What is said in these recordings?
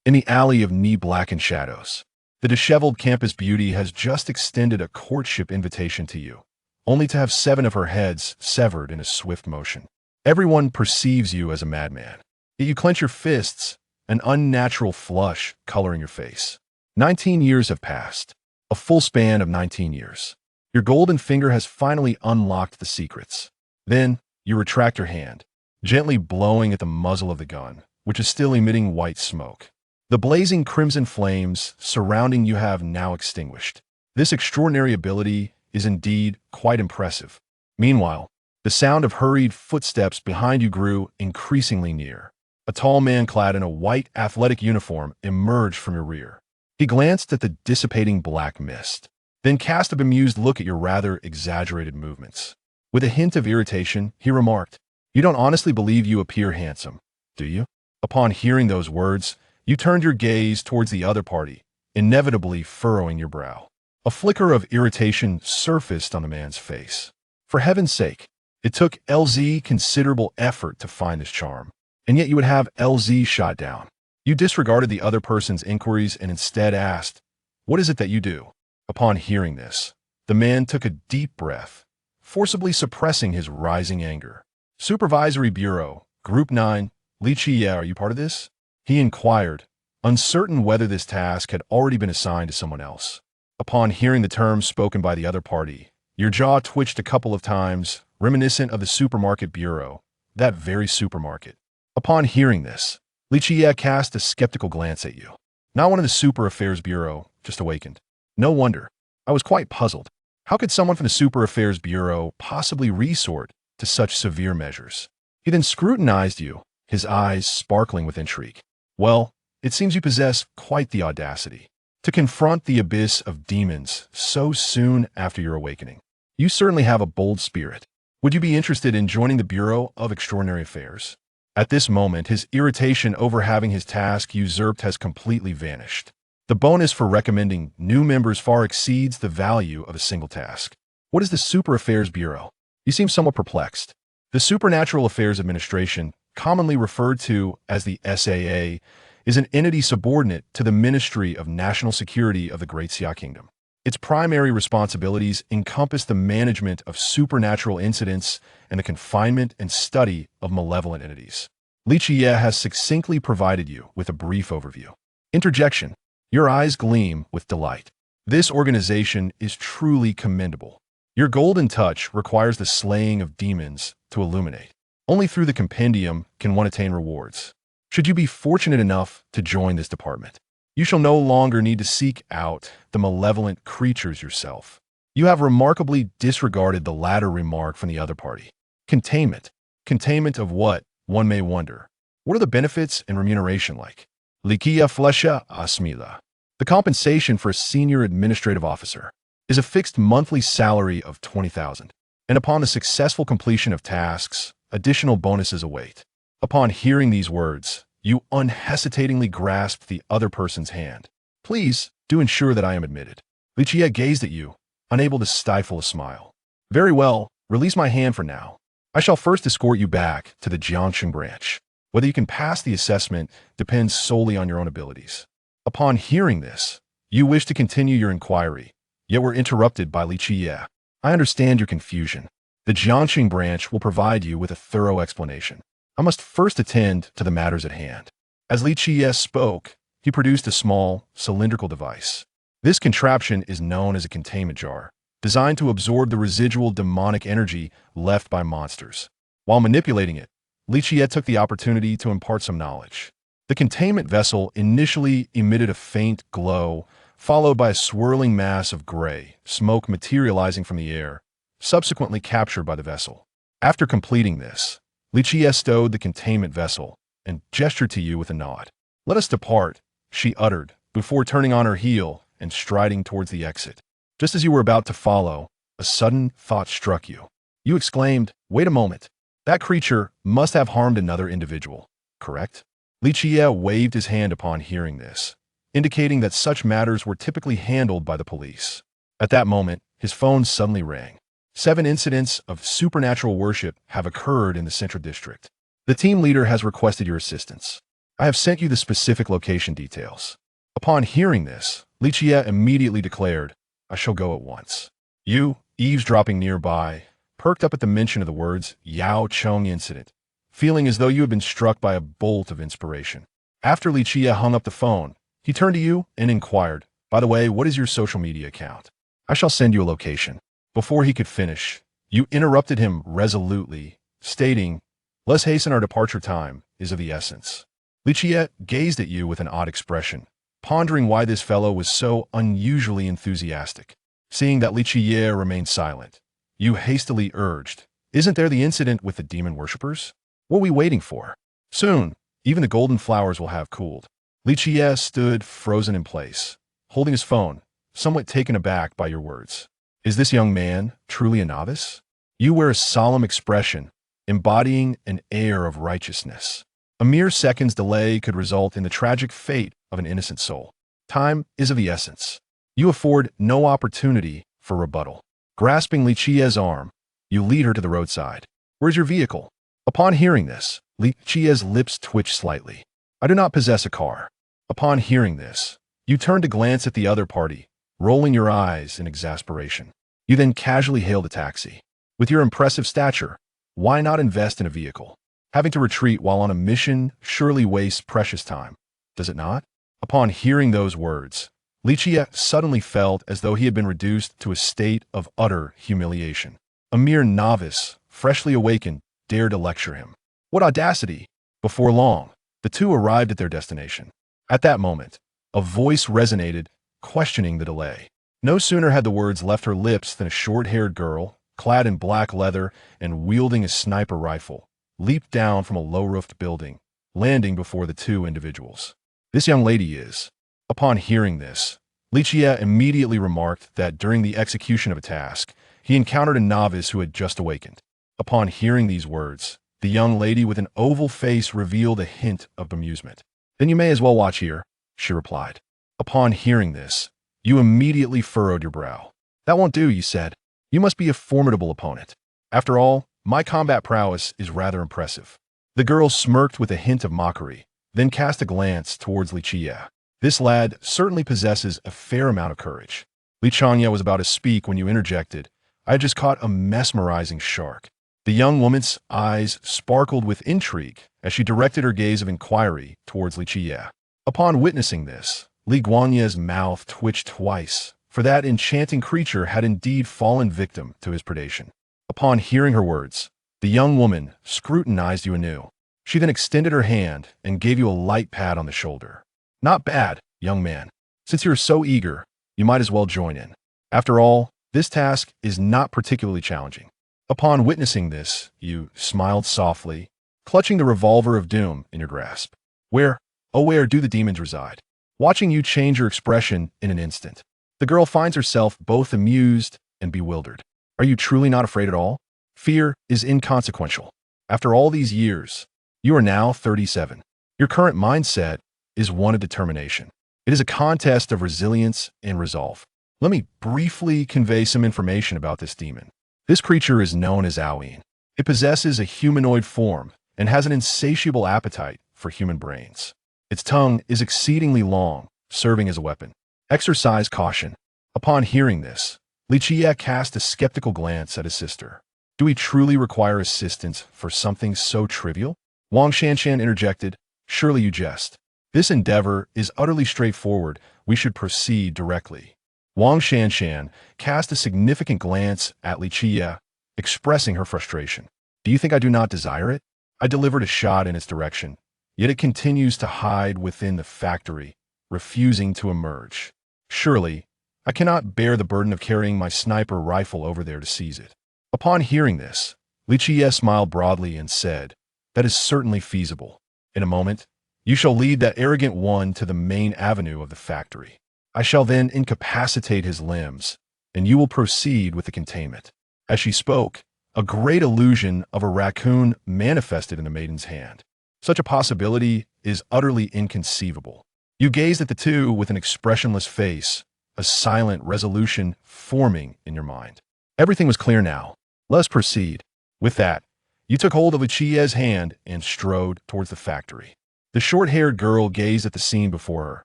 In the alley of knee-blackened shadows, the disheveled campus beauty has just extended a courtship invitation to you, only to have 7 of her heads severed in a swift motion. Everyone perceives you as a madman, yet you clench your fists, an unnatural flush coloring your face. 19 years have passed, a full span of 19 years. Your golden finger has finally unlocked the secrets. Then, you retract your hand, gently blowing at the muzzle of the gun, which is still emitting white smoke. The blazing crimson flames surrounding you have now extinguished. This extraordinary ability is indeed quite impressive. Meanwhile, the sound of hurried footsteps behind you grew increasingly near. A tall man clad in a white athletic uniform emerged from your rear. He glanced at the dissipating black mist, then cast a bemused look at your rather exaggerated movements. With a hint of irritation, he remarked, "You don't honestly believe you appear handsome, do you?" Upon hearing those words, you turned your gaze towards the other party, inevitably furrowing your brow. A flicker of irritation surfaced on the man's face. For heaven's sake, it took LZ considerable effort to find this charm, and yet you would have LZ shot down. You disregarded the other person's inquiries and instead asked, "What is it that you do?" Upon hearing this, the man took a deep breath, forcibly suppressing his rising anger. "Supervisory Bureau, Group 9, Lichia, are you part of this?" he inquired, uncertain whether this task had already been assigned to someone else. Upon hearing the terms spoken by the other party, your jaw twitched a couple of times, reminiscent of the Supermarket Bureau, that very supermarket. Upon hearing this, Lichia cast a skeptical glance at you. "Not one of the Super Affairs Bureau, just awakened." "No wonder. I was quite puzzled. How could someone from the Super Affairs Bureau possibly resort to such severe measures?" He then scrutinized you, his eyes sparkling with intrigue. "Well, it seems you possess quite the audacity to confront the abyss of demons so soon after your awakening. You certainly have a bold spirit. Would you be interested in joining the Bureau of Extraordinary Affairs?" At this moment, his irritation over having his task usurped has completely vanished. The bonus for recommending new members far exceeds the value of a single task. "What is the Super Affairs Bureau?" You seem somewhat perplexed. The Supernatural Affairs Administration, commonly referred to as the SAA, is an entity subordinate to the Ministry of National Security of the Great Xia Kingdom. Its primary responsibilities encompass the management of supernatural incidents and the confinement and study of malevolent entities. Lichia has succinctly provided you with a brief overview. Interjection. Your eyes gleam with delight. This organization is truly commendable. Your golden touch requires the slaying of demons to illuminate. Only through the compendium can one attain rewards. Should you be fortunate enough to join this department, you shall no longer need to seek out the malevolent creatures yourself. You have remarkably disregarded the latter remark from the other party. Containment. Containment of what, one may wonder. What are the benefits and remuneration like? Likia Flesha Asmila. The compensation for a senior administrative officer is a fixed monthly salary of 20,000, and upon the successful completion of tasks, additional bonuses await. Upon hearing these words, you unhesitatingly grasped the other person's hand. "Please, do ensure that I am admitted." Lichia gazed at you, unable to stifle a smile. "Very well, release my hand for now. I shall first escort you back to the Jiangxing branch. Whether you can pass the assessment depends solely on your own abilities." Upon hearing this, you wish to continue your inquiry, yet were interrupted by Lichia. "I understand your confusion. The Jiangxing branch will provide you with a thorough explanation. I must first attend to the matters at hand." As Lichia spoke, he produced a small, cylindrical device. This contraption is known as a containment jar, designed to absorb the residual demonic energy left by monsters. While manipulating it, Lichia took the opportunity to impart some knowledge. The containment vessel initially emitted a faint glow, followed by a swirling mass of gray smoke materializing from the air, subsequently captured by the vessel. After completing this, Lichia stowed the containment vessel and gestured to you with a nod. "Let us depart," she uttered, before turning on her heel and striding towards the exit. Just as you were about to follow, a sudden thought struck you. You exclaimed, "Wait a moment. That creature must have harmed another individual, correct?" Lichia waved his hand upon hearing this, indicating that such matters were typically handled by the police. At that moment, his phone suddenly rang. 7 incidents of supernatural worship have occurred in the Central District. The team leader has requested your assistance. I have sent you the specific location details. Upon hearing this, Lichie immediately declared, I shall go at once. You, eavesdropping nearby, perked up at the mention of the words Yao Cheng incident, feeling as though you had been struck by a bolt of inspiration. After Lichie hung up the phone, he turned to you and inquired, by the way, what is your social media account? I shall send you a location. Before he could finish, you interrupted him resolutely, stating, let's hasten our departure, time is of the essence. Lichie gazed at you with an odd expression, pondering why this fellow was so unusually enthusiastic. Seeing that Lichie remained silent, you hastily urged, isn't there the incident with the demon worshippers? What are we waiting for? Soon, even the golden flowers will have cooled. Lichie stood frozen in place, holding his phone, somewhat taken aback by your words. Is this young man truly a novice? You wear a solemn expression, embodying an air of righteousness. A mere second's delay could result in the tragic fate of an innocent soul. Time is of the essence. You afford no opportunity for rebuttal. Grasping Lichie's arm, you lead her to the roadside. Where's your vehicle? Upon hearing this, Lichie's lips twitched slightly. I do not possess a car. Upon hearing this, you turn to glance at the other party, rolling your eyes in exasperation. You then casually hailed a taxi. With your impressive stature, why not invest in a vehicle? Having to retreat while on a mission surely wastes precious time, does it not? Upon hearing those words, Lichie suddenly felt as though he had been reduced to a state of utter humiliation. A mere novice, freshly awakened, dared to lecture him. What audacity! Before long, the two arrived at their destination. At that moment, a voice resonated, questioning the delay. No sooner had the words left her lips than a short-haired girl, clad in black leather and wielding a sniper rifle, leaped down from a low-roofed building, landing before the two individuals. This young lady is. Upon hearing this, Lichie immediately remarked that during the execution of a task, he encountered a novice who had just awakened. Upon hearing these words, the young lady with an oval face revealed a hint of bemusement. Then you may as well watch here, she replied. Upon hearing this, you immediately furrowed your brow. That won't do, you said. You must be a formidable opponent. After all, my combat prowess is rather impressive. The girl smirked with a hint of mockery, then cast a glance towards Lichie. This lad certainly possesses a fair amount of courage. Lichie was about to speak when you interjected, I had just caught a mesmerizing shark. The young woman's eyes sparkled with intrigue as she directed her gaze of inquiry towards Lichie. Upon witnessing this, Li Guanye's mouth twitched twice, for that enchanting creature had indeed fallen victim to his predation. Upon hearing her words, the young woman scrutinized you anew. She then extended her hand and gave you a light pat on the shoulder. Not bad, young man. Since you're so eager, you might as well join in. After all, this task is not particularly challenging. Upon witnessing this, you smiled softly, clutching the revolver of doom in your grasp. Where, oh where do the demons reside? Watching you change your expression in an instant, the girl finds herself both amused and bewildered. Are you truly not afraid at all? Fear is inconsequential. After all these years, you are now 37. Your current mindset is one of determination. It is a contest of resilience and resolve. Let me briefly convey some information about this demon. This creature is known as Aoyin. It possesses a humanoid form and has an insatiable appetite for human brains. Its tongue is exceedingly long, serving as a weapon. Exercise caution. Upon hearing this, Lichie cast a skeptical glance at his sister. Do we truly require assistance for something so trivial? Wang Shanshan interjected, surely you jest. This endeavor is utterly straightforward. We should proceed directly. Wang Shanshan cast a significant glance at Lichie, expressing her frustration. Do you think I do not desire it? I delivered a shot in its direction, yet it continues to hide within the factory, refusing to emerge. Surely, I cannot bear the burden of carrying my sniper rifle over there to seize it. Upon hearing this, Lichie smiled broadly and said, that is certainly feasible. In a moment, you shall lead that arrogant one to the main avenue of the factory. I shall then incapacitate his limbs, and you will proceed with the containment. As she spoke, a great illusion of a raccoon manifested in the maiden's hand. Such a possibility is utterly inconceivable. You gazed at the two with an expressionless face, a silent resolution forming in your mind. Everything was clear now. Let us proceed. With that, you took hold of Lichie's hand and strode towards the factory. The short-haired girl gazed at the scene before her,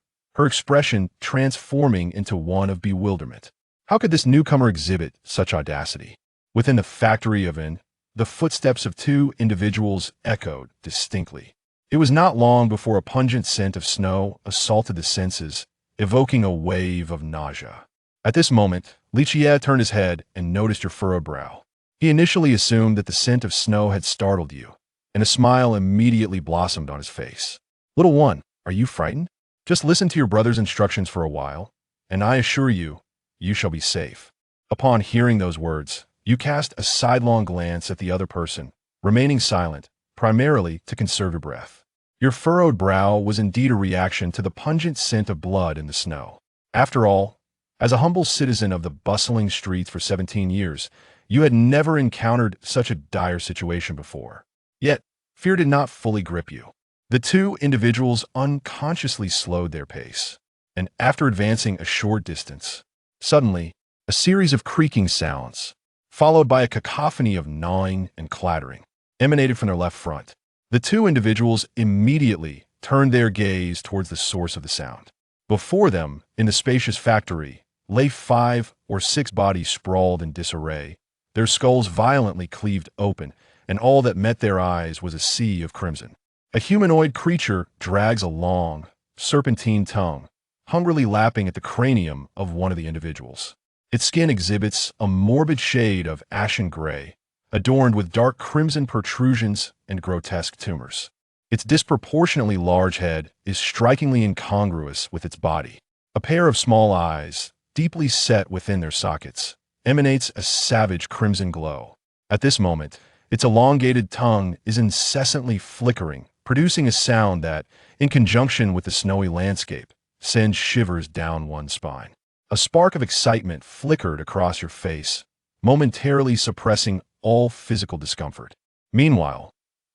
her expression transforming into one of bewilderment. How could this newcomer exhibit such audacity? Within the factory of Inn, the footsteps of two individuals echoed distinctly. It was not long before a pungent scent of snow assaulted the senses, evoking a wave of nausea. At this moment, Lichie turned his head and noticed your furrowed brow. He initially assumed that the scent of snow had startled you, and a smile immediately blossomed on his face. Little one, are you frightened? Just listen to your brother's instructions for a while, and I assure you, you shall be safe. Upon hearing those words, you cast a sidelong glance at the other person, remaining silent, primarily to conserve your breath. Your furrowed brow was indeed a reaction to the pungent scent of blood in the snow. After all, as a humble citizen of the bustling streets for 17 years, you had never encountered such a dire situation before. Yet, fear did not fully grip you. The two individuals unconsciously slowed their pace, and after advancing a short distance, suddenly, a series of creaking sounds, followed by a cacophony of gnawing and clattering, emanated from their left front. The two individuals immediately turned their gaze towards the source of the sound. Before them, in the spacious factory, lay 5 or 6 bodies sprawled in disarray, their skulls violently cleaved open, and all that met their eyes was a sea of crimson. A humanoid creature drags a long, serpentine tongue, hungrily lapping at the cranium of one of the individuals. Its skin exhibits a morbid shade of ashen gray, adorned with dark crimson protrusions and grotesque tumors. Its disproportionately large head is strikingly incongruous with its body. A pair of small eyes, deeply set within their sockets, emanates a savage crimson glow. At this moment, its elongated tongue is incessantly flickering, producing a sound that, in conjunction with the snowy landscape, sends shivers down one's spine. A spark of excitement flickered across your face, momentarily suppressing all physical discomfort. Meanwhile,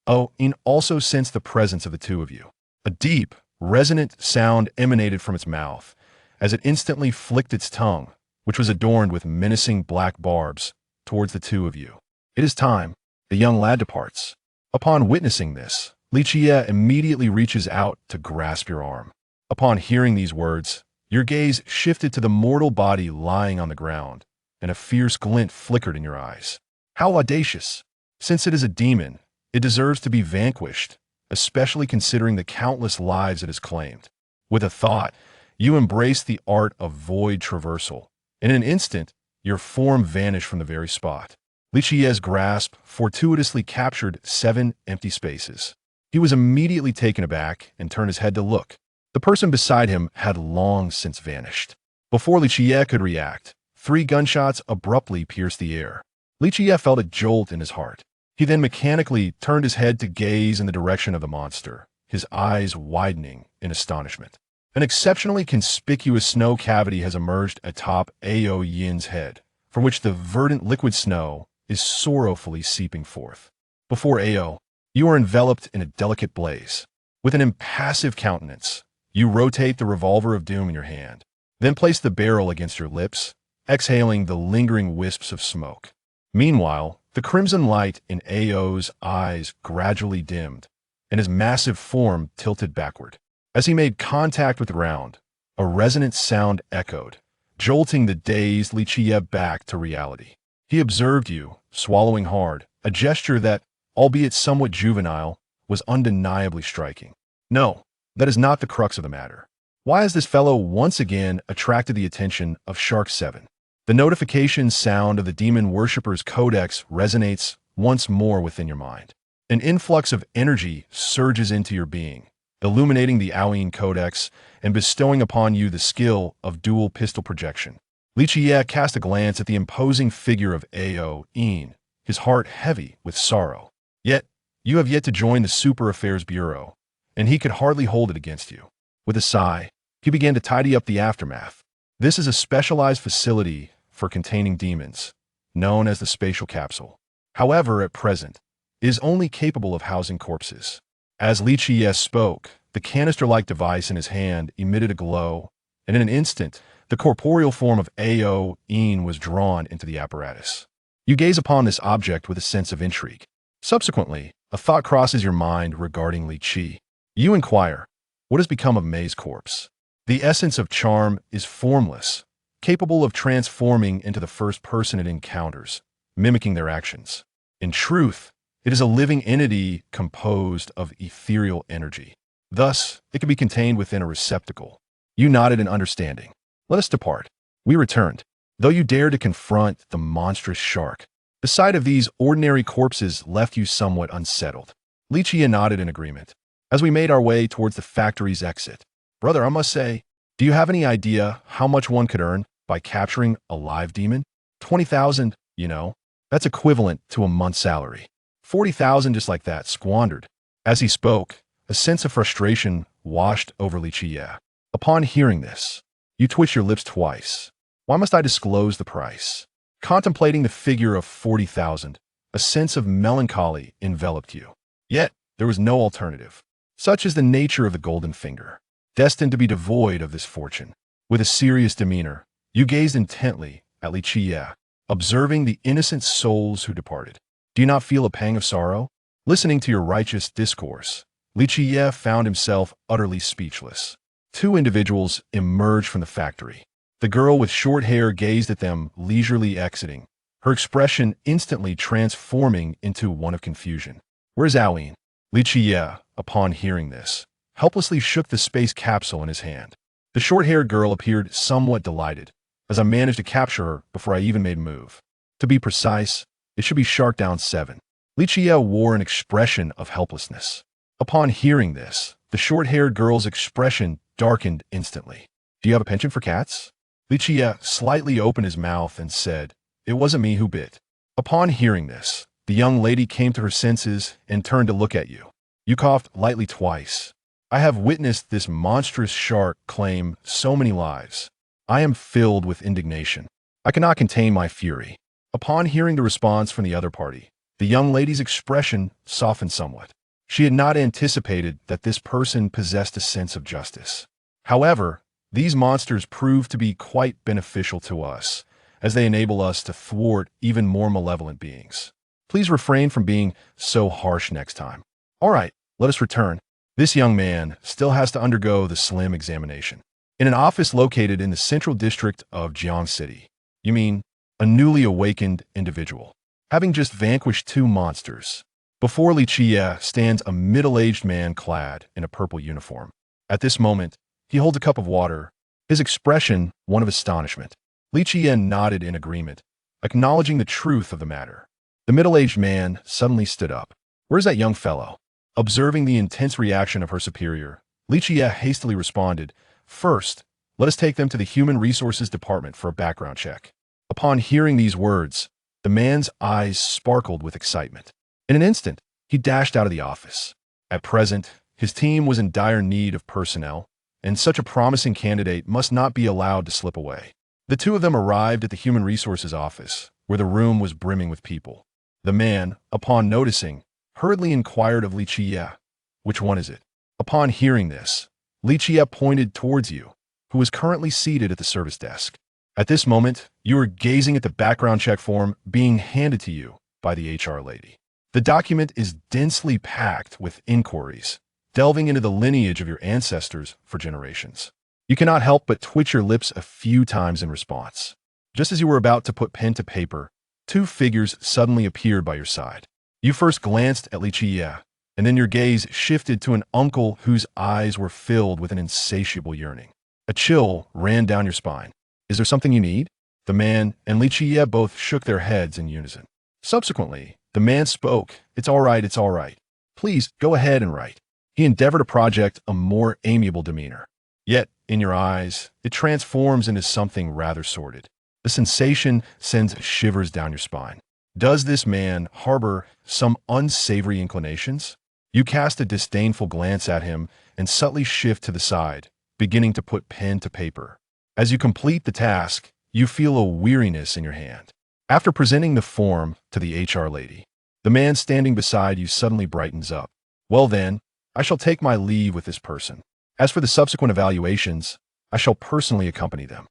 Oin also sensed the presence of the two of you. A deep, resonant sound emanated from its mouth, as it instantly flicked its tongue, which was adorned with menacing black barbs, towards the two of you. It is time. The young lad departs. Upon witnessing this, Lichie immediately reaches out to grasp your arm. Upon hearing these words, your gaze shifted to the mortal body lying on the ground, and a fierce glint flickered in your eyes. How audacious! Since it is a demon, it deserves to be vanquished, especially considering the countless lives it has claimed. With a thought, you embrace the art of void traversal. In an instant, your form vanished from the very spot. Lichie's grasp fortuitously captured 7 empty spaces. He was immediately taken aback and turned his head to look. The person beside him had long since vanished. Before Lichie could react, 3 gunshots abruptly pierced the air. Lichie felt a jolt in his heart. He then mechanically turned his head to gaze in the direction of the monster, his eyes widening in astonishment. An exceptionally conspicuous snow cavity has emerged atop Ao Yin's head, from which the verdant liquid snow is sorrowfully seeping forth. Before Ao, you are enveloped in a delicate blaze. With an impassive countenance, you rotate the revolver of doom in your hand, then place the barrel against your lips, exhaling the lingering wisps of smoke. Meanwhile, the crimson light in Ao's eyes gradually dimmed, and his massive form tilted backward. As he made contact with the ground, a resonant sound echoed, jolting the dazed Lichie back to reality. He observed you, swallowing hard, a gesture that, albeit somewhat juvenile, was undeniably striking. No, that is not the crux of the matter. Why has this fellow once again attracted the attention of Shark 7? The notification sound of the demon worshipper's codex resonates once more within your mind. An influx of energy surges into your being, illuminating the Aoin codex and bestowing upon you the skill of dual pistol projection. Lichie cast a glance at the imposing figure of Ao Yin, his heart heavy with sorrow. Yet, you have yet to join the Super Affairs Bureau, and he could hardly hold it against you. With a sigh, he began to tidy up the aftermath. This is a specialized facility for containing demons, known as the spatial capsule. However, at present, it is only capable of housing corpses. As Lichie spoke, the canister-like device in his hand emitted a glow, and in an instant, the corporeal form of Ao Yin was drawn into the apparatus. You gaze upon this object with a sense of intrigue. Subsequently, a thought crosses your mind regarding Lichie. You inquire, what has become of May's corpse? The essence of charm is formless, capable of transforming into the first person it encounters, mimicking their actions. In truth, it is a living entity composed of ethereal energy. Thus, it can be contained within a receptacle. You nodded in understanding. Let us depart. We returned. Though you dared to confront the monstrous shark, the sight of these ordinary corpses left you somewhat unsettled. Lichia nodded in agreement. As we made our way towards the factory's exit, brother, I must say, do you have any idea how much one could earn by capturing a live demon? 20,000, you know, that's equivalent to a month's salary. 40,000 just like that, squandered. As he spoke, a sense of frustration washed over Lichia. Upon hearing this, you twitched your lips twice. Why must I disclose the price? Contemplating the figure of 40,000, a sense of melancholy enveloped you. Yet, there was no alternative. Such is the nature of the golden finger, destined to be devoid of this fortune. With a serious demeanor, you gazed intently at Lichia, observing the innocent souls who departed. Do you not feel a pang of sorrow? Listening to your righteous discourse, Lichia found himself utterly speechless. Two individuals emerged from the factory. The girl with short hair gazed at them leisurely exiting, her expression instantly transforming into one of confusion. Where's Aline? Lichia, upon hearing this, helplessly shook the space capsule in his hand. The short-haired girl appeared somewhat delighted, as I managed to capture her before I even made a move. To be precise, it should be Shark Down 7. Lichia wore an expression of helplessness. Upon hearing this, the short-haired girl's expression darkened instantly. Do you have a penchant for cats? Lichia slightly opened his mouth and said, It wasn't me who bit. Upon hearing this, the young lady came to her senses and turned to look at you. You coughed lightly twice. I have witnessed this monstrous shark claim so many lives. I am filled with indignation. I cannot contain my fury. Upon hearing the response from the other party, the young lady's expression softened somewhat. She had not anticipated that this person possessed a sense of justice. However, these monsters proved to be quite beneficial to us, as they enable us to thwart even more malevolent beings. Please refrain from being so harsh next time. All right, let us return. This young man still has to undergo the SLIM examination. In an office located in the central district of Jiang City. You mean, a newly awakened individual, having just vanquished two monsters. Before Lichia stands a middle-aged man clad in a purple uniform. At this moment, he holds a cup of water, his expression one of astonishment. Lichia nodded in agreement, acknowledging the truth of the matter. The middle-aged man suddenly stood up. Where's that young fellow? Observing the intense reaction of her superior, Lichia hastily responded, First, let us take them to the Human Resources Department for a background check. Upon hearing these words, the man's eyes sparkled with excitement. In an instant, he dashed out of the office. At present, his team was in dire need of personnel, and such a promising candidate must not be allowed to slip away. The two of them arrived at the Human Resources office, where the room was brimming with people. The man, upon noticing, hurriedly inquired of Lichia, Which one is it? Upon hearing this, Lichia pointed towards you, who was currently seated at the service desk. At this moment, you were gazing at the background check form being handed to you by the HR lady. The document is densely packed with inquiries, delving into the lineage of your ancestors for generations. You cannot help but twitch your lips a few times in response. Just as you were about to put pen to paper, two figures suddenly appeared by your side. You first glanced at Lichia, and then your gaze shifted to an uncle whose eyes were filled with an insatiable yearning. A chill ran down your spine. Is there something you need? The man and Lichia both shook their heads in unison. Subsequently, the man spoke. It's all right, it's all right. Please, go ahead and write. He endeavored to project a more amiable demeanor. Yet, in your eyes, it transforms into something rather sordid. The sensation sends shivers down your spine. Does this man harbor some unsavory inclinations? You cast a disdainful glance at him and subtly shift to the side, beginning to put pen to paper. As you complete the task, you feel a weariness in your hand. After presenting the form to the HR lady, the man standing beside you suddenly brightens up. Well then, I shall take my leave with this person. As for the subsequent evaluations, I shall personally accompany them.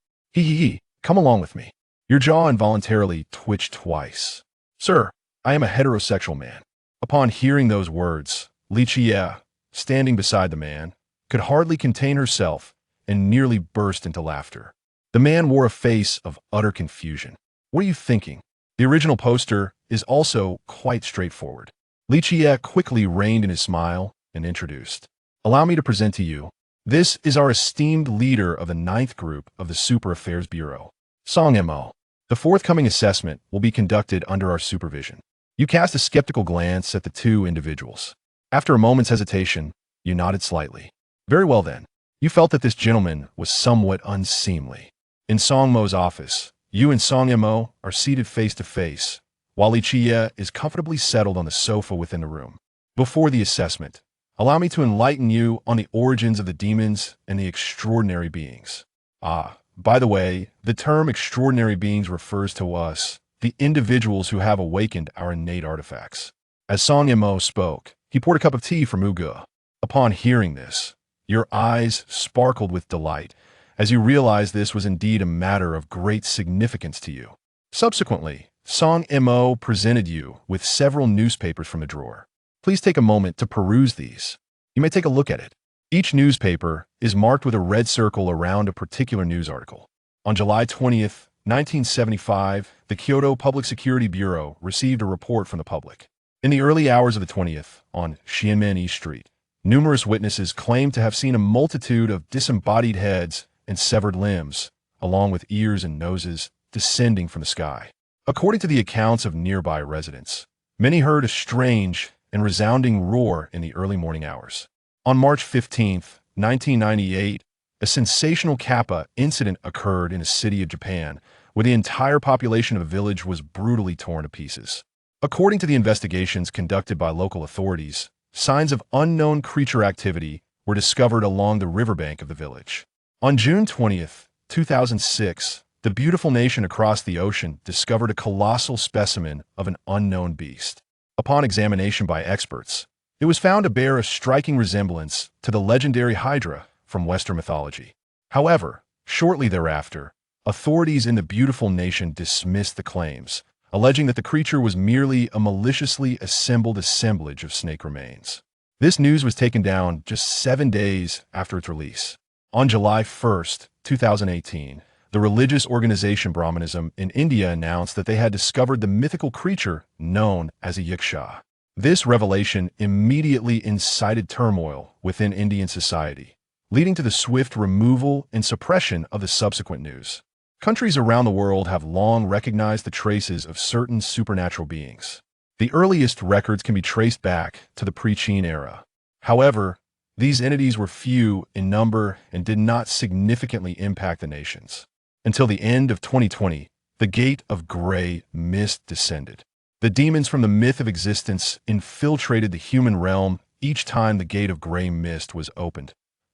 Come along with me. Your jaw involuntarily twitched twice. Sir, I am a heterosexual man. Upon hearing those words, Lichia, standing beside the man, could hardly contain herself and nearly burst into laughter. The man wore a face of utter confusion. "What are you thinking?" The original poster is also quite straightforward. Li Jie quickly reined in his smile and introduced. "Allow me to present to you. This is our esteemed leader of the 9th group of the Super Affairs Bureau, Song Mo. The forthcoming assessment will be conducted under our supervision." You cast a skeptical glance at the two individuals. After a moment's hesitation, you nodded slightly. "Very well then." You felt that this gentleman was somewhat unseemly. In Song Mo's office, you and Song Mo are seated face to face, while Li Jie is comfortably settled on the sofa within the room. Before the assessment, allow me to enlighten you on the origins of the demons and the extraordinary beings. By the way, the term extraordinary beings refers to us, the individuals who have awakened our innate artifacts. As Song Mo spoke, he poured a cup of tea for Muge. Upon hearing this, your eyes sparkled with delight, as you realized this was indeed a matter of great significance to you. Subsequently, Song Mo presented you with several newspapers from the drawer. Please take a moment to peruse these. You may take a look at it. Each newspaper is marked with a red circle around a particular news article. On July 20th, 1975, the Kyoto Public Security Bureau received a report from the public. In the early hours of the 20th, on Xianmen East Street, numerous witnesses claimed to have seen a multitude of disembodied heads and severed limbs, along with ears and noses, descending from the sky. According to the accounts of nearby residents, many heard a strange and resounding roar in the early morning hours. On March 15th, 1998, a sensational Kappa incident occurred in a city of Japan, where the entire population of a village was brutally torn to pieces. According to the investigations conducted by local authorities, signs of unknown creature activity were discovered along the riverbank of the village. On June 20th, 2006, the beautiful nation across the ocean discovered a colossal specimen of an unknown beast. Upon examination by experts, it was found to bear a striking resemblance to the legendary Hydra from Western mythology. However, shortly thereafter, authorities in the beautiful nation dismissed the claims, alleging that the creature was merely a maliciously assembled assemblage of snake remains. This news was taken down just 7 days after its release. On July 1st, 2018, the religious organization Brahmanism in India announced that they had discovered the mythical creature known as a yaksha. This revelation immediately incited turmoil within Indian society, leading to the swift removal and suppression of the subsequent news. Countries around the world have long recognized the traces of certain supernatural beings. The earliest records can be traced back to the pre-Qin era. However, these entities were few in number and did not significantly impact the nations. Until the end of 2020, the gate of gray mist descended. The demons from the myth of existence infiltrated the human realm each time the gate of gray mist was opened,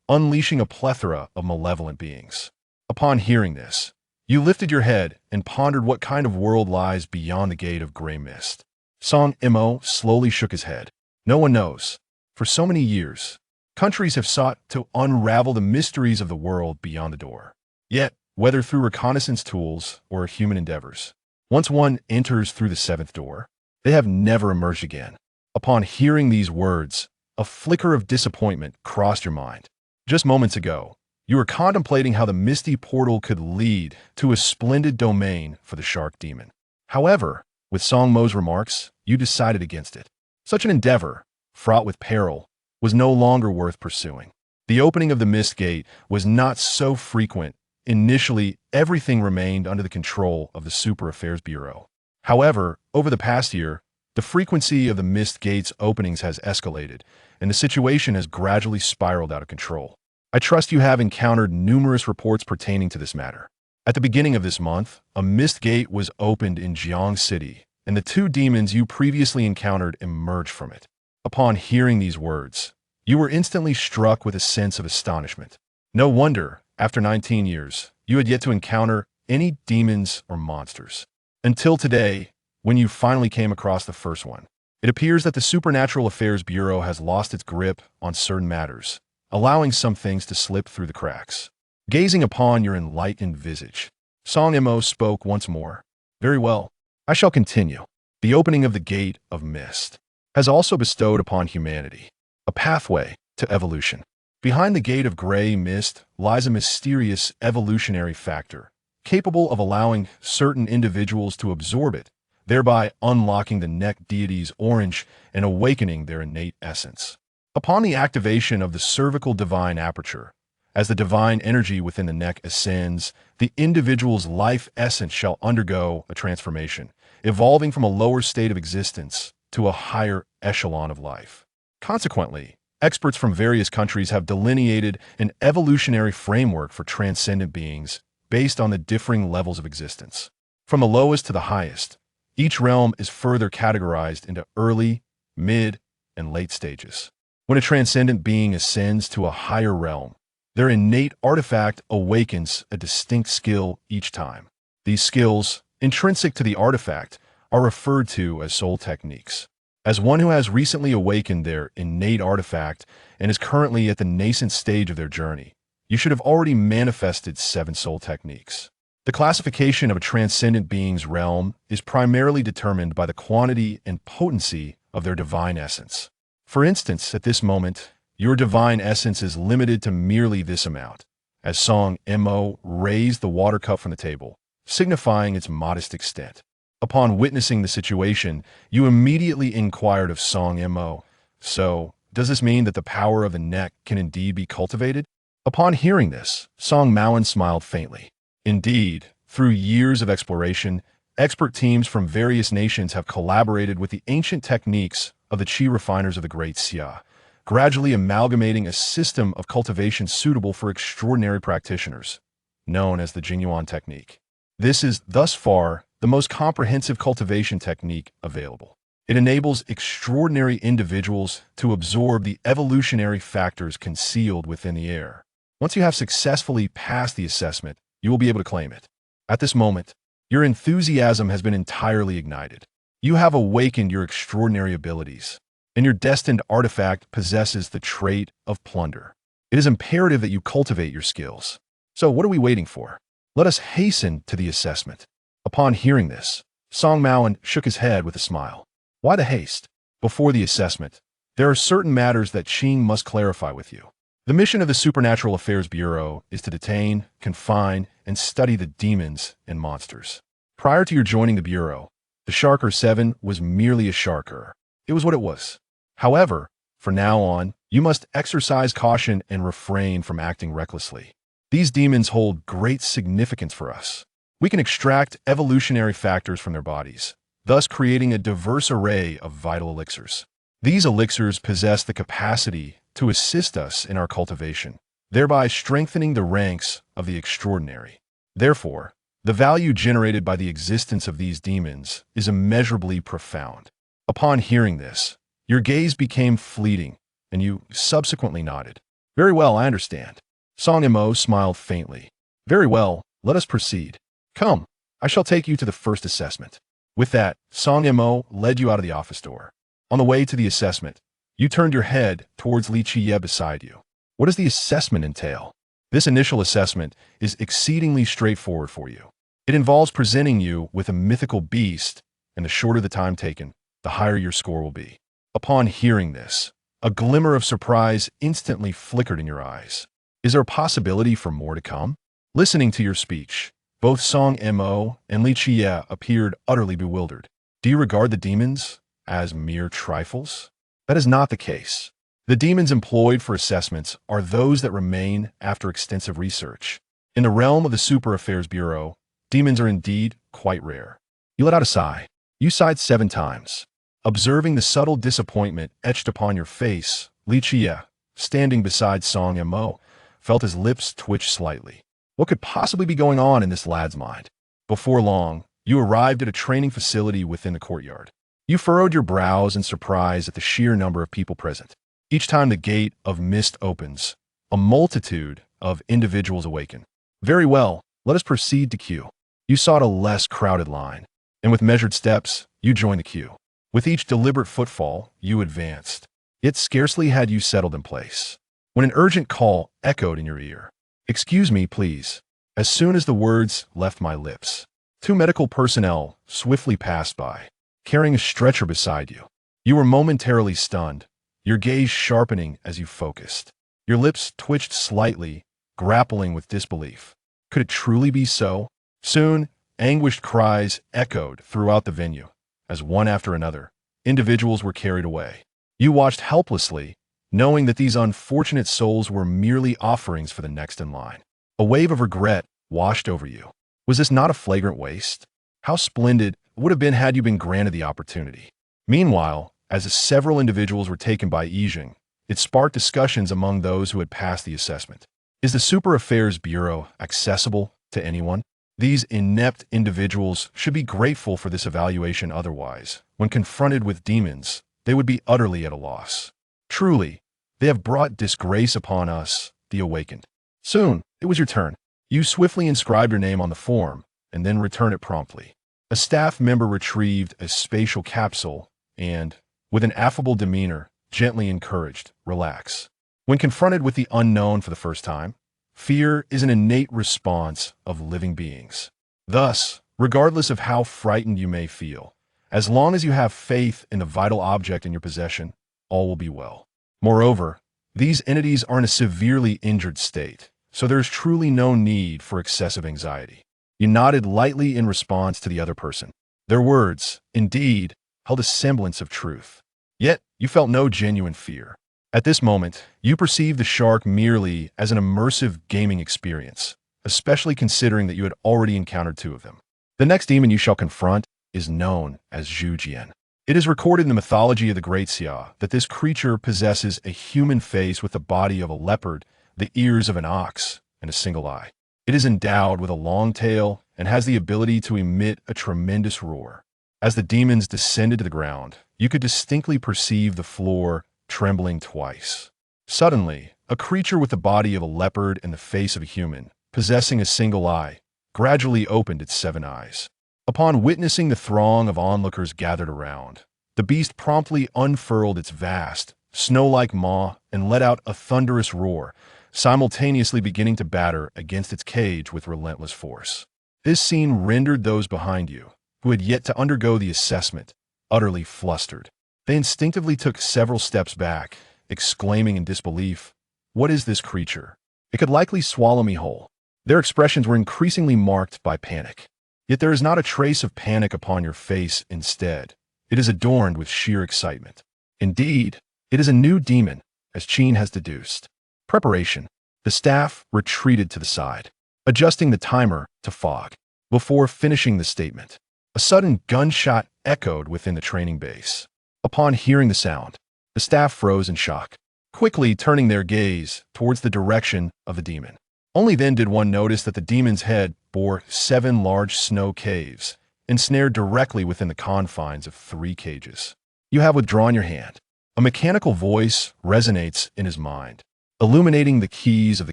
unleashing a plethora of malevolent beings. Upon hearing this, you lifted your head and pondered what kind of world lies beyond the gate of gray mist. Song Mo slowly shook his head. No one knows. For so many years, countries have sought to unravel the mysteries of the world beyond the door. Yet, whether through reconnaissance tools or human endeavors, once one enters through the 7th door, they have never emerged again. Upon hearing these words, a flicker of disappointment crossed your mind. Just moments ago, you were contemplating how the misty portal could lead to a splendid domain for the shark demon. However, with Song Mo's remarks, you decided against it. Such an endeavor, fraught with peril, was no longer worth pursuing. The opening of the mist gate was not so frequent. Initially, everything remained under the control of the Super Affairs Bureau. However, over the past year, the frequency of the mist gate's openings has escalated, and the situation has gradually spiraled out of control. I trust you have encountered numerous reports pertaining to this matter. At the beginning of this month, a mist gate was opened in Jiang City, and the 2 demons you previously encountered emerged from it. Upon hearing these words, you were instantly struck with a sense of astonishment. No wonder, after 19 years, you had yet to encounter any demons or monsters. Until today, when you finally came across the first one. It appears that the Supernatural Affairs Bureau has lost its grip on certain matters, allowing some things to slip through the cracks. Gazing upon your enlightened visage, Song Mo spoke once more. Very well, I shall continue. The opening of the Gate of Mist has also bestowed upon humanity a pathway to evolution. Behind the gate of gray mist lies a mysterious evolutionary factor, capable of allowing certain individuals to absorb it, thereby unlocking the neck deity's orange and awakening their innate essence. Upon the activation of the cervical divine aperture, as the divine energy within the neck ascends, the individual's life essence shall undergo a transformation, evolving from a lower state of existence to a higher echelon of life. Consequently, experts from various countries have delineated an evolutionary framework for transcendent beings based on the differing levels of existence. From the lowest to the highest, each realm is further categorized into early, mid, and late stages. When a transcendent being ascends to a higher realm, their innate artifact awakens a distinct skill each time. These skills, intrinsic to the artifact, are referred to as soul techniques. As one who has recently awakened their innate artifact and is currently at the nascent stage of their journey, you should have already manifested 7 soul techniques. The classification of a transcendent being's realm is primarily determined by the quantity and potency of their divine essence. For instance, at this moment, your divine essence is limited to merely this amount, as Song Mo raised the water cup from the table, signifying its modest extent. Upon witnessing the situation, you immediately inquired of Song Mo, "So, does this mean that the power of the neck can indeed be cultivated?" Upon hearing this, Song Maoan smiled faintly. Indeed, through years of exploration, expert teams from various nations have collaborated with the ancient techniques of the Qi refiners of the Great Xia, gradually amalgamating a system of cultivation suitable for extraordinary practitioners, known as the Jingyuan technique. This is, thus far, the most comprehensive cultivation technique available. It enables extraordinary individuals to absorb the evolutionary factors concealed within the air. Once you have successfully passed the assessment, you will be able to claim it. At this moment, your enthusiasm has been entirely ignited. You have awakened your extraordinary abilities, and your destined artifact possesses the trait of plunder. It is imperative that you cultivate your skills. So what are we waiting for? Let us hasten to the assessment. Upon hearing this, Song Maoan shook his head with a smile. Why the haste? Before the assessment, there are certain matters that Qing must clarify with you. The mission of the Supernatural Affairs Bureau is to detain, confine, and study the demons and monsters. Prior to your joining the Bureau, the Sharker 7 was merely a Sharker. It was what it was. However, from now on, you must exercise caution and refrain from acting recklessly. These demons hold great significance for us. We can extract evolutionary factors from their bodies, thus creating a diverse array of vital elixirs. These elixirs possess the capacity to assist us in our cultivation, thereby strengthening the ranks of the extraordinary. Therefore, the value generated by the existence of these demons is immeasurably profound. Upon hearing this, your gaze became fleeting, and you subsequently nodded. Very well, I understand. Song Mo smiled faintly. Very well, let us proceed. Come, I shall take you to the first assessment. With that, Song Mo led you out of the office door. On the way to the assessment, you turned your head towards Li Qiye beside you. What does the assessment entail? This initial assessment is exceedingly straightforward for you. It involves presenting you with a mythical beast, and the shorter the time taken, the higher your score will be. Upon hearing this, a glimmer of surprise instantly flickered in your eyes. Is there a possibility for more to come? Listening to your speech, both Song Mo and Li Qiye appeared utterly bewildered. Do you regard the demons as mere trifles? That is not the case. The demons employed for assessments are those that remain after extensive research. In the realm of the Super Affairs Bureau, demons are indeed quite rare. You let out a sigh. You sighed 7 times. Observing the subtle disappointment etched upon your face, Li Qiye, standing beside Song Mo, felt his lips twitch slightly. What could possibly be going on in this lad's mind? Before long, you arrived at a training facility within the courtyard. You furrowed your brows in surprise at the sheer number of people present. Each time the gate of mist opens, a multitude of individuals awaken. Very well, let us proceed to queue. You sought a less crowded line, and with measured steps, you joined the queue. With each deliberate footfall, you advanced. Yet scarcely had you settled in place, when an urgent call echoed in your ear. Excuse me, please. As soon as the words left my lips, 2 medical personnel swiftly passed by, carrying a stretcher beside you. You were momentarily stunned, your gaze sharpening as you focused. Your lips twitched slightly, grappling with disbelief. Could it truly be so? Soon, anguished cries echoed throughout the venue, as one after another, individuals were carried away. You watched helplessly, knowing that these unfortunate souls were merely offerings for the next in line. A wave of regret washed over you. Was this not a flagrant waste? How splendid it would have been had you been granted the opportunity. Meanwhile, as several individuals were taken by Yijing, it sparked discussions among those who had passed the assessment. Is the Super Affairs Bureau accessible to anyone? These inept individuals should be grateful for this evaluation, otherwise, when confronted with demons, they would be utterly at a loss. Truly, they have brought disgrace upon us, the awakened. Soon, it was your turn. You swiftly inscribed your name on the form, and then returned it promptly. A staff member retrieved a spatial capsule and, with an affable demeanor, gently encouraged, relax. When confronted with the unknown for the first time, fear is an innate response of living beings. Thus, regardless of how frightened you may feel, as long as you have faith in the vital object in your possession, all will be well. Moreover, these entities are in a severely injured state, so there is truly no need for excessive anxiety. You nodded lightly in response to the other person. Their words, indeed, held a semblance of truth. Yet, you felt no genuine fear. At this moment, you perceived the shark merely as an immersive gaming experience, especially considering that you had already encountered two of them. The next demon you shall confront is known as Zhujian. It is recorded in the mythology of the Great Xia that this creature possesses a human face with the body of a leopard, the ears of an ox, and a single eye. It is endowed with a long tail and has the ability to emit a tremendous roar. As the demons descended to the ground, you could distinctly perceive the floor trembling twice. Suddenly, a creature with the body of a leopard and the face of a human, possessing a single eye, gradually opened its 7 eyes. Upon witnessing the throng of onlookers gathered around, the beast promptly unfurled its vast, snow-like maw and let out a thunderous roar, simultaneously beginning to batter against its cage with relentless force. This scene rendered those behind you, who had yet to undergo the assessment, utterly flustered. They instinctively took several steps back, exclaiming in disbelief, "What is this creature? It could likely swallow me whole." Their expressions were increasingly marked by panic. Yet there is not a trace of panic upon your face. Instead, it is adorned with sheer excitement. Indeed, it is a new demon, as Qin has deduced. Preparation. The staff retreated to the side, adjusting the timer to fog. Before finishing the statement, a sudden gunshot echoed within the training base. Upon hearing the sound, the staff froze in shock, quickly turning their gaze towards the direction of the demon. Only then did one notice that the demon's head bore 7 large snow caves, ensnared directly within the confines of 3 cages. You have withdrawn your hand. A mechanical voice resonates in his mind, illuminating the keys of the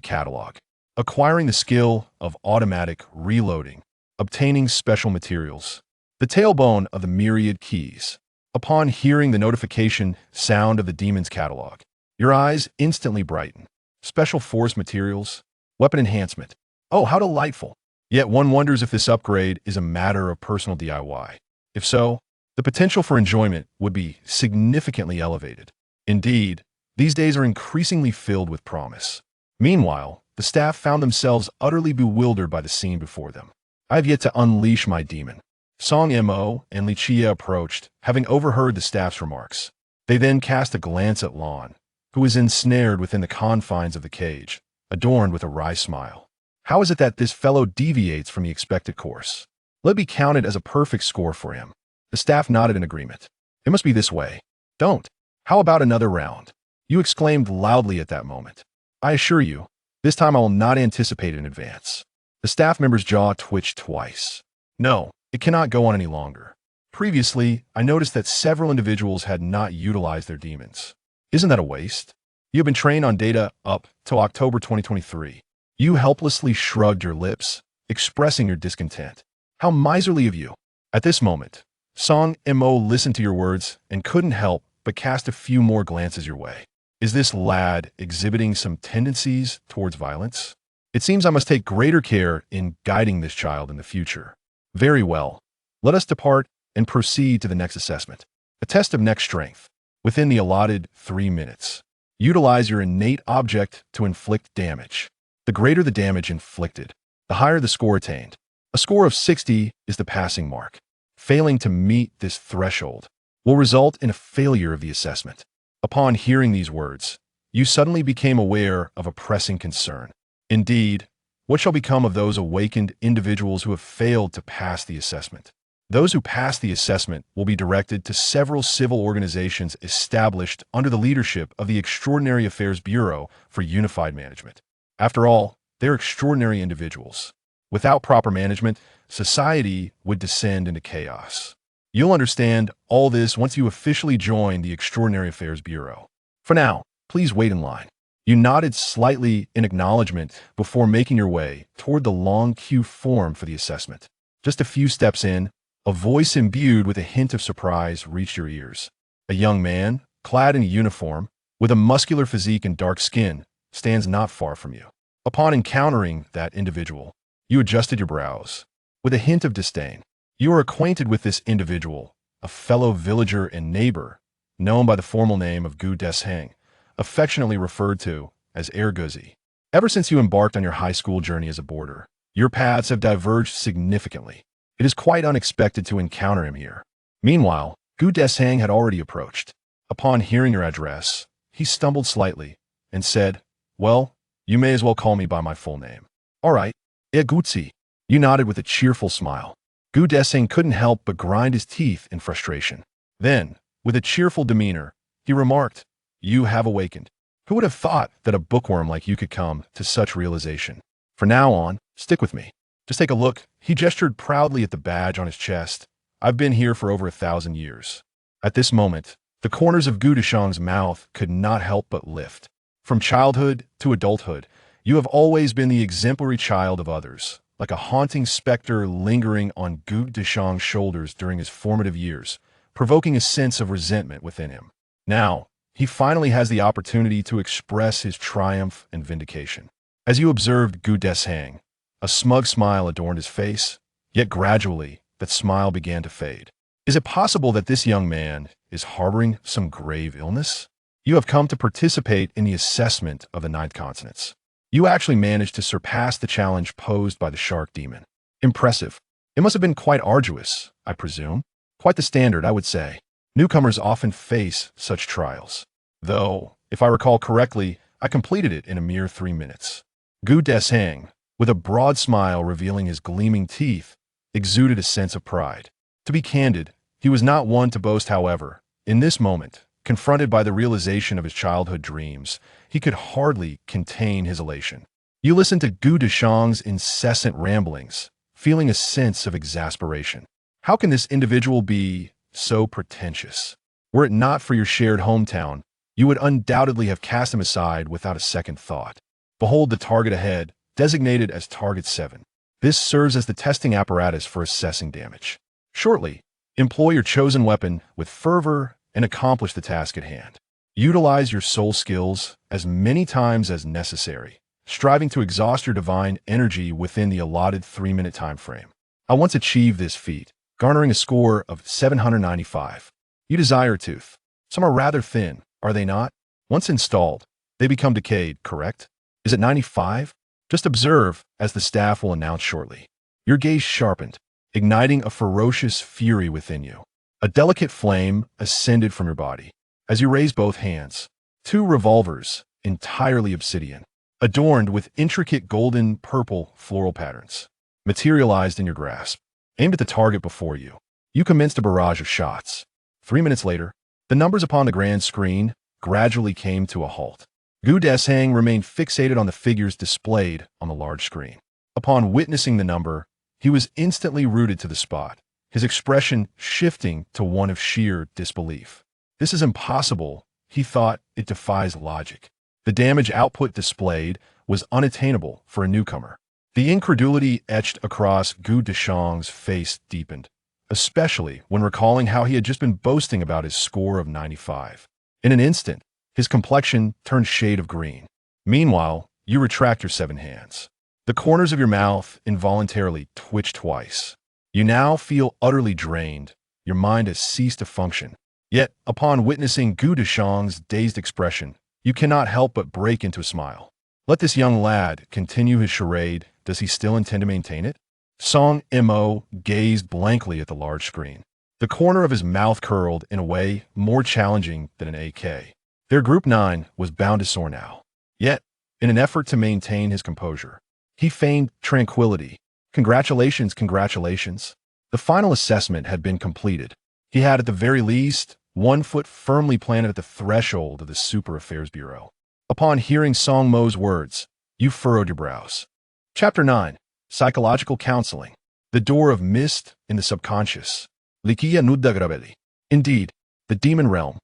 catalog, acquiring the skill of automatic reloading, obtaining special materials, the tailbone of the myriad keys. Upon hearing the notification sound of the demon's catalog, your eyes instantly brighten. Special force materials, weapon enhancement. Oh, how delightful. Yet one wonders if this upgrade is a matter of personal DIY. If so, the potential for enjoyment would be significantly elevated. Indeed, these days are increasingly filled with promise. Meanwhile, the staff found themselves utterly bewildered by the scene before them. I have yet to unleash my demon. Song Mo and Li Chia approached, having overheard the staff's remarks. They then cast a glance at Lan, who was ensnared within the confines of the cage, adorned with a wry smile. How is it that this fellow deviates from the expected course? Let it be counted as a perfect score for him. The staff nodded in agreement. It must be this way. Don't. How about another round? You exclaimed loudly at that moment. I assure you, this time I will not anticipate in advance. The staff member's jaw twitched twice. No, it cannot go on any longer. Previously, I noticed that several individuals had not utilized their demons. Isn't that a waste? You have been trained on data up till October 2023. You helplessly shrugged your lips, expressing your discontent. How miserly of you. At this moment, Song Mo listened to your words and couldn't help but cast a few more glances your way. Is this lad exhibiting some tendencies towards violence? It seems I must take greater care in guiding this child in the future. Very well. Let us depart and proceed to the next assessment. A test of neck strength. within the allotted 3 minutes. Utilize your innate object to inflict damage. The greater the damage inflicted, the higher the score attained. A score of 60 is the passing mark. Failing to meet this threshold will result in a failure of the assessment. Upon hearing these words, you suddenly became aware of a pressing concern. Indeed, what shall become of those awakened individuals who have failed to pass the assessment? Those who pass the assessment will be directed to several civil organizations established under the leadership of the Extraordinary Affairs Bureau for Unified Management. After all, they're extraordinary individuals. Without proper management, society would descend into chaos. You'll understand all this once you officially join the Extraordinary Affairs Bureau. For now, please wait in line. You nodded slightly in acknowledgement before making your way toward the long queue formed for the assessment. Just a few steps in, a voice imbued with a hint of surprise reached your ears. A young man, clad in a uniform, with a muscular physique and dark skin, stands not far from you. Upon encountering that individual, you adjusted your brows. With a hint of disdain, you are acquainted with this individual, a fellow villager and neighbor, known by the formal name of Gu Desheng, affectionately referred to as Erguzi. Ever since you embarked on your high school journey as a boarder, your paths have diverged significantly. It is quite unexpected to encounter him here. Meanwhile, Gu Desheng had already approached. Upon hearing your address, he stumbled slightly and said, "Well, you may as well call me by my full name." "All right, Erguzi." You nodded with a cheerful smile. Gu Desheng couldn't help but grind his teeth in frustration. Then, with a cheerful demeanor, he remarked, "You have awakened. Who would have thought that a bookworm like you could come to such realization? From now on, stick with me. Just take a look." He gestured proudly at the badge on his chest. "I've been here for over 1,000 years." At this moment, the corners of Gu Desheng's mouth could not help but lift. From childhood to adulthood, you have always been the exemplary child of others, like a haunting specter lingering on Gu Desheng's shoulders during his formative years, provoking a sense of resentment within him. Now, he finally has the opportunity to express his triumph and vindication. As you observed Gu Desheng, a smug smile adorned his face, yet gradually that smile began to fade. Is it possible that this young man is harboring some grave illness? You have come to participate in the assessment of the 9 consonants. You actually managed to surpass the challenge posed by the shark demon. Impressive. It must have been quite arduous, I presume. Quite the standard, I would say. Newcomers often face such trials. Though, if I recall correctly, I completed it in a mere 3 minutes. Gu Desheng, with a broad smile revealing his gleaming teeth, exuded a sense of pride. To be candid, he was not one to boast, however. In this moment, confronted by the realization of his childhood dreams, he could hardly contain his elation. You listened to Gu Desheng's incessant ramblings, feeling a sense of exasperation. How can this individual be so pretentious? Were it not for your shared hometown, you would undoubtedly have cast him aside without a second thought. Behold the target ahead, designated as Target 7. This serves as the testing apparatus for assessing damage. Shortly, employ your chosen weapon with fervor and accomplish the task at hand. Utilize your soul skills as many times as necessary, striving to exhaust your divine energy within the allotted 3-minute time frame. I once achieved this feat, garnering a score of 795. You desire a tooth. Some are rather thin, are they not? Once installed, they become decayed, correct? Is it 95? Just observe, as the staff will announce shortly. Your gaze sharpened, igniting a ferocious fury within you. A delicate flame ascended from your body. As you raised both hands, 2 revolvers, entirely obsidian, adorned with intricate golden-purple floral patterns, materialized in your grasp. Aimed at the target before you, you commenced a barrage of shots. 3 minutes later, the numbers upon the grand screen gradually came to a halt. Gu Desheng remained fixated on the figures displayed on the large screen. Upon witnessing the number, he was instantly rooted to the spot, his expression shifting to one of sheer disbelief. This is impossible, he thought. It defies logic. The damage output displayed was unattainable for a newcomer. The incredulity etched across Gu Desheng's face deepened, especially when recalling how he had just been boasting about his score of 95. In an instant, his complexion turned shade of green. Meanwhile, you retract your 7 hands. The corners of your mouth involuntarily twitch twice. You now feel utterly drained. Your mind has ceased to function. Yet, upon witnessing Gu Deshang's dazed expression, you cannot help but break into a smile. Let this young lad continue his charade. Does he still intend to maintain it? Song Mo gazed blankly at the large screen. The corner of his mouth curled in a way more challenging than an AK. Their Group 9 was bound to soar now. Yet, in an effort to maintain his composure, he feigned tranquility. Congratulations, congratulations. The final assessment had been completed. He had, at the very least, one foot firmly planted at the threshold of the Super Affairs Bureau. Upon hearing Song Mo's words, you furrowed your brows. Chapter 9. Psychological Counseling. The Door of Mist in the Subconscious. Likia Nuddagrabeli. Indeed, the Demon Realm.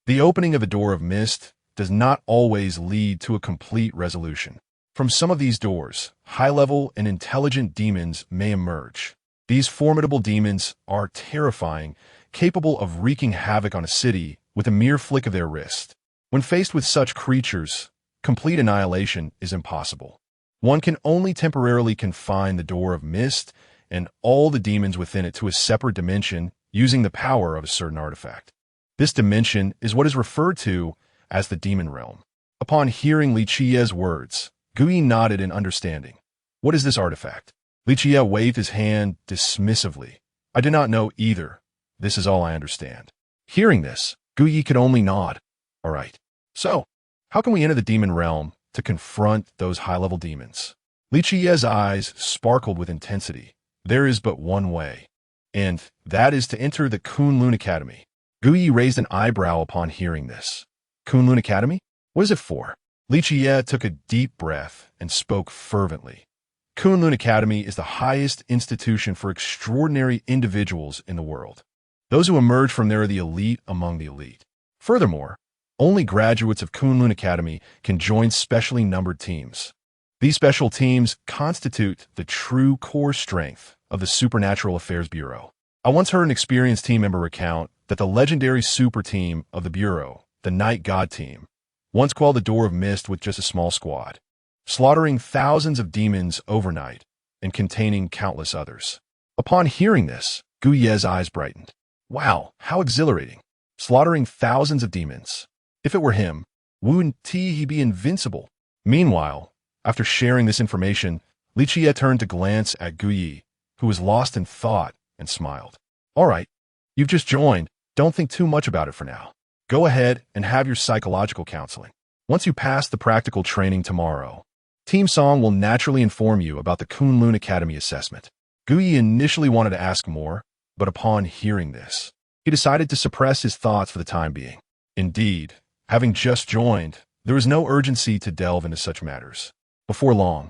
The opening of a door of mist does not always lead to a complete resolution. From some of these doors, high-level and intelligent demons may emerge. These formidable demons are terrifying, capable of wreaking havoc on a city with a mere flick of their wrist. When faced with such creatures, complete annihilation is impossible. One can only temporarily confine the door of mist and all the demons within it to a separate dimension using the power of a certain artifact. This dimension is what is referred to as the Demon Realm. Upon hearing Li Qiye's words, Gui nodded in understanding. What is this artifact? Li Qiye waved his hand dismissively. I do not know either. This is all I understand. Hearing this, Gui could only nod. All right. So, how can we enter the Demon Realm to confront those high-level demons? Li Qiye's eyes sparkled with intensity. There is but one way, and that is to enter the Kunlun Academy. Gui raised an eyebrow upon hearing this. Kunlun Academy? What is it for? Li Qiye took a deep breath and spoke fervently. Kunlun Academy is the highest institution for extraordinary individuals in the world. Those who emerge from there are the elite among the elite. Furthermore, only graduates of Kunlun Academy can join specially numbered teams. These special teams constitute the true core strength of the Supernatural Affairs Bureau. I once heard an experienced team member recount that the legendary super team of the Bureau, the Night God Team, once quelled the Door of Mist with just a small squad, slaughtering thousands of demons overnight and containing countless others. Upon hearing this, Guye's eyes brightened. Wow, how exhilarating. Slaughtering thousands of demons. If it were him, wouldn't he be invincible? Meanwhile, after sharing this information, Li Qiye turned to glance at Guyi, who was lost in thought, and smiled. All right, you've just joined. Don't think too much about it for now. Go ahead and have your psychological counseling. Once you pass the practical training tomorrow, Team Song will naturally inform you about the Kunlun Academy assessment. Guyi initially wanted to ask more, but upon hearing this, he decided to suppress his thoughts for the time being. Indeed, having just joined, there was no urgency to delve into such matters. Before long,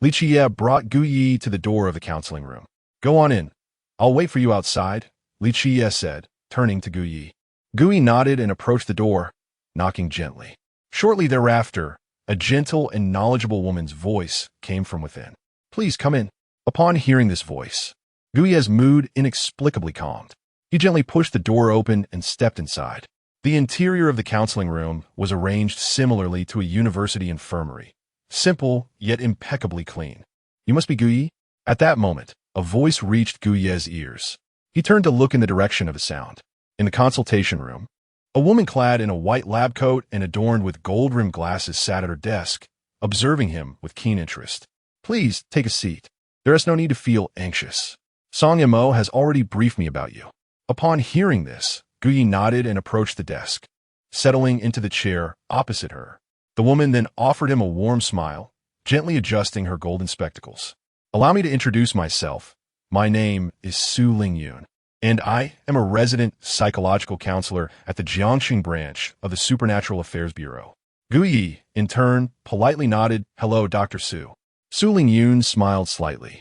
Li Qiye brought Guyi to the door of the counseling room. Go on in. I'll wait for you outside, Li Qiye said, turning to Guyi. Guyi nodded and approached the door, knocking gently. Shortly thereafter, a gentle and knowledgeable woman's voice came from within. Please come in. Upon hearing this voice, Guyi's mood inexplicably calmed. He gently pushed the door open and stepped inside. The interior of the counseling room was arranged similarly to a university infirmary. Simple, yet impeccably clean. You must be Guyi? At that moment, a voice reached Guye's ears. He turned to look in the direction of the sound. In the consultation room, a woman clad in a white lab coat and adorned with gold-rimmed glasses sat at her desk, observing him with keen interest. Please, take a seat. There is no need to feel anxious. Song Mo has already briefed me about you. Upon hearing this, Guyi nodded and approached the desk, settling into the chair opposite her. The woman then offered him a warm smile, gently adjusting her golden spectacles. Allow me to introduce myself. My name is Su Lingyun, and I am a resident psychological counselor at the Jiangxing branch of the Supernatural Affairs Bureau. Guyi, in turn, politely nodded, Hello, Dr. Su. Su Lingyun smiled slightly.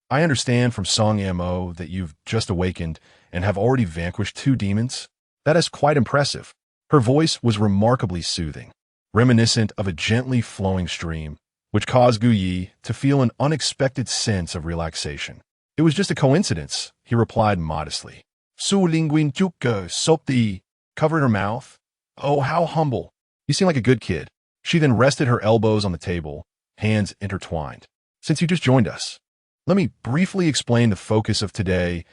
I understand from Song Mo that you've just awakened and have already vanquished 2 demons. That is quite impressive. Her voice was remarkably soothing, reminiscent of a gently flowing stream, which caused Guyi to feel an unexpected sense of relaxation. It was just a coincidence, he replied modestly. Su Linguin Juke Sopti covered her mouth. Oh, how humble. You seem like a good kid. She then rested her elbows on the table, hands intertwined. Since you just joined us, let me briefly explain the focus of today's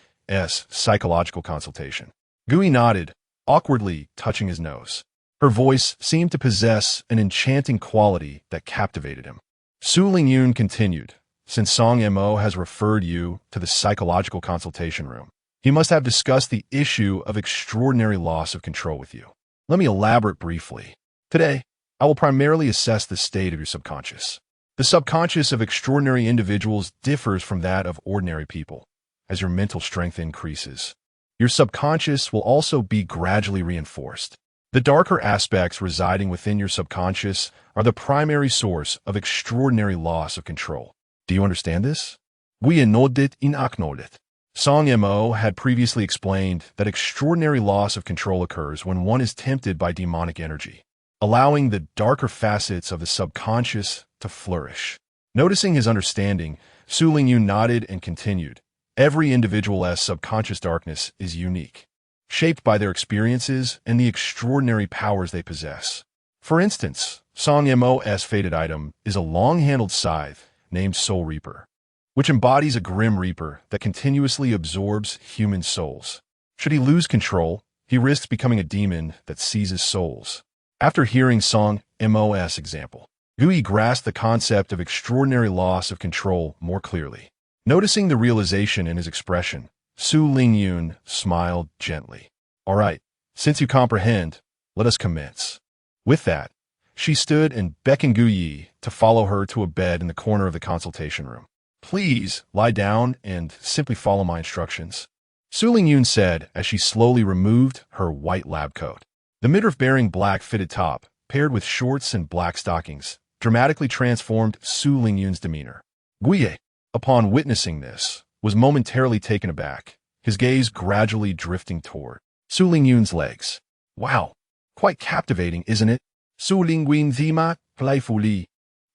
psychological consultation. Guyi nodded, awkwardly touching his nose. Her voice seemed to possess an enchanting quality that captivated him. Su Lingyun continued, "Since Song Mo has referred you to the psychological consultation room, he must have discussed the issue of extraordinary loss of control with you. Let me elaborate briefly. Today, I will primarily assess the state of your subconscious. The subconscious of extraordinary individuals differs from that of ordinary people. As your mental strength increases, your subconscious will also be gradually reinforced. The darker aspects residing within your subconscious are the primary source of extraordinary loss of control. Do you understand this?" We nodded in acknowledgement. Song Mo had previously explained that extraordinary loss of control occurs when one is tempted by demonic energy, allowing the darker facets of the subconscious to flourish. Noticing his understanding, Su Lingyun nodded and continued, "Every individual's subconscious darkness is unique, shaped by their experiences and the extraordinary powers they possess. For instance, Song Mo's fated item is a long-handled scythe named Soul Reaper, which embodies a grim reaper that continuously absorbs human souls. Should he lose control, he risks becoming a demon that seizes souls." After hearing Song Mo's example, Gui grasped the concept of extraordinary loss of control more clearly. Noticing the realization in his expression, Su Lingyun smiled gently. "All right, since you comprehend, let us commence." With that, she stood and beckoned Gui to follow her to a bed in the corner of the consultation room. "Please lie down and simply follow my instructions," Su Lingyun said as she slowly removed her white lab coat. The midriff-bearing black fitted top, paired with shorts and black stockings, dramatically transformed Su Lingyun's demeanor. Gui, upon witnessing this, was momentarily taken aback, his gaze gradually drifting toward Su Lingyun's legs. "Wow, quite captivating, isn't it?" Su Lingyun zima playfully,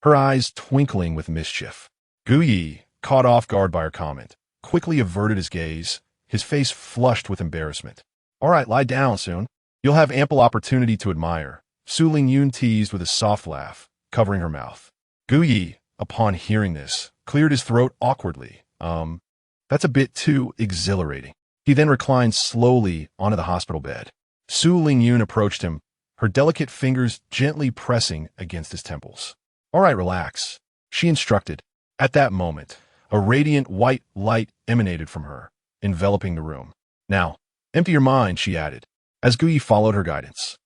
her eyes twinkling with mischief. Gui, caught off guard by her comment, quickly averted his gaze, his face flushed with embarrassment. "All right, lie down soon. You'll have ample opportunity to admire," Su Lingyun teased with a soft laugh, covering her mouth. Gui, upon hearing this, cleared his throat awkwardly. That's a bit too exhilarating." He then reclined slowly onto the hospital bed. Su Lingyun approached him, her delicate fingers gently pressing against his temples. "All right, relax," she instructed. At that moment, a radiant white light emanated from her, enveloping the room. "Now, empty your mind," she added, as Gui followed her guidance.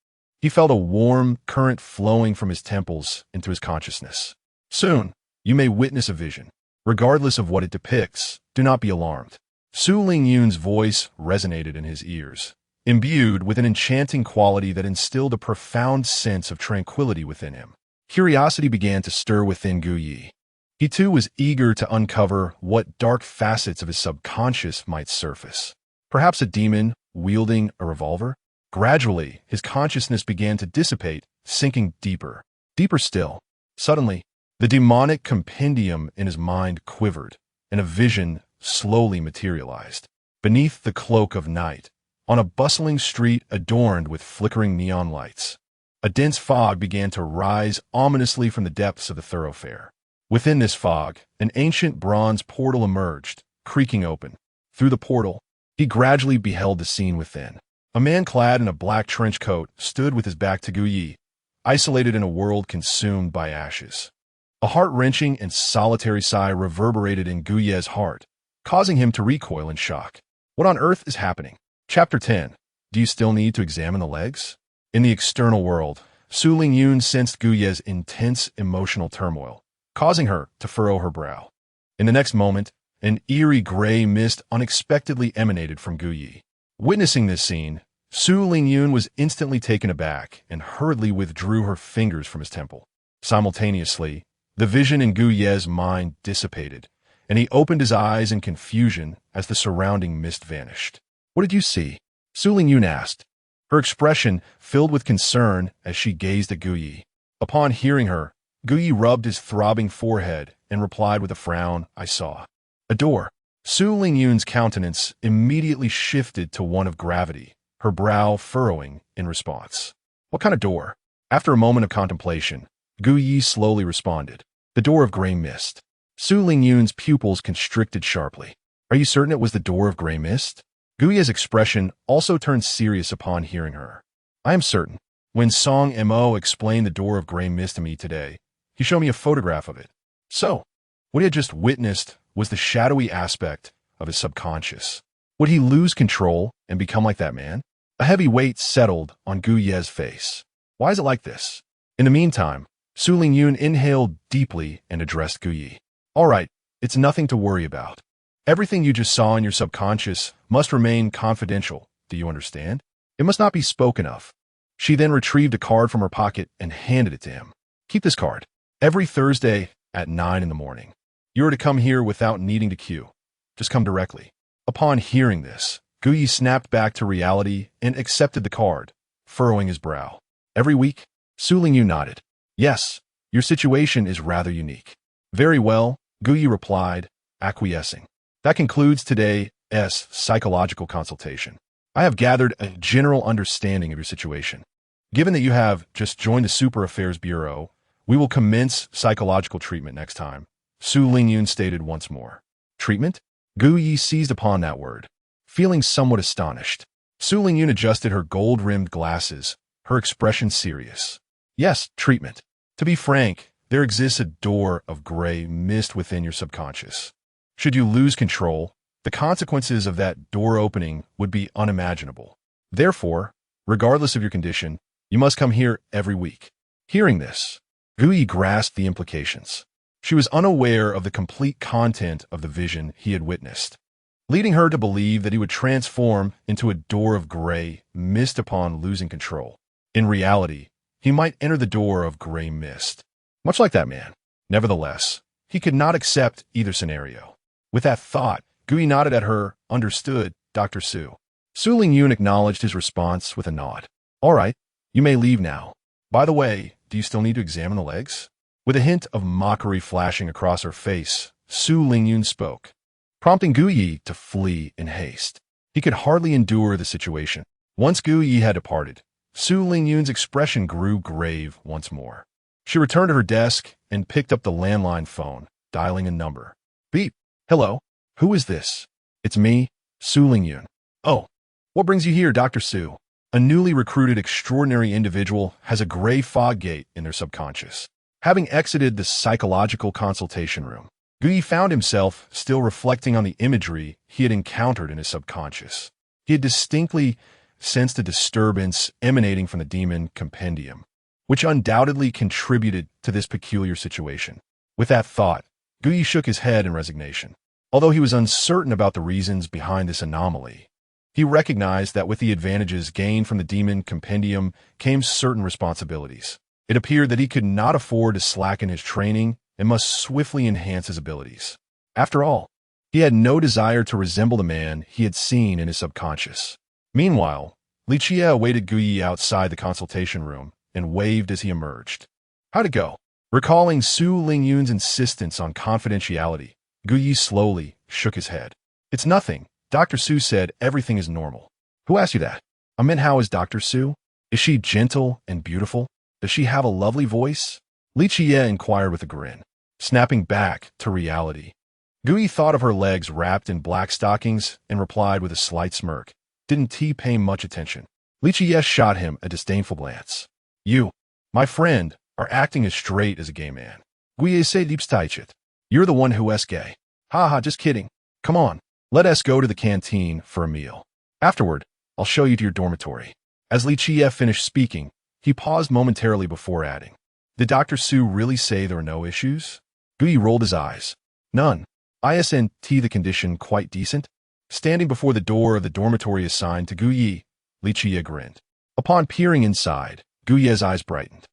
He felt a warm current flowing from his temples into his consciousness. "Soon, you may witness a vision. Regardless of what it depicts, do not be alarmed." Su Lingyun's voice resonated in his ears, imbued with an enchanting quality that instilled a profound sense of tranquility within him. Curiosity began to stir within Gui. He too was eager to uncover what dark facets of his subconscious might surface. Perhaps a demon wielding a revolver? Gradually, his consciousness began to dissipate, sinking deeper. Deeper still. Suddenly, the demonic compendium in his mind quivered, and a vision slowly materialized. Beneath the cloak of night, on a bustling street adorned with flickering neon lights, a dense fog began to rise ominously from the depths of the thoroughfare. Within this fog, an ancient bronze portal emerged, creaking open. Through the portal, he gradually beheld the scene within. A man clad in a black trench coat stood with his back to Gui, isolated in a world consumed by ashes. A heart-wrenching and solitary sigh reverberated in Gui's heart, causing him to recoil in shock. What on earth is happening? Chapter 10. Do you still need to examine the legs? In the external world, Su Lingyun sensed Gui's intense emotional turmoil, causing her to furrow her brow. In the next moment, an eerie gray mist unexpectedly emanated from Gui. Witnessing this scene, Su Lingyun was instantly taken aback and hurriedly withdrew her fingers from his temple. Simultaneously, the vision in Gui's mind dissipated, and he opened his eyes in confusion as the surrounding mist vanished. "What did you see?" Su Lingyun asked, her expression filled with concern as she gazed at Gui. Upon hearing her, Gui rubbed his throbbing forehead and replied with a frown, "I saw a door." Su Lingyun's countenance immediately shifted to one of gravity, her brow furrowing in response. "What kind of door?" After a moment of contemplation, Gui slowly responded, "The door of gray mist." Su Lingyun's pupils constricted sharply. "Are you certain it was the door of gray mist?" Gu Ye's expression also turned serious upon hearing her. I am certain. When Song Mo explained the door of gray mist to me today, he showed me a photograph of it. So, what he had just witnessed was the shadowy aspect of his subconscious. Would he lose control and become like that man? A heavy weight settled on Gu Ye's face. Why is it like this? In the meantime, Su Lingyun inhaled deeply and addressed Gu Ye. All right, it's nothing to worry about. Everything you just saw in your subconscious must remain confidential, do you understand? It must not be spoken of. She then retrieved a card from her pocket and handed it to him. Keep this card. Every Thursday at 9 in the morning. You are to come here without needing to queue. Just come directly. Upon hearing this, Gu Ye snapped back to reality and accepted the card, furrowing his brow. Every week? Su Lingyu nodded. Yes, your situation is rather unique. Very well, Gu Ye replied, acquiescing. That concludes today's psychological consultation. I have gathered a general understanding of your situation. Given that you have just joined the Super Affairs Bureau, we will commence psychological treatment next time, Su Lingyun stated once more. Treatment? Gu Ye seized upon that word, feeling somewhat astonished. Su Lingyun adjusted her gold-rimmed glasses, her expression serious. Yes, treatment. To be frank, there exists a door of gray mist within your subconscious. Should you lose control, the consequences of that door opening would be unimaginable. Therefore, regardless of your condition, you must come here every week. Hearing this, Gu Ye grasped the implications. She was unaware of the complete content of the vision he had witnessed, leading her to believe that he would transform into a door of gray mist upon losing control. In reality, he might enter the door of gray mist, much like that man. Nevertheless, he could not accept either scenario. With that thought, Gu Ye nodded at her, understood, Dr. Su. Su Lingyun acknowledged his response with a nod. All right, you may leave now. By the way, do you still need to examine the legs? With a hint of mockery flashing across her face, Su Lingyun spoke, prompting Gu Ye to flee in haste. He could hardly endure the situation. Once Gu Ye had departed, Su Lingyun's expression grew grave once more. She returned to her desk and picked up the landline phone, dialing a number. Beep. Hello. Who is this? It's me, Su Lingyun. Oh, what brings you here, Dr. Su? A newly recruited extraordinary individual has a gray fog gate in their subconscious. Having exited the psychological consultation room, Gu Ye found himself still reflecting on the imagery he had encountered in his subconscious. He had distinctly sensed a disturbance emanating from the demon compendium, which undoubtedly contributed to this peculiar situation. With that thought, Gu Ye shook his head in resignation. Although he was uncertain about the reasons behind this anomaly, he recognized that with the advantages gained from the demon compendium came certain responsibilities. It appeared that he could not afford to slacken his training and must swiftly enhance his abilities. After all, he had no desire to resemble the man he had seen in his subconscious. Meanwhile, Li Jie awaited Gu Ye outside the consultation room and waved as he emerged. How'd it go? Recalling Su Lingyun's insistence on confidentiality, Gu Ye slowly shook his head. It's nothing. Dr. Su said everything is normal. Who asked you that? I meant, how is Dr. Su? Is she gentle and beautiful? Does she have a lovely voice? Li Jie inquired with a grin, snapping back to reality. Gu Ye thought of her legs wrapped in black stockings and replied with a slight smirk. Didn't he pay much attention? Li Jie shot him a disdainful glance. You, my friend, are acting as straight as a gay man. Gu Ye say liebsteichit. You're the one who is gay. Ha, just kidding. Come on, let us go to the canteen for a meal. Afterward, I'll show you to your dormitory. As Li Jie finished speaking, he paused momentarily before adding, Did Dr. Su really say there are no issues? Gu Ye rolled his eyes. None. Isn't the condition quite decent? Standing before the door of the dormitory assigned to Gu Ye, Li Jie grinned. Upon peering inside, Gu Ye's eyes brightened.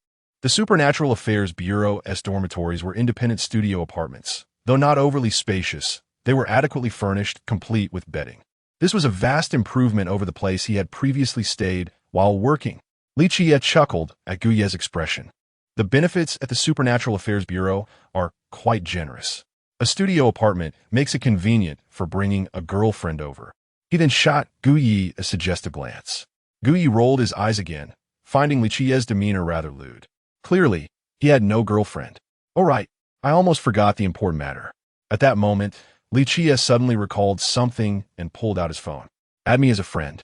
The Supernatural Affairs Bureau's dormitories were independent studio apartments. Though not overly spacious, they were adequately furnished, complete with bedding. This was a vast improvement over the place he had previously stayed while working. Li Jie chuckled at Gu Ye's expression. The benefits at the Supernatural Affairs Bureau are quite generous. A studio apartment makes it convenient for bringing a girlfriend over. He then shot Gu Ye a suggestive glance. Gu Ye rolled his eyes again, finding Li Jie's demeanor rather lewd. Clearly, he had no girlfriend. All right, I almost forgot the important matter. At that moment, Li Jie suddenly recalled something and pulled out his phone. Add me as a friend,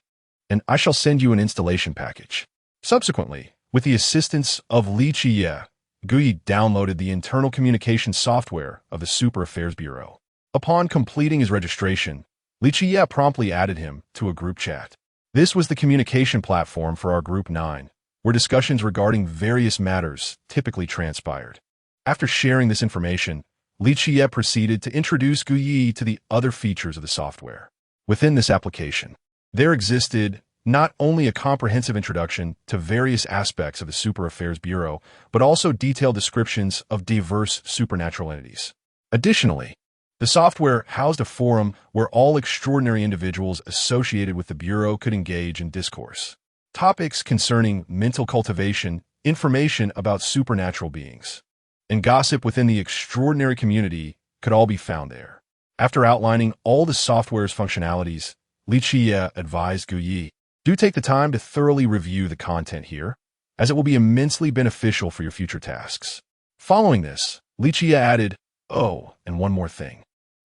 and I shall send you an installation package. Subsequently, with the assistance of Li Qiye, Guyi downloaded the internal communication software of the Super Affairs Bureau. Upon completing his registration, Li Qiye promptly added him to a group chat. This was the communication platform for our Group 9, where discussions regarding various matters typically transpired. After sharing this information, Li Qiye proceeded to introduce Guyi to the other features of the software. Within this application, there existed not only a comprehensive introduction to various aspects of the Super Affairs Bureau, but also detailed descriptions of diverse supernatural entities. Additionally, the software housed a forum where all extraordinary individuals associated with the Bureau could engage in discourse. Topics concerning mental cultivation, information about supernatural beings, and gossip within the extraordinary community could all be found there. After outlining all the software's functionalities, Li Qiye advised Guyi, do take the time to thoroughly review the content here, as it will be immensely beneficial for your future tasks. Following this, Li Qiye added, oh, and one more thing.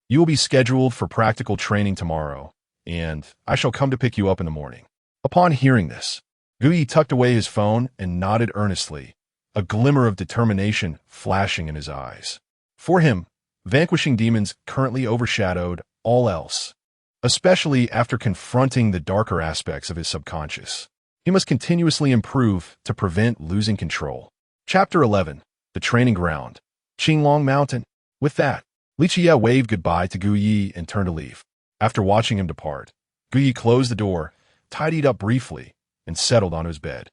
You will be scheduled for practical training tomorrow, and I shall come to pick you up in the morning. Upon hearing this, Guyi tucked away his phone and nodded earnestly, a glimmer of determination flashing in his eyes. For him, vanquishing demons currently overshadowed all else, especially after confronting the darker aspects of his subconscious. He must continuously improve to prevent losing control. Chapter 11, The Training Ground, Qinglong Mountain. With that, Li Qiye waved goodbye to Guyi and turned to leave. After watching him depart, Guyi closed the door, tidied up briefly, and settled on his bed.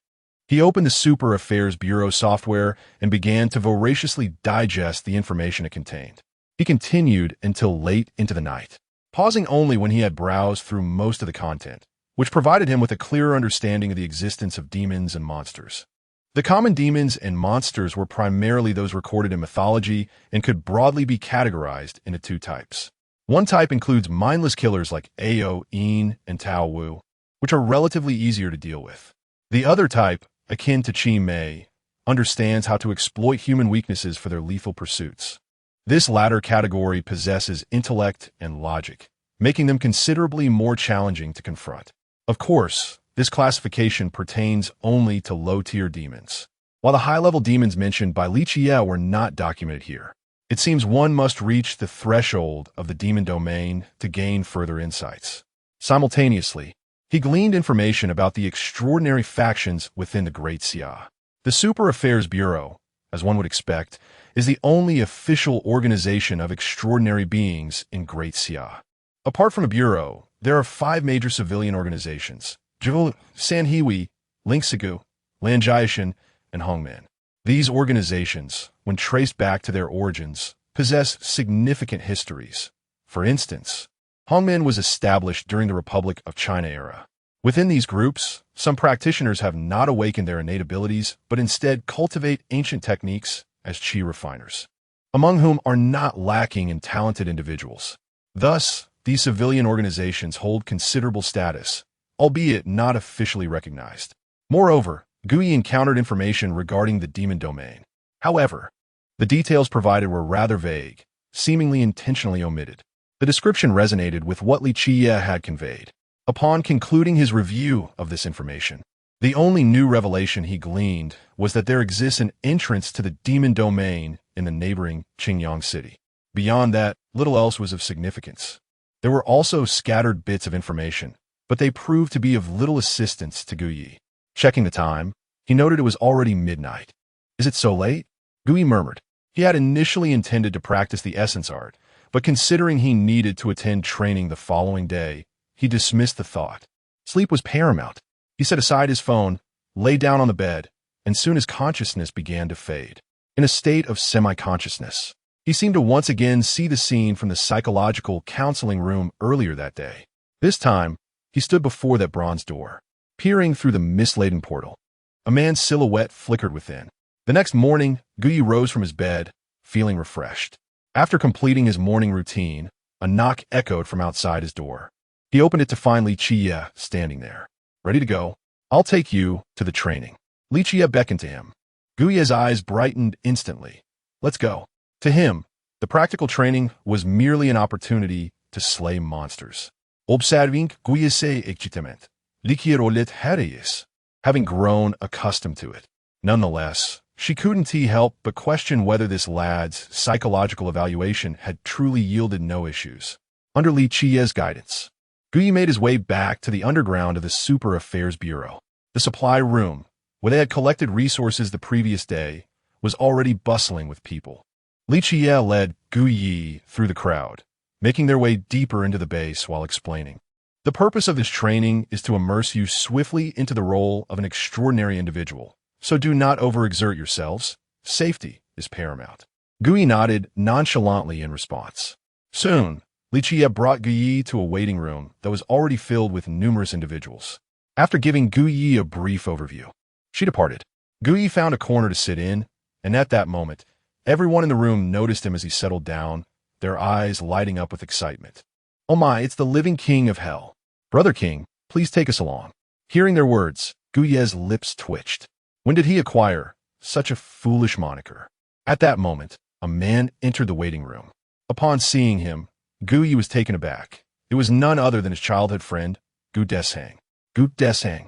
He opened the Super Affairs Bureau software and began to voraciously digest the information it contained. He continued until late into the night, pausing only when he had browsed through most of the content, which provided him with a clearer understanding of the existence of demons and monsters. The common demons and monsters were primarily those recorded in mythology and could broadly be categorized into two types. One type includes mindless killers like Ao, Yin, and Tao Wu, which are relatively easier to deal with. The other type, akin to Qi Mei, understands how to exploit human weaknesses for their lethal pursuits. This latter category possesses intellect and logic, making them considerably more challenging to confront. Of course, this classification pertains only to low-tier demons, while the high-level demons mentioned by Li Qiye were not documented here. It seems one must reach the threshold of the demon domain to gain further insights. Simultaneously, he gleaned information about the extraordinary factions within the Great Xia. The Super Affairs Bureau, as one would expect, is the only official organization of extraordinary beings in Great Xia. Apart from a bureau, there are 5 major civilian organizations: Zhou, Sanhui, Lingsigu, Lanjiashan, and Hongmen. These organizations, when traced back to their origins, possess significant histories. For instance, Hongmen was established during the Republic of China era. Within these groups, some practitioners have not awakened their innate abilities, but instead cultivate ancient techniques as qi refiners, among whom are not lacking in talented individuals. Thus, these civilian organizations hold considerable status, albeit not officially recognized. Moreover, Guyi encountered information regarding the demon domain. However, the details provided were rather vague, seemingly intentionally omitted. The description resonated with what Li Qiye had conveyed. Upon concluding his review of this information, the only new revelation he gleaned was that there exists an entrance to the demon domain in the neighboring Qingyang city. Beyond that, little else was of significance. There were also scattered bits of information, but they proved to be of little assistance to Guyi. Checking the time, he noted it was already midnight. Is it so late? Guyi murmured. He had initially intended to practice the essence art, but considering he needed to attend training the following day, he dismissed the thought. Sleep was paramount. He set aside his phone, lay down on the bed, and soon his consciousness began to fade. In a state of semi-consciousness, he seemed to once again see the scene from the psychological counseling room earlier that day. This time, he stood before that bronze door, peering through the mist-laden portal. A man's silhouette flickered within. The next morning, Guyi rose from his bed, feeling refreshed. After completing his morning routine, a knock echoed from outside his door. He opened it to find Li Qiye standing there. Ready to go? I'll take you to the training. Li Qiye beckoned to him. Guyi's eyes brightened instantly. Let's go. To him, the practical training was merely an opportunity to slay monsters. Observing Guyese excitement, liquierolet hereyes, having grown accustomed to it. Nonetheless, she couldn't help but question whether this lad's psychological evaluation had truly yielded no issues. Under Li Chie's guidance, Guyi made his way back to the underground of the Super Affairs Bureau. The supply room, where they had collected resources the previous day, was already bustling with people. Li Chie led Guyi through the crowd, making their way deeper into the base while explaining. The purpose of this training is to immerse you swiftly into the role of an extraordinary individual, so do not overexert yourselves. Safety is paramount. Guyi nodded nonchalantly in response. Soon, Li Chie brought Guyi to a waiting room that was already filled with numerous individuals. After giving Guyi a brief overview, she departed. Guyi found a corner to sit in, and at that moment, everyone in the room noticed him as he settled down, their eyes lighting up with excitement. Oh my, it's the living king of hell. Brother King, please take us along. Hearing their words, Guye's lips twitched. When did he acquire such a foolish moniker? At that moment, a man entered the waiting room. Upon seeing him, Guyi was taken aback. It was none other than his childhood friend, Gu Deshang. Gu Deshang,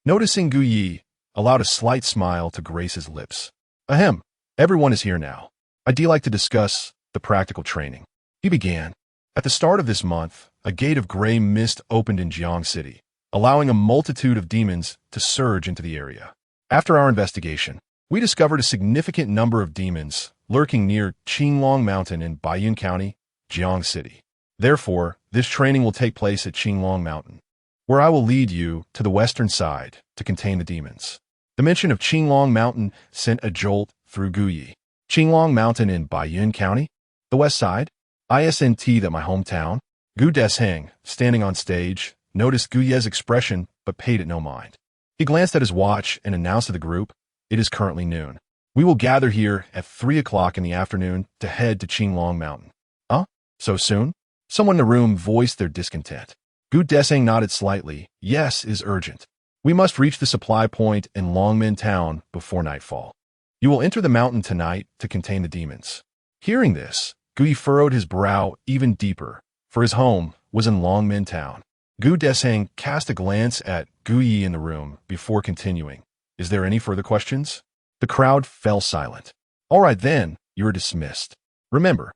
noticing Guyi, allowed a slight smile to grace his lips. Ahem, everyone is here now. I'd like to discuss the practical training. He began. At the start of this month, a gate of gray mist opened in Jiang City, allowing a multitude of demons to surge into the area. After our investigation, we discovered a significant number of demons lurking near Qinglong Mountain in Baiyun County, Jiang City. Therefore, this training will take place at Qinglong Mountain, where I will lead you to the western side to contain the demons. The mention of Qinglong Mountain sent a jolt through Guyi. Qinglong Mountain in Baiyun County? The west side? Isn't that my hometown? Gu Deshang, standing on stage, noticed Guye's expression but paid it no mind. He glanced at his watch and announced to the group, "It is currently noon. We will gather here at 3 o'clock in the afternoon to head to Qinglong Mountain." Huh? So soon? Someone in the room voiced their discontent. Gu Deshang nodded slightly. Yes, is urgent. We must reach the supply point in Longmen Town before nightfall. You will enter the mountain tonight to contain the demons. Hearing this, Guyi furrowed his brow even deeper, for his home was in Longmen Town. Gu Deshang cast a glance at Guyi in the room before continuing. Is there any further questions? The crowd fell silent. All right then, you are dismissed. Remember,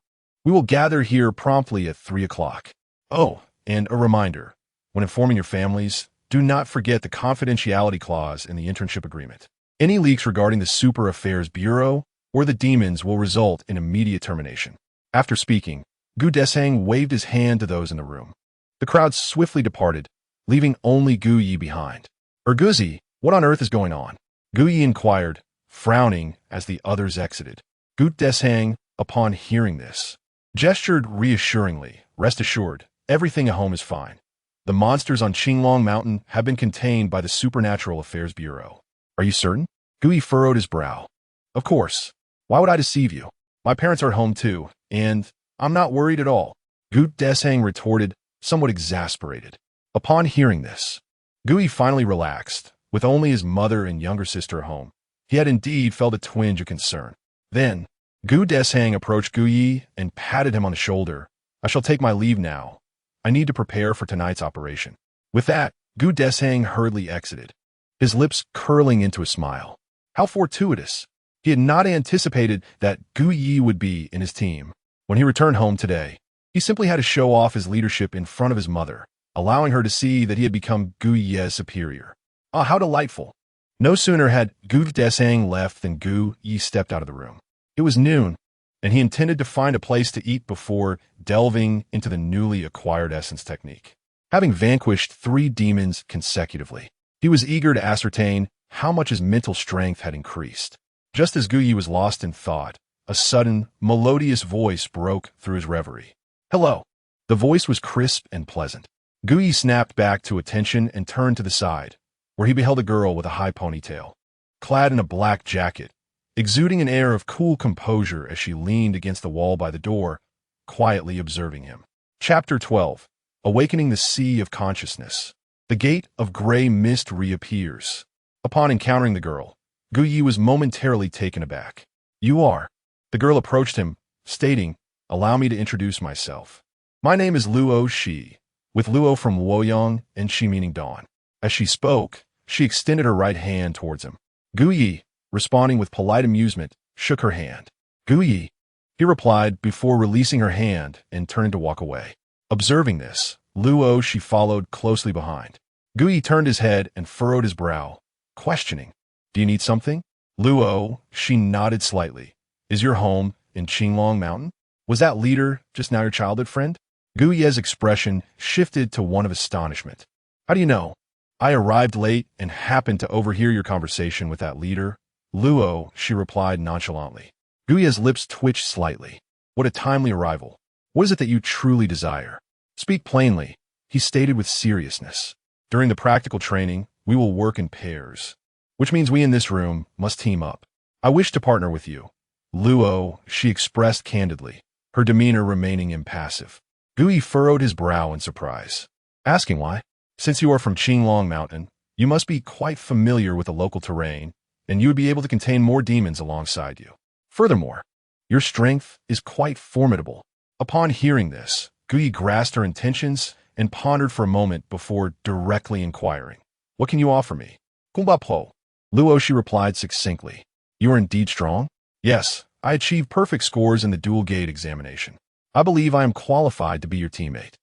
we will gather here promptly at 3 o'clock. Oh, and a reminder, when informing your families, do not forget the confidentiality clause in the internship agreement. Any leaks regarding the Super Affairs Bureau or the demons will result in immediate termination. After speaking, Gu Deshang waved his hand to those in the room. The crowd swiftly departed, leaving only Guyi behind. Guzi, what on earth is going on? Guyi inquired, frowning as the others exited. Gu Deshang, upon hearing this, gestured reassuringly. Rest assured, everything at home is fine. The monsters on Qinglong Mountain have been contained by the Supernatural Affairs Bureau. Are you certain? Guyi furrowed his brow. Of course. Why would I deceive you? My parents are at home too, and I'm not worried at all. Gu Deshang retorted, somewhat exasperated. Upon hearing this, Guyi finally relaxed. With only his mother and younger sister at home, he had indeed felt a twinge of concern. Then, Gu Deshang approached Guyi and patted him on the shoulder. I shall take my leave now. I need to prepare for tonight's operation. With that, Gu Deshang hurriedly exited, his lips curling into a smile. How fortuitous. He had not anticipated that Guyi would be in his team. When he returned home today, he simply had to show off his leadership in front of his mother, allowing her to see that he had become Guyi's superior. Ah, how delightful. No sooner had Gu Deshang left than Guyi stepped out of the room. It was noon, and he intended to find a place to eat before delving into the newly acquired essence technique. Having vanquished 3 demons consecutively, he was eager to ascertain how much his mental strength had increased. Just as Guyi was lost in thought, a sudden, melodious voice broke through his reverie. Hello. The voice was crisp and pleasant. Guyi snapped back to attention and turned to the side, where he beheld a girl with a high ponytail, clad in a black jacket, exuding an air of cool composure as she leaned against the wall by the door, quietly observing him. Chapter 12. Awakening the Sea of Consciousness. The gate of gray mist reappears. Upon encountering the girl, Guyi was momentarily taken aback. You are. The girl approached him, stating, Allow me to introduce myself. My name is Luo Shi. with Luo from Luoyang and Shi meaning dawn. As she spoke, she extended her right hand towards him. Gu Yi, responding with polite amusement, shook her hand. Gu Yi, he replied before releasing her hand and turning to walk away. Observing this, Luo she followed closely behind. Gu Yi turned his head and furrowed his brow, questioning, "Do you need something?" Luo, she nodded slightly. "Is your home in Qinglong Mountain? Was that leader just now your childhood friend?" Gu Ye's expression shifted to one of astonishment. "How do you know?" "I arrived late and happened to overhear your conversation with that leader." Luo, she replied nonchalantly. Gu Ye's lips twitched slightly. "What a timely arrival. What is it that you truly desire?" "Speak plainly," he stated with seriousness. "During the practical training, we will work in pairs, which means we in this room must team up. I wish to partner with you." Luo, she expressed candidly, her demeanor remaining impassive. Gu Yi furrowed his brow in surprise, asking why. "Since you are from Qinglong Mountain, you must be quite familiar with the local terrain, and you would be able to contain more demons alongside you. Furthermore, your strength is quite formidable." Upon hearing this, Gu Yi grasped her intentions and pondered for a moment before directly inquiring, "What can you offer me?" "Kumba Po." Luo, she replied succinctly. "You are indeed strong?" "Yes, I achieved perfect scores in the dual gate examination. I believe I am qualified to be your teammate."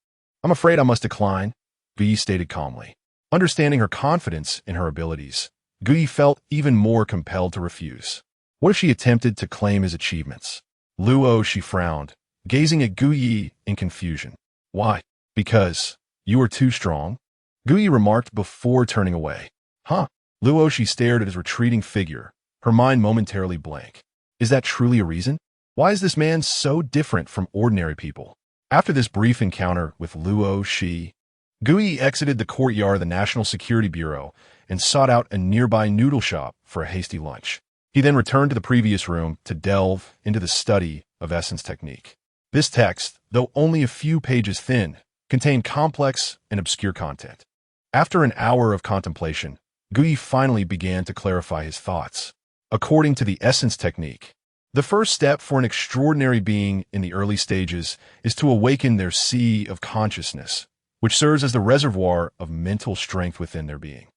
"I'm afraid I must decline," Gu Yi stated calmly. Understanding her confidence in her abilities, Gu Yi felt even more compelled to refuse. What if she attempted to claim his achievements? Luo, she frowned, gazing at Gu Yi in confusion. "Why? Because you are too strong?" Gu Yi remarked before turning away. "Huh?" Luo, she stared at his retreating figure, her mind momentarily blank. Is that truly a reason? Why is this man so different from ordinary people? After this brief encounter with Luo, Gu Yi exited the courtyard of the National Security Bureau and sought out a nearby noodle shop for a hasty lunch. He then returned to the previous room to delve into the study of essence technique. This text, though only a few pages thin, contained complex and obscure content. After an hour of contemplation, Gu Yi finally began to clarify his thoughts. According to the essence technique, the first step for an extraordinary being in the early stages is to awaken their sea of consciousness, which serves as the reservoir of mental strength within their being.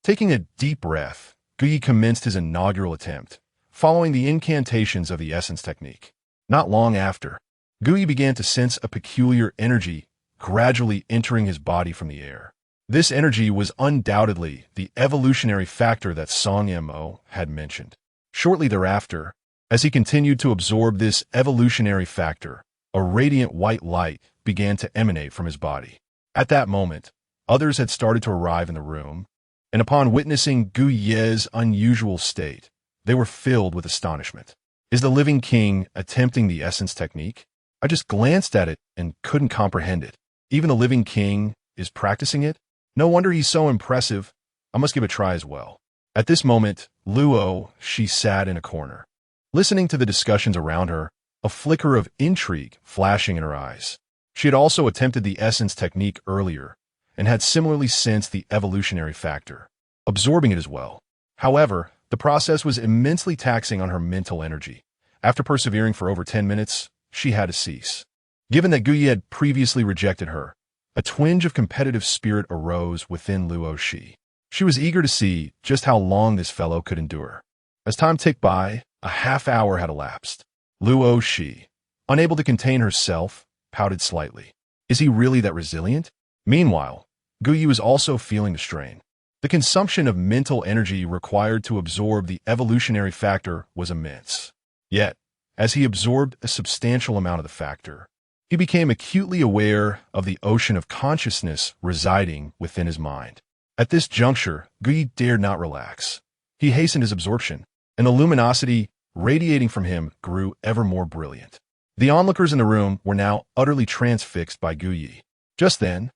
Taking a deep breath, Gu Yi commenced his inaugural attempt, following the incantations of the essence technique. Not long after, Gu Yi began to sense a peculiar energy gradually entering his body from the air. This energy was undoubtedly the evolutionary factor that Song Mo had mentioned. Shortly thereafter, as he continued to absorb this evolutionary factor, a radiant white light began to emanate from his body. At that moment, others had started to arrive in the room, and upon witnessing Gu Ye's unusual state, they were filled with astonishment. Is the living king attempting the essence technique? I just glanced at it and couldn't comprehend it. Even the living king is practicing it? No wonder he's so impressive. I must give it a try as well. At this moment, Luo, she sat in a corner, listening to the discussions around her, a flicker of intrigue flashing in her eyes. She had also attempted the essence technique earlier and had similarly sensed the evolutionary factor, absorbing it as well. However, the process was immensely taxing on her mental energy. After persevering for over 10 minutes, she had to cease. Given that Gu Yi had previously rejected her, a twinge of competitive spirit arose within Luo Shi. She was eager to see just how long this fellow could endure. As time ticked by, a half hour had elapsed. Luo Shi, unable to contain herself, pouted slightly. Is he really that resilient? Meanwhile, Gu Yi was also feeling the strain. The consumption of mental energy required to absorb the evolutionary factor was immense. Yet, as he absorbed a substantial amount of the factor, he became acutely aware of the ocean of consciousness residing within his mind. At this juncture, Gu Yi dared not relax. He hastened his absorption, and the luminosity radiating from him grew ever more brilliant. The onlookers in the room were now utterly transfixed by Gu Yi. Just then,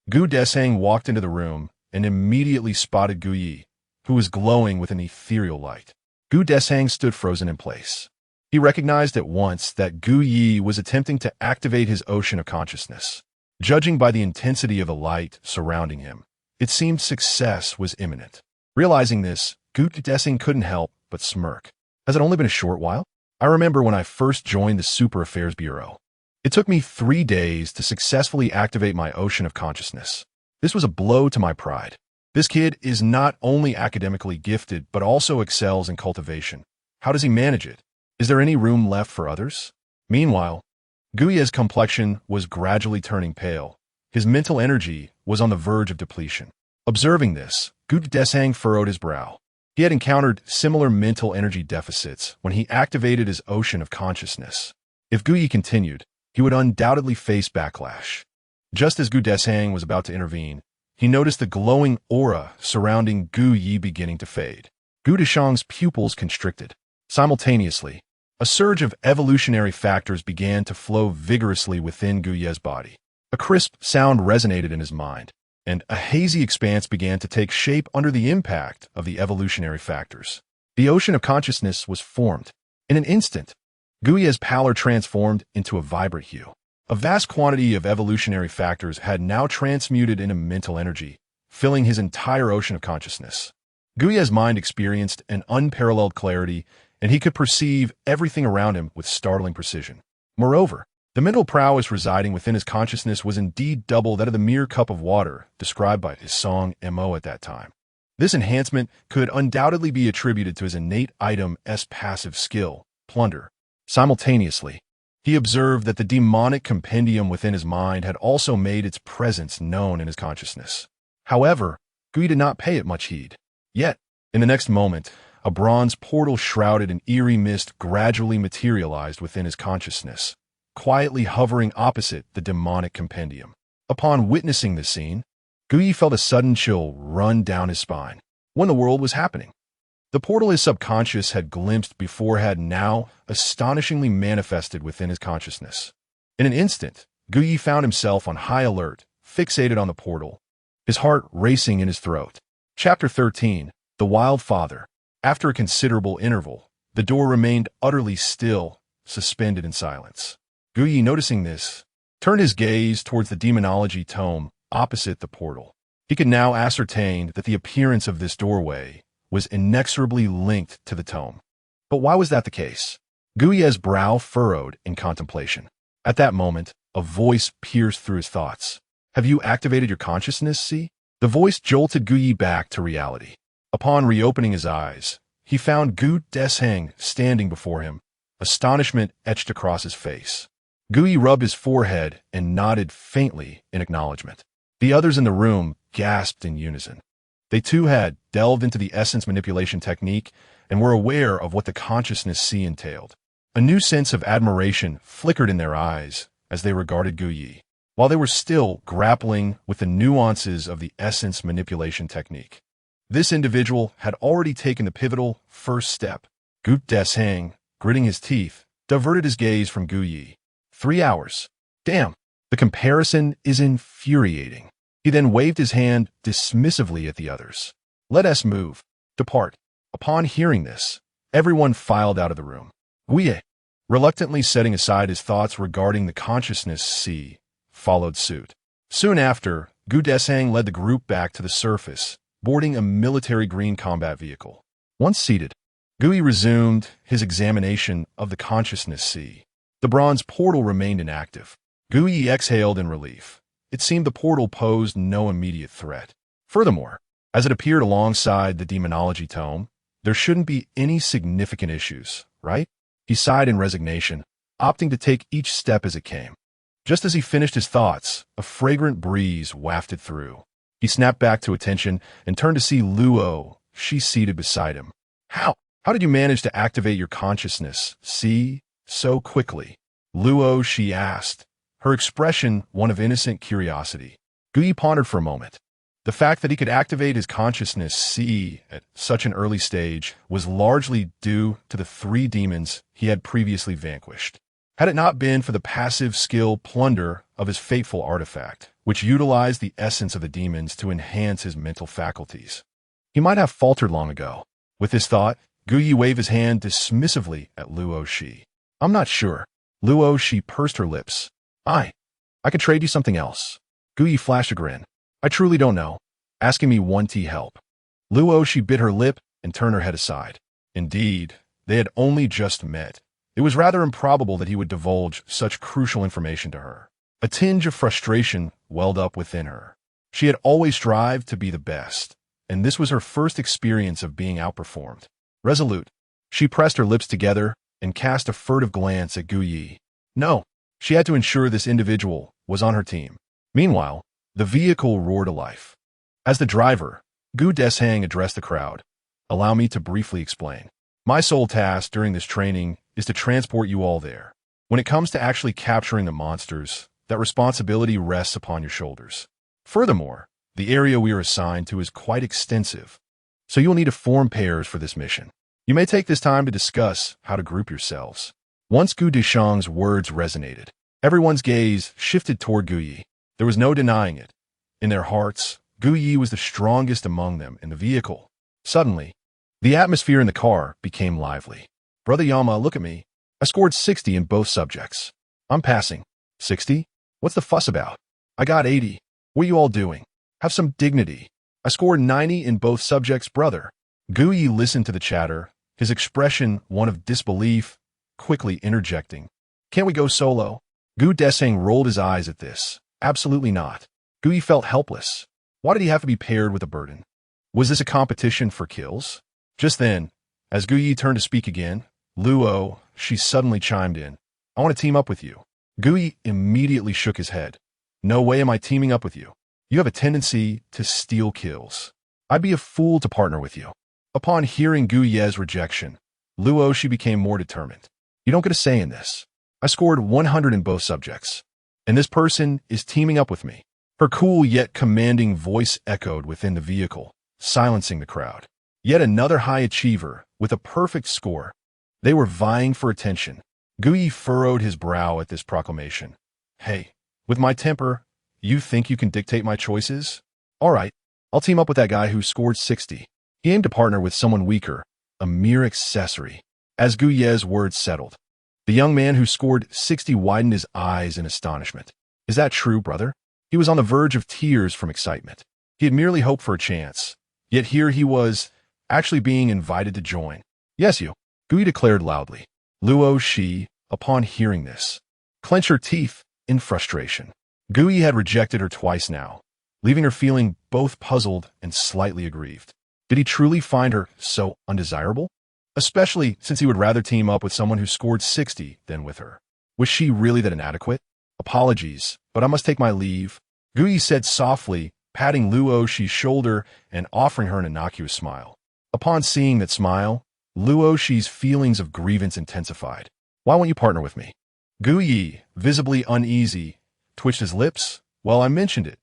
Gu Desang walked into the room and immediately spotted Gu Yi, who was glowing with an ethereal light. Gu Desang stood frozen in place. He recognized at once that Gu Yi was attempting to activate his ocean of consciousness. Judging by the intensity of the light surrounding him, it seemed success was imminent. Realizing this, Gu Desang couldn't help but smirk. Has it only been a short while? I remember when I first joined the Super Affairs Bureau. It took me 3 days to successfully activate my ocean of consciousness. This was a blow to my pride. This kid is not only academically gifted, but also excels in cultivation. How does he manage it? Is there any room left for others? Meanwhile, Guye's complexion was gradually turning pale. His mental energy was on the verge of depletion. Observing this, Gu Desang furrowed his brow. He had encountered similar mental energy deficits when he activated his ocean of consciousness. If Guyi continued, he would undoubtedly face backlash. Just as Gu Desang was about to intervene, he noticed the glowing aura surrounding Gu Yi beginning to fade. Gu Deshang's pupils constricted. Simultaneously, a surge of evolutionary factors began to flow vigorously within Gu Ye's body. A crisp sound resonated in his mind, and a hazy expanse began to take shape under the impact of the evolutionary factors. The ocean of consciousness was formed. In an instant, Gu Ye's pallor transformed into a vibrant hue. A vast quantity of evolutionary factors had now transmuted into mental energy, filling his entire ocean of consciousness. Gu Ye's mind experienced an unparalleled clarity, and he could perceive everything around him with startling precision. Moreover, the mental prowess residing within his consciousness was indeed double that of the mere cup of water described by his song Mo at that time. This enhancement could undoubtedly be attributed to his innate item-s passive skill, plunder. Simultaneously, he observed that the demonic compendium within his mind had also made its presence known in his consciousness. However, Gui did not pay it much heed. Yet, in the next moment, a bronze portal shrouded in eerie mist gradually materialized within his consciousness, quietly hovering opposite the demonic compendium. Upon witnessing this scene, Gui felt a sudden chill run down his spine. What in the world was happening? The portal his subconscious had glimpsed before had now astonishingly manifested within his consciousness. In an instant, Gui found himself on high alert, fixated on the portal, his heart racing in his throat. Chapter 13, The Wild Father. After a considerable interval, the door remained utterly still, suspended in silence. Gui, noticing this, turned his gaze towards the demonology tome opposite the portal. He could now ascertain that the appearance of this doorway was inexorably linked to the tome. But why was that the case? Guye's brow furrowed in contemplation. At that moment, a voice pierced through his thoughts. Have you activated your consciousness, see? The voice jolted Guyi back to reality. Upon reopening his eyes, he found Gu Desheng standing before him, astonishment etched across his face. Guyi rubbed his forehead and nodded faintly in acknowledgement. The others in the room gasped in unison. They too had delved into the essence manipulation technique and were aware of what the consciousness sea entailed. A new sense of admiration flickered in their eyes as they regarded Guyi, while they were still grappling with the nuances of the essence manipulation technique. This individual had already taken the pivotal first step. Gu Desheng, gritting his teeth, diverted his gaze from Guyi. 3 hours. Damn, the comparison is infuriating. He then waved his hand dismissively at the others. Let us move. Depart. Upon hearing this, everyone filed out of the room. Guye, reluctantly setting aside his thoughts regarding the consciousness sea, followed suit. Soon after, Gu Desang led the group back to the surface, boarding a military green combat vehicle. Once seated, Gui resumed his examination of the consciousness sea. The bronze portal remained inactive. Gui exhaled in relief. It seemed the portal posed no immediate threat. Furthermore, as it appeared alongside the demonology tome, there shouldn't be any significant issues, right? He sighed in resignation, opting to take each step as it came. Just as he finished his thoughts, a fragrant breeze wafted through. He snapped back to attention and turned to see Luo, she seated beside him. How did you manage to activate your consciousness, see, so quickly? Luo, she asked, her expression one of innocent curiosity. Gui pondered for a moment. The fact that he could activate his consciousness, see, at such an early stage was largely due to the 3 demons he had previously vanquished. Had it not been for the passive skill plunder of his fateful artifact, which utilized the essence of the demons to enhance his mental faculties, he might have faltered long ago. With this thought, Guyi waved his hand dismissively at Luo Shi. I'm not sure. Luo Shi pursed her lips. I could trade you something else. Guyi flashed a grin. I truly don't know. Asking me 1T help. Luo Shi bit her lip and turned her head aside. Indeed, they had only just met. It was rather improbable that he would divulge such crucial information to her. A tinge of frustration welled up within her. She had always strived to be the best, and this was her first experience of being outperformed. Resolute, she pressed her lips together and cast a furtive glance at Gu Yi. No, she had to ensure this individual was on her team. Meanwhile, the vehicle roared to life. As the driver, Gu Deshang addressed the crowd. Allow me to briefly explain. My sole task during this training is to transport you all there. When it comes to actually capturing the monsters, that responsibility rests upon your shoulders. Furthermore, the area we are assigned to is quite extensive, so you will need to form pairs for this mission. You may take this time to discuss how to group yourselves. Once Gu Deshang's words resonated, everyone's gaze shifted toward Gu Yi. There was no denying it. In their hearts, Gu Yi was the strongest among them in the vehicle. Suddenly, the atmosphere in the car became lively. Brother Yama, look at me. I scored 60 in both subjects. I'm passing. 60? What's the fuss about? I got 80. What are you all doing? Have some dignity. I scored 90 in both subjects, brother. Gu Yi listened to the chatter, his expression one of disbelief, quickly interjecting. Can't we go solo? Gu Deshang rolled his eyes at this. Absolutely not. Gu Yi felt helpless. Why did he have to be paired with a burden? Was this a competition for kills? Just then, as Gu Yi turned to speak again, Luo, she suddenly chimed in. I want to team up with you. Gu Yi immediately shook his head. No way am I teaming up with you. You have a tendency to steal kills. I'd be a fool to partner with you. Upon hearing Gu Ye's rejection, Luo, she became more determined. You don't get a say in this. I scored 100 in both subjects, and this person is teaming up with me. Her cool yet commanding voice echoed within the vehicle, silencing the crowd. Yet another high achiever with a perfect score. They were vying for attention. Gu Yi furrowed his brow at this proclamation. Hey, with my temper, you think you can dictate my choices? All right, I'll team up with that guy who scored 60. He aimed to partner with someone weaker, a mere accessory. As Gu Ye's words settled, the young man who scored 60 widened his eyes in astonishment. Is that true, brother? He was on the verge of tears from excitement. He had merely hoped for a chance, yet here he was, actually being invited to join. Yes, you, Gu Yi declared loudly. Luo, she, upon hearing this, clenched her teeth in frustration. Gu Yi had rejected her twice now, leaving her feeling both puzzled and slightly aggrieved. Did he truly find her so undesirable? Especially since he would rather team up with someone who scored 60 than with her. Was she really that inadequate? Apologies, but I must take my leave, Gu Yi said softly, patting Luo Shi's shoulder and offering her an innocuous smile. Upon seeing that smile, Luo Shi's feelings of grievance intensified. Why won't you partner with me? Gu Yi, visibly uneasy, twitched his lips. Well, I mentioned it.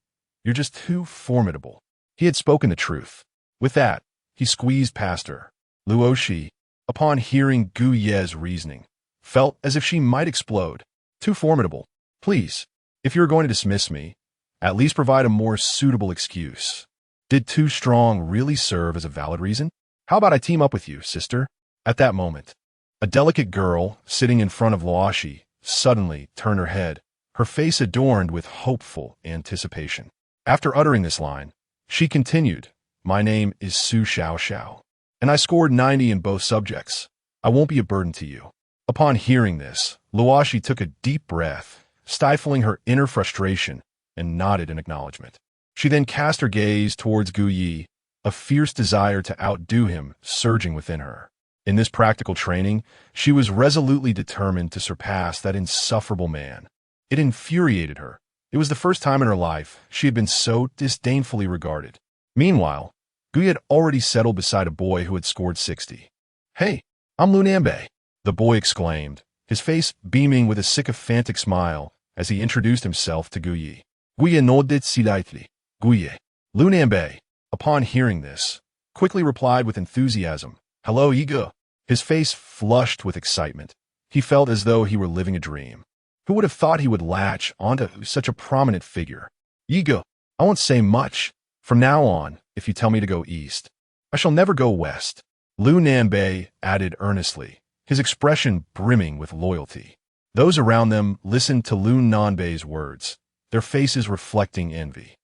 You're just too formidable. He had spoken the truth. With that, he squeezed past her. Luo Shi, upon hearing Gu Ye's reasoning, felt as if she might explode. Too formidable. Please, if you're going to dismiss me, at least provide a more suitable excuse. Did too strong really serve as a valid reason? How about I team up with you, sister? At that moment, a delicate girl sitting in front of Luoshi suddenly turned her head, her face adorned with hopeful anticipation. After uttering this line, she continued, My name is Su Xiao Xiao, and I scored 90 in both subjects. I won't be a burden to you. Upon hearing this, Luoshi took a deep breath, stifling her inner frustration, and nodded in acknowledgement. She then cast her gaze towards Gu Yi, a fierce desire to outdo him surging within her. In this practical training, she was resolutely determined to surpass that insufferable man. It infuriated her. It was the first time in her life she had been so disdainfully regarded. Meanwhile, Gu Yi had already settled beside a boy who had scored 60. Hey, I'm Lu Nanbei, the boy exclaimed, his face beaming with a sycophantic smile as he introduced himself to Gu Yi. Gu Yi nodded slightly. Gu Yi. Lu Nanbei, upon hearing this, quickly replied with enthusiasm, Hello, Yiga. His face flushed with excitement. He felt as though he were living a dream. Who would have thought he would latch onto such a prominent figure? Yiga, I won't say much. From now on, if you tell me to go east, I shall never go west. Lu Nanbei added earnestly, his expression brimming with loyalty. Those around them listened to Lu Nanbei's words, their faces reflecting envy.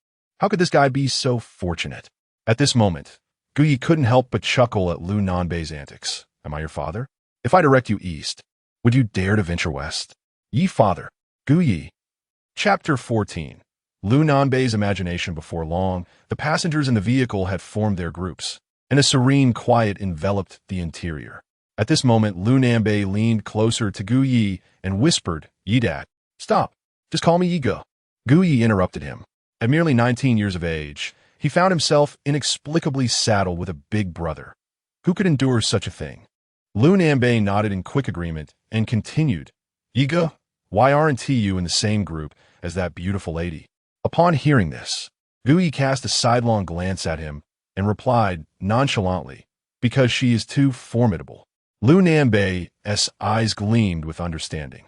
How could this guy be so fortunate? At this moment, Gu Yi couldn't help but chuckle at Lu Nanbei's antics. Am I your father? If I direct you east, Would you dare to venture west? Ye father, Gu Yi. Chapter 14. Lu Nanbei's imagination. Before long, the passengers in the vehicle had formed their groups, and a serene quiet enveloped the interior. At this moment, Lu Nanbei leaned closer to Gu Yi and whispered, "Yi Dad, stop. Just call me Yi Ge." Gu Yi interrupted him. At merely 19 years of age, he found himself inexplicably saddled with a big brother. Who could endure such a thing? Lu Nanbei nodded in quick agreement and continued, "Yi Ge, why aren't you in the same group as that beautiful lady?" Upon hearing this, Gu Yi cast a sidelong glance at him and replied nonchalantly, "Because she is too formidable." Lu Nanbei's eyes gleamed with understanding,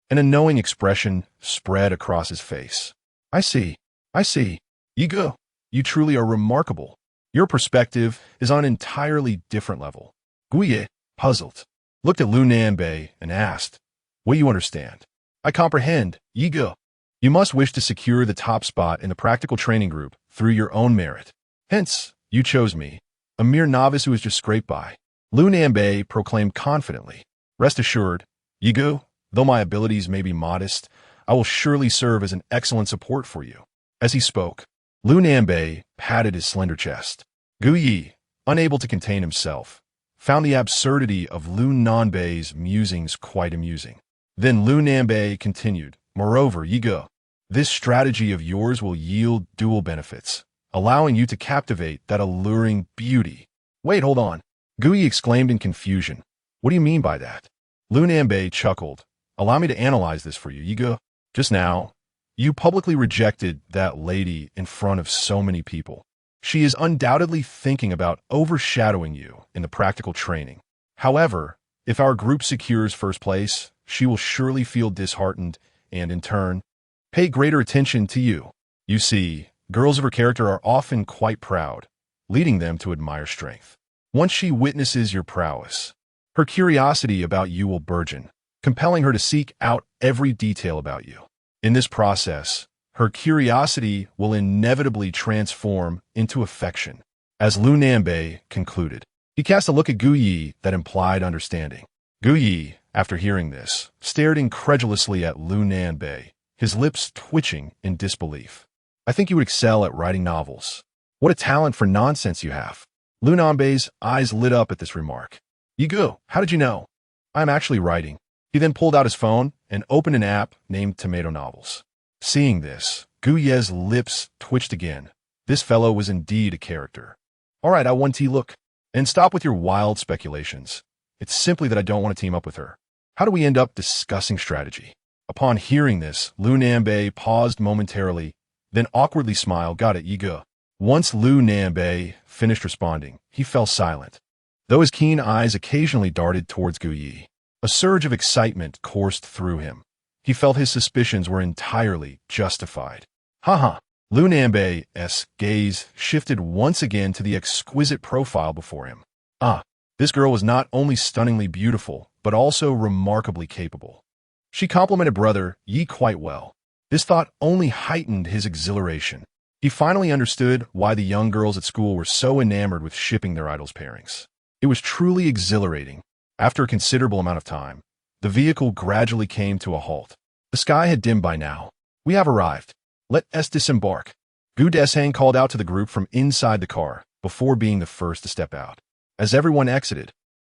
and a knowing expression spread across his face. I see. Yi Ge, you truly are remarkable. Your perspective is on an entirely different level." Gu Yi, puzzled, looked at Lu Nanbei and asked, "What do you understand?" "I comprehend, Yi Ge. You must wish to secure the top spot in the practical training group through your own merit. Hence, you chose me, a mere novice who has just scraped by." Lu Nanbei proclaimed confidently, "Rest assured, Yi Ge, though my abilities may be modest, I will surely serve as an excellent support for you." As he spoke, Lu Nanbei patted his slender chest. Gu Yi, unable to contain himself, found the absurdity of Lu Nanbei's musings quite amusing. Then Lu Nanbei continued, "Moreover, Yi Ge, this strategy of yours will yield dual benefits, allowing you to captivate that alluring beauty." "Wait, hold on," Gu Yi exclaimed in confusion. "What do you mean by that?" Lu Nanbei chuckled. "Allow me to analyze this for you, Yi Ge. Just now, you publicly rejected that lady in front of so many people. She is undoubtedly thinking about overshadowing you in the practical training. However, if our group secures first place, she will surely feel disheartened and, in turn, pay greater attention to you. You see, girls of her character are often quite proud, leading them to admire strength. Once she witnesses your prowess, her curiosity about you will burgeon, compelling her to seek out every detail about you. In this process, her curiosity will inevitably transform into affection." As Lu Nanbei concluded, he cast a look at Gu Yi that implied understanding. Gu Yi, after hearing this, stared incredulously at Lu Nanbei, his lips twitching in disbelief. "I think you would excel at writing novels. What a talent for nonsense you have." Lu Nanbei's eyes lit up at this remark. "Yi Ge, how did you know?" "I'm actually writing." He then pulled out his phone and opened an app named Tomato Novels. Seeing this, Gu Yi's lips twitched again. This fellow was indeed a character. "All right, I want to look. And stop with your wild speculations. It's simply that I don't want to team up with her. How do we end up discussing strategy?" Upon hearing this, Lu Nanbei paused momentarily, then awkwardly smiled. "Got it, Yi Ge." Once Lu Nanbei finished responding, he fell silent, though his keen eyes occasionally darted towards Gu Yi. A surge of excitement coursed through him. He felt his suspicions were entirely justified. "Ha!" Lu Nanbei's gaze shifted once again to the exquisite profile before him. This girl was not only stunningly beautiful, but also remarkably capable. She complimented brother Yi quite well. This thought only heightened his exhilaration. He finally understood why the young girls at school were so enamored with shipping their idols' pairings. It was truly exhilarating. After a considerable amount of time, the vehicle gradually came to a halt. The sky had dimmed by now. "We have arrived. Let us disembark." Gu Deshang called out to the group from inside the car, before being the first to step out. As everyone exited,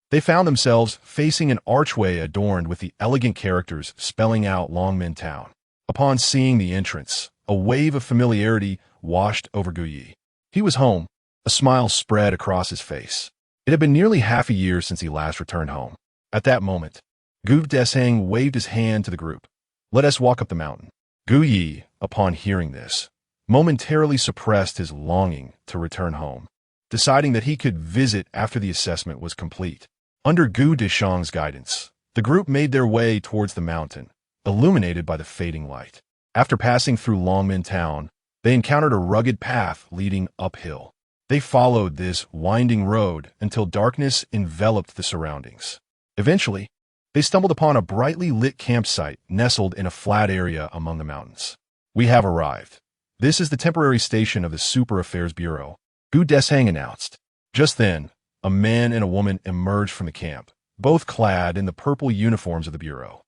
they found themselves facing an archway adorned with the elegant characters spelling out Longmen Town. Upon seeing the entrance, a wave of familiarity washed over Gu Yi. He was home. A smile spread across his face. It had been nearly half a year since he last returned home. At that moment, Gu Deshang waved his hand to the group. "Let us walk up the mountain." Gu Yi, upon hearing this, momentarily suppressed his longing to return home, deciding that he could visit after the assessment was complete. Under Gu Deshang's guidance, the group made their way towards the mountain, illuminated by the fading light. After passing through Longmen Town, they encountered a rugged path leading uphill. They followed this winding road until darkness enveloped the surroundings. Eventually, they stumbled upon a brightly lit campsite nestled in a flat area among the mountains. "We have arrived. This is the temporary station of the Super Affairs Bureau," Gu Deshang announced. Just then, a man and a woman emerged from the camp, both clad in the purple uniforms of the Bureau.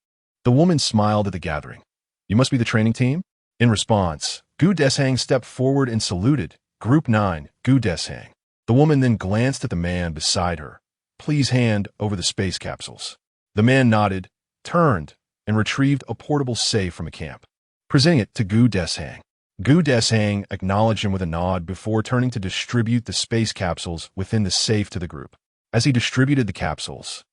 The woman smiled at the gathering. "You must be the training team?" In response, Gu Deshang stepped forward and saluted. "Group 9, Gu Deshang." The woman then glanced at the man beside her. "Please hand over the space capsules." The man nodded, turned, and retrieved a portable safe from a camp, presenting it to Gu Deshang. Gu Deshang acknowledged him with a nod before turning to distribute the space capsules within the safe to the group. As he distributed the capsules,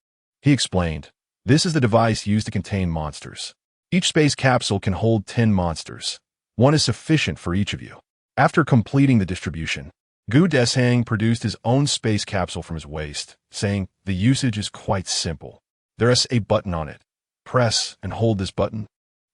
he explained, "This is the device used to contain monsters. Each space capsule can hold 10 monsters. One is sufficient for each of you." After completing the distribution, Gu Deshang produced his own space capsule from his waist, saying, "The usage is quite simple. There is a button on it. Press and hold this button.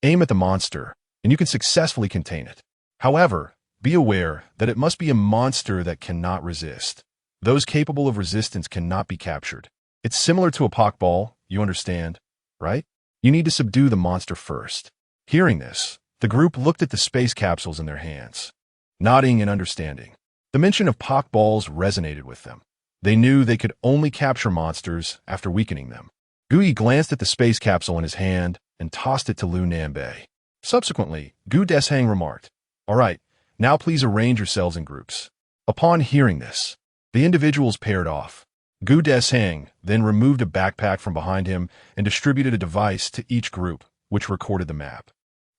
Aim at the monster, and you can successfully contain it. However, be aware that it must be a monster that cannot resist. Those capable of resistance cannot be captured. It's similar to a Pokeball, you understand, right? You need to subdue the monster first." Hearing this, the group looked at the space capsules in their hands, nodding in understanding. The mention of Pokeballs resonated with them. They knew they could only capture monsters after weakening them. Gui glanced at the space capsule in his hand and tossed it to Lu Nanbei. Subsequently, Gu Deshang remarked, "All right, now please arrange yourselves in groups." Upon hearing this, the individuals paired off. Gu Deshang then removed a backpack from behind him and distributed a device to each group, which recorded the map.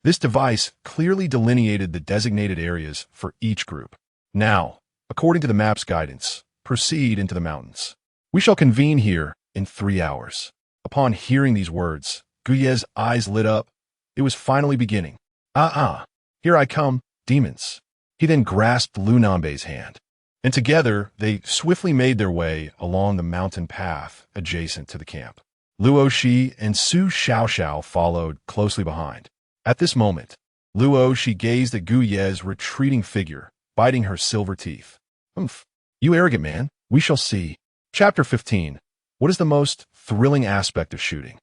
This device clearly delineated the designated areas for each group. "Now, according to the map's guidance, proceed into the mountains. We shall convene here in 3 hours." Upon hearing these words, Guye's eyes lit up. It was finally beginning. Here I come, demons." He then grasped Lu Nanbei's hand, and together they swiftly made their way along the mountain path adjacent to the camp. Luo Shi and Su Xiaoxiao followed closely behind. At this moment, Luo Shi gazed at Gu Ye's retreating figure, biting her silver teeth. "Humph, you arrogant man, we shall see." Chapter 15. What is the most thrilling aspect of shooting?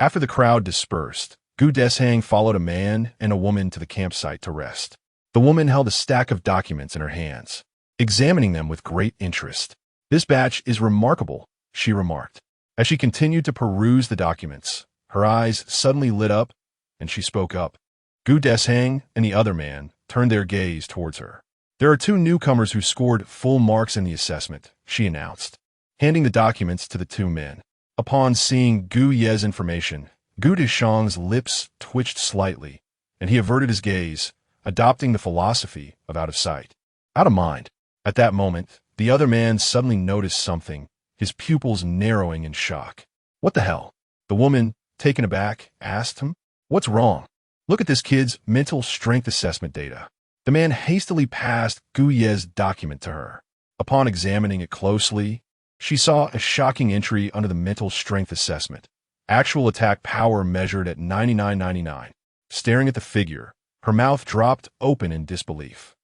After the crowd dispersed, Gu Deshang followed a man and a woman to the campsite to rest. The woman held a stack of documents in her hands, examining them with great interest. "This batch is remarkable," she remarked. As she continued to peruse the documents, her eyes suddenly lit up, and she spoke up. Gu Deshang and the other man turned their gaze towards her. "There are 2 newcomers who scored full marks in the assessment," she announced, handing the documents to the 2 men. Upon seeing Gu Ye's information, Gu Deshang's lips twitched slightly, and he averted his gaze, adopting the philosophy of out of sight, out of mind. At that moment, the other man suddenly noticed something, his pupils narrowing in shock. "What the hell?" The woman, taken aback, asked him. "What's wrong?" "Look at this kid's mental strength assessment data." The man hastily passed Gu Ye's document to her. Upon examining it closely, she saw a shocking entry under the mental strength assessment. Actual attack power measured at 99.99. Staring at the figure, her mouth dropped open in disbelief.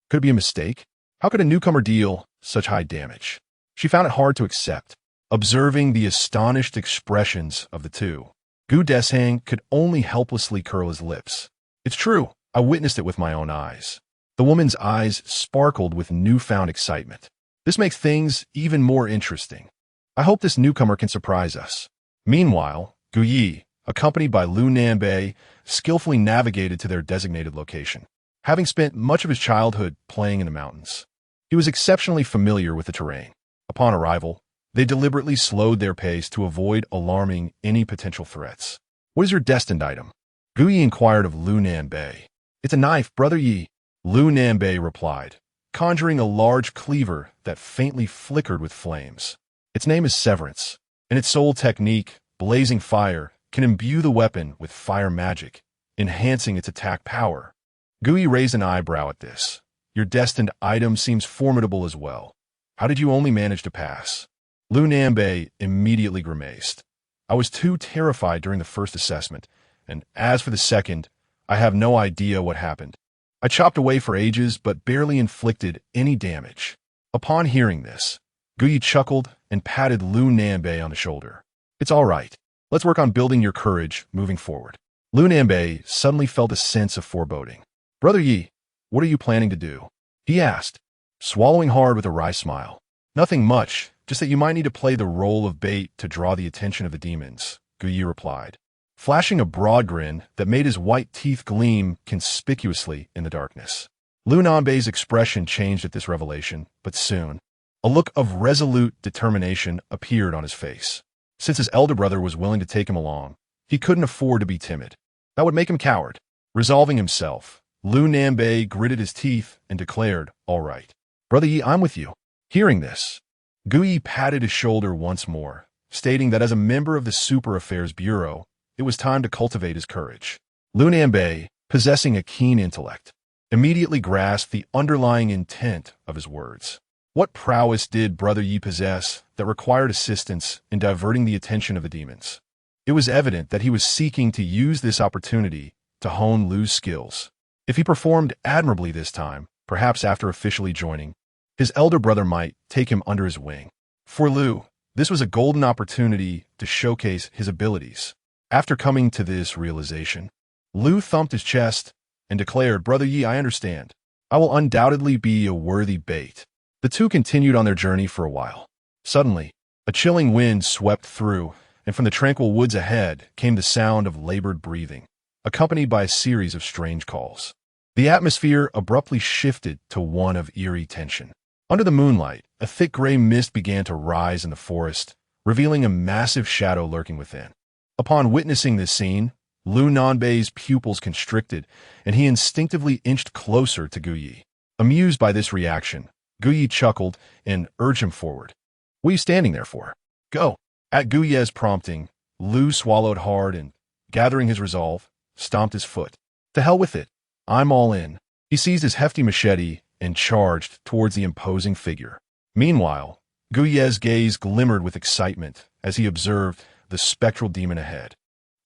Could it be a mistake? How could a newcomer deal such high damage? She found it hard to accept. Observing the astonished expressions of the 2, Gu Deshang could only helplessly curl his lips. "It's true, I witnessed it with my own eyes." The woman's eyes sparkled with newfound excitement. "This makes things even more interesting. I hope this newcomer can surprise us." Meanwhile, Gu Yi, accompanied by Lu Nanbei, skillfully navigated to their designated location. Having spent much of his childhood playing in the mountains, he was exceptionally familiar with the terrain. Upon arrival, they deliberately slowed their pace to avoid alarming any potential threats. "What is your destined item?" Gu Yi inquired of Lu Nanbei. "It's a knife, Brother Yi," Lu Nanbei replied, conjuring a large cleaver that faintly flickered with flames. "Its name is Severance, and its sole technique, blazing fire, can imbue the weapon with fire magic, enhancing its attack power." Gui raised an eyebrow at this. "Your destined item seems formidable as well. How did you only manage to pass?" Lu Nanbei immediately grimaced. "I was too terrified during the first assessment, and as for the second, I have no idea what happened. I chopped away for ages but barely inflicted any damage." Upon hearing this, Gui chuckled and patted Lu Nanbei on the shoulder. "It's all right. Let's work on building your courage moving forward." Lu Nanbei suddenly felt a sense of foreboding. "Brother Yi, what are you planning to do?" he asked, swallowing hard with a wry smile. "Nothing much, just that you might need to play the role of bait to draw the attention of the demons, Guyi replied, flashing a broad grin that made his white teeth gleam conspicuously in the darkness. Lu Nanbei's expression changed at this revelation, but soon, a look of resolute determination appeared on his face. Since his elder brother was willing to take him along, he couldn't afford to be timid. That would make him coward. Resolving himself, Lu Nanbei gritted his teeth and declared, "All right. Brother Yi, I'm with you." Hearing this, Guyi patted his shoulder once more, stating that as a member of the Super Affairs Bureau, it was time to cultivate his courage. Lu Nanbei, possessing a keen intellect, immediately grasped the underlying intent of his words. What prowess did Brother Yi possess that required assistance in diverting the attention of the demons? It was evident that he was seeking to use this opportunity to hone Lu's skills. If he performed admirably this time, perhaps after officially joining, his elder brother might take him under his wing. For Lu, this was a golden opportunity to showcase his abilities. After coming to this realization, Lu thumped his chest and declared, "Brother Yi, I understand. I will undoubtedly be a worthy bait." The two continued on their journey for a while. Suddenly, a chilling wind swept through, and from the tranquil woods ahead came the sound of labored breathing, accompanied by a series of strange calls. The atmosphere abruptly shifted to one of eerie tension. Under the moonlight, a thick gray mist began to rise in the forest, revealing a massive shadow lurking within. Upon witnessing this scene, Lu Nanbei's pupils constricted, and he instinctively inched closer to Guyi. Amused by this reaction, Guyi chuckled and urged him forward. "What are you standing there for? Go." At Guyi's prompting, Lu swallowed hard and, gathering his resolve, stomped his foot. "To hell with it. I'm all in." He seized his hefty machete and charged towards the imposing figure. Meanwhile, Guyi's gaze glimmered with excitement as he observed the spectral demon ahead.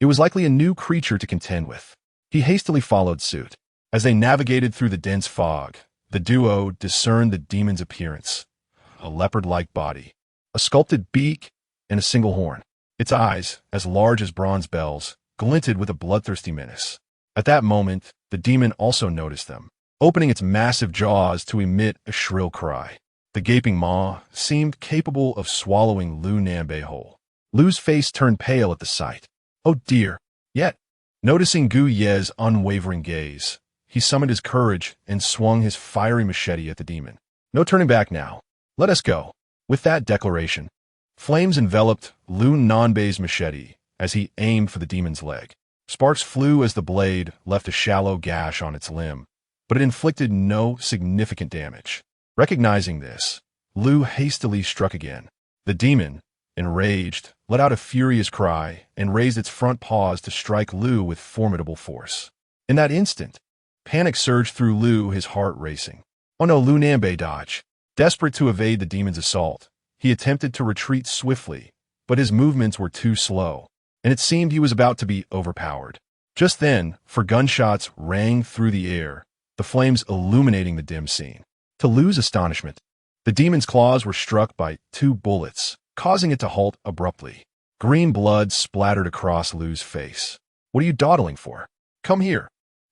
It was likely a new creature to contend with. He hastily followed suit. As they navigated through the dense fog, the duo discerned the demon's appearance: a leopard-like body, a sculpted beak, and a single horn. Its eyes, as large as bronze bells, glinted with a bloodthirsty menace. At that moment, the demon also noticed them, opening its massive jaws to emit a shrill cry. The gaping maw seemed capable of swallowing Lu Nanbei whole. Lu's face turned pale at the sight. Oh dear! Yet, noticing Guyi's unwavering gaze, he summoned his courage and swung his fiery machete at the demon. "No turning back now. Let us go." With that declaration, flames enveloped Lu Nanbei's machete as he aimed for the demon's leg. Sparks flew as the blade left a shallow gash on its limb, but it inflicted no significant damage. Recognizing this, Lu hastily struck again. The demon, enraged, let out a furious cry and raised its front paws to strike Lu with formidable force. In that instant, panic surged through Lu, his heart racing. Oh no, Lu Nanbei dodged. Desperate to evade the demon's assault, he attempted to retreat swiftly, but his movements were too slow, and it seemed he was about to be overpowered. Just then, gunshots rang through the air, the flames illuminating the dim scene. To Lu's astonishment, the demon's claws were struck by 2 bullets, causing it to halt abruptly. Green blood splattered across Lu's face. "What are you dawdling for? Come here."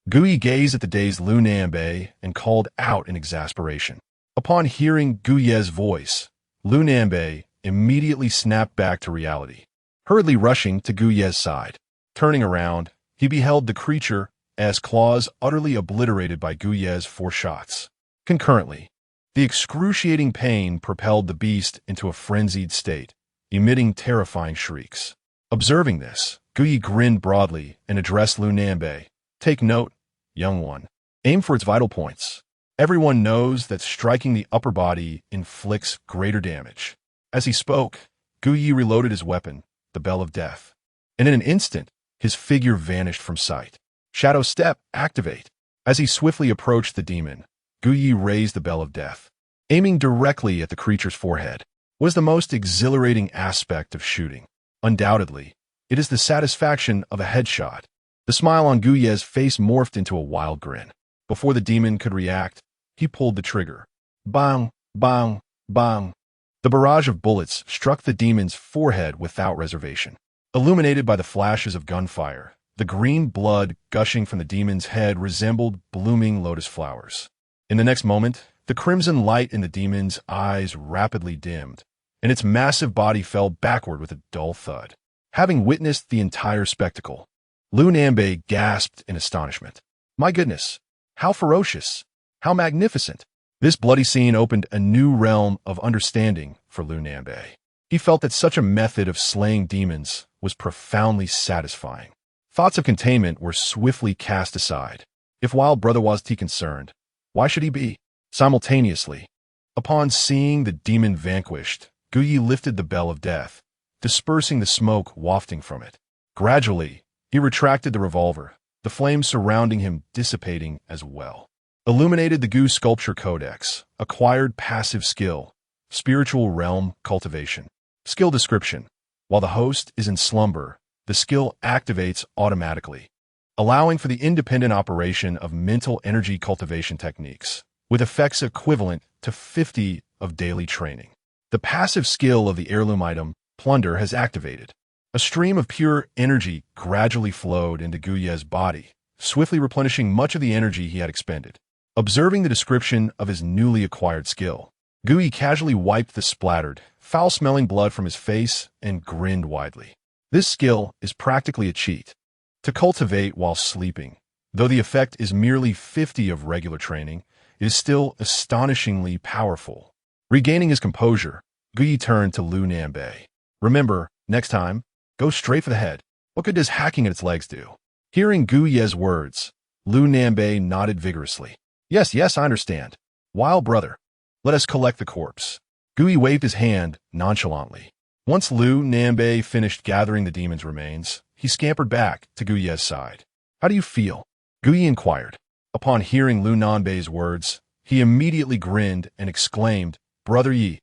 Guyi gazed at the dazed Lu Nanbei and called out in exasperation. Upon hearing Guyi's voice, Lu Nanbei immediately snapped back to reality, hurriedly rushing to Guyi's side. Turning around, he beheld the creature as claws utterly obliterated by Guyi's 4 shots. Concurrently, the excruciating pain propelled the beast into a frenzied state, emitting terrifying shrieks. Observing this, Guyi grinned broadly and addressed Lu Nanbei. "Take note, young one. Aim for its vital points. Everyone knows that striking the upper body inflicts greater damage." As he spoke, Guyi reloaded his weapon, the Bell of Death, and in an instant, his figure vanished from sight. Shadow Step, activate. As he swiftly approached the demon, Guyi raised the Bell of Death. Aiming directly at the creature's forehead was the most exhilarating aspect of shooting. Undoubtedly, it is the satisfaction of a headshot. The smile on Guyi's face morphed into a wild grin. Before the demon could react, he pulled the trigger. Bang, bang, bang. The barrage of bullets struck the demon's forehead without reservation. Illuminated by the flashes of gunfire, the green blood gushing from the demon's head resembled blooming lotus flowers. In the next moment, the crimson light in the demon's eyes rapidly dimmed, and its massive body fell backward with a dull thud. Having witnessed the entire spectacle, Lu Nanbei gasped in astonishment. My goodness, how ferocious, how magnificent. This bloody scene opened a new realm of understanding for Lu Nanbei. He felt that such a method of slaying demons was profoundly satisfying. Thoughts of containment were swiftly cast aside. If Wild Brother was concerned, why should he be? Simultaneously, upon seeing the demon vanquished, Guyi lifted the bell of death, dispersing the smoke wafting from it. Gradually, he retracted the revolver, the flames surrounding him dissipating as well. Illuminated the Gu Sculpture Codex, acquired passive skill, spiritual realm cultivation. Skill description. While the host is in slumber, the skill activates automatically, allowing for the independent operation of mental energy cultivation techniques, with effects equivalent to 50 of daily training. The passive skill of the heirloom item, Plunder, has activated. A stream of pure energy gradually flowed into Guye's body, swiftly replenishing much of the energy he had expended. Observing the description of his newly acquired skill, Guyi casually wiped the splattered, foul-smelling blood from his face and grinned widely. This skill is practically a cheat. To cultivate while sleeping, though the effect is merely 50 of regular training, it is still astonishingly powerful. Regaining his composure, Guyi turned to Lu Nanbei. Remember, next time, go straight for the head. What good does hacking at its legs do? Hearing Guye's words, Lu Nanbei nodded vigorously. Yes, I understand. Wild Brother, let us collect the corpse. Guyi waved his hand nonchalantly. Once Lu Nanbei finished gathering the demon's remains, he scampered back to Guye's side. How do you feel? Guyi inquired. Upon hearing Lu Nanbei's words, he immediately grinned and exclaimed, Brother Yi,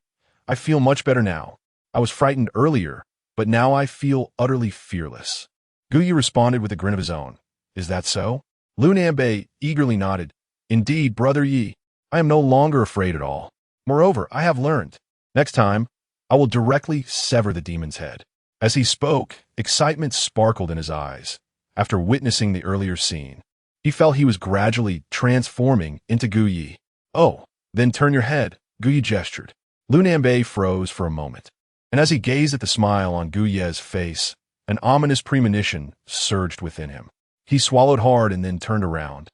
I feel much better now. I was frightened earlier, but now I feel utterly fearless. Guyi responded with a grin of his own. Is that so? Lu Nanbei eagerly nodded. Indeed, Brother Yi, I am no longer afraid at all. Moreover, I have learned. Next time, I will directly sever the demon's head. As he spoke, excitement sparkled in his eyes. After witnessing the earlier scene, he felt he was gradually transforming into Guyi. Oh, then turn your head, Guyi gestured. Lu Nanbei froze for a moment, and as he gazed at the smile on Guye's face, an ominous premonition surged within him. He swallowed hard and then turned around,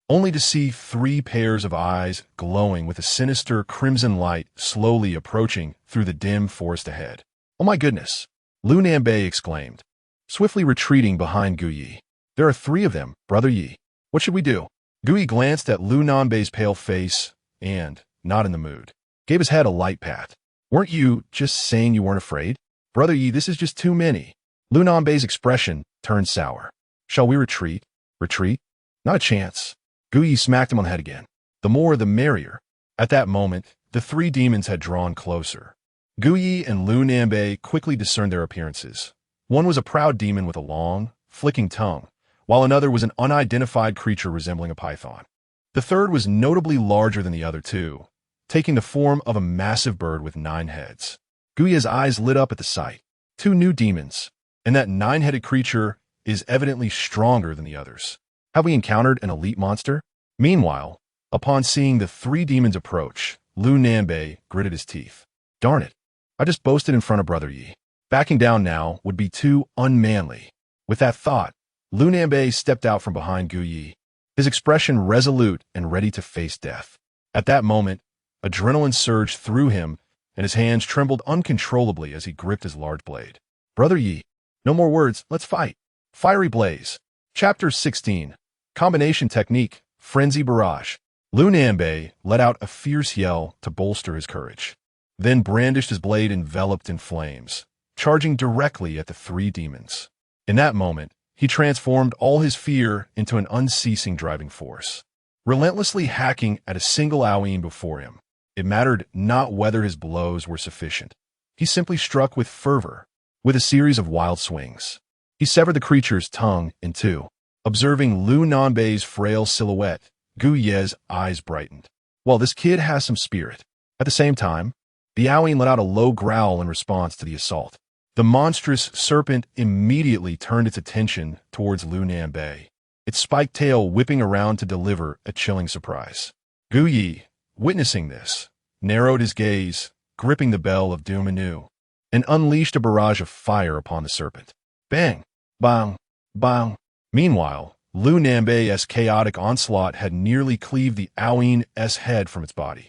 only to see 3 pairs of eyes glowing with a sinister crimson light slowly approaching through the dim forest ahead. Oh my goodness! Lu Nanbei exclaimed, swiftly retreating behind Guyi. There are 3 of them, Brother Yi. What should we do? Guyi glanced at Lu Nanbei's pale face and, not in the mood, gave his head a light pat. Weren't you just saying you weren't afraid? Brother Yi, this is just too many. Lu Nanbei's expression turned sour. Shall we retreat? Retreat? Not a chance. Guyi smacked him on the head again. The more the merrier. At that moment, the 3 demons had drawn closer. Guyi and Lu Nanbei quickly discerned their appearances. One was a proud demon with a long, flicking tongue, while another was an unidentified creature resembling a python. The third was notably larger than the other 2, taking the form of a massive bird with 9 heads. Guyi's eyes lit up at the sight. 2 new demons, and that 9-headed creature is evidently stronger than the others. Have we encountered an elite monster? Meanwhile, upon seeing the 3 demons approach, Lu Nanbei gritted his teeth. Darn it, I just boasted in front of Brother Yi. Backing down now would be too unmanly. With that thought, Lu Nanbei stepped out from behind Guyi, his expression resolute and ready to face death. At that moment, adrenaline surged through him, and his hands trembled uncontrollably as he gripped his large blade. Brother Yi, no more words, let's fight. Fiery Blaze. Chapter 16. Combination Technique, Frenzy Barrage. Lu Nanbei let out a fierce yell to bolster his courage, then brandished his blade enveloped in flames, charging directly at the 3 demons. In that moment, he transformed all his fear into an unceasing driving force, relentlessly hacking at a single Aoyin before him. It mattered not whether his blows were sufficient. He simply struck with fervor, with a series of wild swings. He severed the creature's tongue in 2. Observing Lu Nanbei's frail silhouette, Guye's eyes brightened. Well, this kid has some spirit. At the same time, the Aoyin let out a low growl in response to the assault. The monstrous serpent immediately turned its attention towards Lu Nanbei, its spiked tail whipping around to deliver a chilling surprise. Guyi, witnessing this, narrowed his gaze, gripping the bell of doom anew, and unleashed a barrage of fire upon the serpent. Bang! Bang! Bang! Meanwhile, Lu Nambe's chaotic onslaught had nearly cleaved the Aoin's head from its body,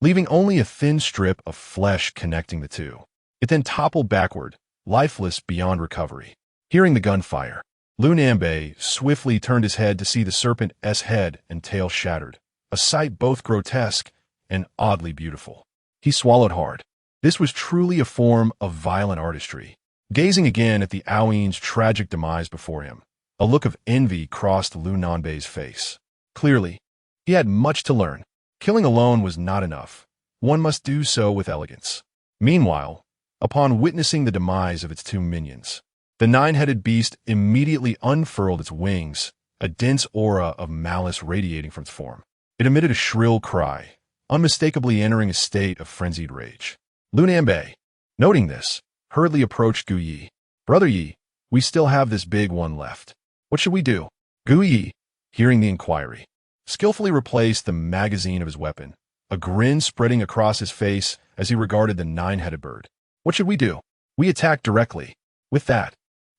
leaving only a thin strip of flesh connecting the two. It then toppled backward, lifeless beyond recovery. Hearing the gunfire, Lu Nambe swiftly turned his head to see the serpent's head and tail shattered, a sight both grotesque and oddly beautiful. He swallowed hard. This was truly a form of violent artistry. Gazing again at the Aoin's tragic demise before him, a look of envy crossed Lu Nambe's face. Clearly, he had much to learn. Killing alone was not enough. One must do so with elegance. Meanwhile, upon witnessing the demise of its two minions, the nine-headed beast immediately unfurled its wings, a dense aura of malice radiating from its form. It emitted a shrill cry, unmistakably entering a state of frenzied rage. Lu Nambe, noting this, hurriedly approached Gu Yi. "Brother Yi, we still have this big one left. What should we do?" Gu Yi, hearing the inquiry, skillfully replaced the magazine of his weapon, a grin spreading across his face as he regarded the nine-headed bird. "What should we do? We attack directly." With that,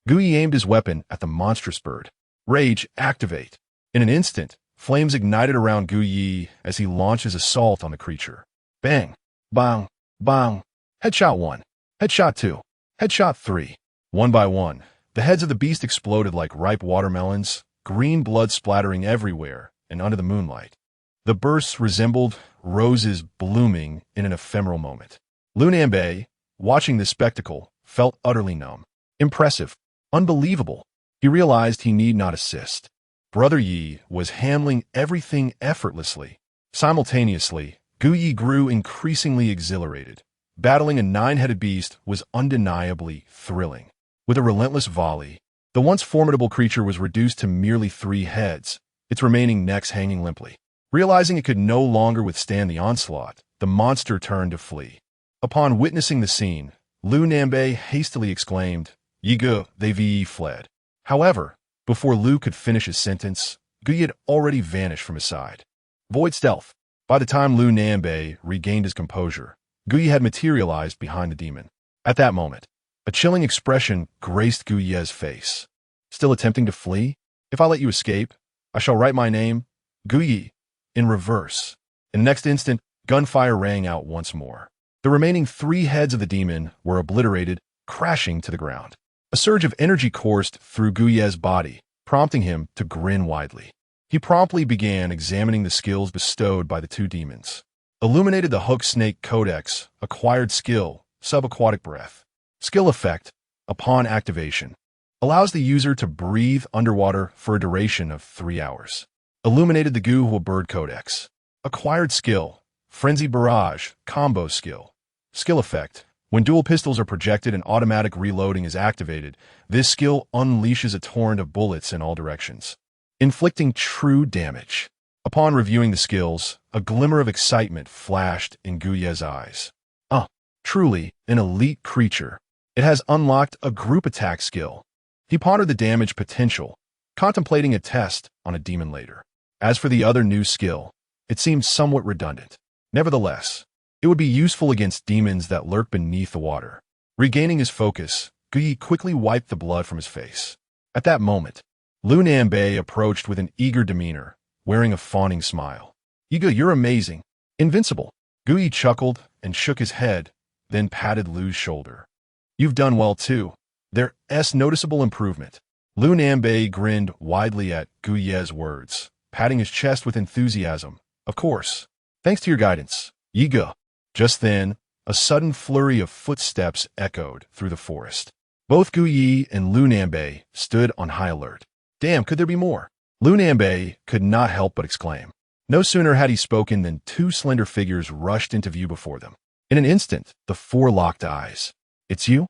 Gu Yi aimed his weapon at the monstrous bird. Rage, activate. In an instant, flames ignited around Gu Yi as he launched his assault on the creature. Bang! Bang! Bang! Headshot 1. Headshot 2. Headshot 3. One by one, the heads of the beast exploded like ripe watermelons, green blood splattering everywhere and under the moonlight. The bursts resembled roses blooming in an ephemeral moment. Lu Nambe, watching this spectacle, felt utterly numb. Impressive. Unbelievable. He realized he need not assist. Brother Yi was handling everything effortlessly. Simultaneously, Gu Yi grew increasingly exhilarated. Battling a nine-headed beast was undeniably thrilling. With a relentless volley, the once formidable creature was reduced to merely 3 heads, its remaining necks hanging limply. Realizing it could no longer withstand the onslaught, the monster turned to flee. Upon witnessing the scene, Lu Nambe hastily exclaimed, "Yigu, they fled." However, before Lu could finish his sentence, Gu Yi had already vanished from his side. Void stealth. By the time Lu Nambe regained his composure, Gu Yi had materialized behind the demon. At that moment, a chilling expression graced Gu Yi's face. "Still attempting to flee? If I let you escape, I shall write my name, Gu Yi, in reverse." In the next instant, gunfire rang out once more. The remaining 3 heads of the demon were obliterated, crashing to the ground. A surge of energy coursed through Gu Yi's body, prompting him to grin widely. He promptly began examining the skills bestowed by the 2 demons. Illuminated the Hook Snake Codex, acquired skill, subaquatic breath. Skill effect, upon activation, allows the user to breathe underwater for a duration of 3 hours. Illuminated the Gu Bird Codex. Acquired skill, Frenzy Barrage, combo skill. Skill effect, when dual pistols are projected and automatic reloading is activated, this skill unleashes a torrent of bullets in all directions, inflicting true damage. Upon reviewing the skills, a glimmer of excitement flashed in Gu Yi's eyes. Truly an elite creature. It has unlocked a group attack skill. He pondered the damage potential, contemplating a test on a demon later. As for the other new skill, it seemed somewhat redundant. Nevertheless, it would be useful against demons that lurk beneath the water. Regaining his focus, Gu Yi quickly wiped the blood from his face. At that moment, Lu Nambe approached with an eager demeanor, wearing a fawning smile. "Yigu, you're amazing. Invincible." Gu Yi chuckled and shook his head, then patted Lu's shoulder. "You've done well too. There's noticeable improvement." Lu Nambe grinned widely at Gu Yi's words, patting his chest with enthusiasm. "Of course. Thanks to your guidance, Yigu." Just then, a sudden flurry of footsteps echoed through the forest. Both Gu Yi and Lu Nambe stood on high alert. Damn, could there be more? Lu Nambe could not help but exclaim. No sooner had he spoken than 2 slender figures rushed into view before them. In an instant, the 4 locked eyes. "It's you?"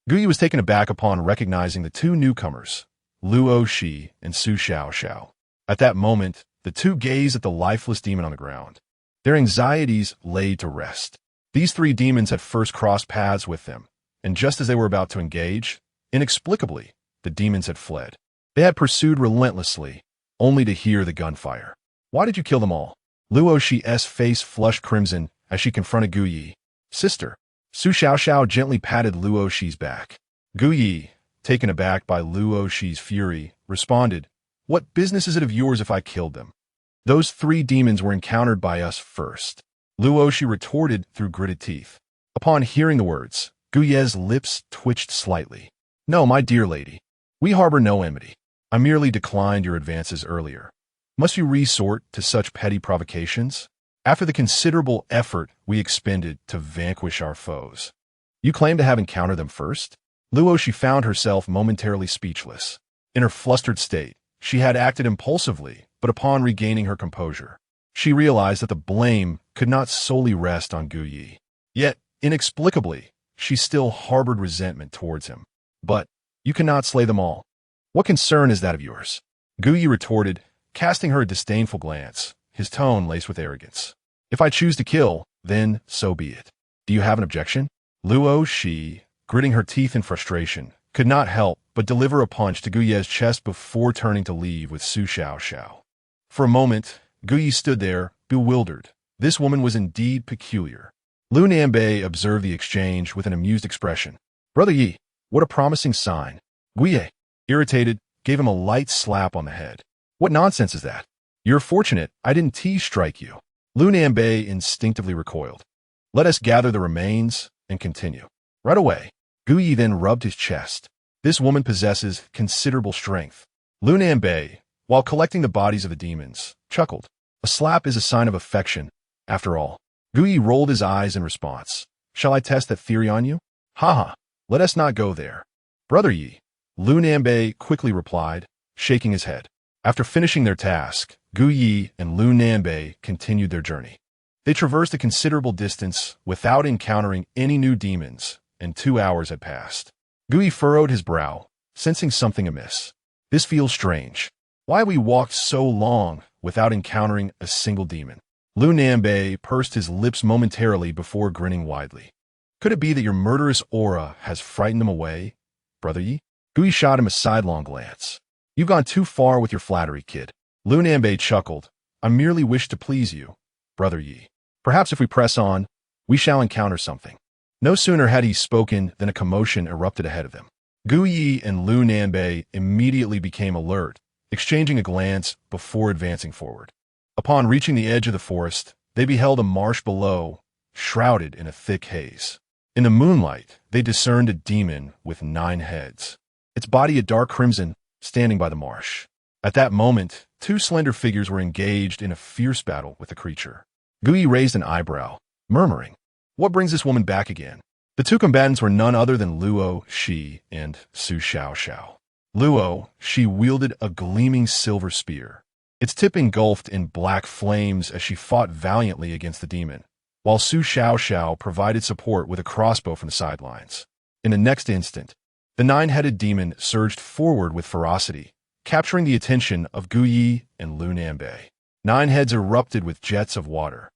Gu Yi was taken aback upon recognizing the 2 newcomers, Lu Oshi and Su Xiao. At that moment, the 2 gazed at the lifeless demon on the ground. Their anxieties laid to rest. These 3 demons had first crossed paths with them, and just as they were about to engage, inexplicably, the demons had fled. They had pursued relentlessly, only to hear the gunfire. "Why did you kill them all?" Lu Oshi's face flushed crimson as she confronted Gu Yi. "Sister, Su Xiaoxiao gently patted Luo Shi's back. Gu Yi, taken aback by Luo Shi's fury, responded, "What business is it of yours if I killed them? Those 3 demons were encountered by us first." Luo Shi retorted through gritted teeth. Upon hearing the words, Gu Ye's lips twitched slightly. "No, my dear lady. We harbor no enmity. I merely declined your advances earlier. Must you resort to such petty provocations? After the considerable effort we expended to vanquish our foes. You claim to have encountered them first?" Luo Shi found herself momentarily speechless. In her flustered state, she had acted impulsively, but upon regaining her composure, she realized that the blame could not solely rest on Gu Yi. Yet, inexplicably, she still harbored resentment towards him. "But, you cannot slay them all. What concern is that of yours?" Gu Yi retorted, casting her a disdainful glance, his tone laced with arrogance. "If I choose to kill, then so be it. Do you have an objection?" Luo Shi, gritting her teeth in frustration, could not help but deliver a punch to Gu Ye's chest before turning to leave with Su Xiaoxiao. For a moment, Gu Yi stood there, bewildered. This woman was indeed peculiar. Lu Nanbei observed the exchange with an amused expression. "Brother Yi, what a promising sign." Gu Ye, irritated, gave him a light slap on the head. "What nonsense is that? You're fortunate I didn't strike you." Lu Nanbei instinctively recoiled. "Let us gather the remains and continue." "Right away." Gu Yi then rubbed his chest. This woman possesses considerable strength. Lu Nanbei, while collecting the bodies of the demons, chuckled. A slap is a sign of affection, after all. Gu Yi rolled his eyes in response. "Shall I test that theory on you?" "Haha, let us not go there." "Brother Yi," Lu Nanbei quickly replied, shaking his head. After finishing their task, Gu Yi and Lu Nanbei continued their journey. They traversed a considerable distance without encountering any new demons, and 2 hours had passed. Gu Yi furrowed his brow, sensing something amiss. "This feels strange. Why have we walked so long without encountering a single demon?" Lu Nanbei pursed his lips momentarily before grinning widely. "Could it be that your murderous aura has frightened them away, Brother Yi?" Gu Yi shot him a sidelong glance. "You've gone too far with your flattery, kid." Lu Nanbei chuckled. "I merely wish to please you, Brother Yi. Perhaps if we press on, we shall encounter something." No sooner had he spoken than a commotion erupted ahead of them. Gu Yi and Lu Nanbei immediately became alert, exchanging a glance before advancing forward. Upon reaching the edge of the forest, they beheld a marsh below, shrouded in a thick haze. In the moonlight, they discerned a demon with 9 heads, its body a dark crimson, standing by the marsh. At that moment, 2 slender figures were engaged in a fierce battle with the creature. Gu Yi raised an eyebrow, murmuring, "What brings this woman back again?" The 2 combatants were none other than Luo Shi and Su Xiaoxiao. Luo Shi wielded a gleaming silver spear, its tip engulfed in black flames as she fought valiantly against the demon, while Su Xiaoxiao provided support with a crossbow from the sidelines. In the next instant, the 9-headed demon surged forward with ferocity, capturing the attention of Gu Yi and Lu Nanbei. 9 heads erupted with jets of water,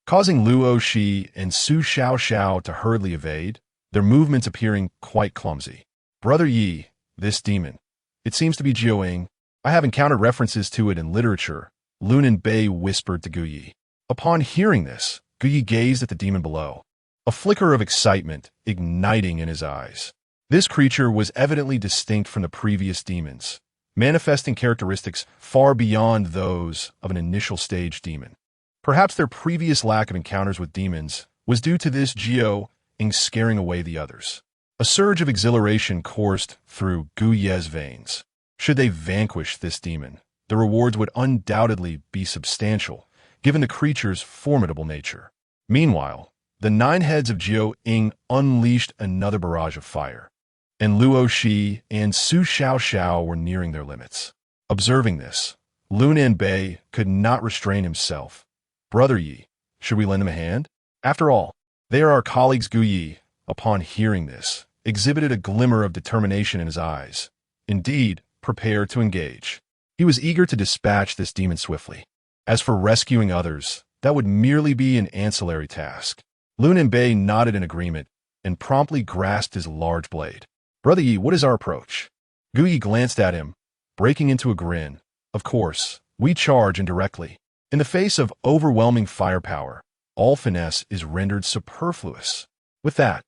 causing Luo Shi and Su Xiaoxiao to hurriedly evade, their movements appearing quite clumsy. "Brother Yi, this demon. It seems to be Jiaoying. I have encountered references to it in literature," Lu Nanbei whispered to Gu Yi. Upon hearing this, Gu Yi gazed at the demon below, a flicker of excitement igniting in his eyes. This creature was evidently distinct from the previous demons, manifesting characteristics far beyond those of an initial stage demon. Perhaps their previous lack of encounters with demons was due to this Jiaoying scaring away the others. A surge of exhilaration coursed through Gu Ye's veins. Should they vanquish this demon, the rewards would undoubtedly be substantial, given the creature's formidable nature. Meanwhile, the 9 heads of Jiaoying unleashed another barrage of fire, and Luo Shi and Su Xiaoxiao were nearing their limits. Observing this, Lu Nanbei could not restrain himself. "Brother Yi, should we lend them a hand? After all, they are our colleagues." Gu Yi, upon hearing this, exhibited a glimmer of determination in his eyes, indeed, prepared to engage. He was eager to dispatch this demon swiftly. As for rescuing others, that would merely be an ancillary task. Lu Nanbei nodded in agreement and promptly grasped his large blade. "Brother Yi, what is our approach?" Gu Yi glanced at him, breaking into a grin. "Of course, we charge indirectly. In the face of overwhelming firepower, all finesse is rendered superfluous." With that,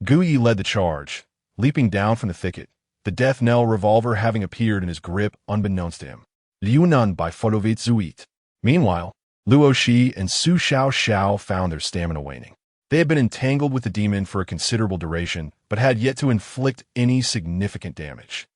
Guyi led the charge, leaping down from the thicket, the death knell revolver having appeared in his grip unbeknownst to him. Liunan by Fotovit Zuit. Meanwhile, Luo Shi and Su Xiao found their stamina waning. They had been entangled with the demon for a considerable duration, but had yet to inflict any significant damage.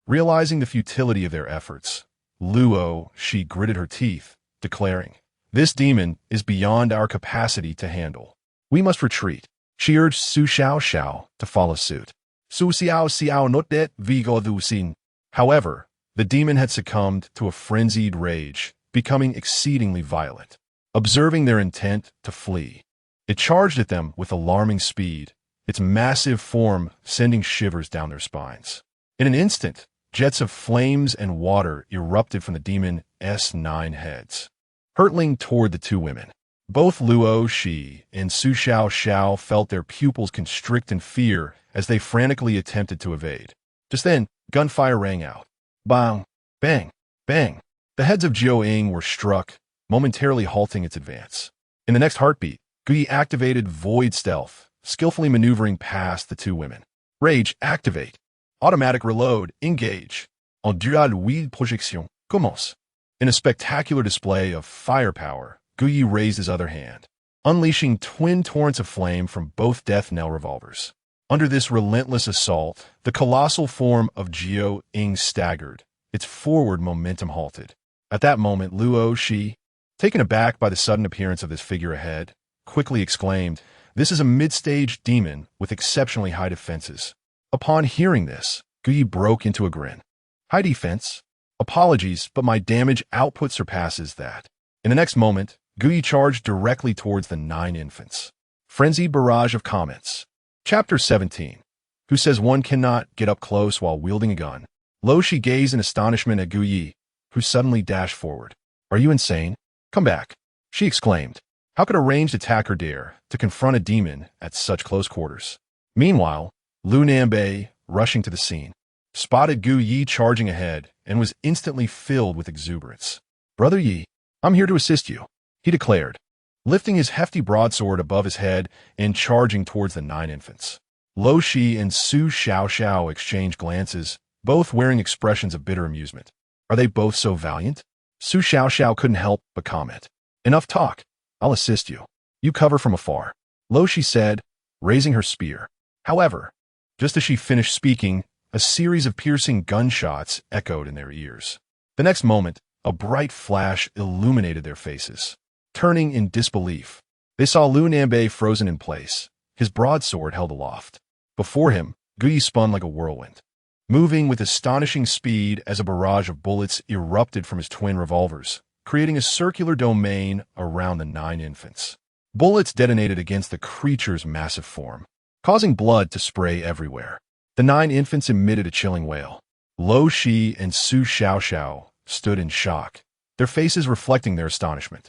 Realizing the futility of their efforts, Luo Shi gritted her teeth, declaring, "This demon is beyond our capacity to handle. We must retreat." She urged Su Xiao to follow suit. Su Xiao not det vigo dusin. However, the demon had succumbed to a frenzied rage, becoming exceedingly violent. Observing their intent to flee, it charged at them with alarming speed, its massive form sending shivers down their spines. In an instant, jets of flames and water erupted from the demon's 9 heads, hurtling toward the two women. Both Luo Shi and Su Xiao felt their pupils constrict in fear as they frantically attempted to evade. Just then, gunfire rang out. Bang! Bang! Bang! The heads of Jiao Ying were struck, momentarily halting its advance. In the next heartbeat, Guyi activated Void Stealth, skillfully maneuvering past the two women. Rage, activate. Automatic reload, engage. En dual huile projection, commence. In a spectacular display of firepower, Guyi raised his other hand, unleashing twin torrents of flame from both death knell revolvers. Under this relentless assault, the colossal form of Jiao Ying staggered, its forward momentum halted. At that moment, Luo Shi, taken aback by the sudden appearance of this figure ahead, quickly exclaimed, "This is a mid-stage demon with exceptionally high defenses." Upon hearing this, Guyi broke into a grin. "High defense? Apologies, but my damage output surpasses that." In the next moment, Guyi charged directly towards the 9 infants. Frenzied barrage of comments. Chapter 17. Who says one cannot get up close while wielding a gun? Lo Shi gazed in astonishment at Guyi, who suddenly dashed forward. "Are you insane? Come back," she exclaimed. How could a ranged attacker dare to confront a demon at such close quarters? Meanwhile, Lu Nanbei, rushing to the scene, spotted Gu Yi charging ahead and was instantly filled with exuberance. "Brother Yi, I'm here to assist you," he declared, lifting his hefty broadsword above his head and charging towards the 9 infants. Lo Shi and Su Xiao exchanged glances, both wearing expressions of bitter amusement. "Are they both so valiant?" Su Xiao couldn't help but comment. "Enough talk. I'll assist you. You cover from afar," Lo Shi said, raising her spear. However, just as she finished speaking, a series of piercing gunshots echoed in their ears. The next moment, a bright flash illuminated their faces. Turning in disbelief, they saw Lu Nanbei frozen in place, his broadsword held aloft. Before him, Guyi spun like a whirlwind, moving with astonishing speed as a barrage of bullets erupted from his twin revolvers, creating a circular domain around the 9 infants. Bullets detonated against the creature's massive form, causing blood to spray everywhere. The 9 infants emitted a chilling wail. Lo Shi and Su Xiao stood in shock, their faces reflecting their astonishment.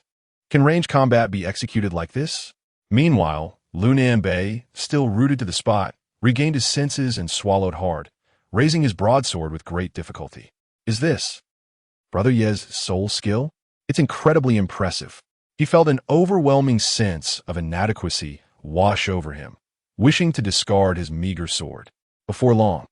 Can range combat be executed like this? Meanwhile, Lu Nanbei, still rooted to the spot, regained his senses and swallowed hard, raising his broadsword with great difficulty. Is this Brother Ye's soul skill? It's incredibly impressive. He felt an overwhelming sense of inadequacy wash over him, wishing to discard his meager sword. Before long,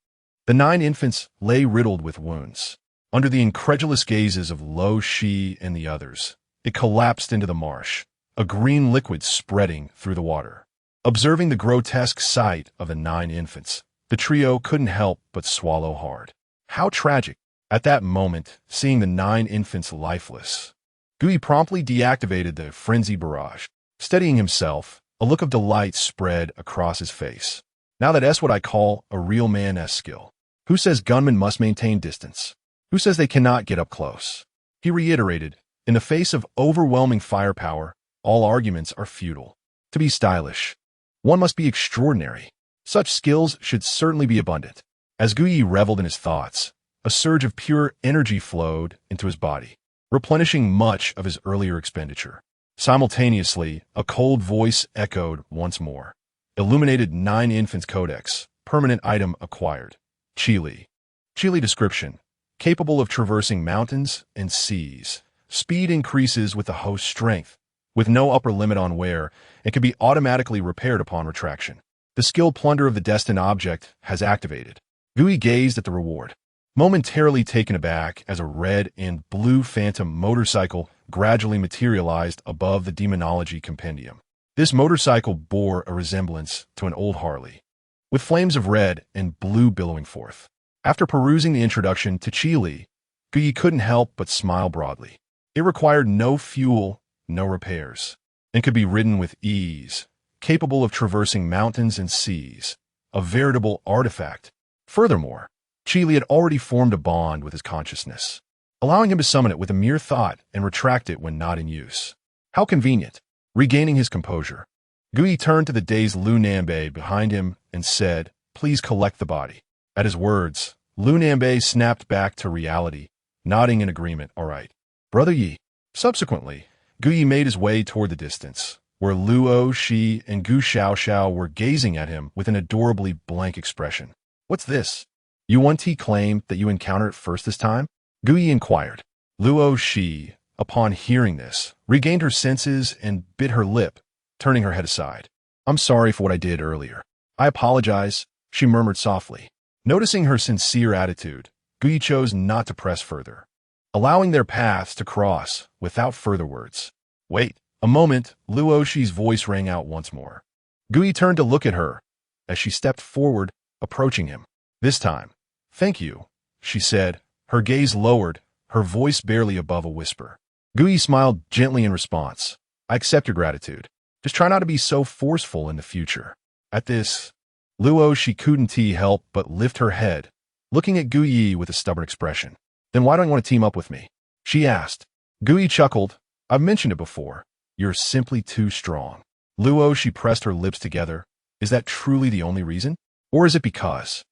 the 9 infants lay riddled with wounds. Under the incredulous gazes of Lo Shi and the others, it collapsed into the marsh, a green liquid spreading through the water. Observing the grotesque sight of the 9 infants, the trio couldn't help but swallow hard. How tragic! At that moment, seeing the 9 infants lifeless, Guyi promptly deactivated the frenzied barrage. Steadying himself, a look of delight spread across his face. Now that's what I call a real man's skill. Who says gunmen must maintain distance? Who says they cannot get up close? He reiterated, in the face of overwhelming firepower, all arguments are futile. To be stylish, one must be extraordinary. Such skills should certainly be abundant. As Guyi reveled in his thoughts, a surge of pure energy flowed into his body, replenishing much of his earlier expenditure. Simultaneously, a cold voice echoed once more. Illuminated 9 infants codex, permanent item acquired. Chili. Chili description. Capable of traversing mountains and seas. Speed increases with the host's strength, with no upper limit on wear, and can be automatically repaired upon retraction. The skill plunder of the destined object has activated. Gui gazed at the reward, momentarily taken aback as a red and blue phantom motorcycle gradually materialized above the demonology compendium. This motorcycle bore a resemblance to an old Harley, with flames of red and blue billowing forth. After perusing the introduction to Chile, Gui couldn't help but smile broadly. It required no fuel, no repairs, and could be ridden with ease, capable of traversing mountains and seas, a veritable artifact. Furthermore, Chile had already formed a bond with his consciousness, allowing him to summon it with a mere thought and retract it when not in use. How convenient. Regaining his composure, Gui turned to the dazed Lu Nambe behind him and said, "Please collect the body." At his words, Lu Nambe snapped back to reality, nodding in agreement. "All right, Brother Yi." Subsequently, Gui made his way toward the distance, where Luo, Shi, and Gu Xiaoxiao were gazing at him with an adorably blank expression. "What's this? Yuan-Ti claimed that you encountered it first this time?" Gui inquired. Luo Shi, upon hearing this, regained her senses and bit her lip, turning her head aside. "I'm sorry for what I did earlier. I apologize," she murmured softly. Noticing her sincere attitude, Gui chose not to press further, allowing their paths to cross without further words. "Wait a moment," Luo Shi's voice rang out once more. Gui turned to look at her as she stepped forward, approaching him. "This time, thank you," she said, her gaze lowered, her voice barely above a whisper. Gui smiled gently in response. "I accept your gratitude. Just try not to be so forceful in the future." At this, Luo Shi couldn't help but lift her head, looking at Gui with a stubborn expression. "Then why don't you want to team up with me?" she asked. Gui chuckled. "I've mentioned it before. You're simply too strong." Luo Shi pressed her lips together. "Is that truly the only reason? Or is it because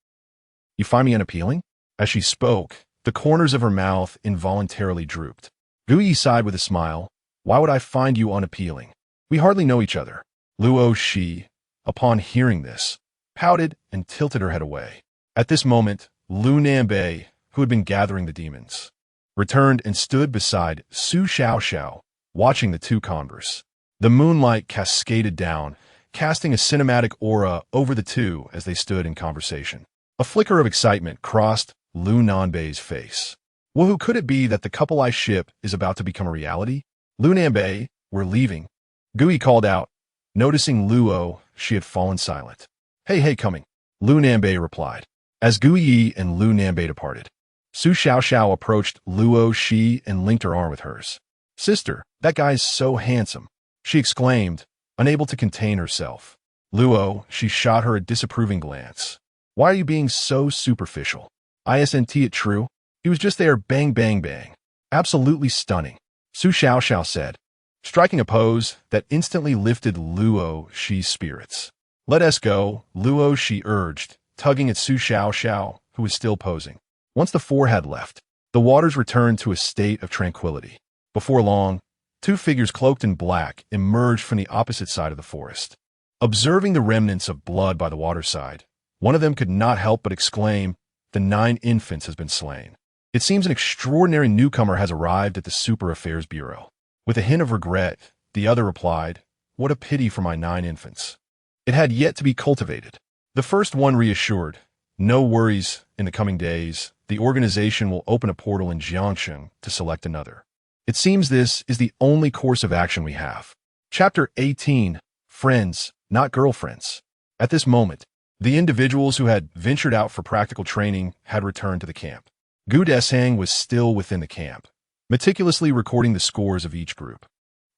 you find me unappealing?" As she spoke, the corners of her mouth involuntarily drooped. Gui sighed with a smile. "Why would I find you unappealing? We hardly know each other." Luo Shi, upon hearing this, pouted and tilted her head away. At this moment, Lu Nambe, who had been gathering the demons, returned and stood beside Su Xiaoxiao, watching the two converse. The moonlight cascaded down, casting a cinematic aura over the two as they stood in conversation. A flicker of excitement crossed Lu Nambe's face. "Well, who could it be that the couple I ship is about to become a reality?" "Lu Nambe, we're leaving," Gui called out. Noticing Luo, she had fallen silent. Hey, coming," Lu Nambe replied. As Gui and Lu Nambe departed, Su Xiaoxiao approached Luo Shi and linked her arm with hers. "Sister, that guy's so handsome," she exclaimed, unable to contain herself. Luo, she shot her a disapproving glance. "Why are you being so superficial? Isn't it true? He was just there bang bang bang. Absolutely stunning," Su Xiaoxiao said, striking a pose that instantly lifted Luo Shi's spirits. "Let us go," Luo Shi urged, tugging at Su Xiaoxiao, who was still posing. Once the four had left, the waters returned to a state of tranquility. Before long, two figures cloaked in black emerged from the opposite side of the forest. Observing the remnants of blood by the waterside, one of them could not help but exclaim, "The 9 infants has been slain. It seems an extraordinary newcomer has arrived at the Super Affairs Bureau." With a hint of regret, the other replied, "What a pity for my 9 infants. It had yet to be cultivated." The first one reassured, "No worries, in the coming days, the organization will open a portal in Jiangsheng to select another. It seems this is the only course of action we have." Chapter 18, Friends, Not Girlfriends. At this moment, the individuals who had ventured out for practical training had returned to the camp. Gu Deshang was still within the camp, meticulously recording the scores of each group.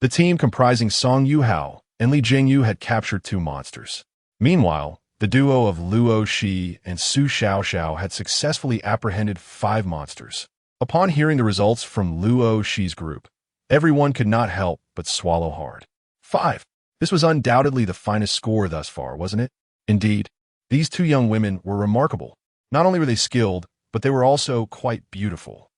The team comprising Song Yuhao and Li Jingyu had captured 2 monsters. Meanwhile, the duo of Luo Shi and Su Xiaoxiao had successfully apprehended 5 monsters. Upon hearing the results from Luo Shi's group, everyone could not help but swallow hard. 5. This was undoubtedly the finest score thus far, wasn't it? Indeed, these 2 young women were remarkable. Not only were they skilled, but they were also quite beautiful.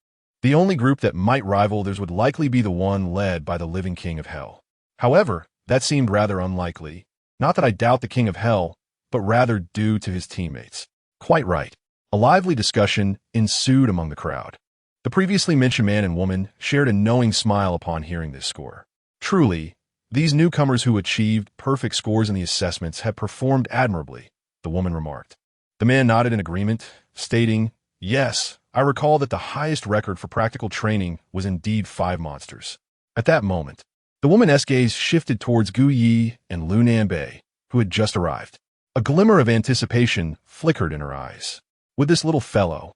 The only group that might rival theirs would likely be the one led by the living King of Hell. However, that seemed rather unlikely. Not that I doubt the King of Hell, but rather due to his teammates. Quite right. A lively discussion ensued among the crowd. The previously mentioned man and woman shared a knowing smile upon hearing this score. Truly, These newcomers who achieved perfect scores in the assessments had performed admirably, the woman remarked. The man nodded in agreement, stating, "Yes, I recall that the highest record for practical training was indeed 5 monsters." At that moment, the woman's gaze shifted towards Gu Yi and Lu Nanbei, who had just arrived. A glimmer of anticipation flickered in her eyes. Would this little fellow,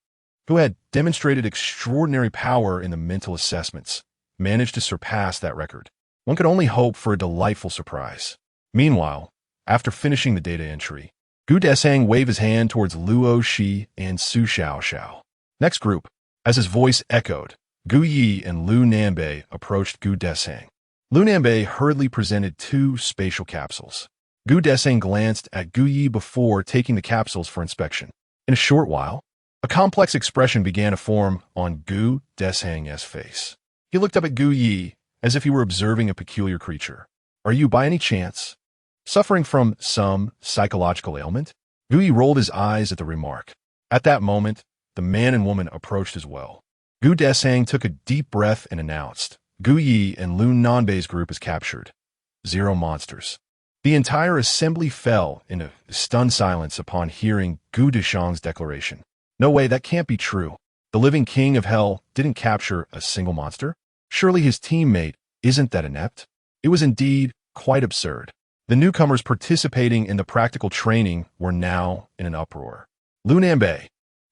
who had demonstrated extraordinary power in the mental assessments, manage to surpass that record? One could only hope for a delightful surprise. Meanwhile, after finishing the data entry, Gu Desang waved his hand towards Luo Shi and Su Xiao. Next group. As his voice echoed, Gu Yi and Lu Nanbei approached Gu Desang. Lu Nanbei hurriedly presented 2 spatial capsules. Gu Desang glanced at Gu Yi before taking the capsules for inspection. In a short while, a complex expression began to form on Gu Desang's face. He looked up at Gu Yi as if he were observing a peculiar creature. "Are you, by any chance, suffering from some psychological ailment?" Gu Yi rolled his eyes at the remark. At that moment, the man and woman approached as well. Gu Desang took a deep breath and announced, "Gu Yi and Lu Nanbei's group is captured. 0 monsters." The entire assembly fell in a stunned silence upon hearing Gu Deshang's declaration. No way, that can't be true. The living king of hell didn't capture a single monster? Surely his teammate isn't that inept? It was indeed quite absurd. The newcomers participating in the practical training were now in an uproar. Lu Nanbei,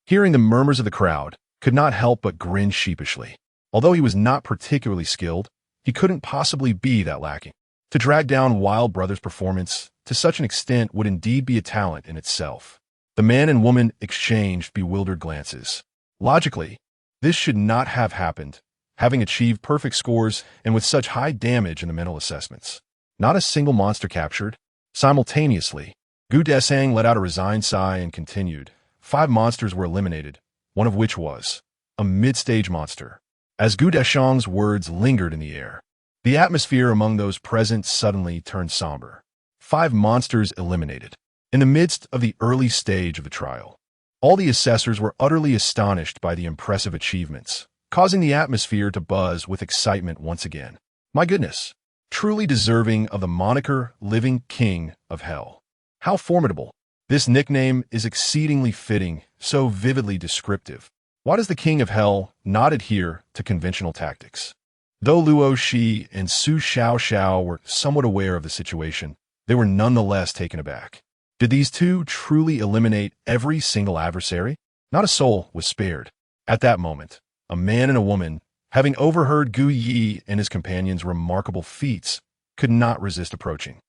hearing the murmurs of the crowd, could not help but grin sheepishly. Although he was not particularly skilled, he couldn't possibly be that lacking. To drag down Wild Brothers' performance to such an extent would indeed be a talent in itself. The man and woman exchanged bewildered glances. Logically, this should not have happened, having achieved perfect scores and with such high damage in the mental assessments. Not a single monster captured. Simultaneously, Gu Desang let out a resigned sigh and continued. 5 monsters were eliminated, one of which was a mid-stage monster. As Gu Deshang's words lingered in the air, the atmosphere among those present suddenly turned somber. 5 monsters eliminated. In the midst of the early stage of the trial, all the assessors were utterly astonished by the impressive achievements, causing the atmosphere to buzz with excitement once again. My goodness, truly deserving of the moniker Living King of Hell. How formidable. This nickname is exceedingly fitting, so vividly descriptive. Why does the King of Hell not adhere to conventional tactics? Though Luo Shi and Su Xiao were somewhat aware of the situation, they were nonetheless taken aback. Did these 2 truly eliminate every single adversary? Not a soul was spared. At that moment, a man and a woman, having overheard Gu Yi and his companions' remarkable feats, could not resist approaching.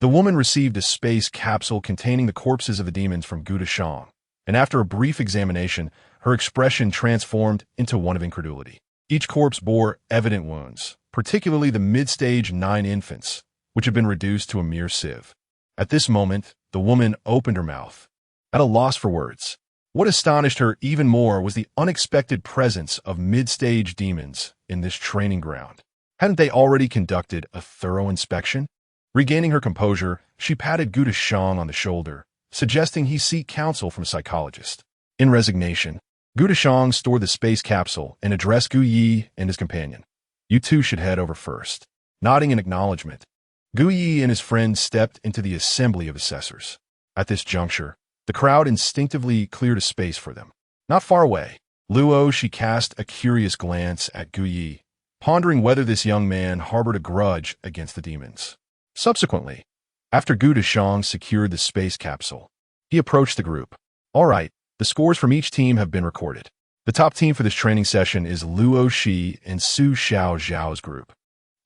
The woman received a space capsule containing the corpses of the demons from Gu Deshang, and after a brief examination, her expression transformed into one of incredulity. Each corpse bore evident wounds, particularly the mid-stage 9 infants, which had been reduced to a mere sieve. At this moment, the woman opened her mouth, at a loss for words. What astonished her even more was the unexpected presence of mid-stage demons in this training ground. Hadn't they already conducted a thorough inspection? Regaining her composure, she patted Gu Deshang on the shoulder, suggesting he seek counsel from a psychologist. In resignation, Gu Deshang stored the space capsule and addressed Gu Yi and his companion. "You 2 should head over first." Nodding in acknowledgement, Gu Yi and his friends stepped into the assembly of assessors. At this juncture, the crowd instinctively cleared a space for them. Not far away, Luo Shi cast a curious glance at Gu Yi, pondering whether this young man harbored a grudge against the demons. Subsequently, after Gu Deshang secured the space capsule, he approached the group. "All right, the scores from each team have been recorded. The top team for this training session is Luo Shi and Su Xiao's group."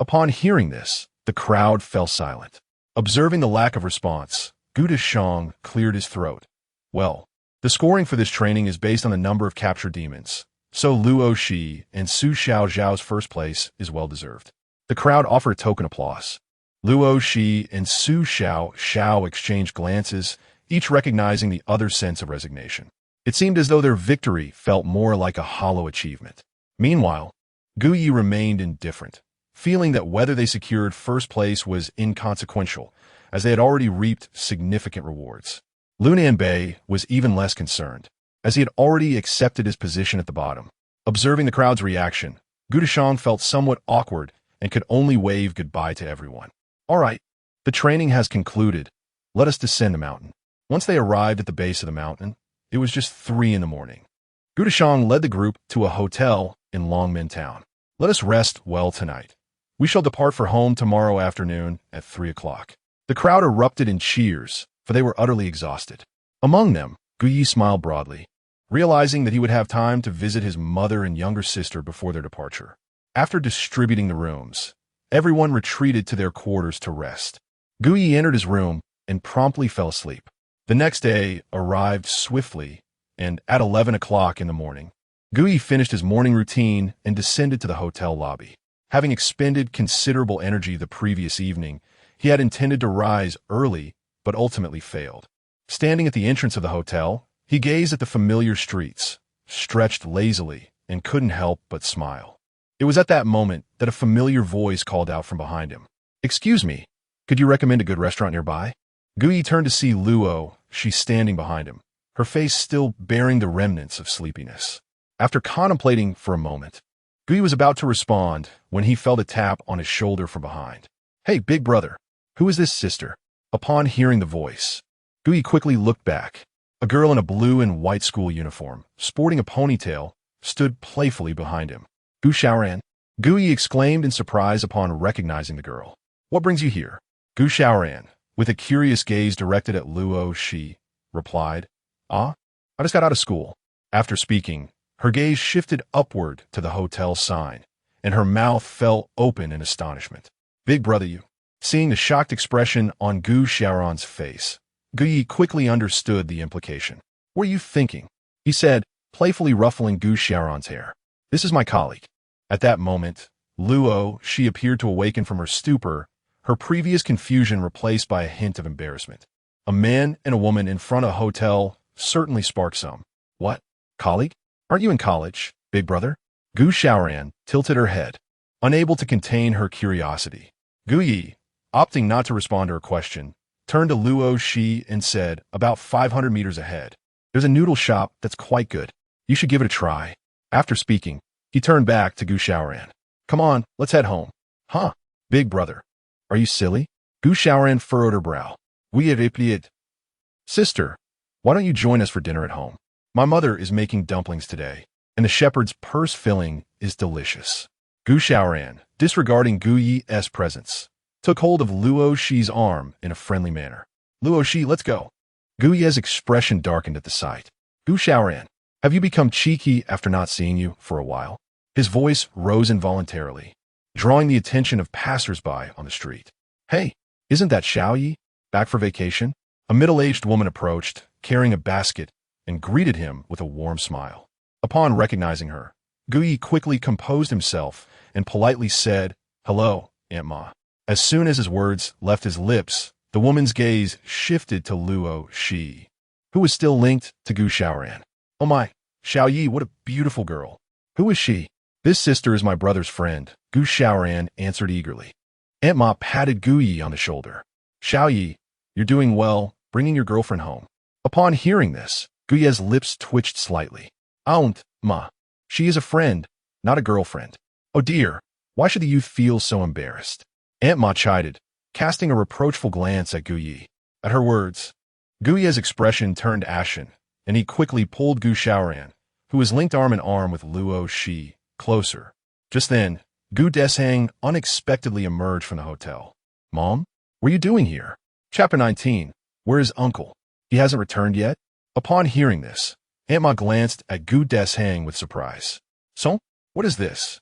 Upon hearing this, the crowd fell silent. Observing the lack of response, Gu Deshang cleared his throat. "Well, the scoring for this training is based on the number of captured demons, so Luo Shi and Su Xiao's first place is well-deserved." The crowd offered token applause. Luo Shi and Su Xiao exchanged glances, each recognizing the other's sense of resignation. It seemed as though their victory felt more like a hollow achievement. Meanwhile, Gu Yi remained indifferent, feeling that whether they secured first place was inconsequential, as they had already reaped significant rewards. Lu Nanbei was even less concerned, as he had already accepted his position at the bottom. Observing the crowd's reaction, Gu Deshang felt somewhat awkward and could only wave goodbye to everyone. All right, the training has concluded. Let us descend the mountain. Once they arrived at the base of the mountain, it was just 3 in the morning. Gudashang led the group to a hotel in Longmen Town. Let us rest well tonight. We shall depart for home tomorrow afternoon at 3 o'clock. The crowd erupted in cheers, for they were utterly exhausted. Among them, Guyi smiled broadly, realizing that he would have time to visit his mother and younger sister before their departure. After distributing the rooms, everyone retreated to their quarters to rest. Guyi entered his room and promptly fell asleep. The next day arrived swiftly, and at 11 o'clock in the morning, Guyi finished his morning routine and descended to the hotel lobby. Having expended considerable energy the previous evening, he had intended to rise early, but ultimately failed. Standing at the entrance of the hotel, he gazed at the familiar streets, stretched lazily, and couldn't help but smile. It was at that moment that a familiar voice called out from behind him. "Excuse me, could you recommend a good restaurant nearby?" Guyi turned to see Luo, she standing behind him, her face still bearing the remnants of sleepiness. After contemplating for a moment, Guyi was about to respond when he felt a tap on his shoulder from behind. "Hey, big brother, who is this sister?" Upon hearing the voice, Guyi quickly looked back. A girl in a blue and white school uniform, sporting a ponytail, stood playfully behind him. "Gu Xiaoran?" Guyi exclaimed in surprise upon recognizing the girl. "What brings you here?" Gu Xiaoran, with a curious gaze directed at Luo Shi, replied, "Ah, I just got out of school." After speaking, her gaze shifted upward to the hotel sign, and her mouth fell open in astonishment. "Big brother, you." Seeing the shocked expression on Gu Xiaoran's face, Guyi quickly understood the implication. "What are you thinking?" he said, playfully ruffling Gu Xiaoran's hair. "This is my colleague." At that moment, Luo Shi appeared to awaken from her stupor, her previous confusion replaced by a hint of embarrassment. A man and a woman in front of a hotel certainly sparked some. "What? Colleague? Aren't you in college, big brother?" Gu Xiaoran tilted her head, unable to contain her curiosity. Guyi, opting not to respond to her question, turned to Luo Shi and said, "About 500 meters ahead, there's a noodle shop that's quite good. You should give it a try." After speaking, he turned back to Gu Xiaoran. "Come on, let's head home." "Huh, big brother. Are you silly?" Gu Xiaoran furrowed her brow. "We have it. Sister, why don't you join us for dinner at home? My mother is making dumplings today, and the shepherd's purse filling is delicious." Gu Xiaoran, disregarding Gu Yi's presence, took hold of Luo Shi's arm in a friendly manner. "Luo Shi, let's go." Gu Yi's expression darkened at the sight. "Gu Xiaoran, have you become cheeky after not seeing you for a while?" His voice rose involuntarily, drawing the attention of passers-by on the street. "Hey, isn't that Xiao Yi, back for vacation?" A middle-aged woman approached, carrying a basket, and greeted him with a warm smile. Upon recognizing her, Guyi quickly composed himself and politely said, "Hello, Aunt Ma." As soon as his words left his lips, the woman's gaze shifted to Luo Shi, who was still linked to Gu Xiaoran. "Oh my, Xiao Yi, what a beautiful girl. Who is she?" "This sister is my brother's friend," Gu Xiaoran answered eagerly. Aunt Ma patted Guyi on the shoulder. "Xiao Yi, you're doing well, bringing your girlfriend home." Upon hearing this, Guyi's lips twitched slightly. "Aunt Ma, she is a friend, not a girlfriend." "Oh dear, why should the youth feel so embarrassed?" Aunt Ma chided, casting a reproachful glance at Guyi. At her words, Guyi's expression turned ashen, and he quickly pulled Gu Xiaoran, who was linked arm in arm with Luo Shi, closer. Just then, Gu Deshang unexpectedly emerged from the hotel. "Mom, what are you doing here?" Chapter 19. Where is Uncle? He hasn't returned yet? Upon hearing this, Aunt Ma glanced at Gu Deshang with surprise. "So, what is this?"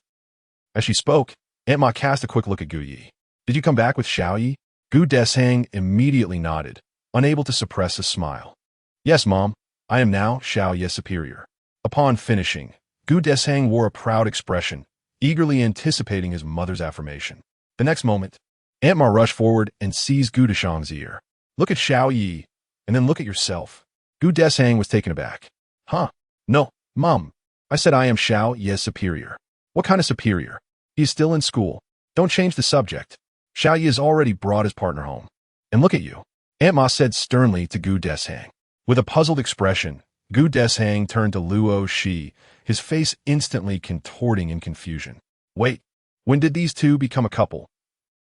As she spoke, Aunt Ma cast a quick look at Guyi. "Did you come back with Xiao Yi?" Gu Deshang immediately nodded, unable to suppress a smile. "Yes, Mom, I am now Xiao Yi's superior." Upon finishing, Gu Deshang wore a proud expression, eagerly anticipating his mother's affirmation. The next moment, Aunt Ma rushed forward and seized Gu Deshang's ear. "Look at Xiao Yi, and then look at yourself." Gu Deshang was taken aback. "Huh? No, Mom. I said I am Xiao Yi's superior." "What kind of superior? He is still in school. Don't change the subject. Xiao Yi has already brought his partner home. And look at you," Aunt Ma said sternly to Gu Deshang. With a puzzled expression, Gu Deshang turned to Luo Shi, his face instantly contorting in confusion. "Wait, when did these two become a couple?"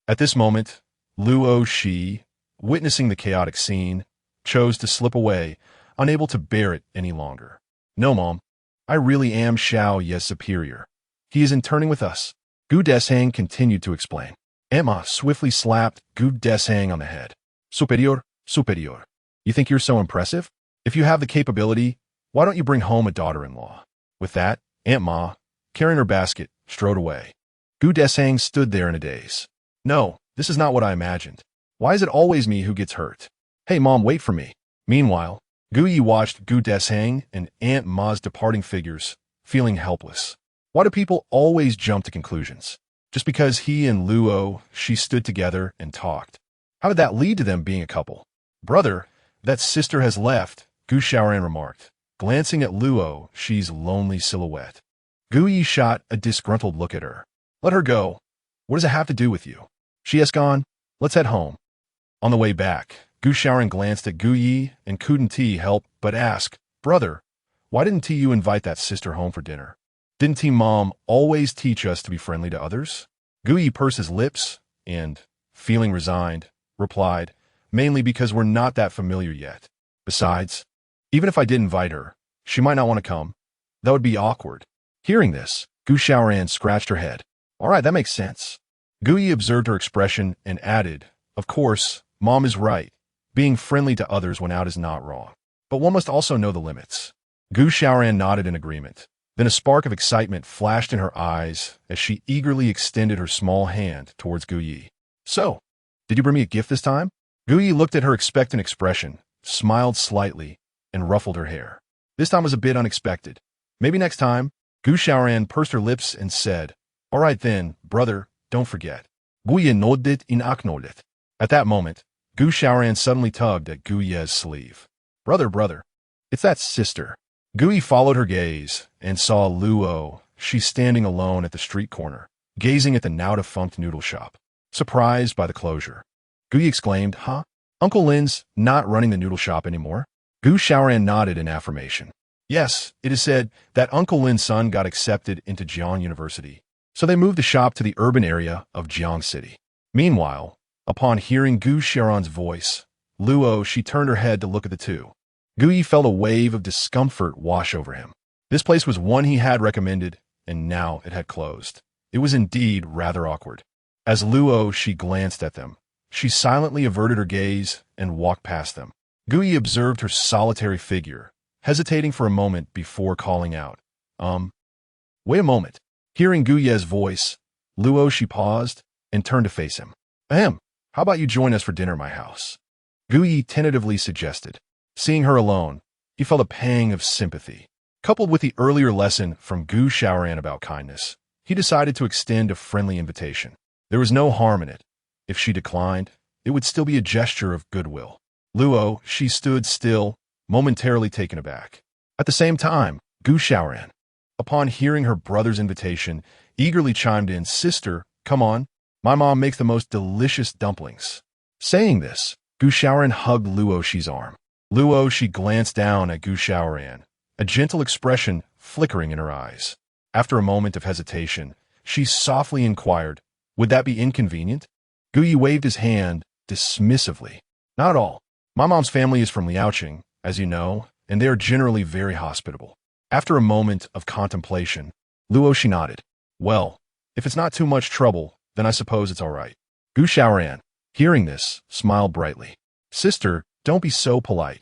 At this moment, Luo Shi, witnessing the chaotic scene, chose to slip away, unable to bear it any longer. No, Mom. I really am Xiao Ye's superior. He is interning with us. Gu Deshang continued to explain. Emma swiftly slapped Gu Deshang on the head. Superior, superior. You think you're so impressive? If you have the capability, why don't you bring home a daughter-in-law? With that, Aunt Ma, carrying her basket, strode away. Gu Deshang stood there in a daze. No, this is not what I imagined. Why is it always me who gets hurt? Hey, Mom, wait for me. Meanwhile, Gu Yi watched Gu Deshang and Aunt Ma's departing figures, feeling helpless. Why do people always jump to conclusions? Just because he and Luo, she stood together and talked. How did that lead to them being a couple? Brother, that sister has left, Gu Xiaoran remarked, glancing at Luo, she's lonely silhouette. Gu Yi shot a disgruntled look at her. Let her go. What does it have to do with you? She has gone. Let's head home. On the way back, Gu Xiaoran glanced at Gu Yi and couldn't T help but ask, Brother, why didn't you invite that sister home for dinner? Didn't Mom always teach us to be friendly to others? Gu Yi pursed his lips and, feeling resigned, replied, mainly because we're not that familiar yet. Besides, even if I did invite her, she might not want to come. That would be awkward. Hearing this, Gu Xiaoran scratched her head. All right, that makes sense. Gu Yi observed her expression and added, Of course, Mom is right. Being friendly to others when out is not wrong. But one must also know the limits. Gu Xiaoran nodded in agreement. Then a spark of excitement flashed in her eyes as she eagerly extended her small hand towards Gu Yi. So, did you bring me a gift this time? Gu Yi looked at her expectant expression, smiled slightly, and ruffled her hair. This time was a bit unexpected. Maybe next time. Gu Xiaoran pursed her lips and said, All right then, brother, don't forget. Gu Yi nodded and acknowledged. At that moment, Gu Xiaoran suddenly tugged at Gu Ye's sleeve. Brother, it's that sister. Gu Yi followed her gaze and saw Luo, she standing alone at the street corner, gazing at the now-defunct noodle shop. Surprised by the closure, Gu Yi exclaimed, Huh? Uncle Lin's not running the noodle shop anymore? Gu Xiaoran nodded in affirmation. Yes, it is said that Uncle Lin's son got accepted into Jiang University, so they moved the shop to the urban area of Jiang City. Meanwhile, upon hearing Gu Xiaoran's voice, Luo, she turned her head to look at the two. Gu Yi felt a wave of discomfort wash over him. This place was one he had recommended, and now it had closed. It was indeed rather awkward. As Luo, she glanced at them. She silently averted her gaze and walked past them. Gu Yi observed her solitary figure, hesitating for a moment before calling out, Wait a moment. Hearing Gu Ye's voice, Luo, she paused and turned to face him. Ahem, how about you join us for dinner at my house? Gu Yi tentatively suggested. Seeing her alone, he felt a pang of sympathy. Coupled with the earlier lesson from Gu Xiaoran about kindness, he decided to extend a friendly invitation. There was no harm in it. If she declined, it would still be a gesture of goodwill. Luo, she stood still, momentarily taken aback. At the same time, Gu Xiaoran, upon hearing her brother's invitation, eagerly chimed in, Sister, come on. My mom makes the most delicious dumplings. Saying this, Gu Xiaoran hugged Luo Shi's arm. Luo, she glanced down at Gu Xiaoran, a gentle expression flickering in her eyes. After a moment of hesitation, she softly inquired, Would that be inconvenient? Gu Yi waved his hand dismissively. Not at all. My mom's family is from Liaoqing, as you know, and they are generally very hospitable. After a moment of contemplation, Luo Shi nodded. Well, if it's not too much trouble, then I suppose it's all right. Gu Xiaoran, hearing this, smiled brightly. Sister, don't be so polite.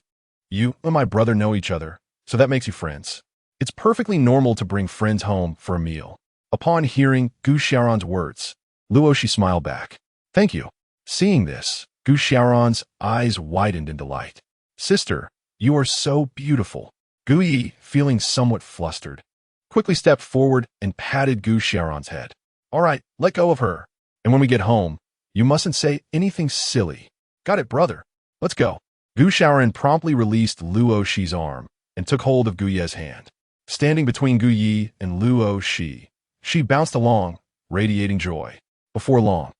You and my brother know each other, so that makes you friends. It's perfectly normal to bring friends home for a meal. Upon hearing Gu Xiaoran's words, Luo Shi smiled back. Thank you. Seeing this, Gu Xiaoran's eyes widened in delight. Sister, you are so beautiful. Gu Yi, feeling somewhat flustered, quickly stepped forward and patted Gu Xiaoran's head. All right, let go of her. And when we get home, you mustn't say anything silly. Got it, brother. Let's go. Gu Xiaoran promptly released Luo Shi's arm and took hold of Gu Ye's hand. Standing between Gu Yi and Luo Shi, she bounced along, radiating joy. Before long,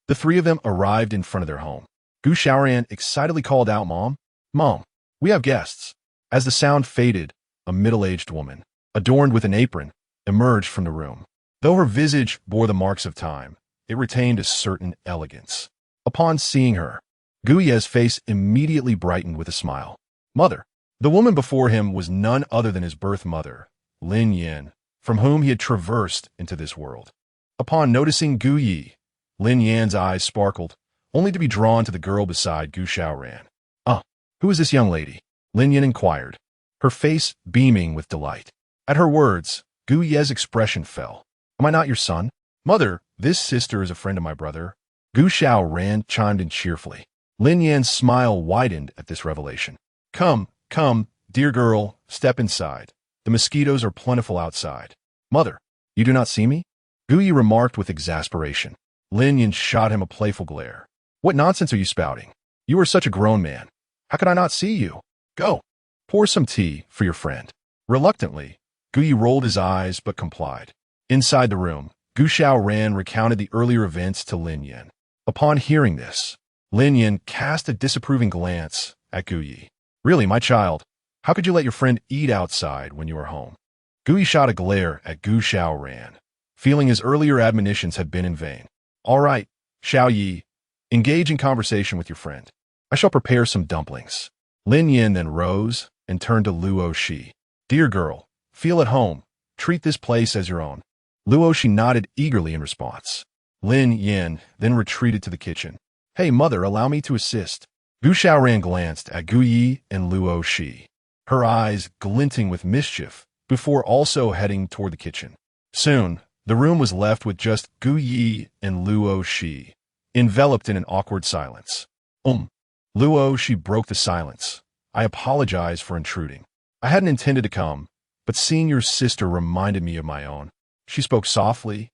the three of them arrived in front of their home. Gu Xiaoran excitedly called out, Mom, we have guests. As the sound faded, a middle-aged woman, adorned with an apron, emerged from the room. Though her visage bore the marks of time, it retained a certain elegance. Upon seeing her, Gu Ye's face immediately brightened with a smile. Mother. The woman before him was none other than his birth mother, Lin Yan, from whom he had traversed into this world. Upon noticing Gu Yi, Lin Yan's eyes sparkled, only to be drawn to the girl beside Gu Xiaoran. Who is this young lady? Lin Yan inquired, her face beaming with delight. At her words, Gu Ye's expression fell. Am I not your son? Mother, this sister is a friend of my brother. Gu Xiaoran chimed in cheerfully. Lin Yan's smile widened at this revelation. Come, dear girl, step inside. The mosquitoes are plentiful outside. Mother, you do not see me? Gu Yi remarked with exasperation. Lin Yan shot him a playful glare. What nonsense are you spouting? You are such a grown man. How could I not see you? Go, pour some tea for your friend. Reluctantly, Gu Yi rolled his eyes but complied. Inside the room, Gu Xiaoran recounted the earlier events to Lin Yan. Upon hearing this, Lin Yan cast a disapproving glance at Gu Yi. Really, my child, how could you let your friend eat outside when you are home? Gu Yi shot a glare at Gu Xiaoran, feeling his earlier admonitions had been in vain. All right, Xiao Yi, engage in conversation with your friend. I shall prepare some dumplings. Lin Yan then rose and turned to Luo Shi. Dear girl, feel at home. Treat this place as your own. Luo Shi nodded eagerly in response. Lin Yan then retreated to the kitchen. Hey, mother, allow me to assist. Gu Xiaoran glanced at Gu Yi and Luo Shi, her eyes glinting with mischief, before also heading toward the kitchen. Soon, the room was left with just Gu Yi and Luo Shi, enveloped in an awkward silence. Luo Shi broke the silence. I apologize for intruding. I hadn't intended to come, but seeing your sister reminded me of my own. She spoke softly,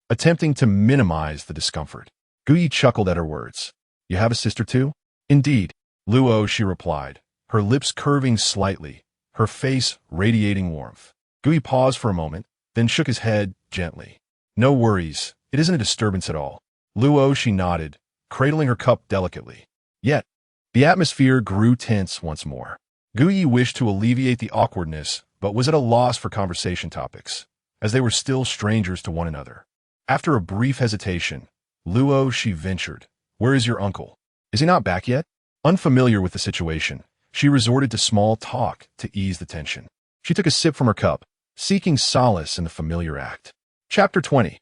attempting to minimize the discomfort. Gu Yi chuckled at her words. You have a sister too? Indeed, Luo Shi replied, her lips curving slightly, her face radiating warmth. Gu Yi paused for a moment, then shook his head gently. No worries, it isn't a disturbance at all. Luo Shi nodded, cradling her cup delicately. Yet, the atmosphere grew tense once more. Gu Yi wished to alleviate the awkwardness, but was at a loss for conversation topics, as they were still strangers to one another. After a brief hesitation, Luo Shi ventured, Where is your uncle? Is he not back yet? Unfamiliar with the situation, she resorted to small talk to ease the tension. She took a sip from her cup, seeking solace in the familiar act. Chapter 20.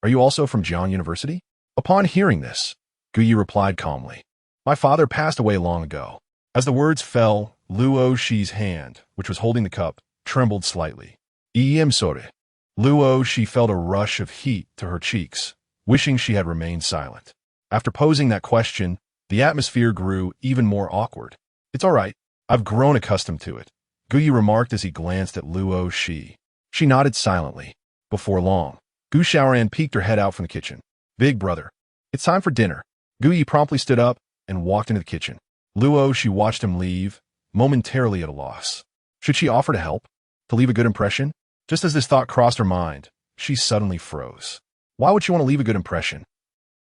Are you also from Jiang University? Upon hearing this, Gu Yi replied calmly. My father passed away long ago. As the words fell, Luo Shi's hand, which was holding the cup, trembled slightly. I'm sorry. Luo Shi felt a rush of heat to her cheeks, wishing she had remained silent. After posing that question, the atmosphere grew even more awkward. It's all right. I've grown accustomed to it, Gu Yi remarked as he glanced at Luo Shi. She nodded silently. Before long, Gu Xiaoran peeked her head out from the kitchen. Big brother, it's time for dinner. Gu Yi promptly stood up and walked into the kitchen. Luo Shi watched him leave, momentarily at a loss. Should she offer to help? To leave a good impression? Just as this thought crossed her mind, she suddenly froze. Why would she want to leave a good impression?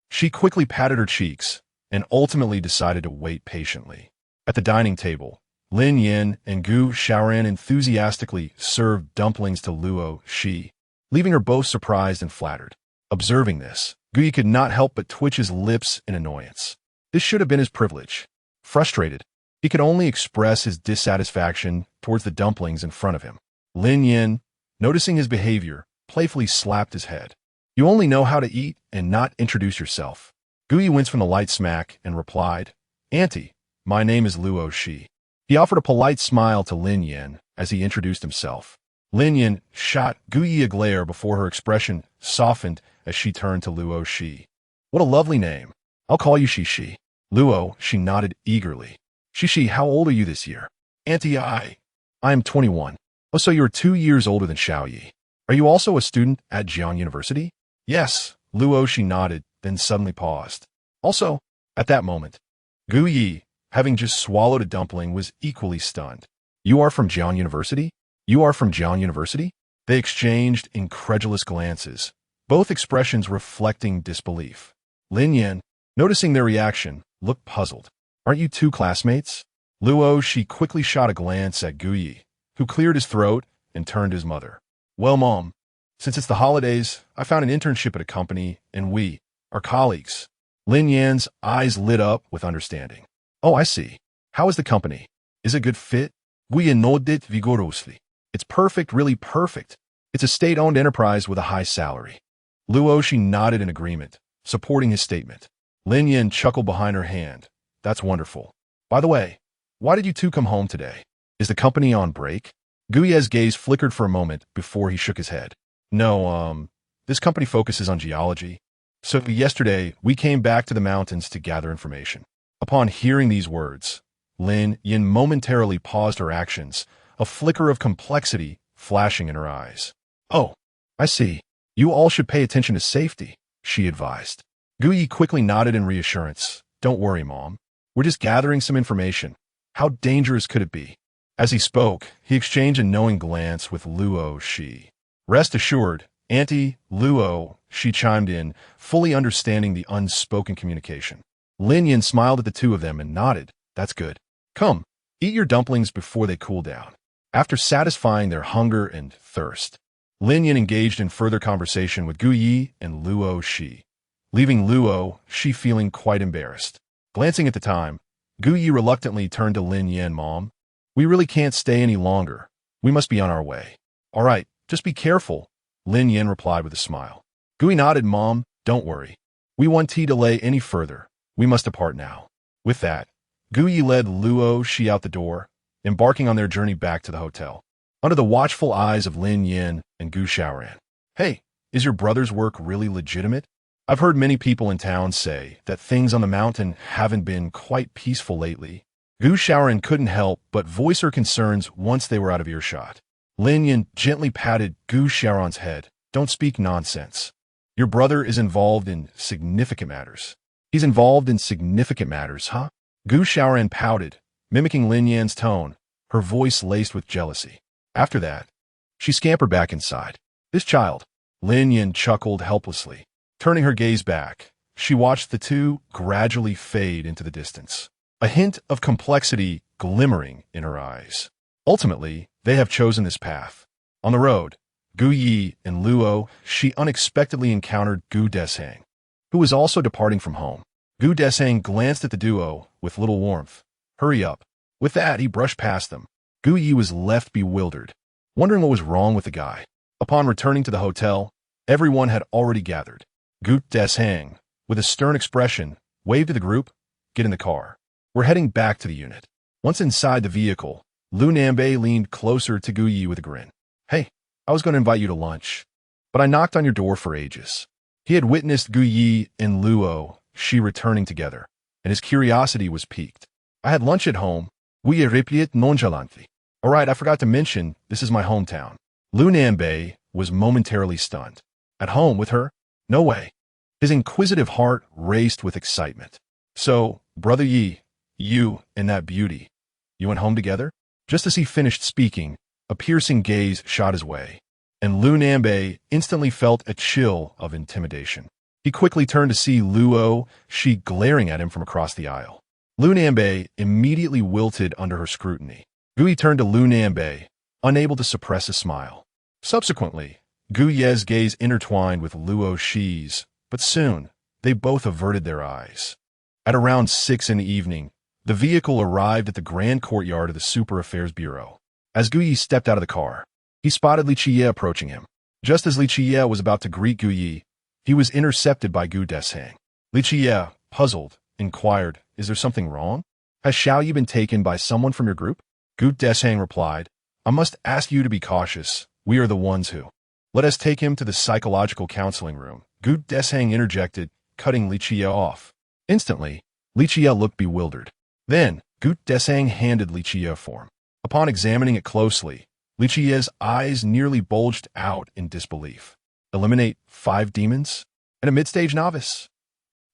She quickly patted her cheeks and ultimately decided to wait patiently. At the dining table, Lin Yan and Gu Xiaoran enthusiastically served dumplings to Luo Shi, leaving her both surprised and flattered. Observing this, Gu Yi could not help but twitch his lips in annoyance. This should have been his privilege. Frustrated, he could only express his dissatisfaction towards the dumplings in front of him. Lin Yan, noticing his behavior, playfully slapped his head. You only know how to eat and not introduce yourself. Gu Yi winced from the light smack and replied, Auntie, my name is Luo Shi. He offered a polite smile to Lin Yan as he introduced himself. Lin Yan shot Gu Yi a glare before her expression softened as she turned to Luo Shi. What a lovely name. I'll call you Shi. Luo Shi nodded eagerly. Shi, how old are you this year? Auntie, I am 21. Oh, so you're 2 years older than Xiao Yi. Are you also a student at Jiang University? Yes, Luo Shi nodded, then suddenly paused. Also, at that moment, Gu Yi, having just swallowed a dumpling, was equally stunned. You are from Jiang University? You are from Jiang University? They exchanged incredulous glances, both expressions reflecting disbelief. Lin Yan, noticing their reaction, looked puzzled. Aren't you two classmates? Luo Shi quickly shot a glance at Gu Yi, who cleared his throat and turned to his mother. Well, Mom, since it's the holidays, I found an internship at a company, and we are colleagues. Lin Yan's eyes lit up with understanding. Oh, I see. How is the company? Is it a good fit? Gu Ye nodded vigorously. It's perfect, really perfect. It's a state-owned enterprise with a high salary. Luo Shi nodded in agreement, supporting his statement. Lin Yan chuckled behind her hand. That's wonderful. By the way, why did you two come home today? Is the company on break? Gu Ye's gaze flickered for a moment before he shook his head. No, this company focuses on geology. So yesterday, we came back to the mountains to gather information. Upon hearing these words, Lin Yan momentarily paused her actions, a flicker of complexity flashing in her eyes. Oh, I see. You all should pay attention to safety, she advised. Gu Ye quickly nodded in reassurance. Don't worry, Mom. We're just gathering some information. How dangerous could it be? As he spoke, he exchanged a knowing glance with Luo Shi. Rest assured, Auntie Luo, she chimed in, fully understanding the unspoken communication. Lin Yan smiled at the two of them and nodded. That's good. Come, eat your dumplings before they cool down. After satisfying their hunger and thirst, Lin Yan engaged in further conversation with Gu Ye and Luo Shi, leaving Luo Shi feeling quite embarrassed. Glancing at the time, Gu Ye reluctantly turned to Lin Yan. Mom, we really can't stay any longer. We must be on our way. All right, just be careful, Lin Yan replied with a smile. Gu Ye nodded. Mom, don't worry. We won't delay any further. We must depart now. With that, Gu Ye led Luo Shi out the door, embarking on their journey back to the hotel, under the watchful eyes of Lin Yan and Gu Xiaoran. Hey, is your brother's work really legitimate? I've heard many people in town say that things on the mountain haven't been quite peaceful lately. Gu Xiaoran couldn't help but voice her concerns once they were out of earshot. Lin Yan gently patted Gu Xiaoran's head. Don't speak nonsense. Your brother is involved in significant matters. He's involved in significant matters, huh? Gu Xiaoran pouted, mimicking Lin Yan's tone, her voice laced with jealousy. After that, she scampered back inside. This child, Lin Yan chuckled helplessly. Turning her gaze back, she watched the two gradually fade into the distance, a hint of complexity glimmering in her eyes. Ultimately, they have chosen this path. On the road, Gu Ye and Luo Shi unexpectedly encountered Gu Deshang, who was also departing from home. Gu Deshang glanced at the duo with little warmth. Hurry up. With that, he brushed past them. Gu Ye was left bewildered, wondering what was wrong with the guy. Upon returning to the hotel, everyone had already gathered. Gu Deshang, with a stern expression, waved to the group. Get in the car. We're heading back to the unit. Once inside the vehicle, Lu Nanbei leaned closer to Gu Ye with a grin. Hey, I was going to invite you to lunch, but I knocked on your door for ages. He had witnessed Gu Ye and Luo Shi returning together, and his curiosity was piqued. I had lunch at home. Gu Ye replied nonchalantly. All right, I forgot to mention, this is my hometown. Lu Nanbei was momentarily stunned. At home with her? No way. His inquisitive heart raced with excitement. So, Brother Yi, you and that beauty, you went home together? Just as he finished speaking, a piercing gaze shot his way, and Lu Nanbei instantly felt a chill of intimidation. He quickly turned to see Luo Shi glaring at him from across the aisle. Lu Nanbei immediately wilted under her scrutiny. Gu Ye turned to Lu Nanbei, unable to suppress a smile. Subsequently, Gu Ye's gaze intertwined with Luo Shi's, but soon, they both averted their eyes. At around 6 in the evening, the vehicle arrived at the grand courtyard of the Super Affairs Bureau. As Gu Ye stepped out of the car, he spotted Li Qiye approaching him. Just as Li Qiye was about to greet Gu Ye, he was intercepted by Gu Deshang. Li Qiye, puzzled, inquired, is there something wrong? Has Xiao Yi been taken by someone from your group? Gu Deshang replied, I must ask you to be cautious. We are the ones who. Let us take him to the psychological counseling room. Gu Deshang interjected, cutting Li Qiye off. Instantly, Li Qiye looked bewildered. Then, Gu Deshang handed Li Qiye a form. Upon examining it closely, Li Qiye's eyes nearly bulged out in disbelief. Eliminate 5 demons? And a mid-stage novice?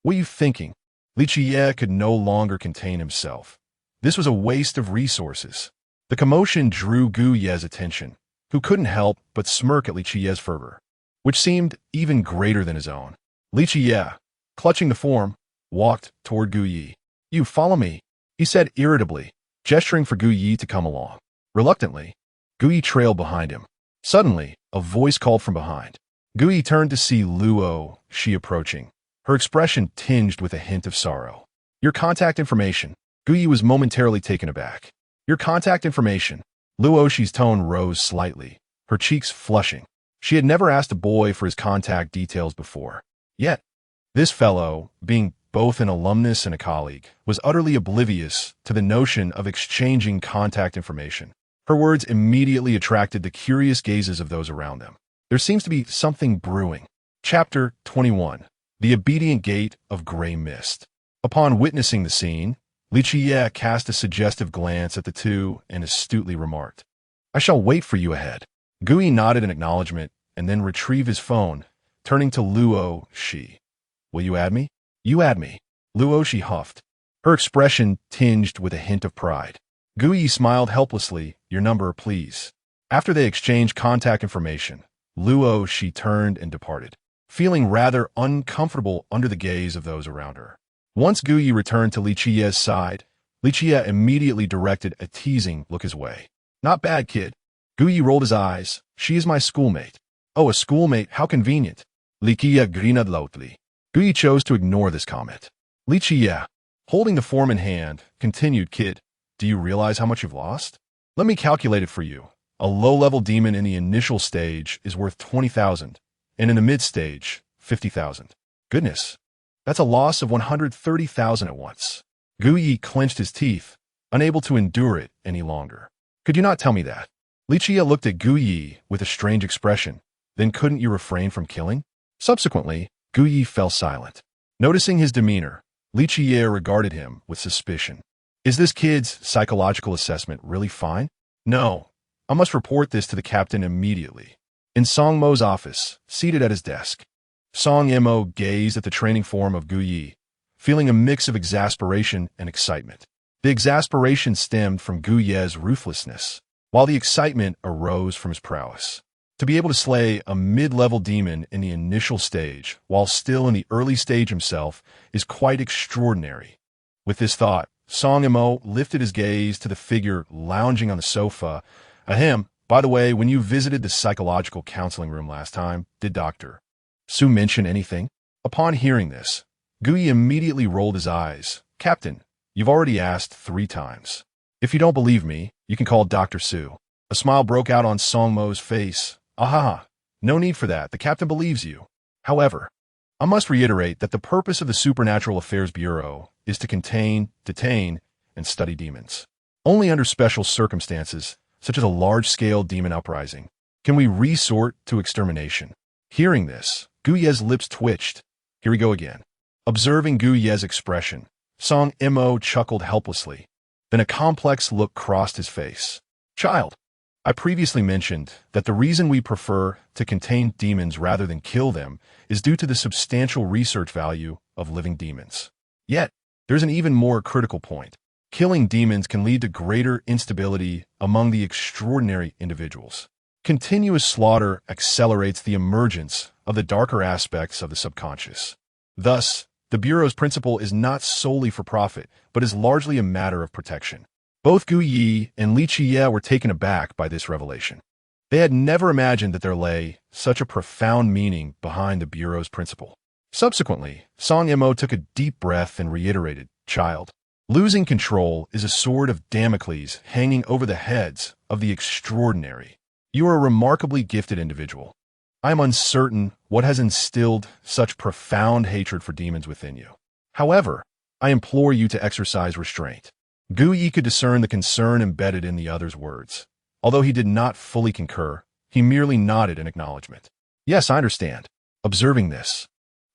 What are you thinking? Li Qiye could no longer contain himself. This was a waste of resources. The commotion drew Gu Ye's attention, who couldn't help but smirk at Li Qiye's fervor, which seemed even greater than his own. Li Qiye, clutching the form, walked toward Gu Ye. You follow me, he said irritably, gesturing for Gu Ye to come along. Reluctantly, Gu Ye trailed behind him. Suddenly, a voice called from behind. Gu Ye turned to see Luo Shi approaching, her expression tinged with a hint of sorrow. Your contact information. Guyi was momentarily taken aback. Your contact information. Luoshi's tone rose slightly, her cheeks flushing. She had never asked a boy for his contact details before. Yet, this fellow, being both an alumnus and a colleague, was utterly oblivious to the notion of exchanging contact information. Her words immediately attracted the curious gazes of those around them. There seems to be something brewing. Chapter 21. The Obedient Gate of Gray Mist. Upon witnessing the scene, Li Qiye cast a suggestive glance at the two and astutely remarked, "I shall wait for you ahead." Guyi nodded in acknowledgement and then retrieved his phone, turning to Luo Shi. "Will you add me?" "You add me." Luo Shi huffed, her expression tinged with a hint of pride. Guyi smiled helplessly. "Your number, please." After they exchanged contact information, Luo Shi turned and departed, feeling rather uncomfortable under the gaze of those around her. Once Guyi returned to Li Qiye's side, Li Qiye immediately directed a teasing look his way. "Not bad, kid." Guyi rolled his eyes. "She is my schoolmate." "Oh, a schoolmate, how convenient." Li Qiye grinned loudly. Guyi chose to ignore this comment. Li Qiye, holding the form in hand, continued, "Kid, do you realize how much you've lost? Let me calculate it for you. A low-level demon in the initial stage is worth 20,000, and in the mid-stage, 50,000. Goodness, that's a loss of 130,000 at once." Guyi clenched his teeth, unable to endure it any longer. "Could you not tell me that?" Li Qiye looked at Guyi with a strange expression. "Then couldn't you refrain from killing?" Subsequently, Guyi fell silent. Noticing his demeanor, Li Qiye regarded him with suspicion. "Is this kid's psychological assessment really fine?" "No. I must report this to the captain immediately." In Song Mo's office, seated at his desk, Song Mo gazed at the training form of Guyi, feeling a mix of exasperation and excitement. The exasperation stemmed from Guyi's ruthlessness, while the excitement arose from his prowess. To be able to slay a mid-level demon in the initial stage, while still in the early stage himself, is quite extraordinary. With this thought, Song Mo lifted his gaze to the figure lounging on the sofa. "Ahem, by the way, when you visited the psychological counseling room last time, did Dr. Su mention anything?" Upon hearing this, Guyi immediately rolled his eyes. "Captain, you've already asked 3 times. If you don't believe me, you can call Dr. Su." A smile broke out on Song Mo's face. "Aha, no need for that. The captain believes you. However, I must reiterate that the purpose of the Supernatural Affairs Bureau is to contain, detain, and study demons. Only under special circumstances, such as a large-scale demon uprising, can we resort to extermination." Hearing this, Guyi's lips twitched. Here we go again. Observing Guyi's expression, Song Mo chuckled helplessly. Then a complex look crossed his face. "Child, I previously mentioned that the reason we prefer to contain demons rather than kill them is due to the substantial research value of living demons. Yet, there's an even more critical point. Killing demons can lead to greater instability among the extraordinary individuals. Continuous slaughter accelerates the emergence of the darker aspects of the subconscious. Thus, the Bureau's principle is not solely for profit, but is largely a matter of protection." Both Guyi and Li Qiye were taken aback by this revelation. They had never imagined that there lay such a profound meaning behind the Bureau's principle. Subsequently, Song Mo took a deep breath and reiterated, "Child, losing control is a sword of Damocles hanging over the heads of the extraordinary. You are a remarkably gifted individual. I am uncertain what has instilled such profound hatred for demons within you. However, I implore you to exercise restraint." Guyi could discern the concern embedded in the other's words. Although he did not fully concur, he merely nodded in acknowledgement. "Yes, I understand." Observing this,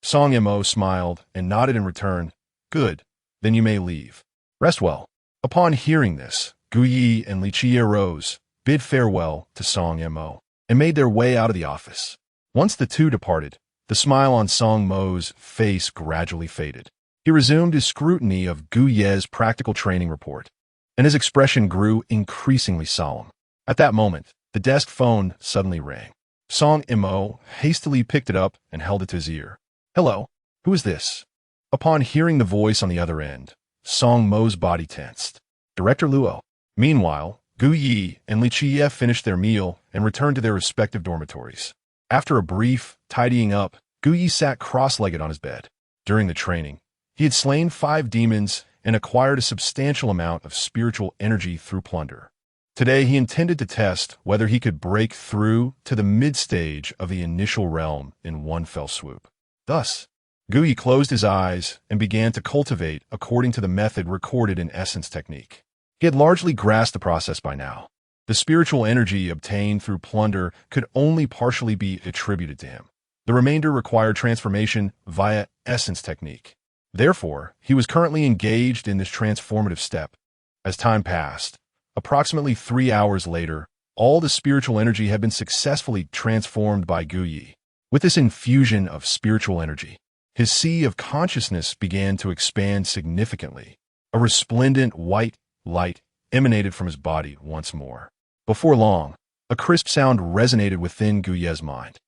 Song Mo smiled and nodded in return. "Good, then you may leave. Rest well." Upon hearing this, Guyi and Li Qiye rose, bid farewell to Song Mo, and made their way out of the office. Once the two departed, the smile on Song Mo's face gradually faded. He resumed his scrutiny of Guyi's practical training report, and his expression grew increasingly solemn. At that moment, the desk phone suddenly rang. Song Mo hastily picked it up and held it to his ear. "Hello, who is this?" Upon hearing the voice on the other end, Song Mo's body tensed. "Director Luo." Meanwhile, Guyi and Li Qiye finished their meal and returned to their respective dormitories. After a brief tidying up, Guyi sat cross-legged on his bed. During the training, he had slain 5 demons and acquired a substantial amount of spiritual energy through plunder. Today, he intended to test whether he could break through to the mid-stage of the initial realm in one fell swoop. Thus, Guyi closed his eyes and began to cultivate according to the method recorded in Essence Technique. He had largely grasped the process by now. The spiritual energy obtained through plunder could only partially be attributed to him. The remainder required transformation via Essence Technique. Therefore, he was currently engaged in this transformative step. As time passed, approximately 3 hours later, all the spiritual energy had been successfully transformed by Guyi. With this infusion of spiritual energy, his sea of consciousness began to expand significantly. A resplendent white light emanated from his body once more. Before long, a crisp sound resonated within Guyi's mind.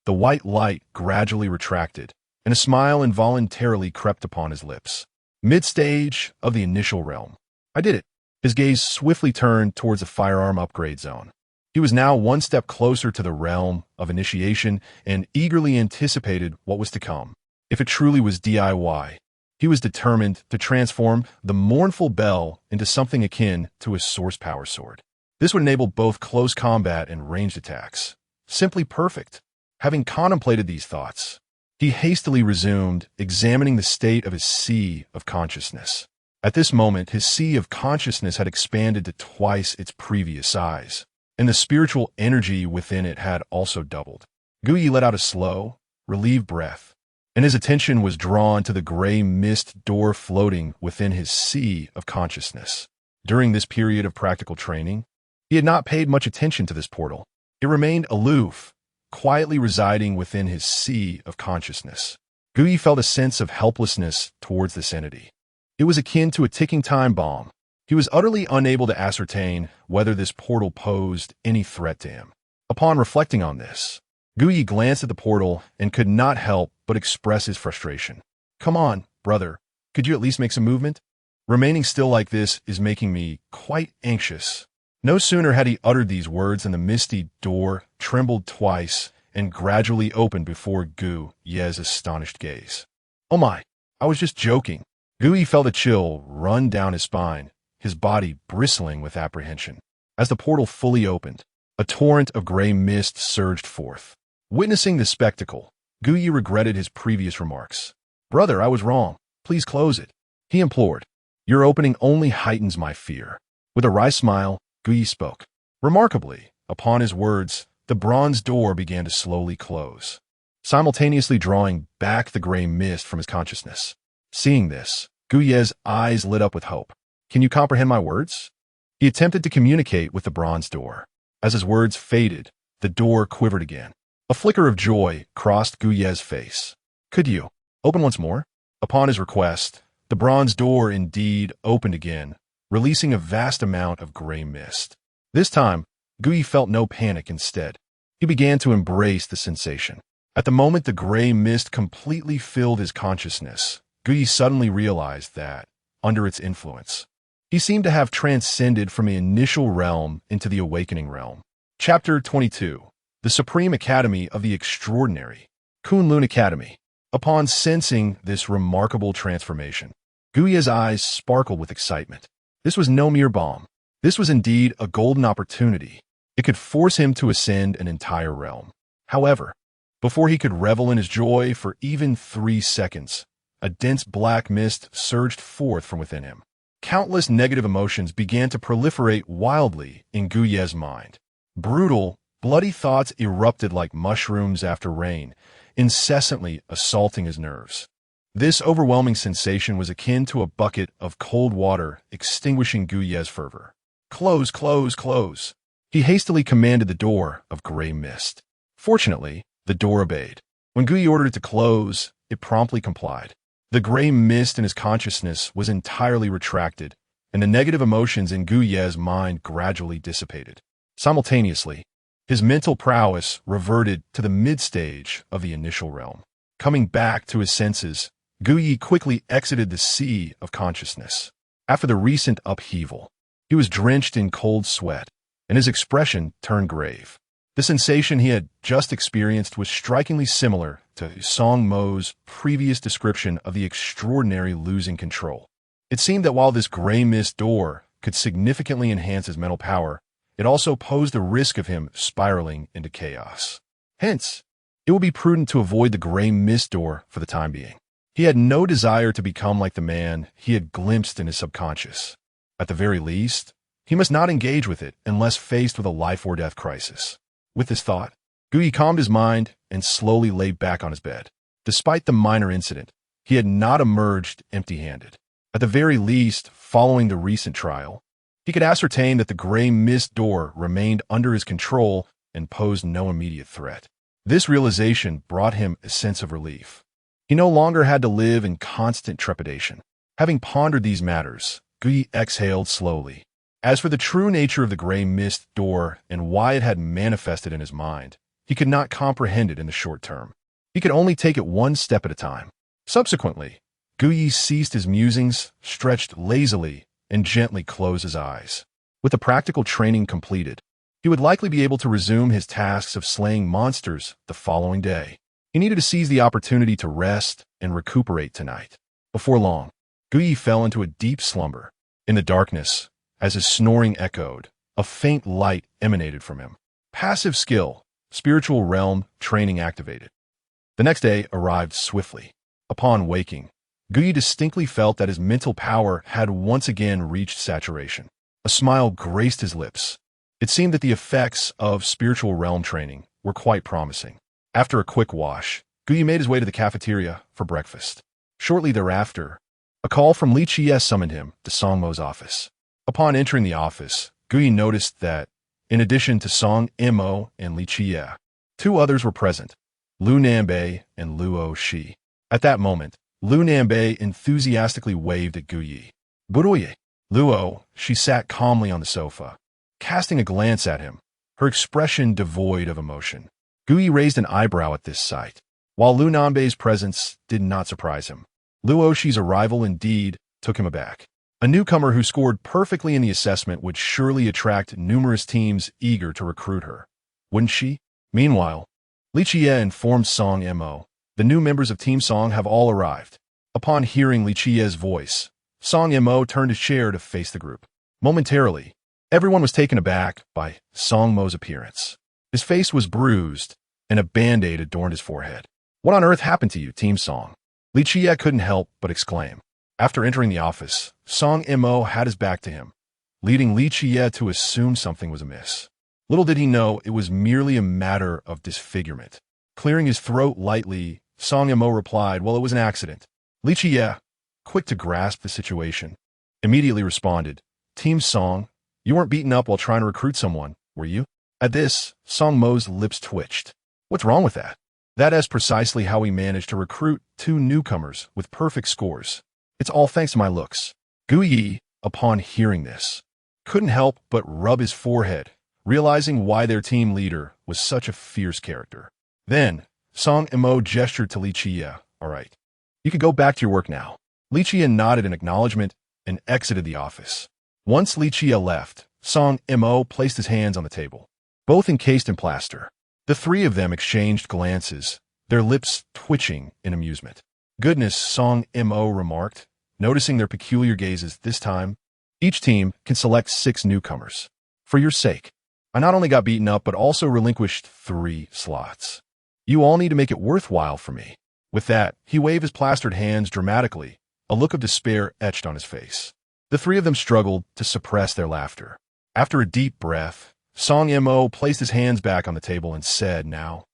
The white light gradually retracted, and a smile involuntarily crept upon his lips. Mid-stage of the initial realm. I did it. His gaze swiftly turned towards the firearm upgrade zone. He was now one step closer to the realm of initiation and eagerly anticipated what was to come. If it truly was DIY, he was determined to transform the mournful bell into something akin to a source power sword. This would enable both close combat and ranged attacks. Simply perfect. Having contemplated these thoughts, he hastily resumed, examining the state of his sea of consciousness. At this moment, his sea of consciousness had expanded to twice its previous size, and the spiritual energy within it had also doubled. Guyi let out a slow, relieved breath, and his attention was drawn to the gray mist door floating within his sea of consciousness. During this period of practical training, he had not paid much attention to this portal. It remained aloof, quietly residing within his sea of consciousness. Guyi felt a sense of helplessness towards this entity. It was akin to a ticking time bomb. He was utterly unable to ascertain whether this portal posed any threat to him. Upon reflecting on this, Guyi glanced at the portal and could not help but express his frustration. Come on, brother, could you at least make some movement? Remaining still like this is making me quite anxious. No sooner had he uttered these words than the misty door trembled twice and gradually opened before Guyi's astonished gaze. Oh my, I was just joking. Guyi felt a chill run down his spine, his body bristling with apprehension. As the portal fully opened, a torrent of gray mist surged forth. Witnessing this spectacle, Guyi regretted his previous remarks. Brother, I was wrong. Please close it, he implored. Your opening only heightens my fear. With a wry smile, Guyi spoke. Remarkably, upon his words, the bronze door began to slowly close, simultaneously drawing back the gray mist from his consciousness. Seeing this, Guyi's eyes lit up with hope. Can you comprehend my words? He attempted to communicate with the bronze door. As his words faded, the door quivered again. A flicker of joy crossed Guyi's face. Could you open once more? Upon his request, the bronze door indeed opened again, releasing a vast amount of gray mist. This time, Guyi felt no panic. Instead, he began to embrace the sensation. At the moment the gray mist completely filled his consciousness, Guyi suddenly realized that, under its influence, he seemed to have transcended from the initial realm into the awakening realm. Chapter 22. The Supreme Academy of the Extraordinary. Kunlun Academy. Upon sensing this remarkable transformation, Guyi's eyes sparkled with excitement. This was no mere bomb. This was indeed a golden opportunity. It could force him to ascend an entire realm. However, before he could revel in his joy for even 3 seconds, a dense black mist surged forth from within him. Countless negative emotions began to proliferate wildly in Guyi's mind. Brutal, bloody thoughts erupted like mushrooms after rain, incessantly assaulting his nerves. This overwhelming sensation was akin to a bucket of cold water extinguishing Guyi's fervor. Close, close, close. He hastily commanded the door of gray mist. Fortunately, the door obeyed. When Guyi ordered it to close, it promptly complied. The gray mist in his consciousness was entirely retracted, and the negative emotions in Guyi's mind gradually dissipated. Simultaneously, his mental prowess reverted to the mid-stage of the initial realm. Coming back to his senses, Guyi quickly exited the sea of consciousness. After the recent upheaval, he was drenched in cold sweat, and his expression turned grave. The sensation he had just experienced was strikingly similar to Song Mo's previous description of the extraordinary losing control. It seemed that while this gray mist door could significantly enhance his mental power, it also posed a risk of him spiraling into chaos. Hence, it would be prudent to avoid the gray mist door for the time being. He had no desire to become like the man he had glimpsed in his subconscious. At the very least, he must not engage with it unless faced with a life-or-death crisis. With this thought, Guyi calmed his mind and slowly lay back on his bed. Despite the minor incident, he had not emerged empty-handed. At the very least, following the recent trial, he could ascertain that the gray mist door remained under his control and posed no immediate threat. This realization brought him a sense of relief. He no longer had to live in constant trepidation. Having pondered these matters, Guyi exhaled slowly. As for the true nature of the gray mist door and why it had manifested in his mind, he could not comprehend it in the short term. He could only take it one step at a time. Subsequently, Guyi ceased his musings, stretched lazily, and gently closed his eyes. With the practical training completed, he would likely be able to resume his tasks of slaying monsters the following day. He needed to seize the opportunity to rest and recuperate tonight. Before long, Guyi fell into a deep slumber. In the darkness, as his snoring echoed, a faint light emanated from him. Passive skill, spiritual realm training activated. The next day arrived swiftly. Upon waking, Guyi distinctly felt that his mental power had once again reached saturation. A smile graced his lips. It seemed that the effects of spiritual realm training were quite promising. After a quick wash, Guyi made his way to the cafeteria for breakfast. Shortly thereafter, a call from Li Qiye summoned him to Song Mo's office. Upon entering the office, Guyi noticed that, in addition to Song Mo and Li Qiye, two others were present, Lu Nanbei and Luo Shi. At that moment, Lu Nanbei enthusiastically waved at Guyi. Budoye. Luo, she sat calmly on the sofa, casting a glance at him, her expression devoid of emotion. Guyi raised an eyebrow at this sight. While Lu Nanbei's presence did not surprise him, Luo Shi's arrival indeed took him aback. A newcomer who scored perfectly in the assessment would surely attract numerous teams eager to recruit her, wouldn't she? Meanwhile, Li Qiye informed Song Mo, the new members of Team Song have all arrived. Upon hearing Li Qiye's voice, Song Mo turned his chair to face the group. Momentarily, everyone was taken aback by Song Mo's appearance. His face was bruised, and a band-aid adorned his forehead. What on earth happened to you, Team Song? Li Qiye couldn't help but exclaim. After entering the office, Song Mo had his back to him, leading Li Qiye to assume something was amiss. Little did he know it was merely a matter of disfigurement. Clearing his throat lightly, Song Mo replied, well, it was an accident. Li Qiye, quick to grasp the situation, immediately responded, Team Song, you weren't beaten up while trying to recruit someone, were you? At this, Song Mo's lips twitched. What's wrong with that? That is precisely how we managed to recruit two newcomers with perfect scores. It's all thanks to my looks. Guyi, upon hearing this, couldn't help but rub his forehead, realizing why their team leader was such a fierce character. Then, Song Mo gestured to Li Qiye. All right, you can go back to your work now. Li Qiye nodded in acknowledgement and exited the office. Once Li Qiye left, Song Mo placed his hands on the table, both encased in plaster. The three of them exchanged glances, their lips twitching in amusement. Goodness, Song Mo remarked, noticing their peculiar gazes this time. Each team can select 6 newcomers. For your sake, I not only got beaten up but also relinquished 3 slots. You all need to make it worthwhile for me. With that, he waved his plastered hands dramatically, a look of despair etched on his face. The three of them struggled to suppress their laughter. After a deep breath, Song Mo placed his hands back on the table and said, now,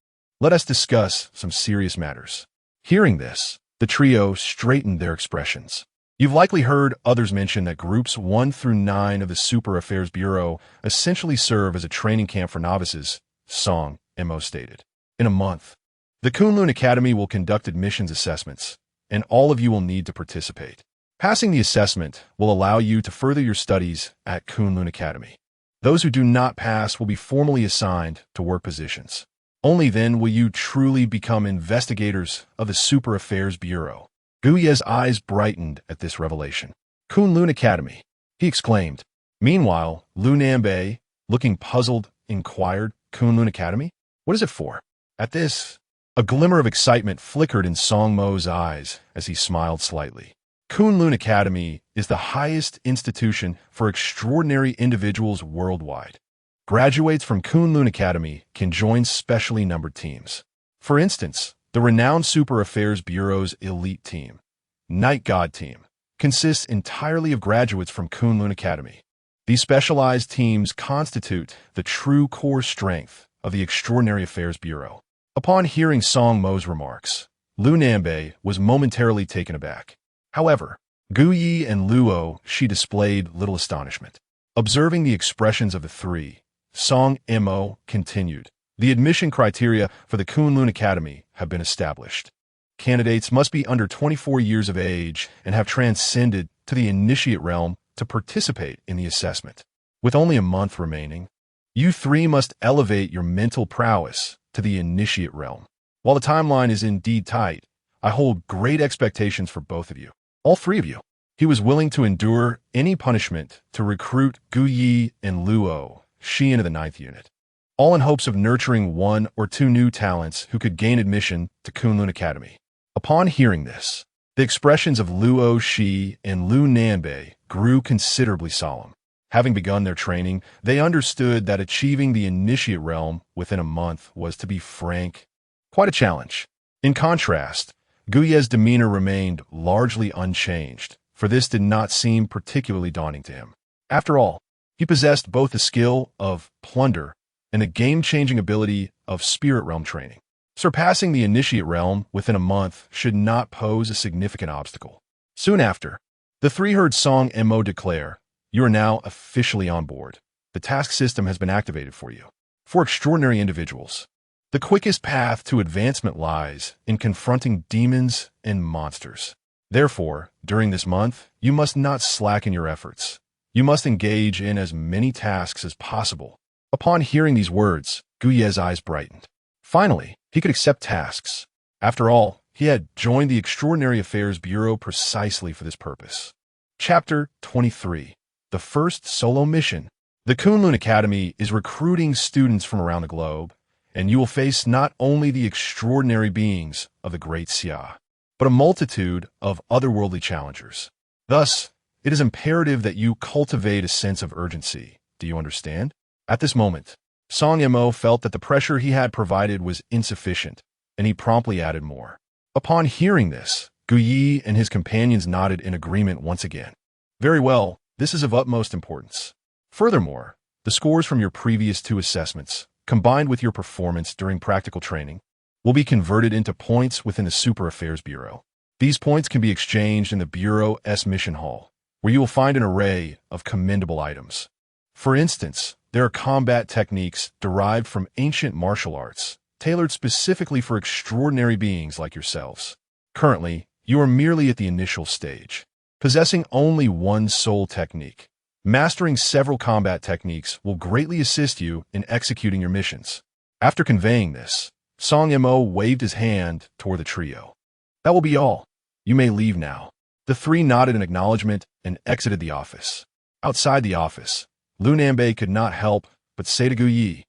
let us discuss some serious matters. Hearing this, the trio straightened their expressions. You've likely heard others mention that groups 1 through 9 of the Super Affairs Bureau essentially serve as a training camp for novices, Song Mo stated. In a month, the Kunlun Academy will conduct admissions assessments, and all of you will need to participate. Passing the assessment will allow you to further your studies at Kunlun Academy. Those who do not pass will be formally assigned to work positions. Only then will you truly become investigators of the Super Affairs Bureau. Guye's eyes brightened at this revelation. Kunlun Academy, he exclaimed. Meanwhile, Lu Nanbei, looking puzzled, inquired, Kunlun Academy? What is it for? At this, a glimmer of excitement flickered in Song Mo's eyes as he smiled slightly. Kunlun Academy is the highest institution for extraordinary individuals worldwide. Graduates from Kunlun Academy can join specially numbered teams. For instance, the renowned Super Affairs Bureau's elite team, Night God Team, consists entirely of graduates from Kunlun Academy. These specialized teams constitute the true core strength of the Extraordinary Affairs Bureau. Upon hearing Song Mo's remarks, Lu Nanbei was momentarily taken aback. However, Gu Yi and Luo Shi displayed little astonishment. Observing the expressions of the three, Song Mo continued. The admission criteria for the Kunlun Academy have been established. Candidates must be under 24 years of age and have transcended to the initiate realm to participate in the assessment. With only a month remaining, you three must elevate your mental prowess to the initiate realm. While the timeline is indeed tight, I hold great expectations for both of you. All three of you. He was willing to endure any punishment to recruit Gu Yi and Luo Shi into the 9th unit, all in hopes of nurturing one or two new talents who could gain admission to Kunlun Academy. Upon hearing this, the expressions of Luo Shi and Lu Nanbei grew considerably solemn. Having begun their training, they understood that achieving the initiate realm within a month was, to be frank, quite a challenge. In contrast, Guye's demeanor remained largely unchanged, for this did not seem particularly daunting to him. After all, he possessed both the skill of plunder and the game-changing ability of spirit realm training. Surpassing the initiate realm within a month should not pose a significant obstacle. Soon after, the three heard Song Mo declare, "You are now officially on board. The task system has been activated for you. For extraordinary individuals, the quickest path to advancement lies in confronting demons and monsters. Therefore, during this month, you must not slacken your efforts. You must engage in as many tasks as possible." Upon hearing these words, Guye's eyes brightened. Finally, he could accept tasks. After all, he had joined the Extraordinary Affairs Bureau precisely for this purpose. Chapter 23. The First Solo Mission. The Kunlun Academy is recruiting students from around the globe, and you will face not only the extraordinary beings of the Great Xia, but a multitude of otherworldly challengers. Thus, it is imperative that you cultivate a sense of urgency. Do you understand? At this moment, Song Mo felt that the pressure he had provided was insufficient, and he promptly added more. Upon hearing this, Gu Yi and his companions nodded in agreement once again. Very well, this is of utmost importance. Furthermore, the scores from your previous two assessments, combined with your performance during practical training, will be converted into points within the Super Affairs Bureau. These points can be exchanged in the Bureau's Mission Hall, where you will find an array of commendable items. For instance, there are combat techniques derived from ancient martial arts, tailored specifically for extraordinary beings like yourselves. Currently, you are merely at the initial stage, possessing only one sole technique. Mastering several combat techniques will greatly assist you in executing your missions. After conveying this, Song Mo waved his hand toward the trio. That will be all. You may leave now. The three nodded in acknowledgement and exited the office. Outside the office, Lu Nanbei could not help but say to Gu Yi,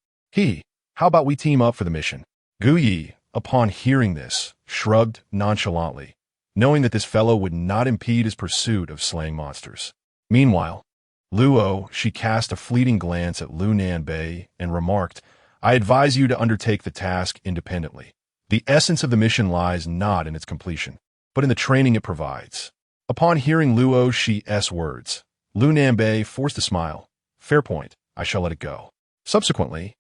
"How about we team up for the mission?" Gu Yi, upon hearing this, shrugged nonchalantly, knowing that this fellow would not impede his pursuit of slaying monsters. Meanwhile, Luo Shi cast a fleeting glance at Lu Nanbei and remarked, "I advise you to undertake the task independently. The essence of the mission lies not in its completion, but in the training it provides." Upon hearing Luo Shi's words, Lu Nanbei forced a smile. "Fair point, I shall let it go." Subsequently,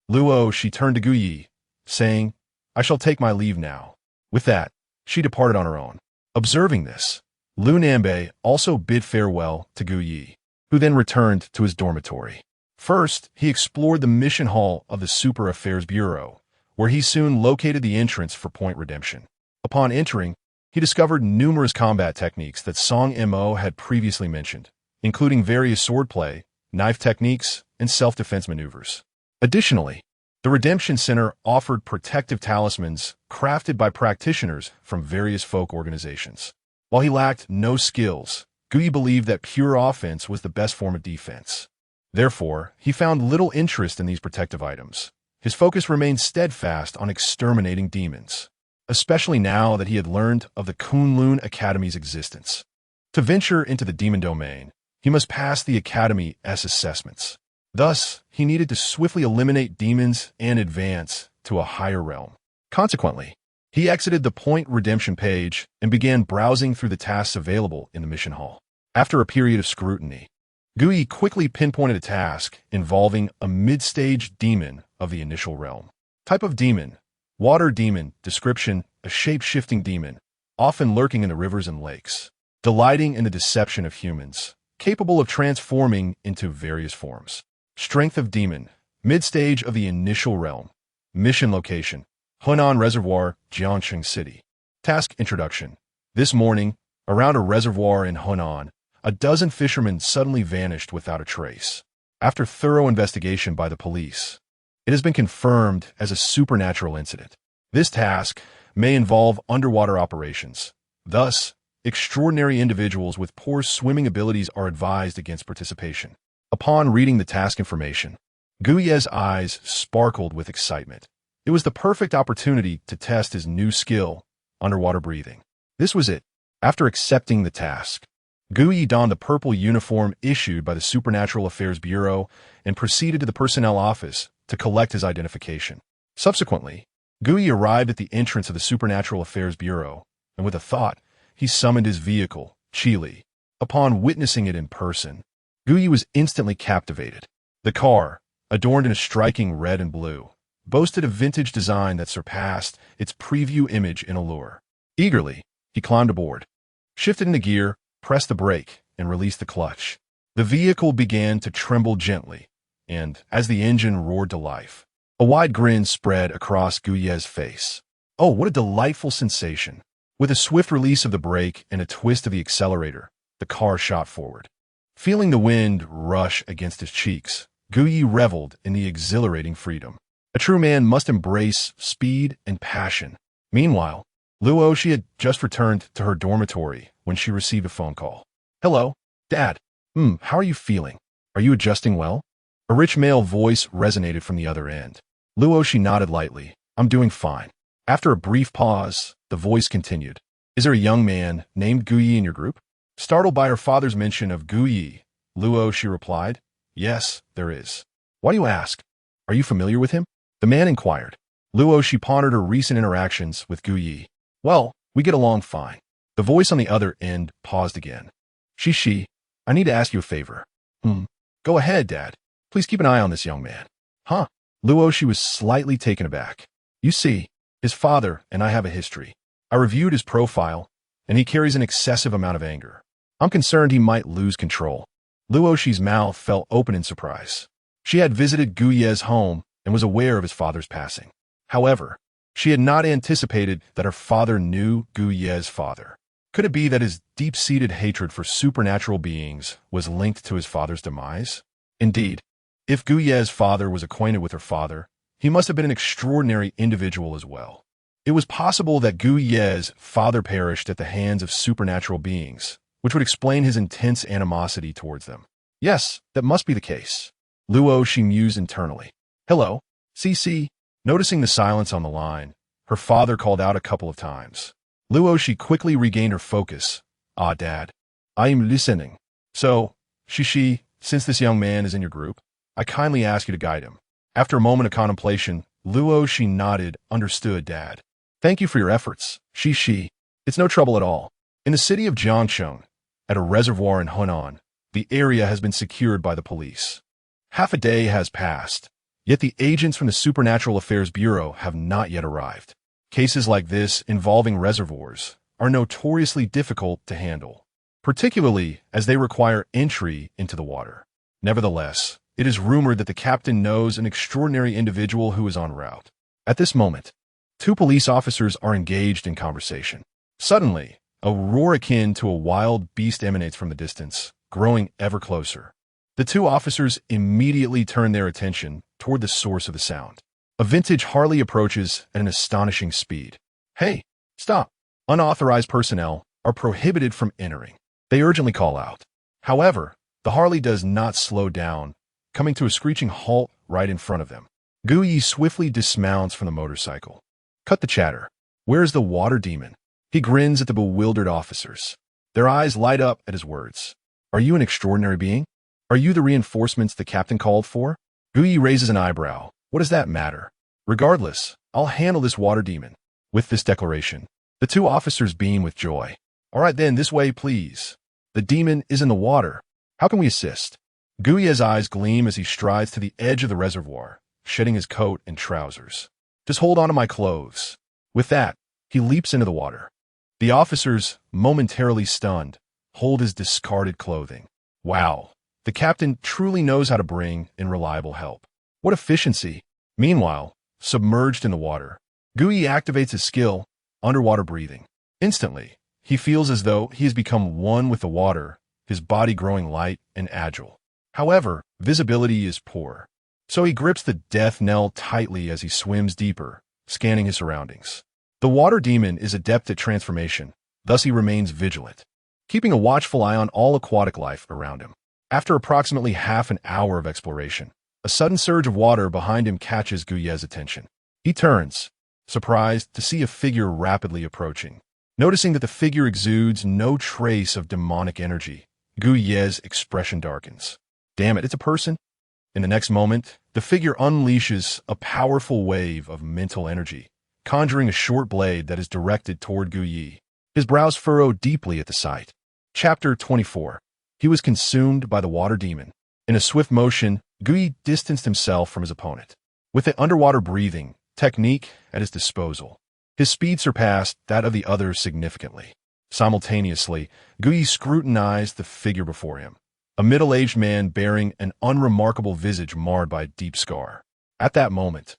Luo Shi turned to Gu Yi, saying, "I shall take my leave now." With that, she departed on her own. Observing this, Lu Nanbei also bid farewell to Gu Yi, who then returned to his dormitory. First, he explored the mission hall of the Super Affairs Bureau, where he soon located the entrance for point redemption. Upon entering, he discovered numerous combat techniques that Song Mo had previously mentioned, including various swordplay, knife techniques, and self-defense maneuvers. Additionally, the Redemption Center offered protective talismans crafted by practitioners from various folk organizations. While he lacked no skills, Gu Yi believed that pure offense was the best form of defense. Therefore, he found little interest in these protective items, his focus remained steadfast on exterminating demons, especially now that he had learned of the Kunlun Academy's existence. To venture into the demon domain, he must pass the Academy's assessments. Thus, he needed to swiftly eliminate demons and advance to a higher realm. Consequently, he exited the Point Redemption page and began browsing through the tasks available in the mission hall. After a period of scrutiny, Gui quickly pinpointed a task involving a mid-stage demon of the initial realm. Type of demon: water demon. Description: a shape-shifting demon, often lurking in the rivers and lakes, delighting in the deception of humans, capable of transforming into various forms. Strength of demon: mid-stage of the initial realm. Mission location: Hunan Reservoir, Jiangcheng City. Task introduction: this morning, around a reservoir in Hunan, a dozen fishermen suddenly vanished without a trace. After thorough investigation by the police, it has been confirmed as a supernatural incident. This task may involve underwater operations. Thus, extraordinary individuals with poor swimming abilities are advised against participation. Upon reading the task information, Guye's eyes sparkled with excitement. It was the perfect opportunity to test his new skill, underwater breathing. This was it. After accepting the task, Guyi donned the purple uniform issued by the Supernatural Affairs Bureau and proceeded to the personnel office to collect his identification. Subsequently, Guyi arrived at the entrance of the Supernatural Affairs Bureau, and with a thought, he summoned his vehicle, Chili. Upon witnessing it in person, Guyi was instantly captivated. The car, adorned in a striking red and blue, boasted a vintage design that surpassed its preview image in allure. Eagerly, he climbed aboard, shifted into gear, pressed the brake, and released the clutch. The vehicle began to tremble gently, and, as the engine roared to life, a wide grin spread across Guye's face. Oh, what a delightful sensation! With a swift release of the brake and a twist of the accelerator, the car shot forward. Feeling the wind rush against his cheeks, Guyi reveled in the exhilarating freedom. A true man must embrace speed and passion. Meanwhile, Luoshi had just returned to her dormitory when she received a phone call. Hello, Dad. How are you feeling? Are you adjusting well? A rich male voice resonated from the other end. Luoshi nodded lightly. I'm doing fine. After a brief pause, the voice continued. Is there a young man named Guyi in your group? Startled by her father's mention of Guyi, Luoshi replied, Yes, there is. Why do you ask? Are you familiar with him? The man inquired. Luoshi pondered her recent interactions with Guyi. Well, we get along fine. The voice on the other end paused again. Shishi, I need to ask you a favor. Go ahead, Dad. Please keep an eye on this young man. Huh? Luoshi was slightly taken aback. You see, his father and I have a history. I reviewed his profile, and he carries an excessive amount of anger. I'm concerned he might lose control. Luoshi's mouth fell open in surprise. She had visited Guye's home and was aware of his father's passing. However, she had not anticipated that her father knew Guye's father. Could it be that his deep-seated hatred for supernatural beings was linked to his father's demise? Indeed, if Guye's father was acquainted with her father, he must have been an extraordinary individual as well. It was possible that Guye's father perished at the hands of supernatural beings, which would explain his intense animosity towards them. Yes, that must be the case. Luoshi mused internally. Hello, Cici. Noticing the silence on the line, her father called out a couple of times. Luoshi quickly regained her focus. Ah, Dad. I am listening. So, Shishi, since this young man is in your group, I kindly ask you to guide him. After a moment of contemplation, Luoshi nodded. Understood, Dad. Thank you for your efforts, Shishi. It's no trouble at all. In the city of Jiangcheng, at a reservoir in Hunan, the area has been secured by the police. Half a day has passed, yet the agents from the Supernatural Affairs Bureau have not yet arrived. Cases like this involving reservoirs are notoriously difficult to handle, particularly as they require entry into the water. Nevertheless, it is rumored that the captain knows an extraordinary individual who is en route. At this moment, two police officers are engaged in conversation. Suddenly, a roar akin to a wild beast emanates from the distance, growing ever closer. The two officers immediately turn their attention toward the source of the sound. A vintage Harley approaches at an astonishing speed. Hey, stop! Unauthorized personnel are prohibited from entering. They urgently call out. However, the Harley does not slow down, coming to a screeching halt right in front of them. Guyi swiftly dismounts from the motorcycle. Cut the chatter. Where's the water demon? He grins at the bewildered officers. Their eyes light up at his words. Are you an extraordinary being? Are you the reinforcements the captain called for? Guyi raises an eyebrow. What does that matter? Regardless, I'll handle this water demon. With this declaration, the two officers beam with joy. All right then, this way, please. The demon is in the water. How can we assist? Guyi's eyes gleam as he strides to the edge of the reservoir, shedding his coat and trousers. Just hold on to my clothes. With that, he leaps into the water. The officers, momentarily stunned, hold his discarded clothing. Wow, the captain truly knows how to bring in reliable help. What efficiency! Meanwhile, submerged in the water, Guyi activates his skill, underwater breathing. Instantly, he feels as though he has become one with the water, his body growing light and agile. However, visibility is poor, so he grips the death knell tightly as he swims deeper, scanning his surroundings. The water demon is adept at transformation, thus he remains vigilant, keeping a watchful eye on all aquatic life around him. After approximately half an hour of exploration, a sudden surge of water behind him catches Guyi's attention. He turns, surprised to see a figure rapidly approaching. Noticing that the figure exudes no trace of demonic energy, Guyi's expression darkens. Damn it, it's a person? In the next moment, the figure unleashes a powerful wave of mental energy, conjuring a short blade that is directed toward Guyi. His brows furrow deeply at the sight. Chapter 24. He was consumed by the water demon. In a swift motion, Guyi distanced himself from his opponent. With the underwater breathing technique at his disposal, his speed surpassed that of the others significantly. Simultaneously, Guyi scrutinized the figure before him, a middle-aged man bearing an unremarkable visage marred by a deep scar. At that moment,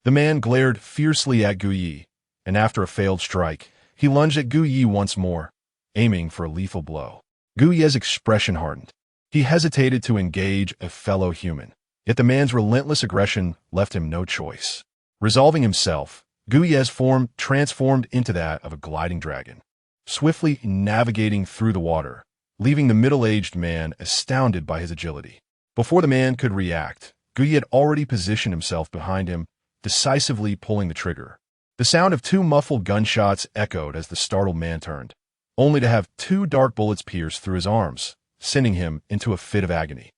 the man glared fiercely at Guyi, and after a failed strike, he lunged at Guyi once more, aiming for a lethal blow. Guyi's expression hardened. He hesitated to engage a fellow human, yet the man's relentless aggression left him no choice. Resolving himself, Guyi's form transformed into that of a gliding dragon, swiftly navigating through the water, leaving the middle-aged man astounded by his agility. Before the man could react, Guyi had already positioned himself behind him, decisively pulling the trigger. The sound of two muffled gunshots echoed as the startled man turned, only to have two dark bullets pierce through his arms, sending him into a fit of agony.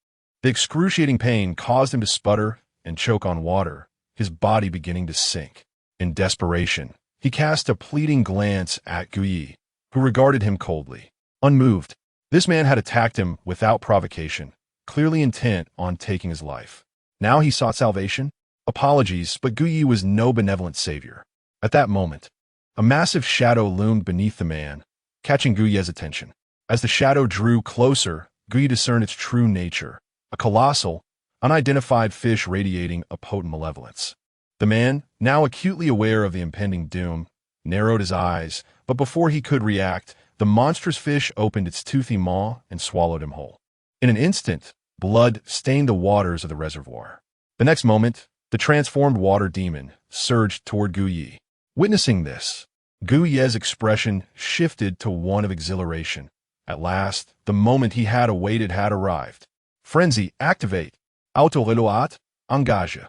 The excruciating pain caused him to sputter and choke on water, his body beginning to sink. In desperation, he cast a pleading glance at Guyi, who regarded him coldly. Unmoved, this man had attacked him without provocation, clearly intent on taking his life. Now he sought salvation? Apologies, but Guyi was no benevolent savior. At that moment, a massive shadow loomed beneath the man, catching Guyi's attention. As the shadow drew closer, Guyi discerned its true nature, a colossal, unidentified fish radiating a potent malevolence. The man, now acutely aware of the impending doom, narrowed his eyes, but before he could react, the monstrous fish opened its toothy maw and swallowed him whole. In an instant, blood stained the waters of the reservoir. The next moment, the transformed water demon surged toward Guyi. Witnessing this, Guyi's expression shifted to one of exhilaration. At last, the moment he had awaited had arrived. Frenzy, activate. Auto-reload, engage.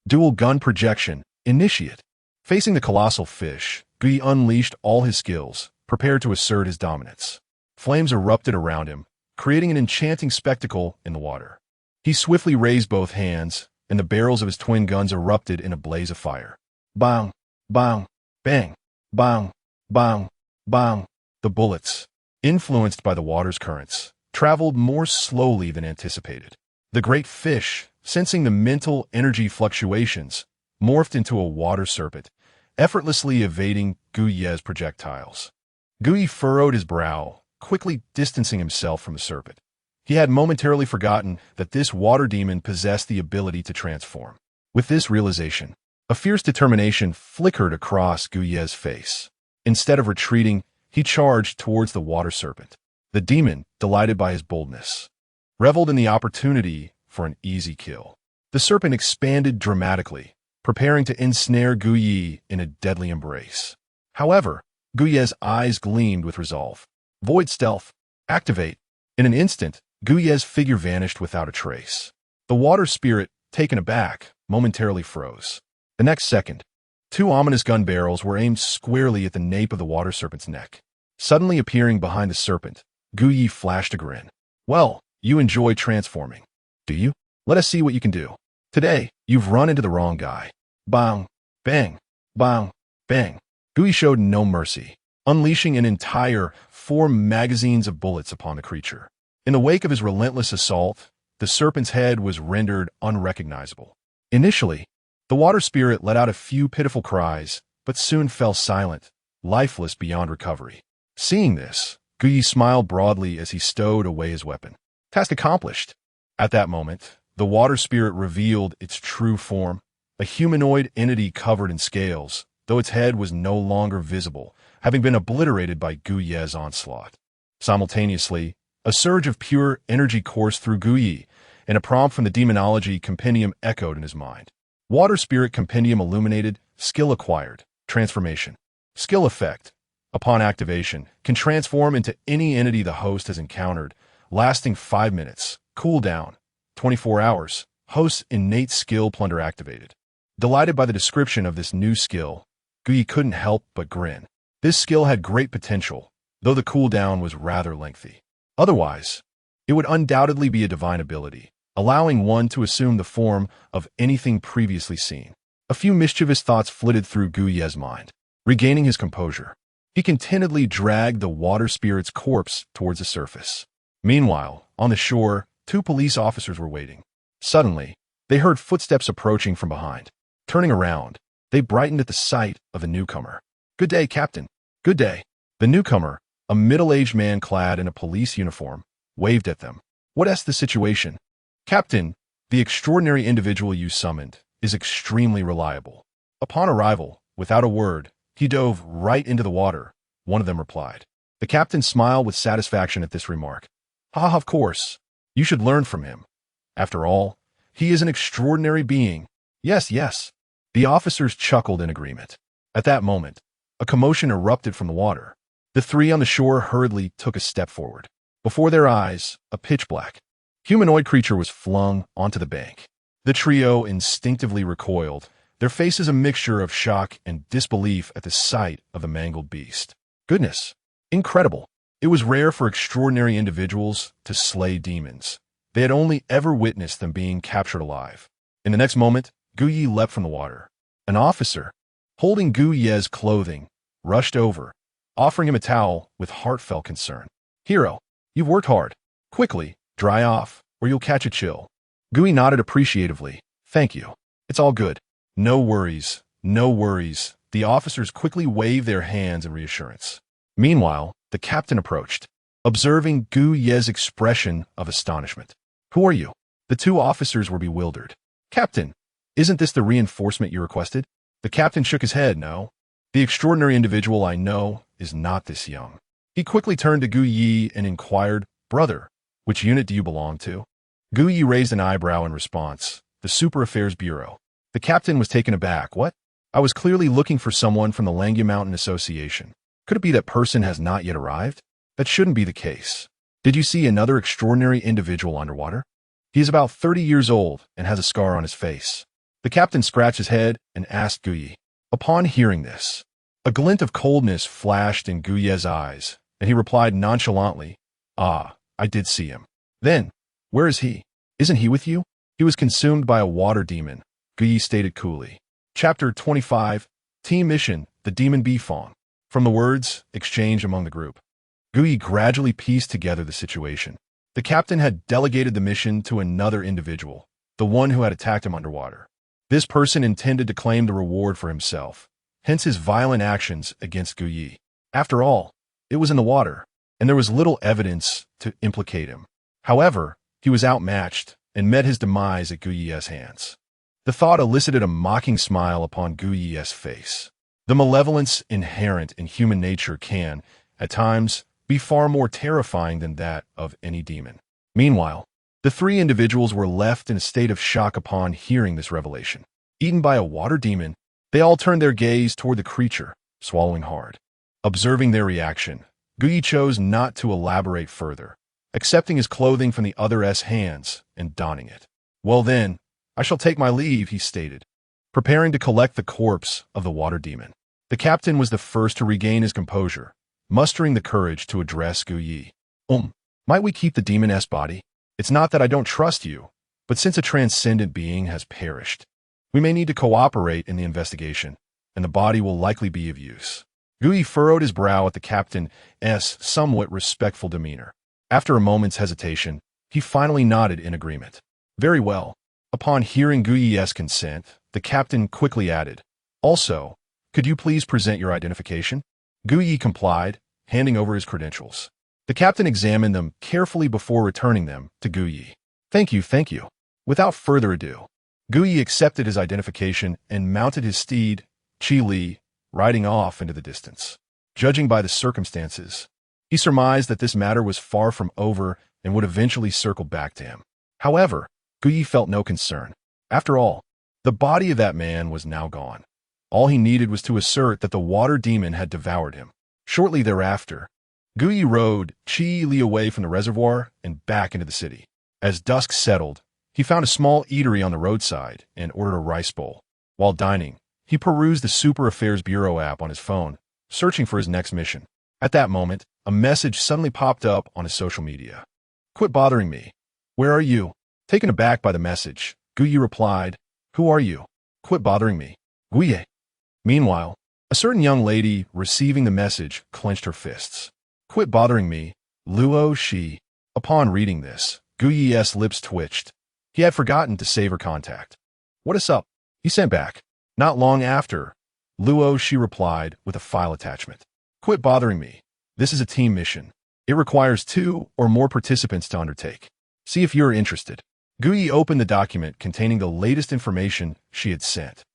Dual gun projection, initiate. Facing the colossal fish, Guyi unleashed all his skills, prepared to assert his dominance. Flames erupted around him, creating an enchanting spectacle in the water. He swiftly raised both hands, and the barrels of his twin guns erupted in a blaze of fire. Bang, bang, bang, bang, bang, bang. The bullets, influenced by the water's currents, traveled more slowly than anticipated. The great fish, sensing the mental energy fluctuations, morphed into a water serpent, effortlessly evading Guyi's projectiles. Guyi furrowed his brow, quickly distancing himself from the serpent. He had momentarily forgotten that this water demon possessed the ability to transform. With this realization, a fierce determination flickered across Guyi's face. Instead of retreating, he charged towards the water serpent. The demon, delighted by his boldness, reveled in the opportunity for an easy kill. The serpent expanded dramatically, preparing to ensnare Guyi in a deadly embrace. However, Guyi's eyes gleamed with resolve. Void stealth, activate. In an instant, Guyi's figure vanished without a trace. The water spirit, taken aback, momentarily froze. The next second, two ominous gun barrels were aimed squarely at the nape of the water serpent's neck. Suddenly appearing behind the serpent, Guyi flashed a grin. Well, you enjoy transforming, do you? Let us see what you can do. Today, you've run into the wrong guy. Bang, bang, bang, bang. Guyi showed no mercy, unleashing an entire 4 magazines of bullets upon the creature. In the wake of his relentless assault, the serpent's head was rendered unrecognizable. Initially, the water spirit let out a few pitiful cries, but soon fell silent, lifeless beyond recovery. Seeing this, Guyi smiled broadly as he stowed away his weapon. Task accomplished. At that moment, the water spirit revealed its true form, a humanoid entity covered in scales, though its head was no longer visible, having been obliterated by Guyi's onslaught. Simultaneously, a surge of pure energy coursed through Guyi, and a prompt from the Demonology Compendium echoed in his mind. Water Spirit Compendium illuminated, skill acquired, transformation. Skill effect, upon activation, can transform into any entity the host has encountered, lasting 5 minutes. Cooldown, 24 hours. Host's innate skill plunder activated. Delighted by the description of this new skill, Guyi couldn't help but grin. This skill had great potential, though the cooldown was rather lengthy. Otherwise, it would undoubtedly be a divine ability, allowing one to assume the form of anything previously seen. A few mischievous thoughts flitted through Guyi's mind. Regaining his composure, he contentedly dragged the water spirit's corpse towards the surface. Meanwhile, on the shore, 2 police officers were waiting. Suddenly, they heard footsteps approaching from behind. Turning around, they brightened at the sight of the newcomer. "Good day, Captain." "Good day." The newcomer, a middle-aged man clad in a police uniform, waved at them. "What's the situation?" "Captain, the extraordinary individual you summoned is extremely reliable." Upon arrival, without a word, he dove right into the water, one of them replied. The captain smiled with satisfaction at this remark. "Ha, of course. You should learn from him. After all, he is an extraordinary being." "Yes, yes." The officers chuckled in agreement. At that moment, a commotion erupted from the water. The 3 on the shore hurriedly took a step forward. Before their eyes, a pitch-black humanoid creature was flung onto the bank. The trio instinctively recoiled, their faces a mixture of shock and disbelief at the sight of the mangled beast. Goodness! Incredible! It was rare for extraordinary individuals to slay demons. They had only ever witnessed them being captured alive. In the next moment, Guyi leapt from the water. An officer, holding Guyi's clothing, rushed over, offering him a towel with heartfelt concern. "Hero, you've worked hard. Quickly, dry off, or you'll catch a chill." Guyi nodded appreciatively. "Thank you. It's all good." "No worries, no worries." The officers quickly waved their hands in reassurance. Meanwhile, the captain approached, observing Guyi's expression of astonishment. "Who are you?" The 2 officers were bewildered. "Captain, isn't this the reinforcement you requested?" The captain shook his head. "No. The extraordinary individual I know is not this young." He quickly turned to Guyi and inquired, "Brother, which unit do you belong to?" Guyi raised an eyebrow in response. "The Super Affairs Bureau." The captain was taken aback. "What? I was clearly looking for someone from the Langia Mountain Association. Could it be that person has not yet arrived? That shouldn't be the case. Did you see another extraordinary individual underwater? He is about 30 years old and has a scar on his face." The captain scratched his head and asked Guyi. Upon hearing this, a glint of coldness flashed in Guyi's eyes, and he replied nonchalantly, "Ah, I did see him." "Then, where is he? Isn't he with you?" "He was consumed by a water demon," Guyi stated coolly. Chapter 25, Team Mission, The Demon Bee Fawn. From the words exchanged among the group, Guyi gradually pieced together the situation. The captain had delegated the mission to another individual, the one who had attacked him underwater. This person intended to claim the reward for himself, hence his violent actions against Guyi. After all, it was in the water, and there was little evidence to implicate him. However, he was outmatched and met his demise at Guyi's hands. The thought elicited a mocking smile upon Guyi's face. The malevolence inherent in human nature can, at times, be far more terrifying than that of any demon. Meanwhile, the 3 individuals were left in a state of shock upon hearing this revelation. Eaten by a water demon, they all turned their gaze toward the creature, swallowing hard. Observing their reaction, Guyi chose not to elaborate further, accepting his clothing from the other's hands and donning it. "Well then, I shall take my leave, he stated, preparing to collect the corpse of the water demon. The captain was the first to regain his composure, mustering the courage to address Gu Yi. Might we keep the demon's body? It's not that I don't trust you, but since a transcendent being has perished, we may need to cooperate in the investigation, and the body will likely be of use. Gu Yi furrowed his brow at the captain's somewhat respectful demeanor. After a moment's hesitation, he finally nodded in agreement. Very well. Upon hearing Gu Yi's consent, the captain quickly added, also, could you please present your identification? Gu Yi complied, handing over his credentials. The captain examined them carefully before returning them to Gu Yi. Thank you, thank you. Without further ado, Gu Yi accepted his identification and mounted his steed, Qi Li, riding off into the distance. Judging by the circumstances, he surmised that this matter was far from over and would eventually circle back to him. However, Gu Yi felt no concern. After all, the body of that man was now gone. All he needed was to assert that the water demon had devoured him. Shortly thereafter, Gu Yi rode Qi Li away from the reservoir and back into the city. As dusk settled, he found a small eatery on the roadside and ordered a rice bowl. While dining, he perused the Super Affairs Bureau app on his phone, searching for his next mission. At that moment, a message suddenly popped up on his social media. Quit bothering me. Where are you? Taken aback by the message, Gu Yi replied, Who are you? Quit bothering me. Gu Yi. Meanwhile, a certain young lady receiving the message clenched her fists. Quit bothering me, Luo Shi. Upon reading this, Gu Yi's lips twitched. He had forgotten to save her contact. What is up? He sent back. Not long after, Luo Shi replied with a file attachment. Quit bothering me. This is a team mission. It requires 2 or more participants to undertake. See if you're interested. Gu Yi opened the document containing the latest information she had sent.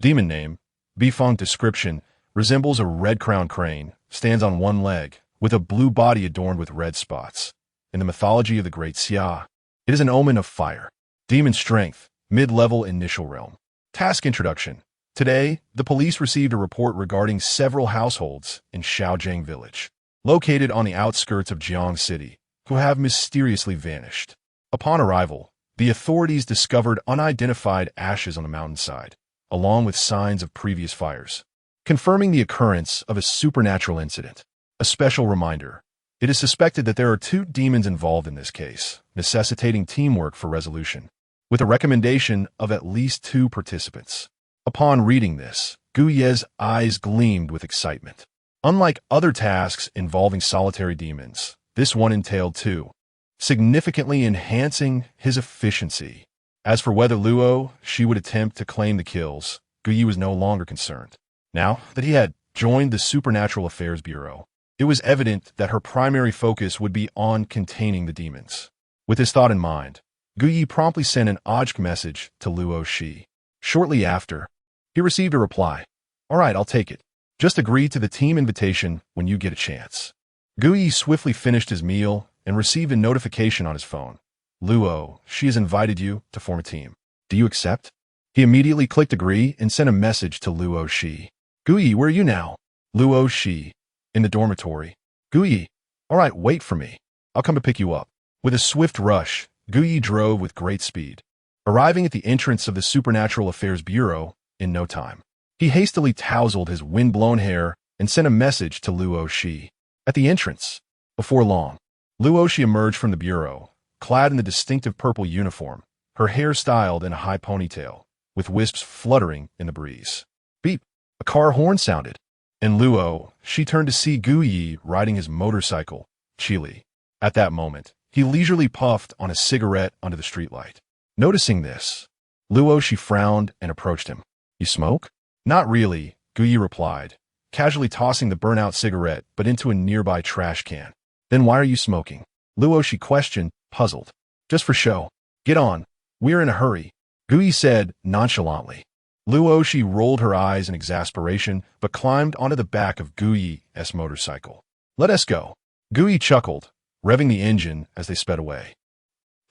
Demon name, Bifeng description, resembles a red-crowned crane, stands on one leg, with a blue body adorned with red spots. In the mythology of the Great Xia, it is an omen of fire. Demon strength, mid-level initial realm. Task introduction. Today, the police received a report regarding several households in Shaojiang village, located on the outskirts of Jiang City, who have mysteriously vanished. Upon arrival, the authorities discovered unidentified ashes on the mountainside, along with signs of previous fires, confirming the occurrence of a supernatural incident. A special reminder. It is suspected that there are 2 demons involved in this case, necessitating teamwork for resolution, with a recommendation of at least 2 participants. Upon reading this, Gu Yi's eyes gleamed with excitement. Unlike other tasks involving solitary demons, this one entailed 2, significantly enhancing his efficiency. As for whether Luo Shi would attempt to claim the kills, Gu Yi was no longer concerned. Now that he had joined the Supernatural Affairs Bureau, it was evident that her primary focus would be on containing the demons. With this thought in mind, Gu Yi promptly sent an OJK message to Luo Shi. Shortly after, he received a reply. All right, I'll take it. Just agree to the team invitation when you get a chance. Gu Yi swiftly finished his meal and received a notification on his phone. Luo, she has invited you to form a team. Do you accept? He immediately clicked agree and sent a message to Luo Shi. Gu Yi, where are you now? Luo Shi. In the dormitory. Gu Yi. All right, wait for me. I'll come to pick you up. With a swift rush, Gu Yi drove with great speed, arriving at the entrance of the Supernatural Affairs Bureau in no time. He hastily tousled his wind-blown hair and sent a message to Luo Shi. At the entrance, before long, Luo Shi emerged from the bureau, clad in the distinctive purple uniform, her hair styled in a high ponytail, with wisps fluttering in the breeze. Beep! A car horn sounded, and Luo Shi turned to see Gu Yi riding his motorcycle, Qili. At that moment, he leisurely puffed on a cigarette under the streetlight. Noticing this, Luo Shi frowned and approached him. You smoke? Not really, Gu Yi replied, casually tossing the burnout cigarette but into a nearby trash can. Then why are you smoking? Luo Shi questioned, puzzled. Just for show. Get on. We're in a hurry, Gu Yi said nonchalantly. Luo Shi rolled her eyes in exasperation but climbed onto the back of Gu Yi's motorcycle. Let us go. Gu Yi chuckled, revving the engine as they sped away.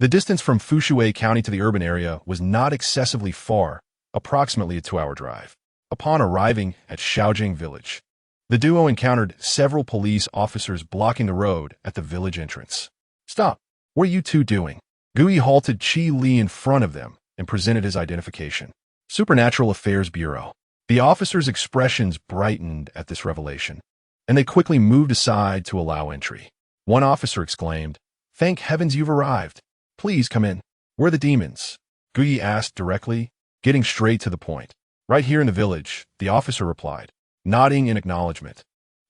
The distance from Fushui County to the urban area was not excessively far, approximately a 2-hour drive. Upon arriving at Shaojiang village, the duo encountered several police officers blocking the road at the village entrance. Stop! What are you 2 doing? Gu Yi halted Qi Li in front of them, and presented his identification. Supernatural Affairs Bureau. The officers' expressions brightened at this revelation, and they quickly moved aside to allow entry. One officer exclaimed, "Thank heavens you've arrived. Please come in." "Where are the demons?" Guyi asked directly, getting straight to the point. "Right here in the village," the officer replied, nodding in acknowledgement.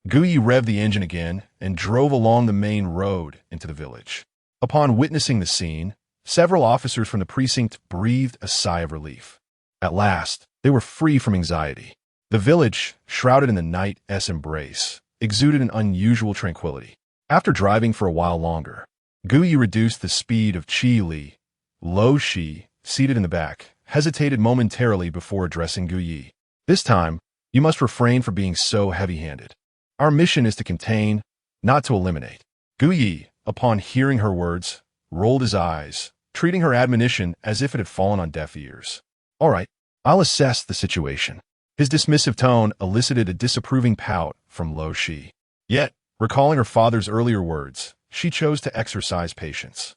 Guyi revved the engine again and drove along the main road into the village. Upon witnessing the scene, several officers from the precinct breathed a sigh of relief. At last, they were free from anxiety. The village, shrouded in the night's embrace, exuded an unusual tranquility. After driving for a while longer, Guyi reduced the speed of Qi Li. Lo Shi, seated in the back, hesitated momentarily before addressing Guyi. "This time, you must refrain from being so heavy-handed. Our mission is to contain, not to eliminate." Guyi, upon hearing her words, rolled his eyes, treating her admonition as if it had fallen on deaf ears. "All right, I'll assess the situation." His dismissive tone elicited a disapproving pout from Lo Shi. Yet, recalling her father's earlier words, she chose to exercise patience.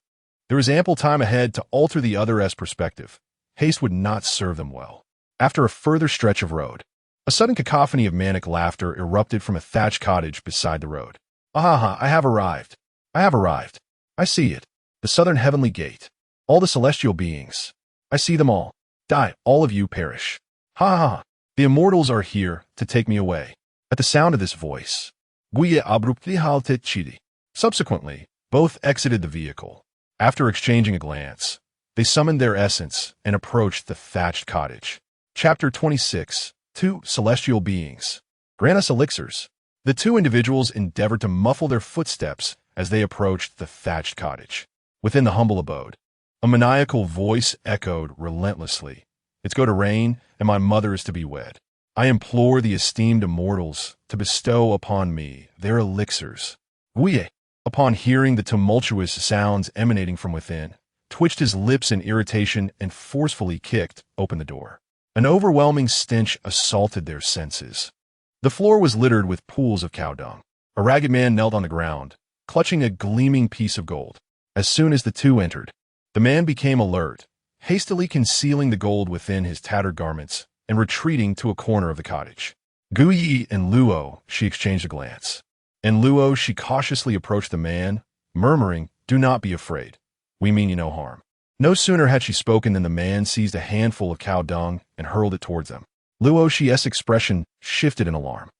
There was ample time ahead to alter the other's perspective. Haste would not serve them well. After a further stretch of road, a sudden cacophony of manic laughter erupted from a thatched cottage beside the road. "Ahaha, I have arrived. I have arrived. I see it. The southern heavenly gate. All the celestial beings. I see them all. Die, all of you perish. Ha ha ha. The immortals are here to take me away." At the sound of this voice, Guye abruptly halted Chidi. Subsequently, both exited the vehicle. After exchanging a glance, they summoned their essence and approached the thatched cottage. Chapter 26. Two Celestial Beings. "Grant us elixirs." The two individuals endeavored to muffle their footsteps as they approached the thatched cottage. Within the humble abode, a maniacal voice echoed relentlessly. "It's going to rain, and my mother is to be wed. I implore the esteemed immortals to bestow upon me their elixirs." Guye, upon hearing the tumultuous sounds emanating from within, twitched his lips in irritation and forcefully kicked open the door. An overwhelming stench assaulted their senses. The floor was littered with pools of cow dung. A ragged man knelt on the ground, clutching a gleaming piece of gold. As soon as the two entered, the man became alert, hastily concealing the gold within his tattered garments and retreating to a corner of the cottage. Guyi and Luo, she exchanged a glance. In Luo, she cautiously approached the man, murmuring, "Do not be afraid. We mean you no harm." No sooner had she spoken than the man seized a handful of cow dung and hurled it towards them. Luo Shi's expression shifted in alarm.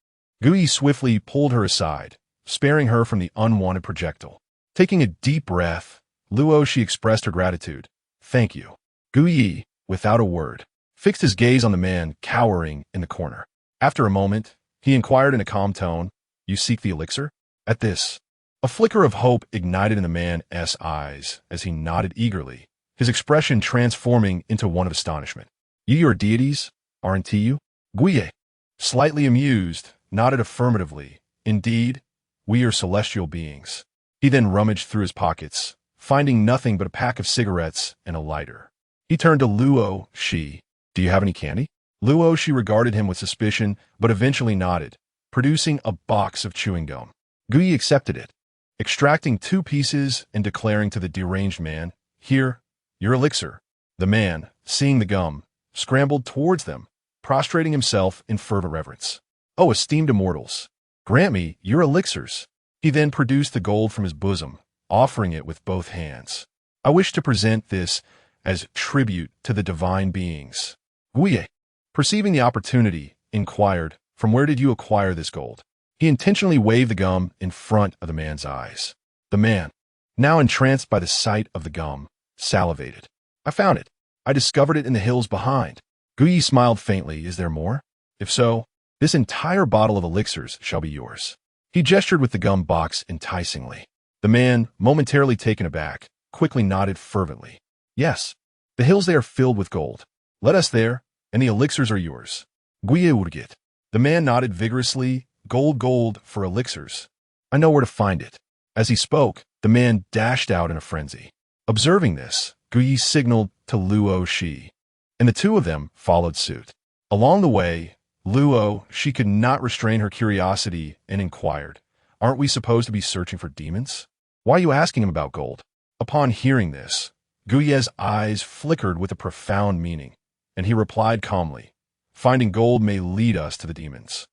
Guyi swiftly pulled her aside, sparing her from the unwanted projectile. Taking a deep breath, Luo Shi expressed her gratitude. "Thank you." Guyi, without a word, fixed his gaze on the man cowering in the corner. After a moment, he inquired in a calm tone, "You seek the elixir?" At this, a flicker of hope ignited in the man's eyes as he nodded eagerly, his expression transforming into one of astonishment. "You are deities, aren't you?" Guye, slightly amused, nodded affirmatively. "Indeed, we are celestial beings." He then rummaged through his pockets, finding nothing but a pack of cigarettes and a lighter. He turned to Luo Shi. "Do you have any candy?" Luo Shi regarded him with suspicion, but eventually nodded, producing a box of chewing gum. Guyi accepted it, extracting 2 pieces and declaring to the deranged man, "Here, your elixir." The man, seeing the gum, scrambled towards them, prostrating himself in fervent reverence. "Oh, esteemed immortals, grant me your elixirs." He then produced the gold from his bosom, offering it with both hands. "I wish to present this as tribute to the divine beings." Guye, perceiving the opportunity, inquired, "From where did you acquire this gold?" He intentionally waved the gum in front of the man's eyes. The man, now entranced by the sight of the gum, salivated. "I found it. I discovered it in the hills behind." Guyi smiled faintly. "Is there more? If so, this entire bottle of elixirs shall be yours." He gestured with the gum box enticingly. The man, momentarily taken aback, quickly nodded fervently. "Yes, the hills they are filled with gold. Let us there, and the elixirs are yours." Guye urgit. The man nodded vigorously. Gold for elixirs. "I know where to find it." As he spoke, the man dashed out in a frenzy. Observing this, Guyi signaled to Luo Shi, and the two of them followed suit. Along the way, Luo Shi could not restrain her curiosity and inquired, "Aren't we supposed to be searching for demons? Why are you asking him about gold?" Upon hearing this, Guye's eyes flickered with a profound meaning, and he replied calmly, "Finding gold may lead us to the demons."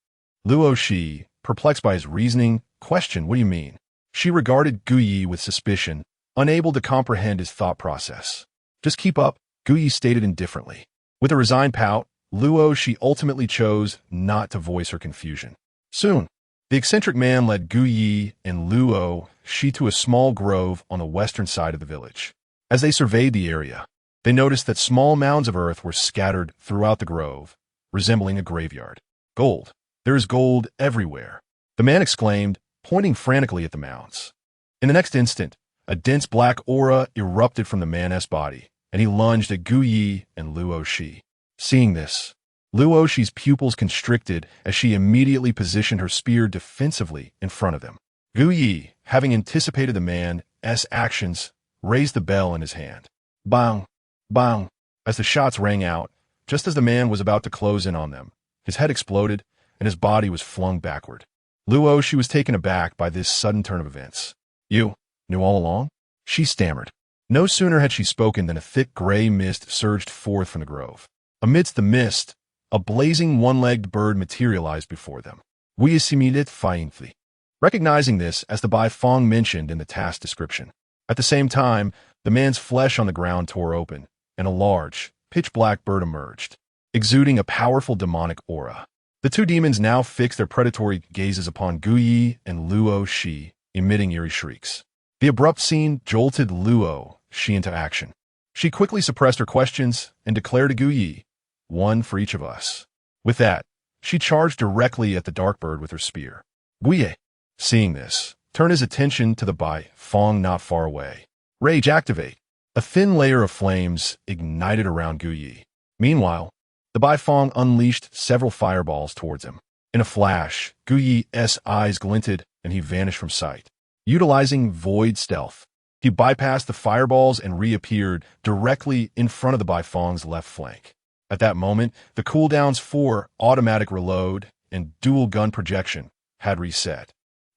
Luo Shi, perplexed by his reasoning, questioned, "What do you mean?" She regarded Guyi with suspicion, unable to comprehend his thought process. "Just keep up," Guyi stated indifferently. With a resigned pout, Luo Shi ultimately chose not to voice her confusion. Soon, the eccentric man led Guyi and Luo Shi to a small grove on the western side of the village. As they surveyed the area, they noticed that small mounds of earth were scattered throughout the grove, resembling a graveyard. "Gold! There is gold everywhere!" the man exclaimed, pointing frantically at the mounds. In the next instant, a dense black aura erupted from the man's body, and he lunged at Guyi and Luo Shi. Seeing this, Luo Shi's pupils constricted as she immediately positioned her spear defensively in front of them. Guyi, having anticipated the man's actions, raised the bell in his hand. Bang! Bang! As the shots rang out, just as the man was about to close in on them, his head exploded and his body was flung backward. Luo Shi was taken aback by this sudden turn of events. "You knew all along?" she stammered. No sooner had she spoken than a thick gray mist surged forth from the grove. Amidst the mist, a blazing one-legged bird materialized before them. "We assimilate faintly." Recognizing this as the Bai Fong mentioned in the task description. At the same time, the man's flesh on the ground tore open, and a large, pitch-black bird emerged, exuding a powerful demonic aura. The two demons now fixed their predatory gazes upon Guyi and Luo Shi, emitting eerie shrieks. The abrupt scene jolted Luo Shi into action. She quickly suppressed her questions and declared to Guyi, "One for each of us." With that, she charged directly at the dark bird with her spear. Guyi, seeing this, turned his attention to the Bai Fong not far away. "Rage activate." A thin layer of flames ignited around Guyi. Meanwhile, the Bai Fong unleashed several fireballs towards him. In a flash, Guyi's eyes glinted and he vanished from sight. Utilizing void stealth, he bypassed the fireballs and reappeared directly in front of the Bai Fong's left flank. At that moment, the cooldowns for automatic reload and dual gun projection had reset.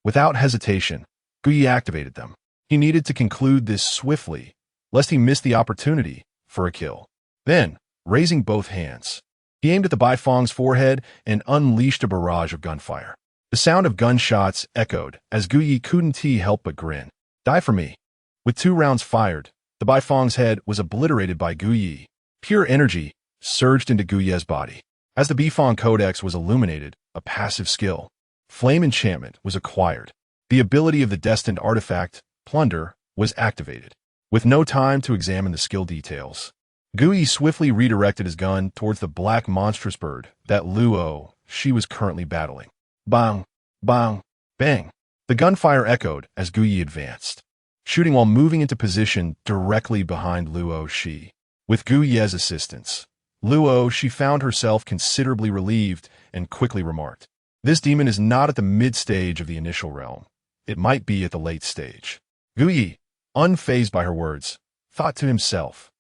Without hesitation, Guyi activated them. He needed to conclude this swiftly, lest he miss the opportunity for a kill. Then, raising both hands, he aimed at the Bai Fong's forehead and unleashed a barrage of gunfire. The sound of gunshots echoed as Guyi couldn't help but grin. "Die for me." With 2 rounds fired, the Bai Fong's head was obliterated by Guyi. Pure energy surged into Guyi's body. As the Bifong Codex was illuminated, a passive skill, Flame Enchantment, was acquired. The ability of the destined artifact, Plunder, was activated. With no time to examine the skill details, Guyi swiftly redirected his gun towards the black monstrous bird that Luo Shi was currently battling. Bang! Bang! Bang! The gunfire echoed as Guyi advanced, shooting while moving into position directly behind Luo Shi. With Guyi's assistance, Luo Shi found herself considerably relieved and quickly remarked, "This demon is not at the mid-stage of the initial realm. It might be at the late stage." Guyi, unfazed by her words, thought to himself,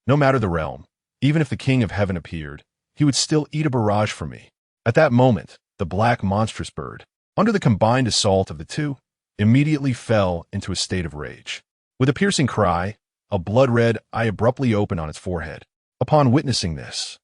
"No matter the realm, even if the King of Heaven appeared, he would still eat a barrage from me." At that moment, the black monstrous bird, under the combined assault of the two, immediately fell into a state of rage. With a piercing cry, a blood-red eye abruptly opened on its forehead. Upon witnessing this,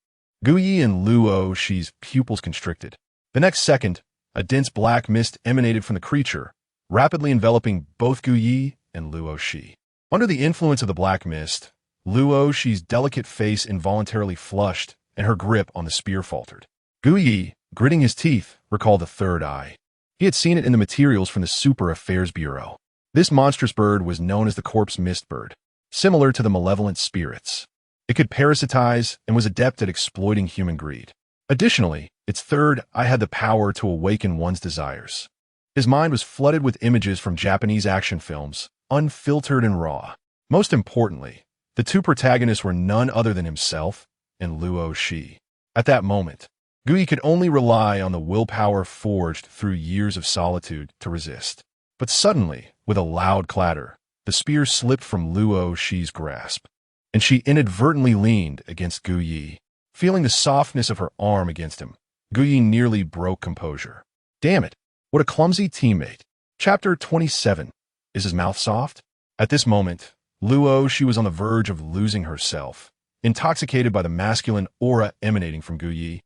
Guyi and Luo Shi's pupils constricted. The next second, a dense black mist emanated from the creature, rapidly enveloping both Guyi and Luo Shi. Under the influence of the black mist, Luo Shi's delicate face involuntarily flushed and her grip on the spear faltered. Guyi, gritting his teeth, recalled the third eye. He had seen it in the materials from the Super Affairs Bureau. This monstrous bird was known as the Corpse Mist Bird, similar to the malevolent spirits. It could parasitize and was adept at exploiting human greed. Additionally, its third eye had the power to awaken one's desires. His mind was flooded with images from Japanese action films, unfiltered and raw. Most importantly, the two protagonists were none other than himself and Luo Shi. At that moment, Guyi could only rely on the willpower forged through years of solitude to resist. But suddenly, with a loud clatter, the spear slipped from Luo Shi's grasp, and she inadvertently leaned against Guyi. Feeling the softness of her arm against him, Guyi nearly broke composure. Damn it, what a clumsy teammate. Chapter 27. Is his mouth soft? At this moment, Luo, she was on the verge of losing herself, intoxicated by the masculine aura emanating from Guyi,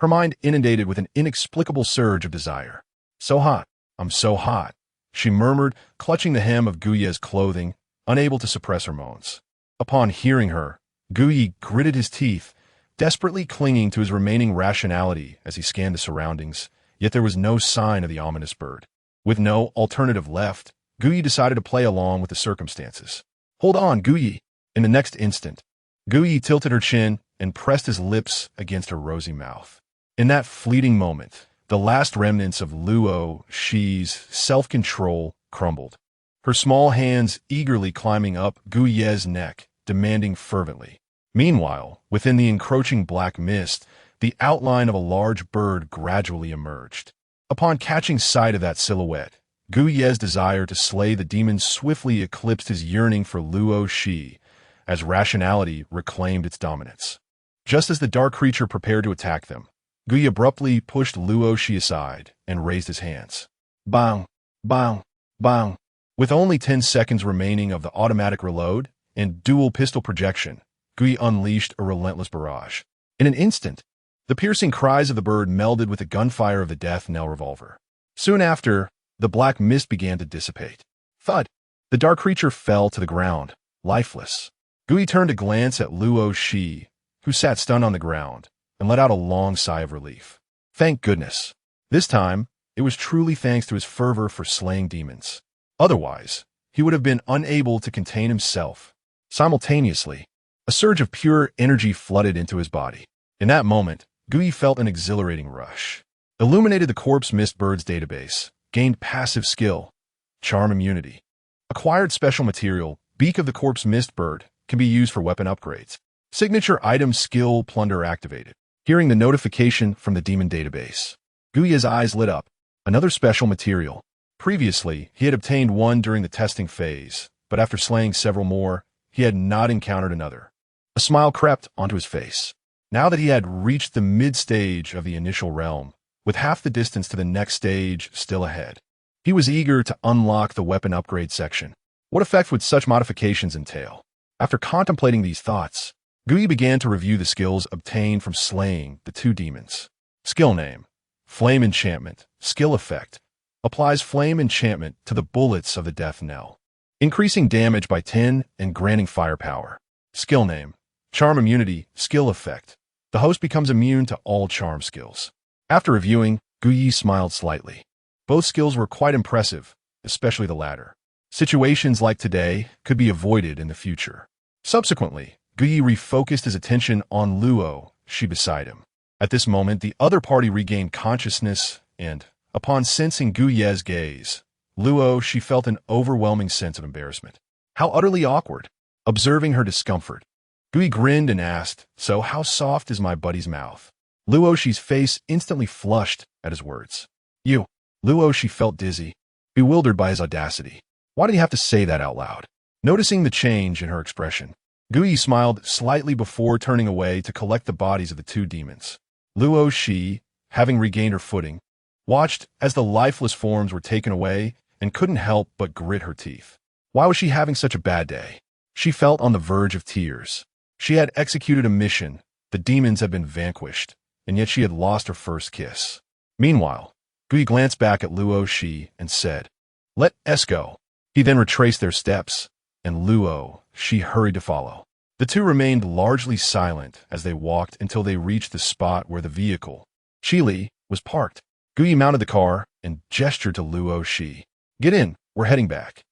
her mind inundated with an inexplicable surge of desire. So hot, I'm so hot, she murmured, clutching the hem of Guyi's clothing, unable to suppress her moans. Upon hearing her, Guyi gritted his teeth, desperately clinging to his remaining rationality as he scanned the surroundings, yet there was no sign of the ominous bird. With no alternative left, Guyi decided to play along with the circumstances. Hold on, Guyi! In the next instant, Guyi tilted her chin and pressed his lips against her rosy mouth. In that fleeting moment, the last remnants of Luo Shi's self-control crumbled, her small hands eagerly climbing up Guyi's neck, demanding fervently. Meanwhile, within the encroaching black mist, the outline of a large bird gradually emerged. Upon catching sight of that silhouette, Guyi's desire to slay the demon swiftly eclipsed his yearning for Luo Shi, as rationality reclaimed its dominance. Just as the dark creature prepared to attack them, Guyi abruptly pushed Luo Shi aside and raised his hands. Bang! Bang! Bang! With only 10 seconds remaining of the automatic reload and dual pistol projection, Guyi unleashed a relentless barrage. In an instant, the piercing cries of the bird melded with the gunfire of the death knell revolver. Soon after, the black mist began to dissipate. Thud! The dark creature fell to the ground, lifeless. Guyi turned to glance at Luo Shi, who sat stunned on the ground, and let out a long sigh of relief. Thank goodness. This time, it was truly thanks to his fervor for slaying demons. Otherwise, he would have been unable to contain himself. Simultaneously, a surge of pure energy flooded into his body. In that moment, Guyi felt an exhilarating rush. Illuminated the Corpse Mist Bird's database, gained passive skill, charm immunity. Acquired special material, Beak of the Corpse Mist Bird, can be used for weapon upgrades. Signature item skill plunder activated. Hearing the notification from the demon database, Guyi's eyes lit up. Another special material. Previously, he had obtained one during the testing phase, but after slaying several more, he had not encountered another. A smile crept onto his face. Now that he had reached the mid-stage of the initial realm, with half the distance to the next stage still ahead, he was eager to unlock the weapon upgrade section. What effect would such modifications entail? After contemplating these thoughts, Guyi began to review the skills obtained from slaying the two demons. Skill name: Flame Enchantment. Skill effect: applies flame enchantment to the bullets of the death knell, increasing damage by 10 and granting firepower. Skill name: Charm Immunity. Skill effect: the host becomes immune to all charm skills. After reviewing, Guyi smiled slightly. Both skills were quite impressive, especially the latter. Situations like today could be avoided in the future. Subsequently, Guyi refocused his attention on Luo Shi beside him. At this moment, the other party regained consciousness and, upon sensing Guyi's gaze, Luo Shi felt an overwhelming sense of embarrassment. How utterly awkward. Observing her discomfort, Guyi grinned and asked, "So how soft is my buddy's mouth?" Luo Shi's face instantly flushed at his words. "You." Luo Shi felt dizzy, bewildered by his audacity. Why did he have to say that out loud? Noticing the change in her expression, Guyi smiled slightly before turning away to collect the bodies of the two demons. Luo Shi, having regained her footing, watched as the lifeless forms were taken away and couldn't help but grit her teeth. Why was she having such a bad day? She felt on the verge of tears. She had executed a mission, the demons had been vanquished, and yet she had lost her first kiss. Meanwhile, Guyi glanced back at Luo Shi and said, "Let us go." He then retraced their steps, and Luo Shi hurried to follow. The two remained largely silent as they walked until they reached the spot where the vehicle, Chili, was parked. Guyi mounted the car and gestured to Luo Shi. "Get in, we're heading back."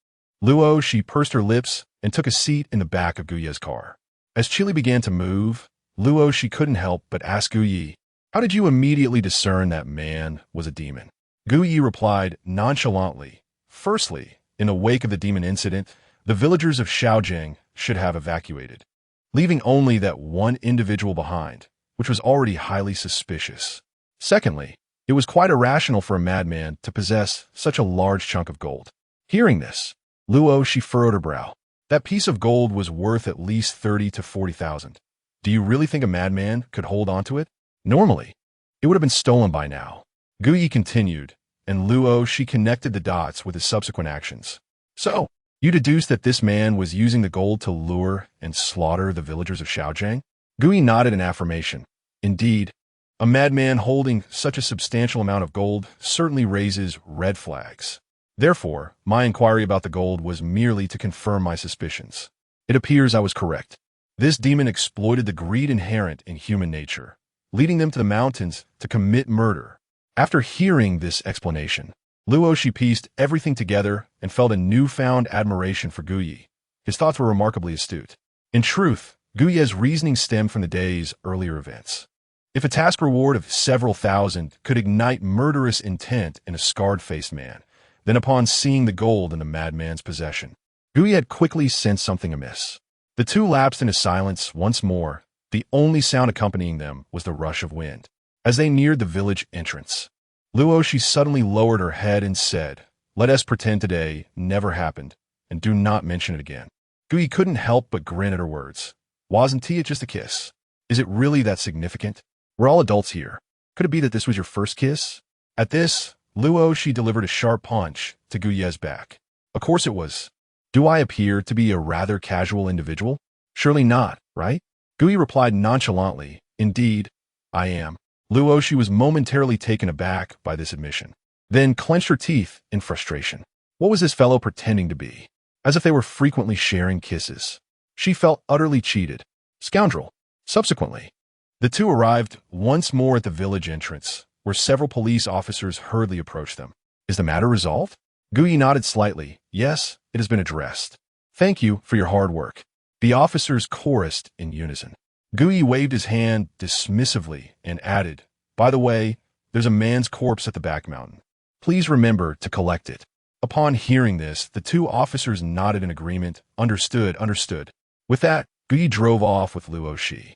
Luo Shi pursed her lips and took a seat in the back of Guyi's car. As Chili began to move, Luo Shi couldn't help but ask Guyi, "How did you immediately discern that man was a demon?" Guyi replied nonchalantly, "Firstly, in the wake of the demon incident, the villagers of Shaojing should have evacuated, leaving only that one individual behind, which was already highly suspicious. Secondly, it was quite irrational for a madman to possess such a large chunk of gold." Hearing this, Luo Shi furrowed her brow. That piece of gold was worth at least 30 to 40,000. Do you really think a madman could hold on to it? Normally, it would have been stolen by now. Guyi continued, and Luo Shi connected the dots with his subsequent actions. "So, You deduced that this man was using the gold to lure and slaughter the villagers of Xiaojiang? Gui nodded in affirmation. Indeed, a madman holding such a substantial amount of gold certainly raises red flags. Therefore, my inquiry about the gold was merely to confirm my suspicions. It appears I was correct. This demon exploited the greed inherent in human nature, leading them to the mountains to commit murder. After hearing this explanation, Luoshi pieced everything together and felt a newfound admiration for Guyi. His thoughts were remarkably astute. In truth, Guyi's reasoning stemmed from the day's earlier events. If a task reward of several thousand could ignite murderous intent in a scarred-faced man, then upon seeing the gold in the madman's possession, Guyi had quickly sensed something amiss. The two lapsed into silence once more. The only sound accompanying them was the rush of wind. As they neared the village entrance, Luoshi suddenly lowered her head and said, "Let us pretend today never happened, and do not mention it again." Guyi couldn't help but grin at her words. Wasn't it just a kiss? Is it really that significant? We're all adults here. Could it be that this was your first kiss? At this, Luoshi delivered a sharp punch to Guyi's back. Of course it was. Do I appear to be a rather casual individual? Surely not, right? Guyi replied nonchalantly, "Indeed, I am." Luoshi was momentarily taken aback by this admission, then clenched her teeth in frustration. What was this fellow pretending to be? As if they were frequently sharing kisses. She felt utterly cheated. Scoundrel. Subsequently, the two arrived once more at the village entrance, where several police officers hurriedly approached them. Is the matter resolved? Guyi nodded slightly. Yes, it has been addressed. Thank you for your hard work. The officers chorused in unison. Guyi waved his hand dismissively and added, "By the way, there's a man's corpse at the back mountain. Please remember to collect it." Upon hearing this, the two officers nodded in agreement. Understood. With that, Guyi drove off with Luoshi.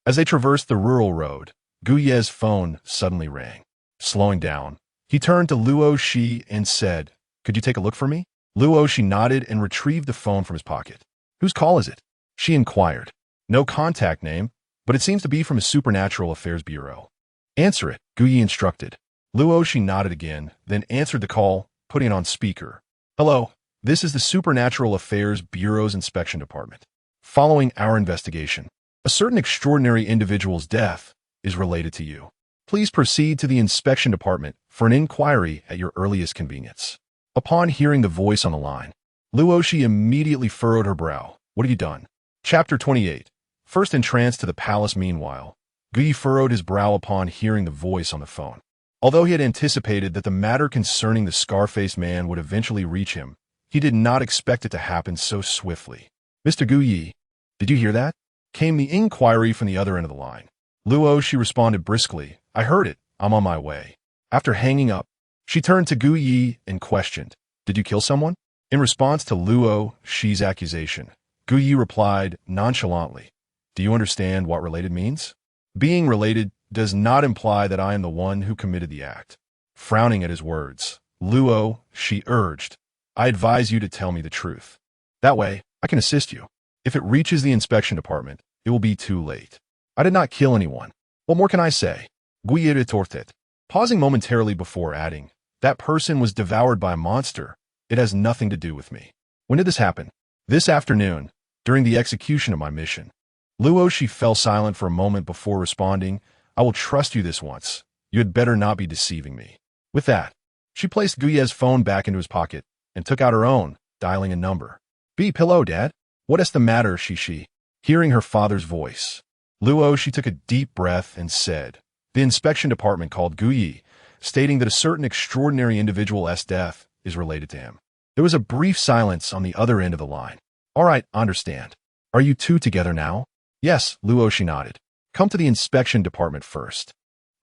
As they traversed the rural road, Guyi's phone suddenly rang. Slowing down, he turned to Luoshi and said, "Could you take a look for me?" Luoshi nodded and retrieved the phone from his pocket. "Whose call is it?" she inquired. "No contact name, but it seems to be from a Supernatural Affairs Bureau." "Answer it," Guyi instructed. Luoshi nodded again, then answered the call, putting it on speaker. "Hello, this is the Supernatural Affairs Bureau's Inspection Department. Following our investigation, a certain extraordinary individual's death is related to you. Please proceed to the Inspection Department for an inquiry at your earliest convenience." Upon hearing the voice on the line, Luoshi immediately furrowed her brow. "What have you done?" Chapter 28. First entranced to the palace meanwhile, Guyi furrowed his brow upon hearing the voice on the phone. Although he had anticipated that the matter concerning the scar-faced man would eventually reach him, he did not expect it to happen so swiftly. "Mr. Guyi, did you hear that?" came the inquiry from the other end of the line. Luoshi responded briskly, "I heard it. I'm on my way." After hanging up, she turned to Guyi and questioned, "Did you kill someone?" In response to Luoshi's accusation, Guyi replied nonchalantly, "Do you understand what related means? Being related does not imply that I am the one who committed the act." Frowning at his words, Luoshi urged, "I advise you to tell me the truth. That way, I can assist you. If it reaches the inspection department, it will be too late." "I did not kill anyone. What more can I say?" Guyi retorted, pausing momentarily before adding, "That person was devoured by a monster. It has nothing to do with me." "When did this happen?" "This afternoon, during the execution of my mission." Luoshi fell silent for a moment before responding, "I will trust you this once. You had better not be deceiving me." With that, she placed Guyi's phone back into his pocket and took out her own, dialing a number. "Pillow, Dad? What is the matter?" she. Hearing her father's voice, Luoshi took a deep breath and said, "The inspection department called Guyi, stating that a certain extraordinary individual's death is related to him." There was a brief silence on the other end of the line. "All right, understand. Are you two together now?" "Yes," Luoshi nodded. "Come to the inspection department first."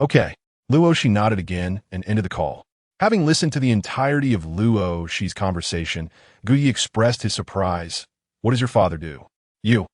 "Okay." Luoshi nodded again and ended the call. Having listened to the entirety of Luoshi's conversation, Guyi expressed his surprise. "What does your father do?" "You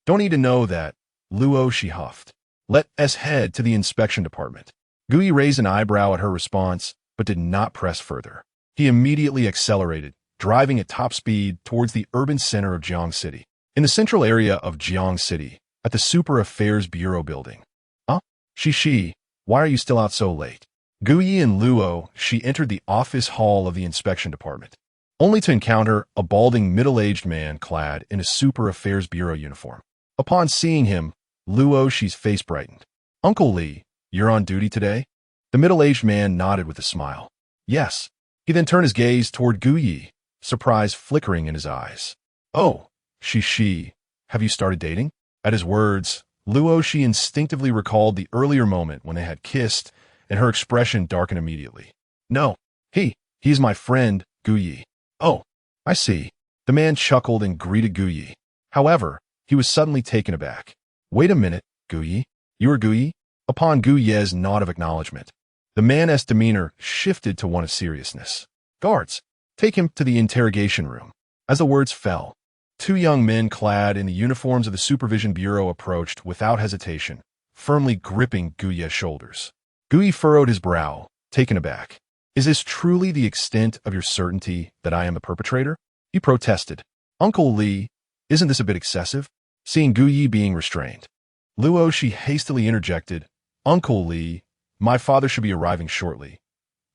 don't need to know that," Luoshi huffed. "Let us head to the inspection department." Guyi raised an eyebrow at her response, but did not press further. He immediately accelerated, driving at top speed towards the urban center of Jiang City. In the central area of Jiang City, at the Super Affairs Bureau building. "Huh? She, why are you still out so late?" Guyi and Luoshi entered the office hall of the inspection department. only to encounter a balding middle-aged man clad in a Super Affairs Bureau uniform. Upon seeing him, Luoshi's face brightened. "Uncle Lee, you're on duty today?" The middle-aged man nodded with a smile. "Yes." He then turned his gaze toward Guyi, surprise flickering in his eyes. "Oh, she, have you started dating?" At his words, Luoshi instinctively recalled the earlier moment when they had kissed, and her expression darkened immediately. "No, he's my friend, Guyi." "Oh, I see." The man chuckled and greeted Guyi. However, he was suddenly taken aback. "Wait a minute, Guyi. You are Guyi?" Upon Guyi's nod of acknowledgement, the man's demeanor shifted to one of seriousness. "Guards, take him to the interrogation room." As the words fell, two young men clad in the uniforms of the Supervision Bureau approached without hesitation, firmly gripping Guyi's shoulders. Guyi furrowed his brow, taken aback. "Is this truly the extent of your certainty that I am the perpetrator?" He protested. "Uncle Lee, isn't this a bit excessive?" Seeing Guyi being restrained, Luoshi hastily interjected, "Uncle Lee, my father should be arriving shortly.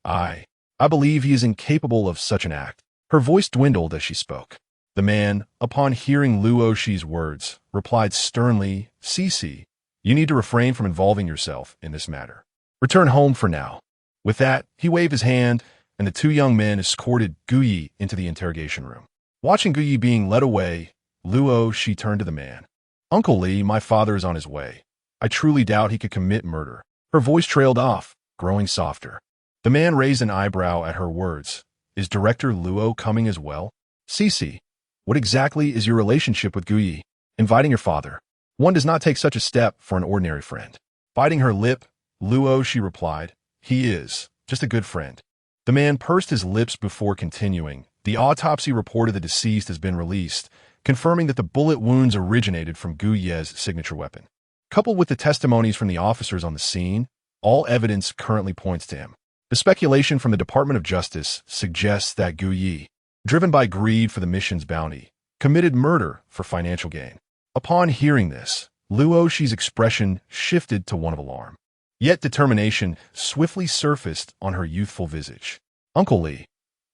I believe he is incapable of such an act." Her voice dwindled as she spoke. The man, upon hearing Luoshi's words, replied sternly, "Cici, you need to refrain from involving yourself in this matter. Return home for now." With that, he waved his hand, and the two young men escorted Guyi into the interrogation room. Watching Guyi being led away, Luoshi turned to the man. "Uncle Lee, my father is on his way. I truly doubt he could commit murder." Her voice trailed off, growing softer. The man raised an eyebrow at her words. "Is Director Luo coming as well?" "Cici, what exactly is your relationship with Guyi? Inviting your father? One does not take such a step for an ordinary friend." Biting her lip, Luoshi replied, "He is just a good friend." The man pursed his lips before continuing. "The autopsy report of the deceased has been released, confirming that the bullet wounds originated from Guyi's signature weapon. Coupled with the testimonies from the officers on the scene, all evidence currently points to him. The speculation from the Department of Justice suggests that Guyi, driven by greed for the mission's bounty, committed murder for financial gain." Upon hearing this, Luoshi's expression shifted to one of alarm. Yet determination swiftly surfaced on her youthful visage. "Uncle Lee,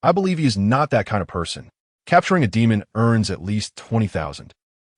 I believe he is not that kind of person. Capturing a demon earns at least 20,000.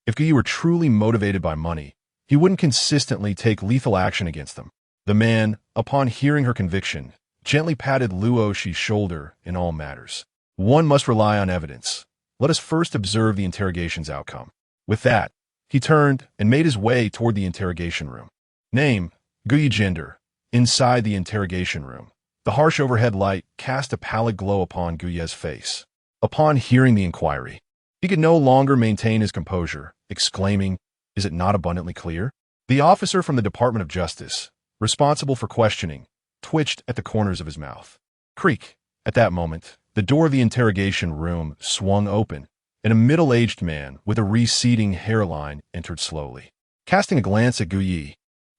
If Guyi were truly motivated by money, he wouldn't consistently take lethal action against them." The man, upon hearing her conviction, gently patted Luoshi's shoulder in all matters. "One must rely on evidence. Let us first observe the interrogation's outcome." With that, he turned and made his way toward the interrogation room. Name, Guyi Gender. Inside the interrogation room, the harsh overhead light cast a pallid glow upon Guyi's face. Upon hearing the inquiry, he could no longer maintain his composure, exclaiming, "Is it not abundantly clear?" The officer from the Department of Justice, responsible for questioning, twitched at the corners of his mouth. Creak. At that moment, the door of the interrogation room swung open, and a middle-aged man with a receding hairline entered slowly. Casting a glance at Guyi,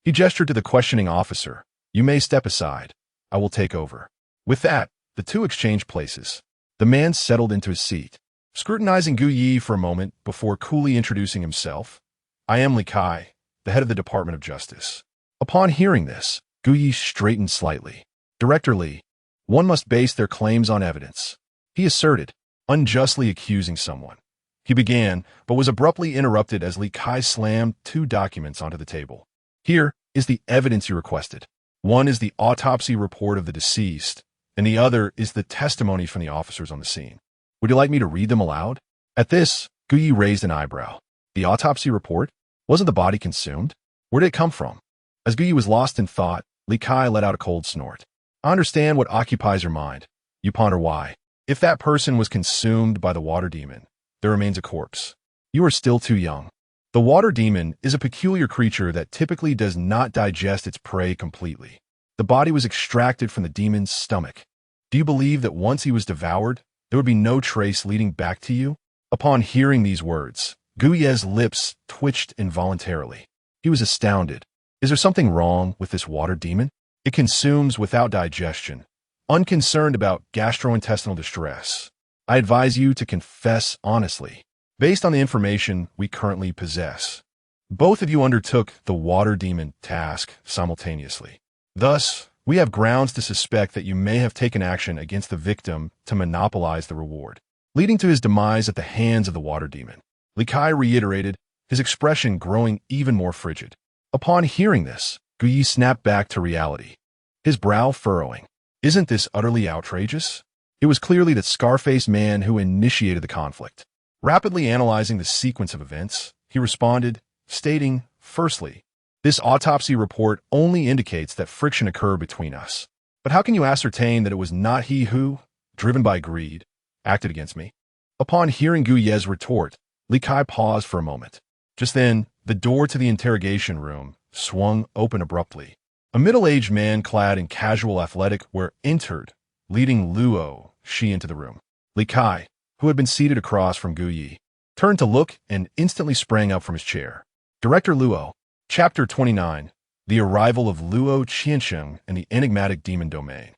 he gestured to the questioning officer. "You may step aside. I will take over." With that, the two exchanged places. The man settled into his seat, scrutinizing Guyi for a moment before coolly introducing himself. "I am Li Kai, the head of the Department of Justice." Upon hearing this, Guyi straightened slightly. "Director Lee, one must base their claims on evidence," he asserted, unjustly accusing someone. He began, but was abruptly interrupted as Li Kai slammed two documents onto the table. "Here is the evidence you requested. One is the autopsy report of the deceased, and the other is the testimony from the officers on the scene. Would you like me to read them aloud?" At this, Guyi raised an eyebrow. "The autopsy report? Wasn't the body consumed? Where did it come from?" As Guyi was lost in thought, Li Kai let out a cold snort. "I understand what occupies your mind. You ponder why. If that person was consumed by the water demon, there remains a corpse. You are still too young. The water demon is a peculiar creature that typically does not digest its prey completely. The body was extracted from the demon's stomach. Do you believe that once he was devoured, there would be no trace leading back to you?" Upon hearing these words, Guyi's lips twitched involuntarily. He was astounded. Is there something wrong with this water demon? It consumes without digestion, unconcerned about gastrointestinal distress. I advise you to confess honestly, based on the information we currently possess. Both of you undertook the water demon task simultaneously. Thus, we have grounds to suspect that you may have taken action against the victim to monopolize the reward. leading to his demise at the hands of the water demon. Li Kai reiterated, his expression growing even more frigid. Upon hearing this, Gu Yi snapped back to reality, his brow furrowing. Isn't this utterly outrageous? It was clearly that Scarface man who initiated the conflict. Rapidly analyzing the sequence of events, he responded, stating, firstly, this autopsy report only indicates that friction occurred between us. But how can you ascertain that it was not he who, driven by greed, acted against me? Upon hearing Gu Ye's retort, Li Kai paused for a moment. Just then, the door to the interrogation room swung open abruptly. A middle-aged man clad in casual athletic wear entered, leading Luo Shi into the room. Li Kai, who had been seated across from Gu Yi, turned to look and instantly sprang up from his chair. Director Luo, Chapter 29, The Arrival of Luo Qiansheng and the Enigmatic Demon Domain.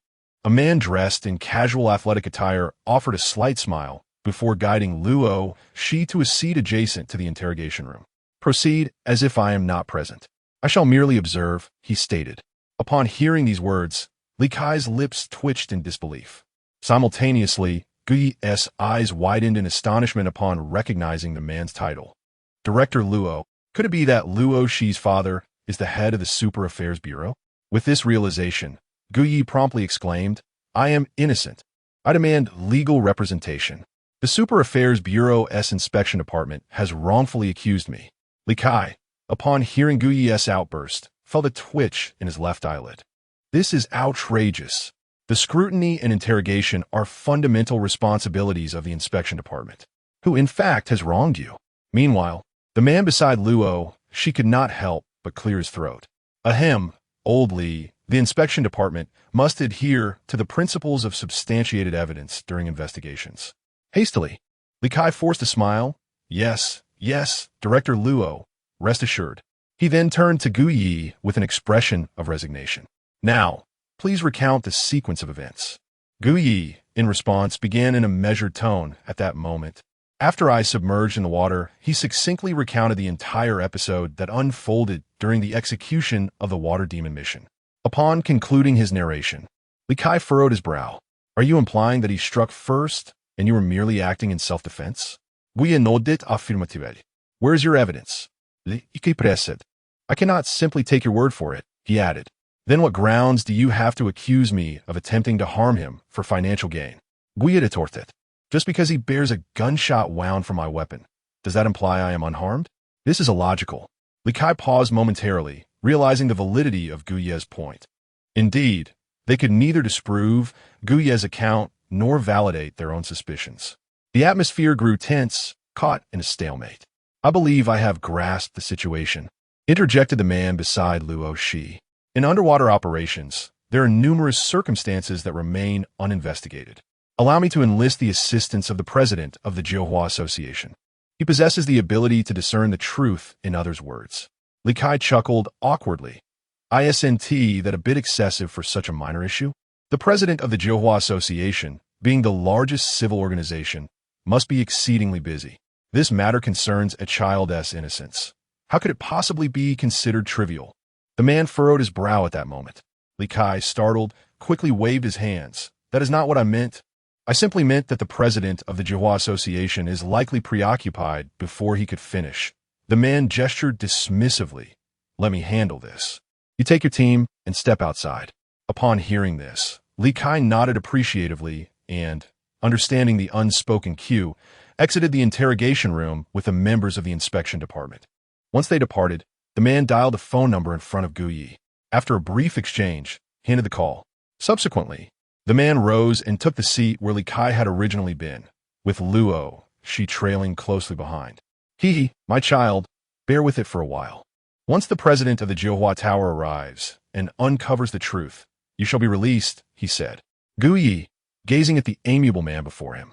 A man dressed in casual athletic attire offered a slight smile before guiding Luo Shi to a seat adjacent to the interrogation room. Proceed as if I am not present. I shall merely observe, he stated. Upon hearing these words, Li Kai's lips twitched in disbelief. Simultaneously, Gu Yi's eyes widened in astonishment upon recognizing the man's title. Director Luo, could it be that Luo Shi's father is the head of the Super Affairs Bureau? With this realization, Gu Yi promptly exclaimed, I am innocent. I demand legal representation. The Super Affairs Bureau's inspection department has wrongfully accused me. Li Kai, upon hearing Gu Yi's outburst, felt a twitch in his left eyelid. This is outrageous. The scrutiny and interrogation are fundamental responsibilities of the inspection department, who in fact has wronged you. Meanwhile, the man beside Luo, she could not help but clear his throat. Ahem, old Li, the inspection department must adhere to the principles of substantiated evidence during investigations. Hastily, Li Kai forced a smile. Yes, Director Luo, rest assured. He then turned to Gu Yi with an expression of resignation. Now, please recount the sequence of events. Gu Yi, in response, began in a measured tone at that moment. After I submerged in the water, he succinctly recounted the entire episode that unfolded during the execution of the water demon mission. Upon concluding his narration, Li Kai furrowed his brow. Are you implying that he struck first and you were merely acting in self-defense? Gu Yi nodded affirmatively. Where is your evidence? Li Kai pressed. I cannot simply take your word for it, he added. Then what grounds do you have to accuse me of attempting to harm him for financial gain? Gu Yi retorted. Just because he bears a gunshot wound from my weapon, does that imply I am unharmed? This is illogical. Li Kai paused momentarily, realizing the validity of Gu Yi's point. Indeed, they could neither disprove Gu Yi's account nor validate their own suspicions. The atmosphere grew tense, caught in a stalemate. I believe I have grasped the situation, interjected the man beside Luo Shi. In underwater operations, there are numerous circumstances that remain uninvestigated. Allow me to enlist the assistance of the president of the Jiuhua Association. He possesses the ability to discern the truth in others' words. Li Kai chuckled awkwardly. Isn't that a bit excessive for such a minor issue? The president of the Jiuhua Association, being the largest civil organization, must be exceedingly busy. This matter concerns a child's innocence. How could it possibly be considered trivial? The man furrowed his brow at that moment. Li Kai, startled, quickly waved his hands. That is not what I meant. I simply meant that the president of the Jiuhua Association is likely preoccupied before he could finish. The man gestured dismissively. Let me handle this. You take your team and step outside. Upon hearing this, Li Kai nodded appreciatively and, understanding the unspoken cue, exited the interrogation room with the members of the inspection department. Once they departed, the man dialed a phone number in front of Gu Yi. After a brief exchange, he ended the call. Subsequently, the man rose and took the seat where Li Kai had originally been, with Luo Shi trailing closely behind. My child, bear with it for a while. Once the president of the Jiuhua Tower arrives and uncovers the truth, you shall be released, he said. Gu Yi, gazing at the amiable man before him,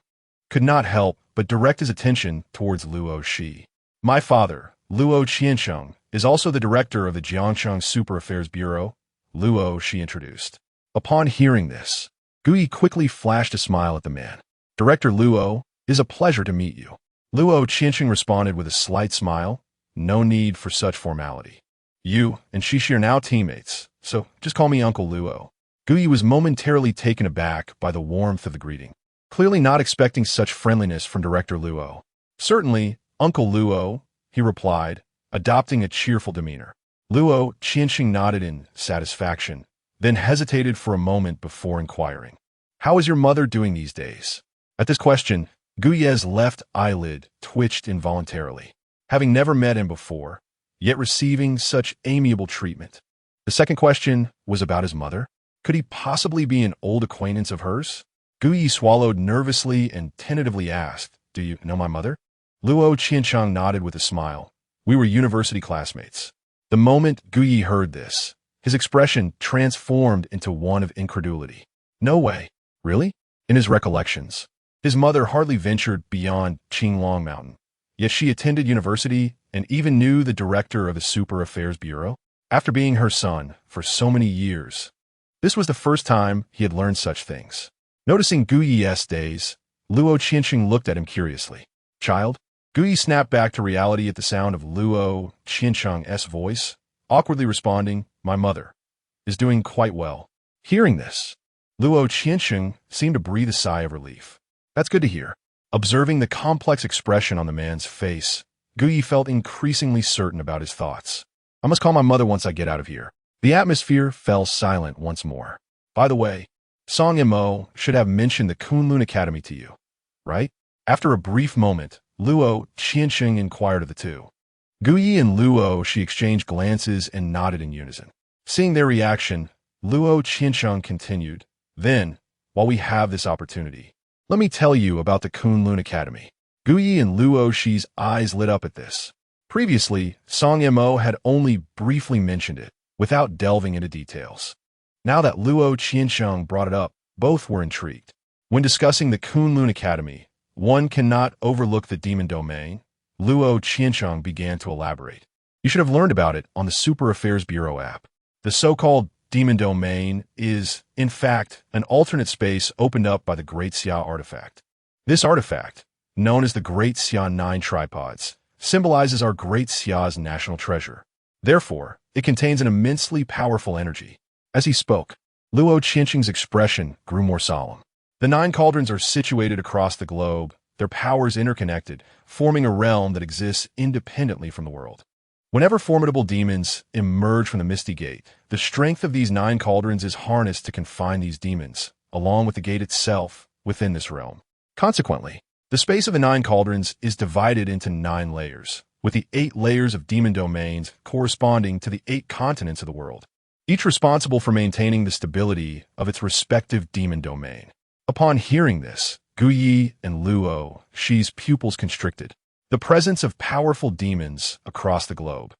could not help but direct his attention towards Luo Shi. My father, Luo Qiansheng, is also the director of the Jiangsheng Super Affairs Bureau, Luo Shi introduced. Upon hearing this, Gu Yi quickly flashed a smile at the man. Director Luo, it is a pleasure to meet you. Luo Qiansheng responded with a slight smile. No need for such formality. You and Shishi are now teammates, so just call me Uncle Luo. Gu Yi was momentarily taken aback by the warmth of the greeting. clearly not expecting such friendliness from Director Luo. "Certainly, Uncle Luo," he replied, adopting a cheerful demeanor. Luo Qianxing nodded in satisfaction, then hesitated for a moment before inquiring, "How is your mother doing these days?" At this question, Guye's left eyelid twitched involuntarily. Having never met him before, yet receiving such amiable treatment. The second question was about his mother. Could he possibly be an old acquaintance of hers? Guyi swallowed nervously and tentatively asked, "Do you know my mother?" Luo Qianchang nodded with a smile. "We were university classmates." The moment Guyi heard this, his expression transformed into one of incredulity. "No way. Really?" In his recollections, his mother hardly ventured beyond Qinglong Mountain, yet she attended university and even knew the director of the Super Affairs Bureau. After being her son for so many years, this was the first time he had learned such things. Noticing Guyi's daze, Luo Qianxing looked at him curiously. "Child?" Guyi snapped back to reality at the sound of Luo Qianchang's voice, awkwardly responding, "My mother is doing quite well." Hearing this, Luo Qianxing seemed to breathe a sigh of relief. "That's good to hear." Observing the complex expression on the man's face, Guyi felt increasingly certain about his thoughts. "I must call my mother once I get out of here." The atmosphere fell silent once more. "By the way, Song Mo should have mentioned the Kunlun Academy to you, right?" After a brief moment, Luo Qianxing inquired of the two. Guyi and Luo she exchanged glances and nodded in unison. Seeing their reaction, Luo Qianxing continued, "Then, while we have this opportunity, let me tell you about the Kunlun Academy." Guyi and Luo Shi's eyes lit up at this. Previously, Song Mo had only briefly mentioned it, without delving into details. Now that Luo Qianxing brought it up, both were intrigued. When discussing the Kunlun Academy, one cannot overlook the demon domain. Luo Qianxing began to elaborate. "You should have learned about it on the Super Affairs Bureau app. The so-called demon domain is, in fact, an alternate space opened up by the Great Xia artifact. This artifact, known as the Great Xia 9 tripods, symbolizes our Great Xia's national treasure. Therefore, it contains an immensely powerful energy." As he spoke, Luo Qianxing's expression grew more solemn. The 9 cauldrons are situated across the globe, their powers interconnected, forming a realm that exists independently from the world. Whenever formidable demons emerge from the Misty Gate, the strength of these 9 cauldrons is harnessed to confine these demons, along with the gate itself, within this realm. Consequently, the space of the 9 cauldrons is divided into 9 layers, with the 8 layers of demon domains corresponding to the 8 continents of the world, each responsible for maintaining the stability of its respective demon domain. Upon hearing this, Guyi and Luo Shi's pupils constricted. The presence of powerful demons across the globe.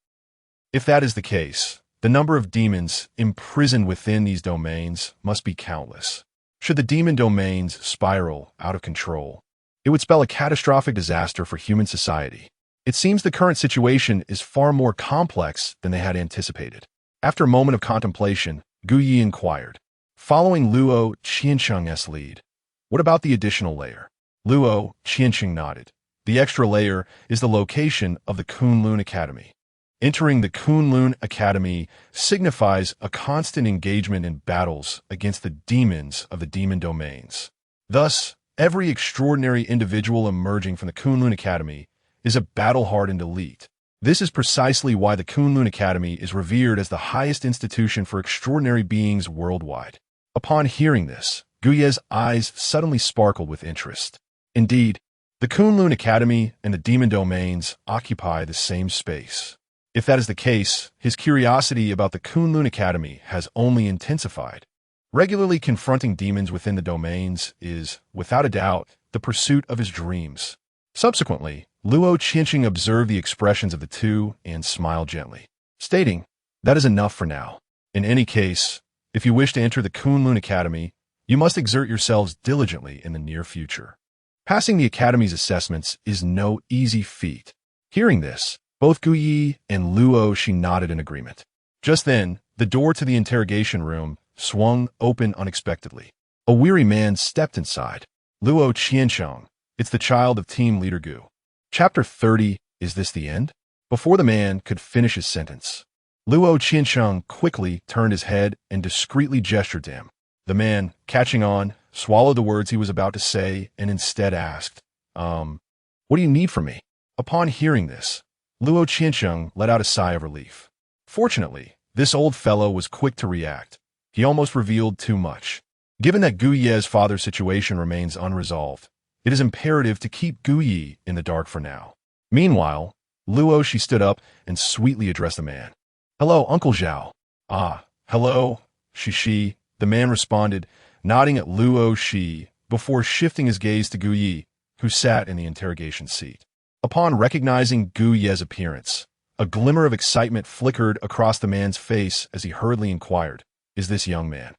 If that is the case, the number of demons imprisoned within these domains must be countless. Should the demon domains spiral out of control, it would spell a catastrophic disaster for human society. It seems the current situation is far more complex than they had anticipated. After a moment of contemplation, Guyi inquired, following Luo Qianxing's lead, "What about the additional layer?" Luo Qianxing nodded. "The extra layer is the location of the Kunlun Academy. Entering the Kunlun Academy signifies a constant engagement in battles against the demons of the demon domains. Thus, every extraordinary individual emerging from the Kunlun Academy is a battle-hardened elite. This is precisely why the Kunlun Academy is revered as the highest institution for extraordinary beings worldwide." Upon hearing this, Guye's eyes suddenly sparkled with interest. Indeed, the Kunlun Academy and the demon domains occupy the same space. If that is the case, his curiosity about the Kunlun Academy has only intensified. Regularly confronting demons within the domains is, without a doubt, the pursuit of his dreams. Subsequently, Luo Qianxing observed the expressions of the two and smiled gently, stating, "That is enough for now. In any case, if you wish to enter the Kunlun Academy, you must exert yourselves diligently in the near future. Passing the Academy's assessments is no easy feat." Hearing this, both Guyi and Luo Shi nodded in agreement. Just then, the door to the interrogation room swung open unexpectedly. A weary man stepped inside. "Luo Qianxing, it's the child of team leader Gu." Chapter 30, Is This the End? Before the man could finish his sentence, Luo Qianxing quickly turned his head and discreetly gestured to him. The man, catching on, swallowed the words he was about to say and instead asked, what do you need from me? Upon hearing this, Luo Qiansheng let out a sigh of relief. Fortunately, this old fellow was quick to react. He almost revealed too much. Given that Gu Ye's father's situation remains unresolved, it is imperative to keep Gu Ye in the dark for now. Meanwhile, Luo Shi stood up and sweetly addressed the man. Hello, Uncle Zhao. Ah, hello, Shi. The man responded, nodding at Luo Shi before shifting his gaze to Gu Ye, who sat in the interrogation seat. Upon recognizing Gu Ye's appearance, a glimmer of excitement flickered across the man's face as he hurriedly inquired, Is this young man?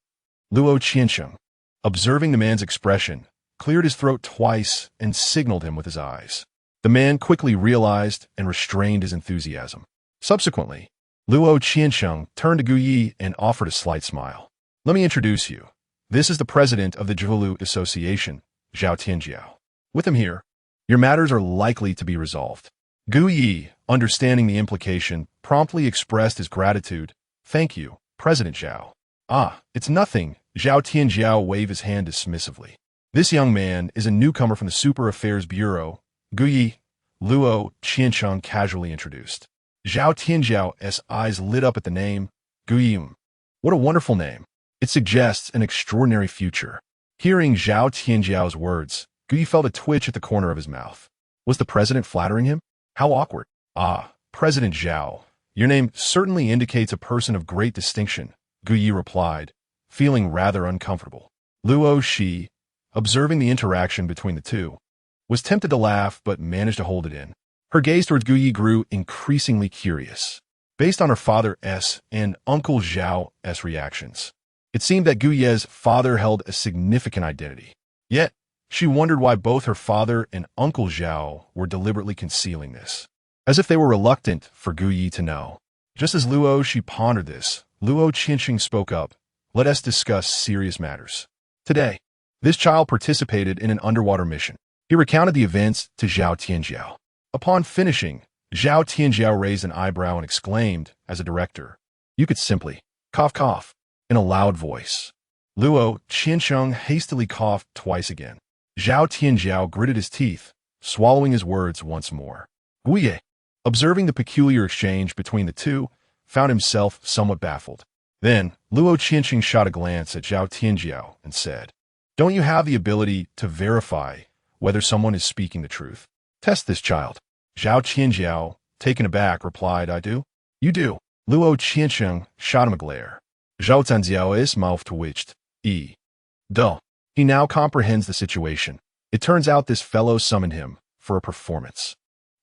Luo Qiansheng, observing the man's expression, cleared his throat twice and signaled him with his eyes. The man quickly realized and restrained his enthusiasm. Subsequently, Luo Qiansheng turned to Gu Ye and offered a slight smile. Let me introduce you. This is the president of the Zhulu Association, Zhao Tianjiao. With him here, your matters are likely to be resolved. Gu Ye, understanding the implication, promptly expressed his gratitude. Thank you, President Zhao. Ah, it's nothing. Zhao Tianjiao waved his hand dismissively. This young man is a newcomer from the Super Affairs Bureau. Gu Ye, Luo Qiansheng casually introduced. Zhao Tianjiao's eyes lit up at the name. Gu Ye. What a wonderful name. It suggests an extraordinary future. Hearing Zhao Tianjiao's words, Gu Ye felt a twitch at the corner of his mouth. Was the president flattering him? How awkward. Ah, President Zhao, your name certainly indicates a person of great distinction, Gu Ye replied, feeling rather uncomfortable. Luo Shi, observing the interaction between the two, was tempted to laugh but managed to hold it in. Her gaze towards Gu Ye grew increasingly curious. Based on her father's and Uncle Zhao's reactions, it seemed that Gu Ye's father held a significant identity. Yet, she wondered why both her father and Uncle Zhao were deliberately concealing this, as if they were reluctant for Gu Ye to know. Just as Luo Shi pondered this, Luo Qiansheng spoke up. Let us discuss serious matters. Today, this child participated in an underwater mission. He recounted the events to Zhao Tianjiao. Upon finishing, Zhao Tianjiao raised an eyebrow and exclaimed, as a director, You could simply cough, in a loud voice. Luo Qiansheng hastily coughed twice again. Zhao Tianjiao gritted his teeth, swallowing his words once more. Gu Ye, observing the peculiar exchange between the two, found himself somewhat baffled. Then, Luo Qiansheng shot a glance at Zhao Tianjiao and said, Don't you have the ability to verify whether someone is speaking the truth? Test this child. Zhao Tianjiao, taken aback, replied, I do. You do. Luo Qiansheng shot him a glare. Zhao Tianjiao's mouth twitched. Duh. He now comprehends the situation. It turns out this fellow summoned him for a performance.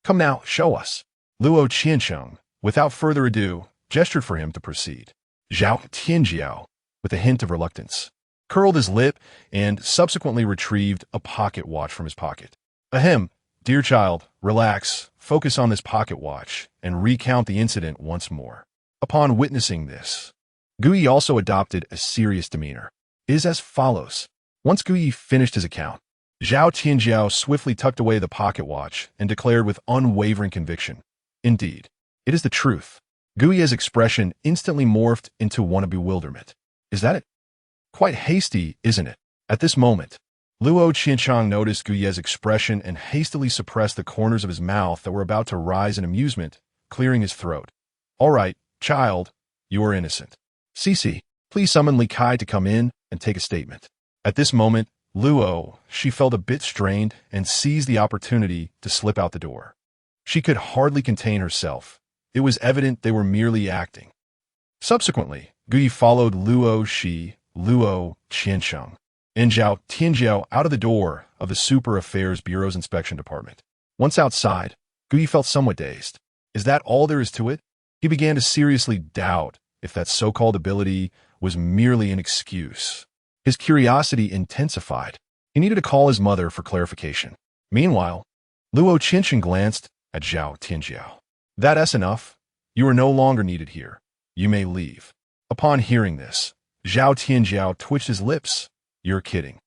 Come now, show us. Luo Qiansheng, without further ado, gestured for him to proceed. Zhao Tianjiao, with a hint of reluctance, curled his lip and subsequently retrieved a pocket watch from his pocket. Ahem, dear child, relax, focus on this pocket watch, and recount the incident once more. Upon witnessing this, Gu Ye also adopted a serious demeanor. It is as follows. Once Gu Ye finished his account, Zhao Tianjiao swiftly tucked away the pocket watch and declared with unwavering conviction, Indeed, it is the truth. Gu Ye's expression instantly morphed into one of bewilderment. Is that it? Quite hasty, isn't it? At this moment, Luo Qiansheng noticed Gu Ye's expression and hastily suppressed the corners of his mouth that were about to rise in amusement, clearing his throat. All right, child, you are innocent. Cici, please summon Li Kai to come in and take a statement. At this moment, Luo, she felt a bit strained and seized the opportunity to slip out the door. She could hardly contain herself. It was evident they were merely acting. Subsequently, Gu Ye followed Luo Qiansheng, and Zhao Tianjiao out of the door of the Super Affairs Bureau's inspection department. Once outside, Gu Ye felt somewhat dazed. Is that all there is to it? He began to seriously doubt if that so-called ability was merely an excuse. His curiosity intensified. He needed to call his mother for clarification. Meanwhile, Luo Qiansheng glanced at Zhao Tianjiao. That's enough. You are no longer needed here. You may leave. Upon hearing this, Zhao Tianjiao twitched his lips. You're kidding.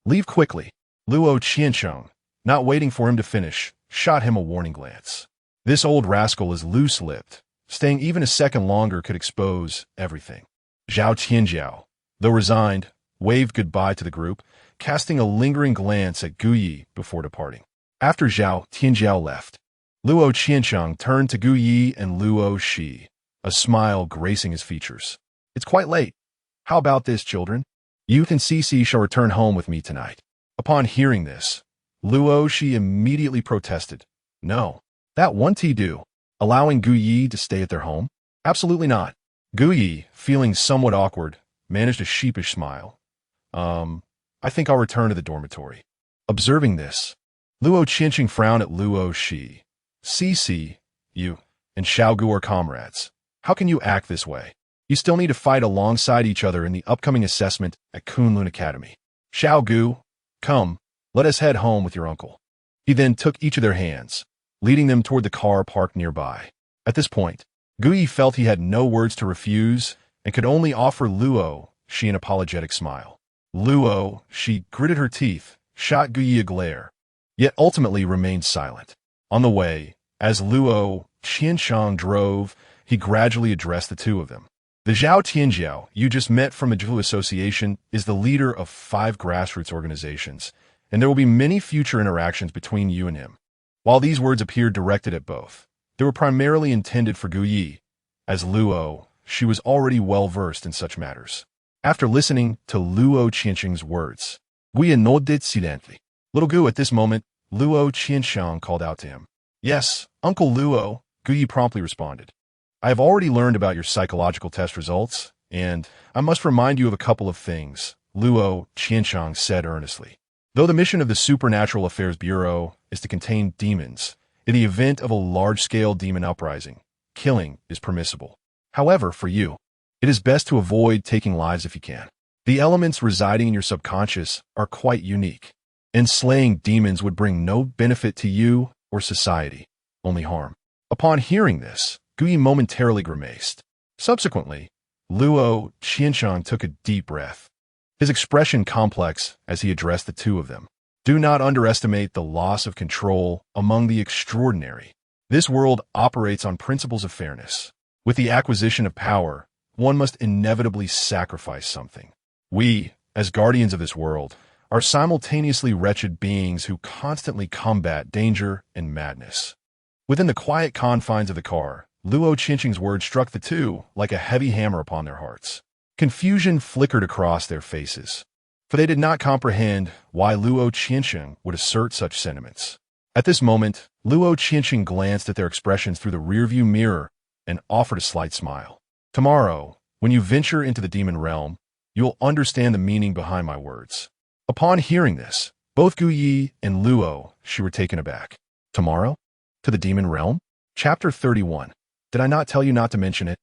Leave quickly. Luo Qiansheng, not waiting for him to finish, shot him a warning glance. This old rascal is loose-lipped. Staying even a second longer could expose everything. Zhao Tianjiao, though resigned, waved goodbye to the group, casting a lingering glance at Gu Yi before departing. After Zhao Tianjiao left, Luo Qiansheng turned to Gu Yi and Luo Shi, a smile gracing his features. It's quite late. How about this, children? Youth and Cici shall return home with me tonight. Upon hearing this, Luo Shi immediately protested. No, that won't do. Allowing Gu Yi to stay at their home? Absolutely not. Gu Yi, feeling somewhat awkward, managed a sheepish smile. I think I'll return to the dormitory. Observing this, Luo Qianqing frowned at Luo Shi. Cici, you and Xiao Gu are comrades. How can you act this way? You still need to fight alongside each other in the upcoming assessment at Kunlun Academy. Xiao Gu, come, let us head home with your uncle. He then took each of their hands, leading them toward the car parked nearby. At this point, Gu Yi felt he had no words to refuse and could only offer Luo Shi an apologetic smile. Luo Shi gritted her teeth, shot Gu Yi a glare, yet ultimately remained silent. On the way, as Luo Qiansheng drove, he gradually addressed the two of them. The Zhao Tianjiao you just met from a Jiu Association is the leader of 5 grassroots organizations, and there will be many future interactions between you and him. While these words appeared directed at both, they were primarily intended for Gu Yi, as Luo Shi was already well-versed in such matters. After listening to Luo Qiansheng's words, Gu Yi nodded silently. Little Gu, at this moment, Luo Qiansheng called out to him. Yes, Uncle Luo, Gu Yi promptly responded. I have already learned about your psychological test results, and I must remind you of a couple of things, Luo Qiansheng said earnestly. Though the mission of the Supernatural Affairs Bureau is to contain demons, in the event of a large-scale demon uprising, killing is permissible. However, for you, it is best to avoid taking lives if you can. The elements residing in your subconscious are quite unique, and slaying demons would bring no benefit to you or society, only harm. Upon hearing this, Gu Yi momentarily grimaced. Subsequently, Luo Qiansheng took a deep breath, his expression complex as he addressed the two of them. Do not underestimate the loss of control among the extraordinary. This world operates on principles of fairness. With the acquisition of power, one must inevitably sacrifice something. We, as guardians of this world, are simultaneously wretched beings who constantly combat danger and madness. Within the quiet confines of the car, Luo Qiansheng's words struck the two like a heavy hammer upon their hearts. Confusion flickered across their faces, for they did not comprehend why Luo Qiansheng would assert such sentiments. At this moment, Luo Qiansheng glanced at their expressions through the rearview mirror and offered a slight smile. Tomorrow, when you venture into the demon realm, you'll understand the meaning behind my words. Upon hearing this, both Gu Yi and Luo Shi were taken aback. Tomorrow? To the demon realm? Chapter 31. Did I not tell you not to mention it?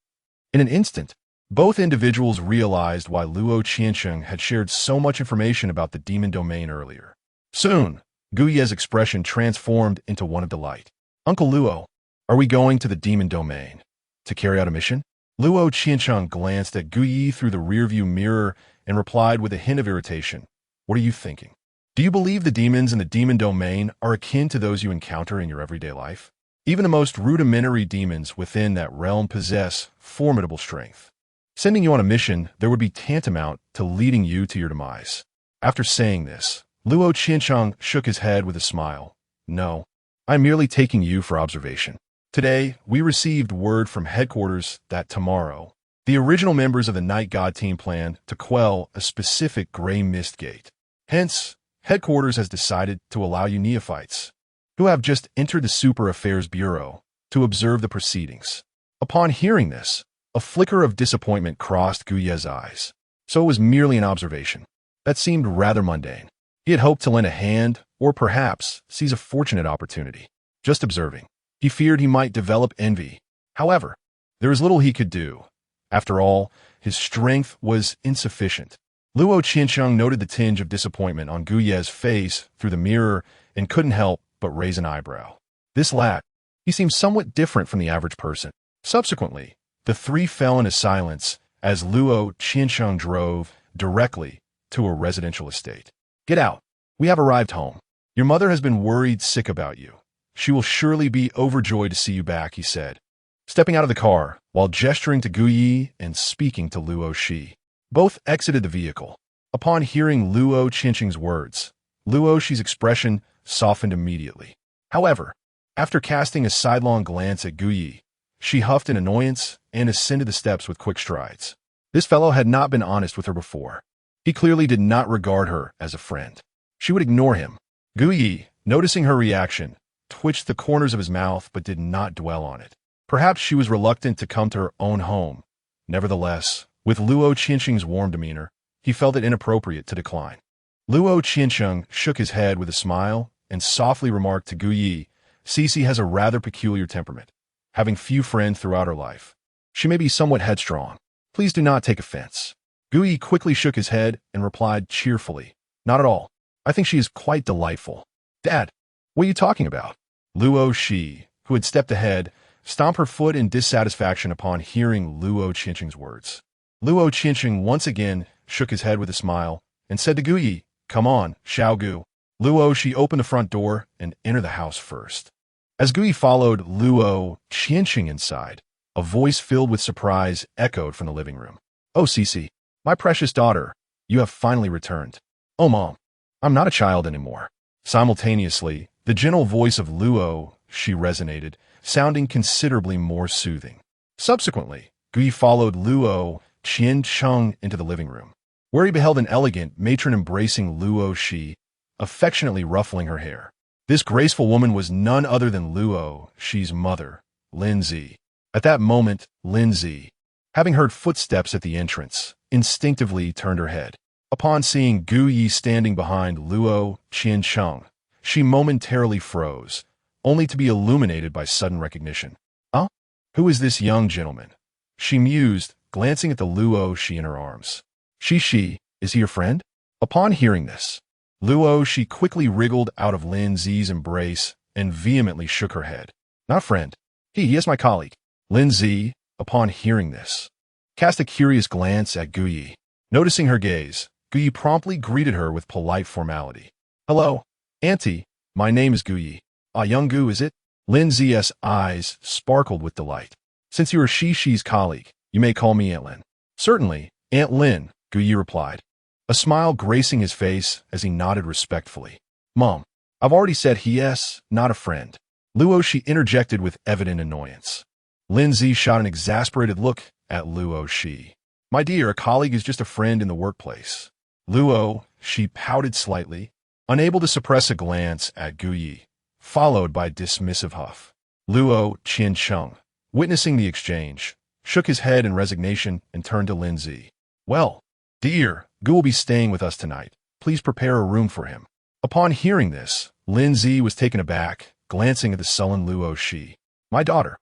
In an instant, both individuals realized why Luo Qiansheng had shared so much information about the demon domain earlier. Soon, Gu Yi's expression transformed into one of delight. Uncle Luo, are we going to the demon domain to carry out a mission? Luo Qiansheng glanced at Gu Yi through the rearview mirror and replied with a hint of irritation. What are you thinking? Do you believe the demons in the demon domain are akin to those you encounter in your everyday life? Even the most rudimentary demons within that realm possess formidable strength. Sending you on a mission there would be tantamount to leading you to your demise. After saying this, Luo Qiansheng shook his head with a smile. No, I'm merely taking you for observation. Today, we received word from headquarters that tomorrow, the original members of the Night God team plan to quell a specific gray mist gate. Hence, headquarters has decided to allow you neophytes, who have just entered the Super Affairs Bureau, to observe the proceedings. Upon hearing this, a flicker of disappointment crossed Gu Yi's eyes. So it was merely an observation. That seemed rather mundane. He had hoped to lend a hand, or perhaps seize a fortunate opportunity. Just observing. He feared he might develop envy. However, there was little he could do. After all, his strength was insufficient. Luo Qiansheng noted the tinge of disappointment on Gu Yi's face through the mirror and couldn't help but raise an eyebrow. This lad, he seemed somewhat different from the average person. Subsequently, the three fell into silence as Luo Qiansheng drove directly to a residential estate. Get out. We have arrived home. Your mother has been worried sick about you. She will surely be overjoyed to see you back, he said, stepping out of the car while gesturing to Gu Yi and speaking to Luo Shi. Both exited the vehicle. Upon hearing Luo Qinqing's words, Luo Shi's expression softened immediately. However, after casting a sidelong glance at Gu Yi, she huffed in annoyance and ascended the steps with quick strides. This fellow had not been honest with her before. He clearly did not regard her as a friend. She would ignore him. Gu Yi, noticing her reaction, twitched the corners of his mouth but did not dwell on it. Perhaps she was reluctant to come to her own home. Nevertheless, with Luo Qinqing's warm demeanor, he felt it inappropriate to decline. Luo Qinqing shook his head with a smile and softly remarked to Gu Yi, Cici has a rather peculiar temperament, having few friends throughout her life. She may be somewhat headstrong. Please do not take offense. Gu Yi quickly shook his head and replied cheerfully, Not at all. I think she is quite delightful. Dad, what are you talking about? Luo Shi, who had stepped ahead, stomped her foot in dissatisfaction upon hearing Luo Qinqing's words. Luo Qinqing once again shook his head with a smile and said to Gu Yi, Come on, Xiao Gu. Luo Shi opened the front door and entered the house first. As Gu Yi followed Luo Qinqing inside, a voice filled with surprise echoed from the living room. Oh, Cici, my precious daughter, you have finally returned. Oh, Mom, I'm not a child anymore. Simultaneously, the gentle voice of Luo Shi resonated, sounding considerably more soothing. Subsequently, Gu Yi followed Luo Qinqing into the living room, where he beheld an elegant matron embracing Luo Shi, affectionately ruffling her hair. This graceful woman was none other than Luo Shi's mother, Lin Zi. At that moment, Lin Zi, having heard footsteps at the entrance, instinctively turned her head. Upon seeing Gu Yi standing behind Luo Qinqing, she momentarily froze, only to be illuminated by sudden recognition. Huh? Who is this young gentleman? She mused, glancing at the Luo Shi in her arms. Shi, is he your friend? Upon hearing this, Luo Shi quickly wriggled out of Lin Zi's embrace and vehemently shook her head. Not friend. He is my colleague. Lin Zi, upon hearing this, cast a curious glance at Gu Yi. Noticing her gaze, Gu Yi promptly greeted her with polite formality. Hello, Auntie. My name is Gu Yi. Ah, young Gu, is it? Lin Zi's eyes sparkled with delight. Since you are Shi's colleague, you may call me Aunt Lin. Certainly, Aunt Lin, Gu Yi replied, a smile gracing his face as he nodded respectfully. Mom, I've already said yes, not a friend. Luo Shi interjected with evident annoyance. Lin Zi shot an exasperated look at Luo Shi. My dear, a colleague is just a friend in the workplace. Luo Shi pouted slightly, unable to suppress a glance at Gu Yi, followed by a dismissive huff. Luo Qinqing, witnessing the exchange, shook his head in resignation and turned to Lin Zi. Well, dear, Gu will be staying with us tonight. Please prepare a room for him. Upon hearing this, Lin Zi was taken aback, glancing at the sullen Luo Shi. My daughter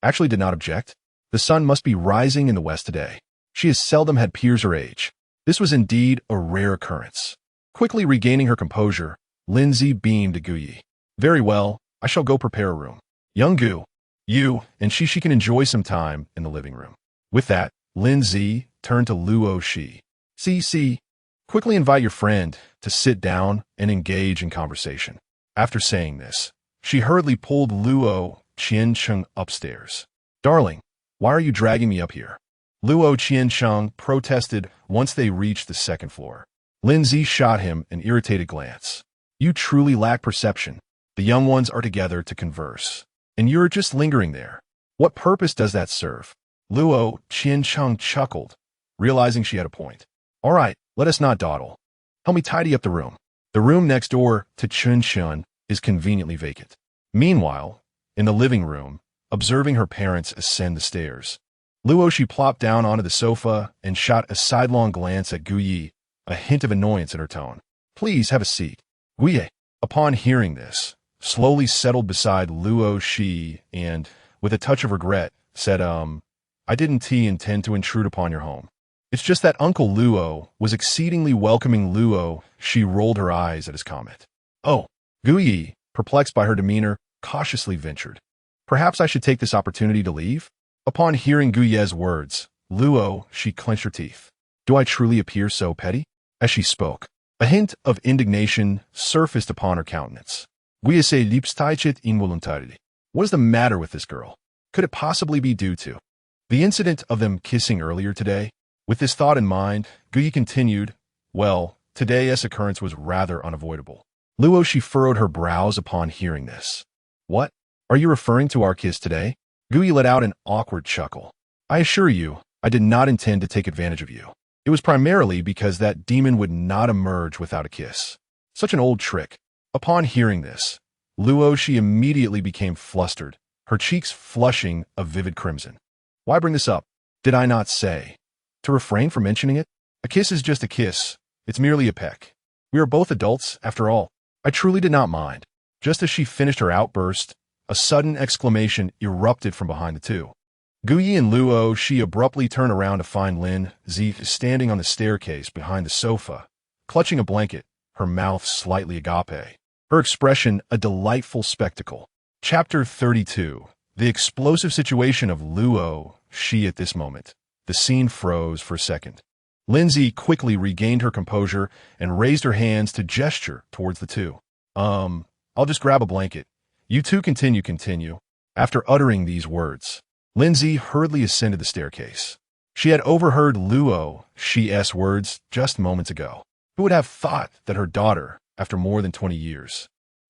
actually did not object. The sun must be rising in the west today. She has seldom had peers her age. This was indeed a rare occurrence. Quickly regaining her composure, Lin Zi beamed to Gu Yi. Very well, I shall go prepare a room. Young Gu, you and Shi can enjoy some time in the living room. With that, Lin Zi turned to Luo Shi. Cici, quickly invite your friend to sit down and engage in conversation. After saying this, she hurriedly pulled Luo Qinqing upstairs. Darling, why are you dragging me up here? Luo Qinqing protested once they reached the second floor. Lin Zi shot him an irritated glance. You truly lack perception. The young ones are together to converse, and you're just lingering there. What purpose does that serve? Luo Qinqing chuckled, realizing she had a point. All right, let us not dawdle. Help me tidy up the room. The room next door to Qinqing is conveniently vacant. Meanwhile, in the living room, observing her parents ascend the stairs, Luo Shi plopped down onto the sofa and shot a sidelong glance at Gu Yi, a hint of annoyance in her tone. Please have a seat. Gu Yi, upon hearing this, slowly settled beside Luo Shi and, with a touch of regret, said, I didn't intend to intrude upon your home. It's just that Uncle Luo was exceedingly welcoming. Luo Shi rolled her eyes at his comment. Oh, Gu Yi, perplexed by her demeanor, cautiously ventured. Perhaps I should take this opportunity to leave? Upon hearing Gu Ye's words, Luo Shi clenched her teeth. Do I truly appear so petty? As she spoke, a hint of indignation surfaced upon her countenance. Gu Ye se liebsteichit involuntarily. What is the matter with this girl? Could it possibly be due to the incident of them kissing earlier today? With this thought in mind, Gu Yi continued, Well, today's occurrence was rather unavoidable. Luo, she furrowed her brows upon hearing this. What? Are you referring to our kiss today? Gui let out an awkward chuckle. I assure you, I did not intend to take advantage of you. It was primarily because that demon would not emerge without a kiss. Such an old trick. Upon hearing this, Luo, she immediately became flustered, her cheeks flushing a vivid crimson. Why bring this up? Did I not say to refrain from mentioning it? A kiss is just a kiss. It's merely a peck. We are both adults, after all. I truly did not mind. Just as she finished her outburst, a sudden exclamation erupted from behind the two. Guyi and Luo, she abruptly turned around to find Lin Zi standing on the staircase behind the sofa, clutching a blanket, her mouth slightly agape. Her expression a delightful spectacle. Chapter 32. The explosive situation of Luo, she at this moment. The scene froze for a second. Lindsay quickly regained her composure and raised her hands to gesture towards the two. I'll just grab a blanket. You two continue. After uttering these words, Lindsay hurriedly ascended the staircase. She had overheard Luo, she's words just moments ago. Who would have thought that her daughter, after more than 20 years,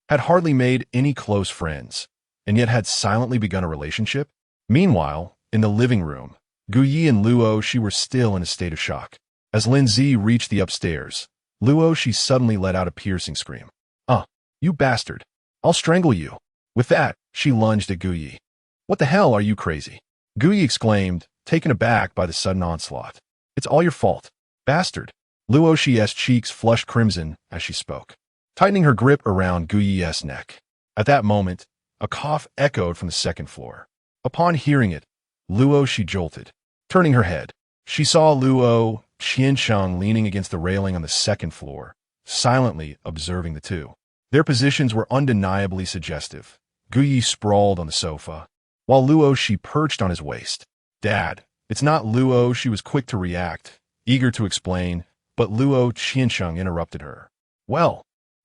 had hardly made any close friends, and yet had silently begun a relationship? Meanwhile, in the living room, Guyi and Luo, she were still in a state of shock. As Lindsay reached the upstairs, Luo, she suddenly let out a piercing scream. You bastard. I'll strangle you. With that, she lunged at Guyi. What the hell, are you crazy? Guyi exclaimed, taken aback by the sudden onslaught. It's all your fault. Bastard. Luo, she's cheeks flushed crimson as she spoke, tightening her grip around Guyi's neck. At that moment, a cough echoed from the second floor. Upon hearing it, Luo, she jolted. Turning her head, she saw Luo Qiansheng leaning against the railing on the second floor, silently observing the two. Their positions were undeniably suggestive. Guyi sprawled on the sofa, while Luo, she perched on his waist. Dad, it's not Luo, she was quick to react, eager to explain, but Luo Qiansheng interrupted her. Well,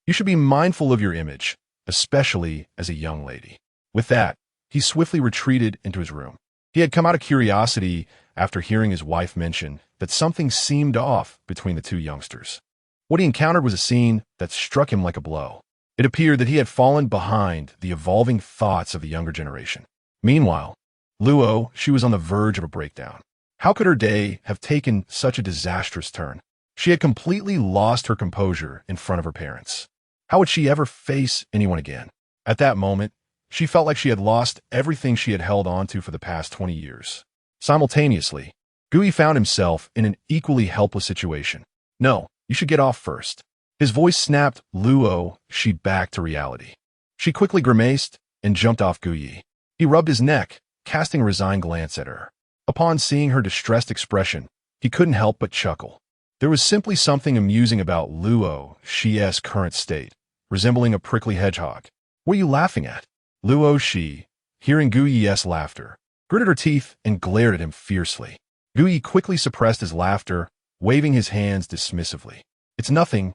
you should be mindful of your image, especially as a young lady. With that, he swiftly retreated into his room. He had come out of curiosity after hearing his wife mention that something seemed off between the two youngsters. What he encountered was a scene that struck him like a blow. It appeared that he had fallen behind the evolving thoughts of the younger generation. Meanwhile, Luo, she was on the verge of a breakdown. How could her day have taken such a disastrous turn? She had completely lost her composure in front of her parents. How would she ever face anyone again? At that moment, she felt like she had lost everything she had held on to for the past 20 years. Simultaneously, Guyi found himself in an equally helpless situation. No, you should get off first. His voice snapped Luo, she back to reality. She quickly grimaced and jumped off Guyi. He rubbed his neck, casting a resigned glance at her. Upon seeing her distressed expression, he couldn't help but chuckle. There was simply something amusing about Luo, she's current state, resembling a prickly hedgehog. What are you laughing at? Luo, she, hearing Guyi's laughter, gritted her teeth and glared at him fiercely. Guyi quickly suppressed his laughter, waving his hands dismissively. It's nothing.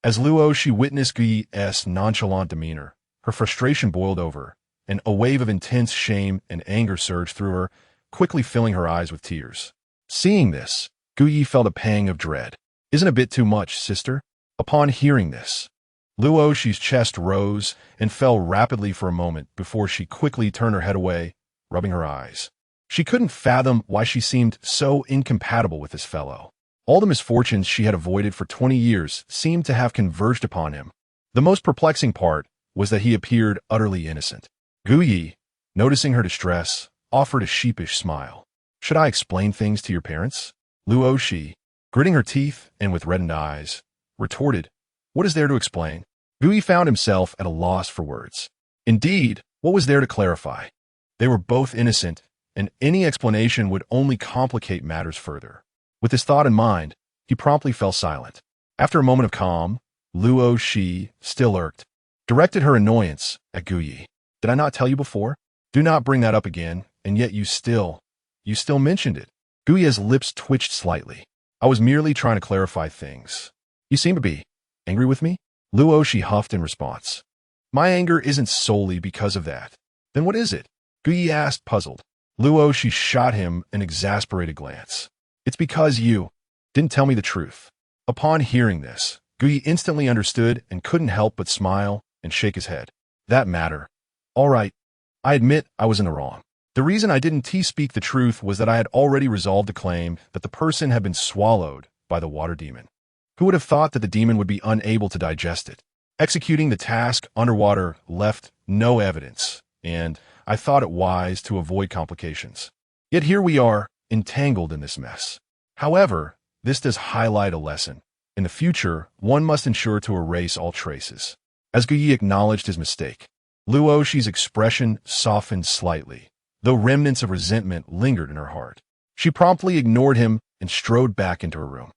As Luo, she witnessed Guyi's nonchalant demeanor, her frustration boiled over, and a wave of intense shame and anger surged through her, quickly filling her eyes with tears. Seeing this, Guyi felt a pang of dread. Isn't a bit too much, sister? Upon hearing this, Luo, she's chest rose and fell rapidly for a moment before she quickly turned her head away, rubbing her eyes. She couldn't fathom why she seemed so incompatible with this fellow. All the misfortunes she had avoided for 20 years seemed to have converged upon him. The most perplexing part was that he appeared utterly innocent. Guyi, noticing her distress, offered a sheepish smile. Should I explain things to your parents? Luo, she, gritting her teeth and with reddened eyes, retorted, What is there to explain? Guyi found himself at a loss for words. Indeed, what was there to clarify? They were both innocent, and any explanation would only complicate matters further. With this thought in mind, he promptly fell silent. After a moment of calm, Luo, she, still irked, directed her annoyance at Guyi. Did I not tell you before? Do not bring that up again, and yet you still mentioned it. Guyi's lips twitched slightly. I was merely trying to clarify things. You seem to be angry with me? Luo, she huffed in response. My anger isn't solely because of that. Then what is it? Guyi asked, puzzled. Luo, she shot him an exasperated glance. It's because you didn't tell me the truth. Upon hearing this, Guyi instantly understood and couldn't help but smile and shake his head. That matter. All right. I admit I was in the wrong. The reason I didn't speak the truth was that I had already resolved to claim that the person had been swallowed by the water demon. Who would have thought that the demon would be unable to digest it? Executing the task underwater left no evidence, and I thought it wise to avoid complications. Yet here we are, entangled in this mess. However, this does highlight a lesson. In the future, one must ensure to erase all traces. As Guyi acknowledged his mistake, Luoshi's expression softened slightly, though remnants of resentment lingered in her heart. She promptly ignored him and strode back into her room.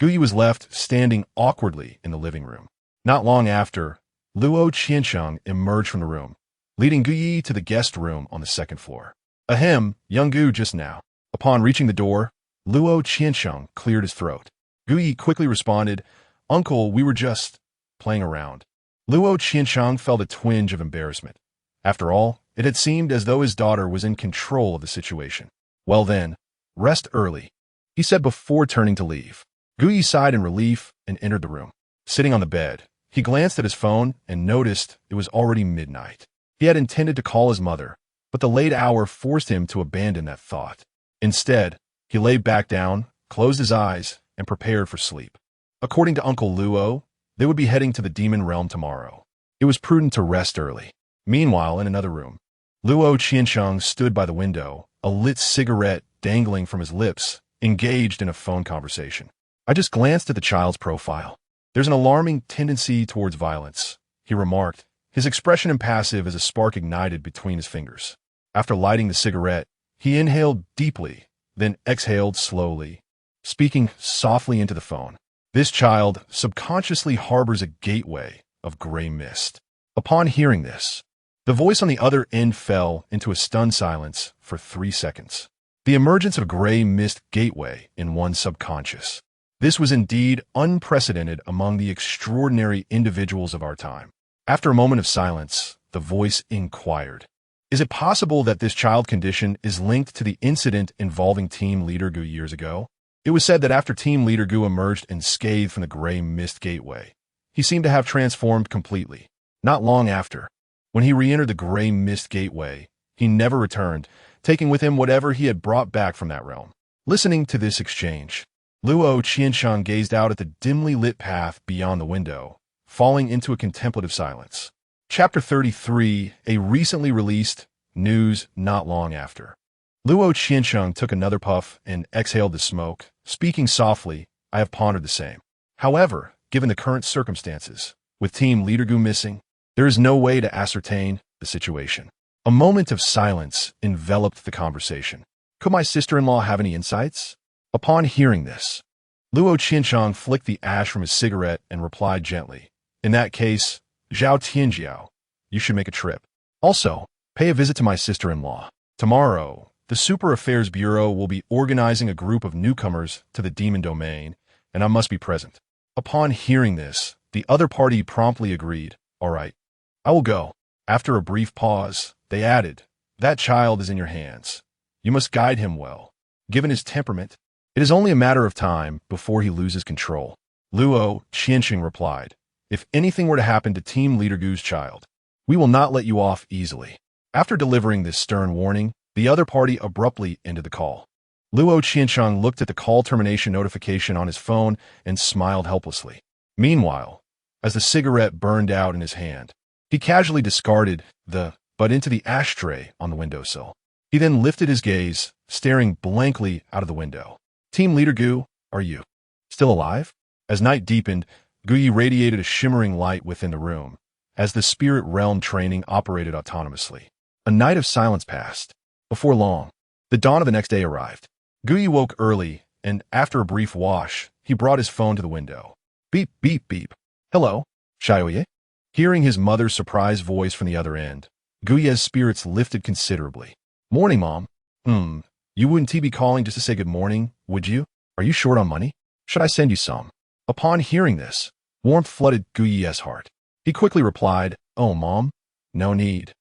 Guyi was left standing awkwardly in the living room. Not long after, Luo Qiansheng emerged from the room, leading Guyi to the guest room on the second floor. Ahem, young Gu just now. Upon reaching the door, Luo Qiansheng cleared his throat. Guyi quickly responded, Uncle, we were just playing around. Luo Qiansheng felt a twinge of embarrassment. After all, it had seemed as though his daughter was in control of the situation. Well then, rest early, he said before turning to leave. Guyi sighed in relief and entered the room. Sitting on the bed, he glanced at his phone and noticed it was already midnight. He had intended to call his mother, but the late hour forced him to abandon that thought. Instead, he lay back down, closed his eyes, and prepared for sleep. According to Uncle Luo, they would be heading to the demon realm tomorrow. It was prudent to rest early. Meanwhile, in another room, Luo Qiansheng stood by the window, a lit cigarette dangling from his lips, engaged in a phone conversation. I just glanced at the child's profile. There's an alarming tendency towards violence, he remarked, his expression impassive as a spark ignited between his fingers. After lighting the cigarette, he inhaled deeply, then exhaled slowly, speaking softly into the phone. This child subconsciously harbors a gateway of gray mist. Upon hearing this, the voice on the other end fell into a stunned silence for 3 seconds. The emergence of a gray mist gateway in one's subconscious. This was indeed unprecedented among the extraordinary individuals of our time. After a moment of silence, the voice inquired, is it possible that this child condition is linked to the incident involving Team Leader Gu years ago? It was said that after Team Leader Gu emerged unscathed from the gray mist gateway, he seemed to have transformed completely. Not long after, when he re-entered the gray mist gateway, he never returned, taking with him whatever he had brought back from that realm. Listening to this exchange, Luo Qiansheng gazed out at the dimly lit path beyond the window, falling into a contemplative silence. Chapter 33, a recently released news not long after. Luo Qiansheng took another puff and exhaled the smoke, speaking softly, I have pondered the same. However, given the current circumstances, with Team Leader Gu missing, there is no way to ascertain the situation. A moment of silence enveloped the conversation. Could my sister-in-law have any insights? Upon hearing this, Luo Qiansheng flicked the ash from his cigarette and replied gently, in that case, Zhao Tianjiao, you should make a trip. Also, pay a visit to my sister-in-law. Tomorrow, the Super Affairs Bureau will be organizing a group of newcomers to the demon domain, and I must be present. Upon hearing this, the other party promptly agreed, all right, I will go. After a brief pause, they added, that child is in your hands. You must guide him well. Given his temperament, it is only a matter of time before he loses control. Luo Qiansheng replied, if anything were to happen to Team Leader Gu's child, we will not let you off easily. After delivering this stern warning, the other party abruptly ended the call. Luo Qiansheng looked at the call termination notification on his phone and smiled helplessly. Meanwhile, as the cigarette burned out in his hand, he casually discarded the butt into the ashtray on the windowsill. He then lifted his gaze, staring blankly out of the window. Team Leader Gu, are you still alive? As night deepened, Guyi radiated a shimmering light within the room, as the spirit realm training operated autonomously. A night of silence passed. Before long, the dawn of the next day arrived. Guyi woke early, and after a brief wash, he brought his phone to the window. Beep, beep, beep. Hello, Xiaoye? Hearing his mother's surprised voice from the other end, Guyi's spirits lifted considerably. Morning, Mom. You wouldn't be calling just to say good morning, would you? Are you short on money? Should I send you some? Upon hearing this, warmth flooded Guyi's heart. He quickly replied, oh, Mom, no need.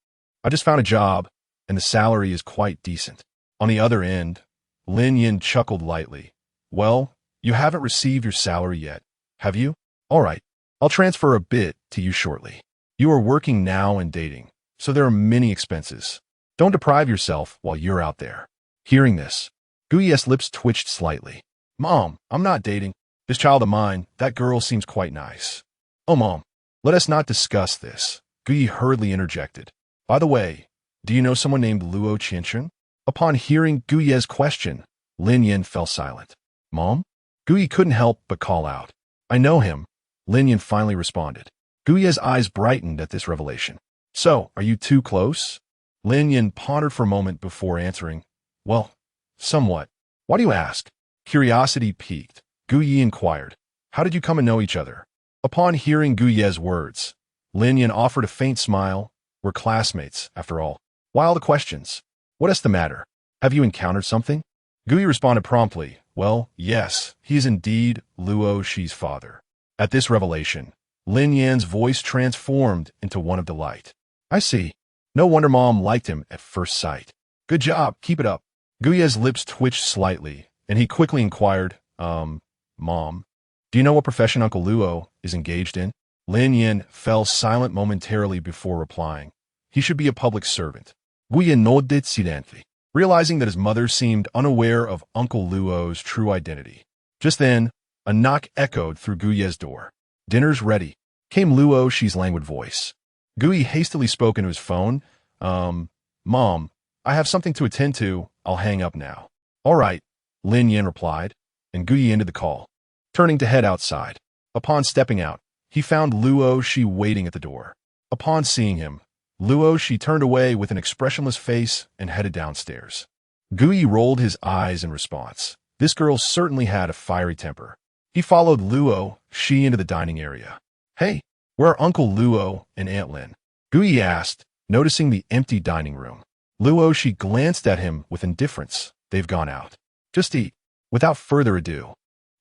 I just found a job, and the salary is quite decent. On the other end, Lin Yin chuckled lightly. Well, you haven't received your salary yet, Have you? All right. I'll transfer a bit to you shortly. You are working now and dating, so there are many expenses. Don't deprive yourself while you're out there. Hearing this, Gui's lips twitched slightly. Mom, I'm not dating. This child of mine, that girl seems quite nice. Oh, Mom, let us not discuss this. Gui hurriedly interjected. By the way, do you know someone named Luo Qianchen? Upon hearing Gui's question, Lin Yin fell silent. Mom? Gui couldn't help but call out. I know him, Lin Yin finally responded. Gui's eyes brightened at this revelation. So, are you too close? Lin Yin pondered for a moment before answering. Well, somewhat. Why do you ask? Curiosity piqued. Gui inquired. How did you come to know each other? Upon hearing Gui's words, Lin Yin offered a faint smile. We're classmates, after all. Why all the questions? What is the matter? Have you encountered something? Gui responded promptly. Well, yes, he is indeed Luo Shi's father. At this revelation, Lin Yan's voice transformed into one of delight. I see. No wonder Mom liked him at first sight. Good job, keep it up. Gui's lips twitched slightly, and he quickly inquired, Mom, do you know what profession Uncle Luo is engaged in? Lin Yin fell silent momentarily before replying. He should be a public servant. Gui nodded silently, realizing that his mother seemed unaware of Uncle Luo's true identity. Just then, a knock echoed through Gui's door. Dinner's ready, came Luo Shi's languid voice. Gui hastily spoke into his phone. Mom, I have something to attend to. I'll hang up now. All right, Lin Yin replied, and Gui ended the call. Turning to head outside. Upon stepping out, he found Luo Shi waiting at the door. Upon seeing him, Luo Shi turned away with an expressionless face and headed downstairs. Gui rolled his eyes in response. This girl certainly had a fiery temper. He followed Luo Shi into the dining area. Hey, where are Uncle Luo and Aunt Lin? Gui asked, noticing the empty dining room. Luo Shi glanced at him with indifference. They've gone out. Just eat. Without further ado,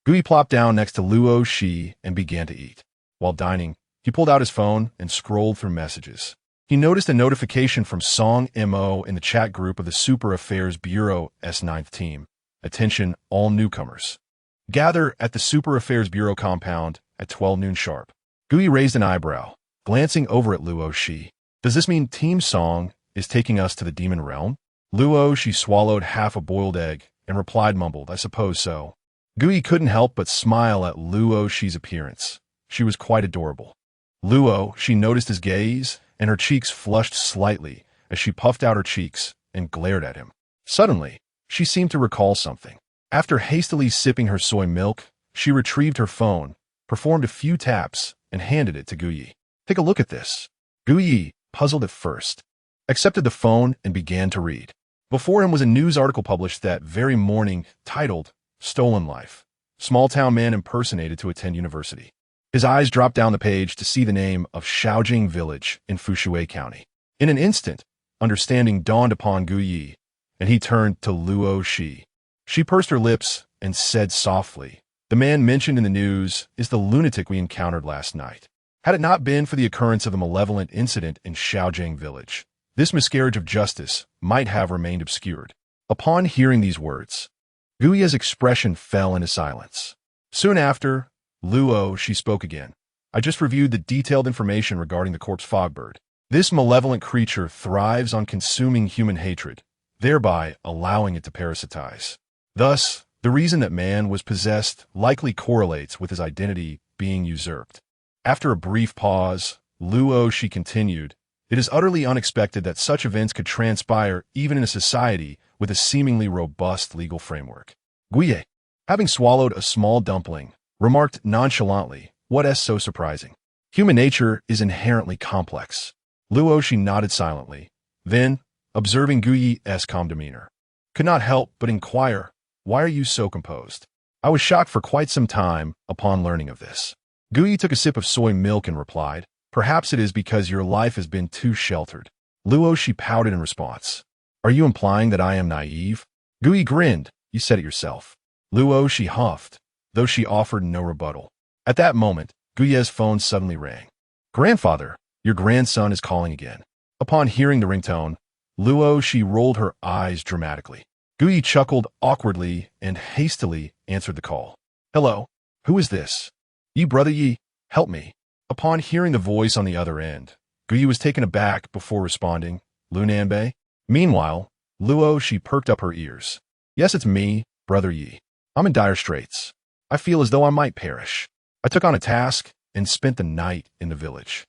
Gui plopped down next to Luo Shi and began to eat. While dining, he pulled out his phone and scrolled through messages. He noticed a notification from Song Mo in the chat group of the Super Affairs Bureau S9th team. Attention, all newcomers. Gather at the Super Affairs Bureau compound at 12 noon sharp. Gui raised an eyebrow, glancing over at Luo Shi. Does this mean Team Song is taking us to the demon realm? Luo Shi swallowed half a boiled egg and replied mumbled, I suppose so. Gui couldn't help but smile at Luo Shi's appearance. She was quite adorable. Luo Shi noticed his gaze, and her cheeks flushed slightly as she puffed out her cheeks and glared at him. Suddenly, she seemed to recall something. After hastily sipping her soy milk, she retrieved her phone, performed a few taps, and handed it to Gui. Take a look at this. Gui, puzzled at first, accepted the phone and began to read. Before him was a news article published that very morning titled, Stolen Life. Small-town man impersonated to attend university. His eyes dropped down the page to see the name of Shaojing Village in Fushui County. In an instant, understanding dawned upon Gui, and he turned to Luo Shi. She pursed her lips and said softly, the man mentioned in the news is the lunatic we encountered last night. Had it not been for the occurrence of the malevolent incident in Shaojing Village, this miscarriage of justice might have remained obscured. Upon hearing these words, Gui's expression fell into silence. Soon after, Luo Shi spoke again. I just reviewed the detailed information regarding the corpse fogbird. This malevolent creature thrives on consuming human hatred, thereby allowing it to parasitize. Thus, the reason that man was possessed likely correlates with his identity being usurped. After a brief pause, Luo Shi continued, it is utterly unexpected that such events could transpire even in a society with a seemingly robust legal framework. Gui, having swallowed a small dumpling, remarked nonchalantly, what is so surprising? Human nature is inherently complex. Luo Shi nodded silently. Then, observing Gui's calm demeanor, could not help but inquire, why are you so composed? I was shocked for quite some time upon learning of this. Gui took a sip of soy milk and replied, perhaps it is because your life has been too sheltered. Luo Shi pouted in response. Are you implying that I am naive? Gui grinned, you said it yourself. Luo Shi huffed, though she offered no rebuttal. At that moment, Gui's phone suddenly rang. Grandfather, your grandson is calling again. Upon hearing the ringtone, Luo Shi rolled her eyes dramatically. Gui chuckled awkwardly and hastily answered the call. Hello, who is this? Yi brother Yi, help me. Upon hearing the voice on the other end, Guyi was taken aback before responding, Lu Nanbei? Meanwhile, Luo she perked up her ears. Yes, it's me, brother Yi. I'm in dire straits. I feel as though I might perish. I took on a task and spent the night in the village,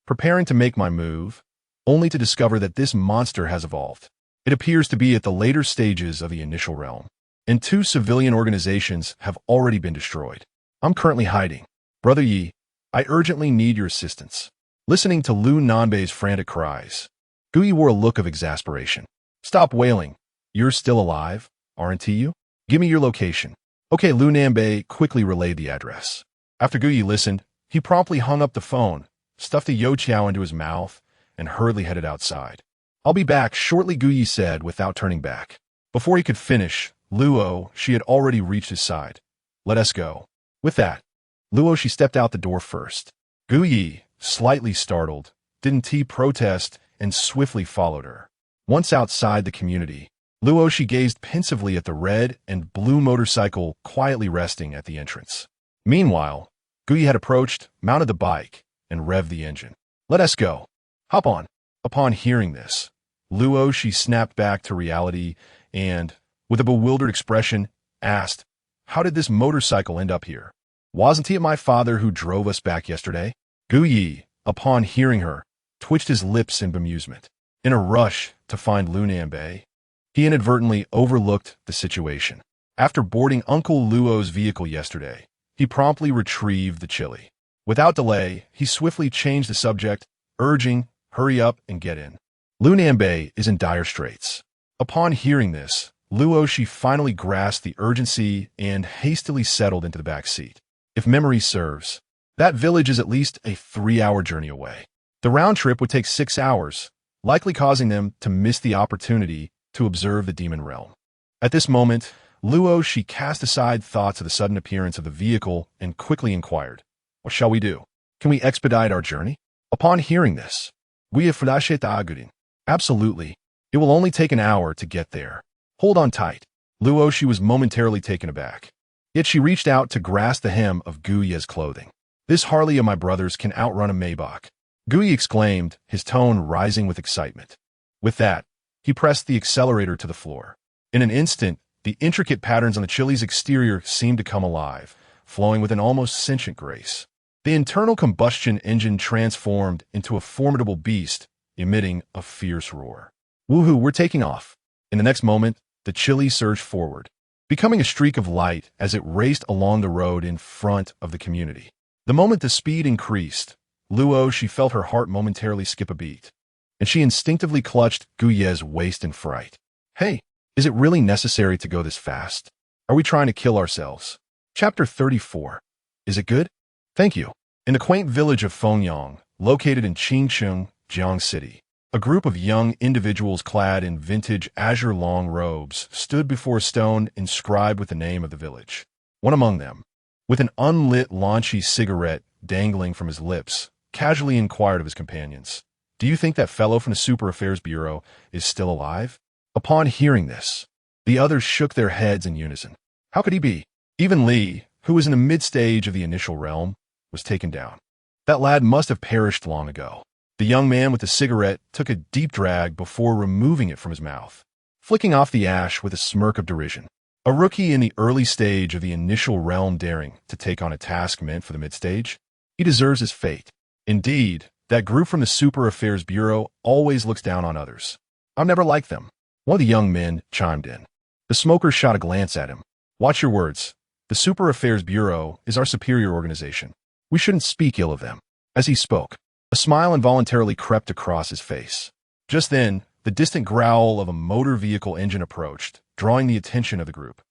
preparing to make my move, only to discover that this monster has evolved. It appears to be at the later stages of the initial realm, and 2 civilian organizations have already been destroyed. I'm currently hiding. Brother Yi, I urgently need your assistance. Listening to Lu Nanbei's frantic cries, Guyi wore a look of exasperation. Stop wailing. You're still alive, aren't you? Give me your location. Okay, Lu Nanbei quickly relayed the address. After Guyi listened, he promptly hung up the phone, stuffed a Yoqiao into his mouth, and hurriedly headed outside. I'll be back shortly, Guyi said without turning back. Before he could finish, Luo, she had already reached his side. Let us go. With that, Luo, she stepped out the door first. Guyi, slightly startled, didn't protest and swiftly followed her. Once outside the community, Luo, she gazed pensively at the red and blue motorcycle quietly resting at the entrance. Meanwhile, Guyi had approached, mounted the bike, and revved the engine. Let us go. Hop on. Upon hearing this, Luo, she snapped back to reality and, with a bewildered expression, asked, How did this motorcycle end up here? Wasn't it my father who drove us back yesterday? Guyi, upon hearing her, twitched his lips in bemusement. In a rush to find Lu Nanbei, he inadvertently overlooked the situation. After boarding Uncle Luo's vehicle yesterday, he promptly retrieved the chili. Without delay, he swiftly changed the subject, urging, hurry up and get in. Lu Nanbei is in dire straits. Upon hearing this, Luo, she finally grasped the urgency and hastily settled into the back seat. If memory serves, that village is at least a 3-hour journey away. The round trip would take 6 hours, likely causing them to miss the opportunity to observe the demon realm. At this moment, Luo, she cast aside thoughts of the sudden appearance of the vehicle and quickly inquired, What shall we do? Can we expedite our journey? Upon hearing this, Guyi flashed agudin. Absolutely. It will only take an hour to get there. Hold on tight. Luo, she was momentarily taken aback. Yet she reached out to grasp the hem of Guyi's clothing. This Harley of my brother's can outrun a Maybach. Guyi exclaimed, his tone rising with excitement. With that, he pressed the accelerator to the floor. In an instant, the intricate patterns on the chili's exterior seemed to come alive, flowing with an almost sentient grace. The internal combustion engine transformed into a formidable beast, emitting a fierce roar. Woohoo, we're taking off. In the next moment, the chili surged forward, becoming a streak of light as it raced along the road in front of the community. The moment the speed increased, Luo, she felt her heart momentarily skip a beat, and she instinctively clutched Guyi's waist in fright. Hey, is it really necessary to go this fast? Are we trying to kill ourselves? Chapter 34. Is it good? Thank you. In the quaint village of Fengyang, located in Qingcheng, Jiang City, a group of young individuals clad in vintage azure-long robes stood before a stone inscribed with the name of the village. One among them, with an unlit launchy cigarette dangling from his lips, casually inquired of his companions, Do you think that fellow from the Super Affairs Bureau is still alive? Upon hearing this, the others shook their heads in unison. How could he be? Even Li, who was in the mid-stage of the initial realm, was taken down. That lad must have perished long ago. The young man with the cigarette took a deep drag before removing it from his mouth, flicking off the ash with a smirk of derision. A rookie in the early stage of the initial realm daring to take on a task meant for the mid-stage? He deserves his fate. Indeed, that group from the Super Affairs Bureau always looks down on others. I've never liked them. One of the young men chimed in. The smoker shot a glance at him. Watch your words. The Super Affairs Bureau is our superior organization. We shouldn't speak ill of them. As he spoke, a smile involuntarily crept across his face. Just then, the distant growl of a motor vehicle engine approached, drawing the attention of the group.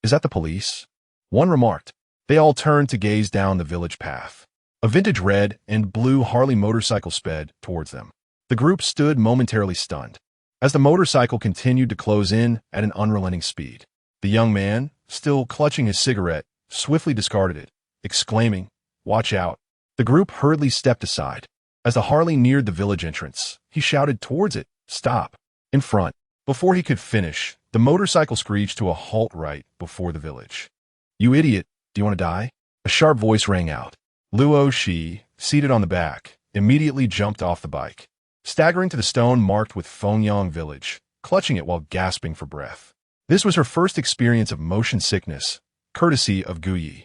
Is that the police? One remarked. They all turned to gaze down the village path. A vintage red and blue Harley motorcycle sped towards them. The group stood momentarily stunned, as the motorcycle continued to close in at an unrelenting speed. The young man, still clutching his cigarette, swiftly discarded it, exclaiming, Watch out. The group hurriedly stepped aside. As the Harley neared the village entrance, he shouted towards it, Stop. In front. Before he could finish, the motorcycle screeched to a halt right before the village. You idiot, do you want to die? A sharp voice rang out. Luo Shi, seated on the back, immediately jumped off the bike, staggering to the stone marked with Fengyang Village, clutching it while gasping for breath. This was her first experience of motion sickness, courtesy of Guyi.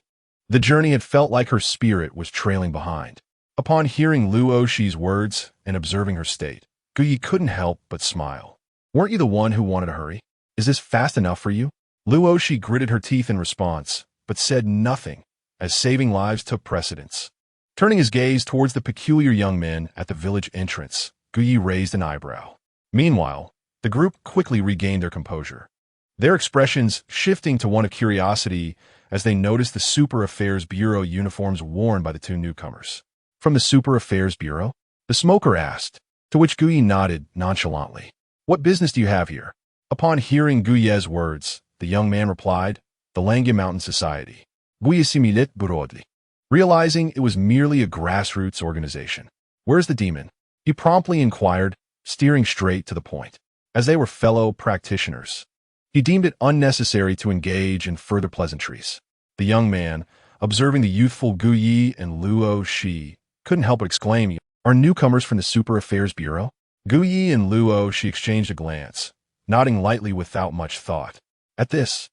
The journey had felt like her spirit was trailing behind. Upon hearing Luo Shi's words and observing her state, Guyi couldn't help but smile. Weren't you the one who wanted to hurry? Is this fast enough for you? Luo Shi gritted her teeth in response, but said nothing, as saving lives took precedence. Turning his gaze towards the peculiar young men at the village entrance, Guyi raised an eyebrow. Meanwhile, the group quickly regained their composure, their expressions shifting to one of curiosity as they noticed the Super Affairs Bureau uniforms worn by the two newcomers. From the Super Affairs Bureau? The smoker asked, to which Guyi nodded nonchalantly. What business do you have here? Upon hearing Guyi's words, the young man replied, the Langya Mountain Society. Guyi similit burodli. Realizing it was merely a grassroots organization. Where's the demon? He promptly inquired, steering straight to the point. As they were fellow practitioners, he deemed it unnecessary to engage in further pleasantries. The young man, observing the youthful Guyi and Luo Shi, couldn't help but exclaim, are newcomers from the Super Affairs Bureau? Guyi and Luo Shi exchanged a glance, nodding lightly without much thought. At this,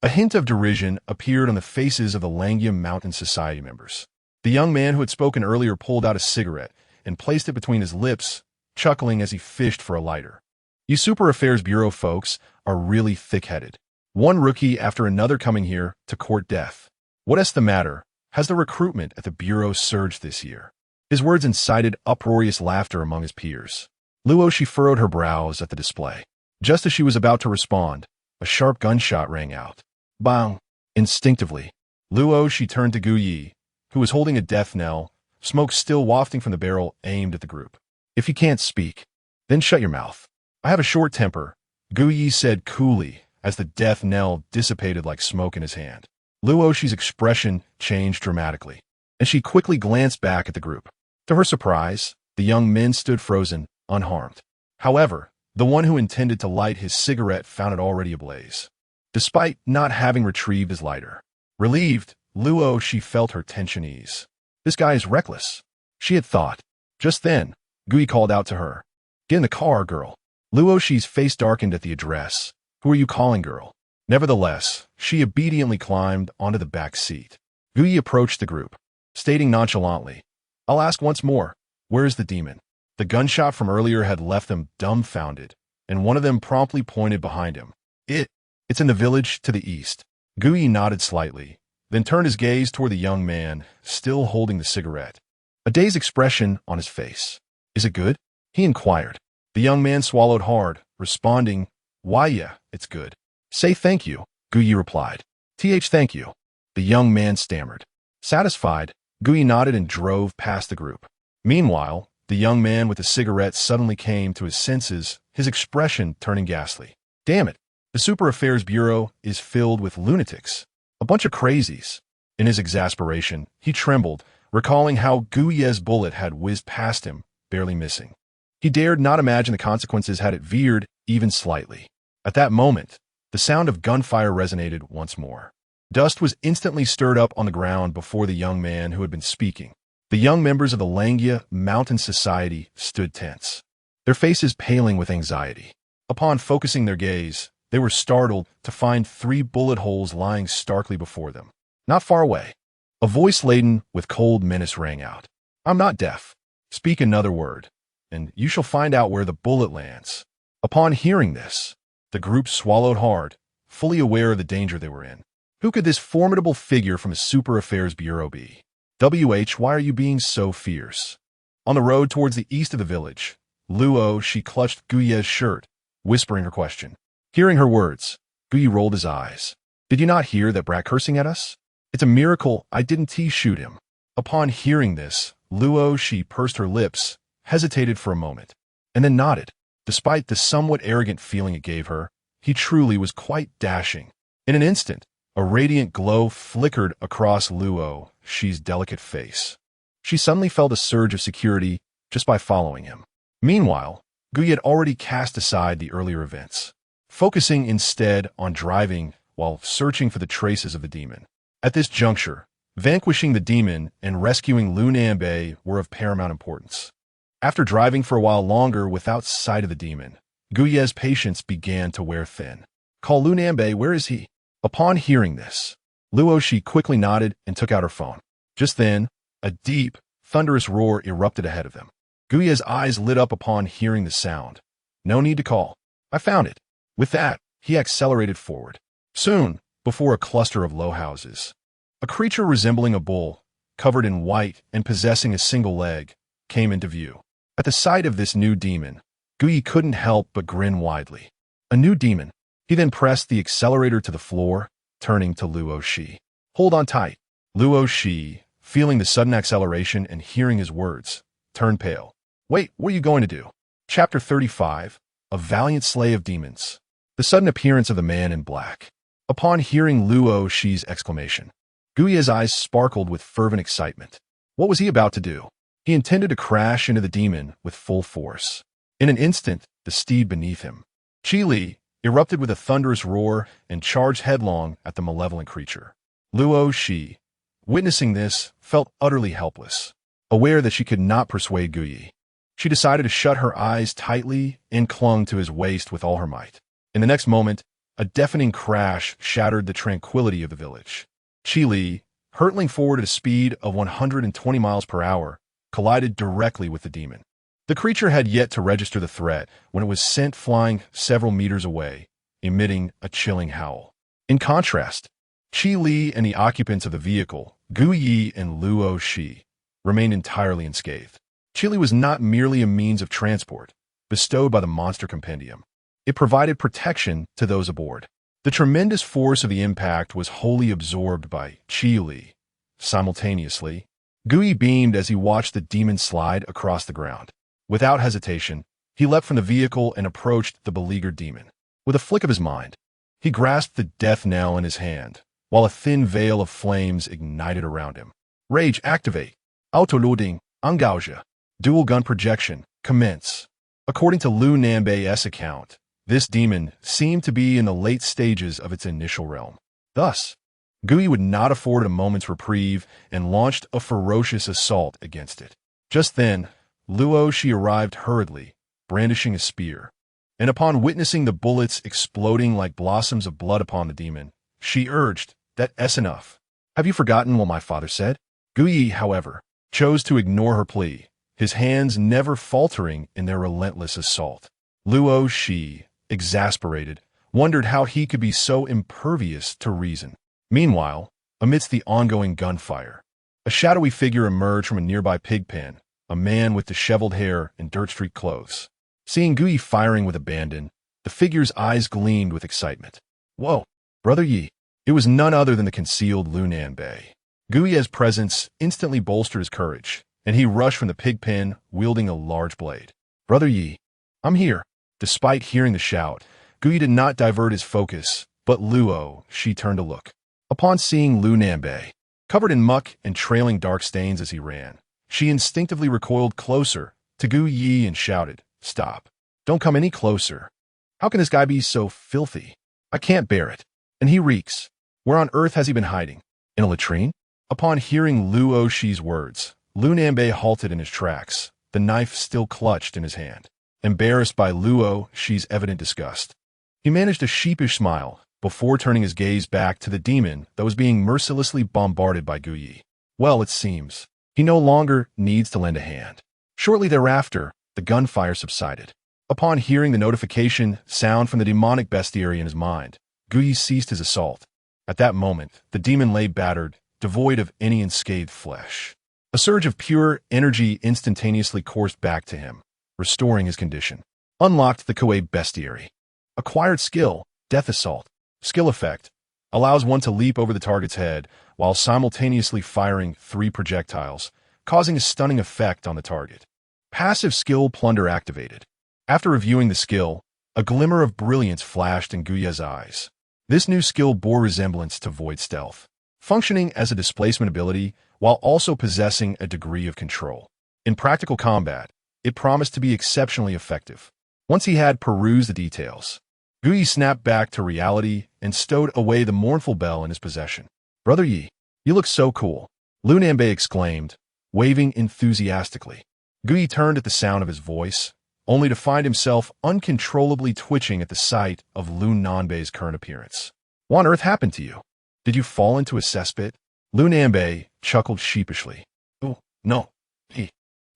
a hint of derision appeared on the faces of the Langya Mountain Society members. The young man who had spoken earlier pulled out a cigarette and placed it between his lips, chuckling as he fished for a lighter. You Super Affairs Bureau folks are really thick-headed. One rookie after another coming here to court death. What's the matter? Has the recruitment at the Bureau surged this year? His words incited uproarious laughter among his peers. Luo Shi furrowed her brows at the display. Just as she was about to respond, a sharp gunshot rang out. Bang! Instinctively, Luo Shi turned to Guyi, who was holding a death knell, smoke still wafting from the barrel aimed at the group. If you can't speak, then shut your mouth. I have a short temper, Guyi said coolly as the death knell dissipated like smoke in his hand. Luo Shi's expression changed dramatically, and she quickly glanced back at the group. To her surprise, the young men stood frozen, unharmed. However, the one who intended to light his cigarette found it already ablaze, despite not having retrieved his lighter. Relieved, Luo Shi felt her tension ease. This guy is reckless, she had thought. Just then, Guyi called out to her. Get in the car, girl. Luo Shi's face darkened at the address. Who are you calling, girl? Nevertheless, she obediently climbed onto the back seat. Guyi approached the group, stating nonchalantly, I'll ask once more, where is the demon? The gunshot from earlier had left them dumbfounded, and one of them promptly pointed behind him. It's in the village to the east. Guyi nodded slightly, then turned his gaze toward the young man, still holding the cigarette, a dazed expression on his face. Is it good? He inquired. The young man swallowed hard, responding, Why yeah, it's good. Say thank you, Guyi replied. Thank you. The young man stammered. Satisfied, Guyi nodded and drove past the group. Meanwhile, the young man with the cigarette suddenly came to his senses, his expression turning ghastly. Damn it, the Super Affairs Bureau is filled with lunatics. A bunch of crazies. In his exasperation, he trembled, recalling how Guyi's bullet had whizzed past him, barely missing. He dared not imagine the consequences had it veered even slightly. At that moment, the sound of gunfire resonated once more. Dust was instantly stirred up on the ground before the young man who had been speaking. The young members of the Langya Mountain Society stood tense, their faces paling with anxiety. Upon focusing their gaze, they were startled to find 3 bullet holes lying starkly before them. Not far away, a voice laden with cold menace rang out. I'm not deaf. Speak another word, and you shall find out where the bullet lands. Upon hearing this, the group swallowed hard, fully aware of the danger they were in. Who could this formidable figure from the Super Affairs Bureau be? Why are you being so fierce? On the road towards the east of the village, Luo Shi clutched Guyi's shirt, whispering her question. Hearing her words, Guyi rolled his eyes. Did you not hear that brat cursing at us? It's a miracle I didn't shoot him. Upon hearing this, Luo Shi pursed her lips, hesitated for a moment, and then nodded. Despite the somewhat arrogant feeling it gave her, he truly was quite dashing. In an instant, a radiant glow flickered across Luo Shi's delicate face. She suddenly felt a surge of security just by following him. Meanwhile, Guyi had already cast aside the earlier events, focusing instead on driving while searching for the traces of the demon. At this juncture, Vanquishing the demon and rescuing Lu Nanbei were of paramount importance. After driving for a while longer without sight of the demon, Guye's patience began to wear thin. "Call Lu Nanbei, where is he?" Upon hearing this, Luoshi quickly nodded and took out her phone. Just then, a deep, thunderous roar erupted ahead of them. Guye's eyes lit up upon hearing the sound. "No need to call. I found it." With that, he accelerated forward. Soon, before a cluster of low houses, a creature resembling a bull, covered in white and possessing a single leg, came into view. At the sight of this new demon, Guye couldn't help but grin widely. A new demon. He then pressed the accelerator to the floor, turning to Luoshi. "Hold on tight." Luoshi, feeling the sudden acceleration and hearing his words, turned pale. "Wait, what are you going to do?" Chapter 35, A Valiant Slay of Demons. The sudden appearance of the man in black. Upon hearing Luoshi's exclamation, Guye's eyes sparkled with fervent excitement. What was he about to do? He intended to crash into the demon with full force. In an instant, the steed beneath him, Qi Li, erupted with a thunderous roar and charged headlong at the malevolent creature. Luoshi, witnessing this, felt utterly helpless. Aware that she could not persuade Guye, she decided to shut her eyes tightly and clung to his waist with all her might. In the next moment, a deafening crash shattered the tranquility of the village. Qi Li, hurtling forward at a speed of 120 miles per hour, collided directly with the demon. The creature had yet to register the threat when it was sent flying several meters away, emitting a chilling howl. In contrast, Qi Li and the occupants of the vehicle, Guye and Luoshi, remained entirely unscathed. Qi Li was not merely a means of transport bestowed by the monster compendium. It provided protection to those aboard. The tremendous force of the impact was wholly absorbed by Qi Li. Simultaneously, Guye beamed as he watched the demon slide across the ground. Without hesitation, he leapt from the vehicle and approached the beleaguered demon. With a flick of his mind, he grasped the death knell in his hand, while a thin veil of flames ignited around him. Rage activate. Autoloading. Engage. Dual gun projection. Commence. According to Lu Nanbei's account, this demon seemed to be in the late stages of its initial realm. Thus, Guye would not afford a moment's reprieve and launched a ferocious assault against it. Just then, Luoshi arrived hurriedly, brandishing a spear, and upon witnessing the bullets exploding like blossoms of blood upon the demon, she urged, "That's enough. Have you forgotten what my father said?" Guye, however, chose to ignore her plea, his hands never faltering in their relentless assault. Luoshi, exasperated, wondered how he could be so impervious to reason. Meanwhile, amidst the ongoing gunfire, a shadowy figure emerged from a nearby pig pen, a man with disheveled hair and dirt-streaked clothes. Seeing Guye firing with abandon, the figure's eyes gleamed with excitement. "Whoa, Brother Yi!" It was none other than the concealed Lu Nanbei. Guye's presence instantly bolstered his courage, and he rushed from the pig pen, wielding a large blade. "Brother Yi, I'm here." Despite hearing the shout, Guye did not divert his focus, but Luoshi turned to look. Upon seeing Lu Nanbei, covered in muck and trailing dark stains as he ran, she instinctively recoiled closer to Guye and shouted, "Stop. Don't come any closer. How can this guy be so filthy? I can't bear it. And he reeks. Where on earth has he been hiding? In a latrine?" Upon hearing Luoshi's words, Lu Nanbei halted in his tracks, the knife still clutched in his hand. Embarrassed by Luoshi's evident disgust, he managed a sheepish smile before turning his gaze back to the demon that was being mercilessly bombarded by Guye. Well, it seems he no longer needs to lend a hand. Shortly thereafter, the gunfire subsided. Upon hearing the notification sound from the demonic bestiary in his mind, Guye ceased his assault. At that moment, the demon lay battered, devoid of any unscathed flesh. A surge of pure energy instantaneously coursed back to him, restoring his condition. Unlocked the Koei bestiary. Acquired skill, Death Assault. Skill effect. Allows one to leap over the target's head while simultaneously firing 3 projectiles, causing a stunning effect on the target. Passive skill Plunder activated. After reviewing the skill, a glimmer of brilliance flashed in Guye's eyes. This new skill bore resemblance to Void Stealth, functioning as a displacement ability while also possessing a degree of control. In practical combat, it promised to be exceptionally effective. Once he had perused the details, Guye snapped back to reality and stowed away the mournful bell in his possession. "Brother Yi, You look so cool, Lu Nanbei exclaimed, waving enthusiastically. Guyi turned at the sound of his voice, only to find himself uncontrollably twitching at the sight of Lu Nanbei's current appearance. What on earth happened to you? Did you fall into a cesspit? Lu Nanbei chuckled sheepishly. Oh, no.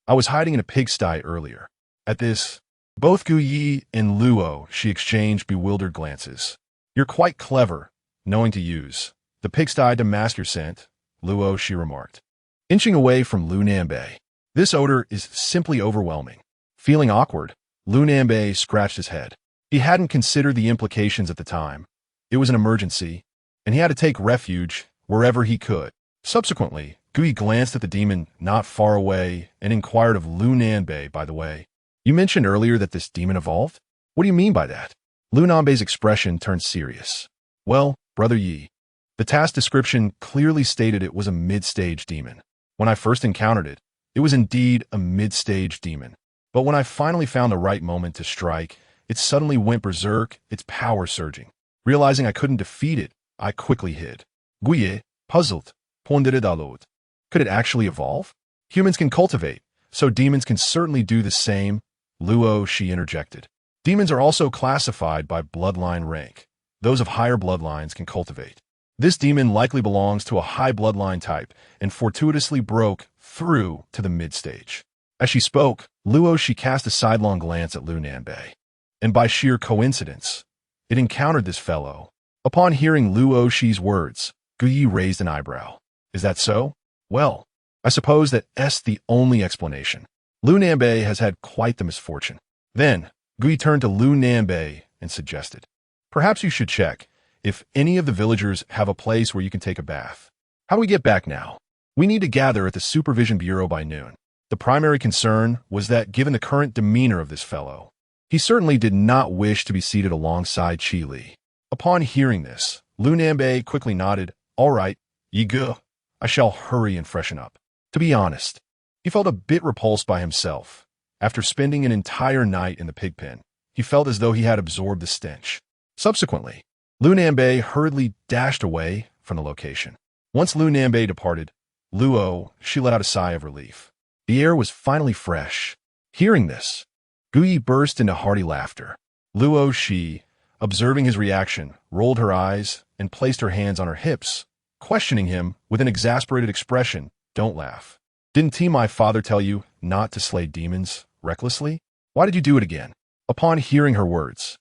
I was hiding in a pigsty earlier. At this, both Guyi and Luo she exchanged bewildered glances. You're quite clever, knowing to use the pigsty to mask your scent, Luo she remarked. Inching away from Lu Nanbei. This odor is simply overwhelming. Feeling awkward, Lu Nanbei scratched his head. He hadn't considered the implications at the time. It was an emergency, and he had to take refuge wherever he could. Subsequently, Guyi glanced at the demon not far away and inquired of Lu Nanbei, by the way. You mentioned earlier that this demon evolved? What do you mean by that? Lu Nanbei's expression turned serious. Well, Brother Yi, the task description clearly stated it was a mid-stage demon. When I first encountered it, it was indeed a mid-stage demon. But when I finally found the right moment to strike, it suddenly went berserk, its power surging. Realizing I couldn't defeat it, I quickly hid. Guye, puzzled, pondered aloud. Could it actually evolve? Humans can cultivate, so demons can certainly do the same, Luo she interjected. Demons are also classified by bloodline rank. Those of higher bloodlines can cultivate. This demon likely belongs to a high bloodline type and fortuitously broke through to the mid-stage. As she spoke, Luo she cast a sidelong glance at Lu Nanbei. And by sheer coincidence, it encountered this fellow. Upon hearing Luo she's words, Guyi raised an eyebrow. Is that so? Well, I suppose that's the only explanation. Lu Nanbei has had quite the misfortune. Then, Guyi turned to Lu Nanbei and suggested, perhaps you should check if any of the villagers have a place where you can take a bath. How do we get back now? We need to gather at the Supervision Bureau by noon. The primary concern was that given the current demeanor of this fellow, he certainly did not wish to be seated alongside Qi Li. Upon hearing this, Lu Nanbei quickly nodded. All right, ye go. I shall hurry and freshen up. To be honest, he felt a bit repulsed by himself. After spending an entire night in the pig pen, he felt as though he had absorbed the stench. Subsequently, Lu Nanbei hurriedly dashed away from the location. Once Lu Nanbei departed, Luo she let out a sigh of relief. The air was finally fresh. Hearing this, Guyi burst into hearty laughter. Luo she, observing his reaction, rolled her eyes and placed her hands on her hips, questioning him with an exasperated expression. Don't laugh. Didn't my father tell you not to slay demons recklessly? Why did you do it again? Upon hearing her words,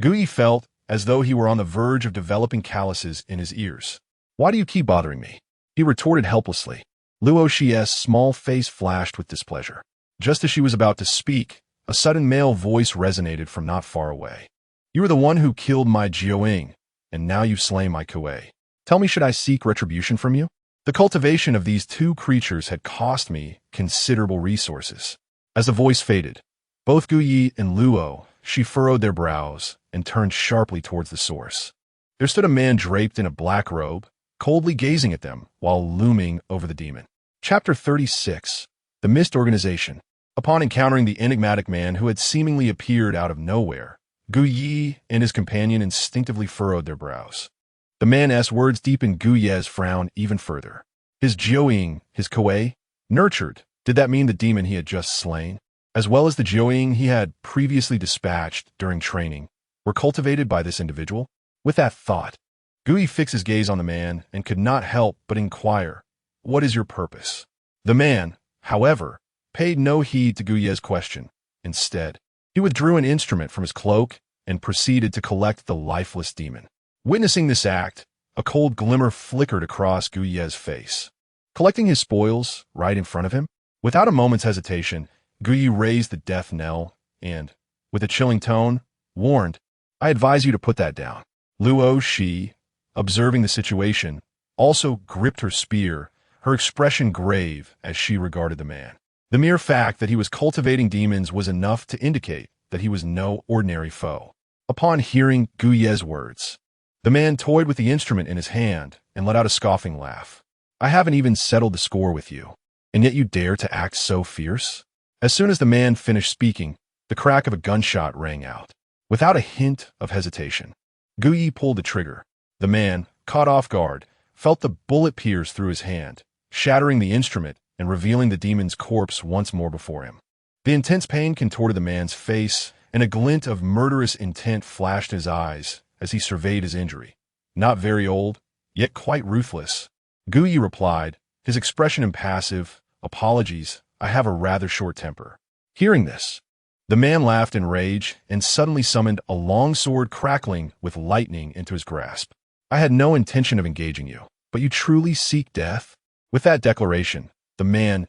Guyi felt as though he were on the verge of developing calluses in his ears. Why do you keep bothering me? He retorted helplessly. Luo Shi's small face flashed with displeasure. Just as she was about to speak, a sudden male voice resonated from not far away. You were the one who killed my Jiaoying, and now you've slain my Kuei. Tell me, should I seek retribution from you? The cultivation of these two creatures had cost me considerable resources. As the voice faded, both Guyi and Luo she furrowed their brows and turned sharply towards the source. There stood a man draped in a black robe, coldly gazing at them while looming over the demon. Chapter 36. The Mist Organization. Upon encountering the enigmatic man who had seemingly appeared out of nowhere, Guyi and his companion instinctively furrowed their brows. The man's words deepened Guyi's frown even further. His Jiaoying, his Kuei, nurtured. Did that mean the demon he had just slain, as well as the Jiaoying he had previously dispatched during training, were cultivated by this individual? With that thought, Guyi fixed his gaze on the man and could not help but inquire, what is your purpose? The man, however, paid no heed to Guyi's question. Instead, he withdrew an instrument from his cloak and proceeded to collect the lifeless demon. Witnessing this act, a cold glimmer flickered across Guyi's face. Collecting his spoils right in front of him, without a moment's hesitation, Guyi raised the death knell and, with a chilling tone, warned, I advise you to put that down. Luo she, observing the situation, also gripped her spear, her expression grave as she regarded the man. The mere fact that he was cultivating demons was enough to indicate that he was no ordinary foe. Upon hearing Guyi's words, the man toyed with the instrument in his hand and let out a scoffing laugh. I haven't even settled the score with you, and yet you dare to act so fierce? As soon as the man finished speaking, the crack of a gunshot rang out. Without a hint of hesitation, Guyi pulled the trigger. The man, caught off guard, felt the bullet pierce through his hand, shattering the instrument and revealing the demon's corpse once more before him. The intense pain contorted the man's face, and a glint of murderous intent flashed in his eyes as he surveyed his injury. Not very old, yet quite ruthless. Guyi replied, his expression impassive, "Apologies, I have a rather short temper." Hearing this, the man laughed in rage and suddenly summoned a long sword crackling with lightning into his grasp. "I had no intention of engaging you, but you truly seek death?" With that declaration, the man's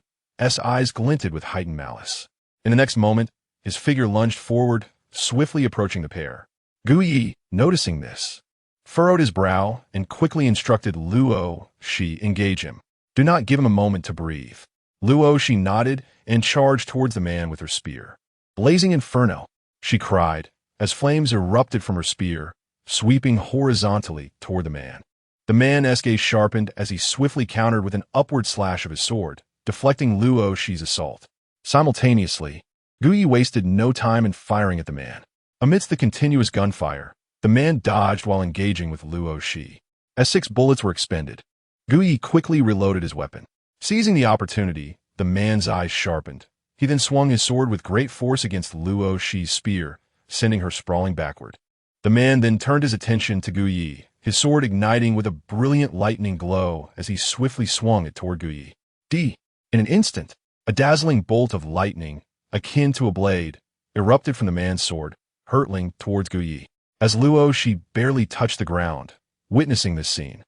eyes glinted with heightened malice. In the next moment, his figure lunged forward, swiftly approaching the pair. Guyi, noticing this, furrowed his brow and quickly instructed Luo Shi engage him. "Do not give him a moment to breathe." Luo Shi nodded and charged towards the man with her spear. "Blazing inferno!" she cried, as flames erupted from her spear, sweeping horizontally toward the man. The man's gaze sharpened as he swiftly countered with an upward slash of his sword, deflecting Luo Shi's assault. Simultaneously, Guyi wasted no time in firing at the man. Amidst the continuous gunfire, the man dodged while engaging with Luo Shi. As 6 bullets were expended, Guyi quickly reloaded his weapon. Seizing the opportunity, the man's eyes sharpened. He then swung his sword with great force against Luo Shi's spear, sending her sprawling backward. The man then turned his attention to Guyi, his sword igniting with a brilliant lightning glow as he swiftly swung it toward Guyi. In an instant, a dazzling bolt of lightning, akin to a blade, erupted from the man's sword, hurtling towards Guyi. As Luo Shi barely touched the ground, witnessing this scene,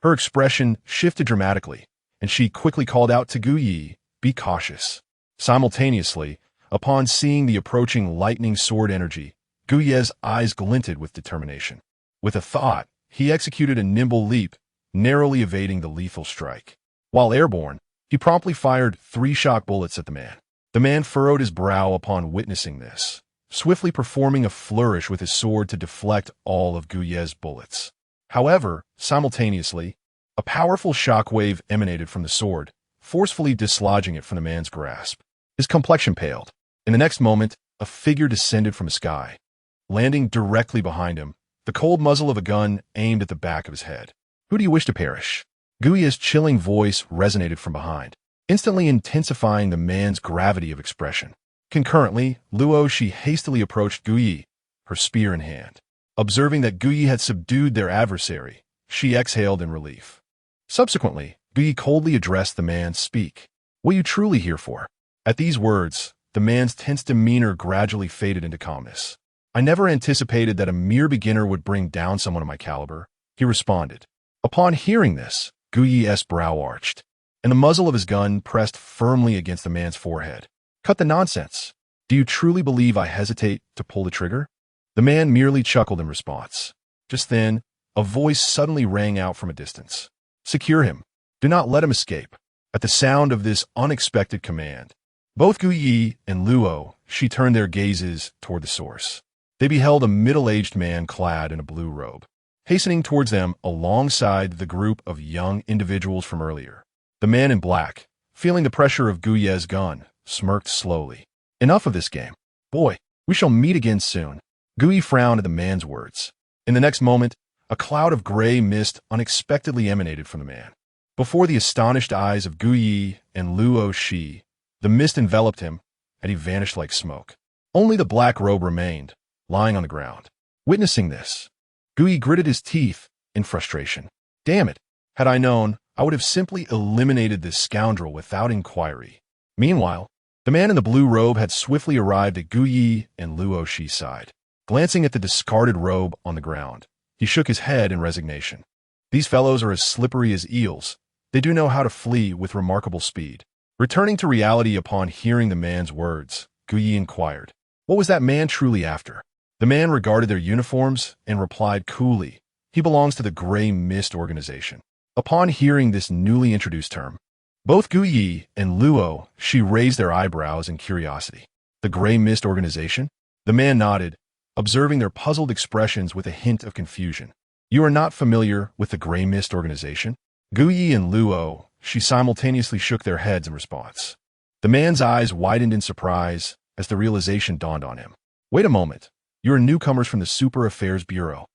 her expression shifted dramatically, and she quickly called out to Guyi, "Be cautious." Simultaneously, upon seeing the approaching lightning sword energy, Guyi's eyes glinted with determination. With a thought, he executed a nimble leap, narrowly evading the lethal strike. While airborne, he promptly fired 3 shock bullets at the man. The man furrowed his brow upon witnessing this, swiftly performing a flourish with his sword to deflect all of Guyi's bullets. However, simultaneously, a powerful shockwave emanated from the sword, forcefully dislodging it from the man's grasp. His complexion paled. In the next moment, a figure descended from the sky. Landing directly behind him, the cold muzzle of a gun aimed at the back of his head. "Who do you wish to perish?" Guyi's chilling voice resonated from behind, instantly intensifying the man's gravity of expression. Concurrently, Luo Shi hastily approached Guyi, her spear in hand. Observing that Guyi had subdued their adversary, she exhaled in relief. Subsequently, Guyi coldly addressed the man, "Speak. What are you truly here for?" At these words, the man's tense demeanor gradually faded into calmness. "I never anticipated that a mere beginner would bring down someone of my caliber," he responded. Upon hearing this, Guyi's brow arched, and the muzzle of his gun pressed firmly against the man's forehead. "Cut the nonsense. Do you truly believe I hesitate to pull the trigger?" The man merely chuckled in response. Just then, a voice suddenly rang out from a distance. "Secure him. Do not let him escape." At the sound of this unexpected command, both Guyi and Luo Shi turned their gazes toward the source. They beheld a middle-aged man clad in a blue robe, hastening towards them alongside the group of young individuals from earlier. The man in black, feeling the pressure of Guyi's gun, smirked slowly. "Enough of this game. Boy, we shall meet again soon." Guyi frowned at the man's words. In the next moment, a cloud of gray mist unexpectedly emanated from the man. Before the astonished eyes of Guyi and Luo Shi, the mist enveloped him, and he vanished like smoke. Only the black robe remained, lying on the ground. Witnessing this, Guyi gritted his teeth in frustration. "Damn it! Had I known, I would have simply eliminated this scoundrel without inquiry." Meanwhile, the man in the blue robe had swiftly arrived at Guyi and Luo Shi's side. Glancing at the discarded robe on the ground, he shook his head in resignation. "These fellows are as slippery as eels. They do know how to flee with remarkable speed." Returning to reality upon hearing the man's words, Guyi inquired, "What was that man truly after?" The man regarded their uniforms and replied coolly, "He belongs to the Gray Mist organization." Upon hearing this newly introduced term, both Guyi and Luo Shi raised their eyebrows in curiosity. "The Gray Mist organization?" The man nodded, observing their puzzled expressions with a hint of confusion. "You are not familiar with the Gray Mist organization?" Guyi and Luo Shi simultaneously shook their heads in response. The man's eyes widened in surprise as the realization dawned on him. "Wait a moment. You are newcomers from the Super Affairs Bureau."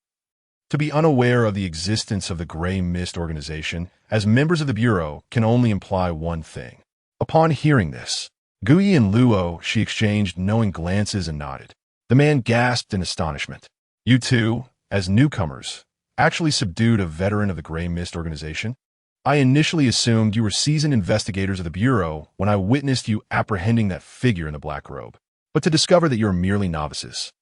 To be unaware of the existence of the Gray Mist organization as members of the Bureau can only imply one thing. Upon hearing this, Guyi and Luo she exchanged knowing glances and nodded. The man gasped in astonishment. You two, as newcomers, actually subdued a veteran of the Gray Mist organization? I initially assumed you were seasoned investigators of the Bureau when I witnessed you apprehending that figure in the black robe, but to discover that you're merely novices.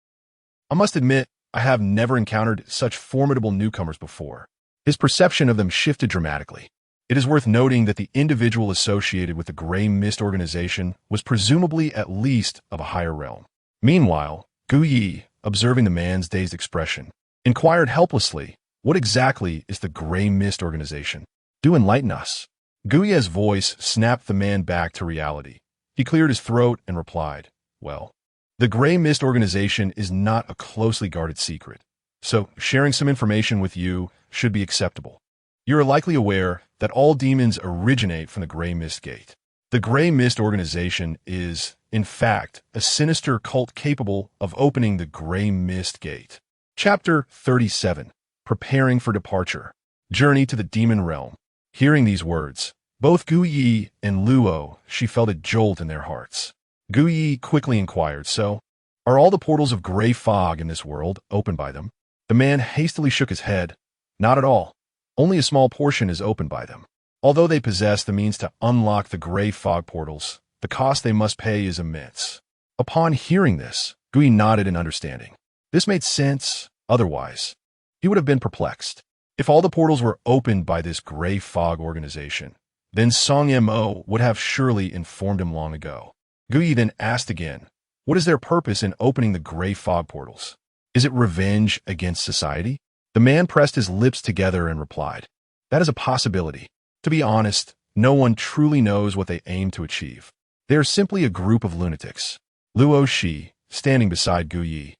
I must admit, I have never encountered such formidable newcomers before. His perception of them shifted dramatically. It is worth noting that the individual associated with the Gray Mist organization was presumably at least of a higher realm. Meanwhile, Guyi, observing the man's dazed expression, inquired helplessly, what exactly is the Gray Mist organization? Do enlighten us. Guyi's voice snapped the man back to reality. He cleared his throat and replied, well, the Gray Mist organization is not a closely guarded secret, so sharing some information with you should be acceptable. You are likely aware that all demons originate from the Gray Mist Gate. The Gray Mist organization is, in fact, a sinister cult capable of opening the Gray Mist Gate. Chapter 37. Preparing for Departure. Journey to the Demon Realm. Hearing these words, both Guyi and Luo she felt a jolt in their hearts. Guyi quickly inquired, so, are all the portals of gray fog in this world opened by them? The man hastily shook his head. Not at all. Only a small portion is opened by them. Although they possess the means to unlock the gray fog portals, the cost they must pay is immense. Upon hearing this, Guyi nodded in understanding. This made sense, otherwise he would have been perplexed. If all the portals were opened by this gray fog organization, then Song Mo would have surely informed him long ago. Guyi then asked again, what is their purpose in opening the gray fog portals? Is it revenge against society? The man pressed his lips together and replied, that is a possibility. To be honest, no one truly knows what they aim to achieve. They are simply a group of lunatics. Luo Shi, standing beside Guyi,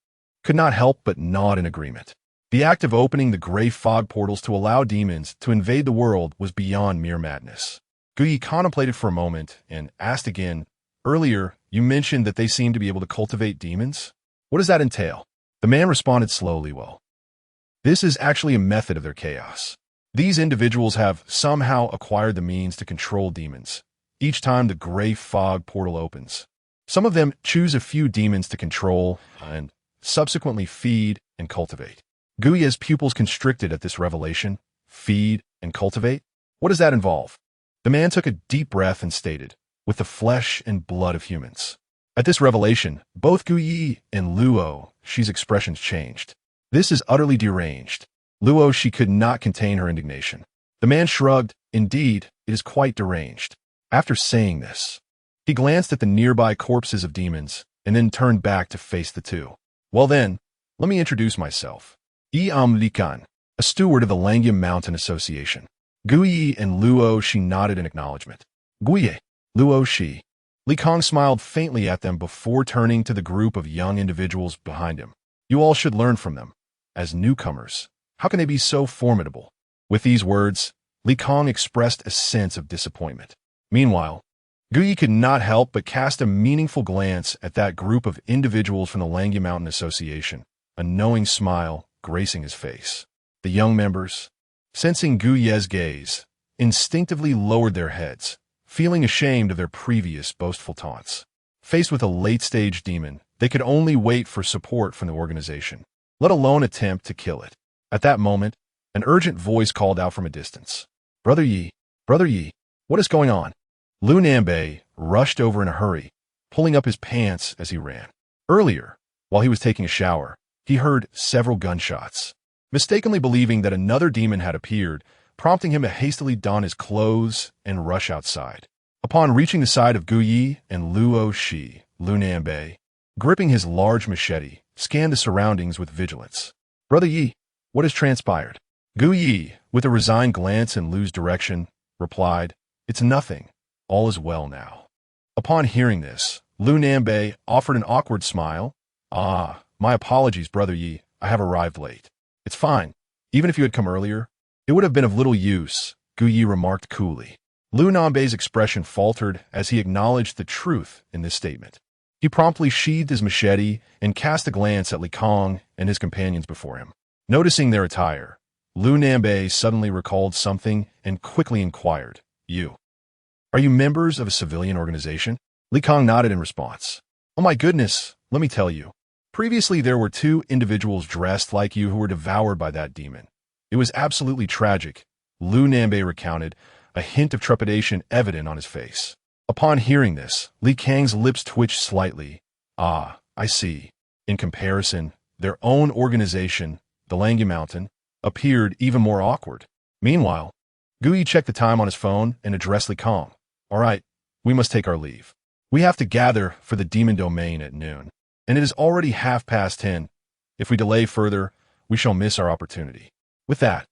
could not help but nod in agreement. The act of opening the gray fog portals to allow demons to invade the world was beyond mere madness. Guyi contemplated for a moment and asked again, earlier, you mentioned that they seem to be able to cultivate demons? What does that entail? The man responded slowly, well, this is actually a method of their chaos. These individuals have somehow acquired the means to control demons each time the gray fog portal opens. Some of them choose a few demons to control and subsequently feed and cultivate. Guyi's pupils constricted at this revelation. Feed and cultivate? What does that involve? The man took a deep breath and stated, with the flesh and blood of humans. At this revelation, both Guyi and Luo Shi's expressions changed. This is utterly deranged. Luo Shi could not contain her indignation. The man shrugged. Indeed, it is quite deranged. After saying this, he glanced at the nearby corpses of demons and then turned back to face the two. Well then, let me introduce myself. Likan, a steward of the Langyam Mountain Association. Guyi and Luo Shi nodded in acknowledgement. Guyi, Luo Shi. Li Kong smiled faintly at them before turning to the group of young individuals behind him. You all should learn from them. As newcomers, how can they be so formidable? With these words, Li Kong expressed a sense of disappointment. Meanwhile, Guyi could not help but cast a meaningful glance at that group of individuals from the Langyam Mountain Association, a knowing smile gracing his face. The young members, sensing Guyi's gaze, instinctively lowered their heads, feeling ashamed of their previous boastful taunts. Faced with a late-stage demon, they could only wait for support from the organization, let alone attempt to kill it. At that moment, an urgent voice called out from a distance. Brother Yi, what is going on? Lu Nanbei rushed over in a hurry, pulling up his pants as he ran. Earlier, while he was taking a shower, he heard several gunshots. Mistakenly believing that another demon had appeared, prompting him to hastily don his clothes and rush outside. Upon reaching the side of Guyi and Luo Shi, Lu Nanbei, gripping his large machete, scanned the surroundings with vigilance. Brother Yi, what has transpired? Guyi, with a resigned glance in Lu's direction, replied, it's nothing. All is well now. Upon hearing this, Lu Nanbei offered an awkward smile. Ah, my apologies, Brother Yi. I have arrived late. It's fine. Even if you had come earlier, it would have been of little use, Guyi remarked coolly. Lu Nanbei's expression faltered as he acknowledged the truth in this statement. He promptly sheathed his machete and cast a glance at Li Kong and his companions before him. Noticing their attire, Lu Nanbei suddenly recalled something and quickly inquired, Are you members of a civilian organization? Li Kong nodded in response. Oh my goodness, let me tell you. Previously there were 2 individuals dressed like you who were devoured by that demon. It was absolutely tragic, Lu Nanbei recounted, a hint of trepidation evident on his face. Upon hearing this, Li Kang's lips twitched slightly. Ah, I see. In comparison, their own organization, the Langya Mountain, appeared even more awkward. Meanwhile, Guyi checked the time on his phone and addressed Li Kong. All right, we must take our leave. We have to gather for the demon domain at noon, and it is already 10:30. If we delay further, we shall miss our opportunity. With that,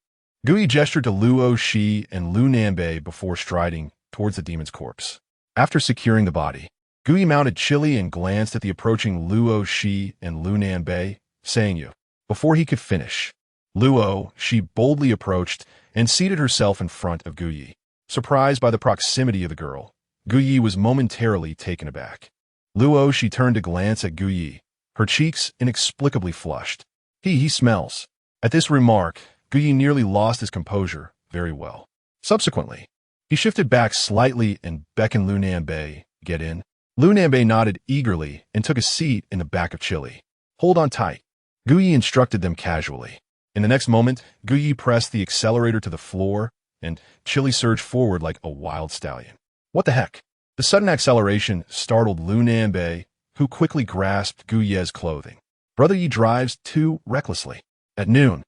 Guyi gestured to Luo Shi and Lu Nanbei before striding towards the demon's corpse. After securing the body, Guyi mounted Chili and glanced at the approaching Luo Shi and Lu Nanbei, saying you. Before he could finish, Luo Shi boldly approached and seated herself in front of Guyi. Surprised by the proximity of the girl, Guyi was momentarily taken aback. Luo Shi turned to glance at Guyi, her cheeks inexplicably flushed. He smells. At this remark, Guyi nearly lost his composure. Very well. Subsequently, he shifted back slightly and beckoned Lu Nanbei, get in. Lu Nanbei nodded eagerly and took a seat in the back of Chili. Hold on tight, Guyi instructed them casually. In the next moment, Guyi pressed the accelerator to the floor, and Chili surged forward like a wild stallion. What the heck? The sudden acceleration startled Lu Nanbei, who quickly grasped Guyi's clothing. Brother Yi drives too recklessly. At noon,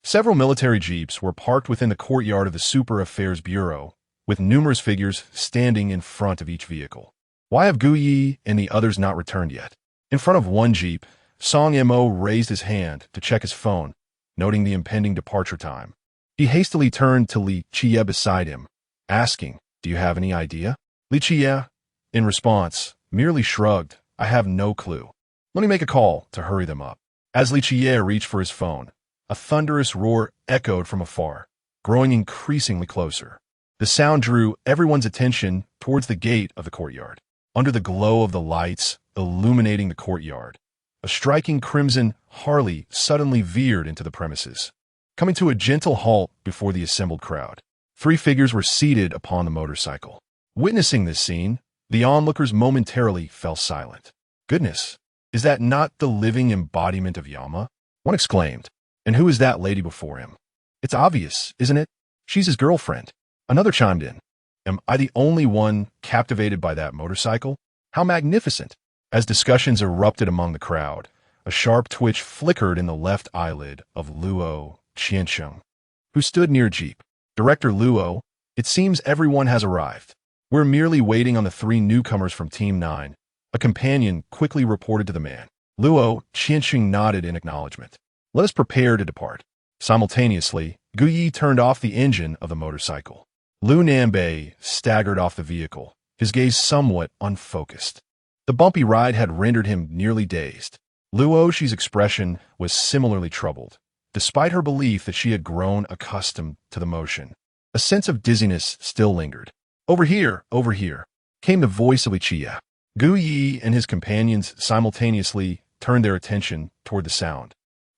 several military jeeps were parked within the courtyard of the Super Affairs Bureau, with numerous figures standing in front of each vehicle. Why have Guyi and the others not returned yet? In front of one jeep, Song Mo raised his hand to check his phone, noting the impending departure time. He hastily turned to Li Qie beside him, asking, Do you have any idea? Li Qie, in response, merely shrugged, I have no clue. Let me make a call to hurry them up. As Li Qie reached for his phone, a thunderous roar echoed from afar, growing increasingly closer. The sound drew everyone's attention towards the gate of the courtyard. Under the glow of the lights illuminating the courtyard, a striking crimson Harley suddenly veered into the premises, coming to a gentle halt before the assembled crowd. 3 figures were seated upon the motorcycle. Witnessing this scene, the onlookers momentarily fell silent. Goodness, is that not the living embodiment of Yama? One exclaimed. And who is that lady before him? It's obvious, isn't it? She's his girlfriend. Another chimed in. Am I the only one captivated by that motorcycle? How magnificent! As discussions erupted among the crowd, a sharp twitch flickered in the left eyelid of Luo Qiansheng, who stood near Jeep. Director Luo, it seems everyone has arrived. We're merely waiting on the 3 newcomers from Team 9, a companion quickly reported to the man. Luo Qiansheng nodded in acknowledgement. Let us prepare to depart. Simultaneously, Guyi turned off the engine of the motorcycle. Lu Nanbei staggered off the vehicle, his gaze somewhat unfocused. The bumpy ride had rendered him nearly dazed. Luo Shi's expression was similarly troubled, despite her belief that she had grown accustomed to the motion. A sense of dizziness still lingered. Over here, came the voice of Li Qie. Guyi and his companions simultaneously turned their attention toward the sound,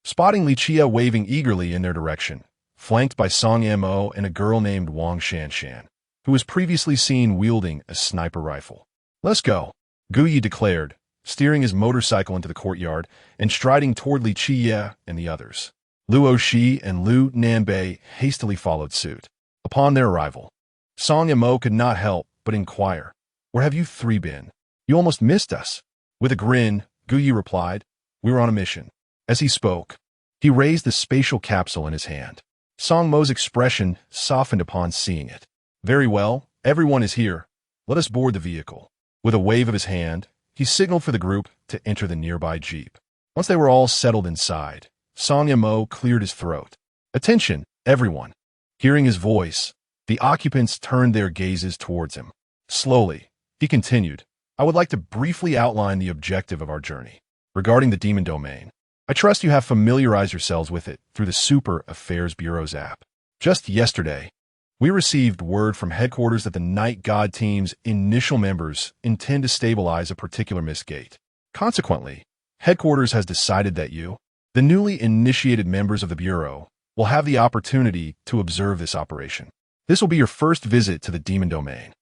spotting Li Qie waving eagerly in their direction, flanked by Song Mo and a girl named Wang Shanshan, who was previously seen wielding a sniper rifle. Let's go, Guyi declared, steering his motorcycle into the courtyard and striding toward Li Qie and the others. Luo Shi and Lu Nanbei hastily followed suit. Upon their arrival, Song Mo could not help but inquire, Where have you 3 been? You almost missed us. With a grin, Guyi replied, We were on a mission. As he spoke, he raised the spatial capsule in his hand. Song Mo's expression softened upon seeing it. Very well, everyone is here. Let us board the vehicle. With a wave of his hand, he signaled for the group to enter the nearby jeep. Once they were all settled inside, Song Mo cleared his throat. Attention, everyone. Hearing his voice, the occupants turned their gazes towards him. Slowly, he continued, I would like to briefly outline the objective of our journey. Regarding the Demon Domain, I trust you have familiarized yourselves with it through the Super Affairs Bureau's app. Just yesterday, we received word from headquarters that the Night God team's initial members intend to stabilize a particular mist gate. Consequently, headquarters has decided that you, The newly initiated members of the Bureau will have the opportunity to observe this operation. This will be your first visit to the demon domain.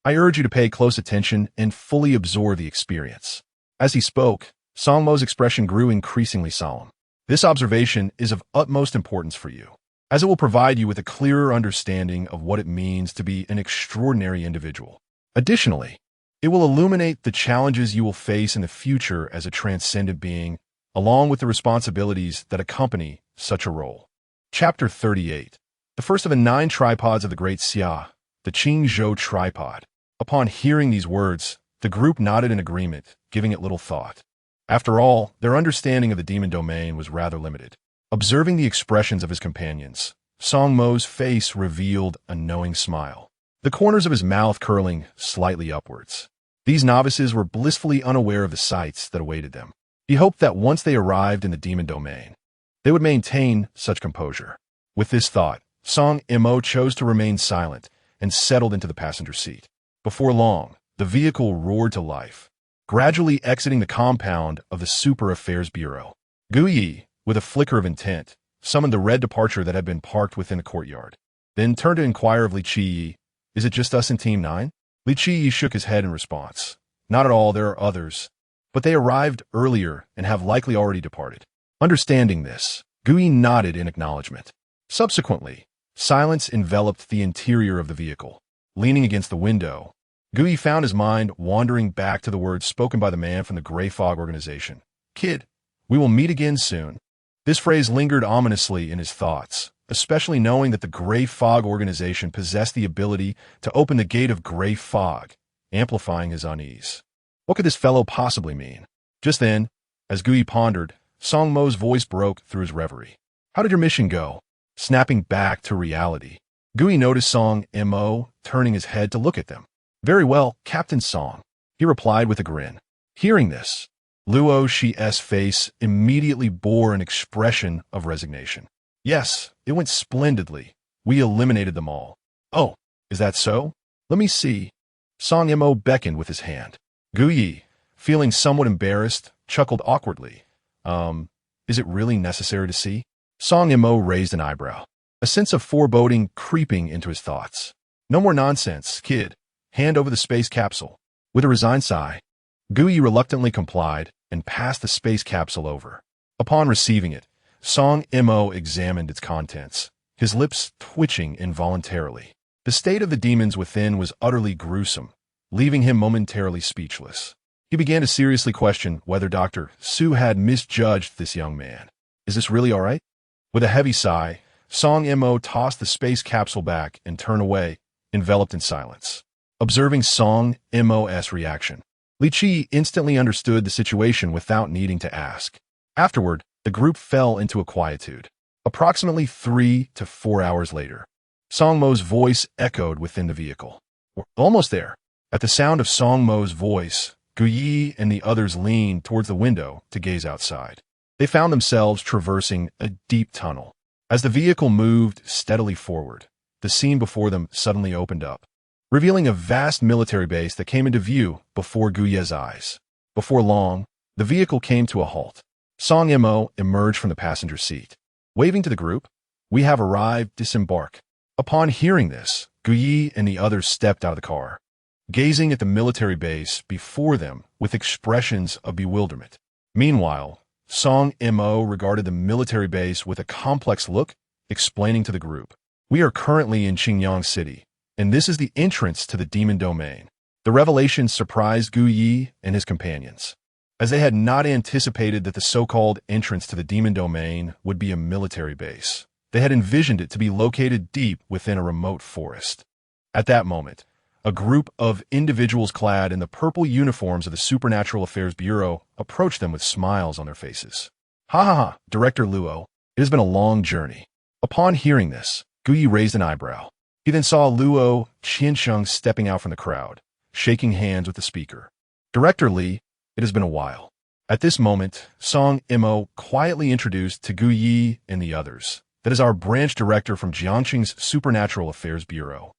I urge you to pay close attention and fully absorb the experience. As he spoke, Songmo's expression grew increasingly solemn. This observation is of utmost importance for you, as it will provide you with a clearer understanding of what it means to be an extraordinary individual. Additionally, it will illuminate the challenges you will face in the future as a transcendent being, along with the responsibilities that accompany such a role. Chapter 38. The first of the 9 tripods of the Great Xia, the Qingzhou tripod. Upon hearing these words, the group nodded in agreement, giving it little thought. After all, their understanding of the demon domain was rather limited. Observing the expressions of his companions, Songmo's face revealed a knowing smile, the corners of his mouth curling slightly upwards. These novices were blissfully unaware of the sights that awaited them. He hoped that once they arrived in the demon domain, they would maintain such composure. With this thought, Songmo chose to remain silent and settled into the passenger seat. Before long, the vehicle roared to life, gradually exiting the compound of the Super Affairs Bureau. Guyi, with a flicker of intent, summoned the red departure that had been parked within the courtyard, then turned to inquire of Li Qiyi, "Is it just us in Team 9? Li Qiyi shook his head in response. "Not at all, there are others, but they arrived earlier and have likely already departed." Understanding this, Guyi nodded in acknowledgement. Subsequently, silence enveloped the interior of the vehicle. Leaning against the window, Guyi found his mind wandering back to the words spoken by the man from the Gray Fog organization. "Kid, we will meet again soon." This phrase lingered ominously in his thoughts, especially knowing that the Gray Fog organization possessed the ability to open the gate of Gray Fog, amplifying his unease. What could this fellow possibly mean? Just then, as Guyi pondered, Songmo's voice broke through his reverie. "How did your mission go?" Snapping back to reality, Guyi noticed Songmo turning his head to look at them. "Very well, Captain Song," he replied with a grin. Hearing this, Luo Shi's face immediately bore an expression of resignation. "Yes, it went splendidly. We eliminated them all." "Oh, is that so? Let me see." Songmo beckoned with his hand. Guyi, feeling somewhat embarrassed, chuckled awkwardly. Is it really necessary to see?" Songmo raised an eyebrow, a sense of foreboding creeping into his thoughts. "No more nonsense, kid. Hand over the space capsule." With a resigned sigh, Guyi reluctantly complied and passed the space capsule over. Upon receiving it, Songmo examined its contents, his lips twitching involuntarily. The state of the demons within was utterly gruesome, leaving him momentarily speechless. He began to seriously question whether Dr. Su had misjudged this young man. "Is this really all right?" With a heavy sigh, Songmo tossed the space capsule back and turned away, enveloped in silence. Observing Songmo's reaction, Li Qi instantly understood the situation without needing to ask. Afterward, the group fell into a quietude. Approximately 3 to 4 hours later, Songmo's voice echoed within the vehicle. "We're almost there." At the sound of Songmo's voice, Guyi and the others leaned towards the window to gaze outside. They found themselves traversing a deep tunnel. As the vehicle moved steadily forward, the scene before them suddenly opened up, revealing a vast military base that came into view before Guyi's eyes. Before long, the vehicle came to a halt. Songmo emerged from the passenger seat. Waving to the group, "We have arrived, disembark." Upon hearing this, Guyi and the others stepped out of the car, gazing at the military base before them with expressions of bewilderment. Meanwhile, Songmo regarded the military base with a complex look, explaining to the group, "We are currently in Qingyang City, and this is the entrance to the demon domain." The revelation surprised Guyi and his companions, as they had not anticipated that the so-called entrance to the demon domain would be a military base. They had envisioned it to be located deep within a remote forest. At that moment, a group of individuals clad in the purple uniforms of the Supernatural Affairs Bureau approached them with smiles on their faces. "Ha ha ha, Director Luo, it has been a long journey." Upon hearing this, Guyi raised an eyebrow. He then saw Luo Qiansheng stepping out from the crowd, shaking hands with the speaker. "Director Li, it has been a while." At this moment, Songmo quietly introduced to Guyi and the others, "That is our branch director from Jiangqing's Supernatural Affairs Bureau,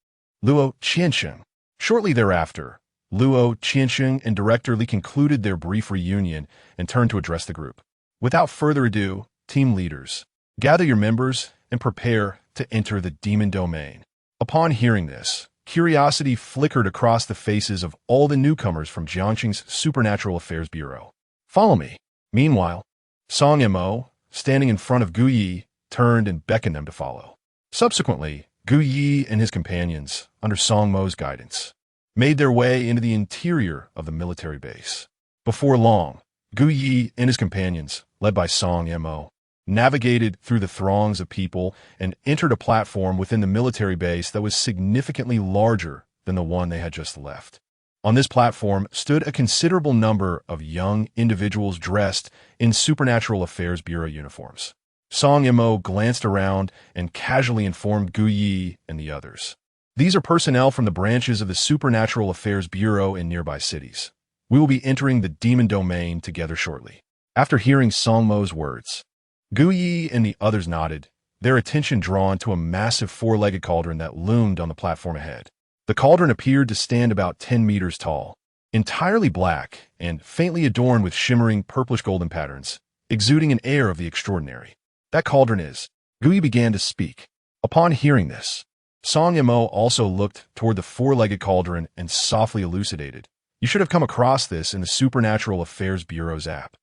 Luo Qiansheng." Shortly thereafter, Luo Qiansheng and Director Li concluded their brief reunion and turned to address the group. "Without further ado, team leaders, gather your members and prepare to enter the demon domain. Upon hearing this, curiosity flickered across the faces of all the newcomers from Jiangxing's Supernatural Affairs Bureau. Follow me. Meanwhile, Song Mo, standing in front of Gu Yi, turned and beckoned them to follow. Subsequently, Gu Yi and his companions, under Song Mo's guidance, made their way into the interior of the military base. Before long, Gu Yi and his companions, led by Song Mo, navigated through the throngs of people and entered a platform within the military base that was significantly larger than the one they had just left. On this platform stood a considerable number of young individuals dressed in Supernatural Affairs Bureau uniforms. Song Mo glanced around and casually informed Gu Yi and the others. These are personnel from the branches of the Supernatural Affairs Bureau in nearby cities. We will be entering the demon domain together shortly. After hearing Song Mo's words, Gu Yi and the others nodded, their attention drawn to a massive four-legged cauldron that loomed on the platform ahead. The cauldron appeared to stand about 10 meters tall, entirely black and faintly adorned with shimmering purplish-golden patterns, exuding an air of the extraordinary. That cauldron is. Gu Yi began to speak. Upon hearing this, Song Mo also looked toward the four-legged cauldron and softly elucidated. You should have come across this in the Supernatural Affairs Bureau's app.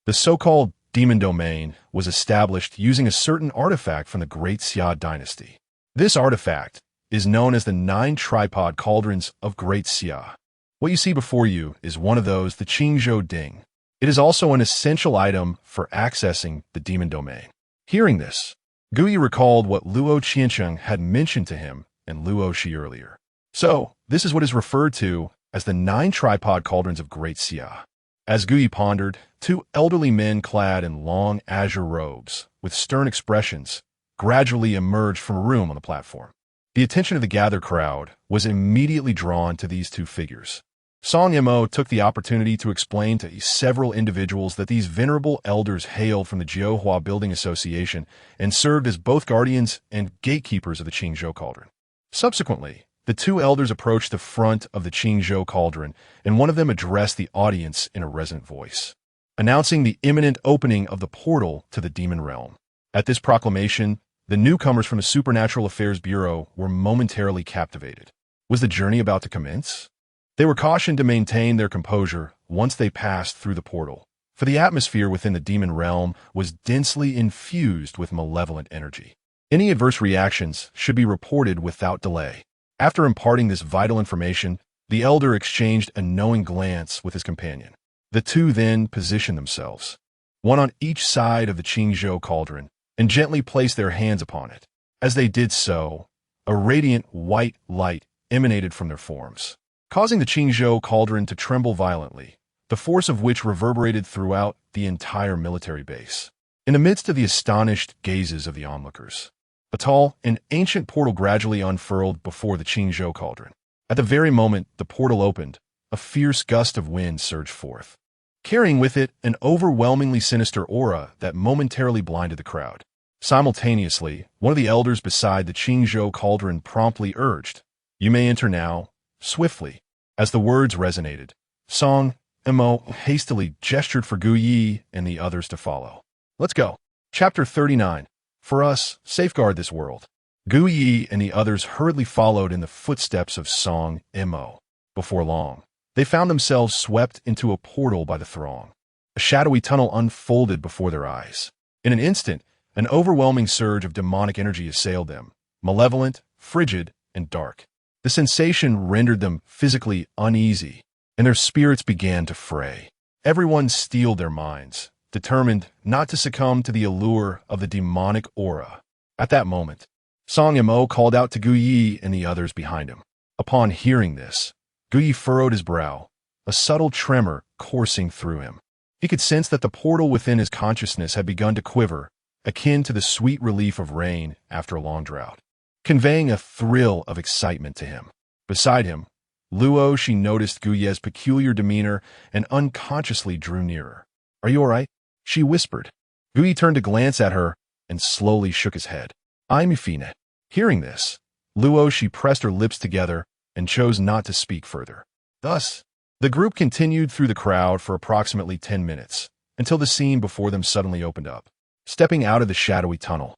The so-called demon domain was established using a certain artifact from the Great Xia dynasty. This artifact is known as the 9 tripod cauldrons of Great Xia. What you see before you is one of those, the Qingzhou Ding. It is also an essential item for accessing the demon domain. Hearing this, Gu Yi recalled what Luo Qiancheng had mentioned to him and Luo Shi earlier. So, this is what is referred to as the 9 tripod cauldrons of Great Xia. As Gu Yi pondered, 2 elderly men clad in long azure robes, with stern expressions, gradually emerged from a room on the platform. The attention of the gathered crowd was immediately drawn to these 2 figures. Song Mo took the opportunity to explain to several individuals that these venerable elders hailed from the Jiuhua Building Association and served as both guardians and gatekeepers of the Qingzhou Cauldron. Subsequently, the 2 elders approached the front of the Qingzhou Cauldron, and one of them addressed the audience in a resonant voice, announcing the imminent opening of the portal to the demon realm. At this proclamation, the newcomers from the Supernatural Affairs Bureau were momentarily captivated. Was the journey about to commence? They were cautioned to maintain their composure once they passed through the portal, for the atmosphere within the demon realm was densely infused with malevolent energy. Any adverse reactions should be reported without delay. After imparting this vital information, the elder exchanged a knowing glance with his companion. The 2 then positioned themselves, one on each side of the Qingzhou Cauldron, and gently placed their hands upon it. As they did so, a radiant white light emanated from their forms, causing the Qingzhou Cauldron to tremble violently, the force of which reverberated throughout the entire military base. In the midst of the astonished gazes of the onlookers, a tall and ancient portal gradually unfurled before the Qingzhou Cauldron. At the very moment the portal opened, a fierce gust of wind surged forth, carrying with it an overwhelmingly sinister aura that momentarily blinded the crowd. Simultaneously, one of the elders beside the Qingzhou Cauldron promptly urged, "You may enter now, swiftly." As the words resonated, Song Mo hastily gestured for Gu Yi and the others to follow. Let's go. Chapter 39. For us, safeguard this world. Gu Yi and the others hurriedly followed in the footsteps of Song Mo. Before long, they found themselves swept into a portal by the throng. A shadowy tunnel unfolded before their eyes. In an instant, an overwhelming surge of demonic energy assailed them, malevolent, frigid, and dark. The sensation rendered them physically uneasy, and their spirits began to fray. Everyone steeled their minds, determined not to succumb to the allure of the demonic aura. At that moment, Song Mo called out to Gu Yi and the others behind him. Upon hearing this, Gu Yi furrowed his brow, a subtle tremor coursing through him. He could sense that the portal within his consciousness had begun to quiver, akin to the sweet relief of rain after a long drought, conveying a thrill of excitement to him. Beside him, Luo Shi noticed Gu Ye's peculiar demeanor and unconsciously drew nearer. "Are you all right?" she whispered. Gu Yi turned to glance at her and slowly shook his head. "I'm fine." Hearing this, Luo Shi pressed her lips together and chose not to speak further. Thus, the group continued through the crowd for approximately 10 minutes, until the scene before them suddenly opened up. Stepping out of the shadowy tunnel,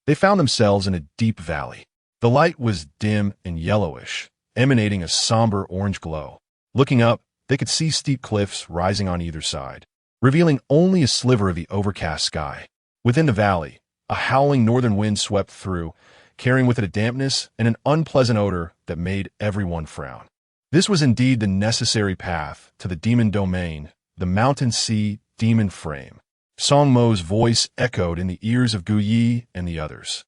they found themselves in a deep valley. The light was dim and yellowish, emanating a somber orange glow. Looking up, they could see steep cliffs rising on either side, revealing only a sliver of the overcast sky. Within the valley, a howling northern wind swept through, carrying with it a dampness and an unpleasant odor that made everyone frown. This was indeed the necessary path to the demon domain, the mountain sea demon frame. Song Mo's voice echoed in the ears of Gu Yi and the others.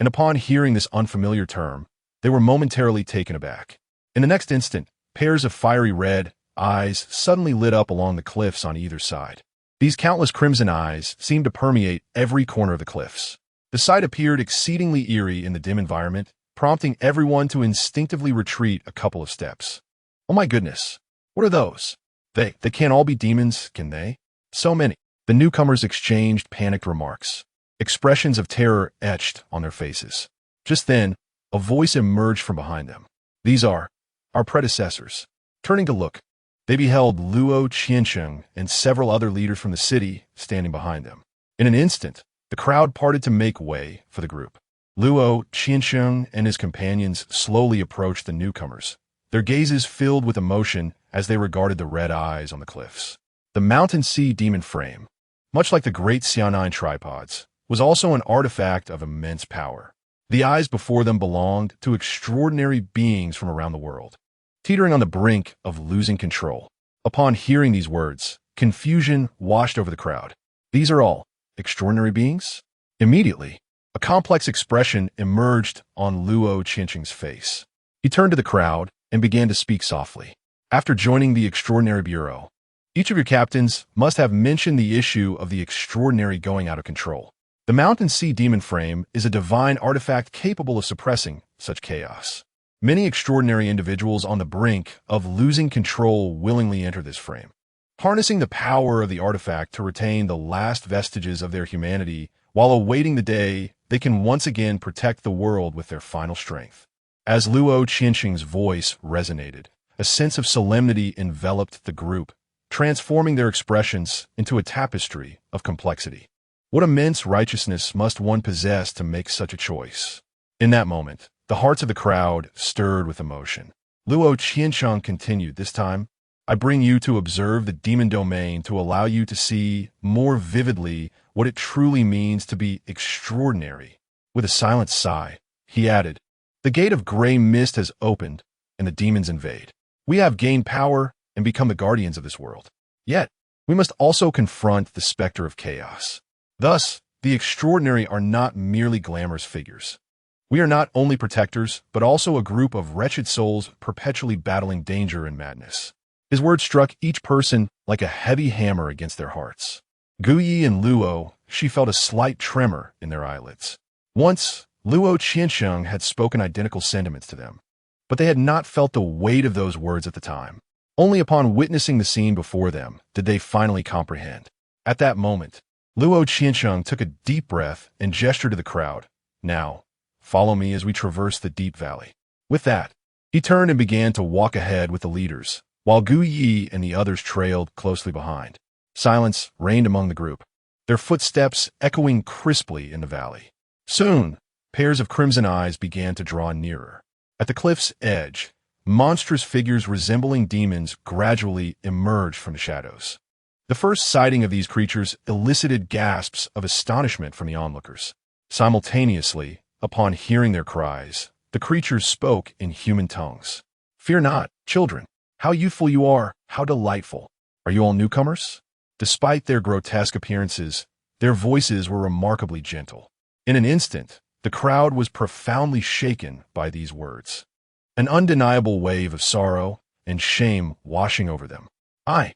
And upon hearing this unfamiliar term, they were momentarily taken aback. In the next instant, pairs of fiery red eyes suddenly lit up along the cliffs on either side. These countless crimson eyes seemed to permeate every corner of the cliffs. The sight appeared exceedingly eerie in the dim environment, prompting everyone to instinctively retreat a couple of steps. Oh my goodness, what are those? They can't all be demons, can they? So many. The newcomers exchanged panicked remarks, expressions of terror etched on their faces. Just then, a voice emerged from behind them. These are our predecessors. Turning to look, they beheld Luo Qiansheng and several other leaders from the city standing behind them. In an instant, the crowd parted to make way for the group. Luo Qiansheng and his companions slowly approached the newcomers, their gazes filled with emotion as they regarded the red eyes on the cliffs. The mountain sea demon frame, much like the great Xiaonine tripods, was also an artifact of immense power. The eyes before them belonged to extraordinary beings from around the world, teetering on the brink of losing control. Upon hearing these words, confusion washed over the crowd. These are all extraordinary beings? Immediately, a complex expression emerged on Luo Qiansheng's face. He turned to the crowd and began to speak softly. After joining the Extraordinary Bureau, each of your captains must have mentioned the issue of the extraordinary going out of control. The Mountain Sea Demon Frame is a divine artifact capable of suppressing such chaos. Many extraordinary individuals on the brink of losing control willingly enter this frame, harnessing the power of the artifact to retain the last vestiges of their humanity while awaiting the day they can once again protect the world with their final strength. As Luo Qiansheng's voice resonated, a sense of solemnity enveloped the group, transforming their expressions into a tapestry of complexity. What immense righteousness must one possess to make such a choice? In that moment, the hearts of the crowd stirred with emotion. Luo Qiansheng continued, this time, I bring you to observe the demon domain to allow you to see more vividly what it truly means to be extraordinary. With a silent sigh, he added, the gate of gray mist has opened, and the demons invade. We have gained power and become the guardians of this world. Yet, we must also confront the specter of chaos. Thus, the extraordinary are not merely glamorous figures. We are not only protectors, but also a group of wretched souls perpetually battling danger and madness. His words struck each person like a heavy hammer against their hearts. Gu Yi and Luo, she felt a slight tremor in their eyelids. Once, Luo Qiansheng had spoken identical sentiments to them, but they had not felt the weight of those words at the time. Only upon witnessing the scene before them did they finally comprehend. At that moment, Luo Qiansheng took a deep breath and gestured to the crowd. Now, follow me as we traverse the deep valley. With that, he turned and began to walk ahead with the leaders, while Gu Yi and the others trailed closely behind. Silence reigned among the group, their footsteps echoing crisply in the valley. Soon, pairs of crimson eyes began to draw nearer. At the cliff's edge, monstrous figures resembling demons gradually emerged from the shadows. The first sighting of these creatures elicited gasps of astonishment from the onlookers. Simultaneously, upon hearing their cries, the creatures spoke in human tongues. Fear not, children. How youthful you are, how delightful. Are you all newcomers? Despite their grotesque appearances, their voices were remarkably gentle. In an instant, the crowd was profoundly shaken by these words. An undeniable wave of sorrow and shame washing over them. I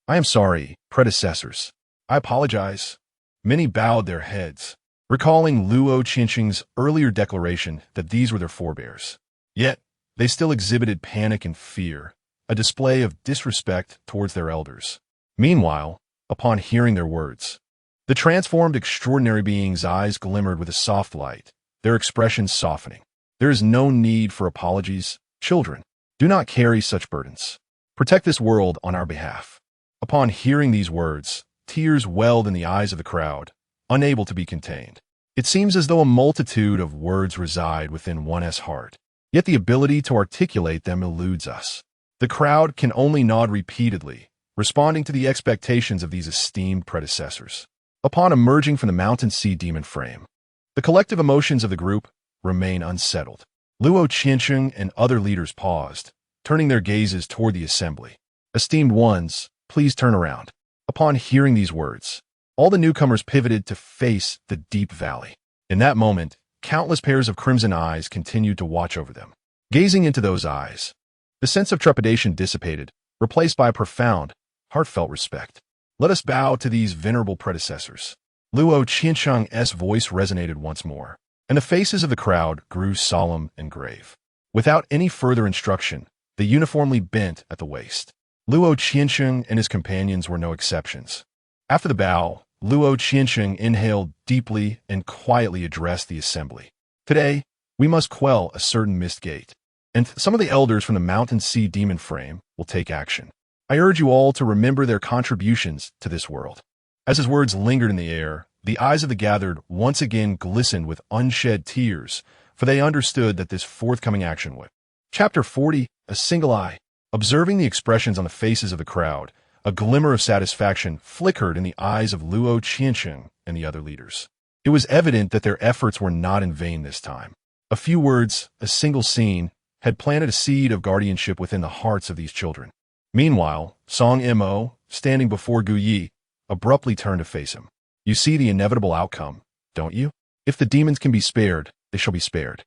am sorry, predecessors. I apologize. Many bowed their heads, recalling Luo Qiansheng's earlier declaration that these were their forebears. Yet, they still exhibited panic and fear, a display of disrespect towards their elders. Meanwhile, upon hearing their words, the transformed extraordinary being's eyes glimmered with a soft light, their expressions softening. There is no need for apologies, children. Do not carry such burdens. Protect this world on our behalf. Upon hearing these words, tears welled in the eyes of the crowd, unable to be contained. It seems as though a multitude of words reside within one's heart, yet the ability to articulate them eludes us. The crowd can only nod repeatedly, responding to the expectations of these esteemed predecessors. Upon emerging from the mountain sea demon frame, the collective emotions of the group remain unsettled. Luo Qiansheng and other leaders paused, turning their gazes toward the assembly. Esteemed ones, please turn around. Upon hearing these words, all the newcomers pivoted to face the deep valley. In that moment, countless pairs of crimson eyes continued to watch over them. Gazing into those eyes, the sense of trepidation dissipated, replaced by a profound, heartfelt respect. Let us bow to these venerable predecessors. Luo Qiansheng's voice resonated once more, and the faces of the crowd grew solemn and grave. Without any further instruction, they uniformly bent at the waist. Luo Qiansheng and his companions were no exceptions. After the bow, Luo Qiansheng inhaled deeply and quietly addressed the assembly. Today, we must quell a certain mist gate, and some of the elders from the Mountain Sea Demon Frame will take action. I urge you all to remember their contributions to this world. As his words lingered in the air, the eyes of the gathered once again glistened with unshed tears, for they understood that this forthcoming action would. Chapter 40, A Single Eye. Observing the expressions on the faces of the crowd, a glimmer of satisfaction flickered in the eyes of Luo Qiansheng and the other leaders. It was evident that their efforts were not in vain this time. A few words, a single scene, had planted a seed of guardianship within the hearts of these children. Meanwhile, Song Mo, standing before Gu Yi, abruptly turned to face him. You see the inevitable outcome, don't you? If the demons can be spared, they shall be spared.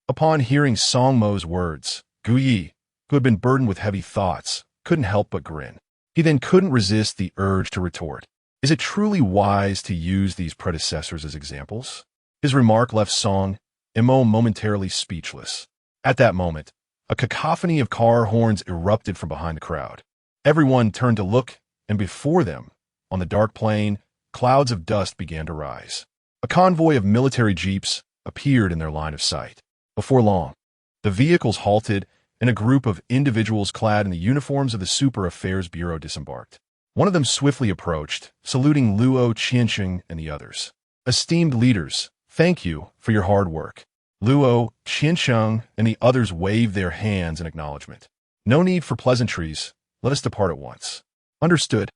Upon hearing Song Mo's words, Gu Yi, who had been burdened with heavy thoughts, couldn't help but grin. He then couldn't resist the urge to retort. Is it truly wise to use these predecessors as examples? His remark left Song Mo momentarily speechless. At that moment, a cacophony of car horns erupted from behind the crowd. Everyone turned to look, and before them, on the dark plain, clouds of dust began to rise. A convoy of military jeeps appeared in their line of sight. Before long, the vehicles halted, and a group of individuals clad in the uniforms of the Super Affairs Bureau disembarked. One of them swiftly approached, saluting Luo Qiansheng and the others. Esteemed leaders, thank you for your hard work. Luo Qiansheng and the others waved their hands in acknowledgement. No need for pleasantries. Let us depart at once. Understood.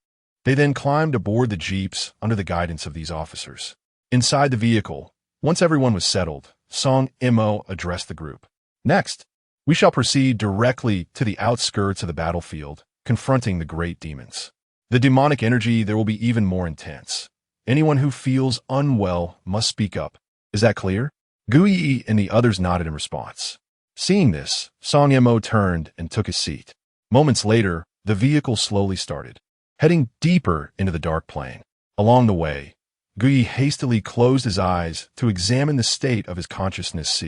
They then climbed aboard the jeeps under the guidance of these officers. Inside the vehicle, once everyone was settled, Song Mo addressed the group. Next, we shall proceed directly to the outskirts of the battlefield, confronting the great demons. The demonic energy there will be even more intense. Anyone who feels unwell must speak up. Is that clear? Gu Yi and the others nodded in response. Seeing this, Song Mo turned and took his seat. Moments later, the vehicle slowly started, heading deeper into the dark plain. Along the way, Gu Yi hastily closed his eyes to examine the state of his consciousness.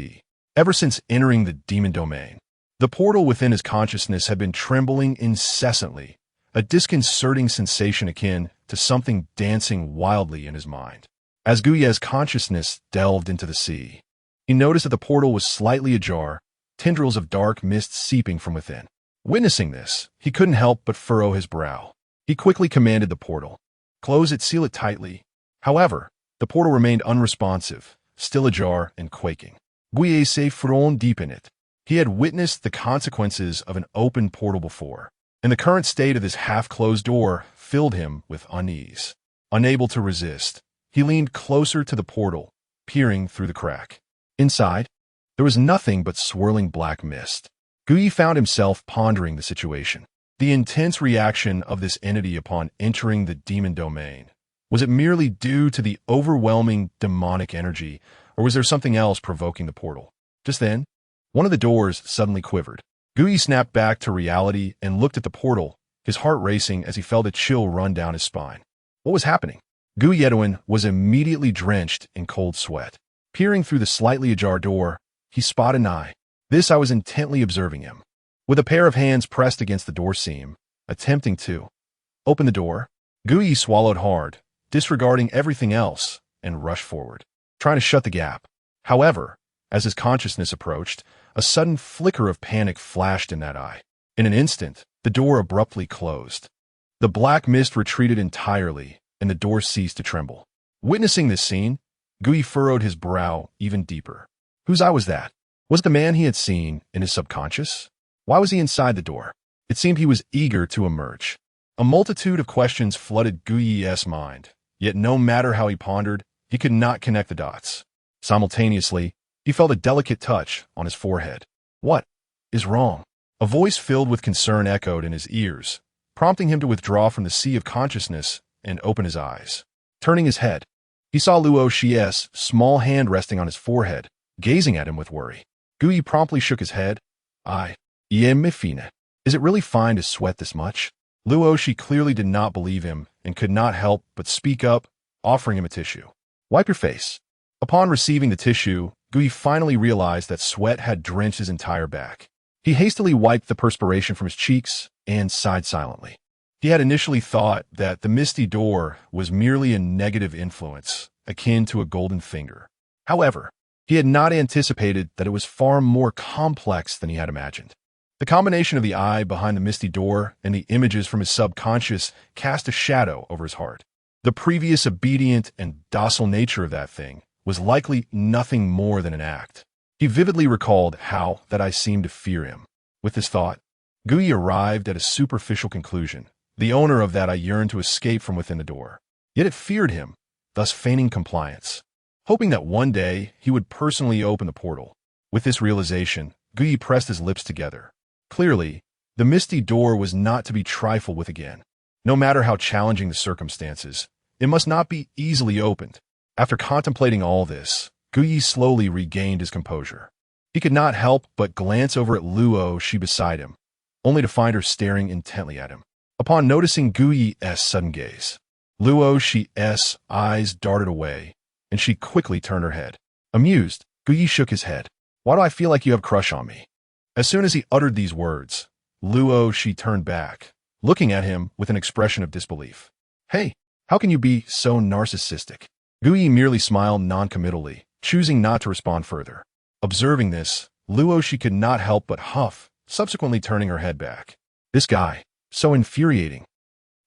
Ever since entering the demon domain, the portal within his consciousness had been trembling incessantly, a disconcerting sensation akin to something dancing wildly in his mind. As Gu Yi's consciousness delved into the sea, he noticed that the portal was slightly ajar, tendrils of dark mist seeping from within. Witnessing this, he couldn't help but furrow his brow. He quickly commanded the portal. Close it, seal it tightly. However, the portal remained unresponsive, still ajar and quaking. Gu Yi s'est thrown deep in it. He had witnessed the consequences of an open portal before, and the current state of this half-closed door filled him with unease. Unable to resist, he leaned closer to the portal, peering through the crack. Inside, there was nothing but swirling black mist. Gu Yi found himself pondering the situation. The intense reaction of this entity upon entering the demon domain. Was it merely due to the overwhelming demonic energy, or was there something else provoking the portal? Just then, one of the doors suddenly quivered. Gu Yi snapped back to reality and looked at the portal, his heart racing as he felt a chill run down his spine. What was happening? Gu Yedouin was immediately drenched in cold sweat. Peering through the slightly ajar door, he spotted an eye. This eye was intently observing him. With a pair of hands pressed against the door seam, attempting to open the door, Gu Yi swallowed hard, disregarding everything else, and rushed forward, trying to shut the gap. However, as his consciousness approached, a sudden flicker of panic flashed in that eye. In an instant, the door abruptly closed. The black mist retreated entirely, and the door ceased to tremble. Witnessing this scene, Gui furrowed his brow even deeper. Whose eye was that? Was it the man he had seen in his subconscious? Why was he inside the door? It seemed he was eager to emerge. A multitude of questions flooded Gui's mind, yet no matter how he pondered, he could not connect the dots. Simultaneously, he felt a delicate touch on his forehead. What is wrong? A voice filled with concern echoed in his ears, prompting him to withdraw from the sea of consciousness and open his eyes. Turning his head, he saw Luo Xie's small hand resting on his forehead, gazing at him with worry. Gui promptly shook his head. Is it really fine to sweat this much? Luo Xi clearly did not believe him and could not help but speak up, offering him a tissue. Wipe your face. Upon receiving the tissue, Gui finally realized that sweat had drenched his entire back. He hastily wiped the perspiration from his cheeks and sighed silently. He had initially thought that the misty door was merely a negative influence, akin to a golden finger. However, he had not anticipated that it was far more complex than he had imagined. The combination of the eye behind the misty door and the images from his subconscious cast a shadow over his heart. The previous obedient and docile nature of that thing was likely nothing more than an act. He vividly recalled how that eye seemed to fear him. With this thought, Gui arrived at a superficial conclusion. The owner of that eye yearned to escape from within the door. Yet it feared him, thus feigning compliance, hoping that one day he would personally open the portal. With this realization, Gui pressed his lips together. Clearly, the misty door was not to be trifled with again. No matter how challenging the circumstances, it must not be easily opened. After contemplating all this, Gui slowly regained his composure. He could not help but glance over at Luo Xi beside him, only to find her staring intently at him. Upon noticing Gui's sudden gaze, Luo Xi's eyes darted away, and she quickly turned her head. Amused, Gui shook his head. Why do I feel like you have a crush on me? As soon as he uttered these words, Luo Xi turned back, looking at him with an expression of disbelief. Hey, how can you be so narcissistic? Gui merely smiled noncommittally, choosing not to respond further. Observing this, Luo Xi could not help but huff, subsequently turning her head back. This guy, so infuriating.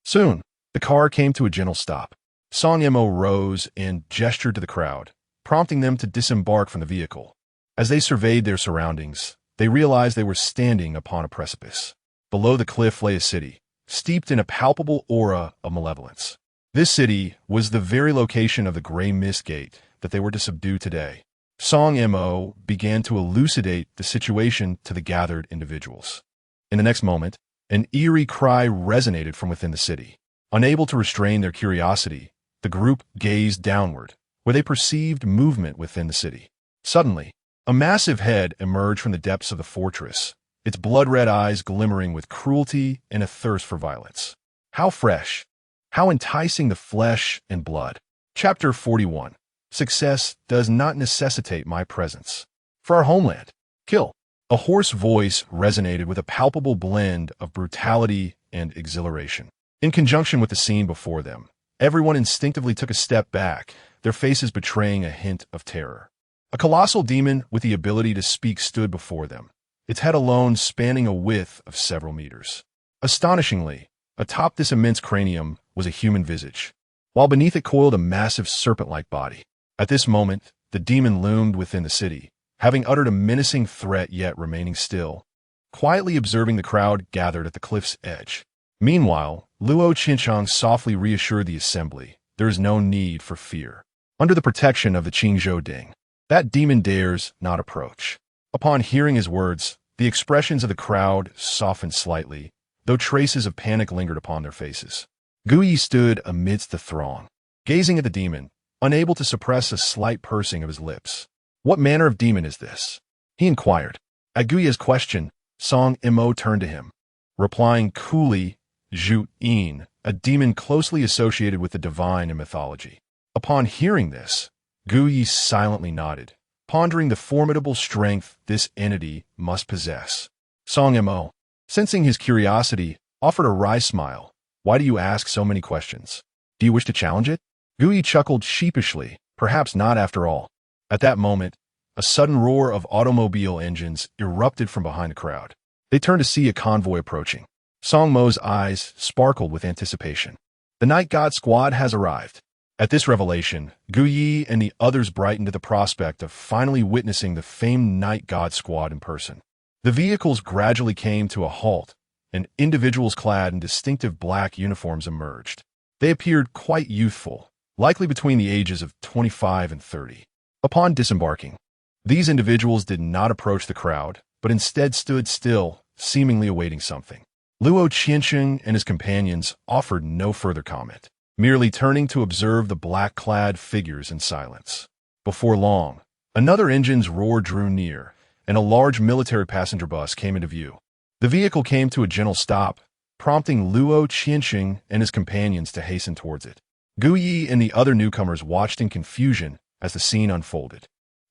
Soon, the car came to a gentle stop. Song Mo rose and gestured to the crowd, prompting them to disembark from the vehicle. As they surveyed their surroundings, they realized they were standing upon a precipice. Below the cliff lay a city, steeped in a palpable aura of malevolence. This city was the very location of the gray mist gate that they were to subdue today. Song Mo began to elucidate the situation to the gathered individuals. In the next moment, an eerie cry resonated from within the city. Unable to restrain their curiosity, the group gazed downward, where they perceived movement within the city. Suddenly, a massive head emerged from the depths of the fortress, its blood-red eyes glimmering with cruelty and a thirst for violence. How fresh! How enticing the flesh and blood! Chapter 41. Success does not necessitate my presence. For our homeland, kill. A hoarse voice resonated with a palpable blend of brutality and exhilaration. In conjunction with the scene before them, everyone instinctively took a step back, their faces betraying a hint of terror. A colossal demon with the ability to speak stood before them, its head alone spanning a width of several meters. Astonishingly, atop this immense cranium was a human visage, while beneath it coiled a massive serpent-like body. At this moment, the demon loomed within the city, having uttered a menacing threat yet remaining still, quietly observing the crowd gathered at the cliff's edge. Meanwhile, Luo Qinchang softly reassured the assembly, there is no need for fear. Under the protection of the Qingzhou Ding, that demon dares not approach. Upon hearing his words, the expressions of the crowd softened slightly, though traces of panic lingered upon their faces. Gui stood amidst the throng, gazing at the demon, unable to suppress a slight pursing of his lips. What manner of demon is this? He inquired. At Gui's question, Song Mo turned to him, replying coolly, Zhu Yin, a demon closely associated with the divine in mythology. Upon hearing this, Gui silently nodded, pondering the formidable strength this entity must possess. Song Mo, sensing his curiosity, offered a wry smile. Why do you ask so many questions? Do you wish to challenge it? Gui chuckled sheepishly, perhaps not after all. At that moment, a sudden roar of automobile engines erupted from behind the crowd. They turned to see a convoy approaching. Song Mo's eyes sparkled with anticipation. The Night God Squad has arrived. At this revelation, Guyi and the others brightened at the prospect of finally witnessing the famed Night God Squad in person. The vehicles gradually came to a halt, and individuals clad in distinctive black uniforms emerged. They appeared quite youthful, likely between the ages of 25 and 30. Upon disembarking, these individuals did not approach the crowd, but instead stood still, seemingly awaiting something. Luo Qiansheng and his companions offered no further comment, merely turning to observe the black-clad figures in silence. Before long, another engine's roar drew near, and a large military passenger bus came into view. The vehicle came to a gentle stop, prompting Luo Qiansheng and his companions to hasten towards it. Guyi and the other newcomers watched in confusion as the scene unfolded.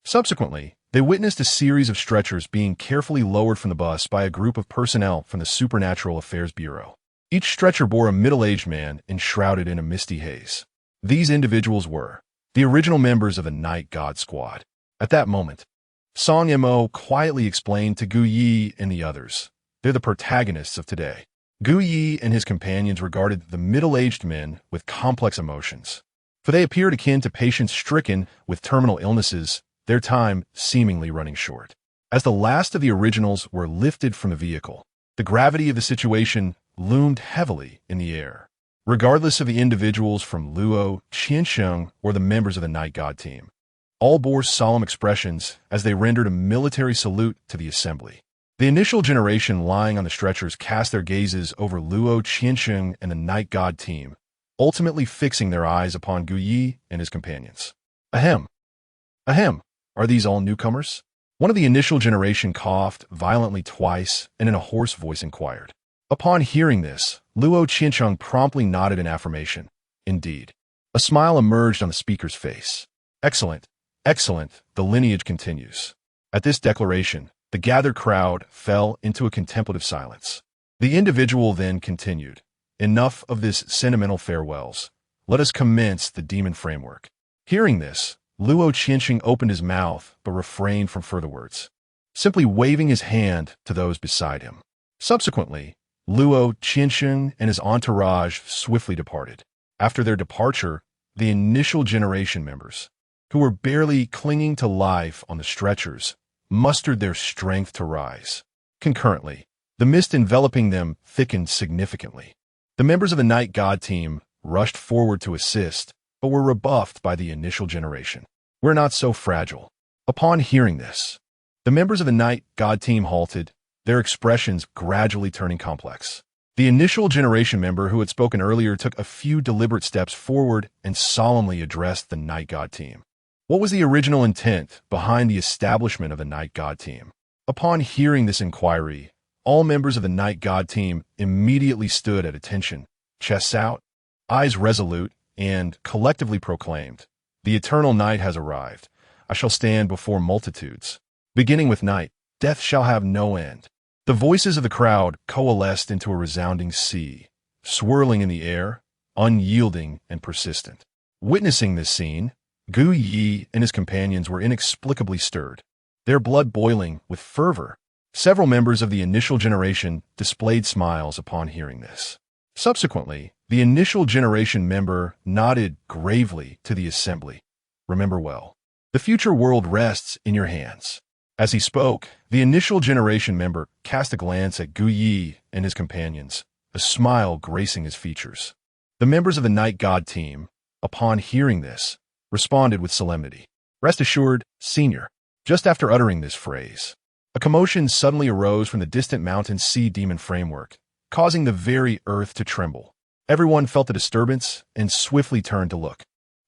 Subsequently, they witnessed a series of stretchers being carefully lowered from the bus by a group of personnel from the Supernatural Affairs Bureau. Each stretcher bore a middle-aged man enshrouded in a misty haze. These individuals were the original members of the Night God Squad. At that moment, Song Mo quietly explained to Guyi and the others, "They're the protagonists of today." Guyi and his companions regarded the middle-aged men with complex emotions, for they appeared akin to patients stricken with terminal illnesses, their time seemingly running short. As the last of the originals were lifted from the vehicle, the gravity of the situation loomed heavily in the air. Regardless of the individuals from Luo Qiansheng or the members of the Night God team, all bore solemn expressions as they rendered a military salute to the assembly. The initial generation lying on the stretchers cast their gazes over Luo Qiansheng and the Night God team, ultimately fixing their eyes upon Guyi and his companions. Ahem. Ahem. Are these all newcomers? One of the initial generation coughed violently twice and in a hoarse voice inquired. Upon hearing this, Luo Qiansheng promptly nodded in affirmation. Indeed. A smile emerged on the speaker's face. Excellent. Excellent, the lineage continues. At this declaration, the gathered crowd fell into a contemplative silence. The individual then continued. Enough of this sentimental farewells. Let us commence the demon framework. Hearing this, Luo Qiansheng opened his mouth but refrained from further words, simply waving his hand to those beside him. Subsequently, Luo Qiansheng and his entourage swiftly departed. After their departure, the initial generation members, who were barely clinging to life on the stretchers, mustered their strength to rise. Concurrently, the mist enveloping them thickened significantly. The members of the Night God team rushed forward to assist, but were rebuffed by the initial generation. We're not so fragile. Upon hearing this, the members of the Night God team halted, their expressions gradually turning complex. The initial generation member who had spoken earlier took a few deliberate steps forward and solemnly addressed the Night God team. What was the original intent behind the establishment of the Night God team? Upon hearing this inquiry, all members of the Night God team immediately stood at attention, chests out, eyes resolute, and collectively proclaimed, "The eternal night has arrived. I shall stand before multitudes. Beginning with night, death shall have no end." The voices of the crowd coalesced into a resounding sea, swirling in the air, unyielding and persistent. Witnessing this scene, Guyi and his companions were inexplicably stirred, their blood boiling with fervor. Several members of the initial generation displayed smiles upon hearing this. Subsequently, the initial generation member nodded gravely to the assembly. Remember well, the future world rests in your hands. As he spoke, the initial generation member cast a glance at Guyi and his companions, a smile gracing his features. The members of the Night God team, upon hearing this, responded with solemnity. Rest assured, Senior. Just after uttering this phrase, a commotion suddenly arose from the distant mountain sea demon framework, causing the very earth to tremble. Everyone felt the disturbance and swiftly turned to look.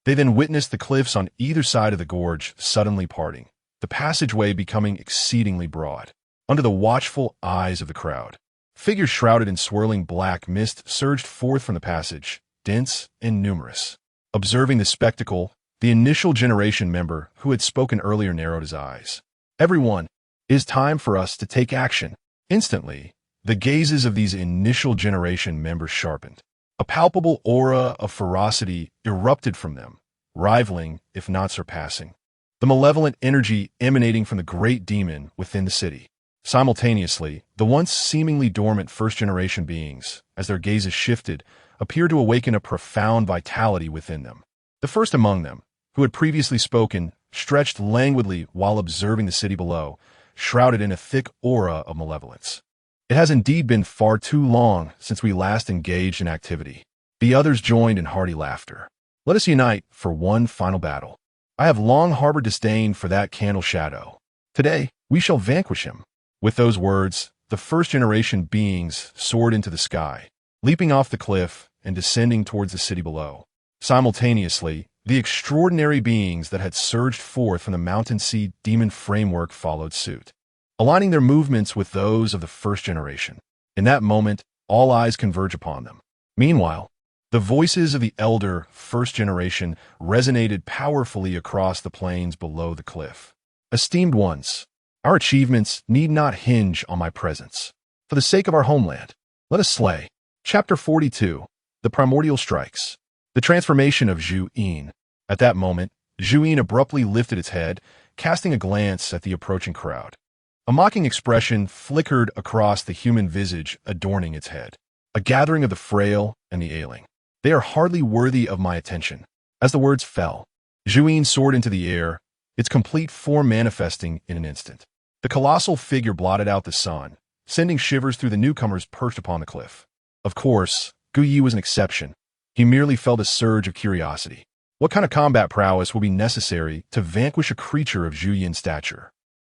They then witnessed the cliffs on either side of the gorge suddenly parting, the passageway becoming exceedingly broad. Under the watchful eyes of the crowd, figures shrouded in swirling black mist surged forth from the passage, dense and numerous. Observing the spectacle, the initial generation member who had spoken earlier narrowed his eyes. Everyone, it is time for us to take action. Instantly, the gazes of these initial generation members sharpened. A palpable aura of ferocity erupted from them, rivaling, if not surpassing, the malevolent energy emanating from the great demon within the city. Simultaneously, the once seemingly dormant first-generation beings, as their gazes shifted, appeared to awaken a profound vitality within them. The first among them, who had previously spoken, stretched languidly while observing the city below, shrouded in a thick aura of malevolence. It has indeed been far too long since we last engaged in activity. The others joined in hearty laughter. Let us unite for one final battle. I have long harbored disdain for that candle shadow. Today, we shall vanquish him. With those words, the first-generation beings soared into the sky, leaping off the cliff and descending towards the city below. Simultaneously, the extraordinary beings that had surged forth from the Mountain Sea demon framework followed suit, aligning their movements with those of the first generation. In that moment, all eyes converge upon them. Meanwhile, the voices of the elder first generation resonated powerfully across the plains below the cliff. Esteemed ones, our achievements need not hinge on my presence. For the sake of our homeland, let us slay. Chapter 42, The Primordial Strikes. The transformation of Zhu Yin. At that moment, Zhu Yin abruptly lifted its head, casting a glance at the approaching crowd. A mocking expression flickered across the human visage adorning its head. A gathering of the frail and the ailing. They are hardly worthy of my attention. As the words fell, Zhu Yin soared into the air, its complete form manifesting in an instant. The colossal figure blotted out the sun, sending shivers through the newcomers perched upon the cliff. Of course, Gu Yi was an exception. He merely felt a surge of curiosity. What kind of combat prowess will be necessary to vanquish a creature of Zhu Yin's stature?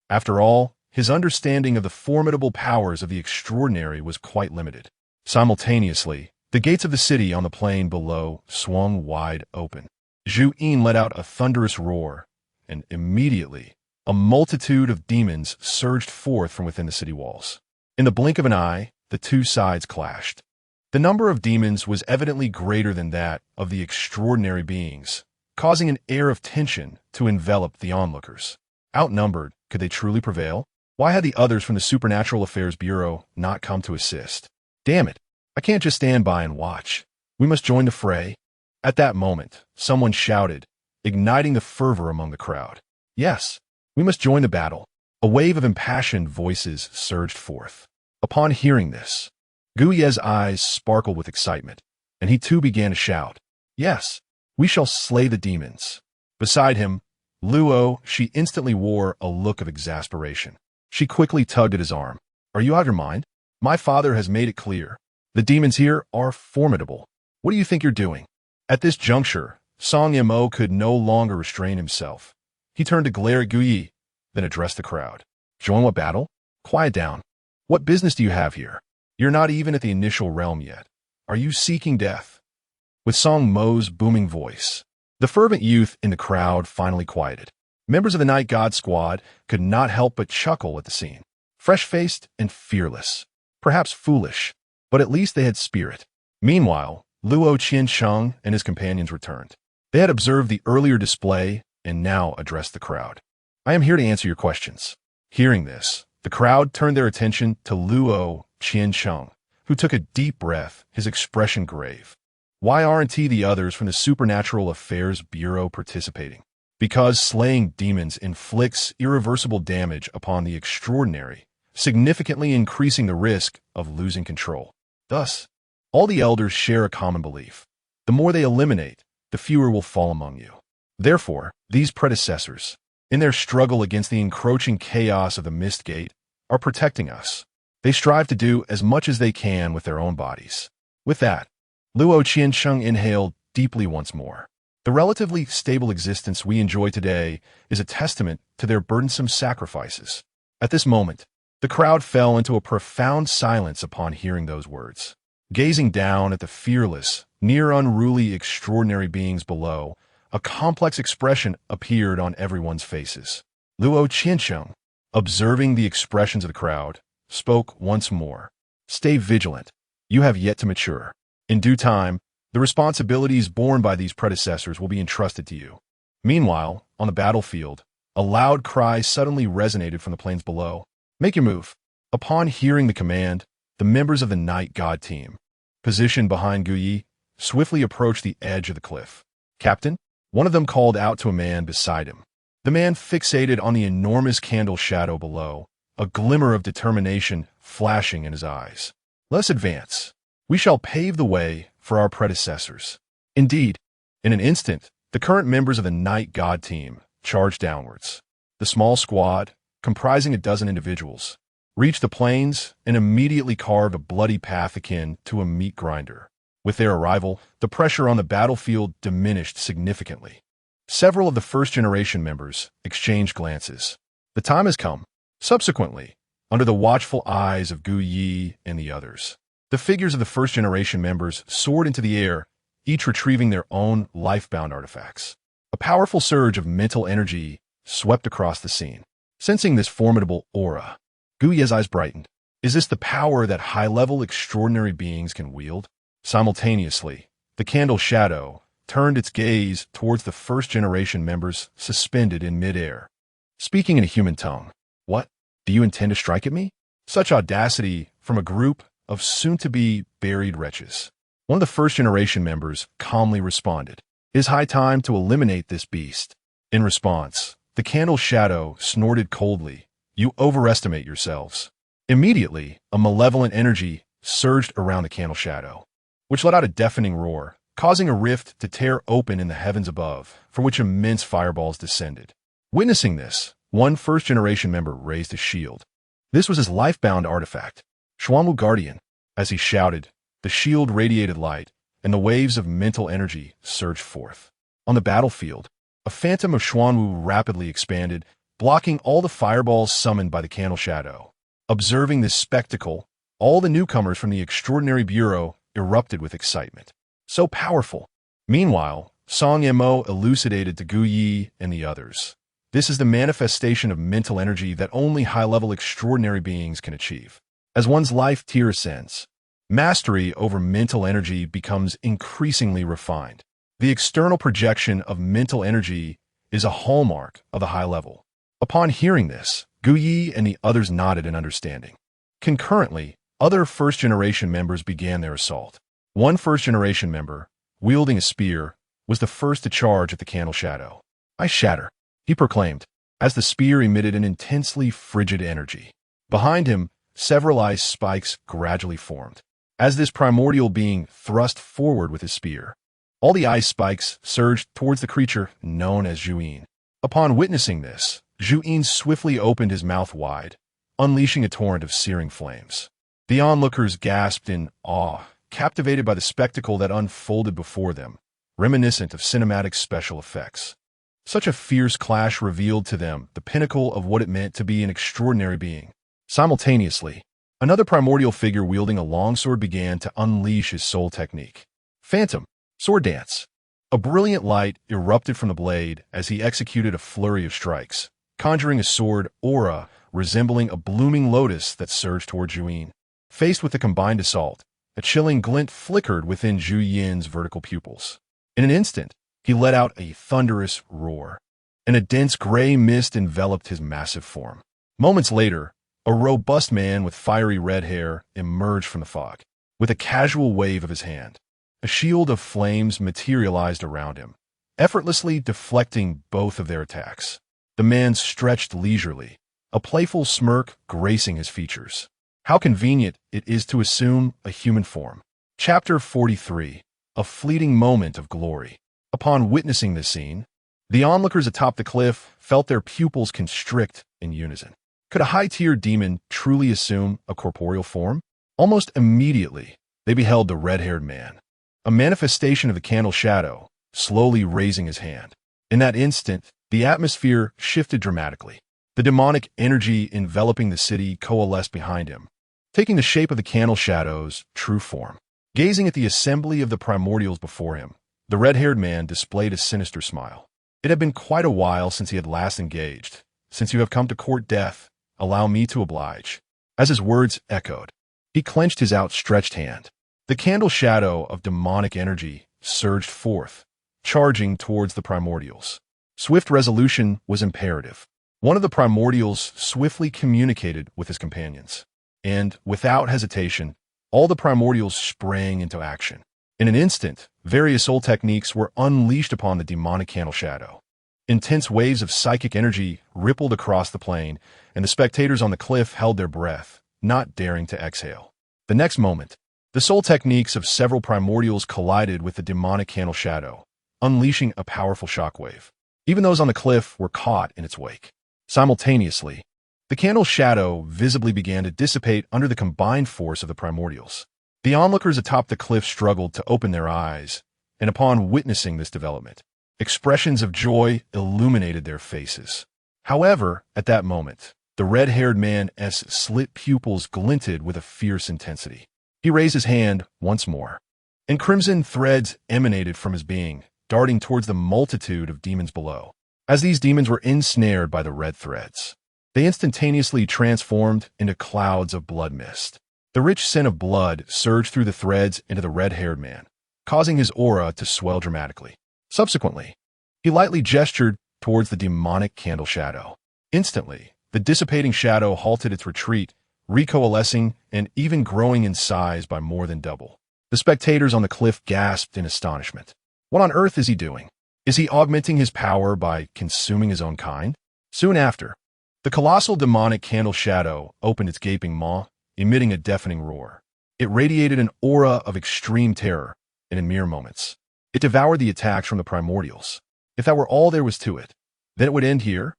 After all, his understanding of the formidable powers of the extraordinary was quite limited. Simultaneously, the gates of the city on the plain below swung wide open. Zhu Yin let out a thunderous roar, and immediately, a multitude of demons surged forth from within the city walls. In the blink of an eye, the two sides clashed. The number of demons was evidently greater than that of the extraordinary beings, causing an air of tension to envelop the onlookers. Outnumbered, could they truly prevail? Why had the others from the Supernatural Affairs Bureau not come to assist? Damn it, I can't just stand by and watch. We must join the fray. At that moment, someone shouted, igniting the fervor among the crowd. Yes, we must join the battle. A wave of impassioned voices surged forth. Upon hearing this, Gu Ye's eyes sparkled with excitement, and he too began to shout, yes, we shall slay the demons. Beside him, Luo, she instantly wore a look of exasperation. She quickly tugged at his arm. Are you out of your mind? My father has made it clear. The demons here are formidable. What do you think you're doing? At this juncture, Song Yimou could no longer restrain himself. He turned to glare at Gu Yi, then addressed the crowd. Join what battle? Quiet down. What business do you have here? You're not even at the initial realm yet. Are you seeking death? With Song Mo's booming voice, the fervent youth in the crowd finally quieted. Members of the Night God Squad could not help but chuckle at the scene. Fresh-faced and fearless. Perhaps foolish, but at least they had spirit. Meanwhile, Luo Qiansheng and his companions returned. They had observed the earlier display and now addressed the crowd. I am here to answer your questions. Hearing this, the crowd turned their attention to Luo Qiansheng, who took a deep breath, his expression grave. Why aren't the others from the Supernatural Affairs Bureau participating? Because slaying demons inflicts irreversible damage upon the extraordinary, significantly increasing the risk of losing control. Thus, all the elders share a common belief. The more they eliminate, the fewer will fall among you. Therefore, these predecessors, in their struggle against the encroaching chaos of the Mist Gate, are protecting us. They strive to do as much as they can with their own bodies. With that, Luo Qiansheng inhaled deeply once more. The relatively stable existence we enjoy today is a testament to their burdensome sacrifices. At this moment, the crowd fell into a profound silence upon hearing those words. Gazing down at the fearless, near unruly extraordinary beings below, a complex expression appeared on everyone's faces. Luo Qiansheng, observing the expressions of the crowd, spoke once more. Stay vigilant. You have yet to mature. In due time, the responsibilities borne by these predecessors will be entrusted to you. Meanwhile, on the battlefield, a loud cry suddenly resonated from the plains below. Make your move. Upon hearing the command, the members of the Night God team, positioned behind Gu Yi, swiftly approached the edge of the cliff. Captain, one of them called out to a man beside him. The man fixated on the enormous candle shadow below, a glimmer of determination flashing in his eyes. Let us advance. We shall pave the way for our predecessors. Indeed, in an instant, The current members of the Night God team charged downwards. The small squad, comprising a dozen individuals, reached the plains and immediately carved a bloody path akin to a meat grinder. With their arrival, the pressure on the battlefield diminished significantly. Several of the first-generation members exchanged glances. The time has come. Subsequently, under the watchful eyes of Gu Yi and the others, the figures of the first-generation members soared into the air, each retrieving their own life-bound artifacts. A powerful surge of mental energy swept across the scene. Sensing this formidable aura, Gu Yi's eyes brightened. Is this the power that high-level extraordinary beings can wield? Simultaneously, the candle shadow turned its gaze towards the first-generation members suspended in mid-air. Speaking in a human tongue, "What? Do you intend to strike at me?" Such audacity from a group of soon-to-be buried wretches. One of the first-generation members calmly responded, "It is high time to eliminate this beast." In response, the candle shadow snorted coldly, "You overestimate yourselves." Immediately, a malevolent energy surged around the candle shadow, which let out a deafening roar, causing a rift to tear open in the heavens above, from which immense fireballs descended. Witnessing this, one first-generation member raised a shield. This was his life-bound artifact, Xuanwu Guardian. As he shouted, the shield radiated light, and the waves of mental energy surged forth. On the battlefield, a phantom of Xuanwu rapidly expanded, blocking all the fireballs summoned by the candle shadow. Observing this spectacle, all the newcomers from the Extraordinary Bureau erupted with excitement. So powerful. Meanwhile, Song Yemo elucidated to Gu Yi and the others. This is the manifestation of mental energy that only high-level extraordinary beings can achieve. As one's life tier ascends, mastery over mental energy becomes increasingly refined. The external projection of mental energy is a hallmark of the high level. Upon hearing this, Gu Yi and the others nodded in understanding. Concurrently, other first-generation members began their assault. One first-generation member, wielding a spear, was the first to charge at the candle shadow. "I shatter," he proclaimed, as the spear emitted an intensely frigid energy. Behind him, several ice spikes gradually formed. As this primordial being thrust forward with his spear, all the ice spikes surged towards the creature known as Zhuyin. Upon witnessing this, Zhuyin swiftly opened his mouth wide, unleashing a torrent of searing flames. The onlookers gasped in awe, captivated by the spectacle that unfolded before them, reminiscent of cinematic special effects. Such a fierce clash revealed to them the pinnacle of what it meant to be an extraordinary being. Simultaneously, another primordial figure wielding a longsword began to unleash his soul technique. Phantom, Sword Dance. A brilliant light erupted from the blade as he executed a flurry of strikes, conjuring a sword aura resembling a blooming lotus that surged toward Zhuyin. Faced with the combined assault, a chilling glint flickered within Zhu Yin's vertical pupils. In an instant, he let out a thunderous roar, and a dense gray mist enveloped his massive form. Moments later, a robust man with fiery red hair emerged from the fog. With a casual wave of his hand, a shield of flames materialized around him, effortlessly deflecting both of their attacks. The man stretched leisurely, a playful smirk gracing his features. How convenient it is to assume a human form. Chapter 43. A fleeting moment of glory. Upon witnessing this scene, the onlookers atop the cliff felt their pupils constrict in unison. Could a high-tier demon truly assume a corporeal form? Almost immediately, they beheld the red-haired man, a manifestation of the candle shadow, slowly raising his hand. In that instant, the atmosphere shifted dramatically. The demonic energy enveloping the city coalesced behind him, taking the shape of the candle shadow's true form. Gazing at the assembly of the primordials before him, the red-haired man displayed a sinister smile. It had been quite a while since he had last engaged. "Since you have come to court death, allow me to oblige." As his words echoed, he clenched his outstretched hand. The candle shadow of demonic energy surged forth, charging towards the primordials. Swift resolution was imperative. One of the primordials swiftly communicated with his companions, and, without hesitation, all the primordials sprang into action. In an instant, various soul techniques were unleashed upon the demonic candle shadow. Intense waves of psychic energy rippled across the plain, and the spectators on the cliff held their breath, not daring to exhale. The next moment, the soul techniques of several primordials collided with the demonic candle shadow, unleashing a powerful shockwave. Even those on the cliff were caught in its wake. Simultaneously, the candle's shadow visibly began to dissipate under the combined force of the primordials. The onlookers atop the cliff struggled to open their eyes, and upon witnessing this development, expressions of joy illuminated their faces. However, at that moment, the red-haired man's slit pupils glinted with a fierce intensity. He raised his hand once more, and crimson threads emanated from his being, darting towards the multitude of demons below. As these demons were ensnared by the red threads, they instantaneously transformed into clouds of blood mist. The rich scent of blood surged through the threads into the red-haired man, causing his aura to swell dramatically. Subsequently, he lightly gestured towards the demonic candle shadow. Instantly, the dissipating shadow halted its retreat, recoalescing and even growing in size by more than double. The spectators on the cliff gasped in astonishment. What on earth is he doing? Is he augmenting his power by consuming his own kind? Soon after, the colossal demonic candle shadow opened its gaping maw, emitting a deafening roar. It radiated an aura of extreme terror, and in mere moments, it devoured the attacks from the primordials. If that were all there was to it, then it would end here?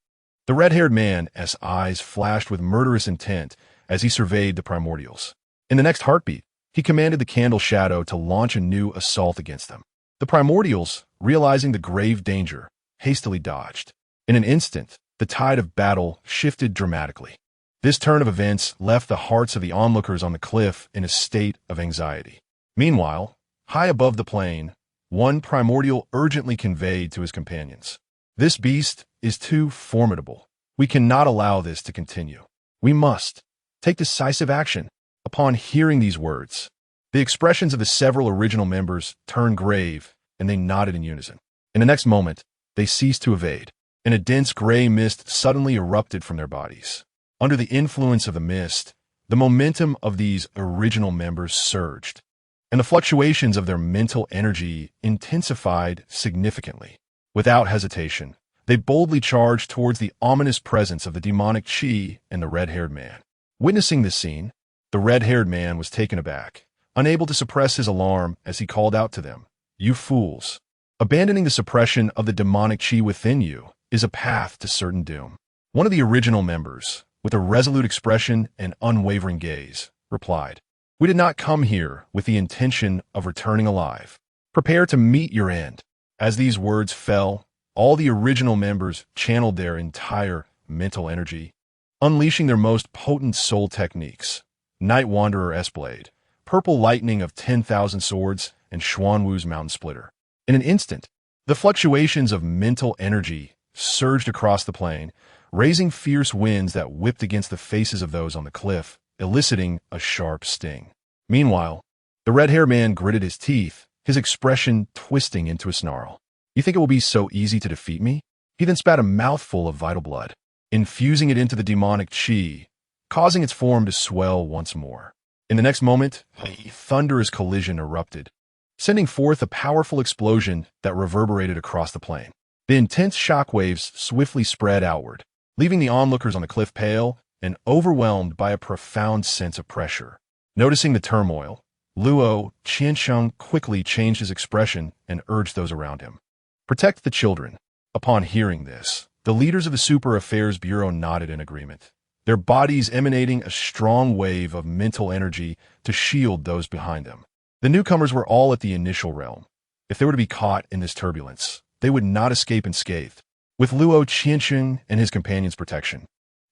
The red-haired man's eyes flashed with murderous intent as he surveyed the primordials. In the next heartbeat, he commanded the candle shadow to launch a new assault against them. The primordials, realizing the grave danger, hastily dodged. In an instant, the tide of battle shifted dramatically. This turn of events left the hearts of the onlookers on the cliff in a state of anxiety. Meanwhile, high above the plain, one primordial urgently conveyed to his companions, "This beast is too formidable. We cannot allow this to continue. We must take decisive action." Upon hearing these words, the expressions of the several original members turned grave, and they nodded in unison. In the next moment, they ceased to evade, and a dense gray mist suddenly erupted from their bodies. Under the influence of the mist, the momentum of these original members surged, and the fluctuations of their mental energy intensified significantly. Without hesitation, they boldly charged towards the ominous presence of the demonic chi and the red-haired man. Witnessing this scene, the red-haired man was taken aback, unable to suppress his alarm as he called out to them, "You fools! Abandoning the suppression of the demonic chi within you is a path to certain doom." One of the original members, with a resolute expression and unwavering gaze, replied, "We did not come here with the intention of returning alive. Prepare to meet your end." As these words fell, all the original members channeled their entire mental energy, unleashing their most potent soul techniques: Night Wanderer's Blade, Purple Lightning of 10,000 Swords, and Xuanwu's Mountain Splitter. In an instant, the fluctuations of mental energy surged across the plain, raising fierce winds that whipped against the faces of those on the cliff, eliciting a sharp sting. Meanwhile, the red-haired man gritted his teeth, his expression twisting into a snarl. "You think it will be so easy to defeat me?" He then spat a mouthful of vital blood, infusing it into the demonic chi, causing its form to swell once more. In the next moment, a thunderous collision erupted, sending forth a powerful explosion that reverberated across the plain. The intense shockwaves swiftly spread outward, leaving the onlookers on the cliff pale and overwhelmed by a profound sense of pressure. Noticing the turmoil, Luo Qiansheng quickly changed his expression and urged those around him, "Protect the children." Upon hearing this, the leaders of the Super Affairs Bureau nodded in agreement, their bodies emanating a strong wave of mental energy to shield those behind them. The newcomers were all at the initial realm. If they were to be caught in this turbulence, they would not escape unscathed. With Luo Qiansheng and his companions' protection,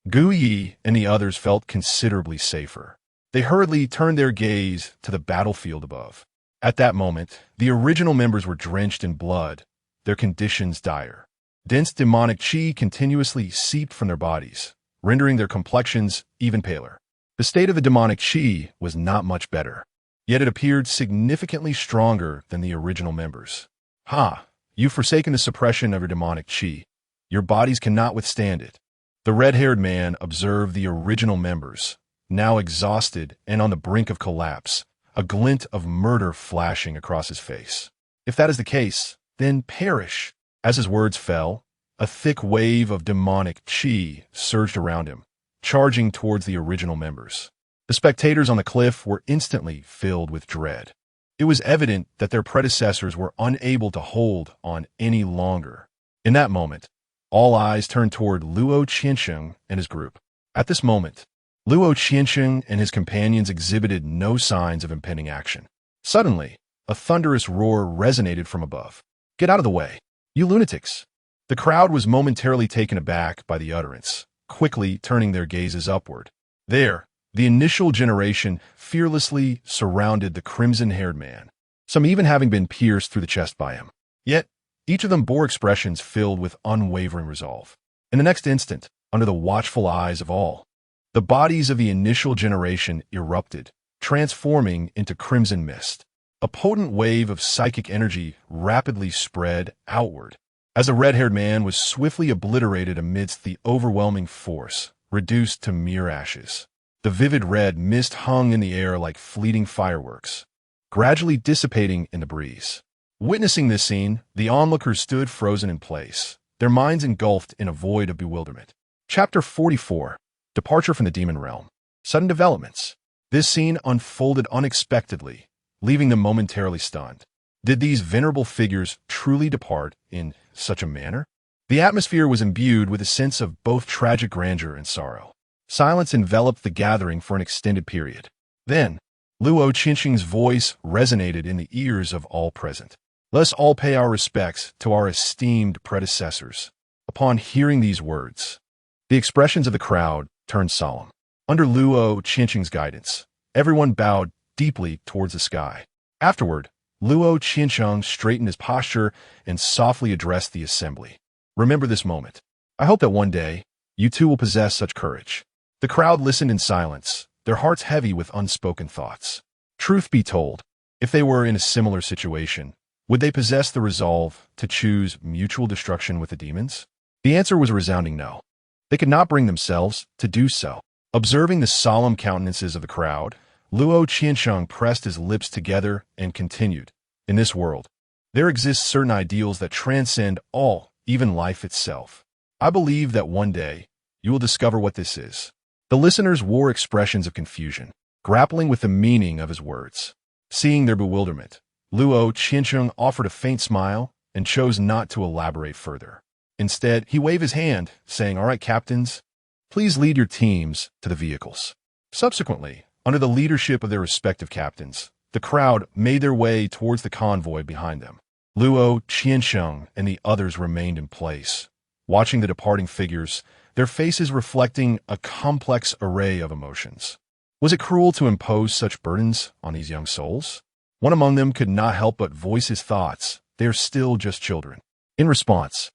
Gu Yi and the others felt considerably safer. They hurriedly turned their gaze to the battlefield above. At that moment, the original members were drenched in blood, their conditions dire. Dense demonic chi continuously seeped from their bodies, rendering their complexions even paler. The state of the demonic chi was not much better, yet it appeared significantly stronger than the original members. "Ha! You've forsaken the suppression of your demonic chi. Your bodies cannot withstand it." The red-haired man observed the original members, now exhausted and on the brink of collapse, a glint of murder flashing across his face. "If that is the case, then perish." As his words fell, a thick wave of demonic chi surged around him, charging towards the original members. The spectators on the cliff were instantly filled with dread. It was evident that their predecessors were unable to hold on any longer. In that moment, all eyes turned toward Luo Qiansheng and his group. At this moment, Luo Qiansheng and his companions exhibited no signs of impending action. Suddenly, a thunderous roar resonated from above. "Get out of the way, you lunatics!" The crowd was momentarily taken aback by the utterance, quickly turning their gazes upward. There, the initial generation fearlessly surrounded the crimson-haired man, some even having been pierced through the chest by him. Yet, each of them bore expressions filled with unwavering resolve. In the next instant, under the watchful eyes of all, the bodies of the initial generation erupted, transforming into crimson mist. A potent wave of psychic energy rapidly spread outward, as the red-haired man was swiftly obliterated amidst the overwhelming force, reduced to mere ashes. The vivid red mist hung in the air like fleeting fireworks, gradually dissipating in the breeze. Witnessing this scene, the onlookers stood frozen in place, their minds engulfed in a void of bewilderment. Chapter 44. Departure from the Demon Realm. Sudden developments. This scene unfolded unexpectedly, leaving them momentarily stunned. Did these venerable figures truly depart in such a manner? The atmosphere was imbued with a sense of both tragic grandeur and sorrow. Silence enveloped the gathering for an extended period. Then, Luo Qiansheng's voice resonated in the ears of all present. "Let us all pay our respects to our esteemed predecessors." Upon hearing these words, the expressions of the crowd turned solemn. Under Luo Qiansheng's guidance, everyone bowed deeply towards the sky. Afterward, Luo Qiansheng straightened his posture and softly addressed the assembly. "Remember this moment. I hope that one day, you too will possess such courage." The crowd listened in silence, their hearts heavy with unspoken thoughts. Truth be told, if they were in a similar situation, would they possess the resolve to choose mutual destruction with the demons? The answer was a resounding no. They could not bring themselves to do so. Observing the solemn countenances of the crowd, Luo Qiansheng pressed his lips together and continued. "In this world, there exist certain ideals that transcend all, even life itself. I believe that one day, you will discover what this is." The listeners wore expressions of confusion, grappling with the meaning of his words. Seeing their bewilderment, Luo Qiansheng offered a faint smile and chose not to elaborate further. Instead, he waved his hand, saying, "All right, captains, please lead your teams to the vehicles." Subsequently, under the leadership of their respective captains, the crowd made their way towards the convoy behind them. Luo Qiansheng and the others remained in place, watching the departing figures, their faces reflecting a complex array of emotions. Was it cruel to impose such burdens on these young souls? One among them could not help but voice his thoughts. "They are still just children." In response,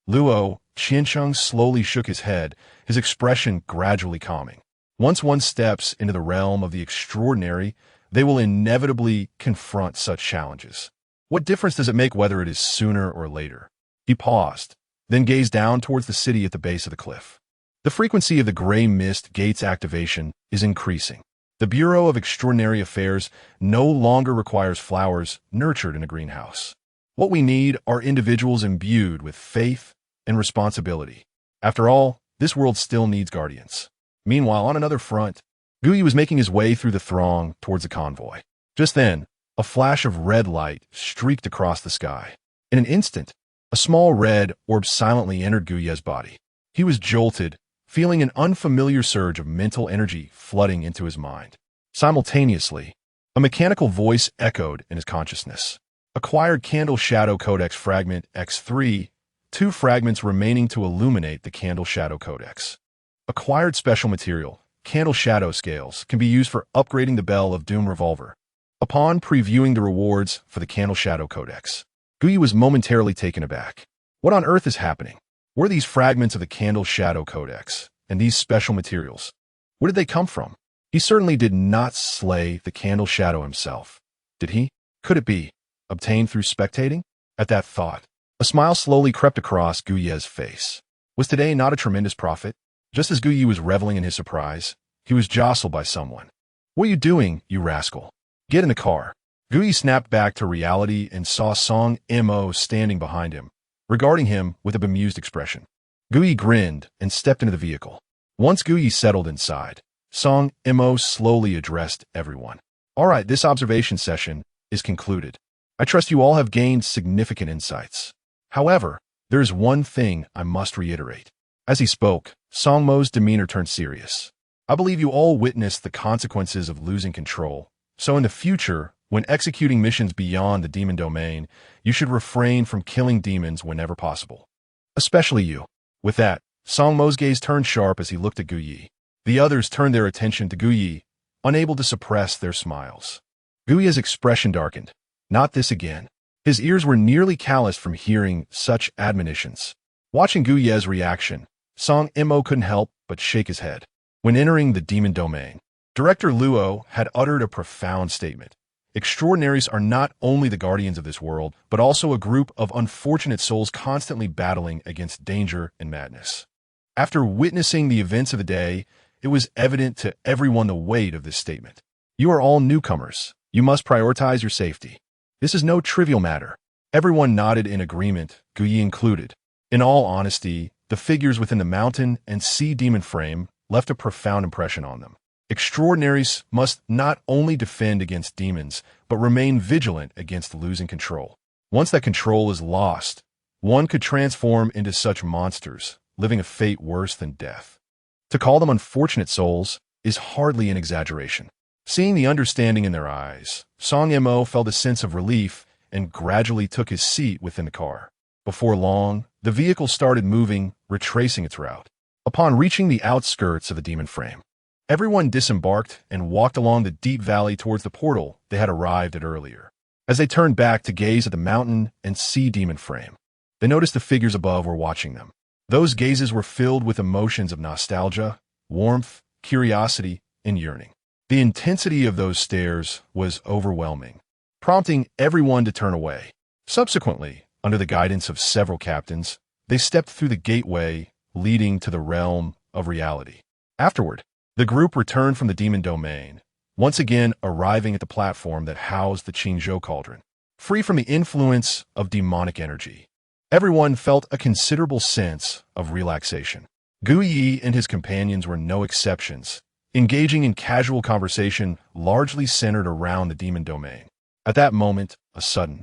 Luo Qiansheng slowly shook his head, his expression gradually calming. Once one steps into the realm of the extraordinary, they will inevitably confront such challenges. What difference does it make whether it is sooner or later? He paused, then gazed down towards the city at the base of the cliff. The frequency of the gray mist gate's activation is increasing. The Bureau of Extraordinary Affairs no longer requires flowers nurtured in a greenhouse. What we need are individuals imbued with faith and responsibility. After all, this world still needs guardians. Meanwhile, on another front, Guyi was making his way through the throng towards the convoy. Just then, a flash of red light streaked across the sky. In an instant, a small red orb silently entered Guyi's body. He was jolted, feeling an unfamiliar surge of mental energy flooding into his mind. Simultaneously, a mechanical voice echoed in his consciousness. Acquired Candle Shadow Codex Fragment X3, 2 fragments remaining to illuminate the Candle Shadow Codex. Acquired special material, Candle Shadow Scales, can be used for upgrading the Bell of Doom revolver. Upon previewing the rewards for the Candle Shadow Codex, Guyi was momentarily taken aback. What on earth is happening? Were these fragments of the Candle Shadow Codex and these special materials? Where did they come from? He certainly did not slay the Candle Shadow himself. Did he? Could it be obtained through spectating? At that thought, a smile slowly crept across Guyi's face. Was today not a tremendous prophet? Just as Guyi was reveling in his surprise, he was jostled by someone. "What are you doing, you rascal? Get in the car." Guyi snapped back to reality and saw Song Mo standing behind him, regarding him with a bemused expression. Guyi grinned and stepped into the vehicle. Once Guyi settled inside, Song Mo slowly addressed everyone. "All right, this observation session is concluded. I trust you all have gained significant insights. However, there is one thing I must reiterate. As he spoke, Song Mo's demeanor turned serious. I believe you all witnessed the consequences of losing control, so in the future, when executing missions beyond the demon domain, you should refrain from killing demons whenever possible. Especially you. With that, Song Mo's gaze turned sharp as he looked at Gu Yi. The others turned their attention to Gu Yi, unable to suppress their smiles. Gu Yi's expression darkened. Not this again. His ears were nearly calloused from hearing such admonitions. Watching Gu Yi's reaction, Song Mo couldn't help but shake his head. When entering the demon domain, Director Luo had uttered a profound statement. Extraordinaries are not only the guardians of this world, but also a group of unfortunate souls constantly battling against danger and madness. After witnessing the events of the day, it was evident to everyone the weight of this statement. You are all newcomers. You must prioritize your safety. This is no trivial matter. Everyone nodded in agreement, Gu Yi included. In all honesty, the figures within the mountain and sea demon frame left a profound impression on them. Extraordinaries must not only defend against demons, but remain vigilant against losing control. Once that control is lost, one could transform into such monsters, living a fate worse than death. To call them unfortunate souls is hardly an exaggeration. Seeing the understanding in their eyes, Song Mo felt a sense of relief and gradually took his seat within the car. Before long, the vehicle started moving, retracing its route. Upon reaching the outskirts of the demon frame, everyone disembarked and walked along the deep valley towards the portal they had arrived at earlier. As they turned back to gaze at the mountain and sea demon frame, they noticed the figures above were watching them. Those gazes were filled with emotions of nostalgia, warmth, curiosity, and yearning. The intensity of those stares was overwhelming, prompting everyone to turn away. Subsequently, under the guidance of several captains, they stepped through the gateway leading to the realm of reality. Afterward, the group returned from the demon domain, once again arriving at the platform that housed the Qingzhou cauldron. Free from the influence of demonic energy, everyone felt a considerable sense of relaxation. Gu Yi and his companions were no exceptions, engaging in casual conversation largely centered around the demon domain. At that moment, a sudden,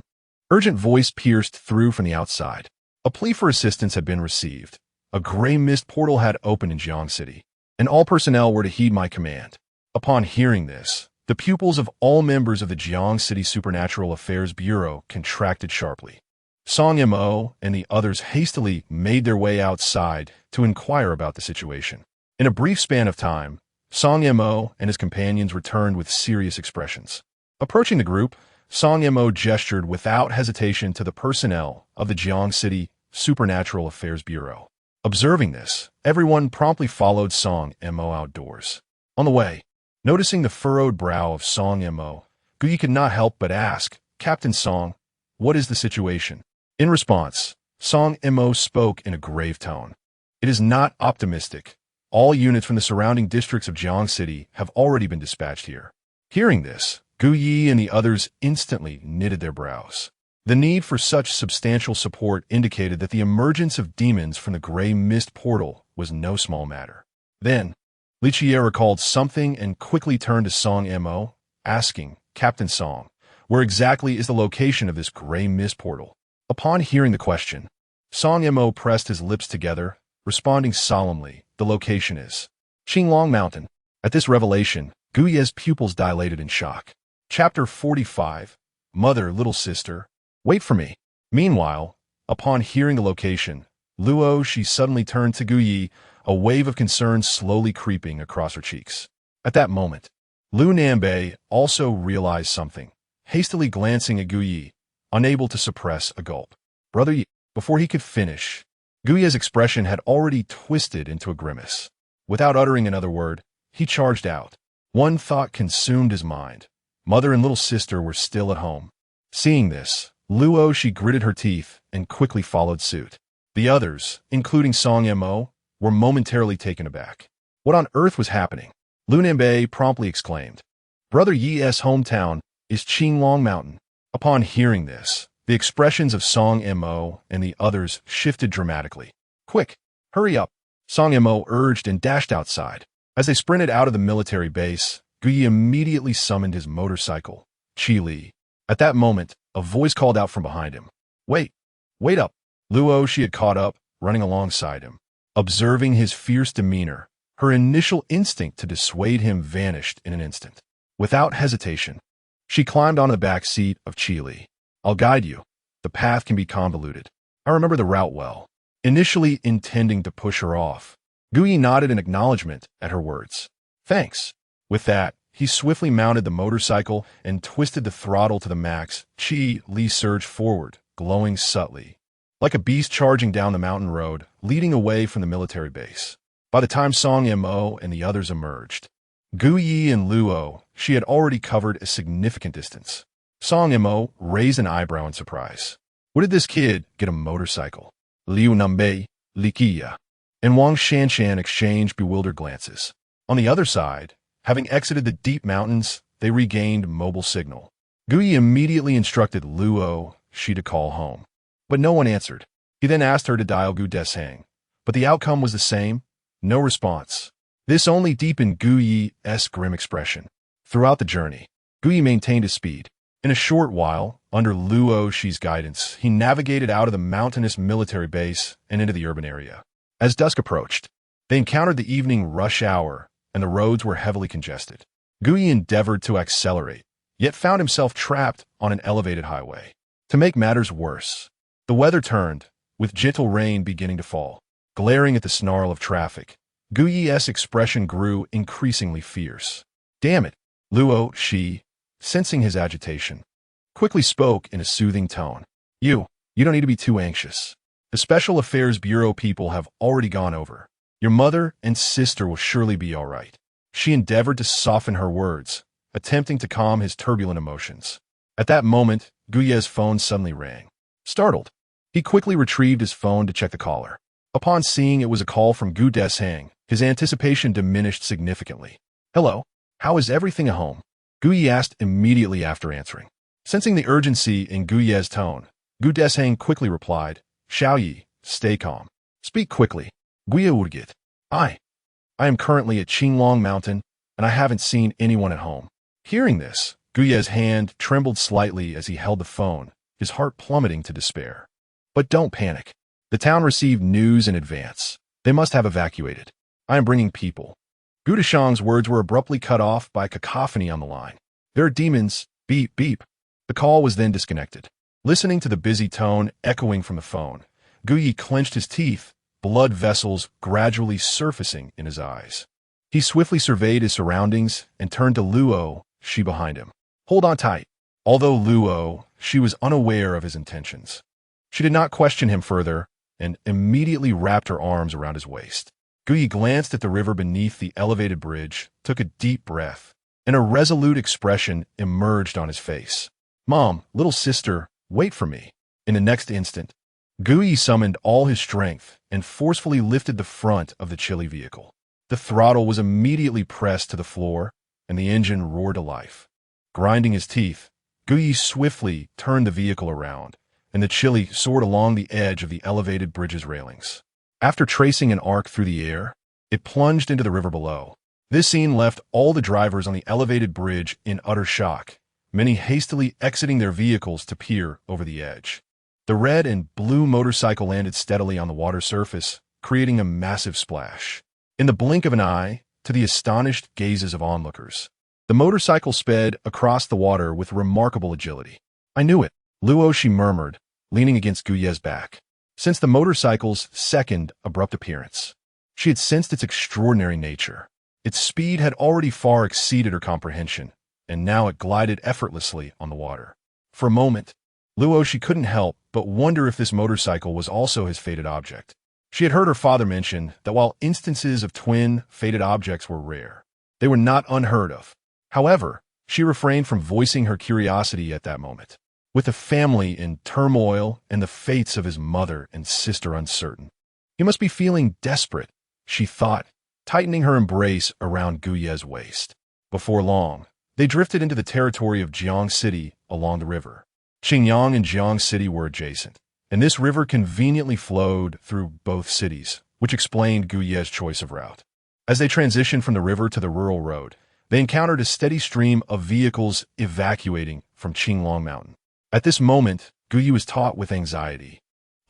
urgent voice pierced through from the outside. A plea for assistance had been received. A gray mist portal had opened in Jiang City, and all personnel were to heed my command. Upon hearing this, the pupils of all members of the Jiang City Supernatural Affairs Bureau contracted sharply. Song Mo and the others hastily made their way outside to inquire about the situation. In a brief span of time, Song Mo and his companions returned with serious expressions. Approaching the group, Song Mo gestured without hesitation to the personnel of the Jiang City Supernatural Affairs Bureau. Observing this, everyone promptly followed Song Mo outdoors. On the way, noticing the furrowed brow of Song Mo, Gu Yi could not help but ask, "Captain Song, what is the situation?" In response, Song Mo spoke in a grave tone. "It is not optimistic. All units from the surrounding districts of Jiang City have already been dispatched here." Hearing this, Gu Yi and the others instantly knitted their brows. The need for such substantial support indicated that the emergence of demons from the gray mist portal was no small matter. Then, Li Qiye recalled something and quickly turned to Song Mo, asking, "Captain Song, where exactly is the location of this gray mist portal?" Upon hearing the question, Song Mo pressed his lips together, responding solemnly, "The location is Qinglong Mountain." At this revelation, Gu Ye's pupils dilated in shock. Chapter 45, Mother, Little Sister, Wait for me. Meanwhile, upon hearing the location, Luo, she suddenly turned to Gu Yi, a wave of concern slowly creeping across her cheeks. At that moment, Lu Nanbei also realized something, hastily glancing at Gu Yi, unable to suppress a gulp. "Brother Yi," before he could finish, Gu Yi's expression had already twisted into a grimace. Without uttering another word, he charged out. One thought consumed his mind. Mother and little sister were still at home. Seeing this, Luo, she gritted her teeth and quickly followed suit. The others, including Song Mo, were momentarily taken aback. What on earth was happening? Lu Nanbei promptly exclaimed. Brother Yi's hometown is Qinglong Mountain. Upon hearing this, the expressions of Song Mo and the others shifted dramatically. "Quick, hurry up," Song Mo urged and dashed outside. As they sprinted out of the military base, Gu Yi immediately summoned his motorcycle, Qi Li. At that moment, a voice called out from behind him. Wait, wait up. Luo, she had caught up, running alongside him. Observing his fierce demeanor, her initial instinct to dissuade him vanished in an instant. Without hesitation, she climbed onto the back seat of Qili. I'll guide you. The path can be convoluted. I remember the route well. Initially intending to push her off, Guyi nodded in acknowledgement at her words. Thanks. With that, he swiftly mounted the motorcycle and twisted the throttle to the max. Qili surged forward, glowing subtly, like a beast charging down the mountain road, leading away from the military base. By the time Song Mo and the others emerged, Guyi and Luo, she had already covered a significant distance. Song Mo raised an eyebrow in surprise. Where did this kid get a motorcycle? Liu Nambei, Likia, and Wang Shanshan exchanged bewildered glances. On the other side, having exited the deep mountains, they regained mobile signal. Guyi immediately instructed Luo she to call home. But no one answered. He then asked her to dial Gu Deshang, but the outcome was the same, no response. This only deepened Guyi's grim expression. Throughout the journey, Guyi maintained his speed. In a short while, under Luo Shi's guidance, he navigated out of the mountainous military base and into the urban area. As dusk approached, they encountered the evening rush hour, and the roads were heavily congested. Guyi endeavored to accelerate, yet found himself trapped on an elevated highway. To make matters worse, the weather turned, with gentle rain beginning to fall. Glaring at the snarl of traffic, Guyi's expression grew increasingly fierce. Damn it, Luo Shi, sensing his agitation, quickly spoke in a soothing tone. You don't need to be too anxious. The Special Affairs Bureau people have already gone over. Your mother and sister will surely be all right. She endeavored to soften her words, attempting to calm his turbulent emotions. At that moment, Guyi's phone suddenly rang. Startled, he quickly retrieved his phone to check the caller. Upon seeing it was a call from Gu Deshang, his anticipation diminished significantly. Hello, how is everything at home? Guyi asked immediately after answering. Sensing the urgency in Guyi's tone, Gu Deshang quickly replied, Xiaoyi, stay calm. Speak quickly. Guyi Urgit. I am currently at Qinglong Mountain, and I haven't seen anyone at home. Hearing this, Guyi's hand trembled slightly as he held the phone, his heart plummeting to despair. But don't panic. The town received news in advance. They must have evacuated. I am bringing people. Gu Deshang's words were abruptly cut off by cacophony on the line. There are demons. Beep, beep. The call was then disconnected. Listening to the busy tone echoing from the phone, Guyi clenched his teeth, blood vessels gradually surfacing in his eyes. He swiftly surveyed his surroundings and turned to Luo Shi behind him. Hold on tight. Although Luo Shi was unaware of his intentions, she did not question him further and immediately wrapped her arms around his waist. Guyi glanced at the river beneath the elevated bridge, took a deep breath, and a resolute expression emerged on his face. Mom, little sister, wait for me. In the next instant, Guyi summoned all his strength and forcefully lifted the front of the chilly vehicle. The throttle was immediately pressed to the floor, and the engine roared to life. Grinding his teeth, Guyi swiftly turned the vehicle around, and the chili soared along the edge of the elevated bridge's railings. After tracing an arc through the air, it plunged into the river below. This scene left all the drivers on the elevated bridge in utter shock, many hastily exiting their vehicles to peer over the edge. The red and blue motorcycle landed steadily on the water surface, creating a massive splash. In the blink of an eye, to the astonished gazes of onlookers, the motorcycle sped across the water with remarkable agility. I knew it, Luo Shi murmured, leaning against Guyi's back. Since the motorcycle's second abrupt appearance, she had sensed its extraordinary nature. Its speed had already far exceeded her comprehension, and now it glided effortlessly on the water. For a moment, Luo Shi couldn't help but wonder if this motorcycle was also his fated object. She had heard her father mention that while instances of twin fated objects were rare, they were not unheard of. However, she refrained from voicing her curiosity at that moment. With the family in turmoil and the fates of his mother and sister uncertain, he must be feeling desperate, she thought, tightening her embrace around Guyi's waist. Before long, they drifted into the territory of Jiang City along the river. Qingyang and Jiang City were adjacent, and this river conveniently flowed through both cities, which explained Guyi's choice of route. As they transitioned from the river to the rural road, they encountered a steady stream of vehicles evacuating from Qinglong Mountain. At this moment, Guyi was taut with anxiety,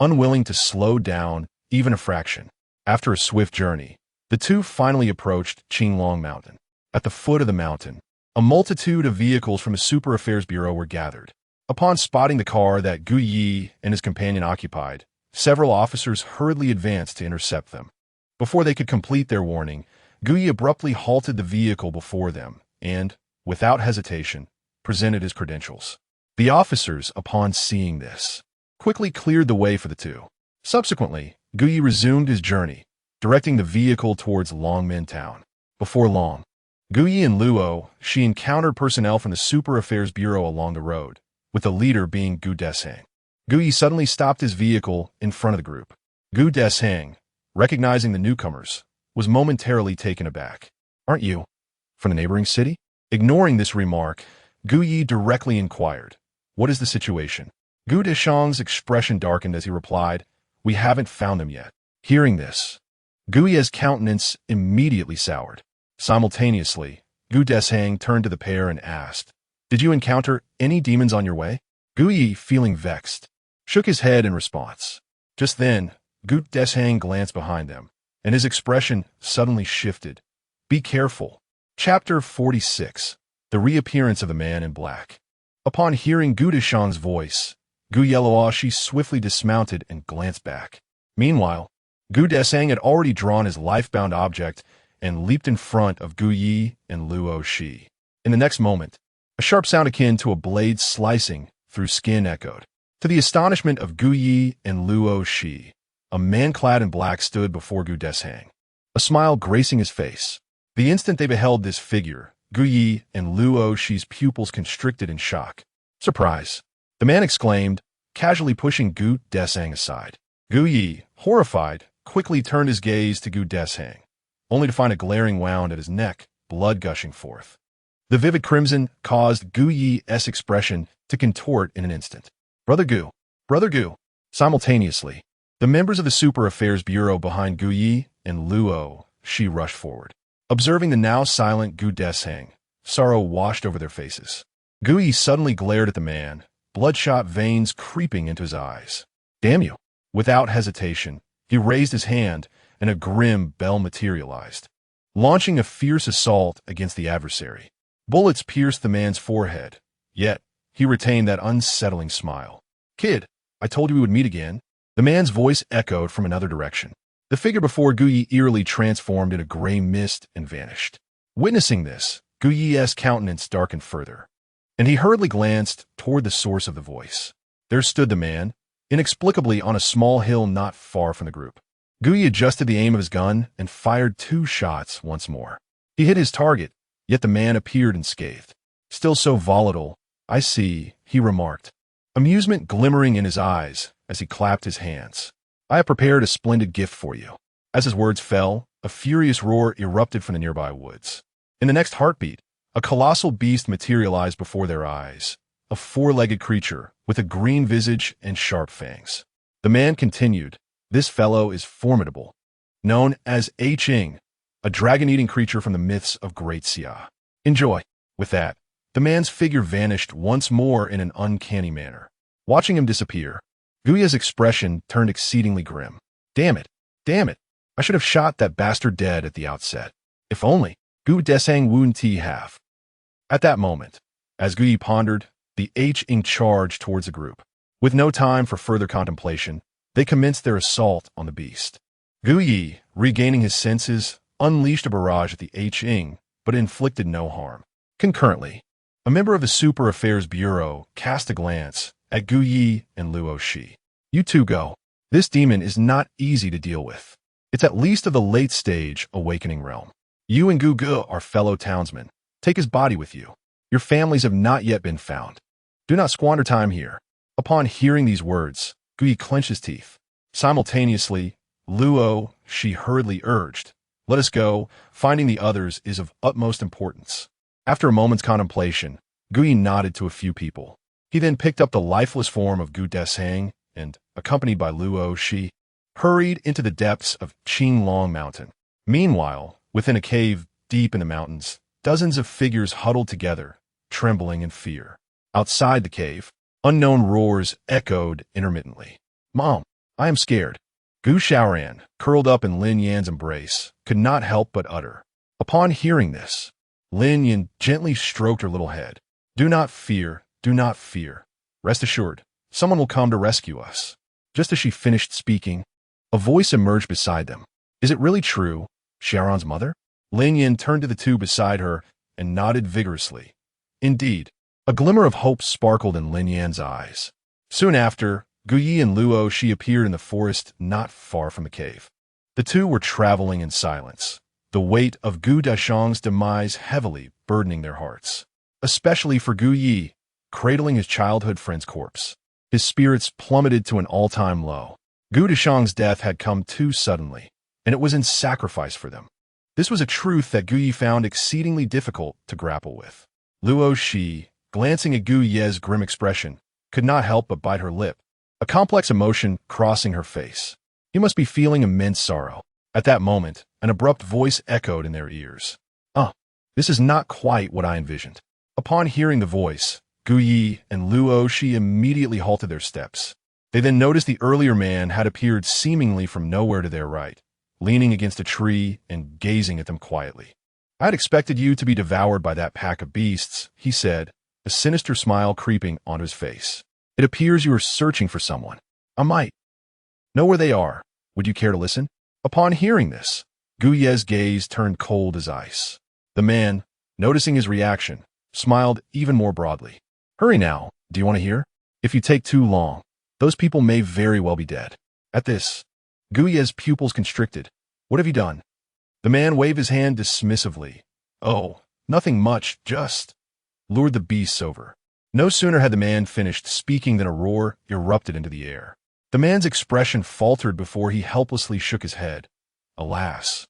unwilling to slow down even a fraction. After a swift journey, the two finally approached Qinglong Mountain. At the foot of the mountain, a multitude of vehicles from the Super Affairs Bureau were gathered. Upon spotting the car that Guyi and his companion occupied, several officers hurriedly advanced to intercept them. Before they could complete their warning, Guyi abruptly halted the vehicle before them and, without hesitation, presented his credentials. The officers, upon seeing this, quickly cleared the way for the two. Subsequently, Guyi resumed his journey, directing the vehicle towards Longmen Town. Before long, Guyi and Luo Shi encountered personnel from the Super Affairs Bureau along the road, with the leader being Gu Desheng. Guyi suddenly stopped his vehicle in front of the group. Gu Desheng, recognizing the newcomers, was momentarily taken aback. "Aren't you from the neighboring city?" Ignoring this remark, Guyi directly inquired, "What is the situation?" Gu Desheng's expression darkened as he replied, "We haven't found them yet." Hearing this, Guyi's countenance immediately soured. Simultaneously, Gu Desheng turned to the pair and asked, "Did you encounter any demons on your way?" Guyi, feeling vexed, shook his head in response. Just then, Gu Desheng glanced behind them, and his expression suddenly shifted. "Be careful." Chapter 46. The Reappearance of the Man in Black. Upon hearing Gu Desheng's voice, Gu Yeluoshi swiftly dismounted and glanced back. Meanwhile, Gu Desheng had already drawn his life-bound object and leaped in front of Guyi and Luo Shi. In the next moment, a sharp sound akin to a blade slicing through skin echoed. To the astonishment of Guyi and Luo Shi, a man clad in black stood before Gu Desheng, a smile gracing his face. The instant they beheld this figure, Guyi and Luo Shi's pupils constricted in shock. "Surprise!" the man exclaimed, casually pushing Gu Desheng aside. Guyi, horrified, quickly turned his gaze to Gu Desheng, only to find a glaring wound at his neck, blood gushing forth. The vivid crimson caused Guyi's expression to contort in an instant. Brother Gu! Brother Gu!" Simultaneously, the members of the Super Affairs Bureau behind Guyi and Luo Shi rushed forward. Observing the now silent Gu Desheng, sorrow washed over their faces. Guyi suddenly glared at the man, bloodshot veins creeping into his eyes. "Damn you!" Without hesitation, he raised his hand, and a grim bell materialized, launching a fierce assault against the adversary. Bullets pierced the man's forehead, yet he retained that unsettling smile. "Kid, I told you we would meet again." The man's voice echoed from another direction. The figure before Guyi eerily transformed into gray mist and vanished. Witnessing this, Guyi's countenance darkened further, and he hurriedly glanced toward the source of the voice. There stood the man, inexplicably on a small hill not far from the group. Guyi adjusted the aim of his gun and fired 2 shots once more. He hit his target, yet the man appeared unscathed. "Still so volatile, I see," he remarked, amusement glimmering in his eyes as he clapped his hands. "I have prepared a splendid gift for you." As his words fell, a furious roar erupted from the nearby woods. In the next heartbeat, a colossal beast materialized before their eyes, a 4-legged creature with a green visage and sharp fangs. The man continued, "This fellow is formidable, known as A Ching, a dragon-eating creature from the myths of Great Xia. Enjoy." With that, the man's figure vanished once more in an uncanny manner. Watching him disappear, Guyi's expression turned exceedingly grim. Damn it! Damn it! I should have shot that bastard dead at the outset. If only Gu Desheng wound Ti have. At that moment, as Guyi pondered, the H-ing charged towards the group. With no time for further contemplation, they commenced their assault on the beast. Guyi, regaining his senses, unleashed a barrage at the H-ing, but inflicted no harm. Concurrently, a member of the Super Affairs Bureau cast a glance at Guyi and Luo Shi. "You two go. This demon is not easy to deal with. It's at least of the late-stage awakening realm. You and Gu Gu are fellow townsmen. Take his body with you. Your families have not yet been found. Do not squander time here." Upon hearing these words, Guyi clenched his teeth. Simultaneously, Luo Shi hurriedly urged, "Let us go. Finding the others is of utmost importance." After a moment's contemplation, Guyi nodded to a few people. He then picked up the lifeless form of Gu Desheng and, accompanied by Luo Shi, hurried into the depths of Qinglong Mountain. Meanwhile, within a cave deep in the mountains, dozens of figures huddled together, trembling in fear. Outside the cave, unknown roars echoed intermittently. "Mom, I am scared." Gu Xiaoran, curled up in Lin Yan's embrace, could not help but utter. Upon hearing this, Lin Yan gently stroked her little head. Do not fear, do not fear. Rest assured, someone will come to rescue us." Just as she finished speaking, a voice emerged beside them. "Is it really true, Xiaoran's mother?" Lin Yan turned to the two beside her and nodded vigorously. Indeed, a glimmer of hope sparkled in Lin Yan's eyes. Soon after, Gu Yi and Luo Shi appeared in the forest not far from the cave. The two were traveling in silence, the weight of Gu Dashang's demise heavily burdening their hearts. Especially for Gu Yi, cradling his childhood friend's corpse. His spirits plummeted to an all-time low. Gu Dashang's death had come too suddenly, and it was in sacrifice for them. This was a truth that Gu Yi found exceedingly difficult to grapple with. Luo Shi, glancing at Gu Ye's grim expression, could not help but bite her lip, a complex emotion crossing her face. He must be feeling immense sorrow. At that moment, an abrupt voice echoed in their ears. This is not quite what I envisioned." Upon hearing the voice, Gu Yi and Luo Shi immediately halted their steps. They then noticed the earlier man had appeared seemingly from nowhere to their right, leaning against a tree and gazing at them quietly. "I had expected you to be devoured by that pack of beasts," he said, a sinister smile creeping onto his face. "It appears you are searching for someone. I might know where they are. Would you care to listen?" Upon hearing this, Gu Ye's gaze turned cold as ice. The man, noticing his reaction, smiled even more broadly. "Hurry now, do you want to hear? If you take too long, those people may very well be dead." At this, Gu Ye's pupils constricted. "What have you done?" The man waved his hand dismissively. "Oh, nothing much, just lured the beasts over." No sooner had the man finished speaking than a roar erupted into the air. The man's expression faltered before he helplessly shook his head. "Alas,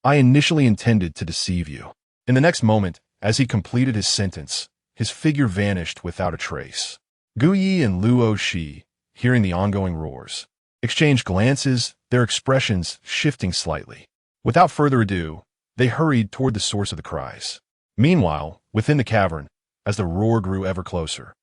I initially intended to deceive you." In the next moment, as he completed his sentence, his figure vanished without a trace. Gu Yi and Luo Shi, hearing the ongoing roars, exchanged glances, their expressions shifting slightly. Without further ado, they hurried toward the source of the cries. Meanwhile, within the cavern, as the roar grew ever closer,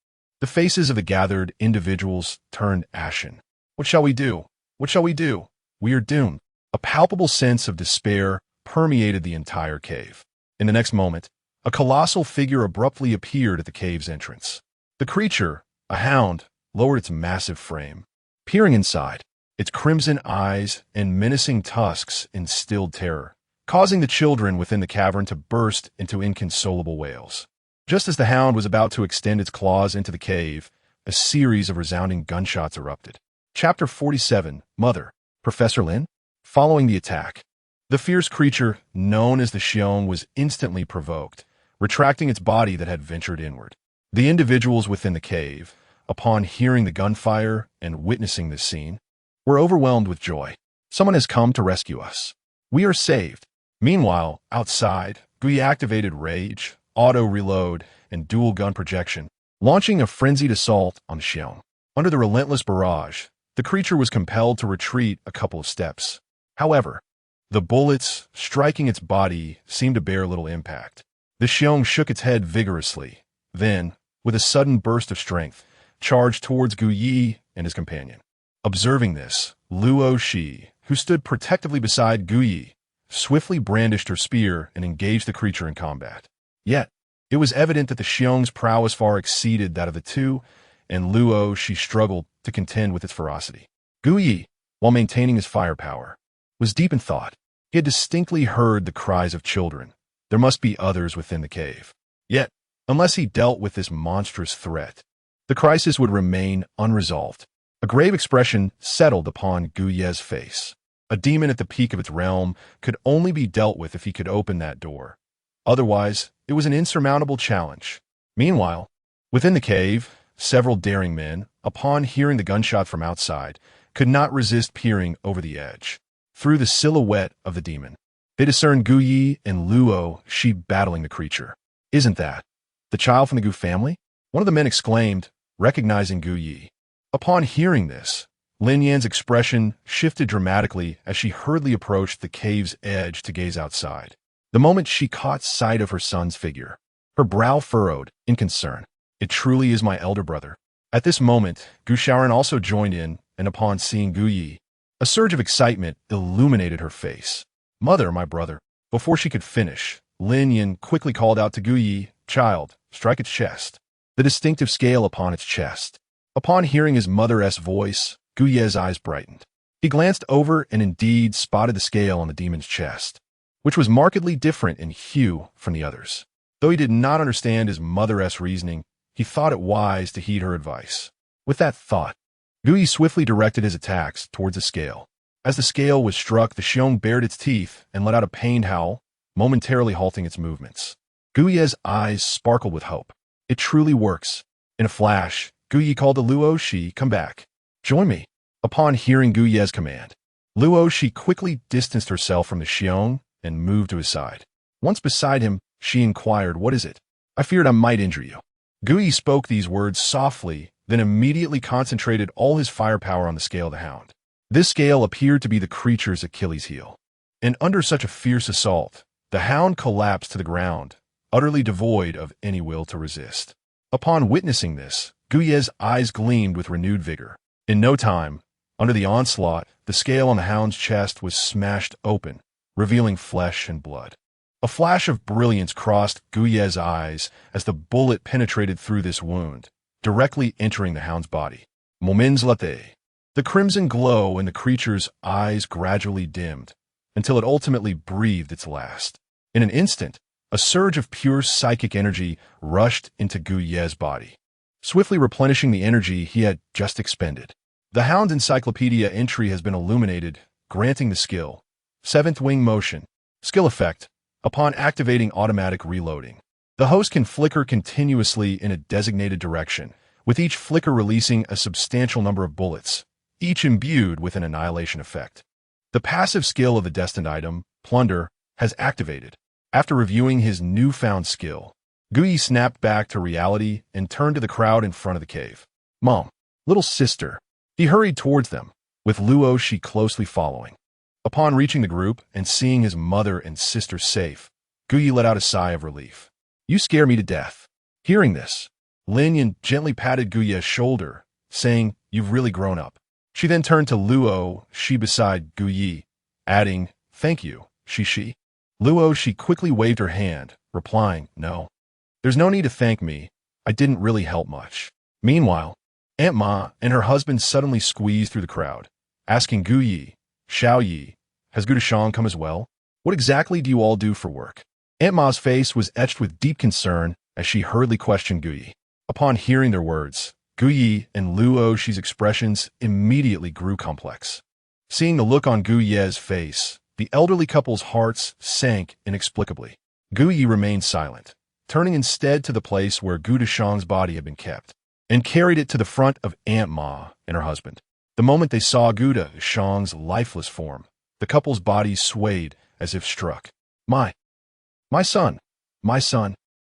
the faces of the gathered individuals turned ashen. "What shall we do? What shall we do? We are doomed." A palpable sense of despair permeated the entire cave. In the next moment, a colossal figure abruptly appeared at the cave's entrance. The creature, a hound, lowered its massive frame. Peering inside, its crimson eyes and menacing tusks instilled terror, causing the children within the cavern to burst into inconsolable wails. Just as the hound was about to extend its claws into the cave, a series of resounding gunshots erupted. Chapter 47, Mother, Professor Lin? Following the attack, the fierce creature, known as the Xiong, was instantly provoked, retracting its body that had ventured inward. The individuals within the cave, upon hearing the gunfire and witnessing this scene, were overwhelmed with joy. "Someone has come to rescue us. We are saved." Meanwhile, outside, Gui activated rage, auto-reload, and dual gun projection, launching a frenzied assault on Xiong. Under the relentless barrage, the creature was compelled to retreat a couple of steps. However, the bullets striking its body seemed to bear little impact. The Xiong shook its head vigorously, then, with a sudden burst of strength, charged towards Gu Yi and his companion. Observing this, Luo Shi, who stood protectively beside Gu Yi, swiftly brandished her spear and engaged the creature in combat. Yet, it was evident that the Xiong's prowess far exceeded that of the two, and Luo Shi struggled to contend with its ferocity. Gu Yi, while maintaining his firepower, was deep in thought. He had distinctly heard the cries of children. There must be others within the cave. Yet, unless he dealt with this monstrous threat, the crisis would remain unresolved. A grave expression settled upon Gu Ye's face. A demon at the peak of its realm could only be dealt with if he could open that door. Otherwise, it was an insurmountable challenge. Meanwhile, within the cave, several daring men, upon hearing the gunshot from outside, could not resist peering over the edge. Through the silhouette of the demon, they discerned Gu Yi and Luo Shi battling the creature. "Isn't that the child from the Gu family?" one of the men exclaimed, recognizing Gu Yi. Upon hearing this, Lin Yan's expression shifted dramatically as she hurriedly approached the cave's edge to gaze outside. the moment she caught sight of her son's figure. Her brow furrowed in concern. It truly is my elder brother. At this moment, Gu Xiaoran also joined in, and upon seeing Gu Yi, a surge of excitement illuminated her face. Mother, my brother. Before she could finish, Lin Yin quickly called out to Gu Yi, child, strike its chest. The distinctive scale upon its chest. Upon hearing his mother's voice, Gu Ye's eyes brightened. He glanced over and indeed spotted the scale on the demon's chest, which was markedly different in hue from the others. Though he did not understand his mother's reasoning, he thought it wise to heed her advice. With that thought, Gu Yi swiftly directed his attacks towards the scale. As the scale was struck, the Xiong bared its teeth and let out a pained howl, momentarily halting its movements. Gu Ye's eyes sparkled with hope. It truly works. In a flash, Gu Yi called to Luo Shi, come back. Join me. Upon hearing Gu Ye's command, Luo Shi quickly distanced herself from the Xiong and moved to his side. Once beside him, she inquired, what is it? I feared I might injure you. Gu Yi spoke these words softly, then immediately concentrated all his firepower on the scale of the hound. This scale appeared to be the creature's Achilles heel. And under such a fierce assault, the hound collapsed to the ground, utterly devoid of any will to resist. Upon witnessing this, Gu Ye's eyes gleamed with renewed vigor. In no time, under the onslaught, the scale on the hound's chest was smashed open, revealing flesh and blood. A flash of brilliance crossed Gu Ye's eyes as the bullet penetrated through this wound, directly entering the hound's body. Moments later, the crimson glow in the creature's eyes gradually dimmed, until it ultimately breathed its last. In an instant, a surge of pure psychic energy rushed into Gu Ye's body, swiftly replenishing the energy he had just expended. The Hound's encyclopedia entry has been illuminated, granting the skill. 7th Wing Motion. Skill effect. Upon activating automatic reloading, the host can flicker continuously in a designated direction, with each flicker releasing a substantial number of bullets, each imbued with an annihilation effect. The passive skill of the destined item, Plunder, has activated. After reviewing his newfound skill, Gu Yi snapped back to reality and turned to the crowd in front of the cave. Mom, little sister. He hurried towards them, with Luo Shi closely following. Upon reaching the group and seeing his mother and sister safe, Gu Yi let out a sigh of relief. You scare me to death. Hearing this, Lin Yin gently patted Gu Ye's shoulder, saying, you've really grown up. She then turned to Luo Shi beside Gu Yi, adding, thank you, Shi. Luo Shi quickly waved her hand, replying, no. There's no need to thank me. I didn't really help much. Meanwhile, Aunt Ma and her husband suddenly squeezed through the crowd, asking Gu Yi, Xiao Yi, has Gu Deshang come as well? What exactly do you all do for work? Aunt Ma's face was etched with deep concern as she hurriedly questioned Gu Yi. Upon hearing their words, Gu Yi and Luo Shi's expressions immediately grew complex. Seeing the look on Gu Ye's face, the elderly couple's hearts sank inexplicably. Gu Yi remained silent, turning instead to the place where Gu Deshang's body had been kept, and carried it to the front of Aunt Ma and her husband. The moment they saw Gu Deshang's lifeless form, the couple's bodies swayed as if struck. My son.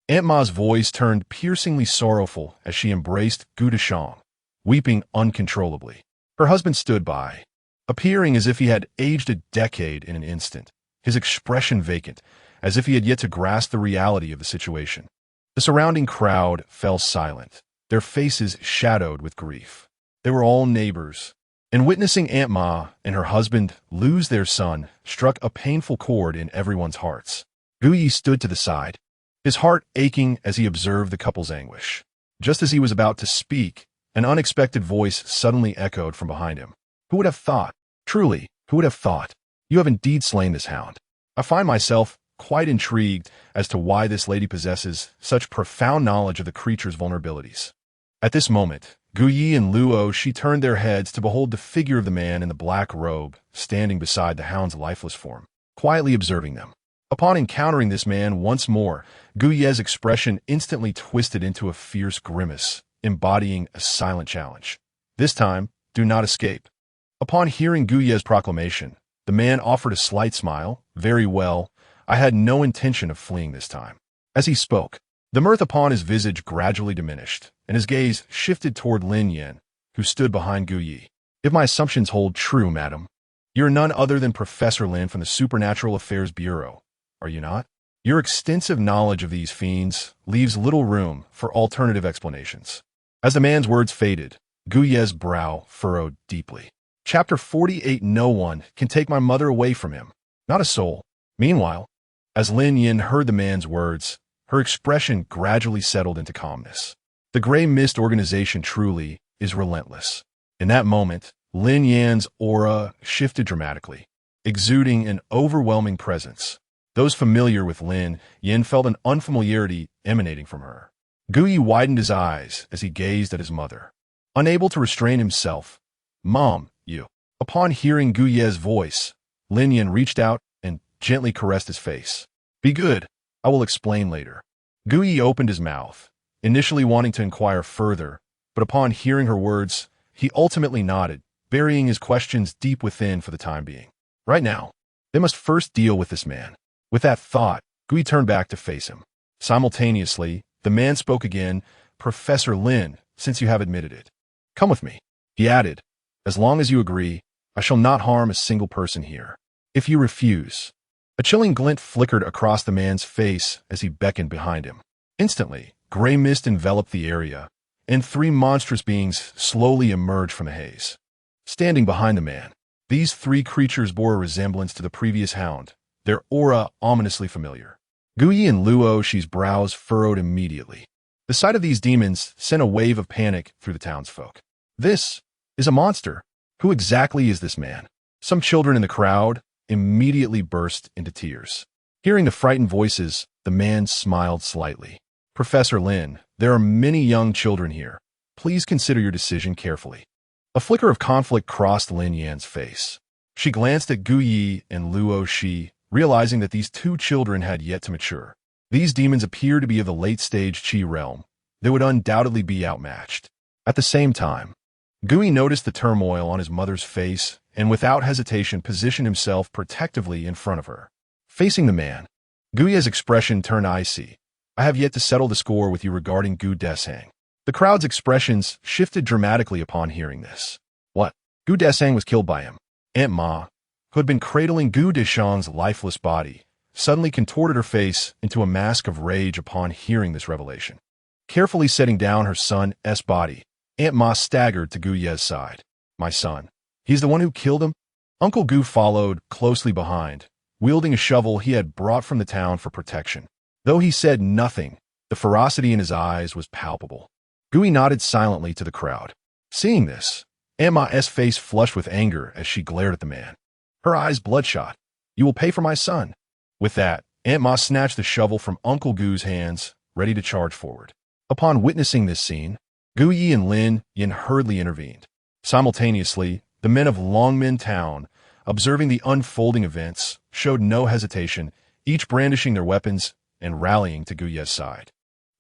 Aunt Ma's voice turned piercingly sorrowful as she embraced Gu Deshang, weeping uncontrollably. Her husband stood by, appearing as if he had aged a decade in an instant, his expression vacant, as if he had yet to grasp the reality of the situation. The surrounding crowd fell silent, their faces shadowed with grief. They were all neighbors, and witnessing Aunt Ma and her husband lose their son struck a painful chord in everyone's hearts. Gu Yi stood to the side, his heart aching as he observed the couple's anguish. Just as he was about to speak, an unexpected voice suddenly echoed from behind him. Who would have thought? Truly, who would have thought? You have indeed slain this hound. I find myself quite intrigued as to why this lady possesses such profound knowledge of the creature's vulnerabilities. At this moment, Gu Yi and Luo Shi turned their heads to behold the figure of the man in the black robe standing beside the hound's lifeless form, quietly observing them. Upon encountering this man once more, Gu Ye's expression instantly twisted into a fierce grimace, embodying a silent challenge. This time, do not escape. Upon hearing Gu Ye's proclamation, the man offered a slight smile. Very well, I had no intention of fleeing this time. As he spoke, the mirth upon his visage gradually diminished, and his gaze shifted toward Lin Yin, who stood behind Gu Yi. If my assumptions hold true, madam, you're none other than Professor Lin from the Supernatural Affairs Bureau, are you not? Your extensive knowledge of these fiends leaves little room for alternative explanations. As the man's words faded, Guye's brow furrowed deeply. Chapter 48. No one can take my mother away from him. Not a soul. Meanwhile, as Lin Yin heard the man's words, her expression gradually settled into calmness. The Gray Mist organization truly is relentless. In that moment, Lin Yan's aura shifted dramatically, exuding an overwhelming presence. Those familiar with Lin Yin felt an unfamiliarity emanating from her. Guyi widened his eyes as he gazed at his mother. Unable to restrain himself, "Mom, you." Upon hearing Guye's voice, Lin Yin reached out and gently caressed his face. "Be good. I will explain later." Guyi opened his mouth, initially wanting to inquire further, but upon hearing her words, he ultimately nodded, burying his questions deep within for the time being. Right now, they must first deal with this man. With that thought, Guyi turned back to face him. Simultaneously, the man spoke again. "Professor Lin, since you have admitted it, come with me." He added, "As long as you agree, I shall not harm a single person here. If you refuse..." A chilling glint flickered across the man's face as he beckoned behind him. Instantly, gray mist enveloped the area, and three monstrous beings slowly emerged from the haze. Standing behind the man, these three creatures bore a resemblance to the previous hound, their aura ominously familiar. Guyi and Luo Shi's brows furrowed immediately. The sight of these demons sent a wave of panic through the townsfolk. "This is a monster. Who exactly is this man?" Some children in the crowd immediately burst into tears. Hearing the frightened voices, the man smiled slightly. "Professor Lin, there are many young children here. Please consider your decision carefully." A flicker of conflict crossed Lin Yan's face. She glanced at Guyi and Luo Shi, realizing that these two children had yet to mature. These demons appeared to be of the late-stage Qi realm. They would undoubtedly be outmatched. At the same time, Guyi noticed the turmoil on his mother's face and without hesitation positioned himself protectively in front of her. Facing the man, Guyi's expression turned icy. "I have yet to settle the score with you regarding Gu Desang." The crowd's expressions shifted dramatically upon hearing this. What? Gu Desang was killed by him. Aunt Ma, who had been cradling Gu Deshang's lifeless body, suddenly contorted her face into a mask of rage upon hearing this revelation. Carefully setting down her son's body, Aunt Ma staggered to Guye's side. "My son. He's the one who killed him?" Uncle Gu followed closely behind, wielding a shovel he had brought from the town for protection. Though he said nothing, the ferocity in his eyes was palpable. Guyi nodded silently to the crowd. Seeing this, Aunt Ma's face flushed with anger as she glared at the man. Her eyes bloodshot. "You will pay for my son." With that, Aunt Ma snatched the shovel from Uncle Gu's hands, ready to charge forward. Upon witnessing this scene, Guyi and Lin Yin hurriedly intervened. Simultaneously, the men of Longmen Town, observing the unfolding events, showed no hesitation, each brandishing their weapons and rallying to Guye's side.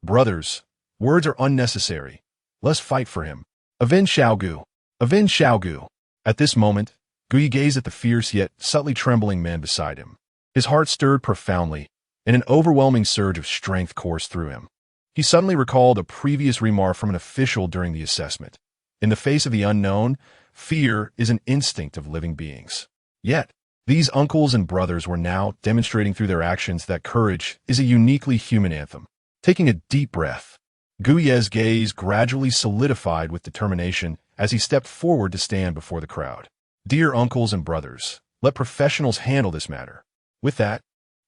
"Brothers, words are unnecessary. Let's fight for him. Avenge Xiaogu! Avenge Xiaogu!" At this moment, Guyi gazed at the fierce yet subtly trembling man beside him. His heart stirred profoundly, and an overwhelming surge of strength coursed through him. He suddenly recalled a previous remark from an official during the assessment. In the face of the unknown, fear is an instinct of living beings. Yet, these uncles and brothers were now demonstrating through their actions that courage is a uniquely human anthem. Taking a deep breath, Guye's gaze gradually solidified with determination as he stepped forward to stand before the crowd. "Dear uncles and brothers, let professionals handle this matter." With that,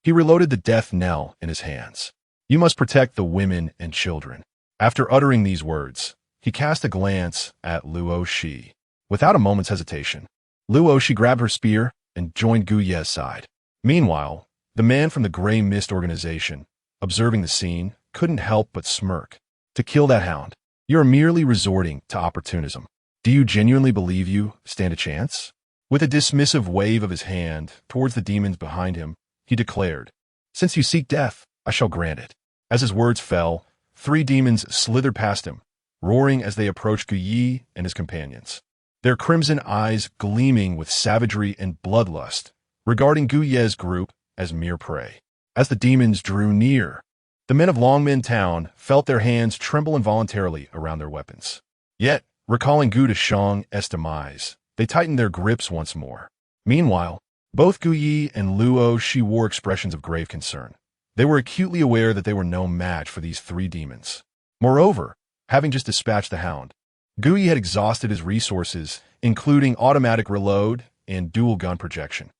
he reloaded the death knell in his hands. "You must protect the women and children." After uttering these words, he cast a glance at Luo Shi. Without a moment's hesitation, Luo Shi grabbed her spear and joined Guye's side. Meanwhile, the man from the Gray Mist organization, observing the scene, couldn't help but smirk. "To kill that hound, you're merely resorting to opportunism. Do you genuinely believe you stand a chance?" With a dismissive wave of his hand towards the demons behind him, he declared, "Since you seek death, I shall grant it." As his words fell, three demons slithered past him, roaring as they approached Guyi and his companions. Their crimson eyes gleaming with savagery and bloodlust, regarding Guye's group as mere prey. As the demons drew near, the men of Longmen Town felt their hands tremble involuntarily around their weapons. Yet, recalling Gu Deshang's demise, they tightened their grips once more. Meanwhile, both Guyi and Luo Shi wore expressions of grave concern. They were acutely aware that they were no match for these three demons. Moreover, having just dispatched the hound, Gui had exhausted his resources, including automatic reload and dual gun projection.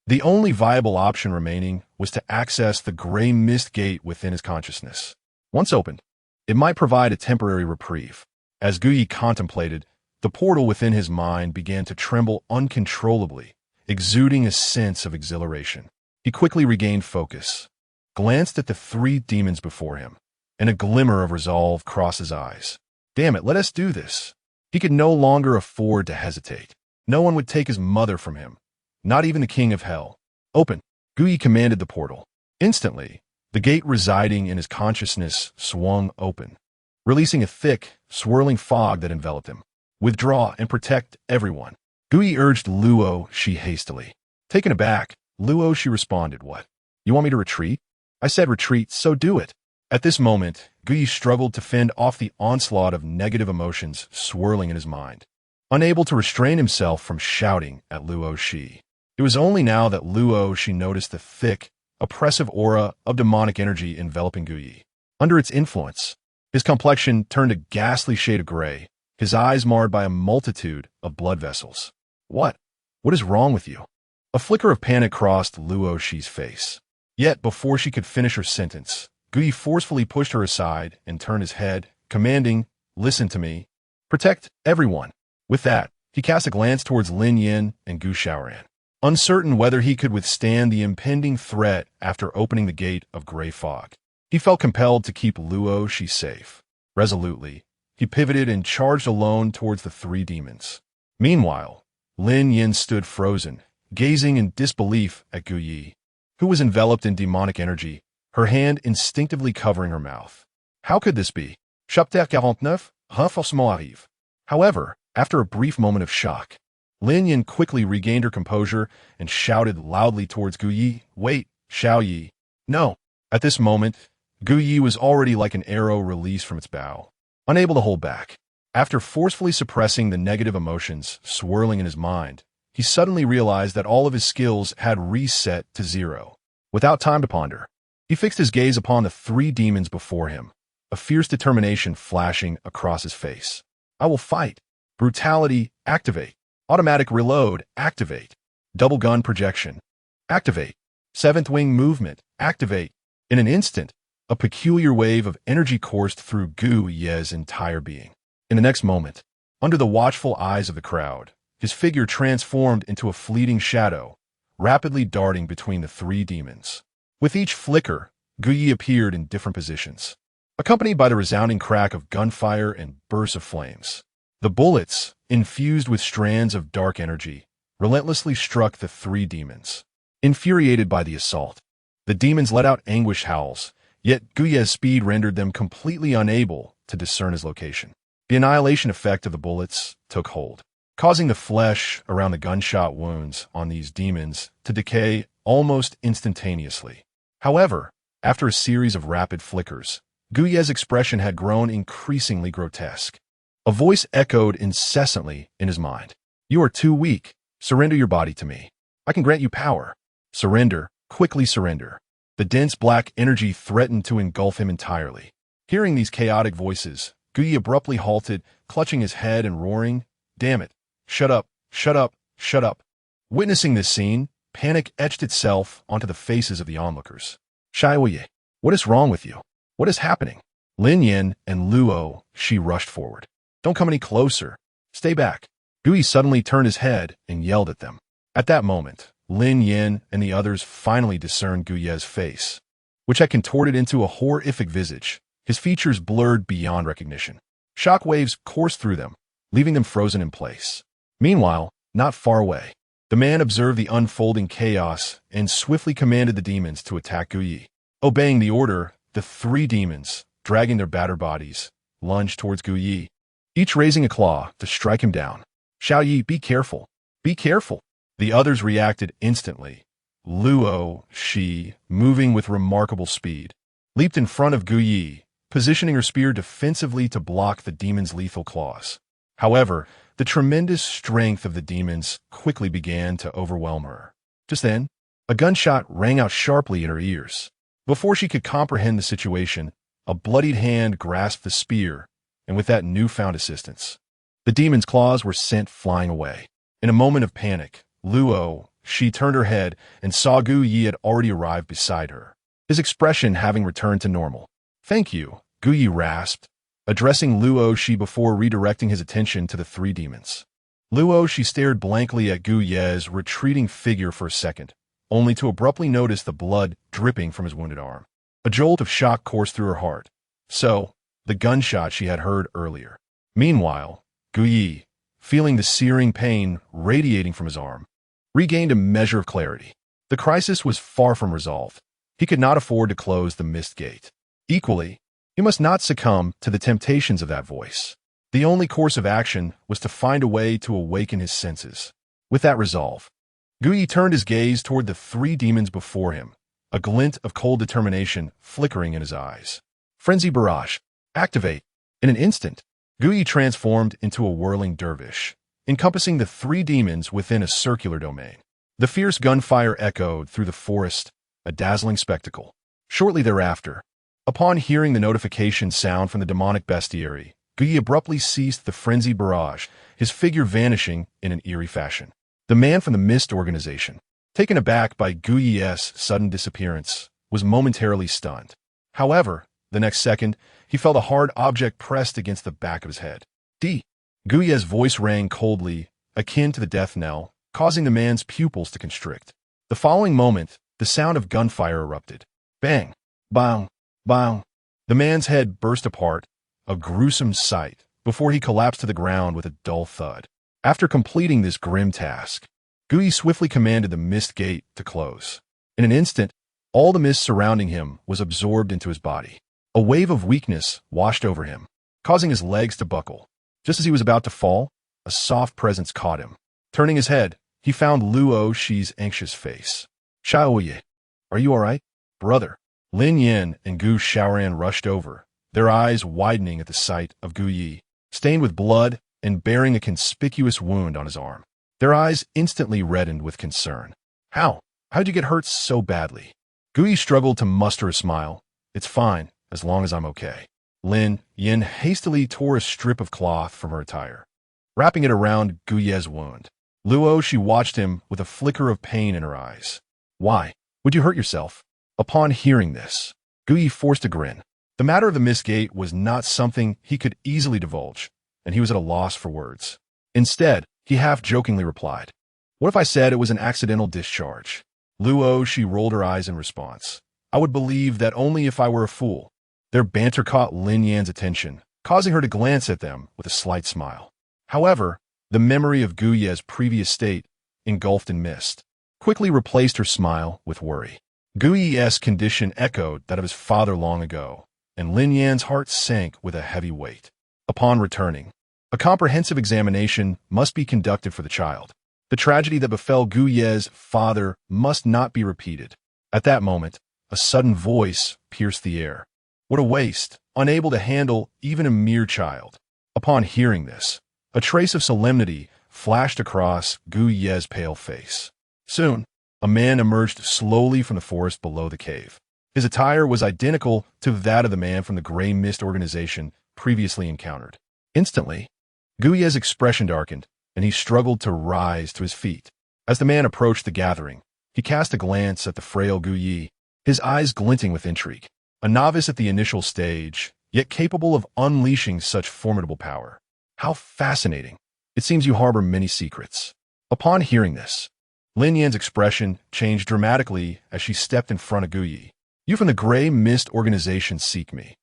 The only viable option remaining was to access the gray mist gate within his consciousness. Once opened, it might provide a temporary reprieve. As Gui contemplated, the portal within his mind began to tremble uncontrollably, exuding a sense of exhilaration. He quickly regained focus, glanced at the three demons before him, and a glimmer of resolve crossed his eyes. Damn it, let us do this. He could no longer afford to hesitate. No one would take his mother from him, not even the king of hell. Open, Gui commanded the portal. Instantly, the gate residing in his consciousness swung open, releasing a thick, swirling fog that enveloped him. Withdraw and protect everyone. Gui urged Luo Shi hastily. Taken aback, Luo Shi responded, What? You want me to retreat? I said retreat, so do it. At this moment, Gui struggled to fend off the onslaught of negative emotions swirling in his mind, unable to restrain himself from shouting at Luo Shi. It was only now that Luo Shi noticed the thick, oppressive aura of demonic energy enveloping Gui. Under its influence, his complexion turned a ghastly shade of gray, his eyes marred by a multitude of blood vessels. What? What is wrong with you? A flicker of panic crossed Luo Shi's face. Yet, before she could finish her sentence, Gui forcefully pushed her aside and turned his head, commanding, Listen to me. Protect everyone. With that, he cast a glance towards Lin Yin and Gu Xiaoran, uncertain whether he could withstand the impending threat after opening the gate of gray fog. He felt compelled to keep Luo Shi safe. Resolutely, he pivoted and charged alone towards the three demons. Meanwhile, Lin Yin stood frozen, gazing in disbelief at Gu Yi, who was enveloped in demonic energy, her hand instinctively covering her mouth. How could this be? Chapitre 49, renforcement arrive. However, after a brief moment of shock, Lin Yin quickly regained her composure and shouted loudly towards Gu Yi, Wait, Xiao Yi. No. At this moment, Gu Yi was already like an arrow released from its bow, unable to hold back. After forcefully suppressing the negative emotions swirling in his mind, he suddenly realized that all of his skills had reset to zero. Without time to ponder, he fixed his gaze upon the three demons before him, a fierce determination flashing across his face. I will fight. Brutality, activate. Automatic reload, activate. Double gun projection, activate. Seventh wing movement, activate. In an instant, a peculiar wave of energy coursed through Gu Ye's entire being. In the next moment, under the watchful eyes of the crowd, his figure transformed into a fleeting shadow, rapidly darting between the three demons. With each flicker, Gu Yi appeared in different positions, accompanied by the resounding crack of gunfire and bursts of flames. The bullets, infused with strands of dark energy, relentlessly struck the three demons. Infuriated by the assault, the demons let out anguished howls, yet Gu Ye's speed rendered them completely unable to discern his location. The annihilation effect of the bullets took hold, causing the flesh around the gunshot wounds on these demons to decay almost instantaneously. However, after a series of rapid flickers, Gu Ye's expression had grown increasingly grotesque. A voice echoed incessantly in his mind. You are too weak. Surrender your body to me. I can grant you power. Surrender, quickly surrender. The dense black energy threatened to engulf him entirely. Hearing these chaotic voices, Gu Yi abruptly halted, clutching his head and roaring, Damn it! Shut up! Shut up! Shut up! Witnessing this scene, panic etched itself onto the faces of the onlookers. Xiaoye, what is wrong with you? What is happening? Lin Yin and Luo Shi rushed forward. Don't come any closer. Stay back. Gu Yi suddenly turned his head and yelled at them. At that moment, Lin Yin and the others finally discerned Gu Ye's face, which had contorted into a horrific visage, his features blurred beyond recognition. Shock waves coursed through them, leaving them frozen in place. Meanwhile, not far away, the man observed the unfolding chaos and swiftly commanded the demons to attack Gu Yi. Obeying the order, the three demons, dragging their battered bodies, lunged towards Gu Yi, each raising a claw to strike him down. Xiao Yi, be careful. Be careful. The others reacted instantly. Luo Shi, moving with remarkable speed, leaped in front of Gu Yi, positioning her spear defensively to block the demon's lethal claws. However, the tremendous strength of the demons quickly began to overwhelm her. Just then, a gunshot rang out sharply in her ears. Before she could comprehend the situation, a bloodied hand grasped the spear, and with that newfound assistance, the demon's claws were sent flying away. In a moment of panic, she turned her head and saw Gu Yi had already arrived beside her, his expression having returned to normal. "Thank you," Gu Yi rasped, addressing she before redirecting his attention to the three demons. She stared blankly at Gu Ye's retreating figure for a second, only to abruptly notice the blood dripping from his wounded arm. A jolt of shock coursed through her heart. So, the gunshot she had heard earlier. Meanwhile, Gu Yi, feeling the searing pain radiating from his arm, regained a measure of clarity. The crisis was far from resolved. He could not afford to close the mist gate. Equally, he must not succumb to the temptations of that voice. The only course of action was to find a way to awaken his senses. With that resolve, Gu Yi turned his gaze toward the three demons before him, a glint of cold determination flickering in his eyes. Frenzy barrage. Activate. In an instant, Gu Yi transformed into a whirling dervish, encompassing the three demons within a circular domain. The fierce gunfire echoed through the forest, a dazzling spectacle. Shortly thereafter, upon hearing the notification sound from the demonic bestiary, Gu Yi abruptly ceased the frenzy barrage, his figure vanishing in an eerie fashion. The man from the Mist organization, taken aback by Gu Yi's sudden disappearance, was momentarily stunned. However, the next second, he felt a hard object pressed against the back of his head. Gu Yi's voice rang coldly, akin to the death knell, causing the man's pupils to constrict. The following moment, the sound of gunfire erupted. Bang! Bang! Bang! The man's head burst apart, a gruesome sight, before he collapsed to the ground with a dull thud. After completing this grim task, Gu Yi swiftly commanded the mist gate to close. In an instant, all the mist surrounding him was absorbed into his body. A wave of weakness washed over him, causing his legs to buckle. Just as he was about to fall, a soft presence caught him. Turning his head, he found Shi's anxious face. "Xiaoye, are you all right, brother?" Lin Yan and Gu Xiaoran rushed over, their eyes widening at the sight of Gu Yi, stained with blood and bearing a conspicuous wound on his arm. Their eyes instantly reddened with concern. How'd you get hurt so badly?" Gu Yi struggled to muster a smile. "It's fine, as long as I'm okay." Lin Yin hastily tore a strip of cloth from her attire, wrapping it around Gu Ye's wound. She watched him with a flicker of pain in her eyes. "Why? Would you hurt yourself?" Upon hearing this, Gu Yi forced a grin. The matter of the mist gate was not something he could easily divulge, and he was at a loss for words. Instead, he half-jokingly replied, "What if I said it was an accidental discharge?" She rolled her eyes in response. "I would believe that only if I were a fool." Their banter caught Lin Yan's attention, causing her to glance at them with a slight smile. However, the memory of Gu Ye's previous state, engulfed in mist, quickly replaced her smile with worry. Gu Ye's condition echoed that of his father long ago, and Lin Yan's heart sank with a heavy weight. Upon returning, a comprehensive examination must be conducted for the child. The tragedy that befell Gu Ye's father must not be repeated. At that moment, a sudden voice pierced the air. What a waste, unable to handle even a mere child. Upon hearing this, a trace of solemnity flashed across Gu Ye's pale face. Soon, a man emerged slowly from the forest below the cave. His attire was identical to that of the man from the Gray Mist organization previously encountered. Instantly, Gu Ye's expression darkened, and he struggled to rise to his feet. As the man approached the gathering, he cast a glance at the frail Gu Yi, his eyes glinting with intrigue. A novice at the initial stage, yet capable of unleashing such formidable power. How fascinating. It seems you harbor many secrets. Upon hearing this, Lin Yan's expression changed dramatically as she stepped in front of Gu Yi. "You from the Gray Mist organization seek me.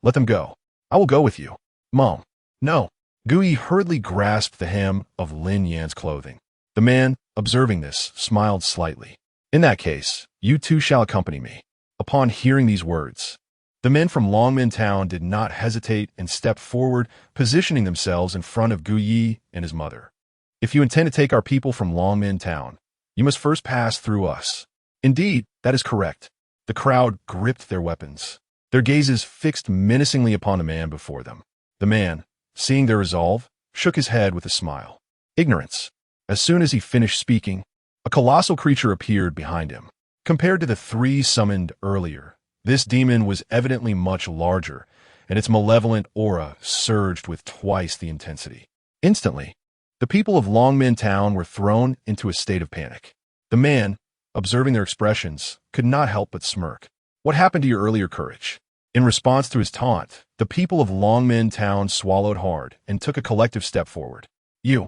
Let them go. I will go with you." "Mom, no." Gu Yi hurriedly grasped the hem of Lin Yan's clothing. The man, observing this, smiled slightly. "In that case, you too shall accompany me." Upon hearing these words, the men from Longmen Town did not hesitate and stepped forward, positioning themselves in front of Gu Yi and his mother. "If you intend to take our people from Longmen Town, you must first pass through us." "Indeed, that is correct." The crowd gripped their weapons, their gazes fixed menacingly upon the man before them. The man, seeing their resolve, shook his head with a smile. "Ignorance." As soon as he finished speaking, a colossal creature appeared behind him. Compared to the three summoned earlier, This demon was evidently much larger, and its malevolent aura surged with twice the intensity. Instantly, the people of Longmen Town were thrown into a state of panic. The man, observing their expressions, could not help but smirk. What happened to your earlier courage? In response to his taunt, the people of Longmen Town swallowed hard and took a collective step forward. You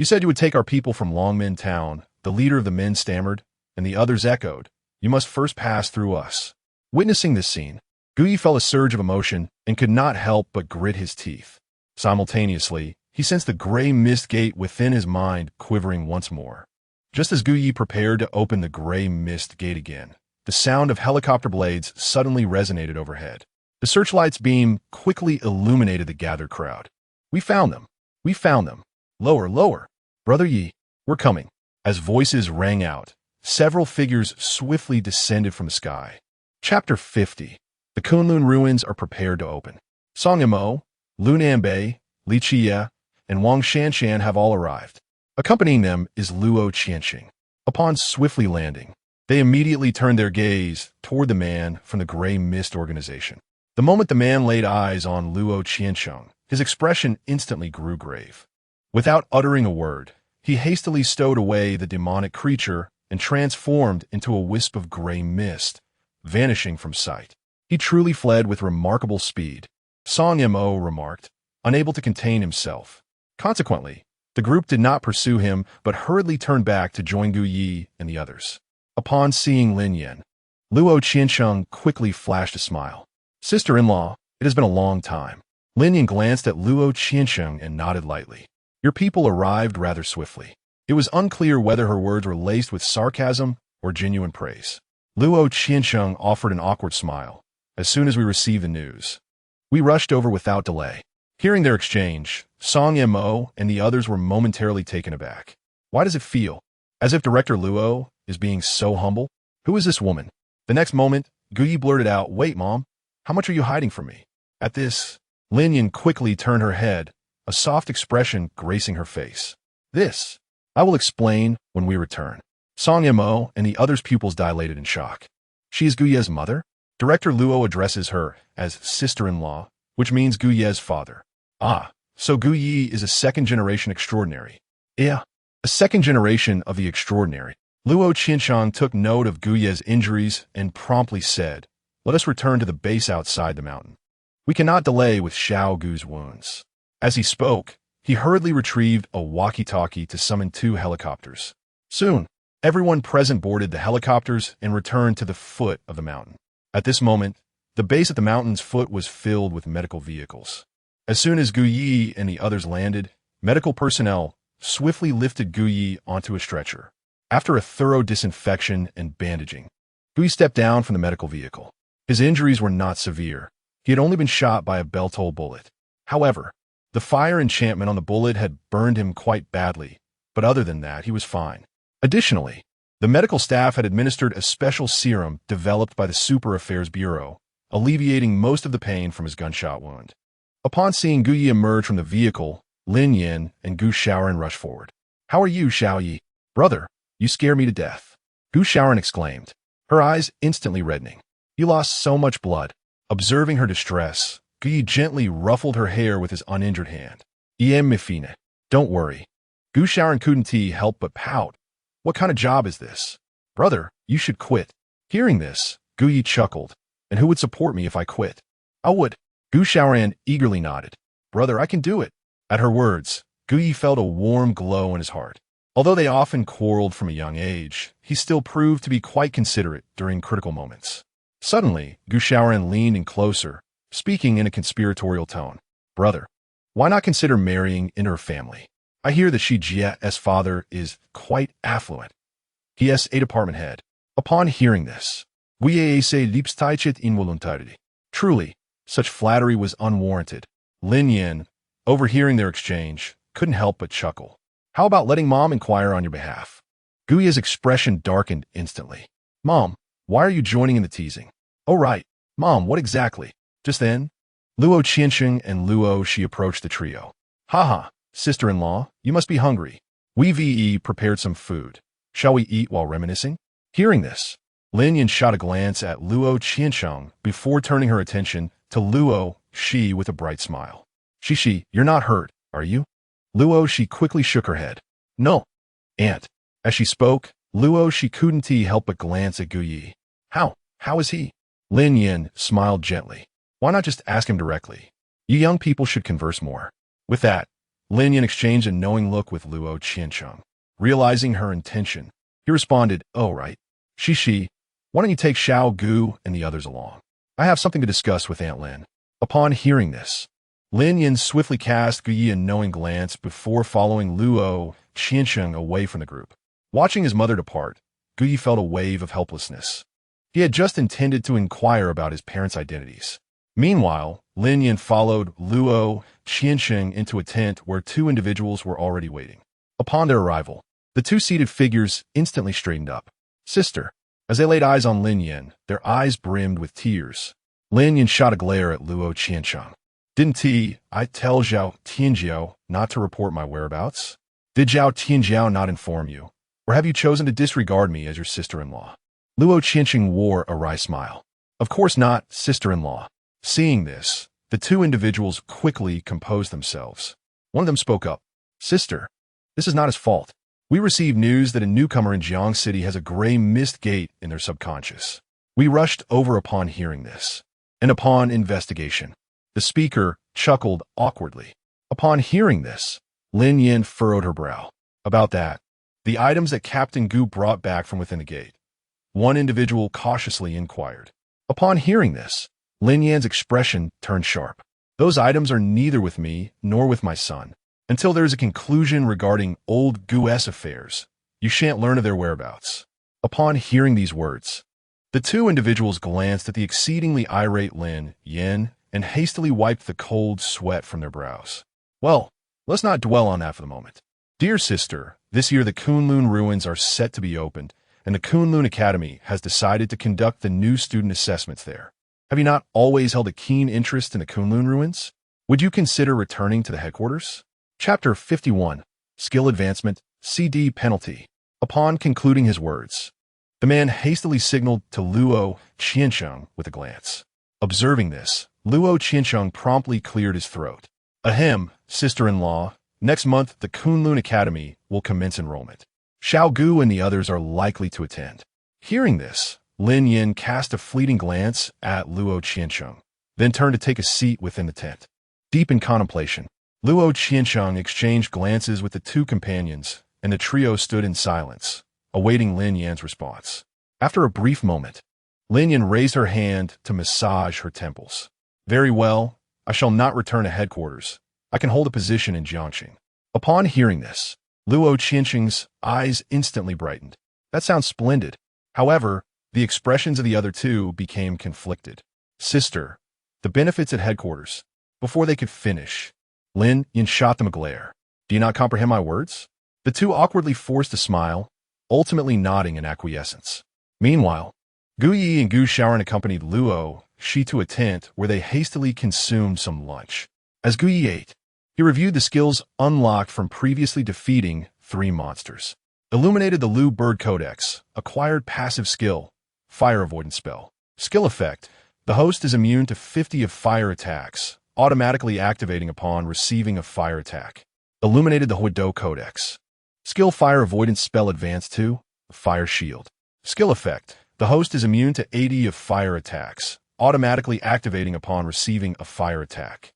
said you would take our people from Longmen Town, the leader of the men stammered, and the others echoed. You must first pass through us. Witnessing this scene, Guyi felt a surge of emotion and could not help but grit his teeth. Simultaneously, he sensed the gray mist gate within his mind quivering once more. Just as Guyi prepared to open the gray mist gate again, the sound of helicopter blades suddenly resonated overhead. The searchlight's beam quickly illuminated the gathered crowd. We found them. We found them. Lower, lower. Brother Yi, we're coming. As voices rang out, several figures swiftly descended from the sky. Chapter 50. The Kunlun ruins are prepared to open. Song Yamo, Lun Anbei, Li Qie, and Wang Shanshan have all arrived. Accompanying them is Luo Qianxing. Upon swiftly landing, they immediately turned their gaze toward the man from the Gray Mist organization. The moment the man laid eyes on Luo Qianxing, his expression instantly grew grave. Without uttering a word, he hastily stowed away the demonic creature and transformed into a wisp of gray mist, vanishing from sight. He truly fled with remarkable speed, Song Mo remarked, unable to contain himself. Consequently, the group did not pursue him but hurriedly turned back to join Gu Yi and the others. Upon seeing Lin Yan, Luo Qianxing quickly flashed a smile. Sister-in-law, it has been a long time. Lin Yan glanced at Luo Qianxing and nodded lightly. Your people arrived rather swiftly. It was unclear whether her words were laced with sarcasm or genuine praise. Luo Qianxing offered an awkward smile. As soon as we received the news, we rushed over without delay. Hearing their exchange, Song Mo and the others were momentarily taken aback. Why does it feel as if Director Luo is being so humble? Who is this woman? The next moment, Guyi blurted out, Wait, Mom, how much are you hiding from me? At this, Lin Yan quickly turned her head, a soft expression gracing her face. This, I will explain when we return. Song Mo and the others' pupils dilated in shock. She is Guye's mother? Director Luo addresses her as sister-in-law, which means Guye's father. Ah, so Guyi is a second-generation extraordinary. Yeah, a second generation of the extraordinary. Luo Qianxing took note of Guye's injuries and promptly said, Let us return to the base outside the mountain. We cannot delay with Xiao Gu's wounds. As he spoke, he hurriedly retrieved a walkie-talkie to summon 2 helicopters. Soon, everyone present boarded the helicopters and returned to the foot of the mountain. At this moment, the base at the mountain's foot was filled with medical vehicles. As soon as Gu Yi and the others landed, medical personnel swiftly lifted Gu Yi onto a stretcher. After a thorough disinfection and bandaging, Gu Yi stepped down from the medical vehicle. His injuries were not severe. He had only been shot by a belt-hole bullet. However, the fire enchantment on the bullet had burned him quite badly, but other than that, he was fine. Additionally, the medical staff had administered a special serum developed by the Super Affairs Bureau, alleviating most of the pain from his gunshot wound. Upon seeing Gu Yi emerge from the vehicle, Lin Yan and Gu Shaoran rushed forward. How are you, Xiao Yi? Brother, you scare me to death. Gu Shaoran exclaimed, her eyes instantly reddening. You lost so much blood. Observing her distress, Gu Yi gently ruffled her hair with his uninjured hand. Mifine. Don't worry. Gu Shaoran couldn't help but pout. What kind of job is this? Brother, you should quit. Hearing this, Gu Yi chuckled. And who would support me if I quit? I would. Gu Shaoran eagerly nodded. Brother, I can do it. At her words, Gu Yi felt a warm glow in his heart. Although they often quarreled from a young age, he still proved to be quite considerate during critical moments. Suddenly, Gu Shaoran leaned in closer, speaking in a conspiratorial tone. Brother, why not consider marrying into her family? I hear that Shi Jie's father is quite affluent. He is a department head. Upon hearing this, Gu Yi se lipstaichit involuntarily. Truly, such flattery was unwarranted. Lin Yan, overhearing their exchange, couldn't help but chuckle. How about letting Mom inquire on your behalf? Gu Yi's expression darkened instantly. Mom, why are you joining in the teasing? Oh right, Mom, what exactly? Just then, Luo Qianxing and Luo Shi approached the trio. Haha, sister-in-law, you must be hungry. We VE prepared some food. Shall we eat while reminiscing? Hearing this, Lin Yan shot a glance at Luo Qiansheng before turning her attention to Luo Shi with a bright smile. Shi, you're not hurt, are you? Luo Shi quickly shook her head. No, aunt. As she spoke, Luo Shi couldn't help but glance at Gu Yi. How is he? Lin Yan smiled gently. Why not just ask him directly? You young people should converse more. With that, Lin Yan exchanged a knowing look with Luo Qiansheng. Realizing her intention, he responded, oh right. Shi, why don't you take Xiao Gu and the others along? I have something to discuss with Aunt Lin. Upon hearing this, Lin Yan swiftly cast Gu Yi a knowing glance before following Luo Qiansheng away from the group. Watching his mother depart, Gu Yi felt a wave of helplessness. He had just intended to inquire about his parents' identities. Meanwhile, Lin Yan followed Luo Qiansheng into a tent where two individuals were already waiting. Upon their arrival, the two seated figures instantly straightened up. Sister. As they laid eyes on Lin Yan, their eyes brimmed with tears. Lin Yan shot a glare at Luo Qiansheng. Didn't I tell Zhao Tianjiao not to report my whereabouts? Did Zhao Tianjiao not inform you? Or have you chosen to disregard me as your sister-in-law? Luo Qiansheng wore a wry smile. Of course not, sister-in-law. Seeing this, the two individuals quickly composed themselves. One of them spoke up. Sister, this is not his fault. We received news that a newcomer in Jiang City has a gray mist gate in their subconscious. We rushed over upon hearing this. And upon investigation, the speaker chuckled awkwardly. Upon hearing this, Lin Yan furrowed her brow. About that, the items that Captain Gu brought back from within the gate. One individual cautiously inquired. Upon hearing this, Lin Yan's expression turned sharp. Those items are neither with me nor with my son. Until there is a conclusion regarding old Gu-S affairs, you shan't learn of their whereabouts. Upon hearing these words, the two individuals glanced at the exceedingly irate Lin Yan and hastily wiped the cold sweat from their brows. Well, let's not dwell on that for the moment. Dear sister, this year the Kunlun ruins are set to be opened, and the Kunlun Academy has decided to conduct the new student assessments there. Have you not always held a keen interest in the Kunlun ruins? Would you consider returning to the headquarters? Chapter 51, Skill Advancement, CD Penalty. Upon concluding his words, the man hastily signaled to Luo Qiansheng with a glance. Observing this, Luo Qiansheng promptly cleared his throat. Ahem, sister-in-law, next month the Kunlun Academy will commence enrollment. Xiao Gu and the others are likely to attend. Hearing this, Lin Yan cast a fleeting glance at Luo Qiansheng, then turned to take a seat within the tent. Deep in contemplation, Luo Qiansheng exchanged glances with the two companions, and the trio stood in silence, awaiting Lin Yan's response. After a brief moment, Lin Yan raised her hand to massage her temples. Very well, I shall not return to headquarters. I can hold a position in Jiangxing. Upon hearing this, Luo Qiansheng's eyes instantly brightened. That sounds splendid. However, the expressions of the other two became conflicted. Sister, the benefits at headquarters. Before they could finish, Lin Yan shot them a glare. Do you not comprehend my words? The two awkwardly forced a smile, ultimately nodding in acquiescence. Meanwhile, Gu Yi and Gu Shaoran accompanied Luo Shi to a tent where they hastily consumed some lunch. As Gu Yi ate, he reviewed the skills unlocked from previously defeating 3 monsters. Illuminated the Lu Bird Codex, acquired passive skill, Fire Avoidance Spell. Skill effect, the host is immune to 50 of fire attacks, automatically activating upon receiving a fire attack. Illuminated the Huido Codex. Skill Fire Avoidance Spell Advanced 2, Fire Shield. Skill effect, the host is immune to 80 of fire attacks, automatically activating upon receiving a fire attack.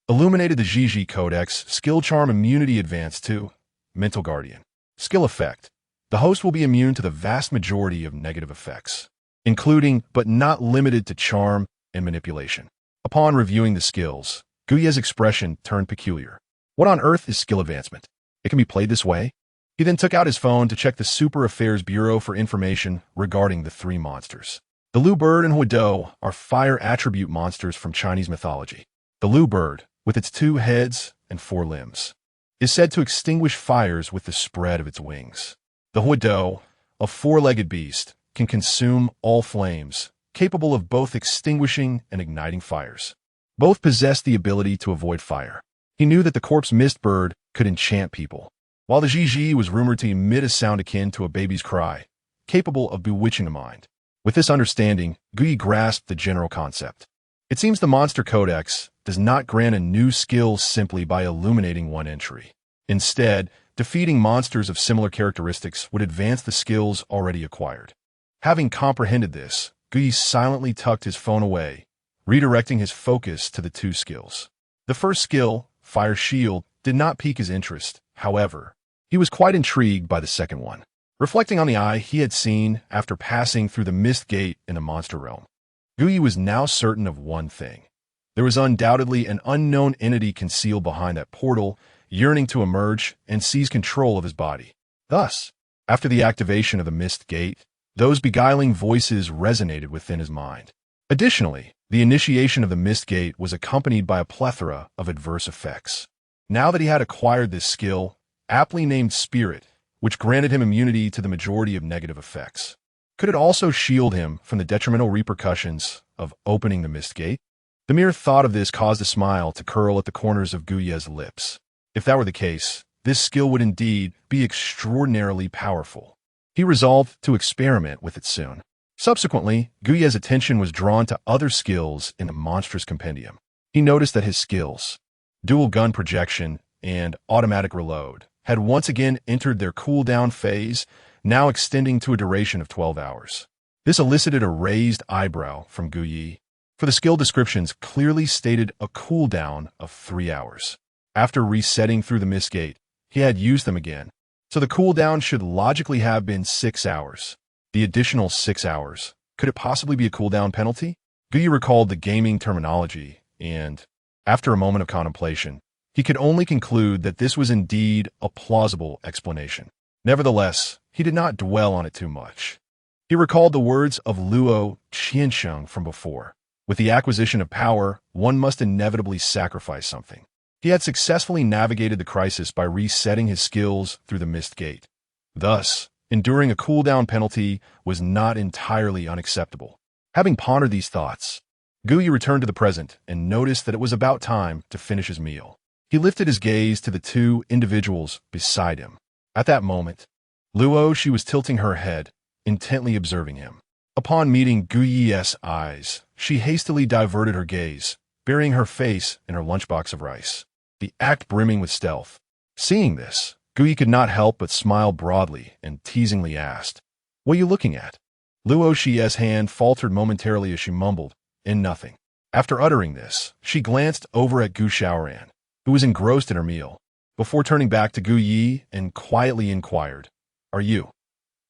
Illuminated the Zhiji Codex, Skill Charm Immunity Advanced 2, Mental Guardian. Skill effect, the host will be immune to the vast majority of negative effects, including but not limited to charm and manipulation. Upon reviewing the skills, Guye's expression turned peculiar. What on earth is skill advancement? It can be played this way? He then took out his phone to check the Super Affairs Bureau for information regarding the 3 monsters. The Lu Bird and Huido are fire attribute monsters from Chinese mythology. The Lu Bird, with its 2 heads and 4 limbs, is said to extinguish fires with the spread of its wings. The Huido, a 4-legged beast, can consume all flames, capable of both extinguishing and igniting fires. Both possess the ability to avoid fire. He knew that the corpse mist bird could enchant people, while the Zhiji was rumored to emit a sound akin to a baby's cry, capable of bewitching the mind. With this understanding, Guyi grasped the general concept. It seems the Monster Codex does not grant a new skill simply by illuminating one entry. Instead, defeating monsters of similar characteristics would advance the skills already acquired. Having comprehended this, Guyi silently tucked his phone away, redirecting his focus to the two skills. The first skill, Fire Shield, did not pique his interest. However, he was quite intrigued by the second one. Reflecting on the eye he had seen after passing through the Mist Gate in the monster realm, Guyi was now certain of one thing. There was undoubtedly an unknown entity concealed behind that portal, yearning to emerge and seize control of his body. Thus, after the activation of the Mist Gate, those beguiling voices resonated within his mind. Additionally, the initiation of the Mist Gate was accompanied by a plethora of adverse effects. Now that he had acquired this skill, aptly named Spirit, which granted him immunity to the majority of negative effects, could it also shield him from the detrimental repercussions of opening the Mist Gate? The mere thought of this caused a smile to curl at the corners of Guyi's lips. If that were the case, this skill would indeed be extraordinarily powerful. He resolved to experiment with it soon. Subsequently, Guyi's attention was drawn to other skills in the monstrous compendium. He noticed that his skills, dual gun projection and automatic reload, had once again entered their cooldown phase, now extending to a duration of 12 hours. This elicited a raised eyebrow from Guyi, for the skill descriptions clearly stated a cooldown of 3 hours. After resetting through the Mist Gate, he had used them again, so the cooldown should logically have been 6 hours. The additional 6 hours, could it possibly be a cooldown penalty? Guyi recalled the gaming terminology, and, after a moment of contemplation, he could only conclude that this was indeed a plausible explanation. Nevertheless, he did not dwell on it too much. He recalled the words of Luo Qiansheng from before. With the acquisition of power, one must inevitably sacrifice something. He had successfully navigated the crisis by resetting his skills through the Mist Gate. Thus, enduring a cooldown penalty was not entirely unacceptable. Having pondered these thoughts, Guyi returned to the present and noticed that it was about time to finish his meal. He lifted his gaze to the two individuals beside him. At that moment, Luo, she was tilting her head, intently observing him. Upon meeting Guyi's eyes, she hastily diverted her gaze, burying her face in her lunchbox of rice, the act brimming with stealth. Seeing this, Guyi could not help but smile broadly and teasingly asked, "What are you looking at?" Luo Xie's hand faltered momentarily as she mumbled, "In nothing." After uttering this, she glanced over at Gu Xiaoran, who was engrossed in her meal, before turning back to Guyi and quietly inquired, "Are you,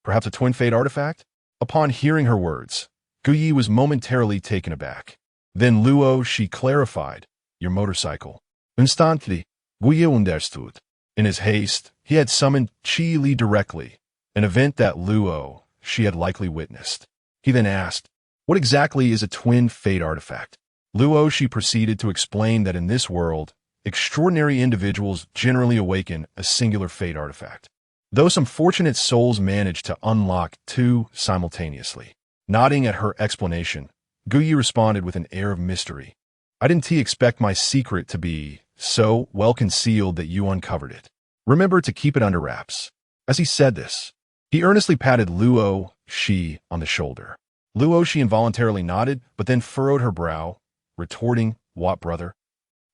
perhaps a twin fate artifact?" Upon hearing her words, Guyi was momentarily taken aback. Then Luo, she clarified, "Your motorcycle." Instantly, Guyi understood. In his haste, he had summoned Qi Li directly, an event that Luo, she had likely witnessed. He then asked, "What exactly is a twin fate artifact?" Luo, she proceeded to explain that in this world, extraordinary individuals generally awaken a singular fate artifact, though some fortunate souls manage to unlock two simultaneously. Nodding at her explanation, Guyi responded with an air of mystery, "I didn't expect my secret to be so well concealed that you uncovered it. Remember to keep it under wraps." As he said this, he earnestly patted Luo Shi on the shoulder. Luo Shi involuntarily nodded, but then furrowed her brow, retorting, "What, brother?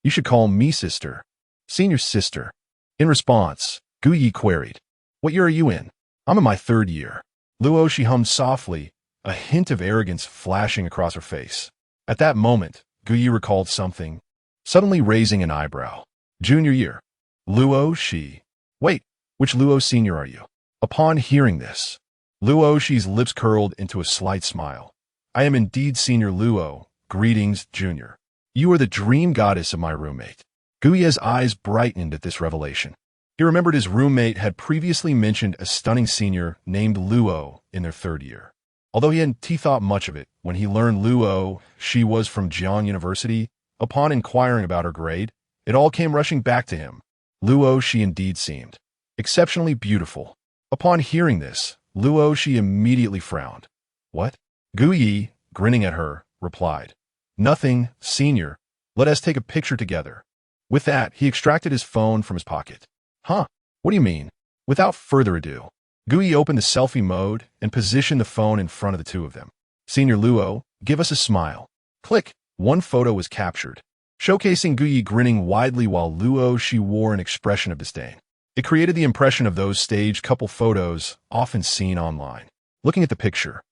You should call me sister. Senior sister." In response, Guyi queried, "What year are you in?" "I'm in my 3rd year." Luo Shi hummed softly, a hint of arrogance flashing across her face. At that moment, Guyi recalled something, suddenly raising an eyebrow. "Junior year." Luo Shi. "Wait, which Luo senior are you?" Upon hearing this, Luo Shi's lips curled into a slight smile. "I am indeed Senior Luo. Greetings, Junior. You are the dream goddess of my roommate." Guyi's eyes brightened at this revelation. He remembered his roommate had previously mentioned a stunning senior named Luo in their 3rd year. Although he hadn't thought much of it when he learned Luo she was from Jiang University, upon inquiring about her grade, it all came rushing back to him. Luo she indeed seemed exceptionally beautiful. Upon hearing this, Luo she immediately frowned. "What?" Guyi, grinning at her, replied, "Nothing, senior. Let us take a picture together." With that, he extracted his phone from his pocket. "Huh? What do you mean?" Without further ado, Guyi opened the selfie mode and positioned the phone in front of the two of them. Senior Luo, give us a smile. Click. One photo was captured, showcasing Guyi grinning widely while Luo she wore an expression of disdain. It created the impression of those staged couple photos often seen online. Looking at the picture,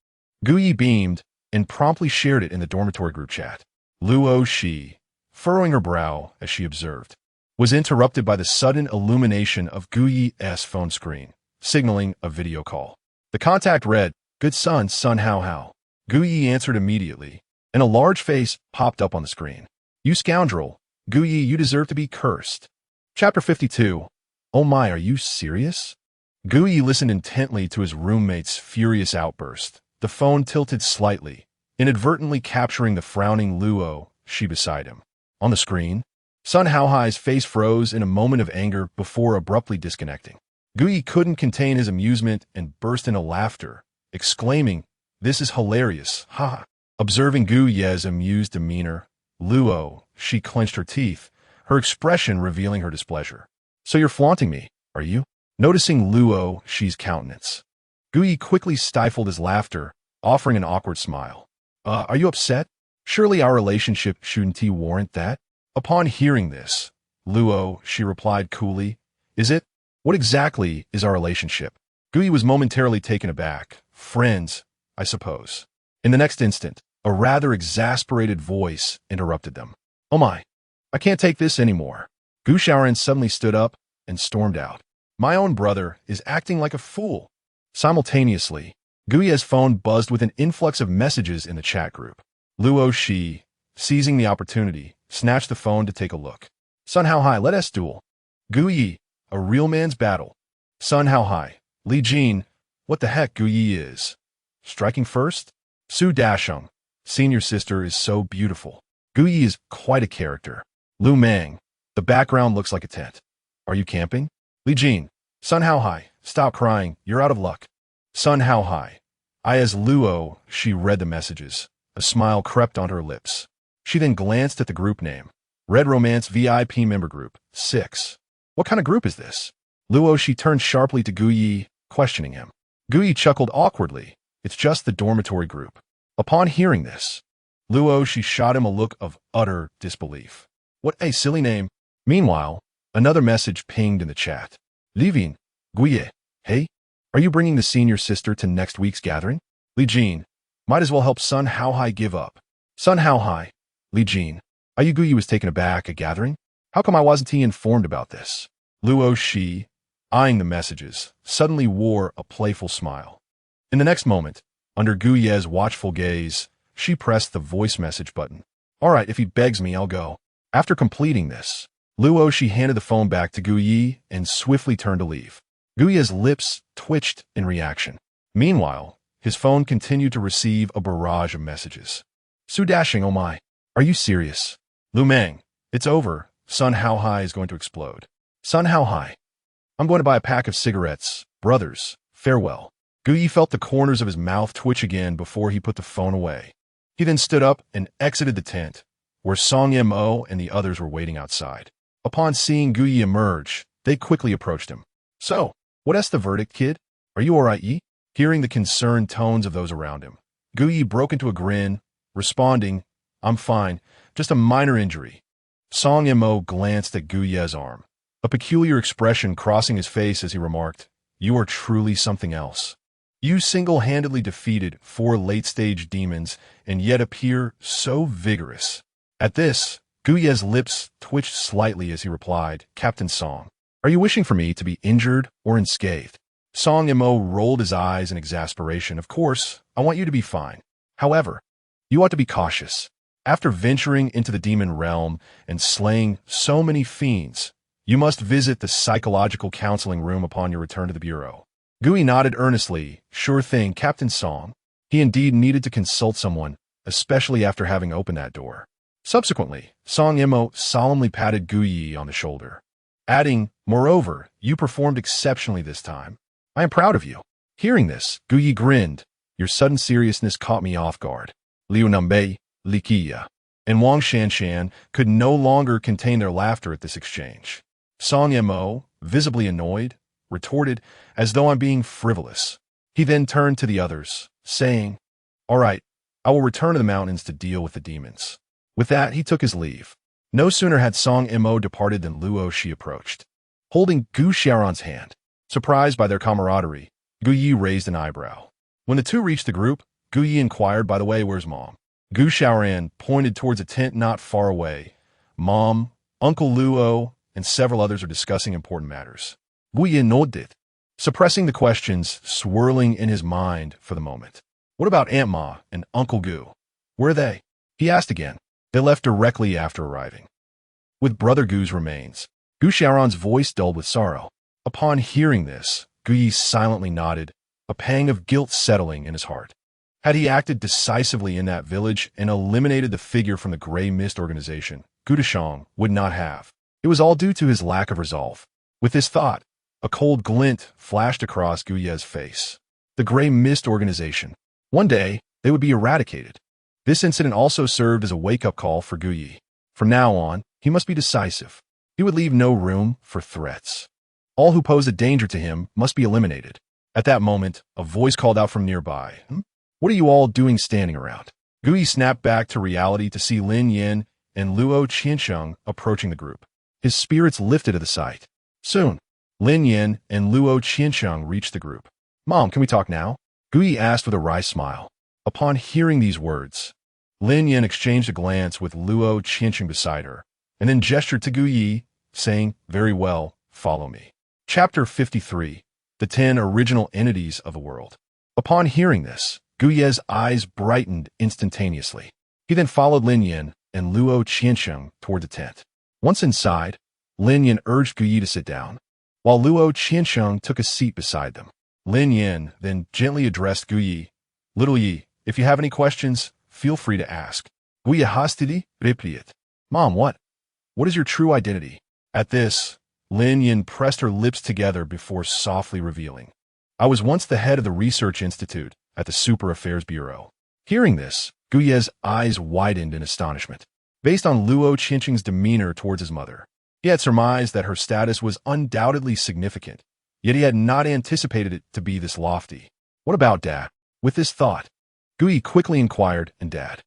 Guyi beamed and promptly shared it in the dormitory group chat. Luo she, furrowing her brow as she observed, was interrupted by the sudden illumination of Guyi's phone screen, signaling a video call. The contact read, "Good son, son how how." Guyi answered immediately, and a large face popped up on the screen. "You scoundrel, Guyi, you deserve to be cursed." Chapter 52. Oh my, are you serious? Guyi listened intently to his roommate's furious outburst, the phone tilted slightly, inadvertently capturing the frowning Luo she beside him. On the screen, Sun Haohai's face froze in a moment of anger before abruptly disconnecting. Guyi couldn't contain his amusement and burst into laughter, exclaiming, "This is hilarious, ha!" Observing Guyi's amused demeanor, Luo, she clenched her teeth, her expression revealing her displeasure. "So you're flaunting me, are you?" Noticing Luo she's countenance, Guyi quickly stifled his laughter, offering an awkward smile. Are you upset? Surely our relationship shouldn't warrant that?" Upon hearing this, Luo, she replied coolly, "Is it? What exactly is our relationship?" Guyi was momentarily taken aback. "Friends, I suppose." In the next instant, a rather exasperated voice interrupted them. "Oh my, I can't take this anymore." Gu Xiaoran suddenly stood up and stormed out. "My own brother is acting like a fool." Simultaneously, Guyi's phone buzzed with an influx of messages in the chat group. Luo Shi, seizing the opportunity, snatched the phone to take a look. "Sun Haohai, let us duel." Guyi, a real man's battle. Sun Haohai, Li Jin, what the heck Guyi is. Striking first? Su Dasheng, senior sister is so beautiful. Guyi is quite a character. Lu Mang, the background looks like a tent. Are you camping? Li Jin, Sun Haohai, stop crying, you're out of luck. Sun Haohai, as Luo, she read the messages. A smile crept on her lips. She then glanced at the group name. Red Romance VIP Member Group, 6. What kind of group is this? Luo, she turned sharply to Guyi, questioning him. Guyi chuckled awkwardly. It's just the dormitory group. Upon hearing this, Luo, she shot him a look of utter disbelief. What a silly name. Meanwhile, another message pinged in the chat. Living, Guyi, hey, are you bringing the senior sister to next week's gathering? Li Jin, might as well help Sun Haohai give up. Sun Haohai, Li Jin, Guyi was taken aback at gathering? How come I wasn't informed about this? Luo Shi, eyeing the messages, suddenly wore a playful smile. In the next moment, under Guyi's watchful gaze, she pressed the voice message button. All right, if he begs me, I'll go. After completing this, Luo Shi handed the phone back to Guyi and swiftly turned to leave. Guyi's lips twitched in reaction. Meanwhile, his phone continued to receive a barrage of messages. Su Dasheng, oh my, are you serious? Lu Mang, it's over. Sun Haohai is going to explode. Sun Haohai, I'm going to buy a pack of cigarettes. Brothers, farewell. Guyi felt the corners of his mouth twitch again before he put the phone away. He then stood up and exited the tent, where Song Mo and the others were waiting outside. Upon seeing Guyi emerge, they quickly approached him. So, what's the verdict, kid? Are you alright, Yi? Hearing the concerned tones of those around him, Guyi broke into a grin, responding, I'm fine, just a minor injury. Song Mo glanced at Guyi's arm, a peculiar expression crossing his face as he remarked, You are truly something else. You single-handedly defeated 4 late-stage demons and yet appear so vigorous. At this, Guyi's lips twitched slightly as he replied, Captain Song, are you wishing for me to be injured or unscathed? Song Mo rolled his eyes in exasperation. Of course, I want you to be fine. However, you ought to be cautious. After venturing into the demon realm and slaying so many fiends, you must visit the psychological counseling room upon your return to the bureau. Guyi nodded earnestly. Sure thing, Captain Song. He indeed needed to consult someone, especially after having opened that door. Subsequently, Song Mo solemnly patted Guyi on the shoulder, adding, Moreover, you performed exceptionally this time. I am proud of you. Hearing this, Guyi grinned. Your sudden seriousness caught me off guard. Liu Nambei, Li Qiya, and Wang Shanshan could no longer contain their laughter at this exchange. Song Mo, visibly annoyed, retorted, as though I'm being frivolous. He then turned to the others, saying, All right, I will return to the mountains to deal with the demons." With that, he took his leave. No sooner had Song Mo departed than Luo Shi approached, holding Gu Xiaoran's hand. Surprised by their camaraderie, Gu Yi raised an eyebrow. When the two reached the group, Gu Yi inquired, "By the way, where's Mom?" Gu Xiaoran pointed towards a tent not far away. "Mom, Uncle Luo, and several others are discussing important matters." Gu Yi nodded, suppressing the questions swirling in his mind for the moment. "What about Aunt Ma and Uncle Gu? Where are they?" he asked again. "They left directly after arriving, with Brother Gu's remains." Gu Xiaoran's voice dulled with sorrow. Upon hearing this, Gu Yi silently nodded, a pang of guilt settling in his heart. Had he acted decisively in that village and eliminated the figure from the Grey Mist organization, Gu Deshang would not have. It was all due to his lack of resolve. With this thought, a cold glint flashed across Gu Ye's face. The Grey Mist organization. One day, they would be eradicated. This incident also served as a wake-up call for Gu Yi. From now on, he must be decisive. He would leave no room for threats. All who pose a danger to him must be eliminated. At that moment, a voice called out from nearby. "What are you all doing standing around?" Gu Yi snapped back to reality to see Lin Yin and Luo Qiansheng approaching the group. His spirits lifted at the sight. Soon, Lin Yin and Luo Qiansheng reached the group. "Mom, can we talk now?" Gu Yi asked with a wry smile. Upon hearing these words, Lin Yin exchanged a glance with Luo Qiansheng beside her, and then gestured to Gu Yi, saying, "Very well, follow me." Chapter 53. The 10 Original Entities of the World. Upon hearing this, Gu Ye's eyes brightened instantaneously. He then followed Lin Yin and Luo Qiansheng toward the tent. Once inside, Lin Yin urged Gu Yi to sit down, while Luo Qiansheng took a seat beside them. Lin Yin then gently addressed Gu Yi. "Little Yi, if you have any questions, feel free to ask." Gu Yi hastily replied. "Mom, what is your true identity?" At this, Lin Yin pressed her lips together before softly revealing, "I was once the head of the Research Institute at the Super Affairs Bureau." Hearing this, Gu Ye's eyes widened in astonishment. Based on Luo Qiansheng's demeanor towards his mother, he had surmised that her status was undoubtedly significant, yet he had not anticipated it to be this lofty. "What about Dad?" With this thought, Gu Yi quickly inquired, "And Dad?"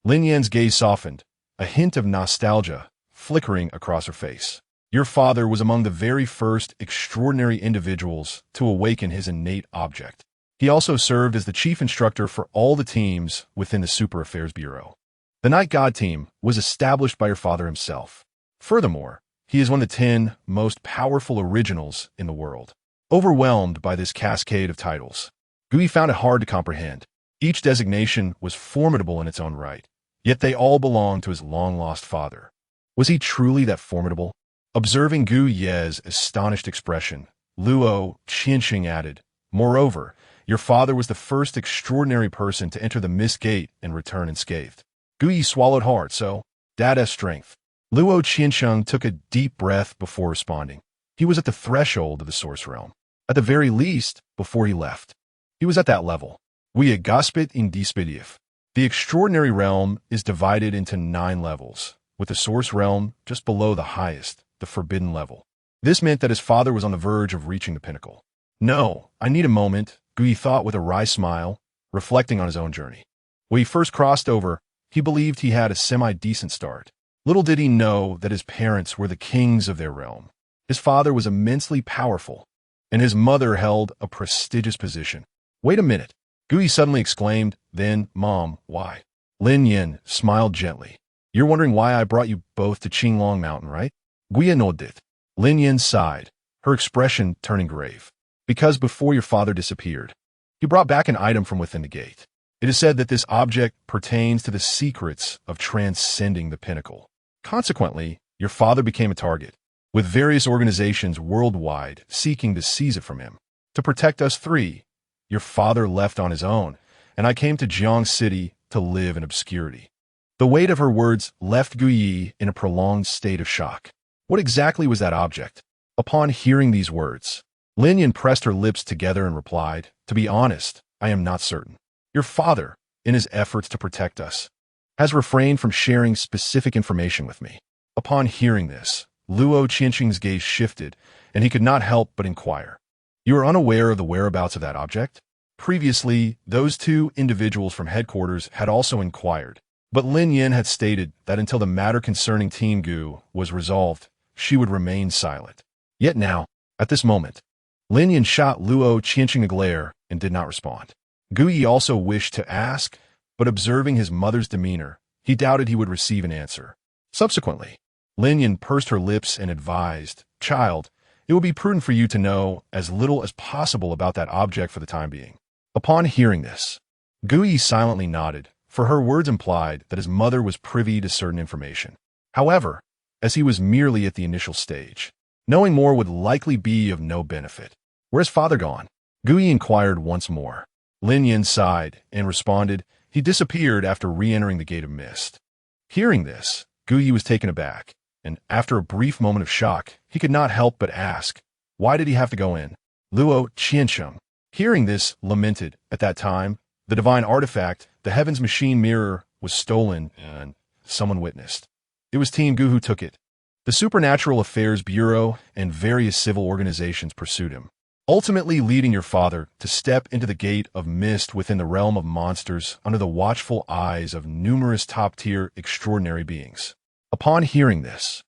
Lin Yan's gaze softened, a hint of nostalgia flickering across her face. "Your father was among the very first extraordinary individuals to awaken his innate object. He also served as the chief instructor for all the teams within the Super Affairs Bureau. The Night God team was established by your father himself. Furthermore, he is one of the 10 most powerful originals in the world." Overwhelmed by this cascade of titles, Gu Yi found it hard to comprehend. Each designation was formidable in its own right, yet they all belonged to his long-lost father. Was he truly that formidable? Observing Gu Ye's astonished expression, Luo Qiansheng added, "Moreover, your father was the first extraordinary person to enter the Mist Gate and return unscathed." Gu Yi swallowed hard, so, Dad has strength. Luo Qiansheng took a deep breath before responding. He was at the threshold of the Source Realm. At the very least, before he left. He was at that level. We gaspit in dispedief. The Extraordinary Realm is divided into 9 levels, with the Source Realm just below the highest, the Forbidden level. This meant that his father was on the verge of reaching the pinnacle. "No, I need a moment," Gu Yi thought with a wry smile, reflecting on his own journey. When he first crossed over, he believed he had a semi-decent start. Little did he know that his parents were the kings of their realm. His father was immensely powerful, and his mother held a prestigious position. "Wait a minute," Gu Yi suddenly exclaimed, then, "Mom, why?" Lin Yin smiled gently. "You're wondering why I brought you both to Qinglong Mountain, right?" Gu Yi nodded. Lin Yin sighed, her expression turning grave. "Because before your father disappeared, he brought back an item from within the gate. It is said that this object pertains to the secrets of transcending the pinnacle. Consequently, your father became a target, with various organizations worldwide seeking to seize it from him. To protect us 3, your father left on his own, and I came to Jiang City to live in obscurity." The weight of her words left Gu Yi in a prolonged state of shock. What exactly was that object? Upon hearing these words, Lin Yin pressed her lips together and replied, "To be honest, I am not certain. Your father, in his efforts to protect us, has refrained from sharing specific information with me." Upon hearing this, Luo Qiansheng's gaze shifted, and he could not help but inquire, "You are unaware of the whereabouts of that object?" Previously, those two individuals from headquarters had also inquired, but Lin Yin had stated that until the matter concerning Team Gu was resolved, she would remain silent. Yet now, at this moment, Lin Yin shot Luo Qianqing a glare and did not respond. Gu Yi also wished to ask, but observing his mother's demeanor, he doubted he would receive an answer. Subsequently, Lin Yin pursed her lips and advised, "Child, it would be prudent for you to know as little as possible about that object for the time being." Upon hearing this, Gu Yi silently nodded, for her words implied that his mother was privy to certain information. However, as he was merely at the initial stage, knowing more would likely be of no benefit. "Where's father gone?" Gu Yi inquired once more. Lin Yin sighed and responded, "He disappeared after re-entering the Gate of Mist." Hearing this, Gu Yi was taken aback, and after a brief moment of shock, he could not help but ask, why did he have to go in? Luo Qianqing, hearing this, lamented. At that time, the divine artifact, the Heaven's Machine Mirror, was stolen and someone witnessed. It was Team Gu who took it. The Supernatural Affairs Bureau and various civil organizations pursued him, ultimately leading your father to step into the Gate of Mist within the realm of monsters under the watchful eyes of numerous top-tier extraordinary beings. Upon hearing this,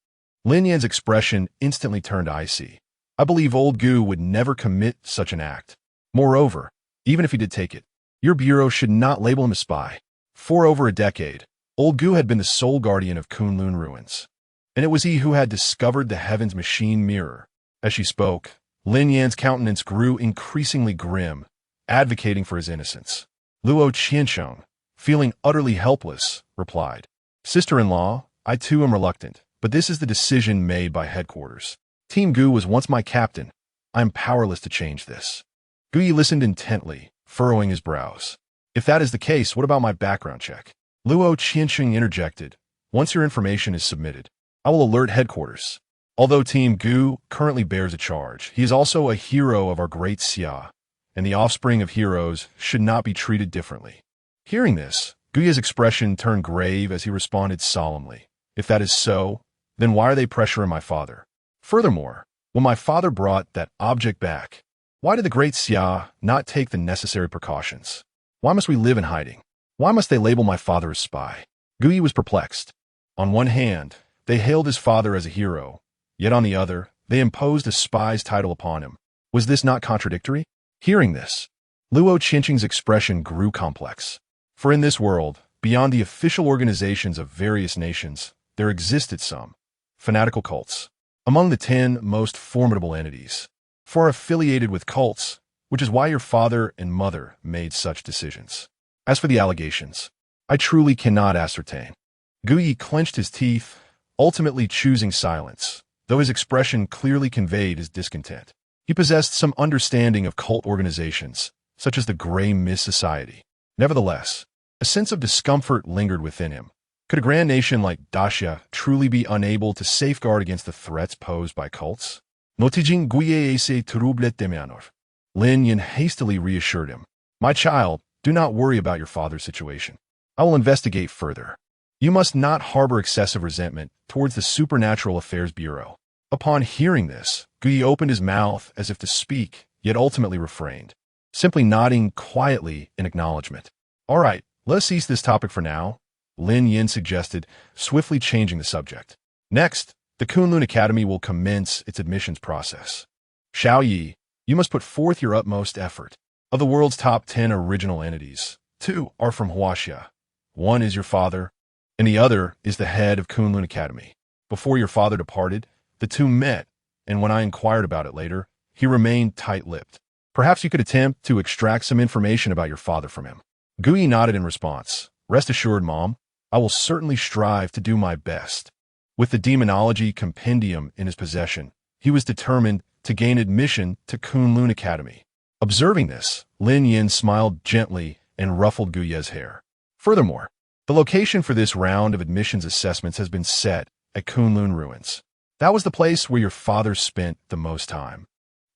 Lin Yan's expression instantly turned icy. "I believe old Gu would never commit such an act. Moreover, even if he did take it, your bureau should not label him a spy." For over a decade, old Gu had been the sole guardian of Kunlun ruins, and it was he who had discovered the Heaven's Machine Mirror. As she spoke, Lin Yan's countenance grew increasingly grim, advocating for his innocence. Luo Qianqing, feeling utterly helpless, replied, "Sister-in-law, I too am reluctant, but this is the decision made by headquarters. Team Gu was once my captain. I am powerless to change this." Gu Yi listened intently, furrowing his brows. "If that is the case, what about my background check?" Luo Qianqing interjected. "Once your information is submitted, I will alert headquarters. Although Team Gu currently bears a charge, he is also a hero of our great Xia, and the offspring of heroes should not be treated differently." Hearing this, Gu Yi's expression turned grave as he responded solemnly, "If that is so, then why are they pressuring my father? Furthermore, when my father brought that object back, why did the great Xia not take the necessary precautions? Why must we live in hiding? Why must they label my father as spy?" Gu Yi was perplexed. On one hand, they hailed his father as a hero, yet on the other, they imposed a spy's title upon him. Was this not contradictory? Hearing this, Luo Qianqing's expression grew complex. For in this world, beyond the official organizations of various nations, there existed some fanatical cults. Among the 10 most formidable entities, 4 affiliated with cults, which is why your father and mother made such decisions. As for the allegations, I truly cannot ascertain. Gu Yi clenched his teeth, ultimately choosing silence, though his expression clearly conveyed his discontent. He possessed some understanding of cult organizations, such as the Grey Mist Society. Nevertheless, a sense of discomfort lingered within him. Could a grand nation like Daxia truly be unable to safeguard against the threats posed by cults? Notijin guye ese trouble demianor. Lin Yin hastily reassured him. "My child, do not worry about your father's situation. I will investigate further. You must not harbor excessive resentment towards the Supernatural Affairs Bureau." Upon hearing this, Gu Yi opened his mouth as if to speak, yet ultimately refrained, simply nodding quietly in acknowledgement. "All right, let us cease this topic for now," Lin Yin suggested, swiftly changing the subject. "Next, the Kunlun Academy will commence its admissions process. Xiao Yi, you must put forth your utmost effort. Of the world's top 10 original entities, 2 are from Huaxia. 1 is your father, and the other is the head of Kunlun Academy. Before your father departed, the 2 met, and when I inquired about it later, he remained tight-lipped. Perhaps you could attempt to extract some information about your father from him." Gu Yi nodded in response. "Rest assured, Mom, I will certainly strive to do my best." With the demonology compendium in his possession, he was determined to gain admission to Kunlun Academy. Observing this, Lin Yin smiled gently and ruffled Gu Ye's hair. Furthermore, the location for this round of admissions assessments has been set at Kunlun Ruins. That was the place where your father spent the most time,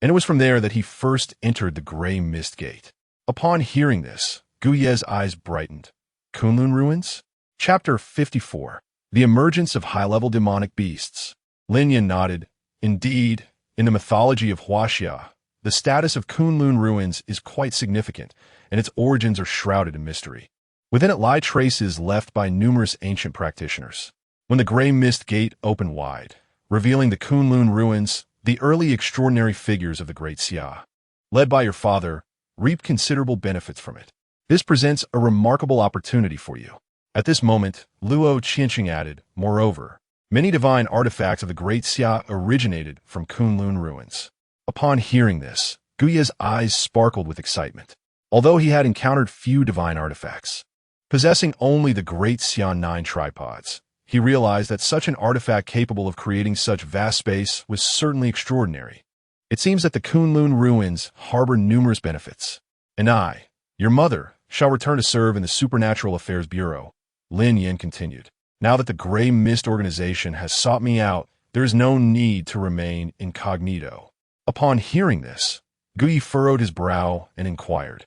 and it was from there that he first entered the Grey Mist Gate. Upon hearing this, Gu Ye's eyes brightened. Kunlun Ruins? Chapter 54. The Emergence of High-Level Demonic Beasts. Lin Yin nodded. Indeed, in the mythology of Huaxia, the status of Kunlun ruins is quite significant, and its origins are shrouded in mystery. Within it lie traces left by numerous ancient practitioners. When the gray mist gate opened wide, revealing the Kunlun ruins, the early extraordinary figures of the Great Xia, led by your father, reaped considerable benefits from it. This presents a remarkable opportunity for you. At this moment, Luo Qianqing added, moreover, many divine artifacts of the Great Xia originated from Kunlun ruins. Upon hearing this, Guye's eyes sparkled with excitement. Although he had encountered few divine artifacts, possessing only the Great Xia 9 tripods, he realized that such an artifact capable of creating such vast space was certainly extraordinary. It seems that the Kunlun ruins harbor numerous benefits. And I, your mother, shall return to serve in the Supernatural Affairs Bureau, Lin Yin continued. Now that the Gray Mist organization has sought me out, there is no need to remain incognito. Upon hearing this, Guyi furrowed his brow and inquired,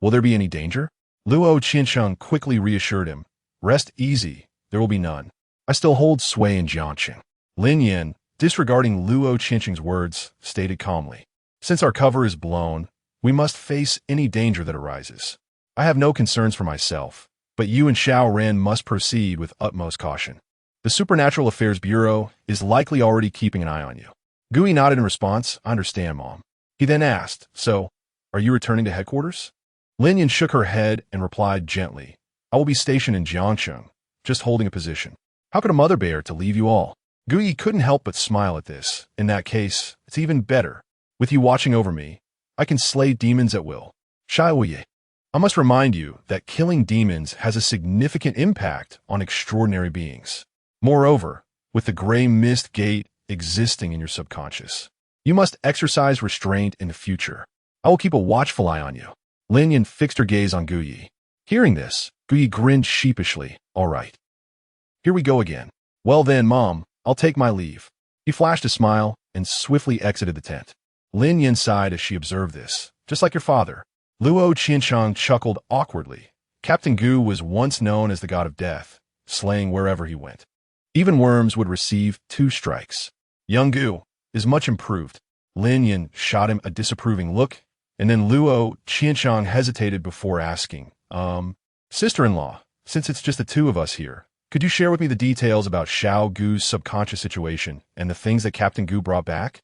will there be any danger? Luo Qiansheng quickly reassured him, rest easy, there will be none. I still hold sway in Jiangqing. Lin Yin, disregarding Luo Qiansheng's words, stated calmly, since our cover is blown, we must face any danger that arises. I have no concerns for myself, but you and Xiao Ren must proceed with utmost caution. The Supernatural Affairs Bureau is likely already keeping an eye on you. Gui nodded in response, I understand, Mom. He then asked, so, are you returning to headquarters? Lin Yin shook her head and replied gently, I will be stationed in Jiangcheng, just holding a position. How could a mother bear to leave you all? Gui couldn't help but smile at this. In that case, it's even better. With you watching over me, I can slay demons at will. Shaiwuye. I must remind you that killing demons has a significant impact on extraordinary beings. Moreover, with the Gray Mist Gate existing in your subconscious, you must exercise restraint in the future. I will keep a watchful eye on you. Lin Yin fixed her gaze on Guyi. Hearing this, Guyi grinned sheepishly. All right. Here we go again. Well then, Mom, I'll take my leave. He flashed a smile and swiftly exited the tent. Lin Yin sighed as she observed this. Just like your father. Luo Qiansheng chuckled awkwardly. Captain Gu was once known as the god of death, slaying wherever he went. Even worms would receive 2 strikes. Young Gu is much improved. Lin Yin shot him a disapproving look, and then Luo Qiansheng hesitated before asking, sister-in-law, since it's just the 2 of us here, could you share with me the details about Xiao Gu's subconscious situation and the things that Captain Gu brought back?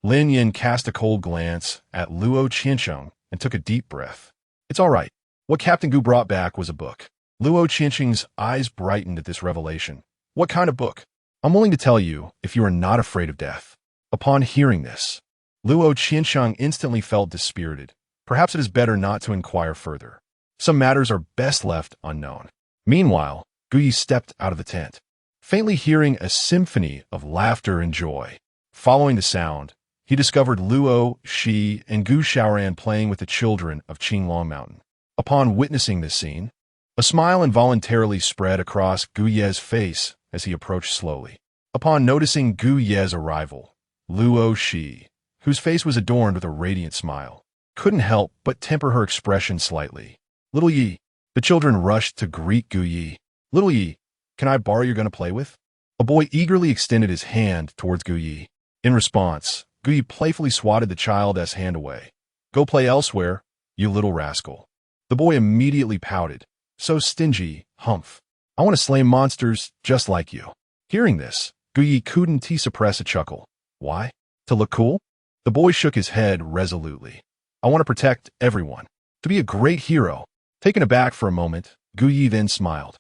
Lin Yin cast a cold glance at Luo Qiansheng and took a deep breath. It's all right. What Captain Gu brought back was a book. Luo Qiansheng's eyes brightened at this revelation. What kind of book? I'm willing to tell you if you are not afraid of death. Upon hearing this, Luo Qiansheng instantly felt dispirited. Perhaps it is better not to inquire further. Some matters are best left unknown. Meanwhile, Guyi stepped out of the tent, faintly hearing a symphony of laughter and joy. Following the sound, he discovered Luo, Shi, and Gu Xiaoran playing with the children of Qinglong Mountain. Upon witnessing this scene, a smile involuntarily spread across Gu Ye's face as he approached slowly. Upon noticing Gu Ye's arrival, Luo Shi, whose face was adorned with a radiant smile, couldn't help but temper her expression slightly. Little Yi. The children rushed to greet Gu Yi. Little Yi, can I borrow your gun to play with? A boy eagerly extended his hand towards Gu Yi. In response, Gu Yi playfully swatted the child's hand away. Go play elsewhere, you little rascal. The boy immediately pouted. So stingy, humph. I want to slay monsters just like you. Hearing this, Gu Yi couldn't suppress a chuckle. Why? To look cool? The boy shook his head resolutely. I want to protect everyone. To be a great hero. Taken aback for a moment, Gu Yi then smiled.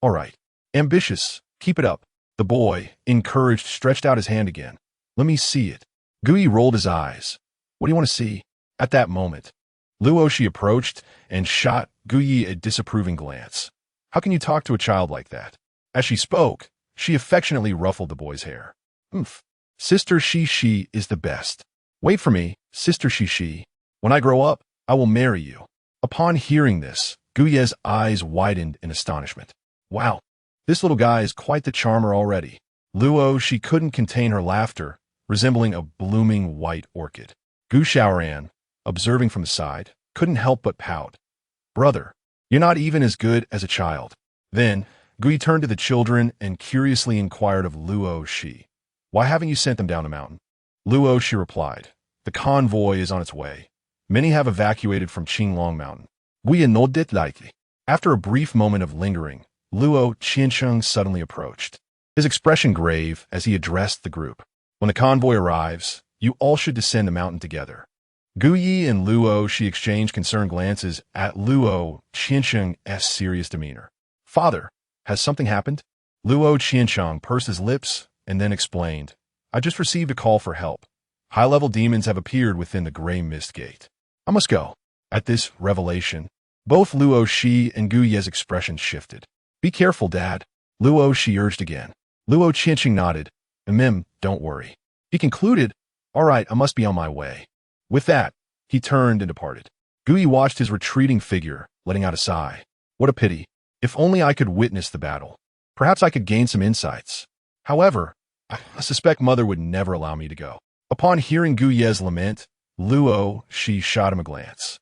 All right. Ambitious. Keep it up. The boy, encouraged, stretched out his hand again. Let me see it. Gu Yi rolled his eyes. What do you want to see? At that moment, Luo Shi approached and shot Gu Yi a disapproving glance. How can you talk to a child like that? As she spoke, she affectionately ruffled the boy's hair. Sister Shi is the best. Wait for me, Sister Shi. When I grow up, I will marry you. Upon hearing this, Gu Ye's eyes widened in astonishment. Wow, this little guy is quite the charmer already. Luo Shi couldn't contain her laughter, resembling a blooming white orchid. Gu Xiaoran, observing from the side, couldn't help but pout. Brother, you're not even as good as a child. Then, Gui turned to the children and curiously inquired of Luo Shi. Why haven't you sent them down the mountain? Luo Shi replied. The convoy is on its way. Many have evacuated from Qinglong Mountain. We nodded lightly. After a brief moment of lingering, Luo Qiansheng suddenly approached, his expression grave as he addressed the group. When the convoy arrives, you all should descend the mountain together. Gu Yi and Luo Shi exchanged concerned glances at Luo Qiansheng's serious demeanor. Father, has something happened? Luo Qiansheng pursed his lips and then explained, I just received a call for help. High-level demons have appeared within the gray mist gate. I must go. At this revelation, both Luo Shi and Gu Ye's expressions shifted. Be careful, Dad, Luo Shi urged again. Luo Qiansheng nodded. Don't worry. He concluded, all right, I must be on my way. With that, he turned and departed. Gu Yi watched his retreating figure, letting out a sigh. What a pity. If only I could witness the battle. Perhaps I could gain some insights. However, I suspect Mother would never allow me to go. Upon hearing Gu Ye's lament, Luo Shi shot him a glance.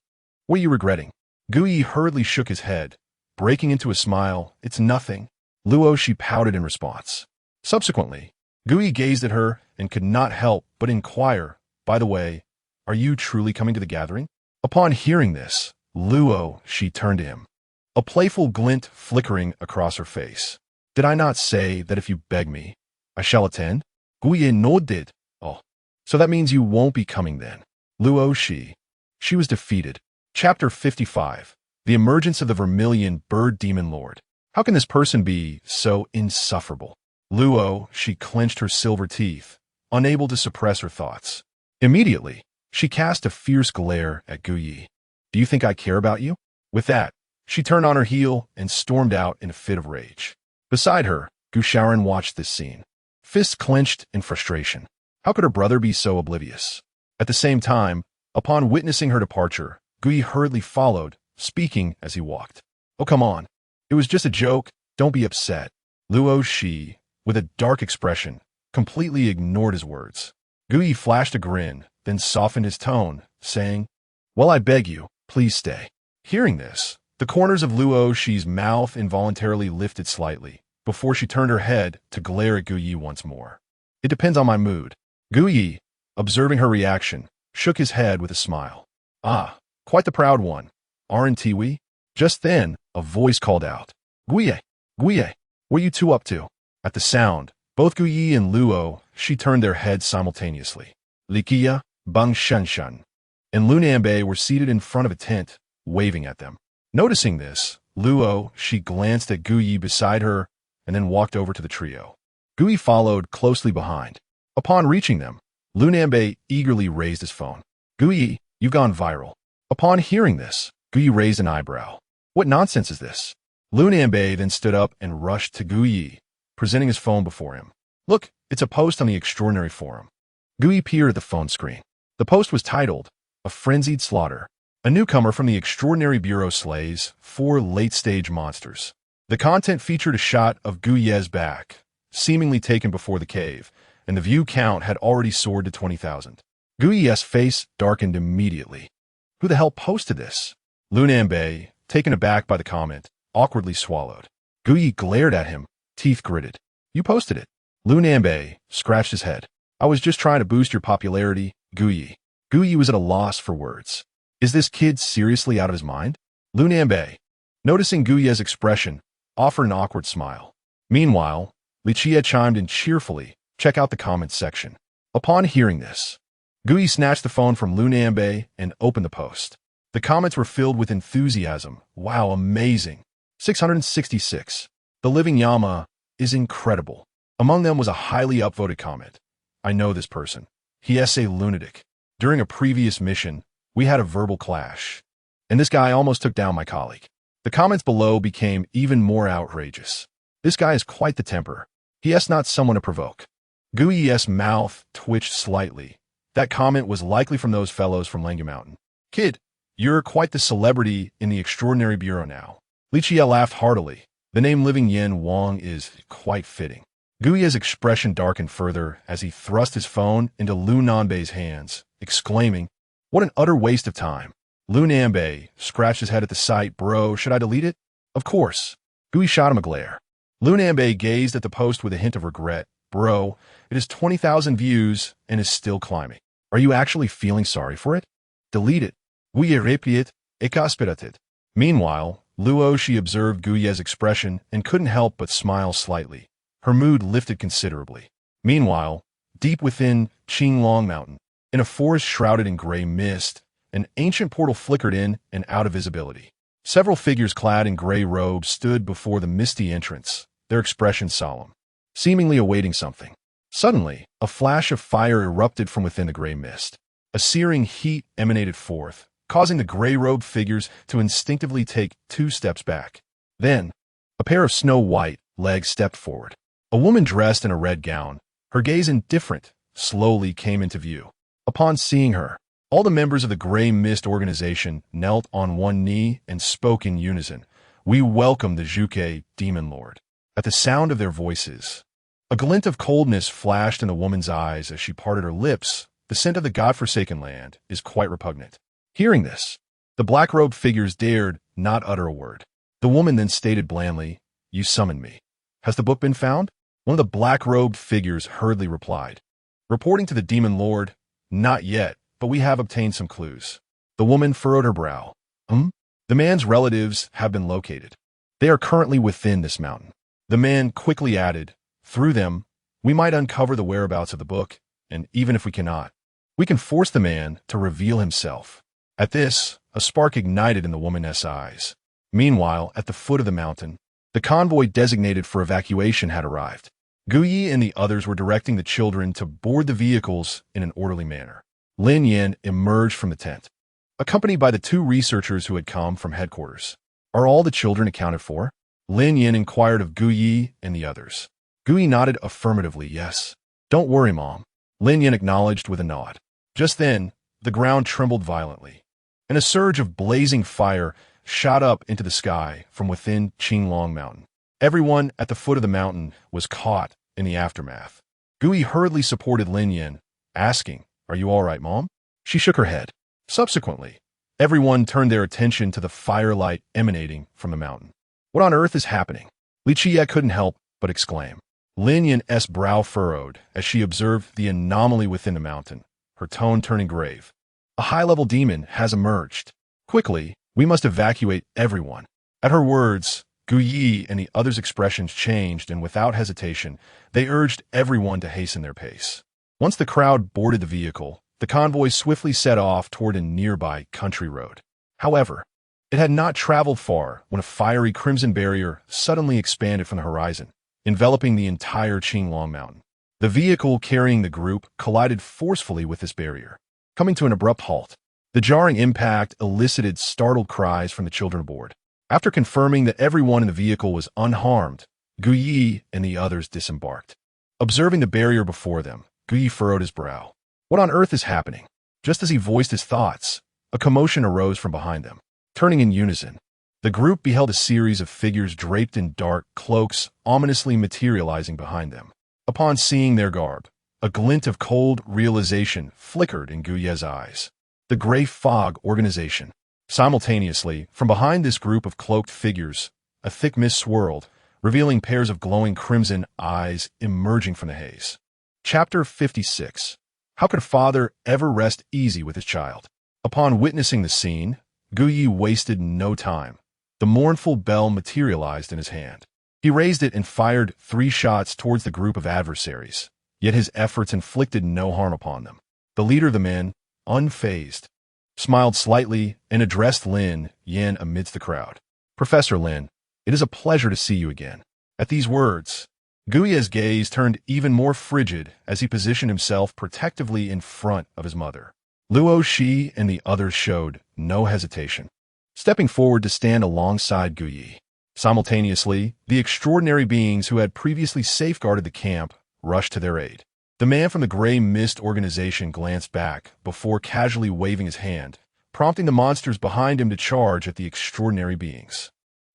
What are you regretting? Gu Yi hurriedly shook his head, breaking into a smile. It's nothing. Luo Shi pouted in response. Subsequently, Gu Yi gazed at her and could not help but inquire, by the way, are you truly coming to the gathering? Upon hearing this, Luo Shi turned to him, a playful glint flickering across her face. Did I not say that if you beg me, I shall attend? Gu Yi nodded. Oh, so that means you won't be coming then. Luo Shi. She was defeated. Chapter 55. The Emergence of the Vermilion Bird Demon Lord. How can this person be so insufferable? Luo Shi clenched her silver teeth, unable to suppress her thoughts. Immediately, she cast a fierce glare at Gu Yi. Do you think I care about you? With that, she turned on her heel and stormed out in a fit of rage. Beside her, Gu Shaoran watched this scene, fists clenched in frustration. How could her brother be so oblivious? At the same time, upon witnessing her departure, Gu Yi hurriedly followed, speaking as he walked. Oh, come on. It was just a joke. Don't be upset. Luo Shi, with a dark expression, completely ignored his words. Gu Yi flashed a grin, then softened his tone, saying, Well, I beg you, please stay. Hearing this, the corners of Luo Shi's mouth involuntarily lifted slightly, before she turned her head to glare at Gu Yi once more. It depends on my mood. Gu Yi, observing her reaction, shook his head with a smile. Ah, quite the proud one, aren't we? Just then, a voice called out, Guye, what are you two up to? At the sound, both Gu Yi and Luo Shi turned their heads simultaneously. Likia, Bang Shanshan, and Lu Nanbei were seated in front of a tent, waving at them. Noticing this, Luo Shi glanced at Gu Yi beside her and then walked over to the trio. Gu Yi followed closely behind. Upon reaching them, Lu Nanbei eagerly raised his phone. Gu Yi, you've gone viral. Upon hearing this, Gu Yi raised an eyebrow. What nonsense is this? Lu Nanbei then stood up and rushed to Gu Yi, presenting his phone before him. Look, it's a post on the Extraordinary Forum. Gu Yi peered at the phone screen. The post was titled, A Frenzied Slaughter. A newcomer from the Extraordinary Bureau slays 4 late-stage monsters. The content featured a shot of Gu Ye's back, seemingly taken before the cave, and the view count had already soared to 20,000. Gu Ye's face darkened immediately. Who the hell posted this? Lu Nanbei, taken aback by the comment, awkwardly swallowed. Gu Yi glared at him, teeth gritted. You posted it. Lu Nanbei scratched his head. I was just trying to boost your popularity, Gu Yi. Gu Yi was at a loss for words. Is this kid seriously out of his mind? Lu Nanbei, noticing Gu Ye's expression, offered an awkward smile. Meanwhile, Li Qie chimed in cheerfully, check out the comments section. Upon hearing this, Gu Yi snatched the phone from Lu Nanbei and opened the post. The comments were filled with enthusiasm. Wow, amazing. 666. The living Yama is incredible. Among them was a highly upvoted comment. I know this person. He is a lunatic. During a previous mission, we had a verbal clash, and this guy almost took down my colleague. The comments below became even more outrageous. This guy is quite the temper. He is not someone to provoke. Gu Yi's mouth twitched slightly. That comment was likely from those fellows from Langu Mountain. Kid, you're quite the celebrity in the Extraordinary Bureau now. Li Qie laughed heartily. The name Living Yen Wang is quite fitting. Gu Yi's expression darkened further as he thrust his phone into Lu Nanbei's hands, exclaiming, What an utter waste of time. Lu Nanbei scratched his head at the sight. Bro, should I delete it? Of course. Gu Yi shot him a glare. Lu Nanbei gazed at the post with a hint of regret. Bro, it has 20,000 views and is still climbing. Are you actually feeling sorry for it? Delete it. Repeat it. Meanwhile, Luoshi observed Guye's expression and couldn't help but smile slightly. Her mood lifted considerably. Meanwhile, deep within Qinglong Mountain, in a forest shrouded in gray mist, an ancient portal flickered in and out of visibility. Several figures clad in gray robes stood before the misty entrance, their expressions solemn, seemingly awaiting something. Suddenly, a flash of fire erupted from within the gray mist. A searing heat emanated forth, causing the gray-robed figures to instinctively take 2 steps back. Then, a pair of snow-white legs stepped forward. A woman dressed in a red gown, her gaze indifferent, slowly came into view. Upon seeing her, all the members of the Gray Mist organization knelt on one knee and spoke in unison. We welcome the Zhuke Demon Lord. At the sound of their voices, a glint of coldness flashed in the woman's eyes as she parted her lips. The scent of the godforsaken land is quite repugnant. Hearing this, the black-robed figures dared not utter a word. The woman then stated blandly, "You summoned me. Has the book been found?" One of the black-robed figures hurriedly replied, reporting to the Demon Lord, "Not yet, but we have obtained some clues." The woman furrowed her brow. The man's relatives have been located. They are currently within this mountain. The man quickly added, "Through them, we might uncover the whereabouts of the book, and even if we cannot, we can force the man to reveal himself." At this, a spark ignited in the woman's eyes. Meanwhile, at the foot of the mountain, the convoy designated for evacuation had arrived. Guyi and the others were directing the children to board the vehicles in an orderly manner. Lin Yan emerged from the tent, accompanied by the 2 researchers who had come from headquarters. "Are all the children accounted for?" Lin Yan inquired of Guyi and the others. Guyi nodded affirmatively, "Yes." "Don't worry, Mom," Lin Yan acknowledged with a nod. Just then, the ground trembled violently, and a surge of blazing fire shot up into the sky from within Qinglong Mountain. Everyone at the foot of the mountain was caught in the aftermath. Guyi hurriedly supported Lin Yan, asking, "Are you all right, Mom?" She shook her head. Subsequently, everyone turned their attention to the firelight emanating from the mountain. "What on earth is happening?" Li Qiye couldn't help but exclaim. Lin Yan's brow furrowed as she observed the anomaly within the mountain, her tone turning grave. "A high-level demon has emerged. Quickly, we must evacuate everyone." At her words, Guyi and the others' expressions changed, and without hesitation, they urged everyone to hasten their pace. Once the crowd boarded the vehicle, the convoy swiftly set off toward a nearby country road. However, it had not traveled far when a fiery crimson barrier suddenly expanded from the horizon, enveloping the entire Qinglong Mountain. The vehicle carrying the group collided forcefully with this barrier, coming to an abrupt halt. The jarring impact elicited startled cries from the children aboard. After confirming that everyone in the vehicle was unharmed, Guyi and the others disembarked. Observing the barrier before them, Guyi furrowed his brow. What on earth is happening? Just as he voiced his thoughts, a commotion arose from behind them. Turning in unison, the group beheld a series of figures draped in dark cloaks ominously materializing behind them. Upon seeing their garb, a glint of cold realization flickered in Guye's eyes. The Gray Fog Organization. Simultaneously, from behind this group of cloaked figures, a thick mist swirled, revealing pairs of glowing crimson eyes emerging from the haze. Chapter 56. How could a father ever rest easy with his child? Upon witnessing the scene, Guyi wasted no time. The mournful bell materialized in his hand. He raised it and fired 3 shots towards the group of adversaries, yet his efforts inflicted no harm upon them. The leader of the men, unfazed, smiled slightly and addressed Lin Yan amidst the crowd. "Professor Lin, it is a pleasure to see you again." At these words, Guye's gaze turned even more frigid as he positioned himself protectively in front of his mother. Luo Shi and the others showed no hesitation, stepping forward to stand alongside Guyi. Simultaneously, the extraordinary beings who had previously safeguarded the camp rushed to their aid. The man from the Gray Mist Organization glanced back before casually waving his hand, prompting the monsters behind him to charge at the extraordinary beings.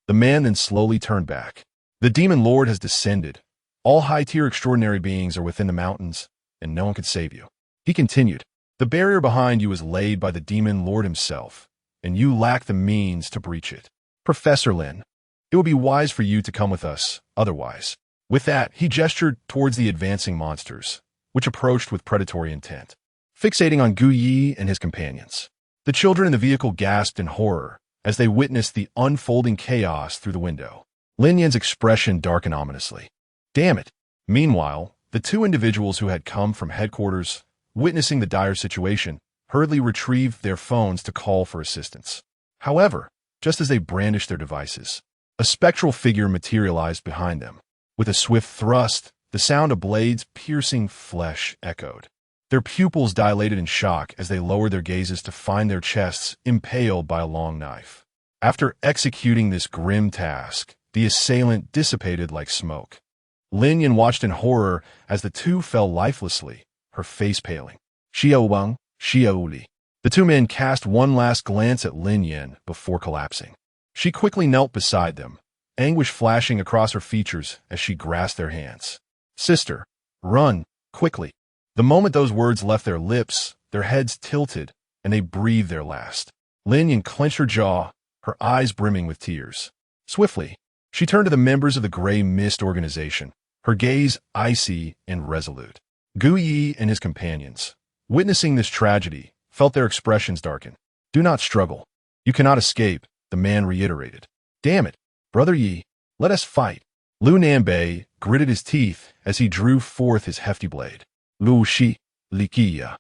The man then slowly turned back. "The Demon Lord has descended. All high-tier extraordinary beings are within the mountains, and no one can save you." He continued, "The barrier behind you is laid by the Demon Lord himself, and you lack the means to breach it. Professor Lin, it would be wise for you to come with us, otherwise." With that, he gestured towards the advancing monsters, which approached with predatory intent. fixating on Gu Yi and his companions. The children in the vehicle gasped in horror as they witnessed the unfolding chaos through the window. Lin Yan's expression darkened ominously. Damn it! Meanwhile, the two individuals who had come from headquarters, witnessing the dire situation, hurriedly retrieved their phones to call for assistance. However, just as they brandished their devices, a spectral figure materialized behind them. With a swift thrust, the sound of blades piercing flesh echoed. Their pupils dilated in shock as they lowered their gazes to find their chests impaled by a long knife. After executing this grim task, the assailant dissipated like smoke. Lin Yan watched in horror as the two fell lifelessly, her face paling. Xiao Wang, Xiao Li. The two men cast one last glance at Lin Yan before collapsing. She quickly knelt beside them, anguish flashing across her features as she grasped their hands. Sister, run, quickly. The moment those words left their lips, their heads tilted, and they breathed their last. Lin Yan clenched her jaw, her eyes brimming with tears. Swiftly, she turned to the members of the Gray Mist organization, her gaze icy and resolute. Gu Yi and his companions, witnessing this tragedy, felt their expressions darken. Do not struggle. You cannot escape, the man reiterated. Damn it, Brother Yi, let us fight. Lu Nanbei gritted his teeth as he drew forth his hefty blade. Lu Shi, Li Qiya,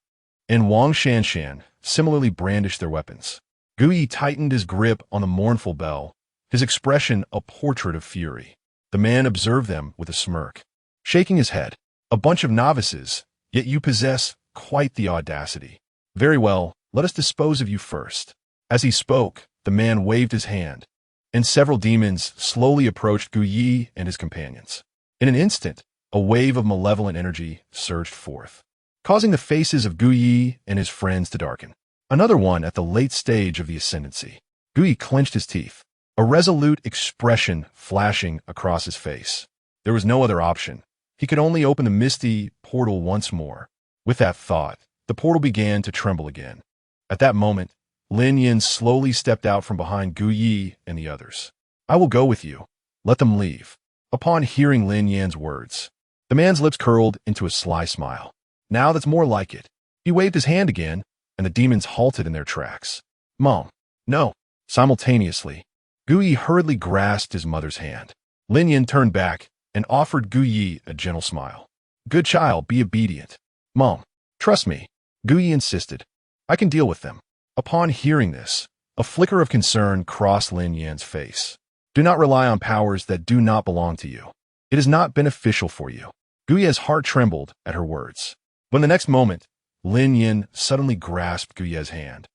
and Wang Shanshan similarly brandished their weapons. Gu Yi tightened his grip on the mournful bell, his expression a portrait of fury. The man observed them with a smirk, shaking his head. A bunch of novices, yet you possess quite the audacity. Very well, let us dispose of you first. As he spoke, the man waved his hand, and several demons slowly approached Gu Yi and his companions. In an instant, a wave of malevolent energy surged forth, causing the faces of Gu Yi and his friends to darken. Another one at the late stage of the ascendancy. Gu Yi clenched his teeth, a resolute expression flashing across his face. There was no other option. He could only open the misty portal once more. With that thought, the portal began to tremble again. At that moment, Lin Yan slowly stepped out from behind Gu Yi and the others. I will go with you. Let them leave. Upon hearing Lin Yan's words, the man's lips curled into a sly smile. Now that's more like it. He waved his hand again, and the demons halted in their tracks. Mom, no. Simultaneously, Gu Yi hurriedly grasped his mother's hand. Lin Yan turned back and offered Gu Yi a gentle smile. Good child, be obedient. Mom, trust me, Gu Yi insisted. I can deal with them. Upon hearing this, a flicker of concern crossed Lin Yan's face. Do not rely on powers that do not belong to you. It is not beneficial for you. Gu Yi's heart trembled at her words. When the next moment, Lin Yan suddenly grasped Gu Yi's hand,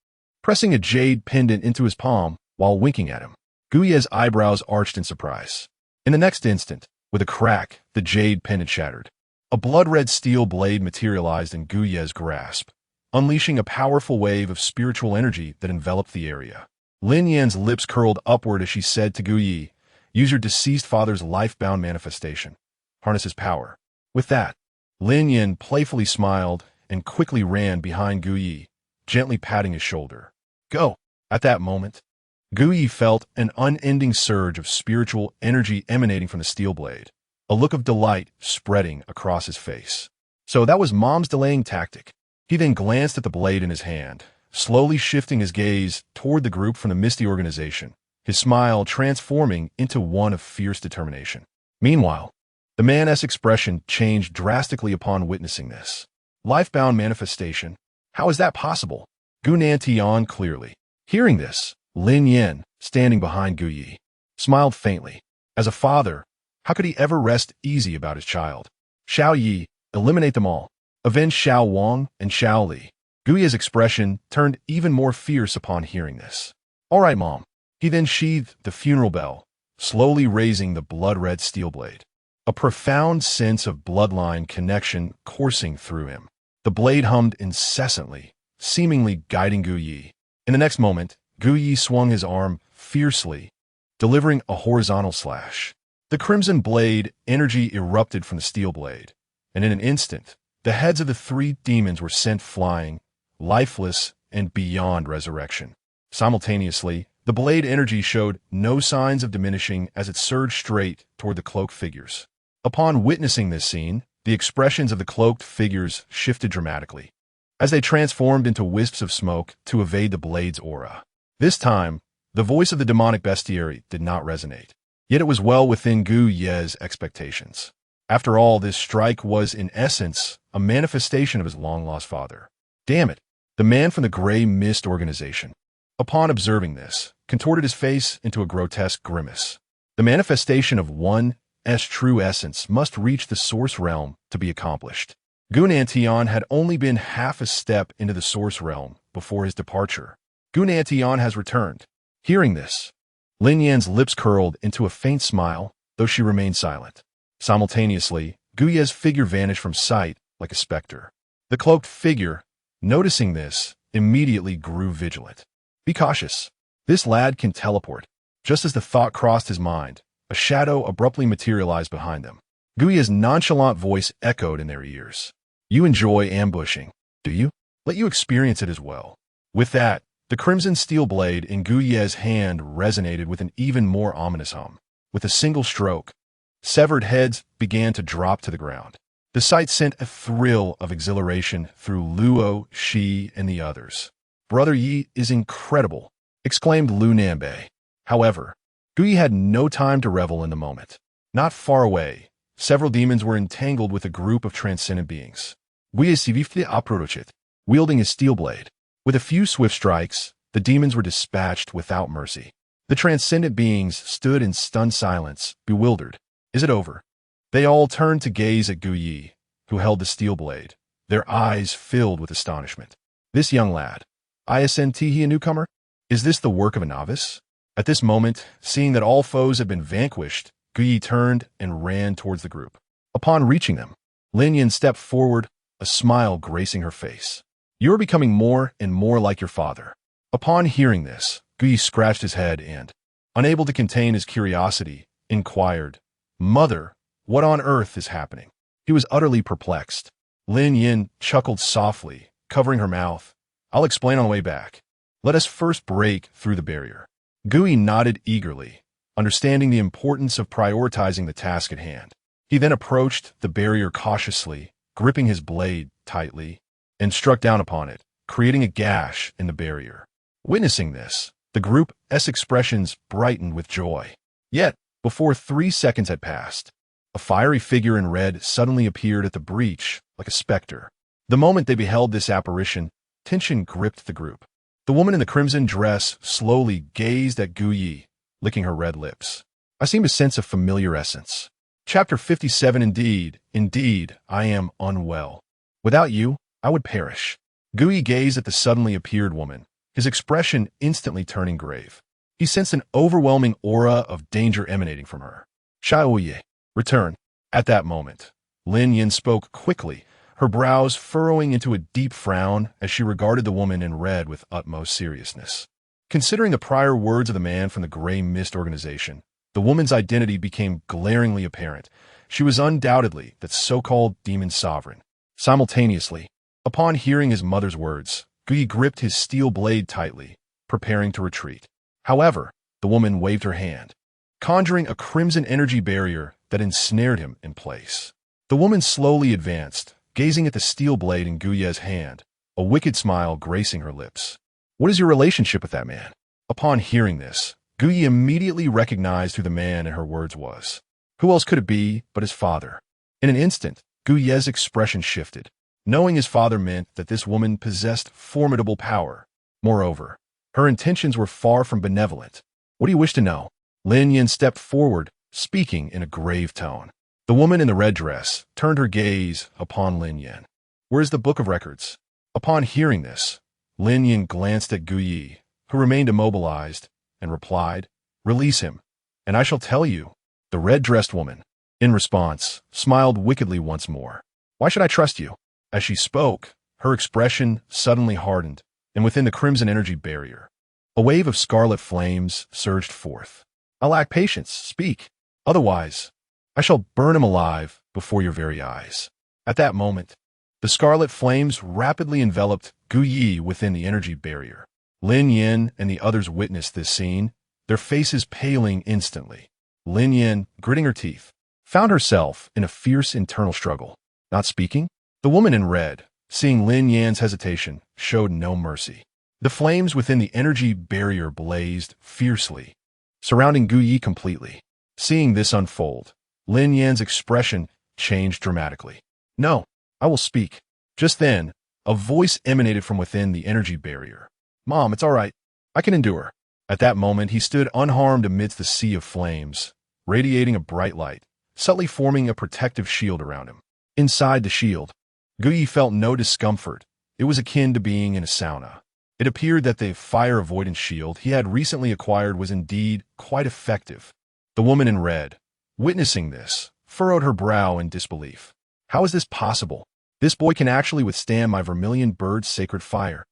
pressing a jade pendant into his palm while winking at him. Gu Yi's eyebrows arched in surprise. In the next instant, with a crack, the jade pendant shattered. A blood-red steel blade materialized in Gu Yi's grasp, unleashing a powerful wave of spiritual energy that enveloped the area. Lin Yan's lips curled upward as she said to Gu Yi, use your deceased father's life-bound manifestation. Harness his power. With that, Lin Yan playfully smiled and quickly ran behind Gu Yi, gently patting his shoulder. Go! At that moment, Gu Yi felt an unending surge of spiritual energy emanating from the steel blade, a look of delight spreading across his face. So that was Mom's delaying tactic. He then glanced at the blade in his hand, slowly shifting his gaze toward the group from the Misty organization, his smile transforming into one of fierce determination. Meanwhile, the man's expression changed drastically upon witnessing this. Life-bound manifestation? How is that possible? Gu Nantian clearly. Hearing this, Lin Yan, standing behind Gu Yi, smiled faintly. As a father, how could he ever rest easy about his child? Xiao Yi, eliminate them all. Avenge Xiao Wang and Xiao Li. Gu Yi's expression turned even more fierce upon hearing this. All right, Mom. He then sheathed the funeral bell, slowly raising the blood-red steel blade. A profound sense of bloodline connection coursing through him. The blade hummed incessantly, seemingly guiding Gu Yi. In the next moment, Gu Yi swung his arm fiercely, delivering a horizontal slash. The crimson blade energy erupted from the steel blade, and in an instant, the heads of the three demons were sent flying, lifeless and beyond resurrection. Simultaneously, the blade energy showed no signs of diminishing as it surged straight toward the cloaked figures. Upon witnessing this scene, the expressions of the cloaked figures shifted dramatically. as they transformed into wisps of smoke to evade the blade's aura. This time, the voice of the demonic bestiary did not resonate, yet it was well within Gu Ye's expectations. After all, this strike was, in essence, a manifestation of his long-lost father. Damn it, the man from the Gray Mist organization. Upon observing this, contorted his face into a grotesque grimace. The manifestation of one's true essence must reach the source realm to be accomplished. Gunantion had only been half a step into the source realm before his departure. Gunantion has returned. Hearing this, Lin Yan's lips curled into a faint smile, though she remained silent. Simultaneously, Gu Ye's figure vanished from sight like a specter. The cloaked figure, noticing this, immediately grew vigilant. Be cautious. This lad can teleport. Just as the thought crossed his mind, a shadow abruptly materialized behind them. Gu Ye's nonchalant voice echoed in their ears. You enjoy ambushing, do you? Let you experience it as well. With that, the crimson steel blade in Gu Ye's hand resonated with an even more ominous hum. With a single stroke, severed heads began to drop to the ground. The sight sent a thrill of exhilaration through Luo, Shi, and the others. Brother Yi is incredible, exclaimed Lu Nanbei. However, Gu Ye had no time to revel in the moment. Not far away, several demons were entangled with a group of transcendent beings. Gu Ye sivifte aprochit, wielding his steel blade. With a few swift strikes, the demons were dispatched without mercy. The transcendent beings stood in stunned silence, bewildered. Is it over? They all turned to gaze at Gu Ye, who held the steel blade, their eyes filled with astonishment. This young lad, isn't he a newcomer? Is this the work of a novice? At this moment, seeing that all foes had been vanquished, Gu Ye turned and ran towards the group. Upon reaching them, Lin Yan stepped forward, a smile gracing her face. You are becoming more and more like your father. Upon hearing this, Gu Ye scratched his head and, unable to contain his curiosity, inquired, Mother, what on earth is happening? He was utterly perplexed. Lin Yin chuckled softly, covering her mouth. I'll explain on the way back. Let us first break through the barrier. Gu Ye nodded eagerly, understanding the importance of prioritizing the task at hand. He then approached the barrier cautiously, gripping his blade tightly, and struck down upon it, creating a gash in the barrier. Witnessing this, the group's expressions brightened with joy. Yet, before 3 seconds had passed, a fiery figure in red suddenly appeared at the breach like a specter. The moment they beheld this apparition, tension gripped the group. The woman in the crimson dress slowly gazed at Gu Ye, licking her red lips. I seem to sense a familiar essence. Chapter 57 Indeed, I am unwell. Without you, I would perish. Gu Ye gazed at the suddenly appeared woman, his expression instantly turning grave. He sensed an overwhelming aura of danger emanating from her. Xiaoye, return. At that moment, Lin Yin spoke quickly, her brows furrowing into a deep frown as she regarded the woman in red with utmost seriousness. Considering the prior words of the man from the Gray Mist organization, the woman's identity became glaringly apparent. She was undoubtedly that so-called demon sovereign. Simultaneously, upon hearing his mother's words, Gu Ye gripped his steel blade tightly, preparing to retreat. However, the woman waved her hand, conjuring a crimson energy barrier that ensnared him in place. The woman slowly advanced, gazing at the steel blade in Gu Ye's hand, a wicked smile gracing her lips. What is your relationship with that man? Upon hearing this, Gu Ye immediately recognized who the man in her words was. Who else could it be but his father? In an instant, Gu Ye's expression shifted. Knowing his father meant that this woman possessed formidable power. Moreover, her intentions were far from benevolent. What do you wish to know? Lin Yin stepped forward, speaking in a grave tone. The woman in the red dress turned her gaze upon Lin Yin. Where is the book of records? Upon hearing this, Lin Yin glanced at Gu Ye, who remained immobilized, and replied, Release him, and I shall tell you. The red-dressed woman, in response, smiled wickedly once more. Why should I trust you? As she spoke, her expression suddenly hardened, and within the crimson energy barrier, a wave of scarlet flames surged forth. I lack patience, speak. Otherwise, I shall burn him alive before your very eyes. At that moment, the scarlet flames rapidly enveloped Gu Ye within the energy barrier. Lin Yin and the others witnessed this scene, their faces paling instantly. Lin Yin, gritting her teeth, found herself in a fierce internal struggle. Not speaking? The woman in red, seeing Lin Yan's hesitation, showed no mercy. The flames within the energy barrier blazed fiercely, surrounding Gu Yi completely. Seeing this unfold, Lin Yan's expression changed dramatically. "No, I will speak." Just then, a voice emanated from within the energy barrier. "Mom, it's all right. I can endure." At that moment, he stood unharmed amidst the sea of flames, radiating a bright light, subtly forming a protective shield around him. Inside the shield, Gu Yi felt no discomfort. It was akin to being in a sauna. It appeared that the fire avoidance shield he had recently acquired was indeed quite effective. The woman in red, witnessing this, furrowed her brow in disbelief. "How is this possible? This boy can actually withstand my vermilion bird's sacred fire."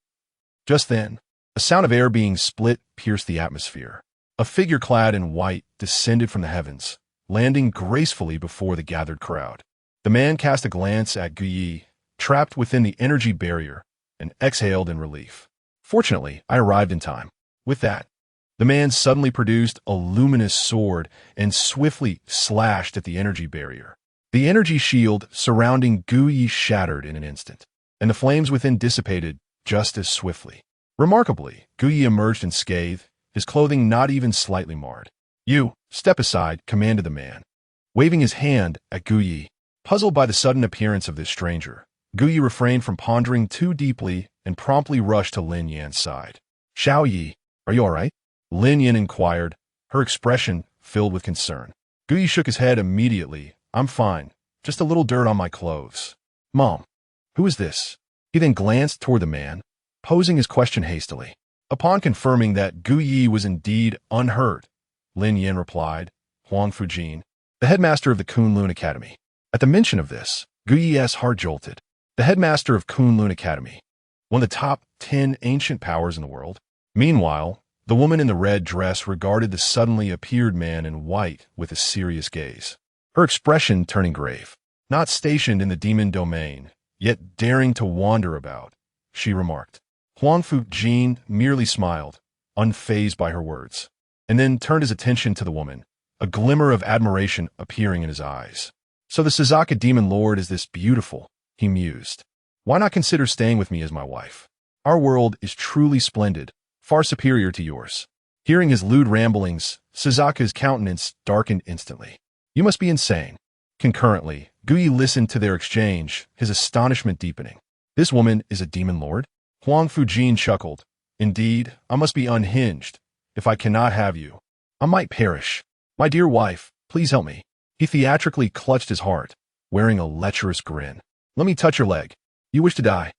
Just then, a sound of air being split pierced the atmosphere. A figure clad in white descended from the heavens, landing gracefully before the gathered crowd. The man cast a glance at Gu Yi, trapped within the energy barrier, and exhaled in relief. "Fortunately, I arrived in time." With that, the man suddenly produced a luminous sword and swiftly slashed at the energy barrier. The energy shield surrounding Gu Yi shattered in an instant, and the flames within dissipated just as swiftly. Remarkably, Gu Yi emerged unscathed, his clothing not even slightly marred. "You, step aside," commanded the man, waving his hand at Gu Yi. Puzzled by the sudden appearance of this stranger, Gu Yi refrained from pondering too deeply and promptly rushed to Lin Yan's side. "Xiao Yi, are you all right?" Lin Yan inquired, her expression filled with concern. Gu Yi shook his head immediately. "I'm fine, just a little dirt on my clothes." "Mom, who is this?" He then glanced toward the man, posing his question hastily. Upon confirming that Gu Yi was indeed unhurt, Lin Yan replied, "Huang Fujin, the headmaster of the Kunlun Academy." At the mention of this, Gu Yi's heart jolted. The headmaster of Kunlun Academy, one of the top 10 ancient powers in the world. Meanwhile, the woman in the red dress regarded the suddenly appeared man in white with a serious gaze, her expression turning grave. Not stationed in the demon domain, yet daring to wander about, she remarked. Huang Fujin merely smiled, unfazed by her words, and then turned his attention to the woman, a glimmer of admiration appearing in his eyes. "So the Suzaka demon lord is this beautiful," he mused. "Why not consider staying with me as my wife? Our world is truly splendid, far superior to yours." Hearing his lewd ramblings, Suzaka's countenance darkened instantly. "You must be insane." Concurrently, Gu Yi listened to their exchange, his astonishment deepening. "This woman is a demon lord?" Huang Fujin chuckled. "Indeed, I must be unhinged. If I cannot have you, I might perish. My dear wife, please help me." He theatrically clutched his heart, wearing a lecherous grin. "Let me touch your leg. You wish to die?"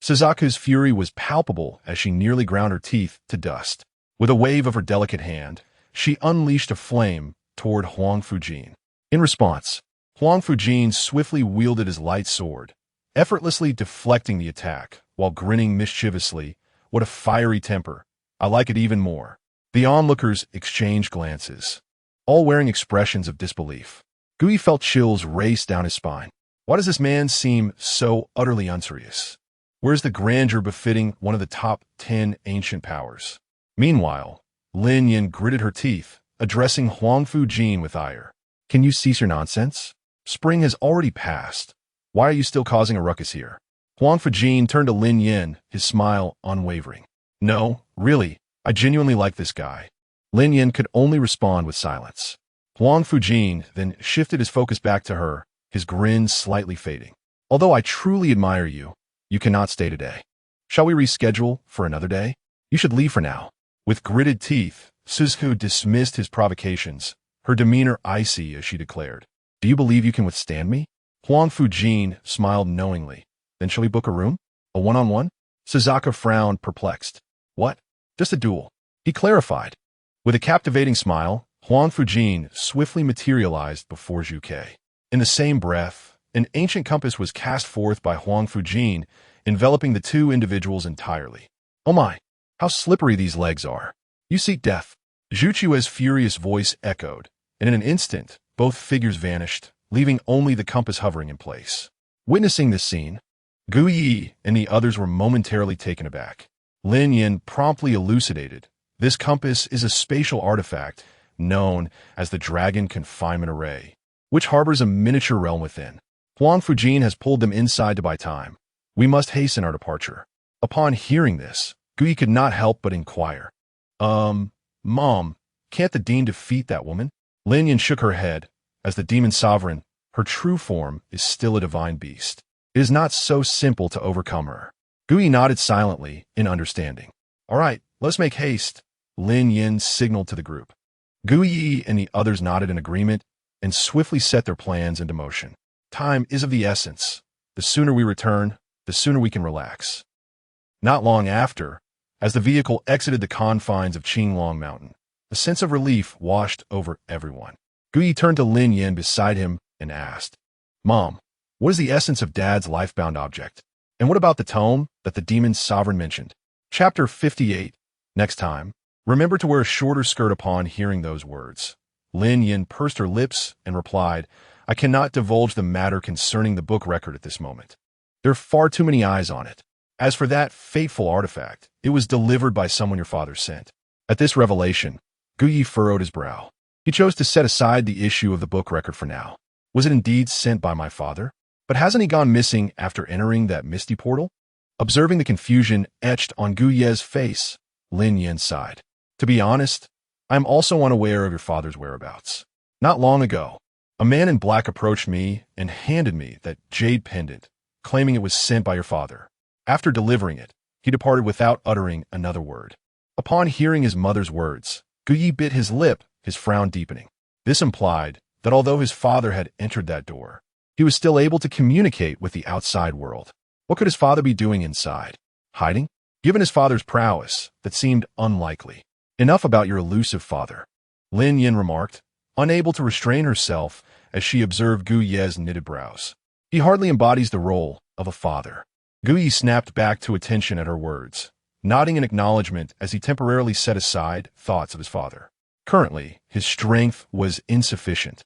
Suzaka's fury was palpable as she nearly ground her teeth to dust. With a wave of her delicate hand, she unleashed a flame toward Huang Fujin. In response, Huang Fujin swiftly wielded his light sword, effortlessly deflecting the attack, while grinning mischievously. "What a fiery temper. I like it even more." The onlookers exchanged glances, all wearing expressions of disbelief. Gu Yi felt chills race down his spine. Why does this man seem so utterly unserious? Where's the grandeur befitting one of the top 10 ancient powers? Meanwhile, Lin Yan gritted her teeth, addressing Huang Fujin with ire. "Can you cease your nonsense? Spring has already passed. Why are you still causing a ruckus here?" Huang Fujin turned to Lin Yan, his smile unwavering. "No, really, I genuinely like this guy." Lin Yan could only respond with silence. Huang Fujin then shifted his focus back to her, his grin slightly fading. "Although I truly admire you, you cannot stay today. Shall we reschedule for another day? You should leave for now." With gritted teeth, Suzu dismissed his provocations, her demeanor icy as she declared, "Do you believe you can withstand me?" Huang Fujin smiled knowingly. "Then shall we book a room? A one-on-one?" Suzaka frowned, perplexed. "What? Just a duel?" He clarified. With a captivating smile, Huang Fujin swiftly materialized before Zhu Ke. In the same breath, an ancient compass was cast forth by Huang Fujin, enveloping the two individuals entirely. "Oh my, how slippery these legs are. You seek death." Zhu Chue's furious voice echoed, and in an instant, both figures vanished, leaving only the compass hovering in place. Witnessing this scene, Gu Yi and the others were momentarily taken aback. Lin Yan promptly elucidated, "This compass is a spatial artifact known as the Dragon Confinement Array, which harbors a miniature realm within. Huang Fujin has pulled them inside to buy time. We must hasten our departure. Upon hearing this, Guyi could not help but inquire. Mom, can't the dean defeat that woman? Lin Yan shook her head. As the demon sovereign, her true form is still a divine beast. It is not so simple to overcome her. Guyi nodded silently in understanding. All right, let's make haste, Lin Yin signaled to the group. Guyi and the others nodded in agreement and swiftly set their plans into motion. Time is of the essence. The sooner we return, the sooner we can relax. Not long after, as the vehicle exited the confines of Qinglong Mountain, a sense of relief washed over everyone. Guyi turned to Lin Yin beside him and asked, Mom, what is the essence of Dad's lifebound object? And what about the tome that the demon sovereign mentioned? Chapter 58. Next time, remember to wear a shorter skirt. Upon hearing those words, Lin Yin pursed her lips and replied, I cannot divulge the matter concerning the book record at this moment. There are far too many eyes on it. As for that fateful artifact, it was delivered by someone your father sent. At this revelation, Guyi furrowed his brow. He chose to set aside the issue of the book record for now. Was it indeed sent by my father? But hasn't he gone missing after entering that misty portal? Observing the confusion etched on Guyi's face, Lin Yin sighed. To be honest, I am also unaware of your father's whereabouts. Not long ago, a man in black approached me and handed me that jade pendant, claiming it was sent by your father. After delivering it, he departed without uttering another word. Upon hearing his mother's words, Guyi bit his lip, his frown deepening. This implied that although his father had entered that door, he was still able to communicate with the outside world. What could his father be doing inside? Hiding? Given his father's prowess, that seemed unlikely. Enough about your elusive father, Lin Yin remarked, unable to restrain herself as she observed Guyi's knitted brows. He hardly embodies the role of a father. Guyi snapped back to attention at her words, nodding in acknowledgement as he temporarily set aside thoughts of his father. Currently, his strength was insufficient,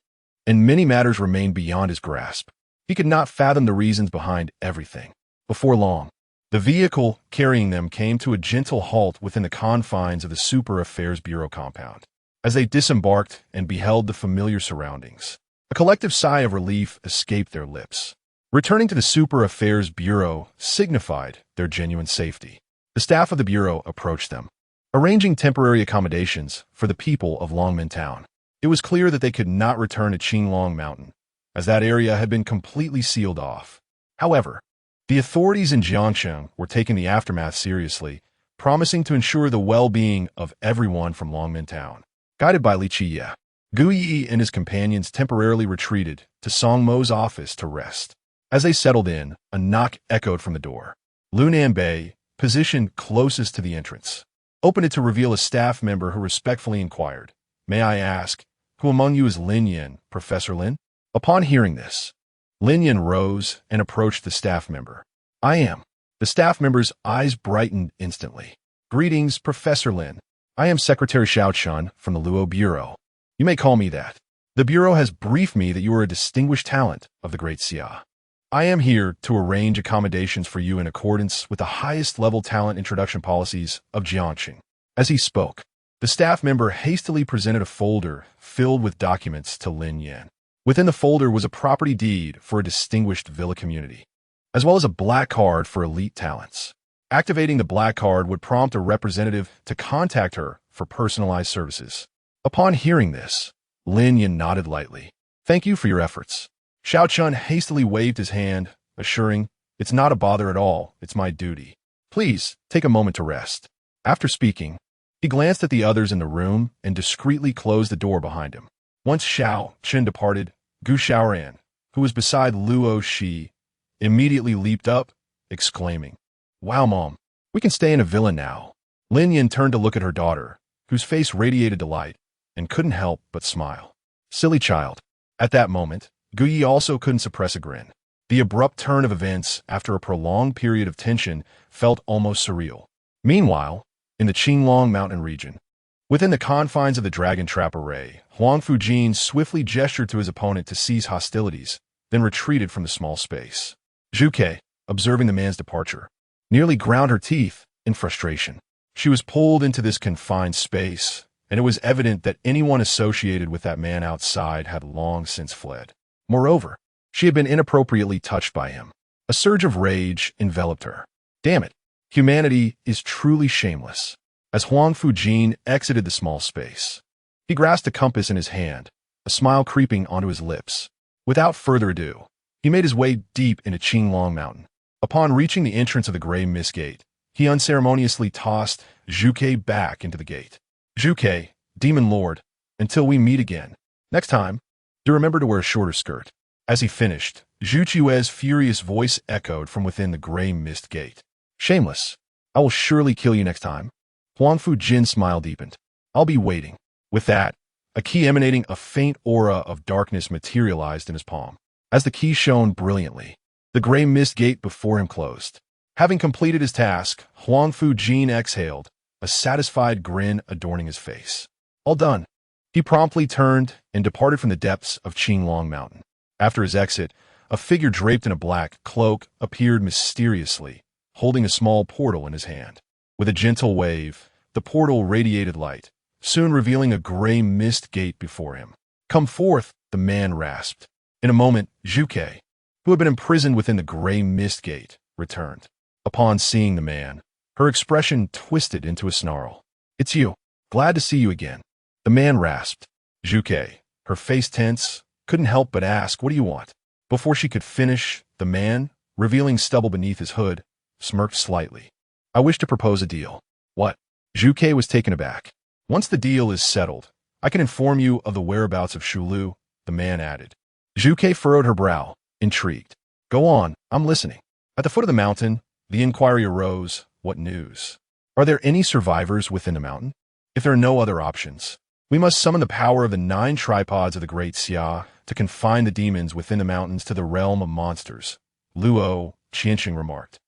and many matters remained beyond his grasp. He could not fathom the reasons behind everything. Before long, the vehicle carrying them came to a gentle halt within the confines of the Super Affairs Bureau compound. As they disembarked and beheld the familiar surroundings, a collective sigh of relief escaped their lips. Returning to the Super Affairs Bureau signified their genuine safety. The staff of the Bureau approached them, arranging temporary accommodations for the people of Longmen Town. It was clear that they could not return to Qinglong Mountain, as that area had been completely sealed off. However, the authorities in Jiangsheng were taking the aftermath seriously, promising to ensure the well-being of everyone from Longmen Town. Guided by Li Qiye, Guyi and his companions temporarily retreated to Song Mo's office to rest. As they settled in, a knock echoed from the door. Lunan Bei, positioned closest to the entrance, opened it to reveal a staff member who respectfully inquired, May I ask, who among you is Lin Yin, Professor Lin? Upon hearing this, Lin Yin rose and approached the staff member. I am. The staff member's eyes brightened instantly. Greetings, Professor Lin. I am Secretary Xiao Chun from the Luo Bureau. You may call me that. The Bureau has briefed me that you are a distinguished talent of the Great Xia. I am here to arrange accommodations for you in accordance with the highest level talent introduction policies of Jiangxing. As he spoke, the staff member hastily presented a folder filled with documents to Lin Yin. Within the folder was a property deed for a distinguished villa community, as well as a black card for elite talents. Activating the black card would prompt a representative to contact her for personalized services. Upon hearing this, Lin Yin nodded lightly. Thank you for your efforts. Xiao Chun hastily waved his hand, assuring, It's not a bother at all, it's my duty. Please, take a moment to rest. After speaking, he glanced at the others in the room and discreetly closed the door behind him. Once Xiao Chun departed, Gu Xiaoran, who was beside Luo Shi, immediately leaped up, exclaiming, Wow, Mom, we can stay in a villa now. Lin Yin turned to look at her daughter, whose face radiated delight, and couldn't help but smile. Silly child. At that moment, Guyi also couldn't suppress a grin. The abrupt turn of events after a prolonged period of tension felt almost surreal. Meanwhile, in the Qinglong Mountain region, within the confines of the Dragon Trap Array, Huang Fujin swiftly gestured to his opponent to cease hostilities, then retreated from the small space. Zhu Ke, observing the man's departure, nearly ground her teeth in frustration. She was pulled into this confined space, and it was evident that anyone associated with that man outside had long since fled. Moreover, she had been inappropriately touched by him. A surge of rage enveloped her. Damn it. Humanity is truly shameless. As Huang Fujin exited the small space, he grasped a compass in his hand, a smile creeping onto his lips. Without further ado, he made his way deep into Qinglong Mountain. Upon reaching the entrance of the Gray Mist Gate, he unceremoniously tossed Zhuke back into the gate. Zhuke, Demon Lord, until we meet again. Next time, do remember to wear a shorter skirt. As he finished, Zhu Chue's furious voice echoed from within the Gray Mist Gate. Shameless. I will surely kill you next time. Huang Fujin's smile deepened. I'll be waiting. With that, a key emanating a faint aura of darkness materialized in his palm. As the key shone brilliantly, the Gray Mist Gate before him closed. Having completed his task, Huang Fujin exhaled, a satisfied grin adorning his face. All done. He promptly turned and departed from the depths of Qinglong Mountain. After his exit, a figure draped in a black cloak appeared mysteriously, holding a small portal in his hand. With a gentle wave, the portal radiated light, soon revealing a gray mist gate before him. Come forth, the man rasped. In a moment, Zhuke, who had been imprisoned within the gray mist gate, returned. Upon seeing the man, her expression twisted into a snarl. It's you. Glad to see you again. The man rasped. Zhuke, her face tense, couldn't help but ask, what do you want? Before she could finish, the man, revealing stubble beneath his hood, smirked slightly. I wish to propose a deal. What? Zhuke was taken aback. Once the deal is settled, I can inform you of the whereabouts of Shulu, the man added. Zhuke furrowed her brow, intrigued. Go on, I'm listening. At the foot of the mountain, the inquiry arose, what news? Are there any survivors within the mountain? If there are no other options, we must summon the power of the 9 tripods of the Great Xia to confine the demons within the mountains to the realm of monsters, Luo Qianqing remarked,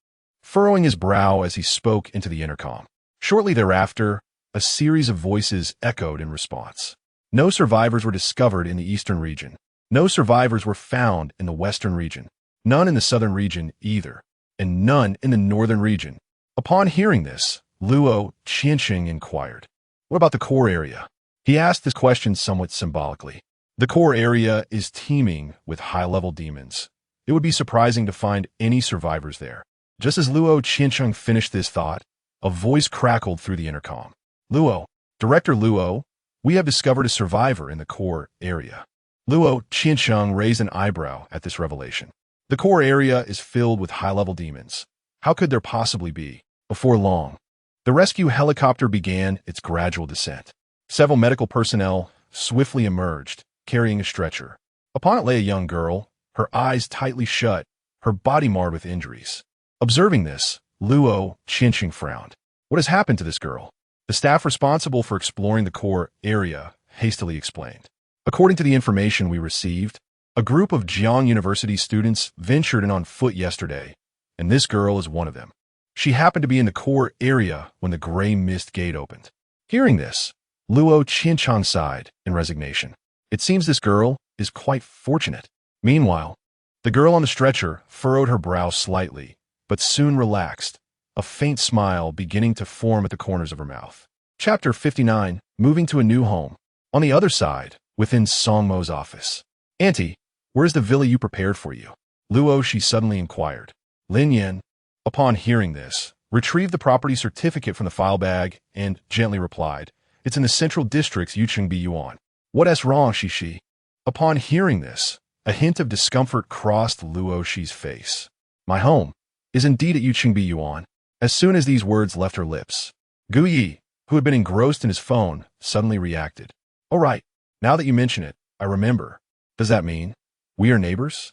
furrowing his brow as he spoke into the intercom. Shortly thereafter, a series of voices echoed in response. No survivors were discovered in the eastern region. No survivors were found in the western region. None in the southern region either, and none in the northern region. Upon hearing this, Luo Qianqing inquired, what about the core area? He asked this question somewhat symbolically. The core area is teeming with high-level demons. It would be surprising to find any survivors there. Just as Luo Qianqing finished this thought, a voice crackled through the intercom. Luo, Director Luo, we have discovered a survivor in the core area. Luo Qianqing raised an eyebrow at this revelation. The core area is filled with high-level demons. How could there possibly be? Before long, the rescue helicopter began its gradual descent. Several medical personnel swiftly emerged, carrying a stretcher. Upon it lay a young girl, her eyes tightly shut, her body marred with injuries. Observing this, Luo Qianqing frowned. What has happened to this girl? The staff responsible for exploring the core area hastily explained. According to the information we received, a group of Jiang University students ventured in on foot yesterday, and this girl is one of them. She happened to be in the core area when the Gray Mist Gate opened. Hearing this, Luo Qianqing sighed in resignation. It seems this girl is quite fortunate. Meanwhile, the girl on the stretcher furrowed her brow slightly, but soon relaxed, a faint smile beginning to form at the corners of her mouth. Chapter 59, Moving to a New Home. On the other side, within Song Mo's office. Auntie, where's the villa you prepared for you? Luo, she suddenly inquired. Lin Yan, upon hearing this, retrieved the property certificate from the file bag and gently replied, it's in the central district's Yuqingbi Yuan. What's wrong, Shi? Upon hearing this, a hint of discomfort crossed Luo Shi's face. My home is indeed at Yuqingbi Yuan. As soon as these words left her lips, Gu Yi, who had been engrossed in his phone, suddenly reacted. Oh right, now that you mention it, I remember. Does that mean we are neighbors?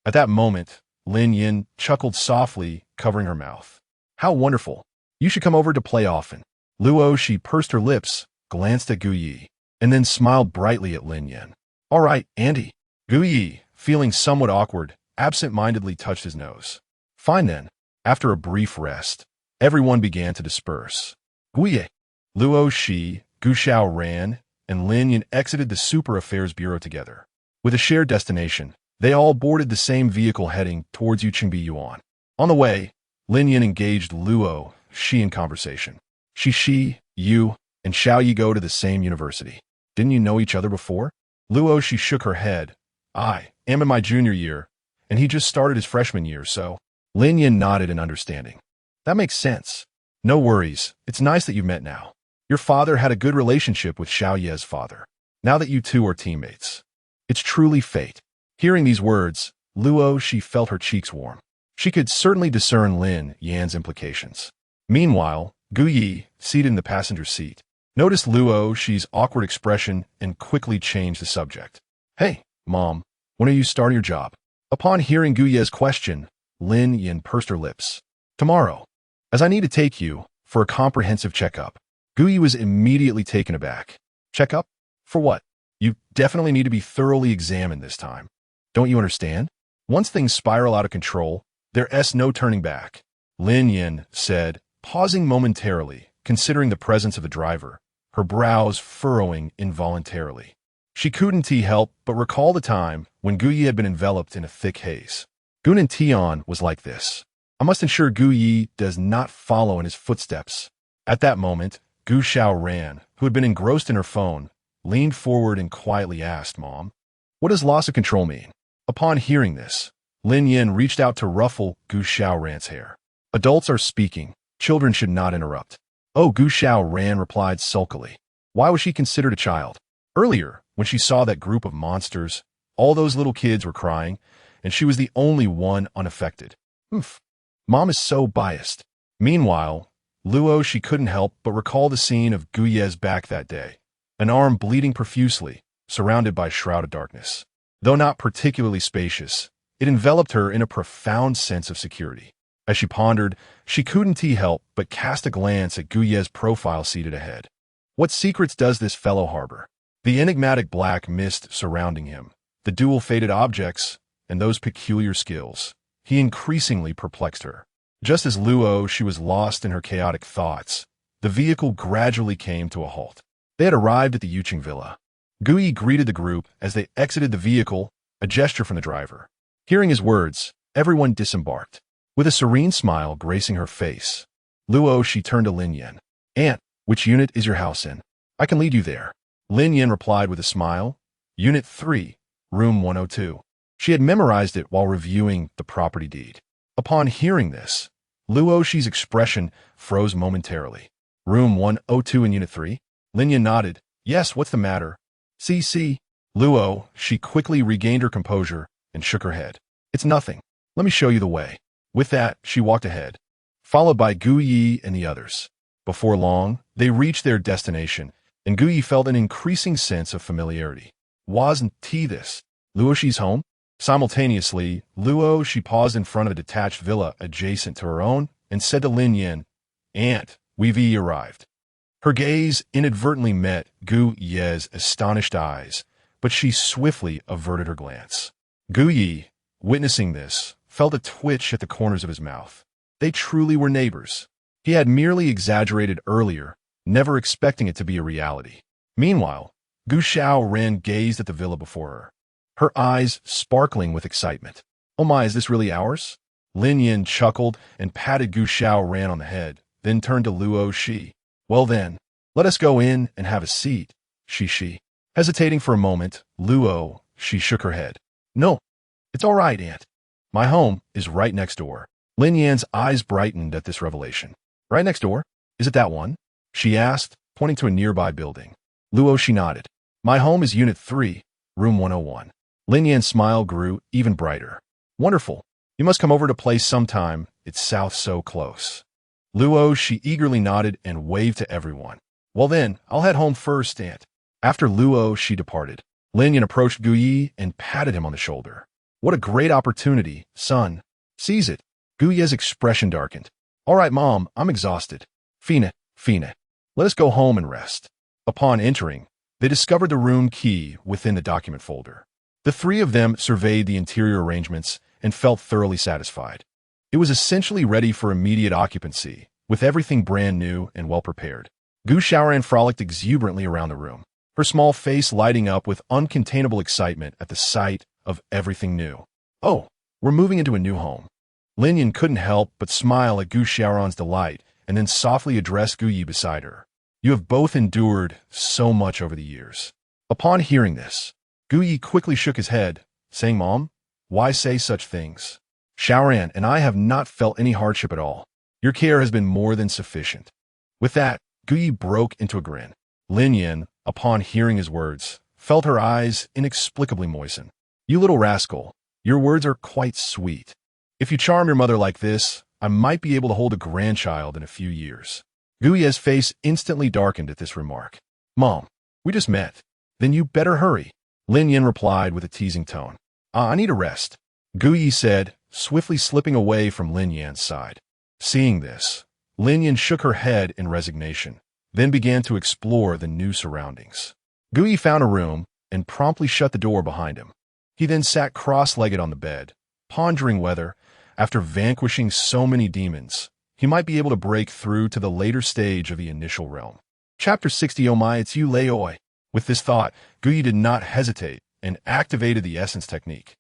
At that moment, Lin Yin chuckled softly, covering her mouth. How wonderful. You should come over to play often. Luo Shi pursed her lips, glanced at Gu Yi, and then smiled brightly at Lin Yin. All right, Andy. Gu Yi, feeling somewhat awkward, absent-mindedly touched his nose. Fine then. After a brief rest, everyone began to disperse. Guye, Luo Shi, Gu Xiao ran, and Lin Yin exited the Super Affairs Bureau together. With a shared destination, they all boarded the same vehicle heading towards Yuqingbi Yuan. On the way, Lin Yin engaged Luo Shi in conversation. Shi, you, and Xiao Yi go to the same university. Didn't you know each other before? Luo Shi shook her head. I am in my junior year, and he just started his freshman year, so Lin Yin nodded in understanding. That makes sense. No worries. It's nice that you've met now. Your father had a good relationship with Xiao Ye's father. Now that you two are teammates. It's truly fate. Hearing these words, Luo, she felt her cheeks warm. She could certainly discern Lin Yan's implications. Meanwhile, Gu Yi, seated in the passenger seat, noticed Luo Shi's awkward expression and quickly changed the subject. Hey, Mom, when are you starting your job? Upon hearing Gu Ye's question, Lin Yan pursed her lips. Tomorrow, as I need to take you for a comprehensive checkup. Gu Yi was immediately taken aback. Checkup? For what? You definitely need to be thoroughly examined this time. Don't you understand? Once things spiral out of control, there's no turning back. Lin Yan said, pausing momentarily, considering the presence of the driver, her brows furrowing involuntarily. She couldn't help but recall the time when Gu Yi had been enveloped in a thick haze. Gunan Tian was like this. I must ensure Gu Yi does not follow in his footsteps. At that moment, Gu Xiaoran, who had been engrossed in her phone, leaned forward and quietly asked, Mom, what does loss of control mean? Upon hearing this, Lin Yin reached out to ruffle Gu Xiaoran's hair. Adults are speaking. Children should not interrupt. Oh, Gu Xiaoran replied sulkily. Why was she considered a child? Earlier, when she saw that group of monsters, all those little kids were crying, and she was the only one unaffected. Mom is so biased. Meanwhile, Luo, she couldn't help but recall the scene of Gu Ye's back that day, an arm bleeding profusely, surrounded by shrouded darkness. Though not particularly spacious, it enveloped her in a profound sense of security. As she pondered, she couldn't help but cast a glance at Gu Ye's profile seated ahead. What secrets does this fellow harbor? The enigmatic black mist surrounding him, the dual fated objects, and those peculiar skills. He increasingly perplexed her. Just as Luo, she was lost in her chaotic thoughts, the vehicle gradually came to a halt. They had arrived at the Yuqing villa. Gu Yi greeted the group as they exited the vehicle, a gesture from the driver. Hearing his words, everyone disembarked. With a serene smile gracing her face, Luo, she turned to Lin Yan. Aunt, which unit is your house in? I can lead you there. Lin Yan replied with a smile. Unit 3, room 102. She had memorized it while reviewing the property deed. Upon hearing this, Luo Shi's expression froze momentarily. Room 102 in Unit 3? Lin Yan nodded. Yes, what's the matter? See. Luo, she quickly regained her composure and shook her head. It's nothing. Let me show you the way. With that, she walked ahead, followed by Gu Yi and the others. Before long, they reached their destination, and Gu Yi felt an increasing sense of familiarity. Wasn't this Luo Shi's home? Simultaneously, Luo, she paused in front of a detached villa adjacent to her own and said to Lin Yan, Aunt, we've arrived. Her gaze inadvertently met Gu Ye's astonished eyes, but she swiftly averted her glance. Gu Yi, witnessing this, felt a twitch at the corners of his mouth. They truly were neighbors. He had merely exaggerated earlier, never expecting it to be a reality. Meanwhile, Gu Xiaoran gazed at the villa before her, her eyes sparkling with excitement. Oh my, is this really ours? Lin Yin chuckled and patted Gu Xiaoran on the head, then turned to Luo Shi. Well then, let us go in and have a seat, she. Hesitating for a moment, Luo, she shook her head. No, it's all right, Aunt. My home is right next door. Lin Yan's eyes brightened at this revelation. Right next door? Is it that one? She asked, pointing to a nearby building. Luo, she nodded. My home is Unit 3, room 101. Lin Yan's smile grew even brighter. Wonderful. You must come over to play sometime. It's south so close. Luo, she eagerly nodded and waved to everyone. Well then, I'll head home first, Aunt. After Luo, she departed. Lin Yan approached Gu Yi and patted him on the shoulder. What a great opportunity, son. Seize it. Gu Ye's expression darkened. All right, Mom, I'm exhausted. Fina, let us go home and rest. Upon entering, they discovered the room key within the document folder. The three of them surveyed the interior arrangements and felt thoroughly satisfied. It was essentially ready for immediate occupancy, with everything brand new and well prepared. Gu Xiaoran frolicked exuberantly around the room, her small face lighting up with uncontainable excitement at the sight of everything new. Oh, we're moving into a new home. Lin Yan couldn't help but smile at Gu Xiaoran's delight and then softly addressed Gu Yi beside her. You have both endured so much over the years. Upon hearing this, Gu Yi quickly shook his head, saying, Mom, why say such things? Xiaoran and I have not felt any hardship at all. Your care has been more than sufficient." With that, Guyi broke into a grin. Lin Yan, upon hearing his words, felt her eyes inexplicably moisten. "You little rascal, your words are quite sweet. If you charm your mother like this, I might be able to hold a grandchild in a few years." Guyi's face instantly darkened at this remark. "Mom, we just met. Then you better hurry," Lin Yan replied with a teasing tone. "I need a rest," Guyi said, swiftly slipping away from Lin Yan's side. Seeing this, Lin Yan shook her head in resignation, then began to explore the new surroundings. Guyi found a room and promptly shut the door behind him. He then sat cross-legged on the bed, pondering whether, after vanquishing so many demons, he might be able to break through to the later stage of the initial realm. Chapter 60. Oh my, it's you, Leoi. With this thought, Guyi did not hesitate and activated the essence technique.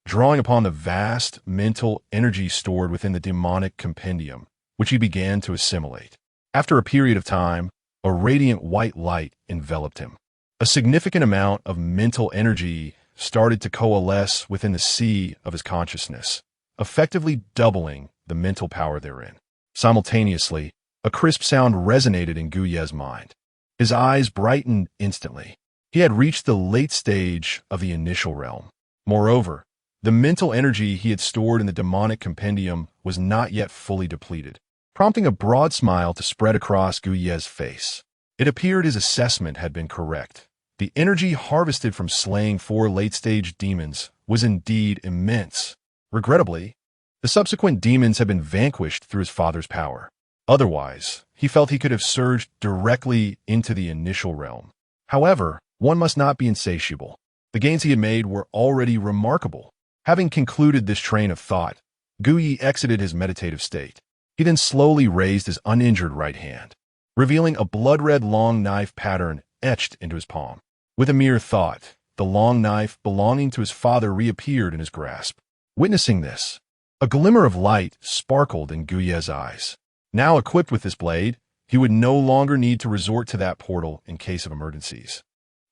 Drawing upon the vast mental energy stored within the demonic compendium, which he began to assimilate. After a period of time, a radiant white light enveloped him. A significant amount of mental energy started to coalesce within the sea of his consciousness, effectively doubling the mental power therein. Simultaneously, a crisp sound resonated in Guyi's mind. His eyes brightened instantly. He had reached the late stage of the initial realm. Moreover, the mental energy he had stored in the demonic compendium was not yet fully depleted, prompting a broad smile to spread across Guyi's face. It appeared his assessment had been correct. The energy harvested from slaying 4 late-stage demons was indeed immense. Regrettably, the subsequent demons had been vanquished through his father's power. Otherwise, he felt he could have surged directly into the initial realm. However, one must not be insatiable. The gains he had made were already remarkable. Having concluded this train of thought, Guyi exited his meditative state. He then slowly raised his uninjured right hand, revealing a blood-red long knife pattern etched into his palm. With a mere thought, the long knife belonging to his father reappeared in his grasp. Witnessing this, a glimmer of light sparkled in Guyi's eyes. Now equipped with this blade, he would no longer need to resort to that portal in case of emergencies.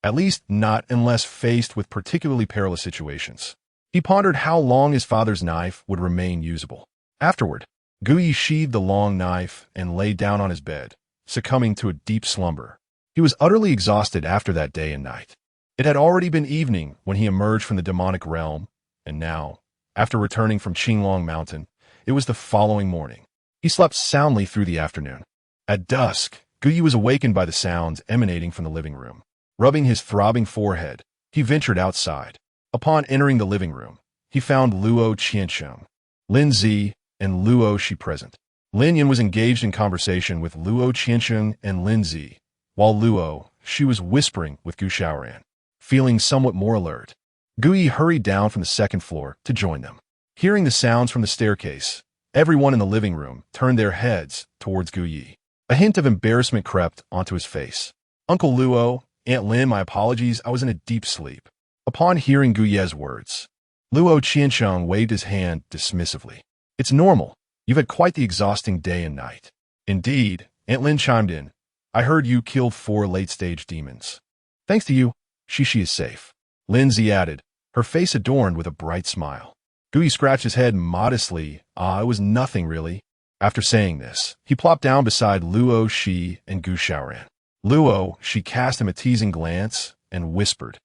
At least not unless faced with particularly perilous situations. He pondered how long his father's knife would remain usable. Afterward, Guyi sheathed the long knife and lay down on his bed, succumbing to a deep slumber. He was utterly exhausted after that day and night. It had already been evening when he emerged from the demonic realm, and now, after returning from Qinglong Mountain, it was the following morning. He slept soundly through the afternoon. At dusk, Guyi was awakened by the sounds emanating from the living room. Rubbing his throbbing forehead, he ventured outside. Upon entering the living room, he found Luo Qiansheng, Lin Zi, and Luo Shi present. Lin Yan was engaged in conversation with Luo Qiansheng and Lin Zi, while Luo Shi was whispering with Gu Xiaoran. Feeling somewhat more alert, Guyi hurried down from the second floor to join them. Hearing the sounds from the staircase, everyone in the living room turned their heads towards Guyi. A hint of embarrassment crept onto his face. "Uncle Luo, Aunt Lin, my apologies, I was in a deep sleep." Upon hearing Guyi's words, Luo Qiansheng waved his hand dismissively. "It's normal. You've had quite the exhausting day and night." "Indeed," Aunt Lin chimed in. "I heard you killed 4 late-stage demons. Thanks to you, Shishi is safe." Lindsay added, her face adorned with a bright smile. Guyi scratched his head modestly. It was nothing really. After saying this, he plopped down beside Luo Shi and Gu Xiaoran. Luo Shi cast him a teasing glance and whispered,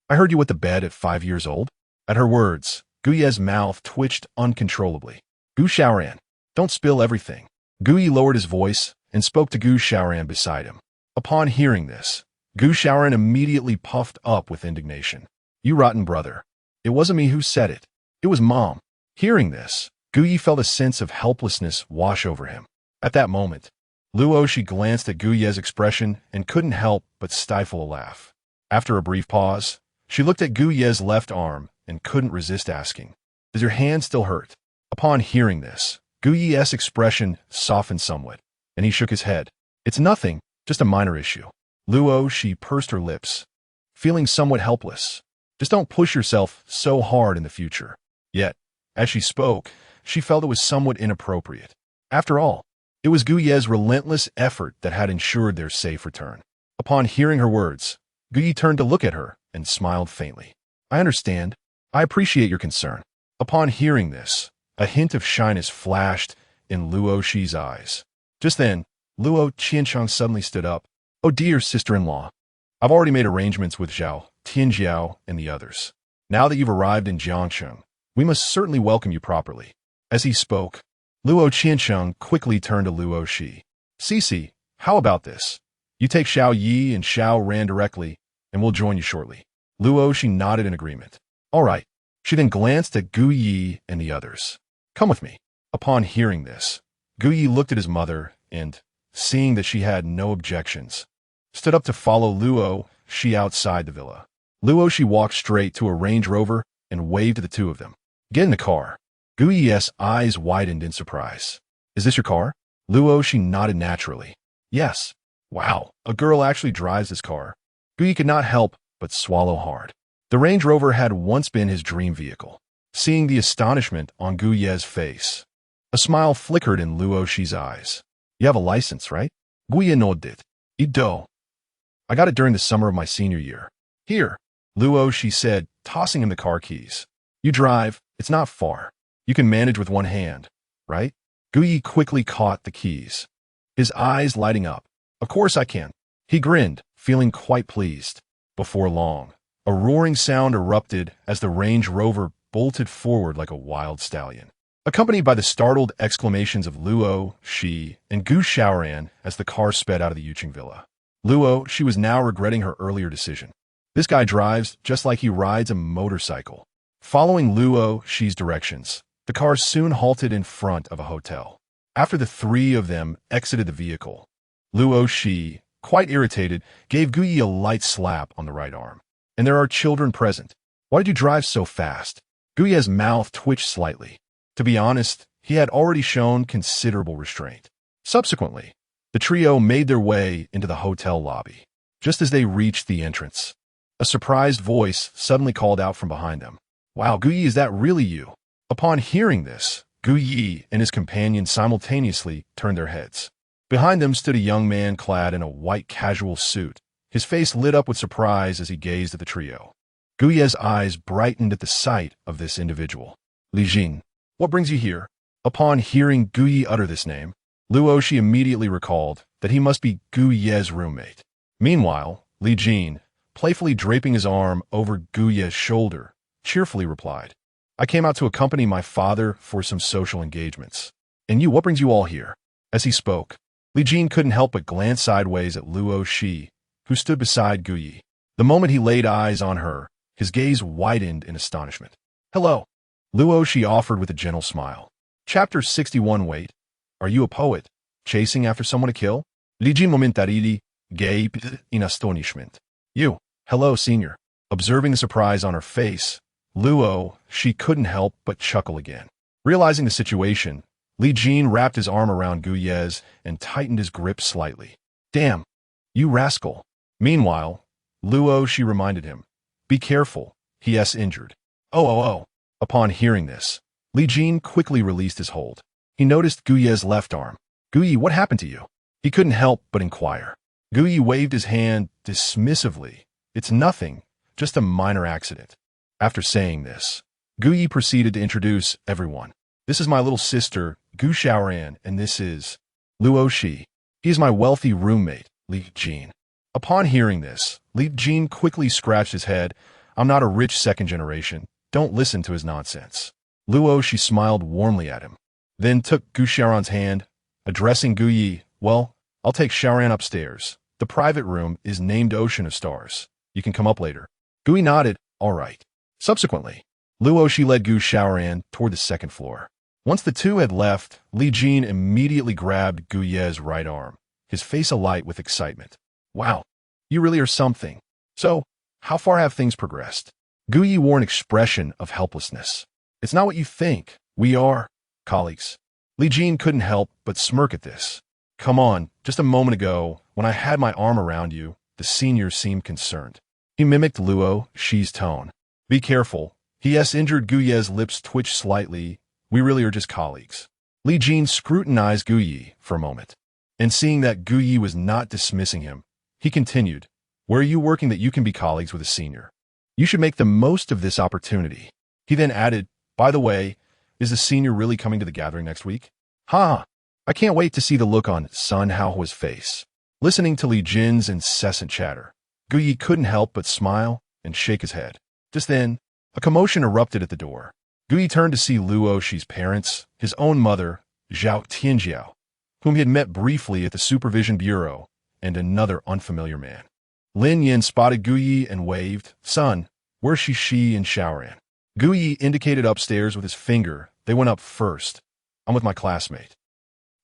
"I heard you wet the bed at 5 years old?" At her words, Guyi's mouth twitched uncontrollably. "Gu Xiaoran, don't spill everything." Guyi lowered his voice and spoke to Gu Xiaoran beside him. Upon hearing this, Gu Xiaoran immediately puffed up with indignation. "You rotten brother. It wasn't me who said it. It was Mom." Hearing this, Guyi felt a sense of helplessness wash over him. At that moment, Luo Shi glanced at Guyi's expression and couldn't help but stifle a laugh. After a brief pause, she looked at Guyi's left arm and couldn't resist asking, "Does your hand still hurt?" Upon hearing this, Guyi's expression softened somewhat, and he shook his head. "It's nothing, just a minor issue." Luo Shi pursed her lips, feeling somewhat helpless. "Just don't push yourself so hard in the future." Yet, as she spoke, she felt it was somewhat inappropriate. After all, it was Guyi's relentless effort that had ensured their safe return. Upon hearing her words, Guyi turned to look at her and smiled faintly. "I understand. I appreciate your concern." Upon hearing this, A hint of shyness flashed in Luo Shi's eyes. Just then, Luo Qiancheng suddenly stood up. "Oh dear, sister-in-law. I've already made arrangements with Zhao, Tianjiao, and the others. Now that you've arrived in Jiangcheng, we must certainly welcome you properly." As he spoke, Luo Qiancheng quickly turned to Luo Shi. "Cici, how about this? You take Xiao Yi and Xiao Ran directly, and we'll join you shortly." Luo Shi nodded in agreement. "All right." She then glanced at Gu Yi and the others. "Come with me." Upon hearing this, Gu Yi looked at his mother and, seeing that she had no objections, stood up to follow Luo Shi outside the villa. Luo Shi walked straight to a Range Rover and waved to the two of them. "Get in the car." Gu Yi's eyes widened in surprise. "Is this your car?" Luo Shi nodded naturally. "Yes." "Wow, a girl actually drives this car." Gu Yi could not help but swallow hard. The Range Rover had once been his dream vehicle. Seeing the astonishment on Gu Yi's face, a smile flickered in Luo Shi's eyes. "You have a license, right?" Gu Yi nodded. "Ido. I got it during the summer of my senior year." "Here," Luo Shi said, tossing him the car keys. "You drive, it's not far. You can manage with one hand, right?" Gu Yi quickly caught the keys, his eyes lighting up. "Of course I can." He grinned, feeling quite pleased. Before long, a roaring sound erupted as the Range Rover bolted forward like a wild stallion, accompanied by the startled exclamations of Luo Shi and Gu Xiaoran as the car sped out of the Yuqing villa. Luo Shi was now regretting her earlier decision. This guy drives just like he rides a motorcycle. Following Luo Shi's directions, the car soon halted in front of a hotel. After the three of them exited the vehicle, Luo Shi, quite irritated, gave Gu Yi a light slap on the right arm. "And there are children present. Why did you drive so fast?" Gu Yi's mouth twitched slightly. To be honest, he had already shown considerable restraint. Subsequently, the trio made their way into the hotel lobby. Just as they reached the entrance, a surprised voice suddenly called out from behind them. "Wow, Gu Yi, is that really you?" Upon hearing this, Gu Yi and his companion simultaneously turned their heads. Behind them stood a young man clad in a white casual suit. His face lit up with surprise as he gazed at the trio. Gu Yi's eyes brightened at the sight of this individual. "Li Jin, what brings you here?" Upon hearing Gu Yi utter this name, Luo Shi immediately recalled that he must be Gu Yi's roommate. Meanwhile, Li Jin, playfully draping his arm over Gu Yi's shoulder, cheerfully replied, "I came out to accompany my father for some social engagements. And you, what brings you all here?" As he spoke, Li Jin couldn't help but glance sideways at Luo Shi, who stood beside Gu Yi. The moment he laid eyes on her, his gaze widened in astonishment. "Hello," Luo Shi offered with a gentle smile. Chapter 61. Wait, are you a poet, chasing after someone to kill? Li Jin momentarily gaped in astonishment. "You, hello, senior." Observing the surprise on her face, Luo Shi couldn't help but chuckle again. Realizing the situation, Li Jin wrapped his arm around Gu Yi's and tightened his grip slightly. "Damn, you rascal." Meanwhile, Luo Shi reminded him, "Be careful, he's injured." Oh. Upon hearing this, Li Jin quickly released his hold. He noticed Gu Yi's left arm. "Gu Yi, what happened to you?" He couldn't help but inquire. Gu Yi waved his hand dismissively. "It's nothing, just a minor accident." After saying this, Gu Yi proceeded to introduce everyone. "This is my little sister, Gu Xiaoran, and this is Luo Shi. He is my wealthy roommate, Li Jin." Upon hearing this, Li Jin quickly scratched his head. "I'm not a rich second generation. Don't listen to his nonsense." Luo Shi smiled warmly at him, then took Gu Xiaoran's hand, addressing Gu Yi. "Well, I'll take Xiaoran upstairs. The private room is named Ocean of Stars. You can come up later." Gu Yi nodded. "All right." Subsequently, Luo Shi led Gu Xiaoran toward the second floor. Once the two had left, Li Jin immediately grabbed Gu Yi's right arm, his face alight with excitement. "Wow, you really are something. So, how far have things progressed?" Gu Yi wore an expression of helplessness. "It's not what you think. We are colleagues." Li Jin couldn't help but smirk at this. "Come on, just a moment ago, when I had my arm around you, the senior seemed concerned." He mimicked Luo Shi's tone. "Be careful. He's injured." Gu Yi's lips twitched slightly. "We really are just colleagues." Li Jin scrutinized Gu Yi for a moment, and seeing that Gu Yi was not dismissing him, he continued, "Where are you working that you can be colleagues with a senior? You should make the most of this opportunity." He then added, "By the way, is the senior really coming to the gathering next week? Ha! I can't wait to see the look on Sun Haohua's face. Listening to Li Jin's incessant chatter, Gu Yi couldn't help but smile and shake his head. Just then, a commotion erupted at the door. Gu Yi turned to see Luo Shi's parents, his own mother, Zhao Tianjiao, whom he had met briefly at the Supervision Bureau, and another unfamiliar man. Lin Yin spotted Gu Yi and waved, "Son, where's Shi and Xiaoran?" Gu Yi indicated upstairs with his finger. They went up first. "I'm with my classmate."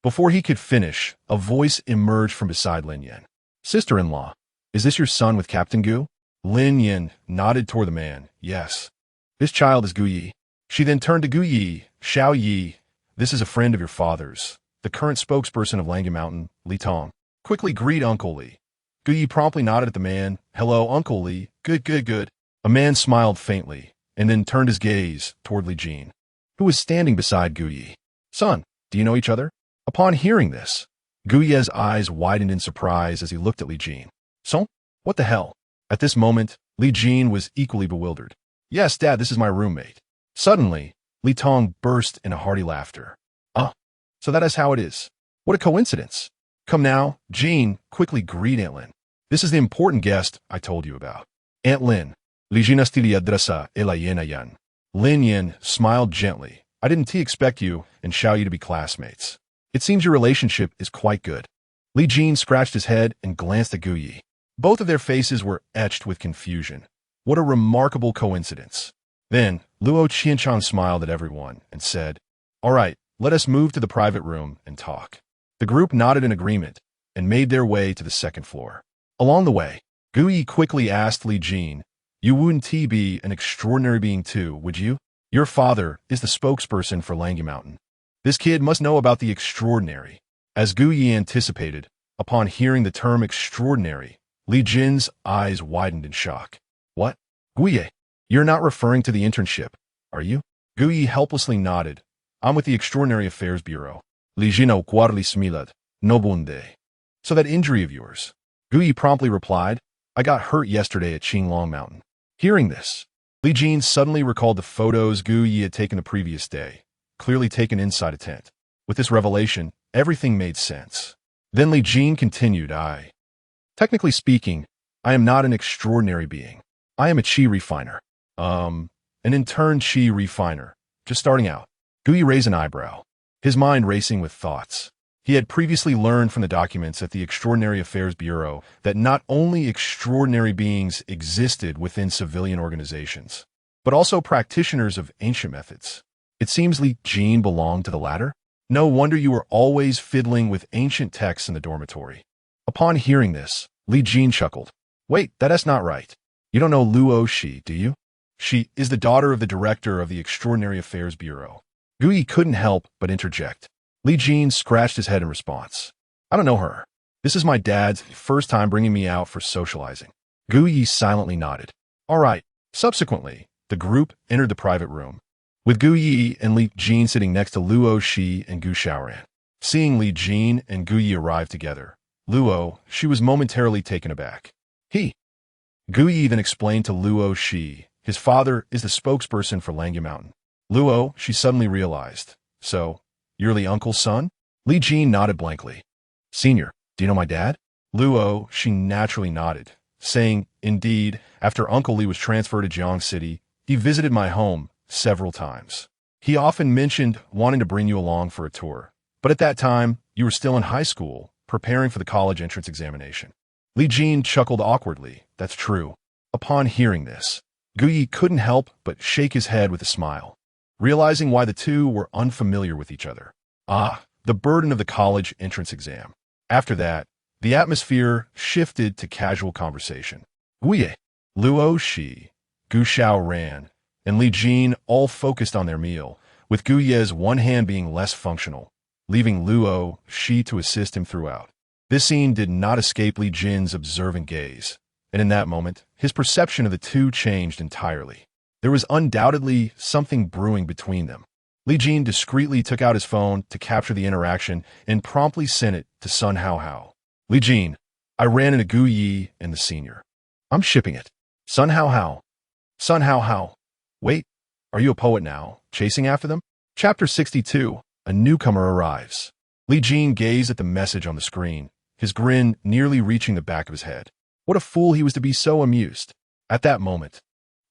Before he could finish, a voice emerged from beside Lin Yin. "Sister-in-law, is this your son with Captain Gu?" Lin Yin nodded toward the man. "Yes. This child is Gu Yi." She then turned to Gu Yi. "Xiao Yi, this is a friend of your father's, the current spokesperson of Langi Mountain, Li Tong. Quickly greet Uncle Li." Gu Yi promptly nodded at the man. "Hello, Uncle Li. Good, good, good." A man smiled faintly, and then turned his gaze toward Li Jin, who was standing beside Gu Yi. "Son, do you know each other?" Upon hearing this, Gu Yi's eyes widened in surprise as he looked at Li Jin. "Son? What the hell?" At this moment, Li Jin was equally bewildered. "Yes, Dad, this is my roommate." Suddenly, Li Tong burst into hearty laughter. "Ah, so that is how it is. What a coincidence. Come now, Jin, quickly greet Aunt Lin. This is the important guest I told you about. Aunt Lin, Li Jin astilia drasa elayena yan." Lin Yin smiled gently. "I didn't expect you and Xiao Yi to be classmates. It seems your relationship is quite good." Li Jin scratched his head and glanced at Gu Yi. Both of their faces were etched with confusion. What a remarkable coincidence. Then, Luo Qianchan smiled at everyone and said, "All right, let us move to the private room and talk." The group nodded in agreement and made their way to the second floor. Along the way, Gu Yi quickly asked Li Jin, "You wouldn't be an extraordinary being too, would you? Your father is the spokesperson for Langi Mountain. This kid must know about the extraordinary." As Gu Yi anticipated, upon hearing the term extraordinary, Li Jin's eyes widened in shock. "What? Gu Yi, you're not referring to the internship, are you?" Gu Yi helplessly nodded. "I'm with the Extraordinary Affairs Bureau. Li Jin au quarli smilad, no bunde." "So that injury of yours?" Gu Yi promptly replied, "I got hurt yesterday at Qinglong Mountain." Hearing this, Li Jin suddenly recalled the photos Gu Yi had taken the previous day, clearly taken inside a tent. With this revelation, everything made sense. Then Li Jin continued, Technically speaking, I am not an extraordinary being. I am a chi refiner. An intern chi refiner. Just starting out." Gu Yi raised an eyebrow, his mind racing with thoughts. He had previously learned from the documents at the Extraordinary Affairs Bureau that not only extraordinary beings existed within civilian organizations, but also practitioners of ancient methods. It seems Li Jin belonged to the latter. No wonder you were always fiddling with ancient texts in the dormitory. Upon hearing this, Li Jin chuckled. "Wait, that's not right. You don't know Luo Shi, do you? She is the daughter of the director of the Extraordinary Affairs Bureau." Gu Yi couldn't help but interject. Li Jin scratched his head in response. "I don't know her. This is my dad's first time bringing me out for socializing." Gu Yi silently nodded. All right. Subsequently, the group entered the private room, with Gu Yi and Li Jin sitting next to Luo Shi and Gu Xiaoran. Seeing Li Jin and Gu Yi arrive together, Luo, she was momentarily taken aback. Gu Yi then explained to Luo Shi, his father is the spokesperson for Langi Mountain. Luo, she suddenly realized. "So, you're Li Uncle's son?" Li Jin nodded blankly. "Senior, do you know my dad?" Luo, she naturally nodded, saying, "Indeed, after Uncle Li was transferred to Jiang City, he visited my home several times. He often mentioned wanting to bring you along for a tour, but at that time, you were still in high school, preparing for the college entrance examination." Li Jin chuckled awkwardly. That's true. Upon hearing this, Gu Yi couldn't help but shake his head with a smile, realizing why the two were unfamiliar with each other. The burden of the college entrance exam. After that, the atmosphere shifted to casual conversation. Gu Yi, Luo Shi, Gu Xiaoran, and Li Jin all focused on their meal, with Gu Ye's one hand being less functional, leaving Luo Shi to assist him throughout. This scene did not escape Li Jin's observant gaze, and in that moment, his perception of the two changed entirely. There was undoubtedly something brewing between them. Li Jin discreetly took out his phone to capture the interaction and promptly sent it to Sun Haohao. "Li Jin, I ran into Gu Yi and the senior. I'm shipping it. Sun Haohao. Sun Haohao. Wait, are you a poet now, chasing after them?" Chapter 62. A newcomer arrives. Li Jin gazed at the message on the screen, his grin nearly reaching the back of his head. What a fool he was to be so amused. At that moment,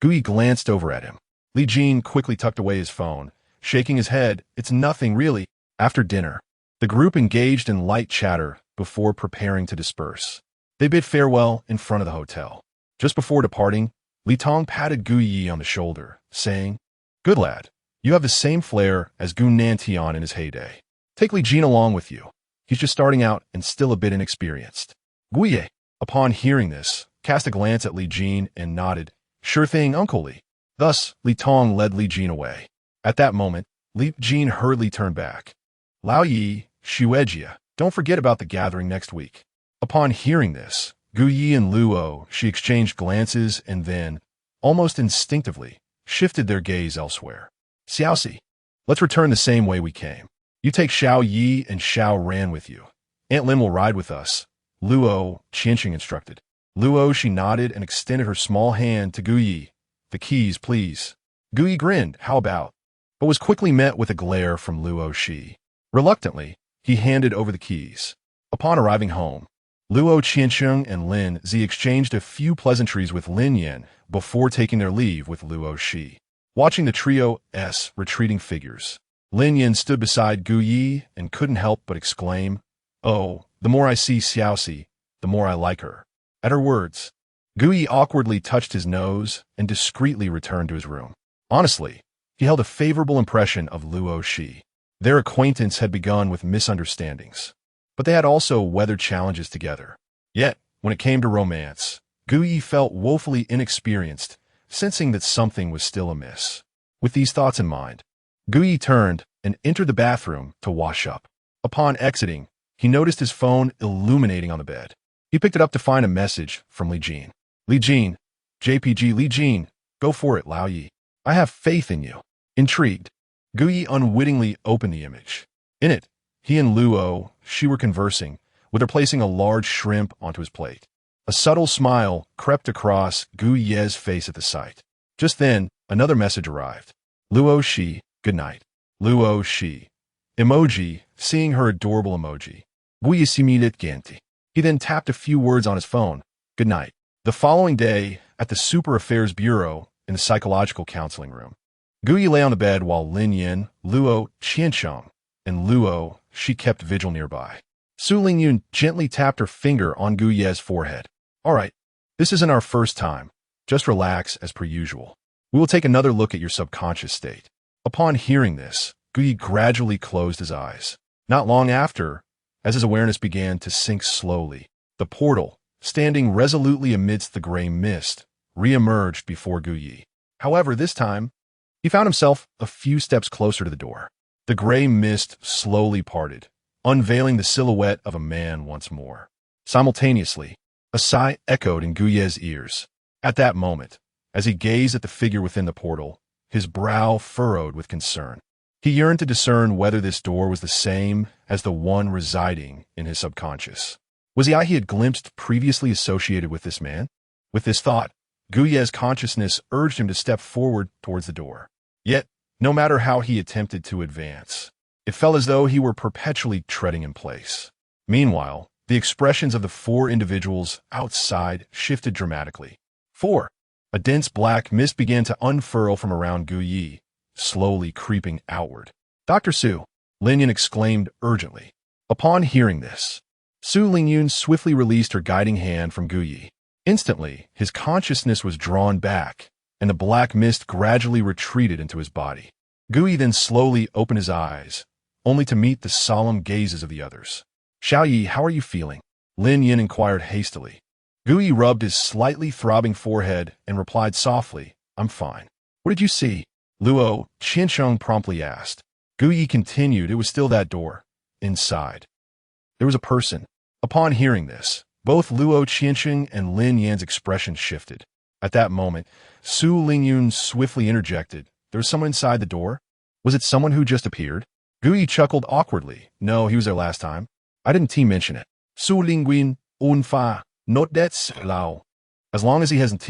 Gui glanced over at him. Li Jin quickly tucked away his phone, shaking his head. It's nothing, really. After dinner, the group engaged in light chatter before preparing to disperse. They bid farewell in front of the hotel. Just before departing, Li Tong patted Gu Yi on the shoulder, saying, "Good lad, you have the same flair as Gu Nantian in his heyday. Take Li Jin along with you. He's just starting out and still a bit inexperienced." Gu Yi, upon hearing this, cast a glance at Li Jin and nodded, "Sure thing, Uncle Li." Thus, Li Tong led Li Jin away. At that moment, Li Jin hurriedly turned back. "Lao Yi, Shuejia, don't forget about the gathering next week." Upon hearing this, Gu Yi and Luo, she exchanged glances and then, almost instinctively, shifted their gaze elsewhere. "Xiaoxi, let's return the same way we came. You take Xiao Yi and Xiao Ran with you. Aunt Lin will ride with us," Luo, Qianqing instructed. Luo, she nodded and extended her small hand to Gu Yi. "The keys, please." Gu Yi grinned, "How about?" but was quickly met with a glare from Luo Shi. Reluctantly, he handed over the keys. Upon arriving home, Luo Qianqing and Lin Zi exchanged a few pleasantries with Lin Yan before taking their leave with Luo Shi. Watching the trio's retreating figures, Lin Yan stood beside Gu Yi and couldn't help but exclaim, "Oh, the more I see Xiaoxi, the more I like her." At her words, Gu Yi awkwardly touched his nose and discreetly returned to his room. Honestly, he held a favorable impression of Luo Shi. Their acquaintance had begun with misunderstandings, but they had also weathered challenges together. Yet, when it came to romance, Gu Yi felt woefully inexperienced, sensing that something was still amiss. With these thoughts in mind, Gu Yi turned and entered the bathroom to wash up. Upon exiting, he noticed his phone illuminating on the bed. He picked it up to find a message from Li Jin. "Li Jin, JPG Li Jin, go for it, Lao Yi. I have faith in you." Intrigued, Gu Yi unwittingly opened the image. In it, he and Luo, she were conversing, with her placing a large shrimp onto his plate. A subtle smile crept across Gu Ye's face at the sight. Just then, another message arrived. "Luo Shi, good night." Luo Shi. Emoji, seeing her adorable emoji. Gu Yi similит genti. He then tapped a few words on his phone. "Good night." The following day, at the Super Affairs Bureau, in the psychological counseling room, Gu Yi lay on the bed while Lin Yan, Luo Qianqiang, and Luo, she kept vigil nearby. Su Lingyun gently tapped her finger on Gu Ye's forehead. "All right, this isn't our first time. Just relax as per usual. We will take another look at your subconscious state." Upon hearing this, Gu Yi gradually closed his eyes. Not long after, as his awareness began to sink slowly, the portal, standing resolutely amidst the gray mist, re-emerged before Gu Yi. However, this time, he found himself a few steps closer to the door. The gray mist slowly parted, unveiling the silhouette of a man once more. Simultaneously, a sigh echoed in Gu Ye's ears. At that moment, as he gazed at the figure within the portal, his brow furrowed with concern. He yearned to discern whether this door was the same as the one residing in his subconscious. Was the eye he had glimpsed previously associated with this man? With this thought, Gu Ye's consciousness urged him to step forward towards the door. Yet, no matter how he attempted to advance, it felt as though he were perpetually treading in place. Meanwhile, the expressions of the four individuals outside shifted dramatically. 4. A dense black mist began to unfurl from around Gu Yi, slowly creeping outward. "Dr. Su," Lin Yun exclaimed urgently. Upon hearing this, Su Lingyun swiftly released her guiding hand from Gu Yi. Instantly, his consciousness was drawn back, and the black mist gradually retreated into his body. Gu Yi then slowly opened his eyes, only to meet the solemn gazes of the others. "Xiao Yi, how are you feeling?" Lin Yin inquired hastily. Gu Yi rubbed his slightly throbbing forehead and replied softly, "I'm fine." "What did you see?" Luo Qianqiang promptly asked. Gu Yi continued, "It was still that door. Inside there was a person." Upon hearing this, both Luo Qianqiang and Lin Yan's expressions shifted. At that moment, Su Lingyun swiftly interjected, "There was someone inside the door? Was it someone who just appeared?" Gu Yi chuckled awkwardly. "No, he was there last time. I didn't mention it." Su Lingyun, "Unfa, not that's lao. As long as he hasn't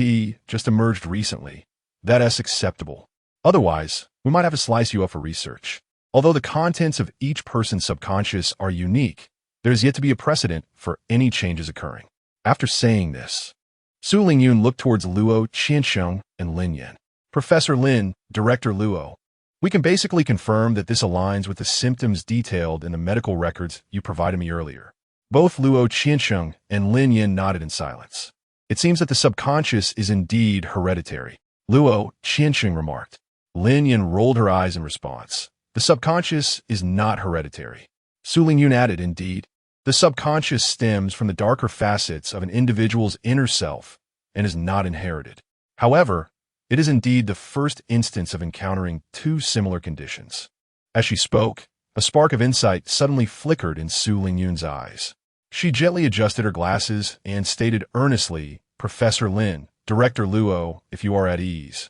just emerged recently, that's acceptable. Otherwise, we might have to slice you up for research. Although the contents of each person's subconscious are unique, there is yet to be a precedent for any changes occurring. After saying this, Su Lingyun looked towards Luo Qiansheng and Lin Yan. Professor Lin, Director Luo, we can basically confirm that this aligns with the symptoms detailed in the medical records you provided me earlier. Both Luo Qiansheng and Lin Yan nodded in silence. It seems that the subconscious is indeed hereditary, Luo Qiansheng remarked. Lin Yan rolled her eyes in response. The subconscious is not hereditary. Su Lingyun added, indeed, the subconscious stems from the darker facets of an individual's inner self and is not inherited. However, it is indeed the first instance of encountering two similar conditions. As she spoke, a spark of insight suddenly flickered in Su Lingyun's eyes. She gently adjusted her glasses and stated earnestly, Professor Lin, Director Luo, if you are at ease,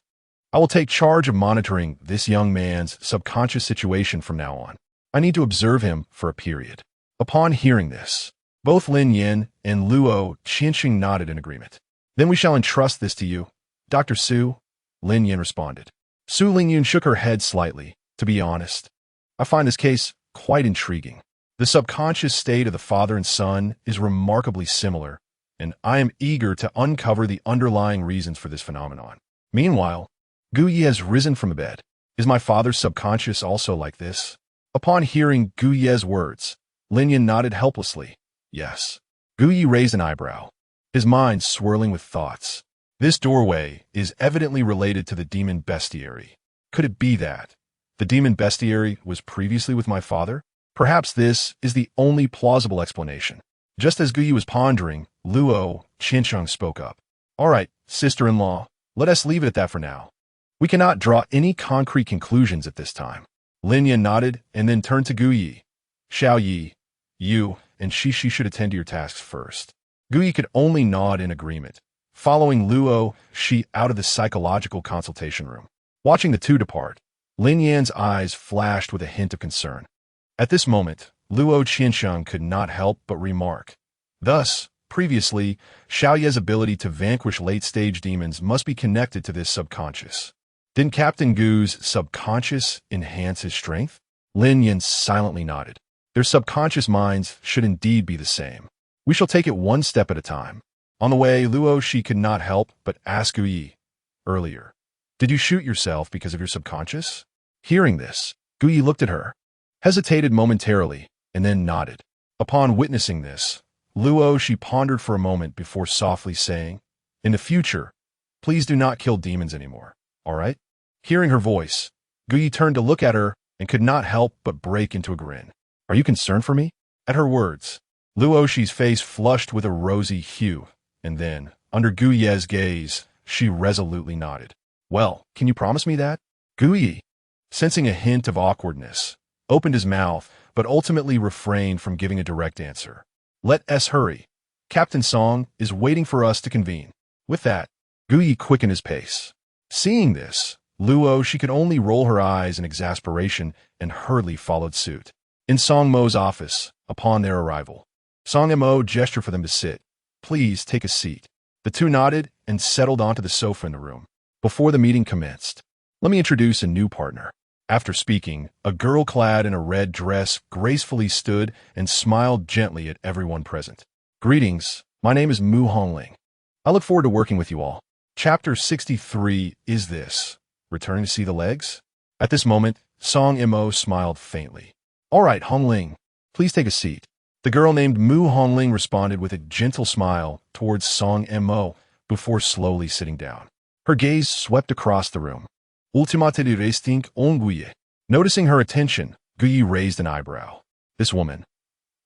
I will take charge of monitoring this young man's subconscious situation from now on. I need to observe him for a period. Upon hearing this, both Lin Yan and Luo Qiansheng nodded in agreement. Then we shall entrust this to you, Dr. Su, Lin Yan responded. Su Lingyun shook her head slightly. To be honest, I find this case quite intriguing. The subconscious state of the father and son is remarkably similar, and I am eager to uncover the underlying reasons for this phenomenon. Meanwhile, Gu Yi has risen from the bed. Is my father's subconscious also like this? Upon hearing Gu Ye's words, Lin Yan nodded helplessly. Yes. Gu Yi raised an eyebrow, his mind swirling with thoughts. This doorway is evidently related to the demon bestiary. Could it be that the demon bestiary was previously with my father? Perhaps this is the only plausible explanation. Just as Gu Yi was pondering, Luo Qiansheng spoke up. All right, sister-in-law, let us leave it at that for now. We cannot draw any concrete conclusions at this time. Lin Yan nodded and then turned to Gu Yi. Xiao Yi, you and Shi should attend to your tasks first. Gu Yi could only nod in agreement, following Luo Shi out of the psychological consultation room. Watching the two depart, Lin Yan's eyes flashed with a hint of concern. At this moment, Luo Qiansheng could not help but remark. Thus, previously, Xiao Ye's ability to vanquish late-stage demons must be connected to this subconscious. Didn't Captain Gu's subconscious enhance his strength? Lin Yan silently nodded. Their subconscious minds should indeed be the same. We shall take it one step at a time. On the way, Luo Shi could not help but ask Gu Yi, earlier, did you shoot yourself because of your subconscious? Hearing this, Gu Yi looked at her, hesitated momentarily, and then nodded. Upon witnessing this, Luo Shi pondered for a moment before softly saying, in the future, please do not kill demons anymore, all right? Hearing her voice, Gu Yi turned to look at her and could not help but break into a grin. Are you concerned for me? At her words, Luo Shi's face flushed with a rosy hue, and then, under Gu Ye's gaze, she resolutely nodded. Well, can you promise me that? Gu Yi, sensing a hint of awkwardness, opened his mouth, but ultimately refrained from giving a direct answer. Let us hurry. Captain Song is waiting for us to convene. With that, Gu Yi quickened his pace. Seeing this, Luo Shi could only roll her eyes in exasperation and hurriedly followed suit. In Song Mo's office, upon their arrival, Song Mo gestured for them to sit. Please take a seat. The two nodded and settled onto the sofa in the room. Before the meeting commenced, let me introduce a new partner. After speaking, a girl clad in a red dress gracefully stood and smiled gently at everyone present. Greetings, my name is Mu Hongling. I look forward to working with you all. Chapter 63 is this. Returning to see the legs? At this moment, Song Mo smiled faintly. All right, Hongling, please take a seat. The girl named Mu Hongling responded with a gentle smile towards Song Mo before slowly sitting down. Her gaze swept across the room. Ultimate de resting on Gu Yi. Noticing her attention, Gu Yi raised an eyebrow. This woman,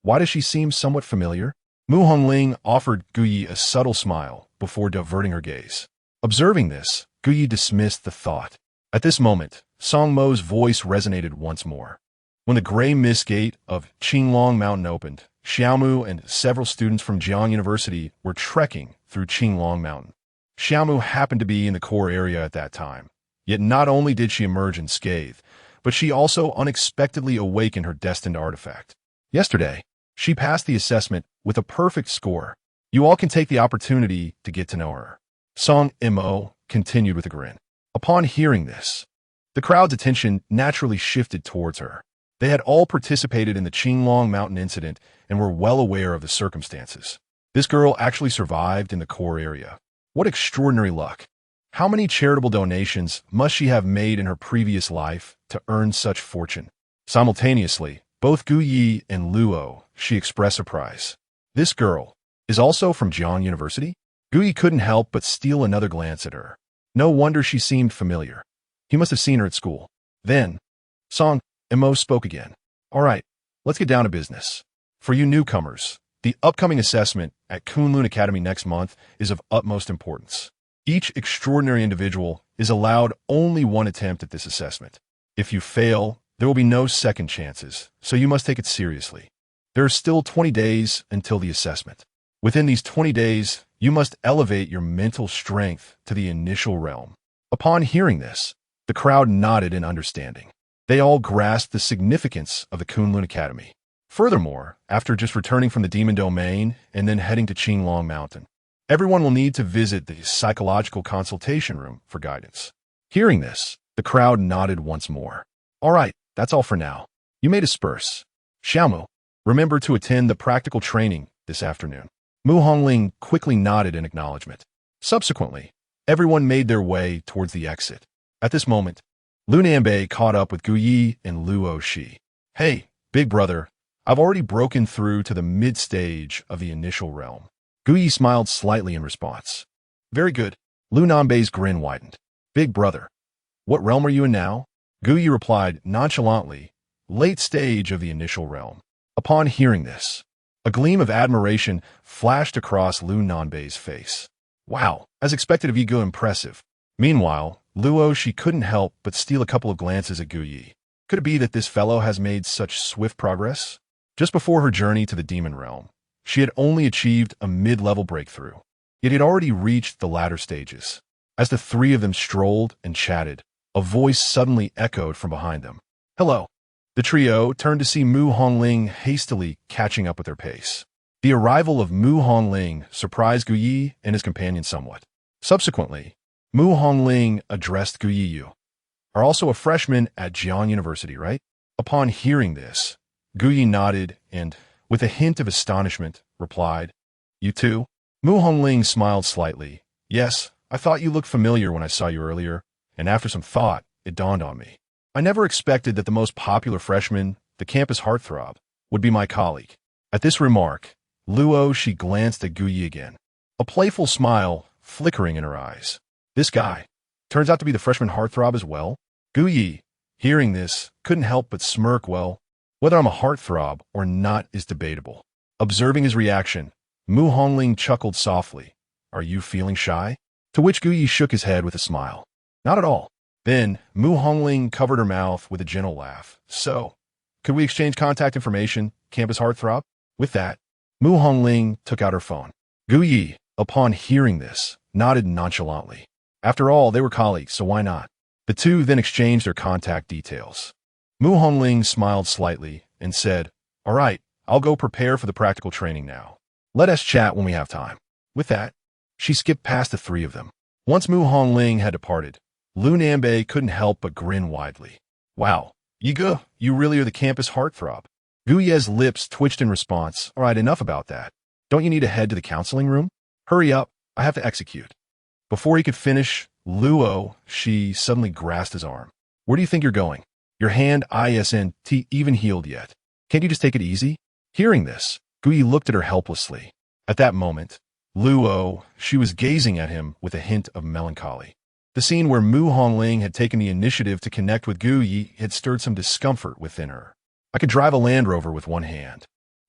why does she seem somewhat familiar? Mu Hongling offered Gu Yi a subtle smile before diverting her gaze. Observing this, Gu Yi dismissed the thought. At this moment, Song Mo's voice resonated once more. When the gray mist gate of Qinglong Mountain opened, Xiaomu and several students from Jiang University were trekking through Qinglong Mountain. Xiaomu happened to be in the core area at that time. Yet not only did she emerge unscathed, but she also unexpectedly awakened her destined artifact. Yesterday, she passed the assessment with a perfect score. You all can take the opportunity to get to know her. Song Mo continued with a grin. Upon hearing this, The crowd's attention naturally shifted towards her. They had all participated in the Qinglong Mountain incident and were well aware of the circumstances. This girl actually survived in the core area. What extraordinary luck. How many charitable donations must she have made in her previous life to earn such fortune? Simultaneously, both Gu Yi and Luo, she expressed surprise. This girl is also from Jian University? Gu Yi couldn't help but steal another glance at her. No wonder she seemed familiar. He must have seen her at school. Then, Song and Mo spoke again. All right, let's get down to business. For you newcomers, the upcoming assessment at Kunlun Academy next month is of utmost importance. Each extraordinary individual is allowed only one attempt at this assessment. If you fail, there will be no second chances, so you must take it seriously. There are still 20 days until the assessment. Within these 20 days, you must elevate your mental strength to the initial realm. Upon hearing this, the crowd nodded in understanding. They all grasped the significance of the Kunlun Academy. Furthermore, after just returning from the Demon Domain and then heading to Qinglong Mountain, everyone will need to visit the psychological consultation room for guidance. Hearing this, the crowd nodded once more. All right, that's all for now. You may disperse. Xiaomu, remember to attend the practical training this afternoon. Mu Hongling quickly nodded in acknowledgement. Subsequently, everyone made their way towards the exit. At this moment, Lu Nanbei caught up with Gu Yi and Luo Shi. Hey, big brother, I've already broken through to the mid-stage of the initial realm. Gu Yi smiled slightly in response. Very good. Lu Nanbei's grin widened. Big brother, what realm are you in now? Gu Yi replied nonchalantly, late stage of the initial realm. Upon hearing this, a gleam of admiration flashed across Lu Nanbei's face. Wow, as expected of you, impressive. Meanwhile, Luo Shi couldn't help but steal a couple of glances at Gu Yi. Could it be that this fellow has made such swift progress? Just before her journey to the demon realm, she had only achieved a mid-level breakthrough, yet he had already reached the latter stages. As the three of them strolled and chatted, a voice suddenly echoed from behind them. Hello. The trio turned to see Mu Hongling hastily catching up with their pace. The arrival of Mu Hongling surprised Gu Yi and his companion somewhat. Subsequently, Mu Hongling addressed Gu Yi. You are also a freshman at Jian University, right? Upon hearing this, Gu Yi nodded and, with a hint of astonishment, replied, You too? Mu Hongling smiled slightly. Yes, I thought you looked familiar when I saw you earlier, and after some thought, it dawned on me. I never expected that the most popular freshman, the campus heartthrob, would be my colleague. At this remark, Luo Shi glanced at Gu Yi again, a playful smile flickering in her eyes. This guy turns out to be the freshman heartthrob as well? Gu Yi, hearing this, couldn't help but smirk. Well, whether I'm a heartthrob or not is debatable. Observing his reaction, Mu Hongling chuckled softly. Are you feeling shy? To which Gu Yi shook his head with a smile. Not at all. Then, Mu Hongling covered her mouth with a gentle laugh. So, could we exchange contact information, campus heartthrob? With that, Mu Hongling took out her phone. Gu Yi, upon hearing this, nodded nonchalantly. After all, they were colleagues, so why not? The two then exchanged their contact details. Mu Hongling smiled slightly and said, All right, I'll go prepare for the practical training now. Let us chat when we have time. With that, she skipped past the three of them. Once Mu Hongling had departed, Lu Nanbei couldn't help but grin widely. Wow, Yiga, you really are the campus heartthrob. Gu Ye's lips twitched in response. All right, enough about that. Don't you need to head to the counseling room? Hurry up, I have to execute. Before he could finish, Luo Shi suddenly grasped his arm. Where do you think you're going? Your hand isn't even healed yet. Can't you just take it easy? Hearing this, Gu Yi looked at her helplessly. At that moment, Luo Shi was gazing at him with a hint of melancholy. The scene where Mu Hongling had taken the initiative to connect with Gu Yi had stirred some discomfort within her. I could drive a Land Rover with one hand.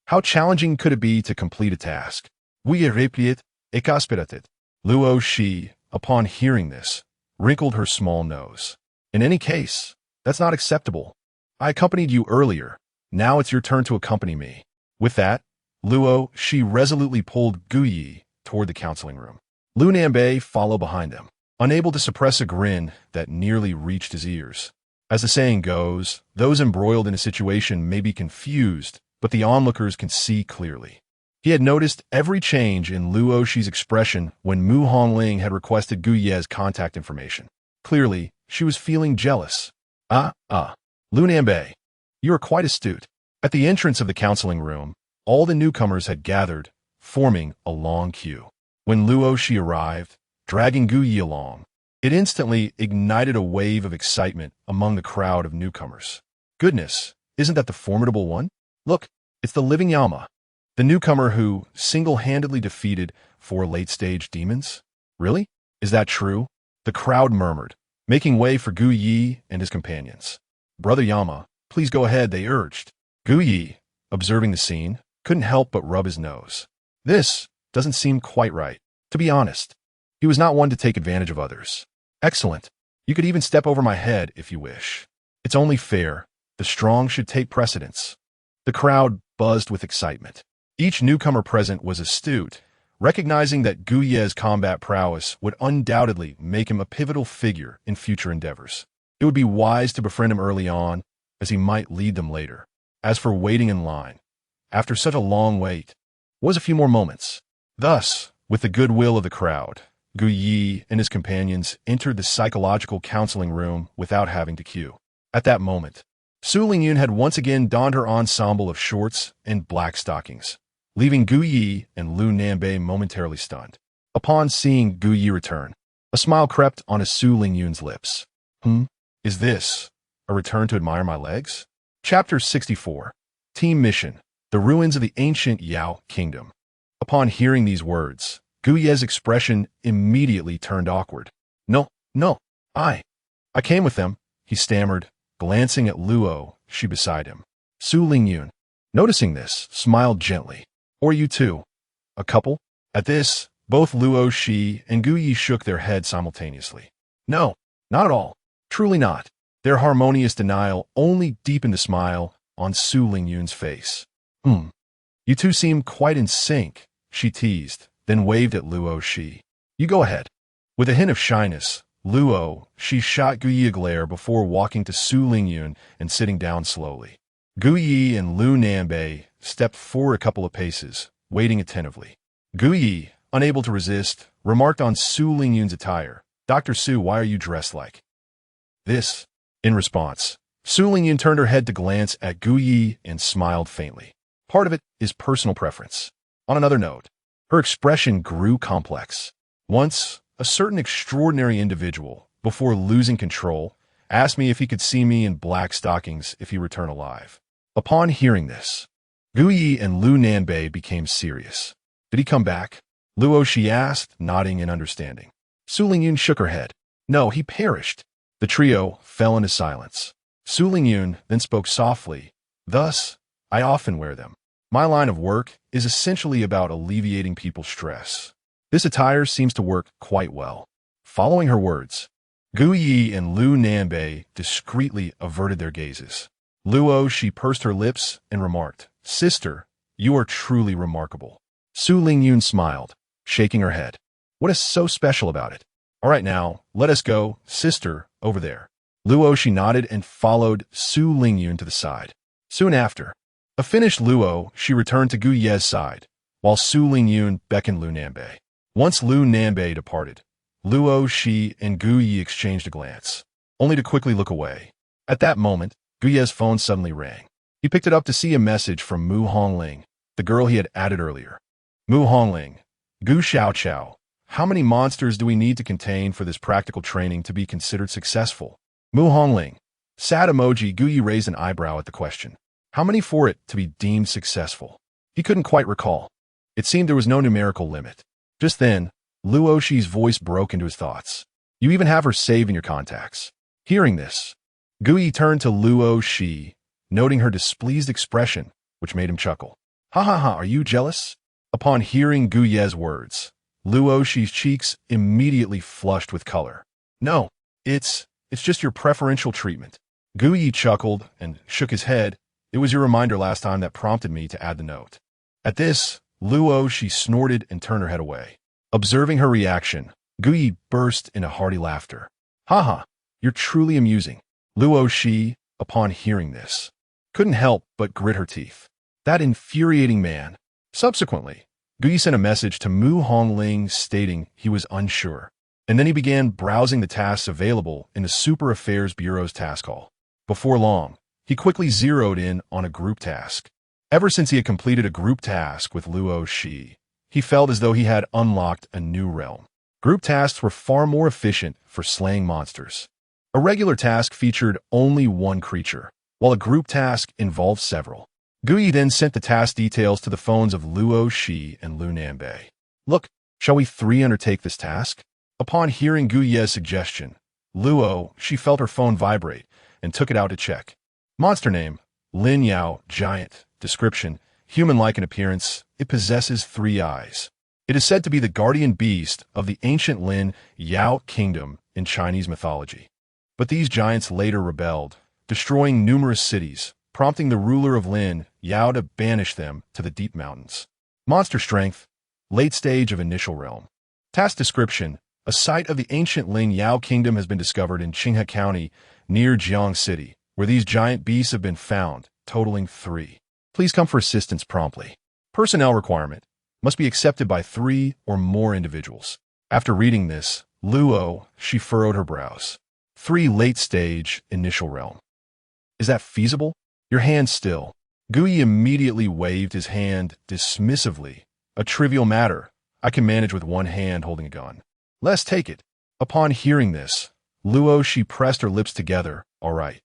How challenging could it be to complete a task? Oui, replied, exasperated. Luo Shi, upon hearing this, wrinkled her small nose. In any case, that's not acceptable. I accompanied you earlier. Now it's your turn to accompany me. With that, Luo Shi resolutely pulled Gu Yi toward the counseling room. Lu Nanbei followed behind them, unable to suppress a grin that nearly reached his ears. As the saying goes, those embroiled in a situation may be confused, but the onlookers can see clearly. He had noticed every change in Luo Shi's expression when Mu Hongling had requested Gu Ye's contact information. Clearly, she was feeling jealous. Lu Nanbei, you are quite astute. At the entrance of the counseling room, all the newcomers had gathered, forming a long queue. When Luo Shi arrived, dragging Gu Yi along, it instantly ignited a wave of excitement among the crowd of newcomers. Goodness, isn't that the formidable one? Look, it's the living Yama, the newcomer who single-handedly defeated 4 late-stage demons? Really? Is that true? The crowd murmured, making way for Gu Yi and his companions. Brother Yama, please go ahead, they urged. Gu Yi, observing the scene, couldn't help but rub his nose. This doesn't seem quite right. To be honest, he was not one to take advantage of others. Excellent. You could even step over my head if you wish. It's only fair. The strong should take precedence. The crowd buzzed with excitement. Each newcomer present was astute, recognizing that Gu Ye's combat prowess would undoubtedly make him a pivotal figure in future endeavors. It would be wise to befriend him early on, as he might lead them later. As for waiting in line, after such a long wait, was a few more moments. Thus, with the goodwill of the crowd, Gu Yi and his companions entered the psychological counseling room without having to queue. At that moment, Su Lingyun had once again donned her ensemble of shorts and black stockings, leaving Gu Yi and Lu Nanbei momentarily stunned. Upon seeing Gu Yi return, a smile crept onto Su Lingyun's lips. Is this a return to admire my legs? Chapter 64. Team Mission, The Ruins of the Ancient Yao Kingdom. Upon hearing these words, Gu Ye's expression immediately turned awkward. No, I came with them, he stammered, glancing at Luo Shi beside him. Su Lingyun, noticing this, smiled gently. Or you two? A couple? At this, both Luo Shi and Gu Yi shook their heads simultaneously. No, not at all. Truly not. Their harmonious denial only deepened the smile on Su Lingyun's face. You two seem quite in sync, she teased, then waved at Luo Shi. You go ahead. With a hint of shyness, Luo Shi shot Gu Yi a glare before walking to Su Lingyun and sitting down slowly. Gu Yi and Lu Nanbei stepped forward a couple of paces, waiting attentively. Gu Yi, unable to resist, remarked on Su Lingyun's attire. Dr. Su, why are you dressed like this? In response, Su Lingyun turned her head to glance at Gu Yi and smiled faintly. Part of it is personal preference. On another note, her expression grew complex. Once, a certain extraordinary individual, before losing control, asked me if he could see me in black stockings if he returned alive. Upon hearing this, Gu Yi and Lu Nanbei became serious. Did he come back? Luo Shi asked, nodding in understanding. Su Lingyun shook her head. No, he perished. The trio fell into silence. Su Lingyun then spoke softly. Thus, I often wear them. My line of work is essentially about alleviating people's stress. This attire seems to work quite well. Following her words, Gu Yi and Lu Nanbei discreetly averted their gazes. Luo Shi pursed her lips and remarked, Sister, you are truly remarkable. Su Lingyun smiled, shaking her head. What is so special about it? All right now, let us go, sister, over there. Luo Shi nodded and followed Su Lingyun to the side. Soon after, a finished Luo Shi returned to Gu Ye's side, while Su Lingyun beckoned Lu Nanbei. Once Lu Nanbei departed, Luo Shi and Gu Yi exchanged a glance, only to quickly look away. At that moment, Gu Ye's phone suddenly rang. He picked it up to see a message from Mu Hongling, the girl he had added earlier. Mu Hongling, Gu Xiaoqiao, how many monsters do we need to contain for this practical training to be considered successful? Mu Hongling, sad emoji. Gu Yi raised an eyebrow at the question. How many for it to be deemed successful? He couldn't quite recall. It seemed there was no numerical limit. Just then, Luo Shi's voice broke into his thoughts. You even have her saved in your contacts. Hearing this, Gu Yi turned to Luo Shi, noting her displeased expression, which made him chuckle. Ha ha ha, are you jealous? Upon hearing Gu Ye's words, Luo Shi's cheeks immediately flushed with color. No, it's just your preferential treatment. Gu Yi chuckled and shook his head. It was your reminder last time that prompted me to add the note. At this, Luo Shi snorted and turned her head away. Observing her reaction, Gu Yi burst into hearty laughter. Haha, you're truly amusing. Luo Shi, upon hearing this, couldn't help but grit her teeth. That infuriating man. Subsequently, Gu Yi sent a message to Mu Hongling stating he was unsure, and then he began browsing the tasks available in the Super Affairs Bureau's task hall. Before long, he quickly zeroed in on a group task. Ever since he had completed a group task with Luo Shi, he felt as though he had unlocked a new realm. Group tasks were far more efficient for slaying monsters. A regular task featured only one creature, while a group task involved several. Guyi then sent the task details to the phones of Luo Shi and Lu Nanbei. Look, shall we three undertake this task? Upon hearing Guyi's suggestion, Luo Shi felt her phone vibrate and took it out to check. Monster name, Lin Yao, giant. Description, human-like in appearance, it possesses 3 eyes. It is said to be the guardian beast of the ancient Lin Yao kingdom in Chinese mythology. But these giants later rebelled, destroying numerous cities, prompting the ruler of Lin Yao to banish them to the deep mountains. Monster strength, late stage of initial realm. Task description, a site of the ancient Lin Yao kingdom has been discovered in Qinghe County, near Jiang City, where these giant beasts have been found, totaling 3. Please come for assistance promptly. Personnel requirement must be accepted by 3 or more individuals. After reading this, Luo, she furrowed her brows. 3 late-stage initial realm. Is that feasible? Your hand still. Guyi immediately waved his hand dismissively. A trivial matter. I can manage with one hand holding a gun. Let's take it. Upon hearing this, Luo, she pressed her lips together. All right.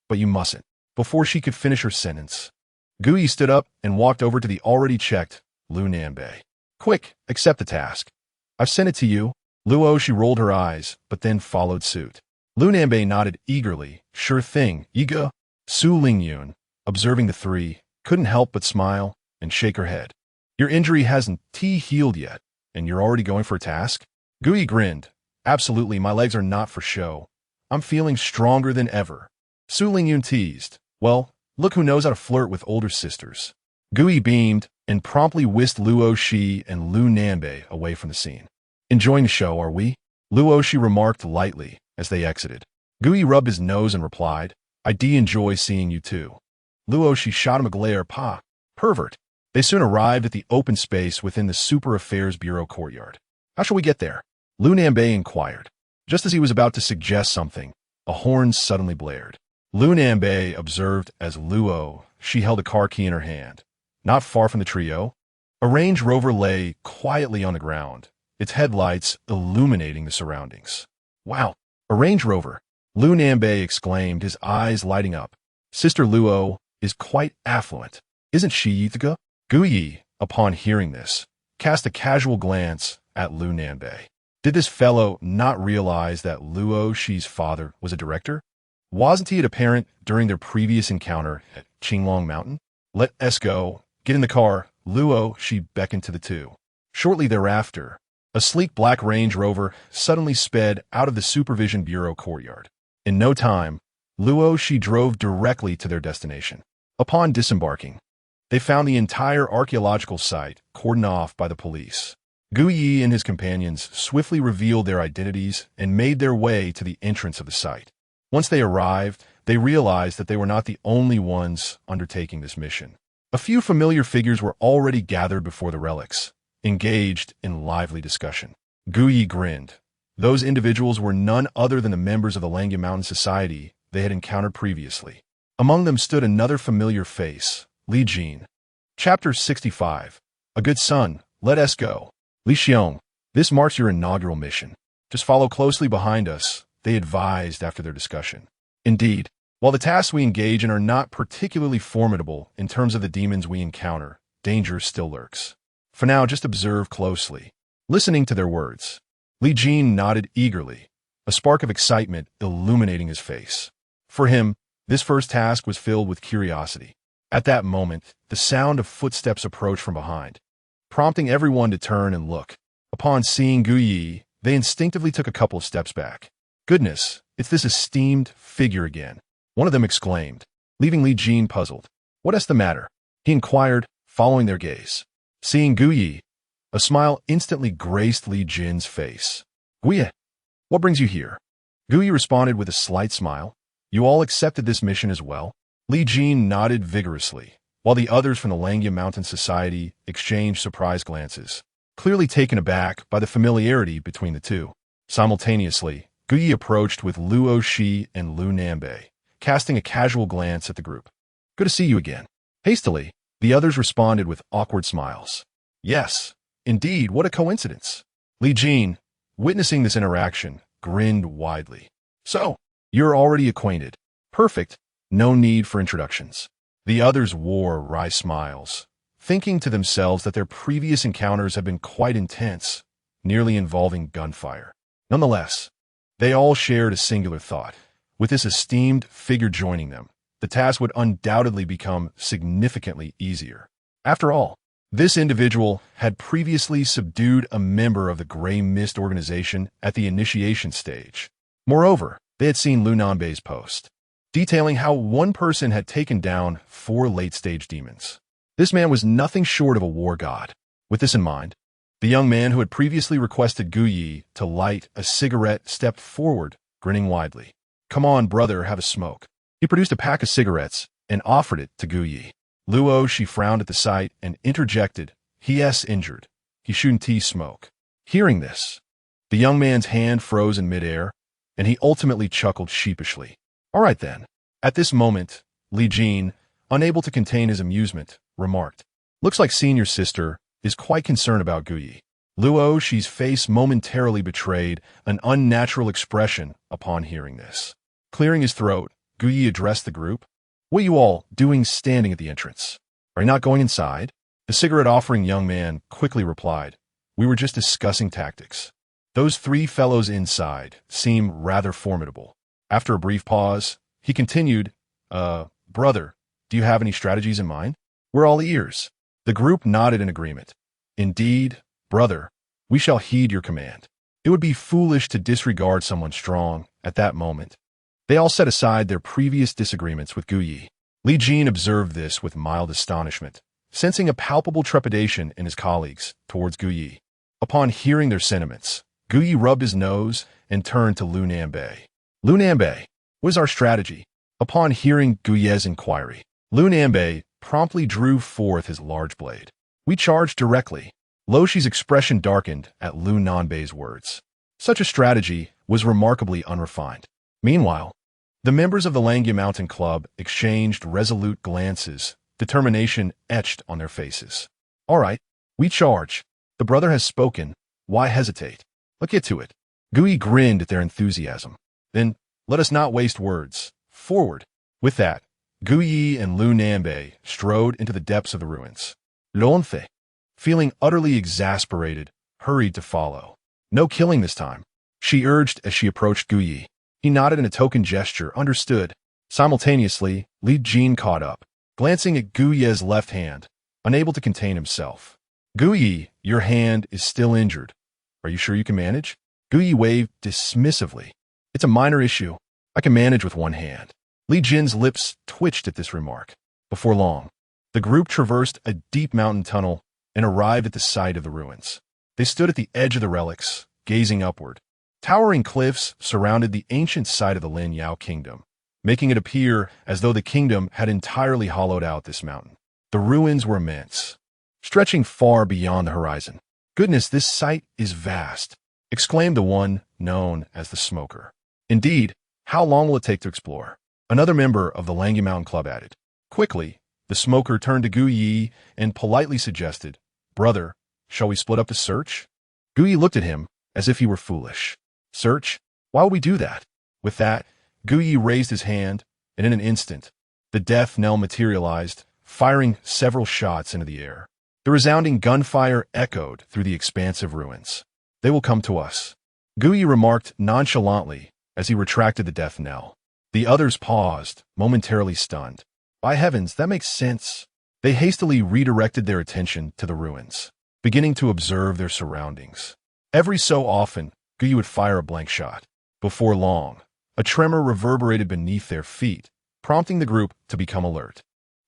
But you mustn't. Before she could finish her sentence, Guyi stood up and walked over to the already checked Lu Nanbei. Quick, accept the task. I've sent it to you. Luo, she rolled her eyes, but then followed suit. Lu Nanbei nodded eagerly. Sure thing, Yiga. Su Lingyun, observing the 3, couldn't help but smile and shake her head. Your injury hasn't healed yet, and you're already going for a task? Guyi grinned. Absolutely, my legs are not for show. I'm feeling stronger than ever. Su Lingyun teased. Well, look who knows how to flirt with older sisters. Guyi beamed and promptly whisked Luo Shi and Lu Nanbei away from the scene. Enjoying the show, are we? Luo Shi remarked lightly as they exited. Guyi rubbed his nose and replied, I enjoy seeing you too. Luo Shi shot him a glare. Pa, pervert. They soon arrived at the open space within the Super Affairs Bureau courtyard. How shall we get there? Lu Nanbei inquired. Just as he was about to suggest something, a horn suddenly blared. Lu Nanbei observed as Luo, she held a car key in her hand. Not far from the trio, a Range Rover lay quietly on the ground, its headlights illuminating the surroundings. Wow, a Range Rover! Lu Nanbei exclaimed, his eyes lighting up. Sister Luo is quite affluent. Isn't she, Yithaga? Guyi, upon hearing this, cast a casual glance at Lu Nanbei. Did this fellow not realize that Luo Shi's father was a director? Wasn't it apparent during their previous encounter at Qinglong Mountain? Let us go. Get in the car. Luo, she beckoned to the 2. Shortly thereafter, a sleek black Range Rover suddenly sped out of the Supervision Bureau courtyard. In no time, Luo, she drove directly to their destination. Upon disembarking, they found the entire archaeological site cordoned off by the police. Guyi and his companions swiftly revealed their identities and made their way to the entrance of the site. Once they arrived, they realized that they were not the only ones undertaking this mission. A few familiar figures were already gathered before the relics, engaged in lively discussion. Guyi grinned. Those individuals were none other than the members of the Langya Mountain Society they had encountered previously. Among them stood another familiar face, Li Jin. Chapter 65. A good son, let us go. Li Xiong, this marks your inaugural mission. Just follow closely behind us, they advised after their discussion. Indeed, while the tasks we engage in are not particularly formidable in terms of the demons we encounter, danger still lurks. For now, just observe closely. Listening to their words, Li Jin nodded eagerly, a spark of excitement illuminating his face. For him, this first task was filled with curiosity. At that moment, the sound of footsteps approached from behind, prompting everyone to turn and look. Upon seeing Guyi, they instinctively took a couple of steps back. Goodness, it's this esteemed figure again, one of them exclaimed, leaving Li Jin puzzled. What is the matter? He inquired, following their gaze. Seeing Guyi, a smile instantly graced Li Jin's face. Guyi, what brings you here? Guyi responded with a slight smile. You all accepted this mission as well? Li Jin nodded vigorously, while the others from the Langya Mountain Society exchanged surprised glances, clearly taken aback by the familiarity between the 2. Simultaneously, Guyi approached with Luo Shi and Lu Nanbei, casting a casual glance at the group. Good to see you again. Hastily, the others responded with awkward smiles. Yes, indeed, what a coincidence. Li Jin, witnessing this interaction, grinned widely. So, you're already acquainted. Perfect. No need for introductions. The others wore wry smiles, thinking to themselves that their previous encounters had been quite intense, nearly involving gunfire. Nonetheless, they all shared a singular thought. With this esteemed figure joining them, the task would undoubtedly become significantly easier. After all, this individual had previously subdued a member of the Grey Mist organization at the initiation stage. Moreover, they had seen Lu Nanbei's post, detailing how one person had taken down 4 late-stage demons. This man was nothing short of a war god. With this in mind, the young man who had previously requested Gu Yi to light a cigarette stepped forward, grinning widely. Come on, brother, have a smoke. He produced a pack of cigarettes and offered it to Gu Yi. Luo, she frowned at the sight and interjected, He*s injured. He shouldn't smoke. Hearing this, the young man's hand froze in midair, and he ultimately chuckled sheepishly. All right then. At this moment, Li Jin, unable to contain his amusement, remarked, Looks like senior sister is quite concerned about Gu Yi. Luo, she's face momentarily betrayed an unnatural expression upon hearing this. Clearing his throat, Gu Yi addressed the group. What are you all doing standing at the entrance? Are you not going inside? The cigarette-offering young man quickly replied, We were just discussing tactics. Those 3 fellows inside seem rather formidable. After a brief pause, he continued, Brother, do you have any strategies in mind? We're all ears. The group nodded in agreement. Indeed, brother, we shall heed your command. It would be foolish to disregard someone strong at that moment. They all set aside their previous disagreements with Gu Yi. Li Jin observed this with mild astonishment, sensing a palpable trepidation in his colleagues towards Gu Yi. Upon hearing their sentiments, Gu Yi rubbed his nose and turned to Lu Nanbei. Lu Nanbei, what is our strategy? Upon hearing Gu Ye's inquiry, Lu Nanbei promptly drew forth his large blade. We charge directly. Lo Shi's expression darkened at Lu Nanbei's words. Such a strategy was remarkably unrefined. Meanwhile, the members of the Langya Mountain Club exchanged resolute glances, determination etched on their faces. All right, we charge. The brother has spoken. Why hesitate? Let's get to it. Gu Yi grinned at their enthusiasm. Then, let us not waste words. Forward. With that, Gu Yi and Lu Nanbei strode into the depths of the ruins. Luonfei, feeling utterly exasperated, hurried to follow. No killing this time, she urged as she approached Gu Yi. He nodded in a token gesture, understood. Simultaneously, Li Jin caught up, glancing at Gu Ye's left hand, unable to contain himself. Gu Yi, your hand is still injured. Are you sure you can manage? Gu Yi waved dismissively. It's a minor issue. I can manage with one hand. Li Jin's lips twitched at this remark. Before long, the group traversed a deep mountain tunnel and arrived at the site of the ruins. They stood at the edge of the relics, gazing upward. Towering cliffs surrounded the ancient site of the Lin Yao kingdom, making it appear as though the kingdom had entirely hollowed out this mountain. The ruins were immense, stretching far beyond the horizon. Goodness, this site is vast, exclaimed the one known as the Smoker. Indeed, how long will it take to explore? Another member of the Langya Mountain Club added. Quickly, the Smoker turned to Gu Yi and politely suggested, Brother, shall we split up the search? Gu Yi looked at him as if he were foolish. Search? Why would we do that? With that, Gu Yi raised his hand, and in an instant, the death knell materialized, firing several shots into the air. The resounding gunfire echoed through the expansive ruins. They will come to us, Gu Yi remarked nonchalantly as he retracted the death knell. The others paused, momentarily stunned. By heavens, that makes sense. They hastily redirected their attention to the ruins, beginning to observe their surroundings. Every so often, Gu Yi would fire a blank shot. Before long, a tremor reverberated beneath their feet, prompting the group to become alert.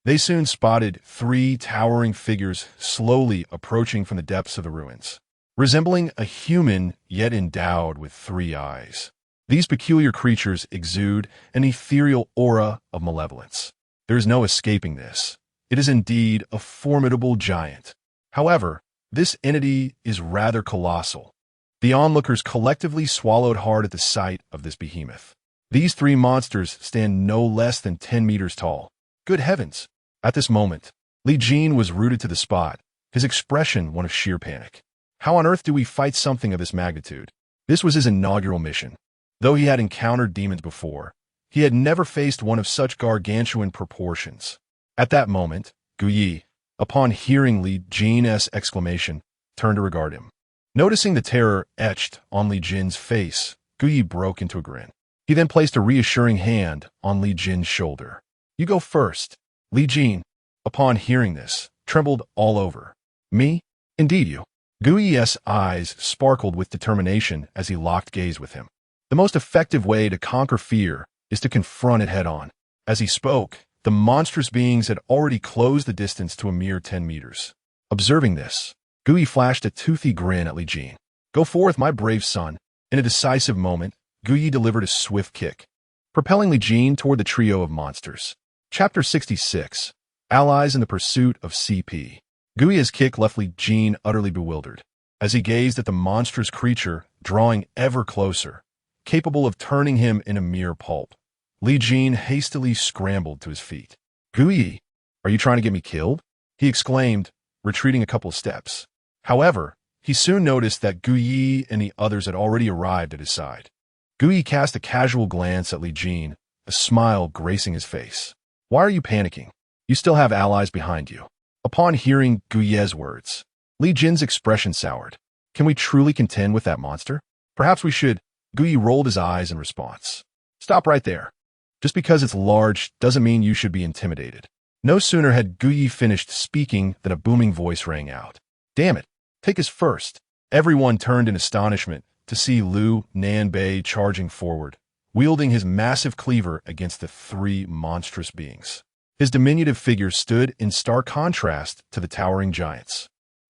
They soon spotted 3 towering figures slowly approaching from the depths of the ruins, resembling a human yet endowed with 3 eyes. These peculiar creatures exude an ethereal aura of malevolence. There is no escaping this. It is indeed a formidable giant. However, this entity is rather colossal. The onlookers collectively swallowed hard at the sight of this behemoth. These three monsters stand no less than 10 meters tall. Good heavens! At this moment, Li Jin was rooted to the spot, his expression one of sheer panic. How on earth do we fight something of this magnitude? This was his inaugural mission. Though he had encountered demons before, he had never faced one of such gargantuan proportions. At that moment, Gu Yi, upon hearing Li Jin's exclamation, turned to regard him. Noticing the terror etched on Li Jin's face, Gu Yi broke into a grin. He then placed a reassuring hand on Li Jin's shoulder. You go first. Li Jin, upon hearing this, trembled all over. Me? Indeed you. Gu Yi's eyes sparkled with determination as he locked gaze with him. The most effective way to conquer fear is to confront it head-on. As he spoke, the monstrous beings had already closed the distance to a mere 10 meters. Observing this, Gu Yi flashed a toothy grin at Li Jin. Go forth, my brave son. In a decisive moment, Gu Yi delivered a swift kick, propelling Li Jin toward the trio of monsters. Chapter 66. Allies in the Pursuit of CP. Gu Yi's kick left Li Jin utterly bewildered, as he gazed at the monstrous creature drawing ever closer, capable of turning him into mere pulp. Li Jin hastily scrambled to his feet. Gu Yi, are you trying to get me killed? He exclaimed, retreating a couple of steps. However, he soon noticed that Gu Yi and the others had already arrived at his side. Gu Yi cast a casual glance at Li Jin, a smile gracing his face. Why are you panicking? You still have allies behind you. Upon hearing Gu Yi's words, Li Jin's expression soured. Can we truly contend with that monster? Perhaps we should. Gu Yi rolled his eyes in response. Stop right there. Just because it's large doesn't mean you should be intimidated. No sooner had Gu Yi finished speaking than a booming voice rang out. Damn it, take us first. Everyone turned in astonishment to see Lu Nanbei charging forward, wielding his massive cleaver against the three monstrous beings. His diminutive figure stood in stark contrast to the towering giants.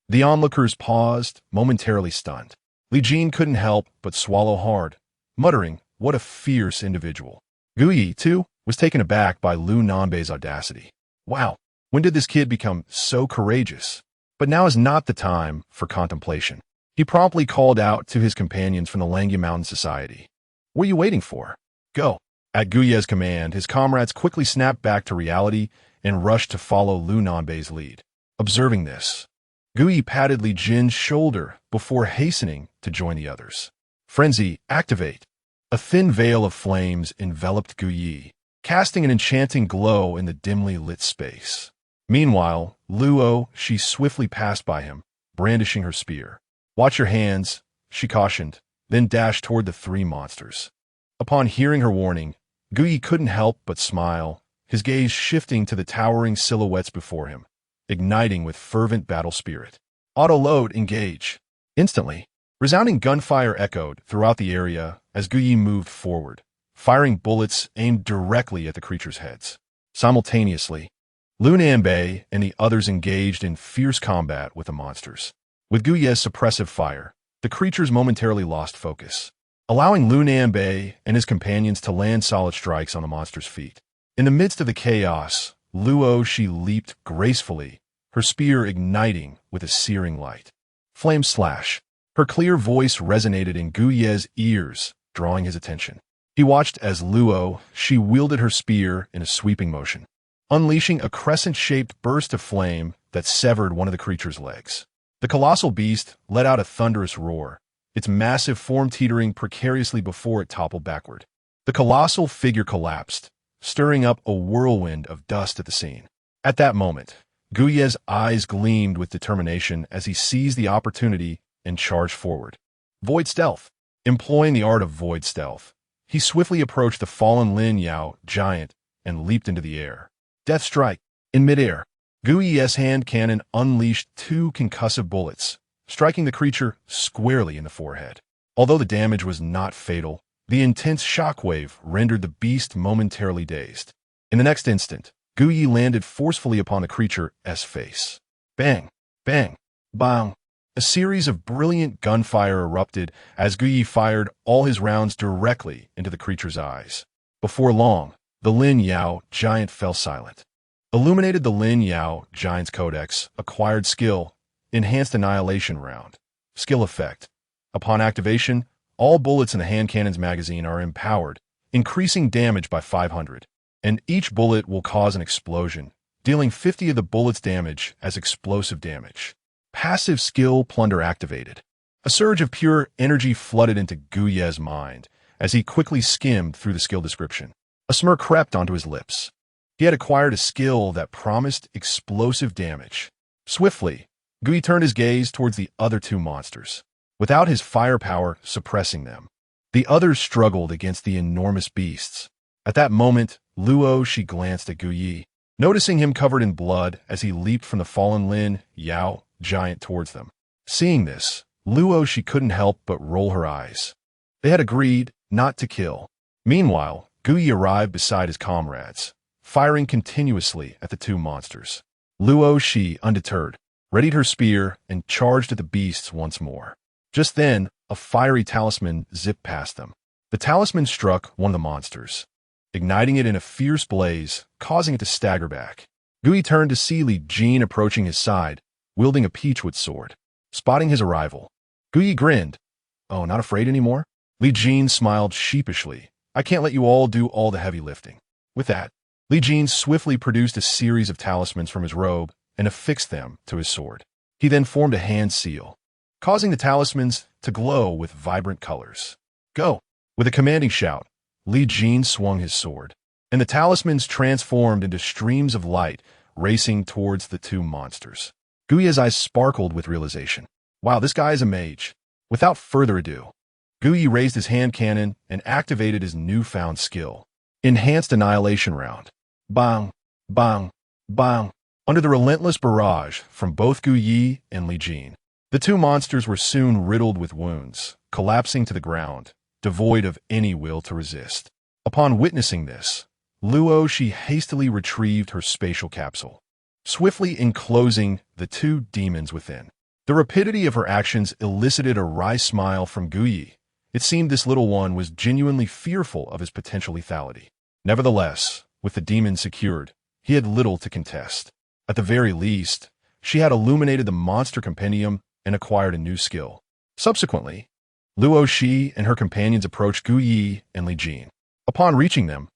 The onlookers paused, momentarily stunned. Li Jin couldn't help but swallow hard, muttering, what a fierce individual. Gu Yi, too, was taken aback by Lu Nanbei's audacity. Wow, when did this kid become so courageous? But now is not the time for contemplation. He promptly called out to his companions from the Langya Mountain Society. What are you waiting for? Go. At Gu Yi's command, his comrades quickly snapped back to reality and rushed to follow Lu Nanbei's lead. Observing this, Gu Yi patted Li Jin's shoulder before hastening to join the others. Frenzy, activate. A thin veil of flames enveloped Gu Yi, casting an enchanting glow in the dimly lit space. Meanwhile, Luo, she swiftly passed by him, brandishing her spear. Watch your hands, she cautioned, then dashed toward the three monsters. Upon hearing her warning, Gu Yi couldn't help but smile, his gaze shifting to the towering silhouettes before him, igniting with fervent battle spirit. Auto-load, engage. Instantly, resounding gunfire echoed throughout the area as Gu Yi moved forward, firing bullets aimed directly at the creatures' heads. Simultaneously, Lu Nanbei and the others engaged in fierce combat with the monsters. With Gu Yi's suppressive fire, the creatures momentarily lost focus, allowing Lu Nanbei and his companions to land solid strikes on the monster's feet. In the midst of the chaos, Luo, she leaped gracefully, her spear igniting with a searing light. Flame slash. Her clear voice resonated in Gu Yi's ears, drawing his attention. He watched as Luo, she wielded her spear in a sweeping motion, unleashing a crescent-shaped burst of flame that severed one of the creature's legs. The colossal beast let out a thunderous roar, its massive form teetering precariously before it toppled backward. The colossal figure collapsed, stirring up a whirlwind of dust at the scene. At that moment, Gu Yi's eyes gleamed with determination as he seized the opportunity and charged forward. Void Stealth. Employing the art of Void Stealth, he swiftly approached the fallen Lin Yao giant and leaped into the air. Death Strike. In midair, Gu Yi's hand cannon unleashed two concussive bullets, striking the creature squarely in the forehead. Although the damage was not fatal, the intense shockwave rendered the beast momentarily dazed. In the next instant, Gu Yi landed forcefully upon the creature's face. Bang! Bang! Bang! A series of brilliant gunfire erupted as Gu Yi fired all his rounds directly into the creature's eyes. Before long, the Lin Yao giant fell silent. Illuminated the Lin Yao giant's codex, acquired skill, enhanced annihilation round. Skill effect. Upon activation, all bullets in the hand cannon's magazine are empowered, increasing damage by 500, and each bullet will cause an explosion, dealing 50 of the bullet's damage as explosive damage. Passive skill plunder activated. A surge of pure energy flooded into Guye's mind as he quickly skimmed through the skill description. A smirk crept onto his lips. He had acquired a skill that promised explosive damage. Swiftly, Guye turned his gaze towards the other two monsters, without his firepower suppressing them. The others struggled against the enormous beasts. At that moment, she glanced at Guye, noticing him covered in blood as he leaped from the fallen Lin Yao giant towards them. Seeing this, she couldn't help but roll her eyes. They had agreed not to kill. Meanwhile, Guye arrived beside his comrades, firing continuously at the two monsters. She, undeterred, readied her spear and charged at the beasts once more. Just then, a fiery talisman zipped past them. The talisman struck one of the monsters, igniting it in a fierce blaze, causing it to stagger back. Guye turned to see Li Jin approaching his side, wielding a peachwood sword. Spotting his arrival, Guye grinned. "Oh, not afraid anymore?" Li Jin smiled sheepishly. "I can't let you all do all the heavy lifting." With that, Li Jin swiftly produced a series of talismans from his robe and affixed them to his sword. He then formed a hand seal, causing the talismans to glow with vibrant colors. "Go!" With a commanding shout, Li Jin swung his sword, and the talismans transformed into streams of light, racing towards the two monsters. Guye's eyes sparkled with realization. Wow, this guy is a mage. Without further ado, Guye raised his hand cannon and activated his newfound skill. Enhanced Annihilation Round. Bang, bang, bang. Under the relentless barrage from both Guye and Li Jin, the two monsters were soon riddled with wounds, collapsing to the ground, devoid of any will to resist. Upon witnessing this, she hastily retrieved her spatial capsule, swiftly enclosing the two demons within. The rapidity of her actions elicited a wry smile from Guye. It seemed this little one was genuinely fearful of his potential lethality. Nevertheless, with the demon secured, he had little to contest. At the very least, she had illuminated the monster compendium and acquired a new skill. Subsequently, she and her companions approached Guye and Li Jin. Upon reaching them,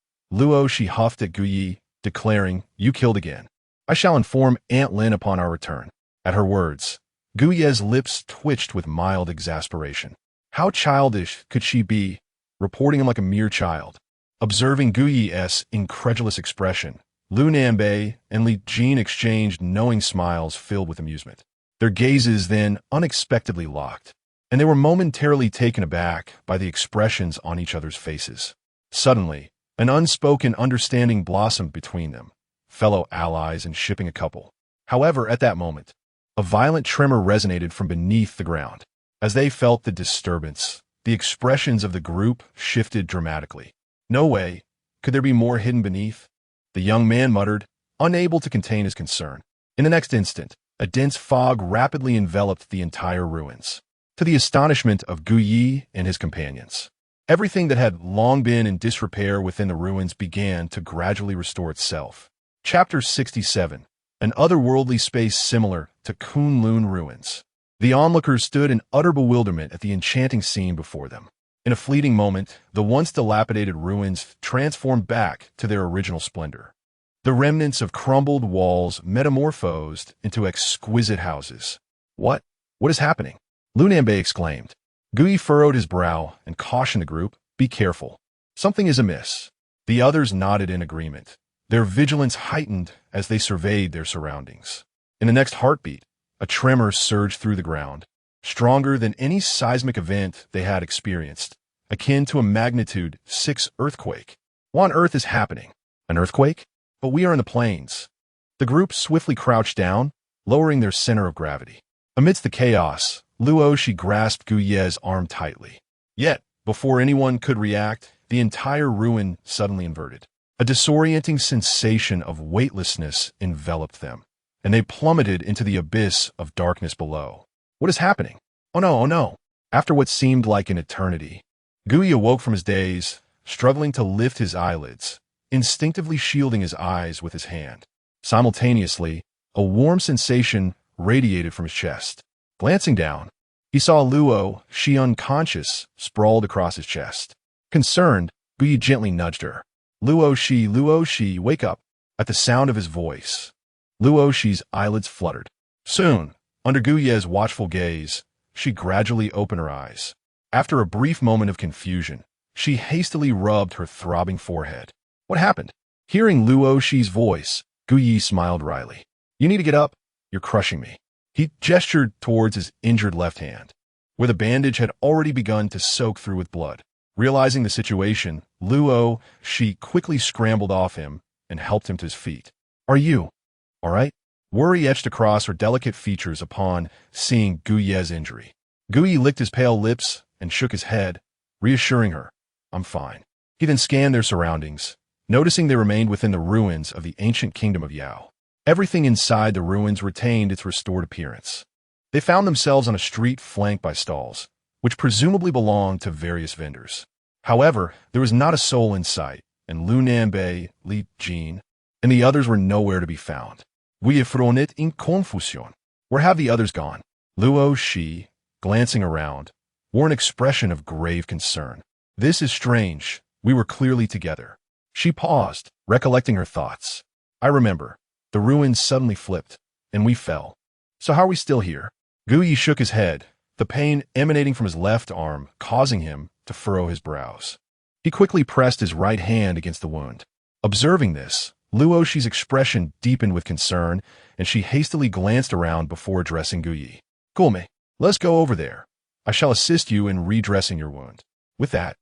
she huffed at Guye, declaring, "You killed again. I shall inform Aunt Lin upon our return." At her words, Guye's lips twitched with mild exasperation. How childish could she be, reporting him like a mere child? Observing Guye's incredulous expression, Lu Nanbei and Li Jin exchanged knowing smiles filled with amusement. Their gazes then unexpectedly locked, and they were momentarily taken aback by the expressions on each other's faces. Suddenly, an unspoken understanding blossomed between them, fellow allies and shipping a couple. However, at that moment, a violent tremor resonated from beneath the ground. As they felt the disturbance, the expressions of the group shifted dramatically. "No way. Could there be more hidden beneath?" the young man muttered, unable to contain his concern. In the next instant, a dense fog rapidly enveloped the entire ruins, to the astonishment of Guye and his companions. Everything that had long been in disrepair within the ruins began to gradually restore itself. Chapter 67. An otherworldly space similar to Kunlun ruins. The onlookers stood in utter bewilderment at the enchanting scene before them. In a fleeting moment, the once dilapidated ruins transformed back to their original splendor. The remnants of crumbled walls metamorphosed into exquisite houses. What is happening?" Lu Nanbei exclaimed. Guye furrowed his brow and cautioned the group, "Be careful. Something is amiss." The others nodded in agreement, their vigilance heightened as they surveyed their surroundings. In the next heartbeat, a tremor surged through the ground, stronger than any seismic event they had experienced, akin to a magnitude 6 earthquake. What on earth is happening? An earthquake? But we are in the plains. The group swiftly crouched down, lowering their center of gravity. Amidst the chaos, she grasped Guye's arm tightly. Yet, before anyone could react, the entire ruin suddenly inverted. A disorienting sensation of weightlessness enveloped them, and they plummeted into the abyss of darkness below. What is happening? Oh no, oh no. After what seemed like an eternity, Guye awoke from his daze, struggling to lift his eyelids, instinctively shielding his eyes with his hand. Simultaneously, a warm sensation radiated from his chest. Glancing down, he saw she unconscious, sprawled across his chest. Concerned, Guyi gently nudged her. Luo Shi, wake up. At the sound of his voice, Luo Shi's eyelids fluttered. Soon, under Guyi's watchful gaze, she gradually opened her eyes. After a brief moment of confusion, she hastily rubbed her throbbing forehead. What happened? Hearing Luo Shi's voice, Guyi smiled wryly. You need to get up. You're crushing me. He gestured towards his injured left hand, where the bandage had already begun to soak through with blood. Realizing the situation, Luo Shi quickly scrambled off him and helped him to his feet. Are you all right? Worry etched across her delicate features upon seeing Guyi's injury. Guyi licked his pale lips and shook his head, reassuring her, I'm fine. He then scanned their surroundings, noticing they remained within the ruins of the ancient kingdom of Yao. Everything inside the ruins retained its restored appearance. They found themselves on a street flanked by stalls, which presumably belonged to various vendors. However, there was not a soul in sight, and Lu Nanbei, Li Jin, and the others were nowhere to be found. We affronted in confusion. Where have the others gone? Luo Shi, glancing around, wore an expression of grave concern. This is strange. We were clearly together. She paused, recollecting her thoughts. I remember. The ruins suddenly flipped, and we fell. So how are we still here? Guyi shook his head, the pain emanating from his left arm causing him to furrow his brows. He quickly pressed his right hand against the wound. Observing this, Luo Shi's expression deepened with concern, and she hastily glanced around before addressing Guyi. Gulme, let's go over there. I shall assist you in redressing your wound. With that,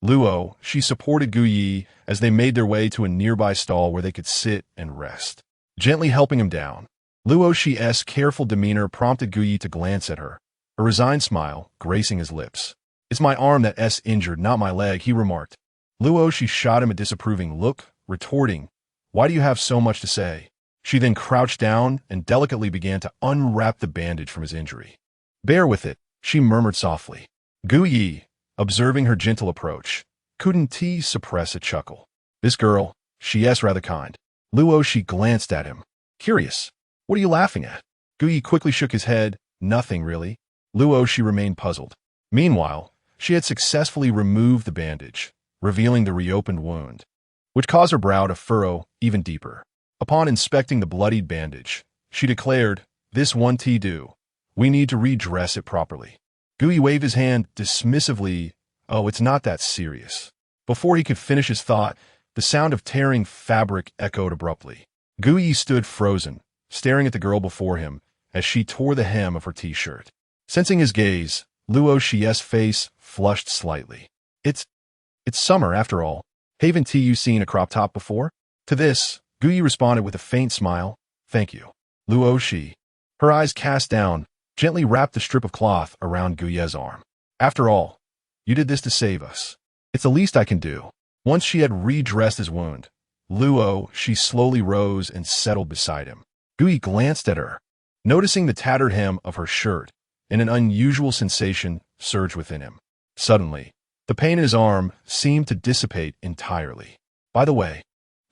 Luo Shi supported Guyi as they made their way to a nearby stall where they could sit and rest. Gently helping him down, Luo Shi's careful demeanor prompted Guyi to glance at her, a resigned smile gracing his lips. It's my arm that's injured, not my leg, he remarked. Luo Shi shot him a disapproving look, retorting, Why do you have so much to say? She then crouched down and delicately began to unwrap the bandage from his injury. Bear with it, she murmured softly. Guyi, observing her gentle approach, couldn't he suppress a chuckle. This girl, she's rather kind. Luo Shi glanced at him. Curious. What are you laughing at? Guyi quickly shook his head. Nothing, really. Luo Shi remained puzzled. Meanwhile, she had successfully removed the bandage, revealing the reopened wound, which caused her brow to furrow even deeper. Upon inspecting the bloodied bandage, she declared, This one do. We need to redress it properly. Guyi waved his hand dismissively. Oh, it's not that serious. Before he could finish his thought, the sound of tearing fabric echoed abruptly. Guyi stood frozen, staring at the girl before him as she tore the hem of her t-shirt. Sensing his gaze, Luo Shi's face flushed slightly. It's summer, after all. Haven't you seen a crop top before? To this, Guyi responded with a faint smile. Thank you. Luo Shi, her eyes cast down, gently wrapped the strip of cloth around Guyi's arm. After all, you did this to save us. It's the least I can do. Once she had redressed his wound, Luo Shi slowly rose and settled beside him. Guyi glanced at her, noticing the tattered hem of her shirt, and an unusual sensation surged within him. Suddenly, the pain in his arm seemed to dissipate entirely. By the way,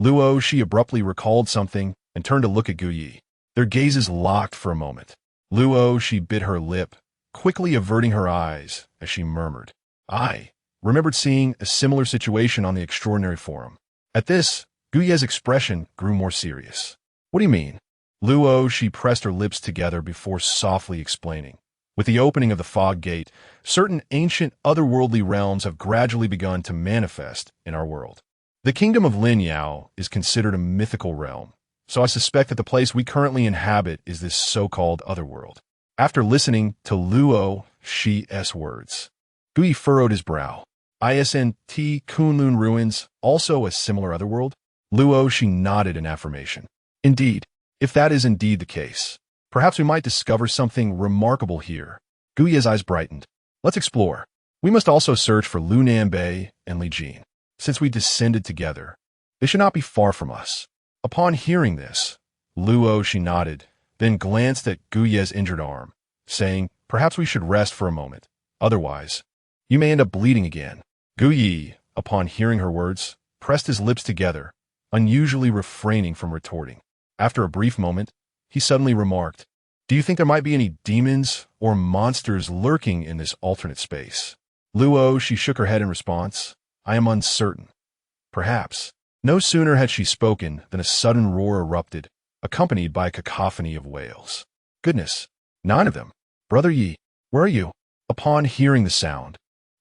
Luo Shi abruptly recalled something and turned to look at Guyi. Their gazes locked for a moment. Luo Shi bit her lip, quickly averting her eyes as she murmured, I remembered seeing a similar situation on the Extraordinary Forum. At this, Guyi's expression grew more serious. What do you mean? Luo Shi pressed her lips together before softly explaining. With the opening of the fog gate, certain ancient otherworldly realms have gradually begun to manifest in our world. The kingdom of Lin Yao is considered a mythical realm, so I suspect that the place we currently inhabit is this so-called otherworld. After listening to Luo Shi's words, Guyi furrowed his brow. Isnt Kunlun ruins, also a similar otherworld? Luo Shi nodded in affirmation. Indeed, if that is indeed the case, perhaps we might discover something remarkable here. Guyi's eyes brightened. Let's explore. We must also search for Lu Nanbei and Li Jin. Since we descended together, they should not be far from us. Upon hearing this, Luo Shi nodded, then glanced at Guyi's injured arm, saying, Perhaps we should rest for a moment. Otherwise, you may end up bleeding again. Guyi, upon hearing her words, pressed his lips together, unusually refraining from retorting. After a brief moment, he suddenly remarked, Do you think there might be any demons or monsters lurking in this alternate space? Luo Shi shook her head in response. I am uncertain. Perhaps. No sooner had she spoken than a sudden roar erupted, accompanied by a cacophony of wails. Goodness! 9 of them! Brother Yi, where are you? Upon hearing the sound,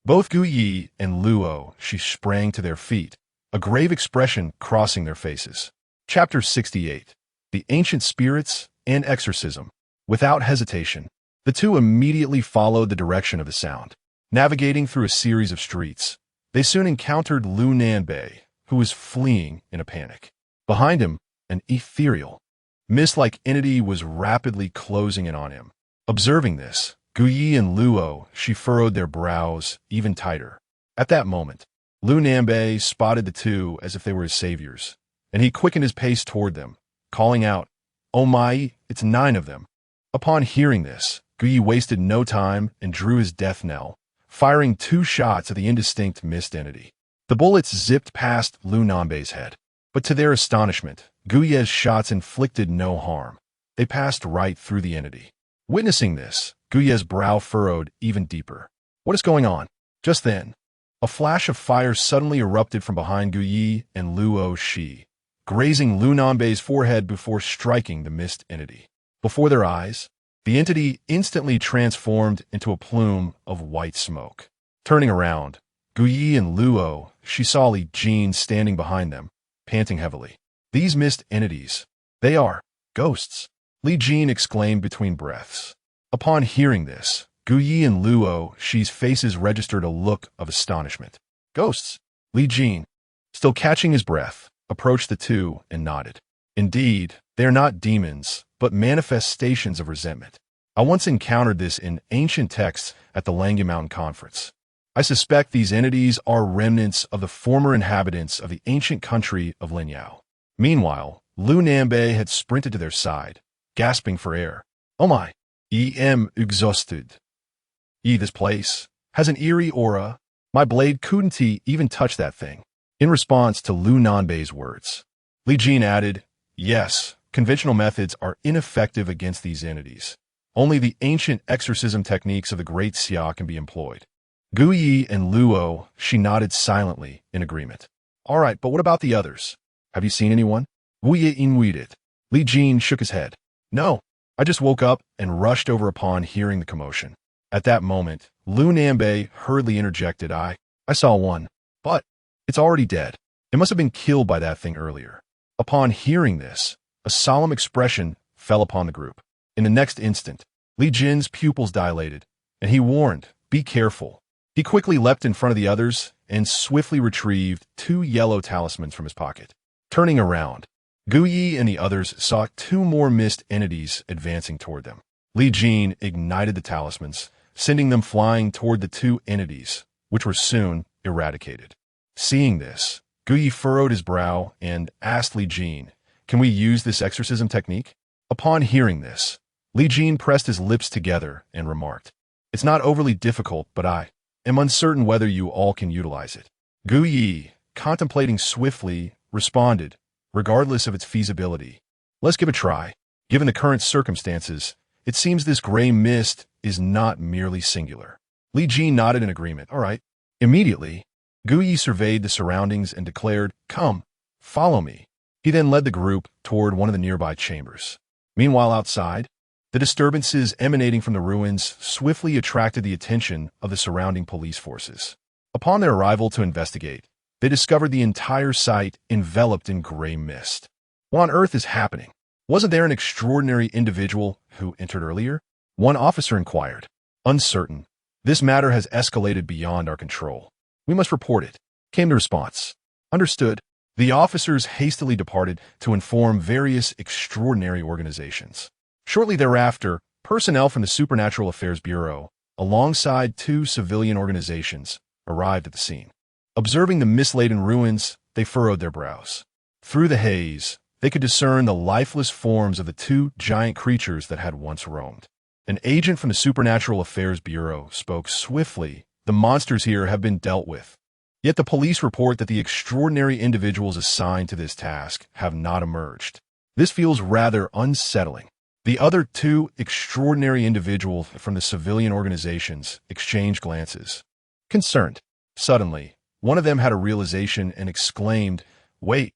both Gu Yi and Luo she sprang to their feet, a grave expression crossing their faces. Chapter 68. The Ancient Spirits and Exorcism. Without hesitation, the two immediately followed the direction of the sound. Navigating through a series of streets, they soon encountered Lu Nanbei, who was fleeing in a panic. Behind him, an ethereal, mist-like entity was rapidly closing in on him. Observing this, Gu Yi and Luo she furrowed their brows even tighter. At that moment, Lu Nanbei spotted the two as if they were his saviors, and he quickened his pace toward them, calling out, "Oh my, it's 9 of them." Upon hearing this, Gu Yi wasted no time and drew his death knell, firing 2 shots at the indistinct mist entity. The bullets zipped past Lu Nanbei's head, but to their astonishment, Gu Yi's shots inflicted no harm. They passed right through the entity. Witnessing this, Gu Yi's brow furrowed even deeper. What is going on? Just then, a flash of fire suddenly erupted from behind Gu Yi and Luo Shi, grazing Lu Nanbei's forehead before striking the mist entity. Before their eyes, the entity instantly transformed into a plume of white smoke. Turning around, Gu Yi and Luo she saw Li Jin standing behind them, panting heavily. These mist entities, they are ghosts, Li Jin exclaimed between breaths. Upon hearing this, Gu Yi and Luo Shi's faces registered a look of astonishment. Ghosts? Li Jin, still catching his breath, approached the two and nodded. Indeed, they are not demons, but manifestations of resentment. I once encountered this in ancient texts at the Lange Mountain Conference. I suspect these entities are remnants of the former inhabitants of the ancient country of Linyao. Meanwhile, Lu Nanbei had sprinted to their side, gasping for air. Oh my! Em exhausted. This place has an eerie aura. My blade couldn't even touch that thing. In response to Lu Nanbei's words, Li Jin added, yes, conventional methods are ineffective against these entities. Only the ancient exorcism techniques of the Great Xia can be employed. Gu Yi and Luo she nodded silently in agreement. All right, but what about the others? Have you seen anyone? Wu Ye inweited. Li Jin shook his head. No, I just woke up and rushed over upon hearing the commotion. At that moment, Lu Nanbei hurriedly interjected, I saw one, but it's already dead. It must have been killed by that thing earlier. Upon hearing this, a solemn expression fell upon the group. In the next instant, Li Jin's pupils dilated, and he warned, be careful. He quickly leapt in front of the others and swiftly retrieved 2 yellow talismans from his pocket. Turning around, Gu Yi and the others saw 2 more mist entities advancing toward them. Li Jin ignited the talismans, sending them flying toward the 2 entities, which were soon eradicated. Seeing this, Gu Yi furrowed his brow and asked Li Jin, can we use this exorcism technique? Upon hearing this, Li Jin pressed his lips together and remarked, it's not overly difficult, but I am uncertain whether you all can utilize it. Gu Yi, contemplating swiftly, responded, regardless of its feasibility. Let's give it a try. Given the current circumstances, it seems this gray mist is not merely singular. Li Jin nodded in agreement. All right. Immediately, Gu Yi surveyed the surroundings and declared, come, follow me. He then led the group toward one of the nearby chambers. Meanwhile, outside, the disturbances emanating from the ruins swiftly attracted the attention of the surrounding police forces. Upon their arrival to investigate, they discovered the entire site enveloped in gray mist. What on earth is happening? Wasn't there an extraordinary individual who entered earlier? One officer inquired. Uncertain. This matter has escalated beyond our control. We must report it, came the response. Understood. The officers hastily departed to inform various extraordinary organizations. Shortly thereafter, personnel from the Supernatural Affairs Bureau, alongside 2 civilian organizations, arrived at the scene. Observing the mist-laden ruins, they furrowed their brows. Through the haze, they could discern the lifeless forms of the 2 giant creatures that had once roamed. An agent from the Supernatural Affairs Bureau spoke swiftly. The monsters here have been dealt with. Yet the police report that the extraordinary individuals assigned to this task have not emerged. This feels rather unsettling. The other 2 extraordinary individuals from the civilian organizations exchanged glances. Concerned. Suddenly, One of them had a realization and exclaimed, "Wait,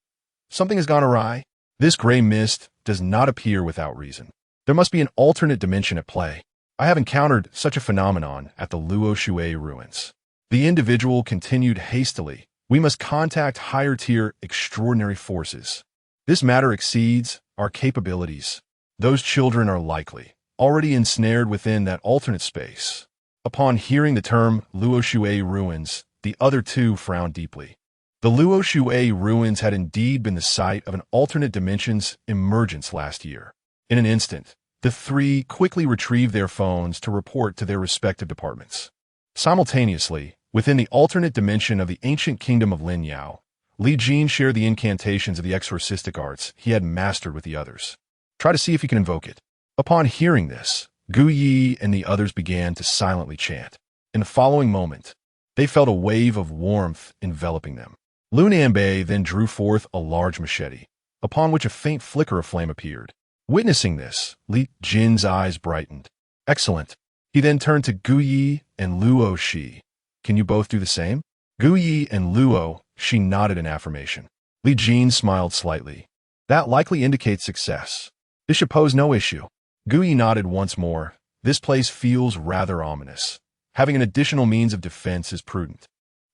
something has gone awry." This gray mist does not appear without reason. There must be an alternate dimension at play. I have encountered such a phenomenon at the Luo Shui ruins. The individual continued hastily. We must contact higher-tier extraordinary forces. This matter exceeds our capabilities. Those children are likely already ensnared within that alternate space. Upon hearing the term Luo Shui ruins, the other two frowned deeply. The Luo Shui ruins had indeed been the site of an alternate dimension's emergence last year. In an instant, the three quickly retrieved their phones to report to their respective departments. Simultaneously, within the alternate dimension of the ancient kingdom of Lin Yao, Li Jin shared the incantations of the exorcistic arts he had mastered with the others. Try to see if you can invoke it. Upon hearing this, Gu Yi and the others began to silently chant. In the following moment, they felt a wave of warmth enveloping them. Lu Nanbei then drew forth a large machete, upon which a faint flicker of flame appeared. Witnessing this, Li Jin's eyes brightened. Excellent. He then turned to Gu Yi and Luo Shi. Can you both do the same? Gu Yi and Luo Shi nodded in affirmation. Li Jin smiled slightly. That likely indicates success. This should pose no issue. Gu Yi nodded once more. This place feels rather ominous. Having an additional means of defense is prudent.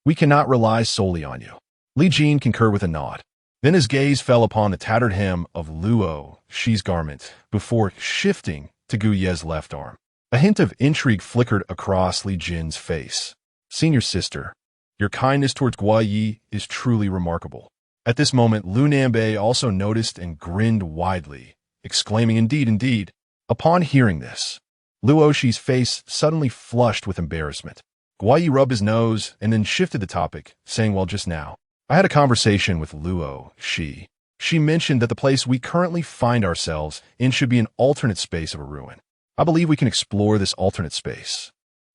We cannot rely solely on you. Li Jin concurred with a nod. Then his gaze fell upon the tattered hem of Luo Shi's garment before shifting to Gu Ye's left arm. A hint of intrigue flickered across Li Jin's face. Senior sister, your kindness towards Guo Yi is truly remarkable. At this moment, Lu Nanbei also noticed and grinned widely, exclaiming, "Indeed, indeed." Upon hearing this, Luo Shi's face suddenly flushed with embarrassment. Guo Yi rubbed his nose and then shifted the topic, saying, "Well, just now, I had a conversation with Luo Shi. She mentioned that the place we currently find ourselves in should be an alternate space of a ruin. I believe we can explore this alternate space.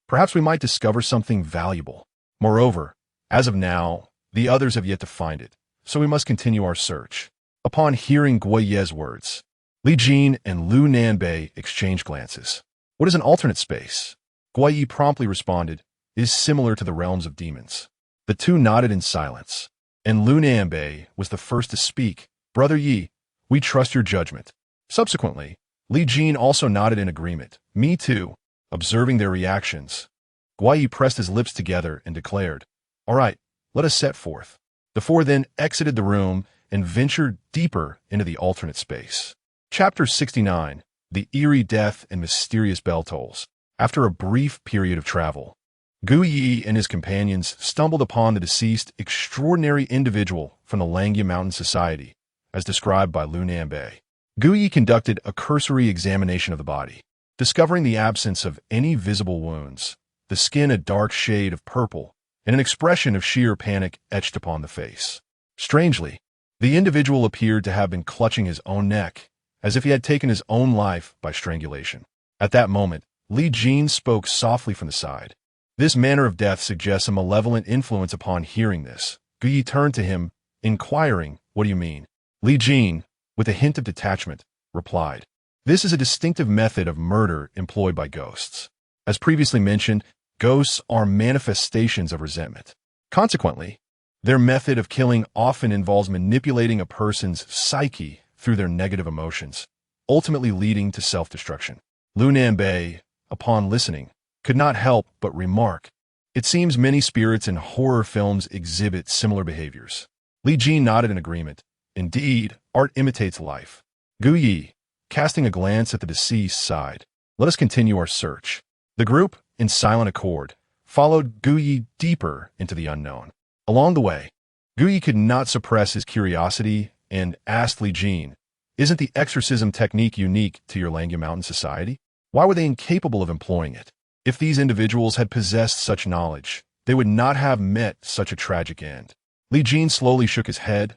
Perhaps we might discover something valuable. Moreover, as of now, the others have yet to find it, so we must continue our search." Upon hearing Guo Ye's words, Li Jin and Lu Nanbei exchanged glances. What is an alternate space? Guo Yi promptly responded, "It is similar to the realms of demons." The two nodded in silence, and Lu Nanbei was the first to speak. "Brother Yi, we trust your judgment." Subsequently, Li Jin also nodded in agreement. "Me too." Observing their reactions, Guo Yi pressed his lips together and declared, "All right, let us set forth." The four then exited the room and ventured deeper into the alternate space. Chapter 69, The Eerie Death and Mysterious Bell Tolls. After a brief period of travel, Gu Yi and his companions stumbled upon the deceased extraordinary individual from the Langya Mountain Society, as described by Lu Nanbei. Gu Yi conducted a cursory examination of the body, discovering the absence of any visible wounds, the skin a dark shade of purple, and an expression of sheer panic etched upon the face. Strangely, the individual appeared to have been clutching his own neck, as if he had taken his own life by strangulation. At that moment, Li Jin spoke softly from the side. This manner of death suggests a malevolent influence. Upon hearing this, Gu Yi turned to him, inquiring, "What do you mean?" Li Jin, with a hint of detachment, replied, "This is a distinctive method of murder employed by ghosts. As previously mentioned, ghosts are manifestations of resentment. Consequently, their method of killing often involves manipulating a person's psyche through their negative emotions, ultimately leading to self-destruction." Lu Nanbei, upon listening, could not help but remark, "It seems many spirits in horror films exhibit similar behaviors." Li Jin nodded in agreement. "Indeed, art imitates life." Gu Yi, casting a glance at the deceased, sighed. "Let us continue our search." The group, in silent accord, followed Gu Yi deeper into the unknown. Along the way, Gu Yi could not suppress his curiosity and asked Li Jin, "Isn't the exorcism technique unique to your Langya Mountain Society? Why were they incapable of employing it? If these individuals had possessed such knowledge, they would not have met such a tragic end." Li Jin slowly shook his head.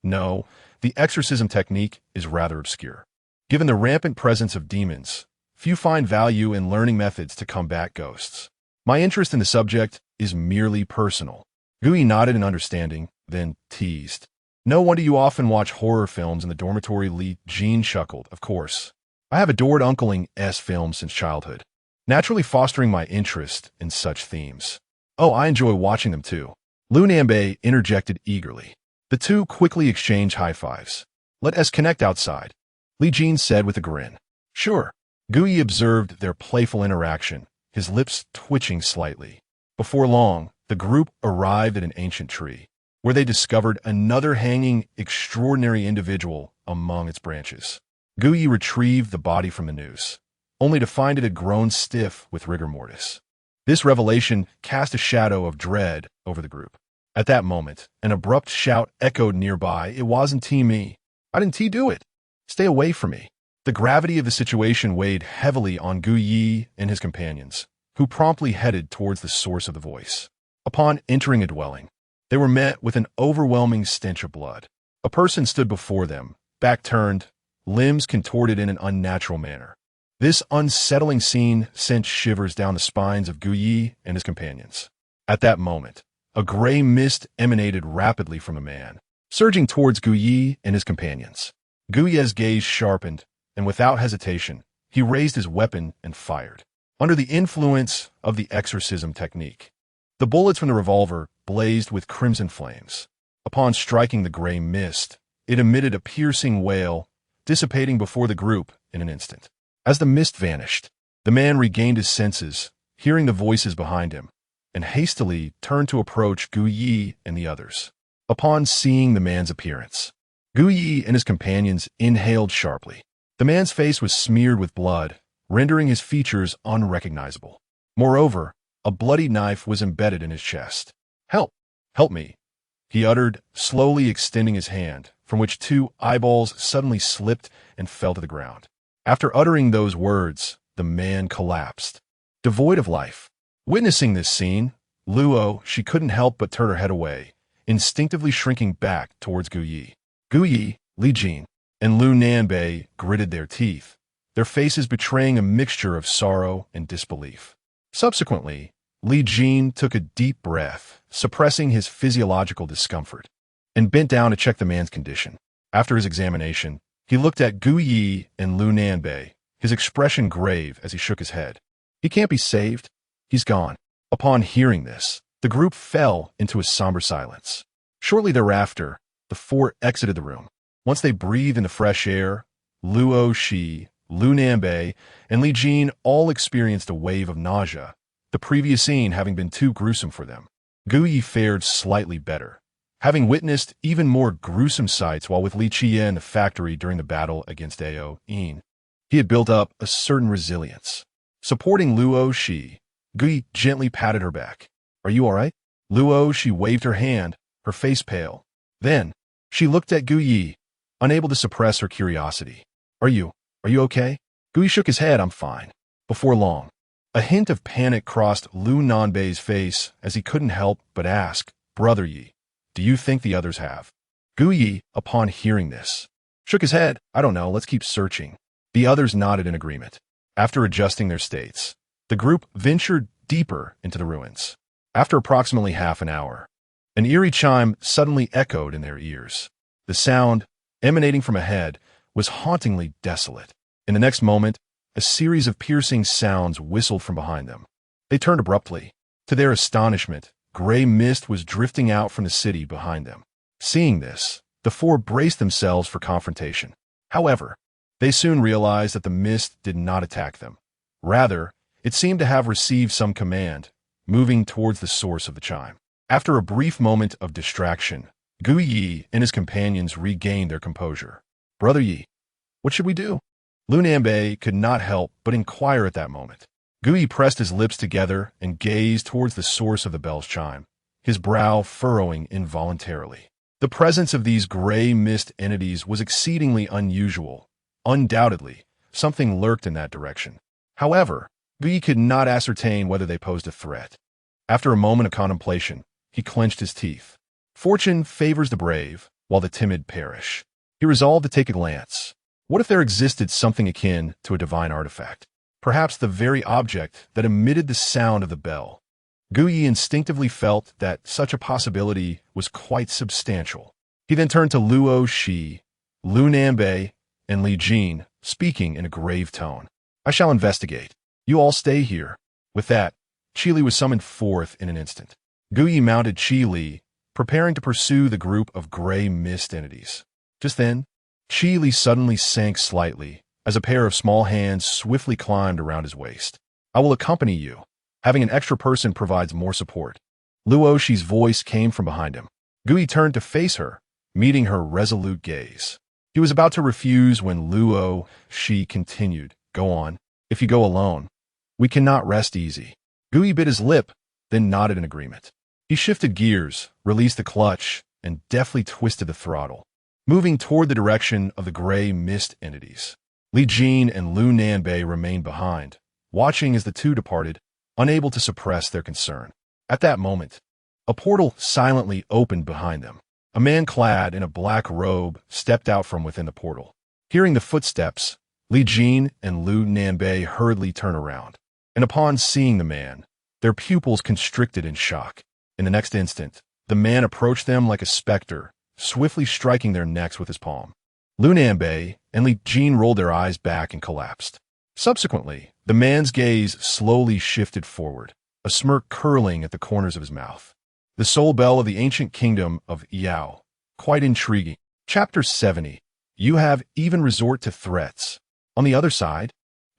"No, the exorcism technique is rather obscure. Given the rampant presence of demons, few find value in learning methods to combat ghosts. My interest in the subject is merely personal." Gu Yi nodded in understanding, then teased, "No wonder you often watch horror films in the dormitory." Li Jin chuckled. "Of course. I have adored Uncle Ng's films since childhood, naturally fostering my interest in such themes. Oh, I enjoy watching them too." Lu Nanbei interjected eagerly. The two quickly exchanged high fives. "Let us connect outside," Li Jin said with a grin. "Sure." Guyi observed their playful interaction, his lips twitching slightly. Before long, the group arrived at an ancient tree, where they discovered another hanging, extraordinary individual among its branches. Guyi retrieved the body from the noose, only to find it had grown stiff with rigor mortis. This revelation cast a shadow of dread over the group. At that moment, an abrupt shout echoed nearby. "It wasn't me. I didn't do it. Stay away from me." The gravity of the situation weighed heavily on Guyi and his companions, who promptly headed towards the source of the voice. Upon entering a dwelling, they were met with an overwhelming stench of blood. A person stood before them, back turned, limbs contorted in an unnatural manner. This unsettling scene sent shivers down the spines of Guyi and his companions. At that moment, a gray mist emanated rapidly from a man, surging towards Guyi and his companions. Guyi's gaze sharpened, and without hesitation, he raised his weapon and fired. Under the influence of the exorcism technique, the bullets from the revolver blazed with crimson flames. Upon striking the gray mist, it emitted a piercing wail, dissipating before the group in an instant. As the mist vanished, the man regained his senses, hearing the voices behind him, and hastily turned to approach Guyi and the others. Upon seeing the man's appearance, Guyi and his companions inhaled sharply. The man's face was smeared with blood, rendering his features unrecognizable. Moreover, a bloody knife was embedded in his chest. "Help! Help me!" he uttered, slowly extending his hand, from which two eyeballs suddenly slipped and fell to the ground. After uttering those words, the man collapsed, devoid of life. Witnessing this scene, Luo, she couldn't help but turn her head away, instinctively shrinking back towards Guyi. Guyi, Li Jin, and Lu Nanbei gritted their teeth, their faces betraying a mixture of sorrow and disbelief. Subsequently, Li Jin took a deep breath, suppressing his physiological discomfort, and bent down to check the man's condition. After his examination, he looked at Guyi and Lu Nanbei, his expression grave as he shook his head. "He can't be saved. He's gone." Upon hearing this, the group fell into a somber silence. Shortly thereafter, the four exited the room. Once they breathed in the fresh air, Luo Shi, Lu Nanbei, and Li Jin all experienced a wave of nausea, the previous scene having been too gruesome for them. Guyi fared slightly better, having witnessed even more gruesome sights while with Li Qie in the factory during the battle against Ao Yin. He had built up a certain resilience. Supporting Luo Shi, Guyi gently patted her back. "Are you all right?" Luo Shi waved her hand, her face pale. Then, she looked at Guyi, unable to suppress her curiosity. Are you okay?" Guyi shook his head. "I'm fine." Before long, a hint of panic crossed Lu Nanbei's face as he couldn't help but ask, "Brother Yi, do you think the others have?" Guyi, upon hearing this, shook his head. "I don't know, let's keep searching." The others nodded in agreement. After adjusting their states, the group ventured deeper into the ruins. After approximately half an hour, an eerie chime suddenly echoed in their ears. The sound, emanating from ahead, was hauntingly desolate. In the next moment, a series of piercing sounds whistled from behind them. They turned abruptly. To their astonishment, gray mist was drifting out from the city behind them. Seeing this, the four braced themselves for confrontation. However, they soon realized that the mist did not attack them. Rather, it seemed to have received some command, moving towards the source of the chime. After a brief moment of distraction, Guyi and his companions regained their composure. "Brother Yi, what should we do?" Lu Nanbei could not help but inquire at that moment. Guyi pressed his lips together and gazed towards the source of the bell's chime, his brow furrowing involuntarily. The presence of these gray mist entities was exceedingly unusual. Undoubtedly, something lurked in that direction. However, Guyi could not ascertain whether they posed a threat. After a moment of contemplation, he clenched his teeth. Fortune favors the brave, while the timid perish. He resolved to take a glance. What if there existed something akin to a divine artifact? Perhaps the very object that emitted the sound of the bell. Guyi instinctively felt that such a possibility was quite substantial. He then turned to Luo Shi, Lu Nanbei, and Li Jin, speaking in a grave tone. "I shall investigate. You all stay here." With that, Qili was summoned forth in an instant. Guyi mounted Qi Li, preparing to pursue the group of gray mist entities. Just then, Qi Li suddenly sank slightly, as a pair of small hands swiftly climbed around his waist. I will accompany you. Having an extra person provides more support. Luo Shi's voice came from behind him. Guyi turned to face her, meeting her resolute gaze. He was about to refuse when Luo Shi continued, "Go on. If you go alone, we cannot rest easy." Guyi bit his lip, then nodded in agreement. He shifted gears, released the clutch, and deftly twisted the throttle, moving toward the direction of the gray mist entities. Li Jin and Lu Nanbei remained behind, watching as the two departed, unable to suppress their concern. At that moment, a portal silently opened behind them. A man clad in a black robe stepped out from within the portal. Hearing the footsteps, Li Jin and Lu Nanbei hurriedly turned around, and upon seeing the man, their pupils constricted in shock. In the next instant, the man approached them like a specter, swiftly striking their necks with his palm. Lu Nanbei and Li Jin rolled their eyes back and collapsed. Subsequently, the man's gaze slowly shifted forward, a smirk curling at the corners of his mouth. The soul bell of the ancient kingdom of Yao. Quite intriguing. Chapter 70. You have even resort to threats. On the other side,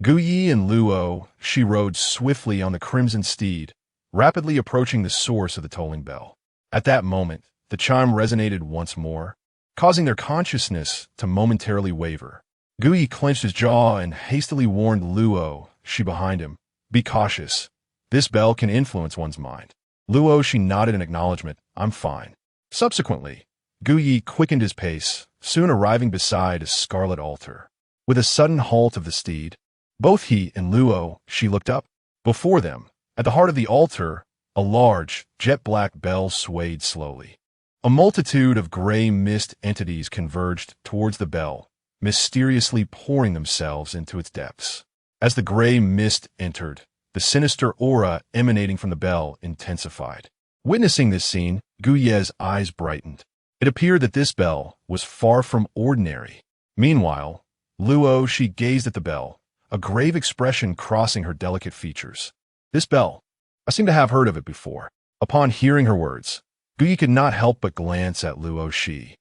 Guyi and Luo Shi rode swiftly on the crimson steed, rapidly approaching the source of the tolling bell. At that moment, the chime resonated once more, causing their consciousness to momentarily waver. Guyi clenched his jaw and hastily warned Luo Shi behind him, "Be cautious. This bell can influence one's mind." Luo Shi nodded in acknowledgement, "I'm fine." Subsequently, Guyi quickened his pace, soon arriving beside a scarlet altar. With a sudden halt of the steed, both he and Luo Shi looked up. Before them, at the heart of the altar, a large, jet-black bell swayed slowly. A multitude of gray mist entities converged towards the bell, mysteriously pouring themselves into its depths. As the gray mist entered, the sinister aura emanating from the bell intensified. Witnessing this scene, Guyi's eyes brightened. It appeared that this bell was far from ordinary. Meanwhile, Luo Shi gazed at the bell, a grave expression crossing her delicate features. "This bell, I seem to have heard of it before." Upon hearing her words, Guyi could not help but glance at Luo Shi.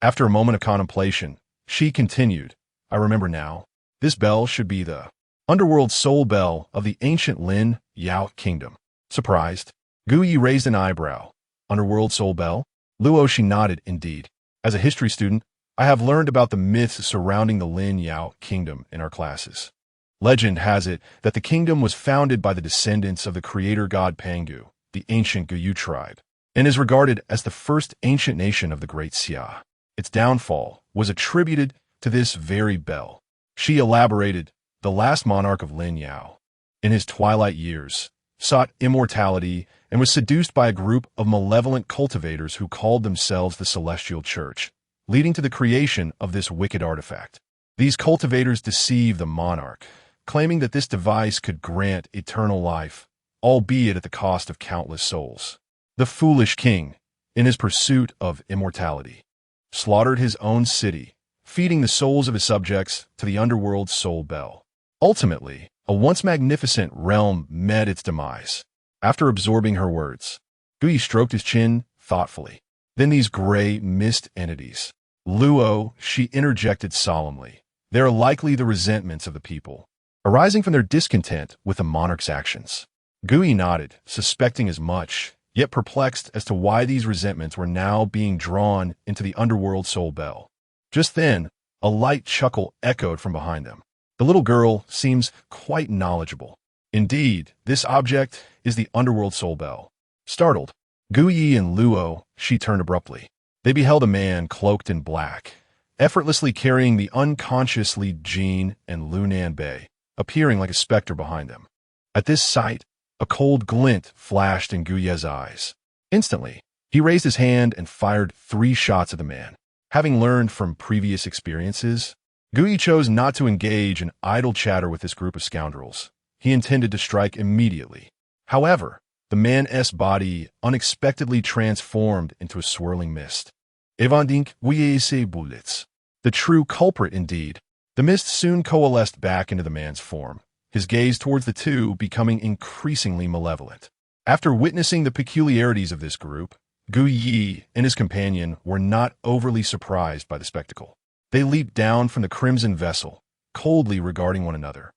After a moment of contemplation, she continued, "I remember now. This bell should be the underworld soul bell of the ancient Lin Yao kingdom." Surprised, Guyi raised an eyebrow. "Underworld soul bell?" Luo Shi nodded, "Indeed. As a history student, I have learned about the myths surrounding the Lin Yao kingdom in our classes. Legend has it that the kingdom was founded by the descendants of the creator god Pangu, the ancient Guyu tribe, and is regarded as the first ancient nation of the Great Xia. Its downfall was attributed to this very bell. She elaborated, "The last monarch of Lin Yao, in his twilight years, sought immortality and was seduced by a group of malevolent cultivators who called themselves the Celestial Church, leading to the creation of this wicked artifact. These cultivators deceived the monarch, claiming that this device could grant eternal life, albeit at the cost of countless souls. The foolish king, in his pursuit of immortality, slaughtered his own city, feeding the souls of his subjects to the underworld soul bell. Ultimately, a once magnificent realm met its demise." After absorbing her words, Guyi stroked his chin thoughtfully. Then these gray mist entities, Luo Shi interjected solemnly, "They are likely the resentments of the people, arising from their discontent with the monarch's actions." Guyi nodded, suspecting as much, yet perplexed as to why these resentments were now being drawn into the underworld soul bell. Just then, a light chuckle echoed from behind them. "The little girl seems quite knowledgeable. Indeed, this object is the underworld soul bell." Startled, Guyi and Luo Shi turned abruptly. They beheld a man cloaked in black, effortlessly carrying the unconscious Li Jin and Lu Nanbei, appearing like a specter behind them. At this sight, a cold glint flashed in Guyi's eyes. Instantly, he raised his hand and fired 3 shots at the man. Having learned from previous experiences, Guyi chose not to engage in idle chatter with this group of scoundrels. He intended to strike immediately. However, the man's body unexpectedly transformed into a swirling mist. Evandink Guyi bullets. The true culprit indeed. The mist soon coalesced back into the man's form, his gaze towards the two becoming increasingly malevolent. After witnessing the peculiarities of this group, Gu Yi and his companion were not overly surprised by the spectacle. They leaped down from the crimson vessel, coldly regarding one another.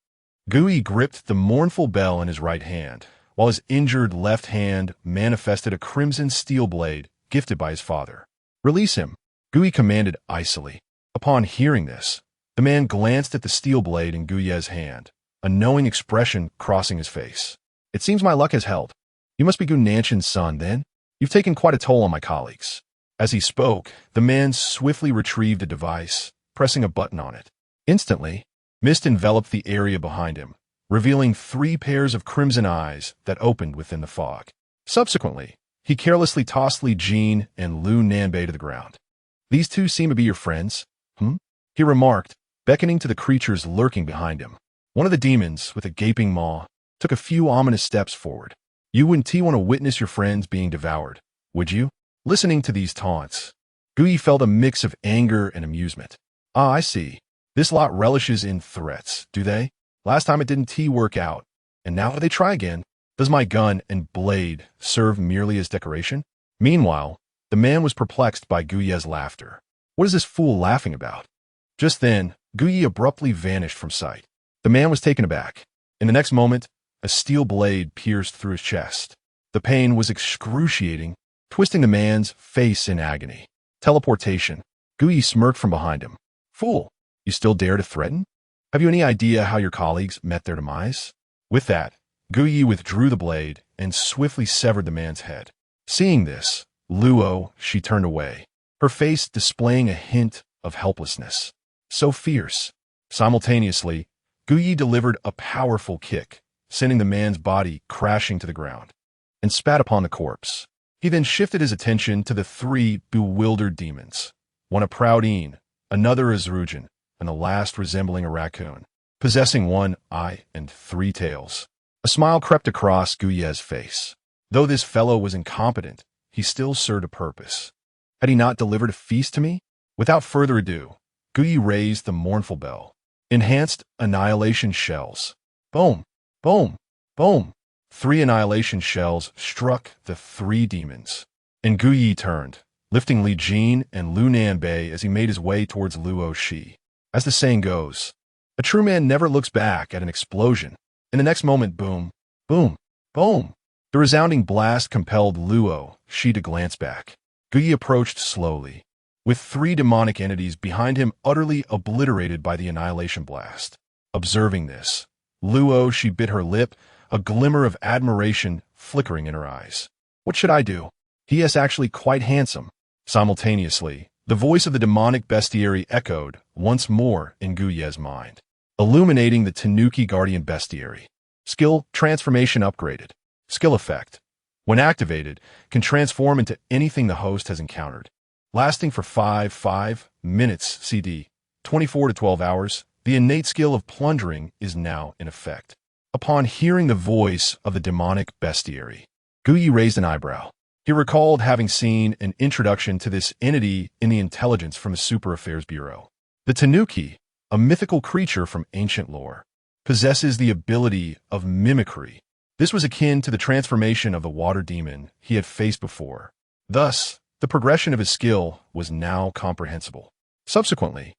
Gu Yi gripped the mournful bell in his right hand, while his injured left hand manifested a crimson steel blade gifted by his father. "Release him," Gu Yi commanded icily. Upon hearing this, the man glanced at the steel blade in Gu Ye's hand, a knowing expression crossing his face. "It seems my luck has held. You must be Gu Nanshan's son, then? You've taken quite a toll on my colleagues." As he spoke, the man swiftly retrieved a device, pressing a button on it. Instantly, mist enveloped the area behind him, revealing 3 pairs of crimson eyes that opened within the fog. Subsequently, he carelessly tossed Li Jin and Lu Nanbei to the ground. "These two seem to be your friends, he remarked, beckoning to the creatures lurking behind him. One of the demons, with a gaping maw, took a few ominous steps forward. "You wouldn't want to witness your friends being devoured, would you?" Listening to these taunts, Gu Yi felt a mix of anger and amusement. "Ah, I see. This lot relishes in threats, do they? Last time it didn't work out, and now they try again. Does my gun and blade serve merely as decoration?" Meanwhile, the man was perplexed by Gu Ye's laughter. What is this fool laughing about? Just then, Gu Yi abruptly vanished from sight. The man was taken aback. In the next moment, a steel blade pierced through his chest. The pain was excruciating, twisting the man's face in agony. Teleportation. Gu Yi smirked from behind him. "Fool, you still dare to threaten? Have you any idea how your colleagues met their demise?" With that, Gu Yi withdrew the blade and swiftly severed the man's head. Seeing this, she turned away, her face displaying a hint of helplessness. So fierce. Simultaneously, Gu Yi delivered a powerful kick, sending the man's body crashing to the ground, and spat upon the corpse. He then shifted his attention to the 3 bewildered demons, one a proud Een, another a Zrujin, and the last resembling a raccoon, possessing 1 eye and 3 tails. A smile crept across Gu Ye's face. Though this fellow was incompetent, he still served a purpose. Had he not delivered a feast to me? Without further ado, Gu Yi raised the mournful bell. Enhanced annihilation shells. Boom, boom, boom. 3 annihilation shells struck the 3 demons. And Gu Yi turned, lifting Li Jin and Lu Nanbei as he made his way towards Luo Shi. As the saying goes, a true man never looks back at an explosion. In the next moment, boom, boom, boom. The resounding blast compelled Luo Shi to glance back. Gu Yi approached slowly, with 3 demonic entities behind him utterly obliterated by the annihilation blast. Observing this, Luo Shi bit her lip, a glimmer of admiration flickering in her eyes. "What should I do? He is actually quite handsome." Simultaneously, the voice of the demonic bestiary echoed once more in Gu Ye's mind, illuminating the Tanuki Guardian bestiary. Skill transformation upgraded. Skill effect, when activated, can transform into anything the host has encountered. Lasting for 5 minutes CD, 24 to 12 hours, the innate skill of plundering is now in effect. Upon hearing the voice of the demonic bestiary, Gu Yi raised an eyebrow. He recalled having seen an introduction to this entity in the intelligence from the Super Affairs Bureau. The Tanuki, a mythical creature from ancient lore, possesses the ability of mimicry. This was akin to the transformation of the water demon he had faced before. Thus, the progression of his skill was now comprehensible. Subsequently,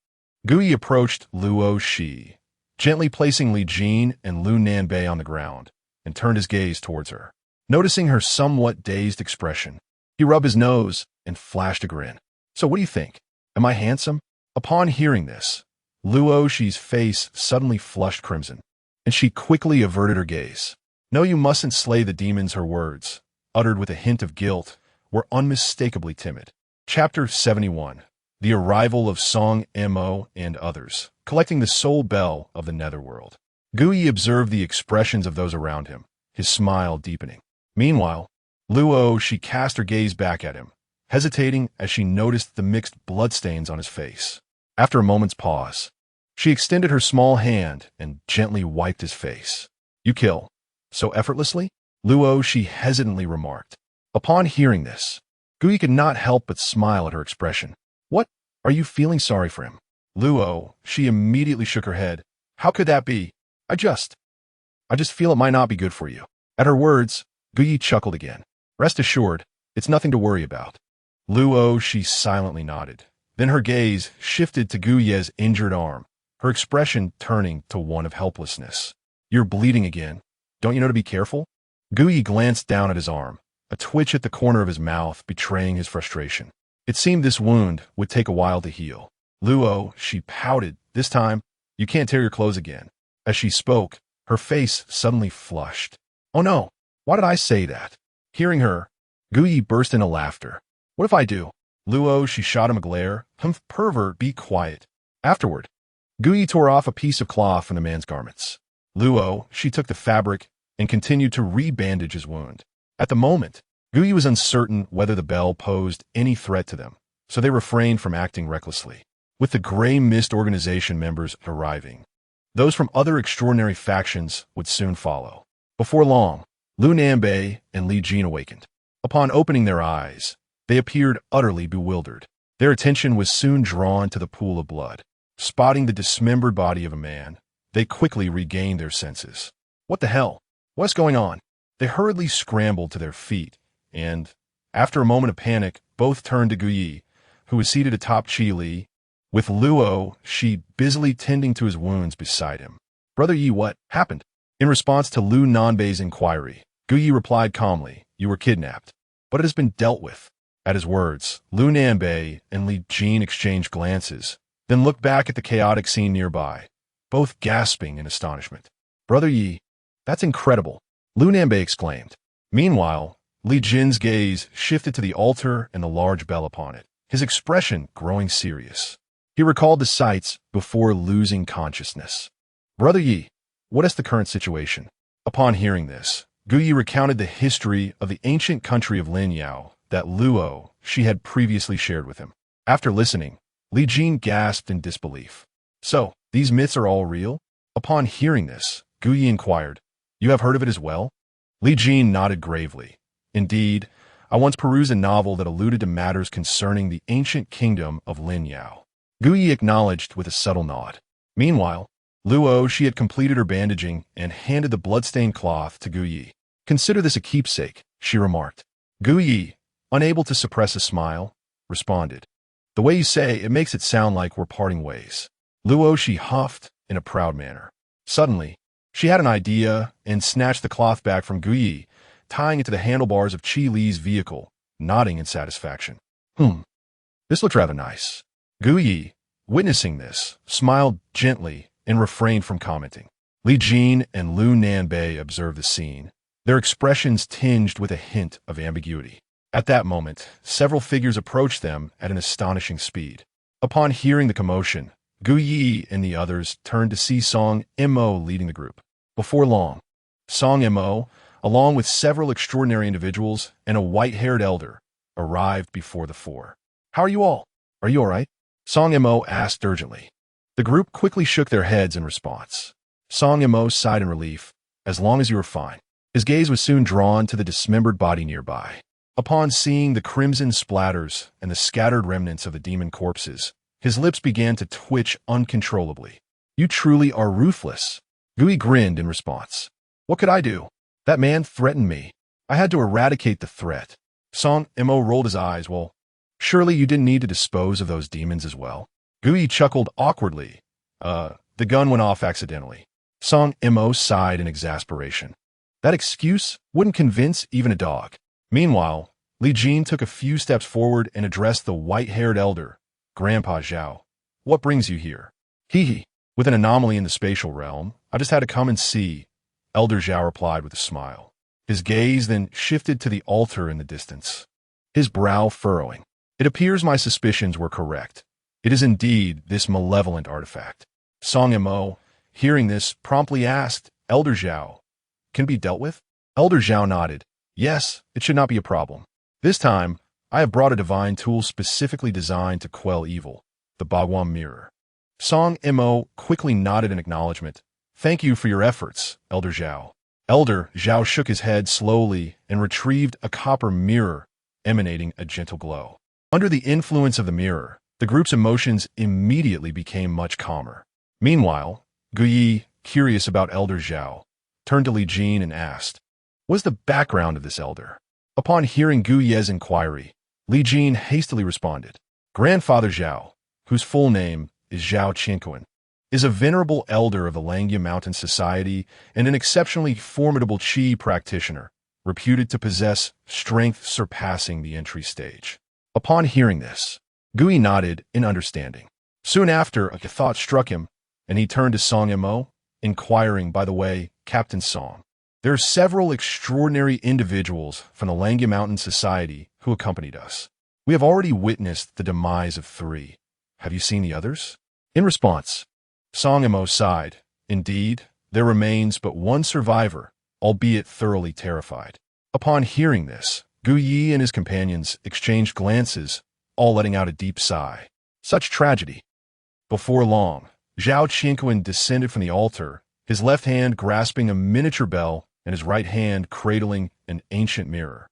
Gu Yi approached Luo Shi, gently placing Li Jin and Lu Nanbei on the ground, and turned his gaze towards her. Noticing her somewhat dazed expression, he rubbed his nose and flashed a grin. "So what do you think? Am I handsome?" Upon hearing this, Luo Shi's face suddenly flushed crimson, and she quickly averted her gaze. "No, you mustn't slay the demons," her words, uttered with a hint of guilt, were unmistakably timid. Chapter 71. The Arrival of Song Mo and Others, collecting the soul bell of the netherworld. Gu Yi observed the expressions of those around him, his smile deepening. Meanwhile, Luo Shi cast her gaze back at him, hesitating as she noticed the mixed bloodstains on his face. After a moment's pause, she extended her small hand and gently wiped his face. "You kill so effortlessly?" Luo Shi hesitantly remarked. Upon hearing this, Gu Yi could not help but smile at her expression. "What? Are you feeling sorry for him?" Luo Shi immediately shook her head. "How could that be? I just feel it might not be good for you." At her words, Guyi chuckled again. Rest assured, it's nothing to worry about. Luo, she silently nodded. Then her gaze shifted to Guye's injured arm, her expression turning to one of helplessness. You're bleeding again. Don't you know to be careful? Guyi glanced down at his arm, a twitch at the corner of his mouth betraying his frustration. It seemed this wound would take a while to heal. Luo, she pouted. This time, you can't tear your clothes again. As she spoke, her face suddenly flushed. Oh no, why did I say that? Hearing her, Guyi burst into laughter. What if I do? Luo, she shot him a glare. Humph, pervert, be quiet. Afterward, Guyi tore off a piece of cloth from the man's garments. Luo, she took the fabric and continued to re-bandage his wound. At the moment, Guyi was uncertain whether the bell posed any threat to them, so they refrained from acting recklessly. With the Grey Mist organization members arriving, those from other extraordinary factions would soon follow. Before long, Lu Nanbei and Li Jin awakened. Upon opening their eyes, they appeared utterly bewildered. Their attention was soon drawn to the pool of blood. Spotting the dismembered body of a man, they quickly regained their senses. What the hell? What's going on? They hurriedly scrambled to their feet, and, after a moment of panic, both turned to Guyi, who was seated atop Qi Li, with Luo, she busily tending to his wounds beside him. Brother Yi, what happened? In response to Lu Nanbei's inquiry, Guyi replied calmly, you were kidnapped, but it has been dealt with. At his words, Lu Nanbei and Li Jin exchanged glances, then looked back at the chaotic scene nearby, both gasping in astonishment. Brother Yi, that's incredible, Lu Nanbei exclaimed. Meanwhile, Li Jin's gaze shifted to the altar and the large bell upon it, his expression growing serious. He recalled the sights before losing consciousness. Brother Yi, what is the current situation? Upon hearing this, Guyi recounted the history of the ancient country of Linyao that Luo, she had previously shared with him. After listening, Li Jin gasped in disbelief. So, these myths are all real? Upon hearing this, Guyi inquired, you have heard of it as well? Li Jin nodded gravely. Indeed, I once perused a novel that alluded to matters concerning the ancient kingdom of Linyao. Guyi acknowledged with a subtle nod. Meanwhile, Luo, she had completed her bandaging and handed the blood-stained cloth to Guyi. Consider this a keepsake, she remarked. Guyi, unable to suppress a smile, responded. The way you say it makes it sound like we're parting ways. Luo, she huffed in a proud manner. Suddenly, she had an idea and snatched the cloth back from Guyi, tying it to the handlebars of Qi Li's vehicle, nodding in satisfaction. This looks rather nice. Guyi, witnessing this, smiled gently and refrained from commenting. Li Jin and Lu Nanbei observed the scene, their expressions tinged with a hint of ambiguity. At that moment, several figures approached them at an astonishing speed. Upon hearing the commotion, Guyi and the others turned to see Song Mo leading the group. Before long, Song Mo, along with several extraordinary individuals and a white-haired elder, arrived before the four. How are you all? Are you all right? Song Mo asked urgently. The group quickly shook their heads in response. Song Mo sighed in relief. As long as you are fine. His gaze was soon drawn to the dismembered body nearby. Upon seeing the crimson splatters and the scattered remnants of the demon corpses, his lips began to twitch uncontrollably. You truly are ruthless. Guyi grinned in response. What could I do? That man threatened me. I had to eradicate the threat. Song Mo rolled his eyes. Well, surely you didn't need to dispose of those demons as well. Guyi chuckled awkwardly. The gun went off accidentally. Song Mo sighed in exasperation. That excuse wouldn't convince even a dog. Meanwhile, Li Jin took a few steps forward and addressed the white-haired elder, Grandpa Zhao. What brings you here? Hee. With an anomaly in the spatial realm, I just had to come and see, Elder Zhao replied with a smile. His gaze then shifted to the altar in the distance, his brow furrowing. It appears my suspicions were correct. It is indeed this malevolent artifact. Song Mo, hearing this, promptly asked, Elder Zhao, can it be dealt with? Elder Zhao nodded. Yes, it should not be a problem. This time, I have brought a divine tool specifically designed to quell evil, the Baghuan Mirror. Song Mo quickly nodded in acknowledgement. Thank you for your efforts, Elder Zhao. Elder Zhao shook his head slowly and retrieved a copper mirror, emanating a gentle glow. Under the influence of the mirror, the group's emotions immediately became much calmer. Meanwhile, Guyi, curious about Elder Zhao, turned to Li Jin and asked, was the background of this elder? Upon hearing Gu Ye's inquiry, Li Jin hastily responded, Grandfather Zhao, whose full name is Zhao Qinquan, is a venerable elder of the Langya Mountain Society and an exceptionally formidable Qi practitioner, reputed to possess strength surpassing the entry stage. Upon hearing this, Gui nodded in understanding. Soon after, a thought struck him, and he turned to Song Mo, inquiring, by the way, Captain Song, there are several extraordinary individuals from the Langya Mountain Society who accompanied us. We have already witnessed the demise of 3. Have you seen the others? In response, Song Mo sighed. Indeed, there remains but one survivor, albeit thoroughly terrified. Upon hearing this, Gu Yi and his companions exchanged glances, all letting out a deep sigh. Such tragedy. Before long, Zhao Qinquan descended from the altar, his left hand grasping a miniature bell and his right hand cradling an ancient mirror.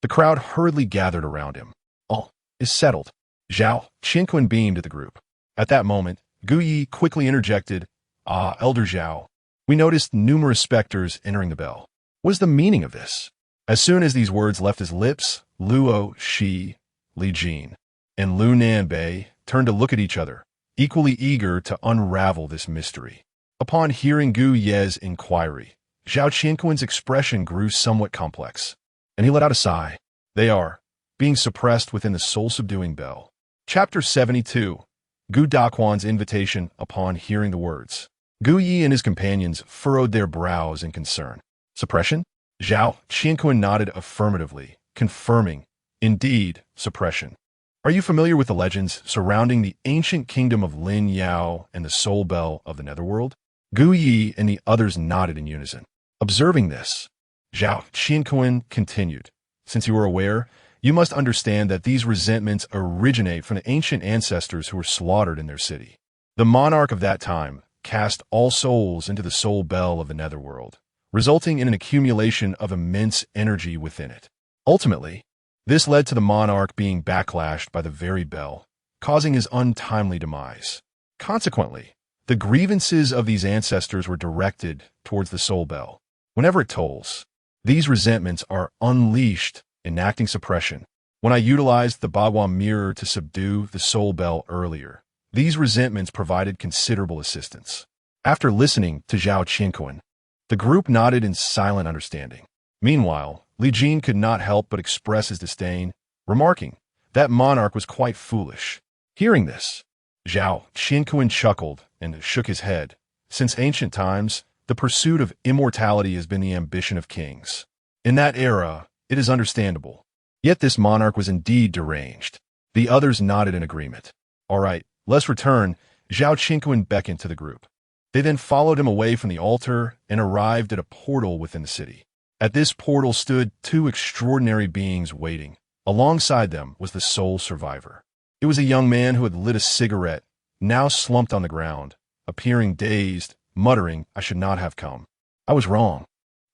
The crowd hurriedly gathered around him. All is settled. Zhao Qinquan beamed at the group. At that moment, Gu Yi quickly interjected, Elder Zhao, we noticed numerous specters entering the bell. What is the meaning of this? As soon as these words left his lips, Luo Shi, Li Jin, and Lu Nanbei turned to look at each other, equally eager to unravel this mystery. Upon hearing Gu Ye's inquiry, Zhao Qinquan's expression grew somewhat complex, and he let out a sigh. They are being suppressed within the soul-subduing bell. Chapter 72. Gu Daquan's invitation. Upon hearing the words, Gu Yi and his companions furrowed their brows in concern. Suppression? Zhao Qinquan nodded affirmatively, confirming, indeed, suppression. Are you familiar with the legends surrounding the ancient kingdom of Lin Yao and the soul bell of the netherworld? Gu Yi and the others nodded in unison. Observing this, Zhao Qinquan continued, since you are aware, you must understand that these resentments originate from the ancient ancestors who were slaughtered in their city. The monarch of that time cast all souls into the soul bell of the netherworld, resulting in an accumulation of immense energy within it. Ultimately, this led to the monarch being backlashed by the very bell, causing his untimely demise. Consequently, the grievances of these ancestors were directed towards the soul bell. Whenever it tolls, these resentments are unleashed, enacting suppression. When I utilized the Bagua mirror to subdue the soul bell earlier, these resentments provided considerable assistance. After listening to Zhao Qinquan, the group nodded in silent understanding. Meanwhile, Li Jin could not help but express his disdain, remarking that monarch was quite foolish. Hearing this, Zhao Qinquan chuckled and shook his head. Since ancient times, the pursuit of immortality has been the ambition of kings. In that era, it is understandable. Yet this monarch was indeed deranged. The others nodded in agreement. All right, let's return. Zhao Qinquan beckoned to the group. They then followed him away from the altar and arrived at a portal within the city. At this portal stood 2 extraordinary beings waiting. Alongside them was the sole survivor. It was a young man who had lit a cigarette, now slumped on the ground, appearing dazed, muttering, I should not have come. I was wrong.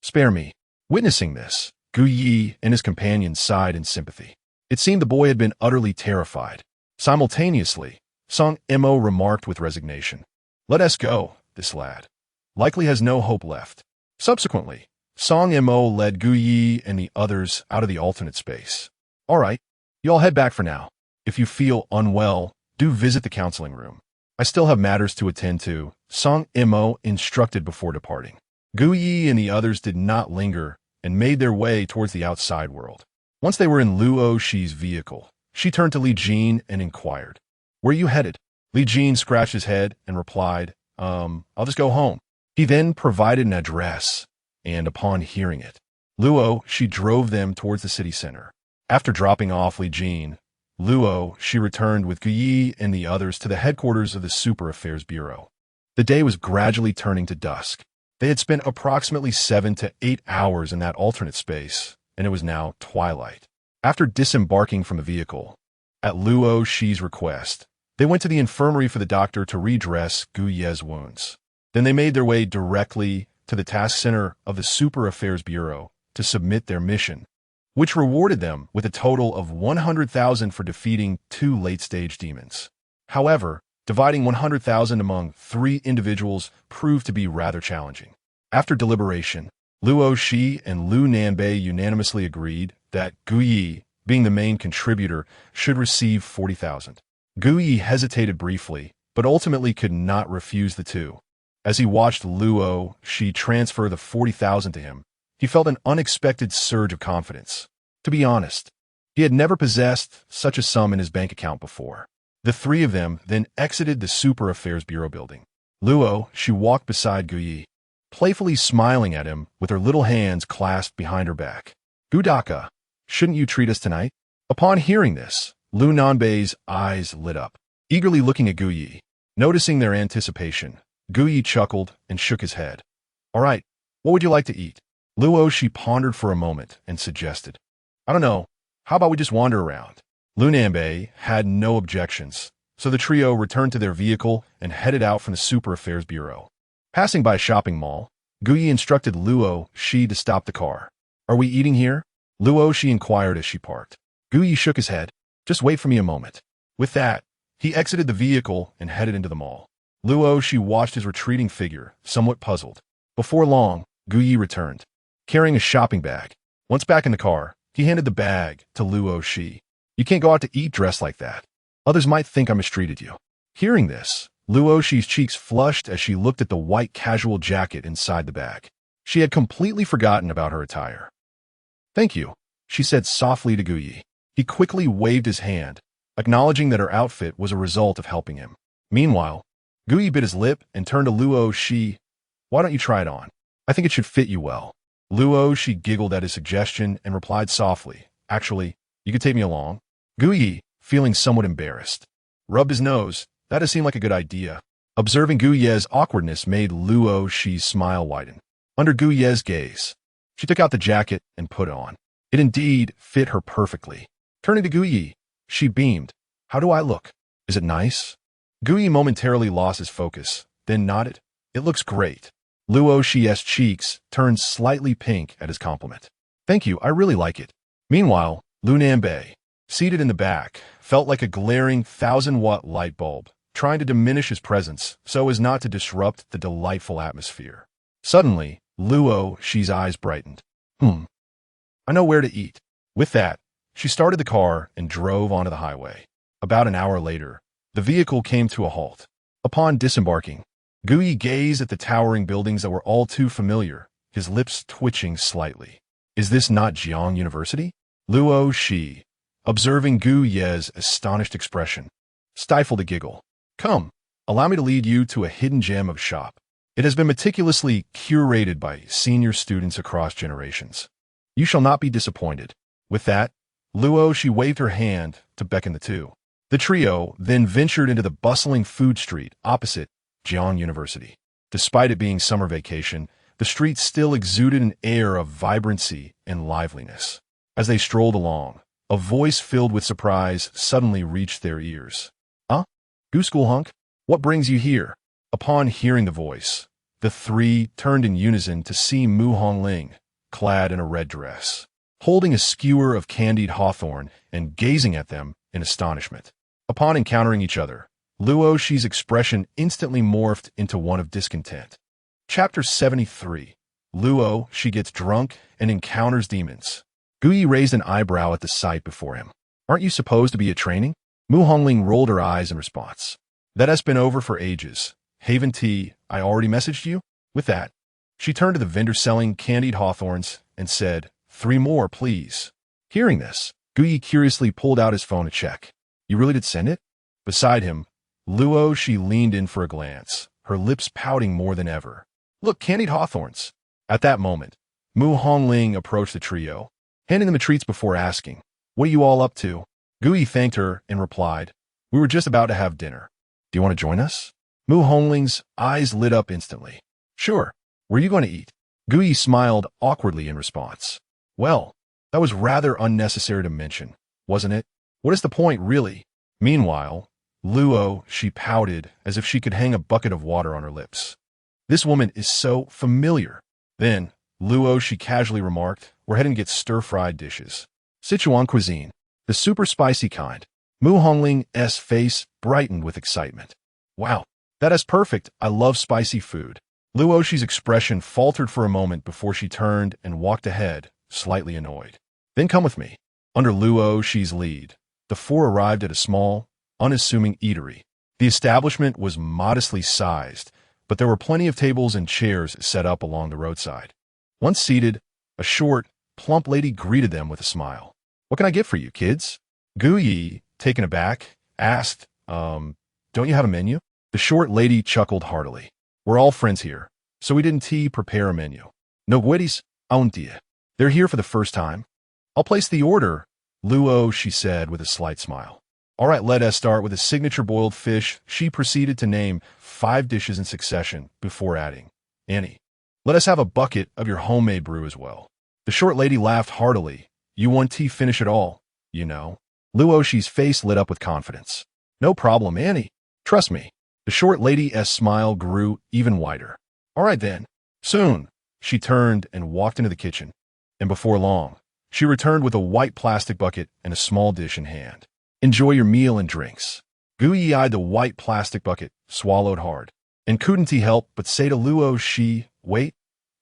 Spare me. Witnessing this, Gu Yi and his companions sighed in sympathy. It seemed the boy had been utterly terrified. Simultaneously, Song Mo remarked with resignation, Let us go, this lad. Likely has no hope left. Subsequently, Song Mo led Gu Yi and the others out of the alternate space. All right, you all head back for now. If you feel unwell, do visit the counseling room. I still have matters to attend to, Song Mo instructed before departing. Gu Yi and the others did not linger and made their way towards the outside world. Once they were in Luo Shi's vehicle, she turned to Li Jin and inquired, Where are you headed? Li Jin scratched his head and replied, I'll just go home. He then provided an address, and upon hearing it, Luo Shi drove them towards the city center. After dropping off Li Jin, Luo Shi returned with Gu Yi and the others to the headquarters of the Super Affairs Bureau. The day was gradually turning to dusk. They had spent approximately 7 to 8 hours in that alternate space, and it was now twilight. After disembarking from the vehicle, at Luo Shi's request, they went to the infirmary for the doctor to redress Gu Ye's wounds. Then they made their way directly to the task center of the Super Affairs Bureau to submit their mission, which rewarded them with a total of 100,000 for defeating 2 late-stage demons. However, dividing 100,000 among 3 individuals proved to be rather challenging. After deliberation, Luo Shi and Lu Nanbei unanimously agreed that Gu Yi, being the main contributor, should receive 40,000. Gu Yi hesitated briefly, but ultimately could not refuse the two. As he watched Luo Shi transfer the 40,000 to him, he felt an unexpected surge of confidence. To be honest, he had never possessed such a sum in his bank account before. The three of them then exited the Super Affairs Bureau building. Luo Shi walked beside Gu Yi, playfully smiling at him with her little hands clasped behind her back. Gudaka, shouldn't you treat us tonight? Upon hearing this, Lu Nanbei's eyes lit up, eagerly looking at Gu Yi. Noticing their anticipation, Gu Yi chuckled and shook his head. All right, what would you like to eat? Luo Shi pondered for a moment and suggested. I don't know, how about we just wander around? Lu Nanbei had no objections, so the trio returned to their vehicle and headed out from the Super Affairs Bureau. Passing by a shopping mall, Gu Yi instructed Luo Shi to stop the car. Are we eating here? Luo Shi inquired as she parked. Gu Yi shook his head. Just wait for me a moment. With that, he exited the vehicle and headed into the mall. Luo Shi watched his retreating figure, somewhat puzzled. Before long, Gu Yi returned, carrying a shopping bag. Once back in the car, he handed the bag to Luo Shi. You can't go out to eat dressed like that. Others might think I mistreated you. Hearing this, Luo Shi's cheeks flushed as she looked at the white casual jacket inside the bag. She had completely forgotten about her attire. Thank you, she said softly to Gu Yi. He quickly waved his hand, acknowledging that her outfit was a result of helping him. Meanwhile, Gu Yi bit his lip and turned to Luo Shi. Why don't you try it on? I think it should fit you well. Luo Shi giggled at his suggestion and replied softly, Actually, you could take me along. Gu Yi, feeling somewhat embarrassed, rubbed his nose. That does seem like a good idea. Observing Gu Ye's awkwardness made Luo Shi's smile widen. Under Gu Ye's gaze, she took out the jacket and put it on. It indeed fit her perfectly. Turning to Gu Yi, she beamed. How do I look? Is it nice? Gu Yi momentarily lost his focus, then nodded. It looks great. Luo Shi's cheeks turned slightly pink at his compliment. Thank you, I really like it. Meanwhile, Lu Nanbei, seated in the back, felt like a glaring 1,000-watt light bulb, trying to diminish his presence so as not to disrupt the delightful atmosphere. Suddenly, Luo Shi's eyes brightened. I know where to eat. With that, she started the car and drove onto the highway. About an hour later, the vehicle came to a halt. Upon disembarking, Gu Yi gazed at the towering buildings that were all too familiar, his lips twitching slightly. Is this not Jiang University? Luo Shi, observing Gu Ye's astonished expression, stifled a giggle. Come, allow me to lead you to a hidden gem of a shop. It has been meticulously curated by senior students across generations. You shall not be disappointed. With that, Luo Shi waved her hand to beckon the two. The trio then ventured into the bustling food street opposite Jiang University. Despite it being summer vacation, the street still exuded an air of vibrancy and liveliness. As they strolled along, a voice filled with surprise suddenly reached their ears. Gu School Hunk? What brings you here? Upon hearing the voice, the three turned in unison to see Mu Hongling, clad in a red dress, holding a skewer of candied hawthorn and gazing at them in astonishment. Upon encountering each other, Luo Shi's expression instantly morphed into one of discontent. Chapter 73. Luo Shi gets drunk and encounters demons. Gu Yi raised an eyebrow at the sight before him. Aren't you supposed to be at training? Mu Hongling rolled her eyes in response. That has been over for ages. Haven Tea, I already messaged you? With that, she turned to the vendor selling candied hawthorns and said, 3 more, please. Hearing this, Gu Yi curiously pulled out his phone to check. You really did send it? Beside him, Luo Shi leaned in for a glance, her lips pouting more than ever. Look, candied hawthorns. At that moment, Mu Hongling approached the trio, handing them the treats before asking, What are you all up to? Gu Yi thanked her and replied, We were just about to have dinner. Do you want to join us? Mu Hongling's eyes lit up instantly. Sure. Where are you going to eat? Gu Yi smiled awkwardly in response. Well, that was rather unnecessary to mention, wasn't it? What is the point, really? Meanwhile, Luo Shi pouted as if she could hang a bucket of water on her lips. This woman is so familiar. Then, Luo Shi casually remarked, We're heading to get stir-fried dishes. Sichuan cuisine. The super spicy kind. Mu Hongling's face brightened with excitement. Wow, that is perfect. I love spicy food. Luoshi's expression faltered for a moment before she turned and walked ahead, slightly annoyed. Then come with me. Under Luoshi's lead, the four arrived at a small, unassuming eatery. The establishment was modestly sized, but there were plenty of tables and chairs set up along the roadside. Once seated, a short, plump lady greeted them with a smile. "What can I get for you, kids?" Guyi, taken aback, asked, don't you have a menu?" The short lady chuckled heartily. "We're all friends here, so we didn't prepare a menu. No goodies, aun dia. They're here for the first time." "I'll place the order," Luoshi said with a slight smile. "All right, let us start with a signature boiled fish." She proceeded to name 5 dishes in succession before adding, "Annie, let us have a bucket of your homemade brew as well." The short lady laughed heartily. "You want tea, finish it all, you know." Luoshi's face lit up with confidence. "No problem, Annie. Trust me." The short lady's smile grew even wider. "All right then." Soon, she turned and walked into the kitchen, and before long, she returned with a white plastic bucket and a small dish in hand. "Enjoy your meal and drinks." Guyi eyed the white plastic bucket, swallowed hard, and couldn't he help but say to Luoshi, "Wait,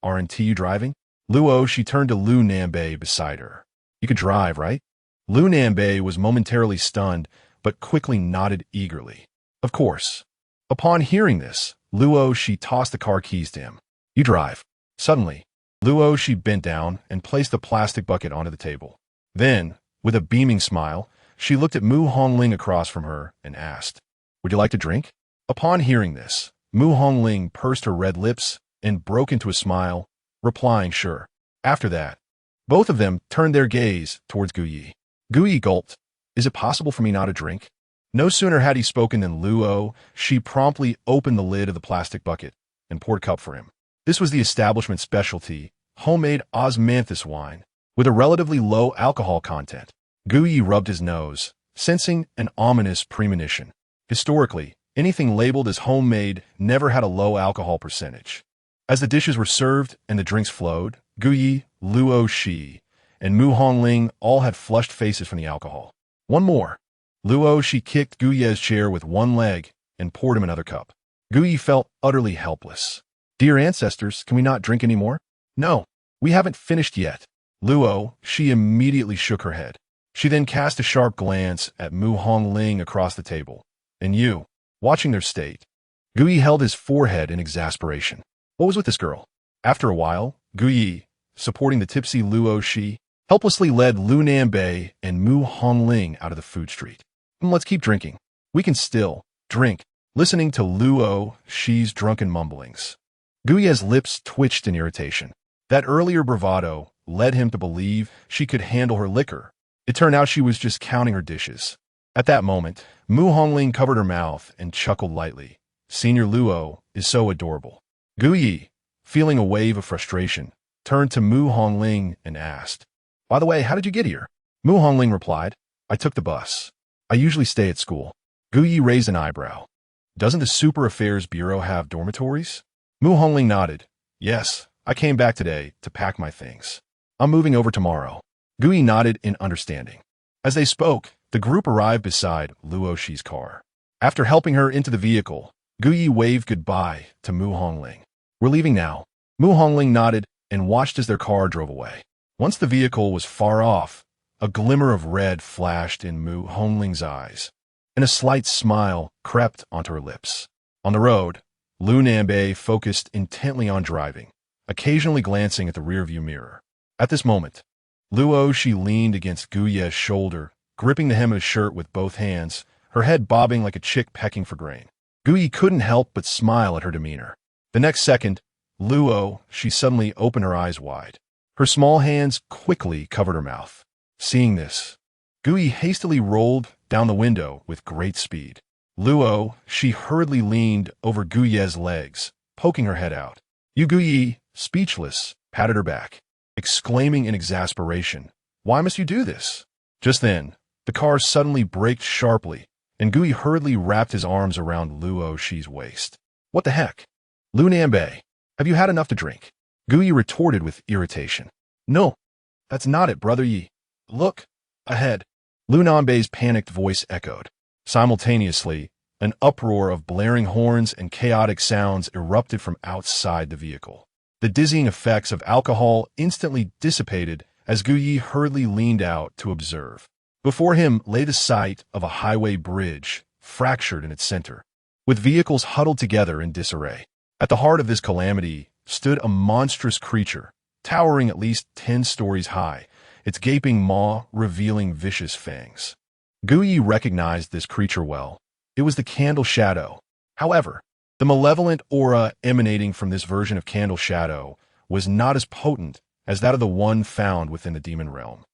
aren't you driving?" Luoshi turned to Lu Nanbei beside her. "You could drive, right?" Lu Nanbei was momentarily stunned, but quickly nodded eagerly. "Of course." Upon hearing this, Luoshi tossed the car keys to him. "You drive." Suddenly, Luoshi bent down and placed the plastic bucket onto the table. Then, with a beaming smile, she looked at Mu Hongling across from her and asked, "Would you like to drink?" Upon hearing this, Mu Hongling pursed her red lips and broke into a smile, replying, "Sure." After that, both of them turned their gaze towards Guyi. Guyi gulped. "Is it possible for me not to drink?" No sooner had he spoken than she promptly opened the lid of the plastic bucket and poured a cup for him. This was the establishment's specialty, homemade osmanthus wine, with a relatively low alcohol content. Guyi rubbed his nose, sensing an ominous premonition. Historically, anything labeled as homemade never had a low alcohol percentage. As the dishes were served and the drinks flowed, Guyi, Luoshi, and Mu Hongling all had flushed faces from the alcohol. "One more." Luoshi kicked Guyi's chair with one leg and poured him another cup. Guyi felt utterly helpless. "Dear ancestors, can we not drink anymore?" "No, we haven't finished yet." Luoshi immediately shook her head. She then cast a sharp glance at Mu Hongling across the table. "And you?" Watching their state, Guyi held his forehead in exasperation. What was with this girl? After a while, Guyi, supporting the tipsy Luoshi, helplessly led Lu Nanbei and Mu Hongling out of the food street. "Let's keep drinking. We can still drink." Listening to Luoshi's drunken mumblings, Guyi's lips twitched in irritation. That earlier bravado led him to believe she could handle her liquor. It turned out she was just counting her dishes. At that moment, Mu Hongling covered her mouth and chuckled lightly. "Senior Luo is so adorable." Guyi, feeling a wave of frustration, turned to Mu Hongling and asked, "By the way, how did you get here?" Mu Hongling replied, "I took the bus. I usually stay at school." Guyi raised an eyebrow. "Doesn't the Super Affairs Bureau have dormitories?" Mu Hongling nodded. "Yes, I came back today to pack my things. I'm moving over tomorrow." Guyi nodded in understanding. As they spoke, the group arrived beside Luoshi's car. After helping her into the vehicle, Guyi waved goodbye to Mu Hongling. "We're leaving now." Mu Hongling nodded and watched as their car drove away. Once the vehicle was far off, a glimmer of red flashed in Mu Hongling's eyes, and a slight smile crept onto her lips. On the road, Lu Nanbei focused intently on driving, occasionally glancing at the rearview mirror. At this moment, Luoshi leaned against Guyi's shoulder, gripping the hem of his shirt with both hands, her head bobbing like a chick pecking for grain. Guyi couldn't help but smile at her demeanor. The next second, Luoshi suddenly opened her eyes wide. Her small hands quickly covered her mouth. Seeing this, Guyi hastily rolled down the window with great speed. Luoshi hurriedly leaned over Guyi's legs, poking her head out. Guyi, speechless, patted her back, exclaiming in exasperation, "Why must you do this?" Just then, the car suddenly braked sharply, and Guyi hurriedly wrapped his arms around Luoshi's waist. "What the heck? Lu Nanbei, have you had enough to drink?" Guyi retorted with irritation. "No, that's not it, brother Yi. Look, ahead." Lu Nanbei's panicked voice echoed. Simultaneously, An uproar of blaring horns and chaotic sounds erupted from outside the vehicle. The dizzying effects of alcohol instantly dissipated as Guyi hurriedly leaned out to observe. Before him lay the sight of a highway bridge, fractured in its center, with vehicles huddled together in disarray. At the heart of this calamity stood a monstrous creature, towering at least 10 stories high, its gaping maw revealing vicious fangs. Guyi recognized this creature well. It was the Candle Shadow. However, the malevolent aura emanating from this version of Candle Shadow was not as potent as that of the one found within the demon realm.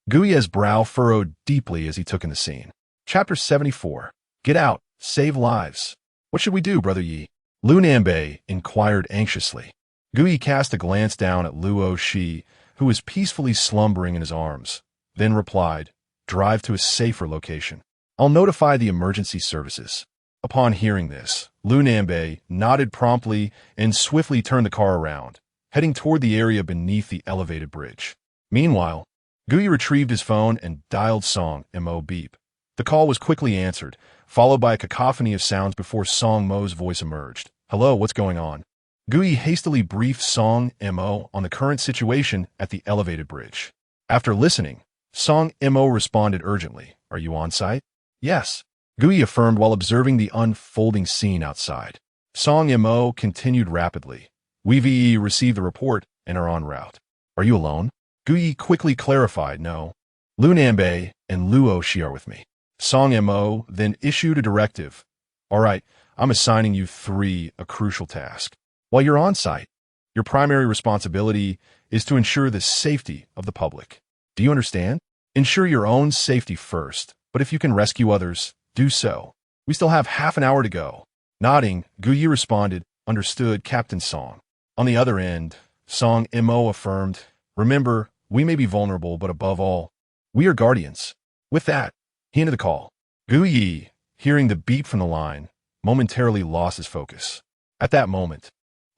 Guyi's brow furrowed deeply as he took in the scene. Chapter 74. Get out, save lives. What should we do, Brother Yi? Lu Nanbei inquired anxiously. Guyi cast a glance down at Luo Shi, who was peacefully slumbering in his arms, then replied, drive to a safer location. I'll notify the emergency services. Upon hearing this, Lu Nanbei nodded promptly and swiftly turned the car around, heading toward the area beneath the elevated bridge. Meanwhile, Guyi retrieved his phone and dialed Song Mo beep. The call was quickly answered, followed by a cacophony of sounds before Song Mo's voice emerged. Hello, what's going on? Guyi hastily briefed Song Mo on the current situation at the elevated bridge. After listening, Song Mo responded urgently. Are you on site? Yes, Guyi affirmed while observing the unfolding scene outside. Song Mo continued rapidly. We received the report and are en route. Are you alone? Guyi quickly clarified, no. Lu Nanbei and Luo Shi are with me. Song Mo then issued a directive. All right, I'm assigning you 3 a crucial task. While you're on site, your primary responsibility is to ensure the safety of the public. Do you understand? Ensure your own safety first, but if you can rescue others, do so. We still have half an hour to go. Nodding, Guyi responded, understood, Captain Song. On the other end, Song Mo affirmed, remember, we may be vulnerable, but above all, we are guardians. With that, he ended the call. Guyi, hearing the beep from the line, momentarily lost his focus. At that moment,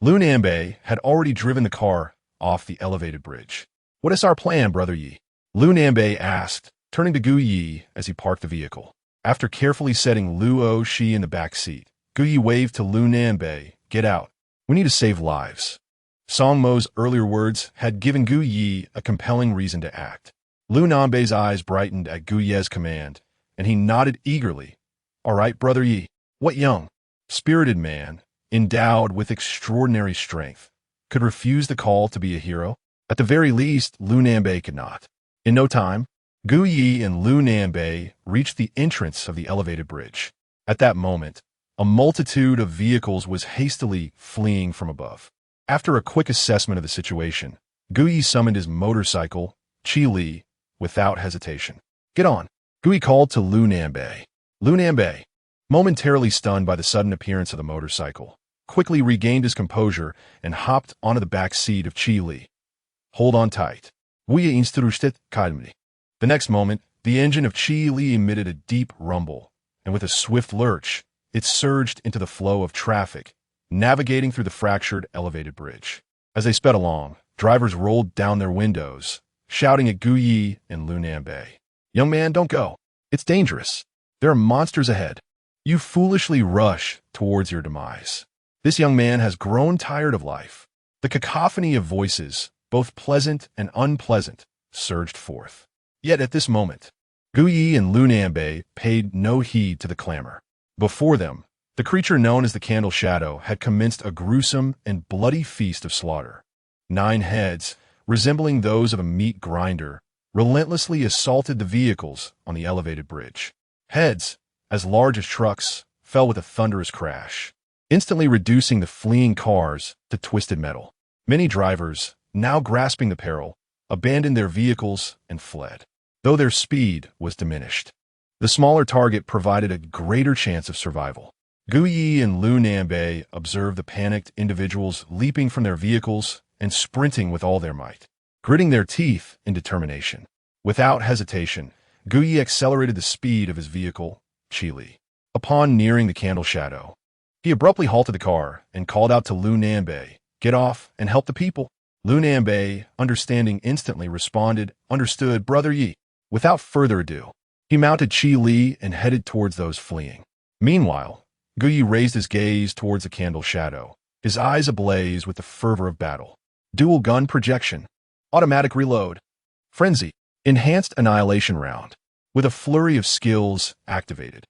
Lu Nanbei had already driven the car off the elevated bridge. What is our plan, Brother Yi? Lu Nanbei asked, turning to Guyi as he parked the vehicle. After carefully setting Luo Shi in the back seat, Guyi waved to Lu Nanbei, get out. We need to save lives. Song Mo's earlier words had given Guyi a compelling reason to act. Lu Nanbei's eyes brightened at Guyi's command, and he nodded eagerly. All right, Brother Yi. What young, spirited man, endowed with extraordinary strength, could refuse the call to be a hero? At the very least, Lu Nanbei could not. In no time, Guyi and Lu Nanbei reached the entrance of the elevated bridge. At that moment, a multitude of vehicles was hastily fleeing from above. After a quick assessment of the situation, Guyi summoned his motorcycle, Qi Li, without hesitation. Get on, Guyi called to Lu Nanbei. Lu Nanbei, momentarily stunned by the sudden appearance of the motorcycle, quickly regained his composure and hopped onto the back seat of Qi Li. Hold on tight. The next moment, the engine of Qi Li emitted a deep rumble, and with a swift lurch, it surged into the flow of traffic, navigating through the fractured elevated bridge. As they sped along, drivers rolled down their windows, shouting at Guyi and Lu Nanbei. Young man, don't go. It's dangerous. There are monsters ahead. You foolishly rush towards your demise. This young man has grown tired of life. The cacophony of voices, both pleasant and unpleasant, surged forth. Yet at this moment, Guyi and Lu Nanbei paid no heed to the clamor. Before them, the creature known as the Candle Shadow had commenced a gruesome and bloody feast of slaughter. 9 heads, resembling those of a meat grinder, relentlessly assaulted the vehicles on the elevated bridge. Heads, as large as trucks, fell with a thunderous crash, instantly reducing the fleeing cars to twisted metal. Many drivers, now grasping the peril, abandoned their vehicles and fled, though their speed was diminished. The smaller target provided a greater chance of survival. Guyi and Lu Nanbei observed the panicked individuals leaping from their vehicles and sprinting with all their might, gritting their teeth in determination. Without hesitation, Guyi accelerated the speed of his vehicle, Qi Li. Upon nearing the Candle Shadow, he abruptly halted the car and called out to Lu Nanbei, "Get off and help the people." Lu Nanbei, understanding instantly, responded, "Understood, Brother Yi." Without further ado, he mounted Qi Li and headed towards those fleeing. Meanwhile, Guyi raised his gaze towards the candle shadow, his eyes ablaze with the fervor of battle. Dual gun projection. Automatic reload. Frenzy. Enhanced annihilation round. With a flurry of skills activated,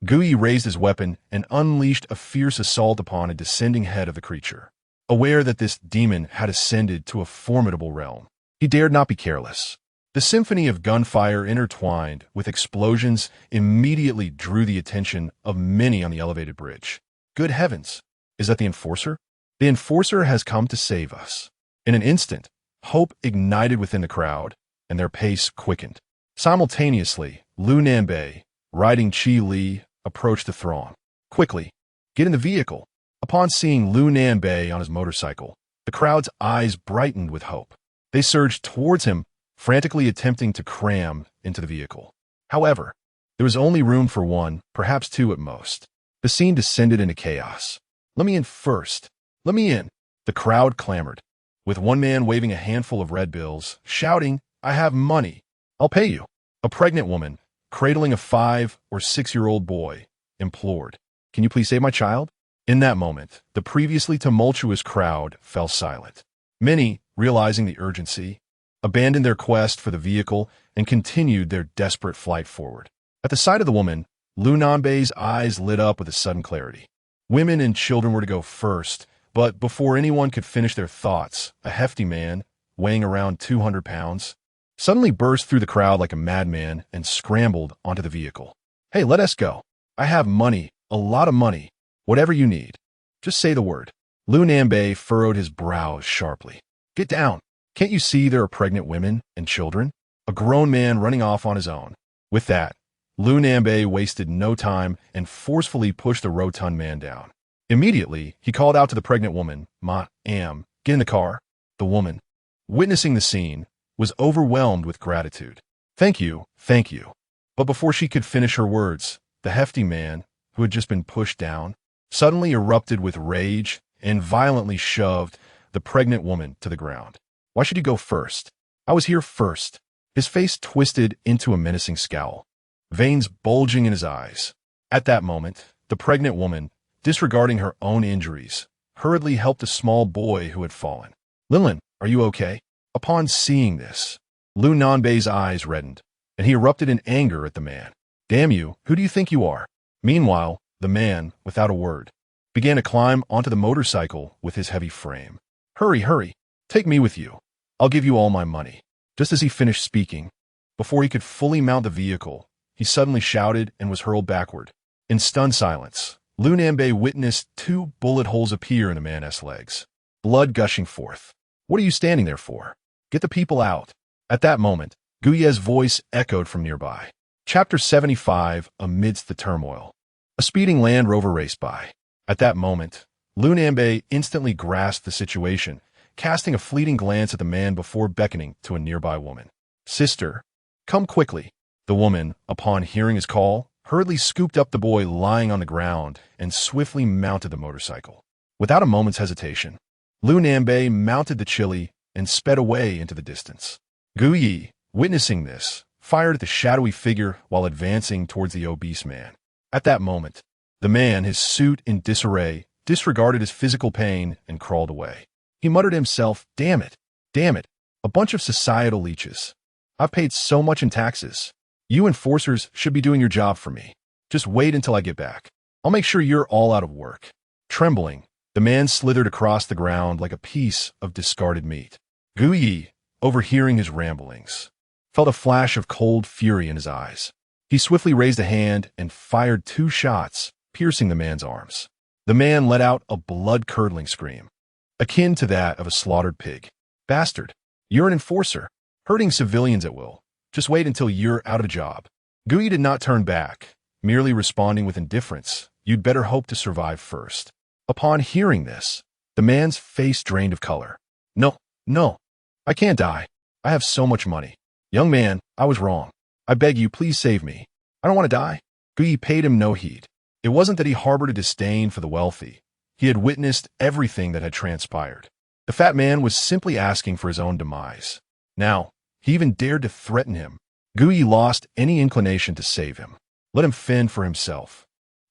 Guyi raised his weapon and unleashed a fierce assault upon a descending head of the creature. Aware that this demon had ascended to a formidable realm, he dared not be careless. The symphony of gunfire intertwined with explosions immediately drew the attention of many on the elevated bridge. Good heavens! Is that the Enforcer? The Enforcer has come to save us. In an instant, hope ignited within the crowd, and their pace quickened. Simultaneously, Lu Nanbei, riding Qi Li, approached the throng. Quickly, get in the vehicle. Upon seeing Lu Nanbei on his motorcycle, the crowd's eyes brightened with hope. They surged towards him, frantically attempting to cram into the vehicle. However, there was only room for one, perhaps two at most. The scene descended into chaos. Let me in first. Let me in. The crowd clamored, with one man waving a handful of red bills, shouting, I have money. I'll pay you. A pregnant woman, cradling a 5- or 6-year-old boy, implored, Can you please save my child? In that moment, the previously tumultuous crowd fell silent. Many, realizing the urgency, abandoned their quest for the vehicle and continued their desperate flight forward. At the sight of the woman, Lu Nanbei's eyes lit up with a sudden clarity. Women and children were to go first, but before anyone could finish their thoughts, a hefty man, weighing around 200 pounds, suddenly burst through the crowd like a madman and scrambled onto the vehicle. Hey, let us go. I have money, a lot of money, whatever you need. Just say the word. Lu Nanbei furrowed his brows sharply. Get down. Can't you see there are pregnant women and children? A grown man running off on his own. With that, Lu Nanbei wasted no time and forcefully pushed the rotund man down. Immediately, he called out to the pregnant woman, Ma'am, get in the car. The woman, witnessing the scene, was overwhelmed with gratitude. Thank you. But before she could finish her words, the hefty man, who had just been pushed down, suddenly erupted with rage and violently shoved the pregnant woman to the ground. Why should you go first? I was here first. His face twisted into a menacing scowl, veins bulging in his eyes. At that moment, the pregnant woman, disregarding her own injuries, hurriedly helped a small boy who had fallen. Lilin, are you okay? Upon seeing this, Lu Nanbei's eyes reddened, and he erupted in anger at the man. Damn you, who do you think you are? Meanwhile, the man, without a word, began to climb onto the motorcycle with his heavy frame. Hurry, take me with you. I'll give you all my money. Just as he finished speaking, before he could fully mount the vehicle, he suddenly shouted and was hurled backward. In stunned silence, Lu Nanbei witnessed 2 bullet holes appear in the man's legs, blood gushing forth. What are you standing there for? Get the people out. At that moment, Guye's voice echoed from nearby. Chapter 75, Amidst the Turmoil. A speeding Land Rover raced by. At that moment, Lu Nanbei instantly grasped the situation, casting a fleeting glance at the man before beckoning to a nearby woman. Sister, come quickly. The woman, upon hearing his call, hurriedly scooped up the boy lying on the ground and swiftly mounted the motorcycle. Without a moment's hesitation, Lu Nanbei mounted the chili and sped away into the distance. Guyi, witnessing this, fired at the shadowy figure while advancing towards the obese man. At that moment, the man, his suit in disarray, disregarded his physical pain and crawled away. He muttered to himself, damn it, a bunch of societal leeches. I've paid so much in taxes. You enforcers should be doing your job for me. Just wait until I get back. I'll make sure you're all out of work. Trembling, the man slithered across the ground like a piece of discarded meat. Guyi, overhearing his ramblings, felt a flash of cold fury in his eyes. He swiftly raised a hand and fired 2 shots, piercing the man's arms. The man let out a blood-curdling scream, akin to that of a slaughtered pig. Bastard, you're an enforcer, hurting civilians at will. Just wait until you're out of a job. Guyi did not turn back, merely responding with indifference. You'd better hope to survive first. Upon hearing this, the man's face drained of color. No, I can't die. I have so much money. Young man, I was wrong. I beg you, please save me. I don't want to die. Guyi paid him no heed. It wasn't that he harbored a disdain for the wealthy. He had witnessed everything that had transpired. The fat man was simply asking for his own demise. Now, he even dared to threaten him. Guyi lost any inclination to save him. Let him fend for himself.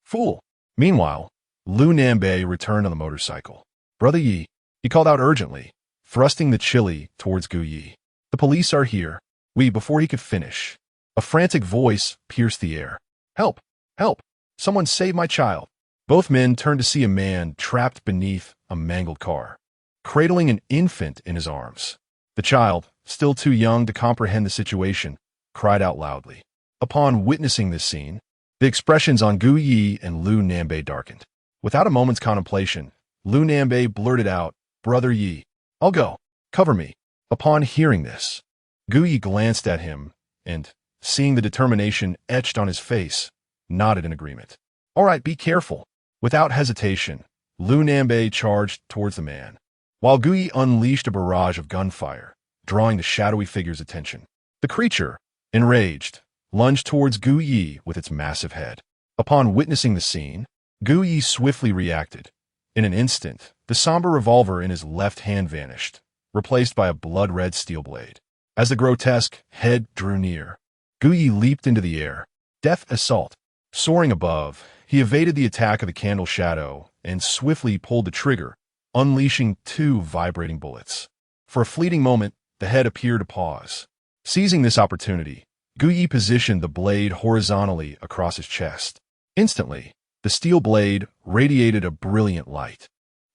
Fool! Meanwhile, Lu Nanbei returned on the motorcycle. "Brother Yi," he called out urgently, thrusting the chili towards Gu Yi. "The police are here." Before he could finish, a frantic voice pierced the air. "Help! Help! Someone save my child!" Both men turned to see a man trapped beneath a mangled car, cradling an infant in his arms. The child, still too young to comprehend the situation, cried out loudly. Upon witnessing this scene, the expressions on Gu Yi and Lu Nanbei darkened. Without a moment's contemplation, Lu Nanbei blurted out, "Brother Yi, I'll go. Cover me." Upon hearing this, Gu Yi glanced at him and, seeing the determination etched on his face, nodded in agreement. "All right, be careful." Without hesitation, Lu Nanbei charged towards the man, while Gu Yi unleashed a barrage of gunfire, drawing the shadowy figure's attention. The creature, enraged, lunged towards Gu Yi with its massive head. Upon witnessing the scene, Gu Yi swiftly reacted. In an instant, the somber revolver in his left hand vanished, replaced by a blood-red steel blade. As the grotesque head drew near, Gu Yi leaped into the air. Death assault. Soaring above, he evaded the attack of the candle shadow and swiftly pulled the trigger, unleashing 2 vibrating bullets. For a fleeting moment, the head appeared to pause. Seizing this opportunity, Gu Yi positioned the blade horizontally across his chest. Instantly, the steel blade radiated a brilliant light.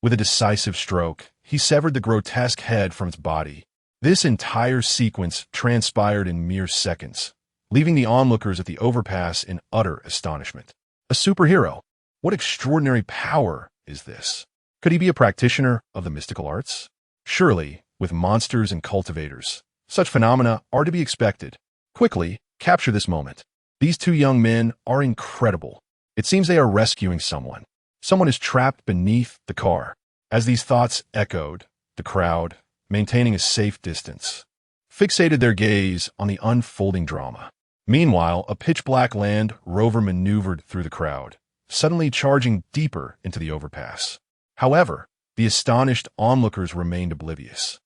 With a decisive stroke, he severed the grotesque head from its body. This entire sequence transpired in mere seconds, leaving the onlookers at the overpass in utter astonishment. A superhero? What extraordinary power is this? Could he be a practitioner of the mystical arts? Surely, with monsters and cultivators, such phenomena are to be expected. Quickly, capture this moment. These 2 young men are incredible. It seems they are rescuing someone. Someone is trapped beneath the car. As these thoughts echoed, the crowd, maintaining a safe distance, fixated their gaze on the unfolding drama. Meanwhile, a pitch-black Land Rover maneuvered through the crowd, suddenly charging deeper into the overpass. However, the astonished onlookers remained oblivious.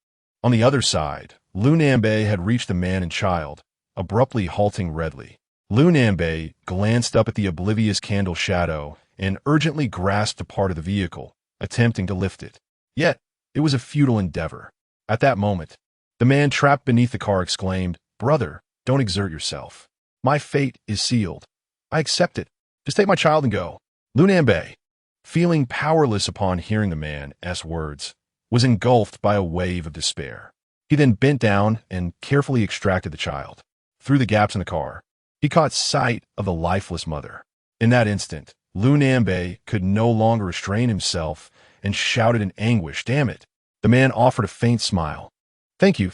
On the other side, Lu Nanbei had reached the man and child, abruptly halting redly. Lu Nanbei glanced up at the oblivious candle shadow and urgently grasped a part of the vehicle, attempting to lift it. Yet, it was a futile endeavor. At that moment, the man trapped beneath the car exclaimed, "Brother, don't exert yourself. My fate is sealed. I accept it. Just take my child and go." Lu Nanbei, feeling powerless upon hearing the man's words, was engulfed by a wave of despair. He then bent down and carefully extracted the child. Through the gaps in the car, he caught sight of the lifeless mother. In that instant, Lu Nanbei could no longer restrain himself and shouted in anguish, "Damn it." The man offered a faint smile. Thank you.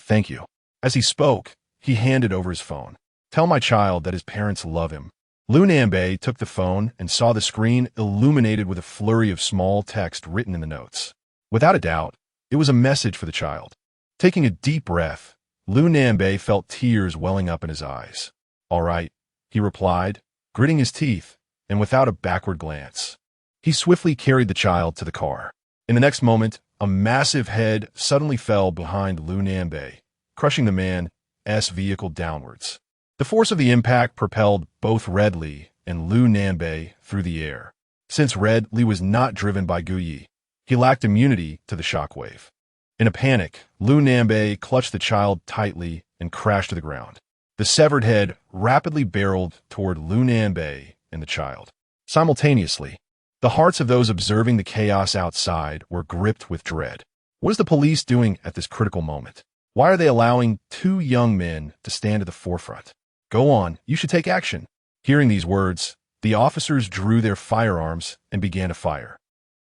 As he spoke, he handed over his phone. "Tell my child that his parents love him." Lu Nanbei took the phone and saw the screen illuminated with a flurry of small text written in the notes. Without a doubt, it was a message for the child. Taking a deep breath, Lu Nanbei felt tears welling up in his eyes. "All right," he replied, gritting his teeth, and without a backward glance, he swiftly carried the child to the car. In the next moment, a massive head suddenly fell behind Lu Nanbei, crushing the man's vehicle downwards. The force of the impact propelled both Red Li and Lu Nanbei through the air. Since Red Li was not driven by Gu Yi, he lacked immunity to the shockwave. In a panic, Lu Nanbei clutched the child tightly and crashed to the ground. The severed head rapidly barreled toward Lu Nanbei and the child. Simultaneously, the hearts of those observing the chaos outside were gripped with dread. What is the police doing at this critical moment? Why are they allowing 2 young men to stand at the forefront? Go on, you should take action. Hearing these words, the officers drew their firearms and began to fire.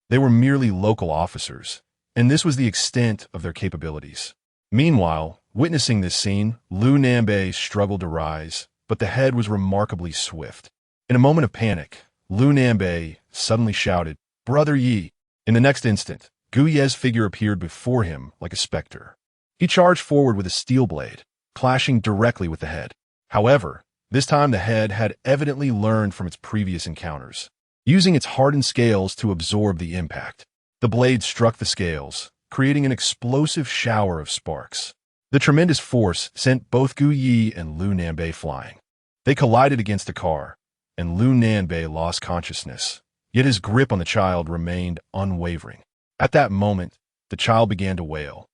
They were merely local officers, and this was the extent of their capabilities. Meanwhile, witnessing this scene, Lu Nanbei struggled to rise, but the head was remarkably swift. In a moment of panic, Lu Nanbei suddenly shouted, "Brother Yi." In the next instant, Gu Ye's figure appeared before him like a specter. He charged forward with a steel blade, clashing directly with the head. However, this time the head had evidently learned from its previous encounters, using its hardened scales to absorb the impact. The blade struck the scales, creating an explosive shower of sparks. The tremendous force sent both Gu Yi and Lu Nanbei flying. They collided against the car, and Lu Nanbei lost consciousness, yet his grip on the child remained unwavering. At that moment, the child began to wail,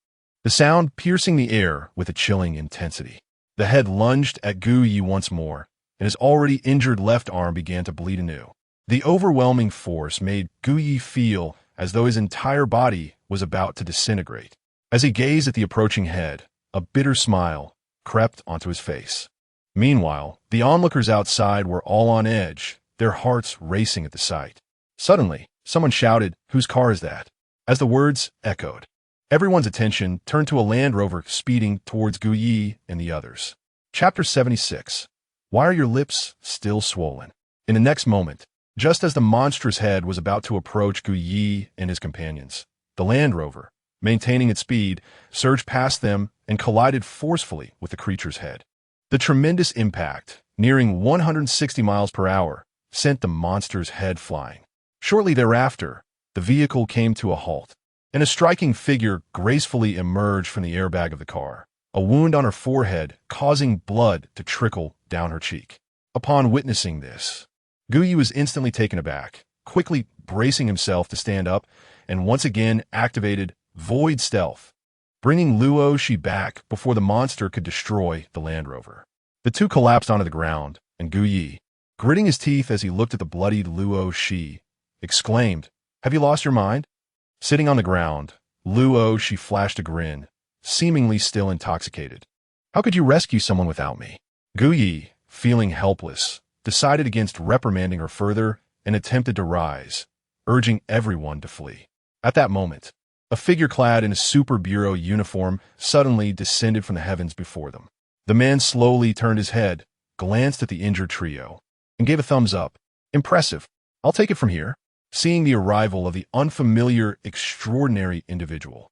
the sound piercing the air with a chilling intensity. The head lunged at Gu Yi once more, and his already injured left arm began to bleed anew. The overwhelming force made Gu Yi feel as though his entire body was about to disintegrate. As he gazed at the approaching head, a bitter smile crept onto his face. Meanwhile, the onlookers outside were all on edge, their hearts racing at the sight. Suddenly, someone shouted, "Whose car is that?" As the words echoed, everyone's attention turned to a Land Rover speeding towards Gu Yi and the others. Chapter 76. Why are your lips still swollen? In the next moment, just as the monstrous head was about to approach Gu Yi and his companions, the Land Rover, maintaining its speed, surged past them and collided forcefully with the creature's head. The tremendous impact, nearing 160 miles per hour, sent the monster's head flying. Shortly thereafter, the vehicle came to a halt, and a striking figure gracefully emerged from the airbag of the car, a wound on her forehead causing blood to trickle down her cheek. Upon witnessing this, Gu Yi was instantly taken aback, quickly bracing himself to stand up, and once again activated Void Stealth, bringing Luo Shi back before the monster could destroy the Land Rover. The two collapsed onto the ground, and Gu Yi, gritting his teeth as he looked at the bloodied Luo Shi, exclaimed, "Have you lost your mind?" Sitting on the ground, Luo Shi flashed a grin, seemingly still intoxicated. "How could you rescue someone without me?" Gu Yi, feeling helpless, decided against reprimanding her further and attempted to rise, urging everyone to flee. At that moment, a figure clad in a Super Bureau uniform suddenly descended from the heavens before them. The man slowly turned his head, glanced at the injured trio, and gave a thumbs up. "Impressive. I'll take it from here." Seeing the arrival of the unfamiliar, extraordinary individual,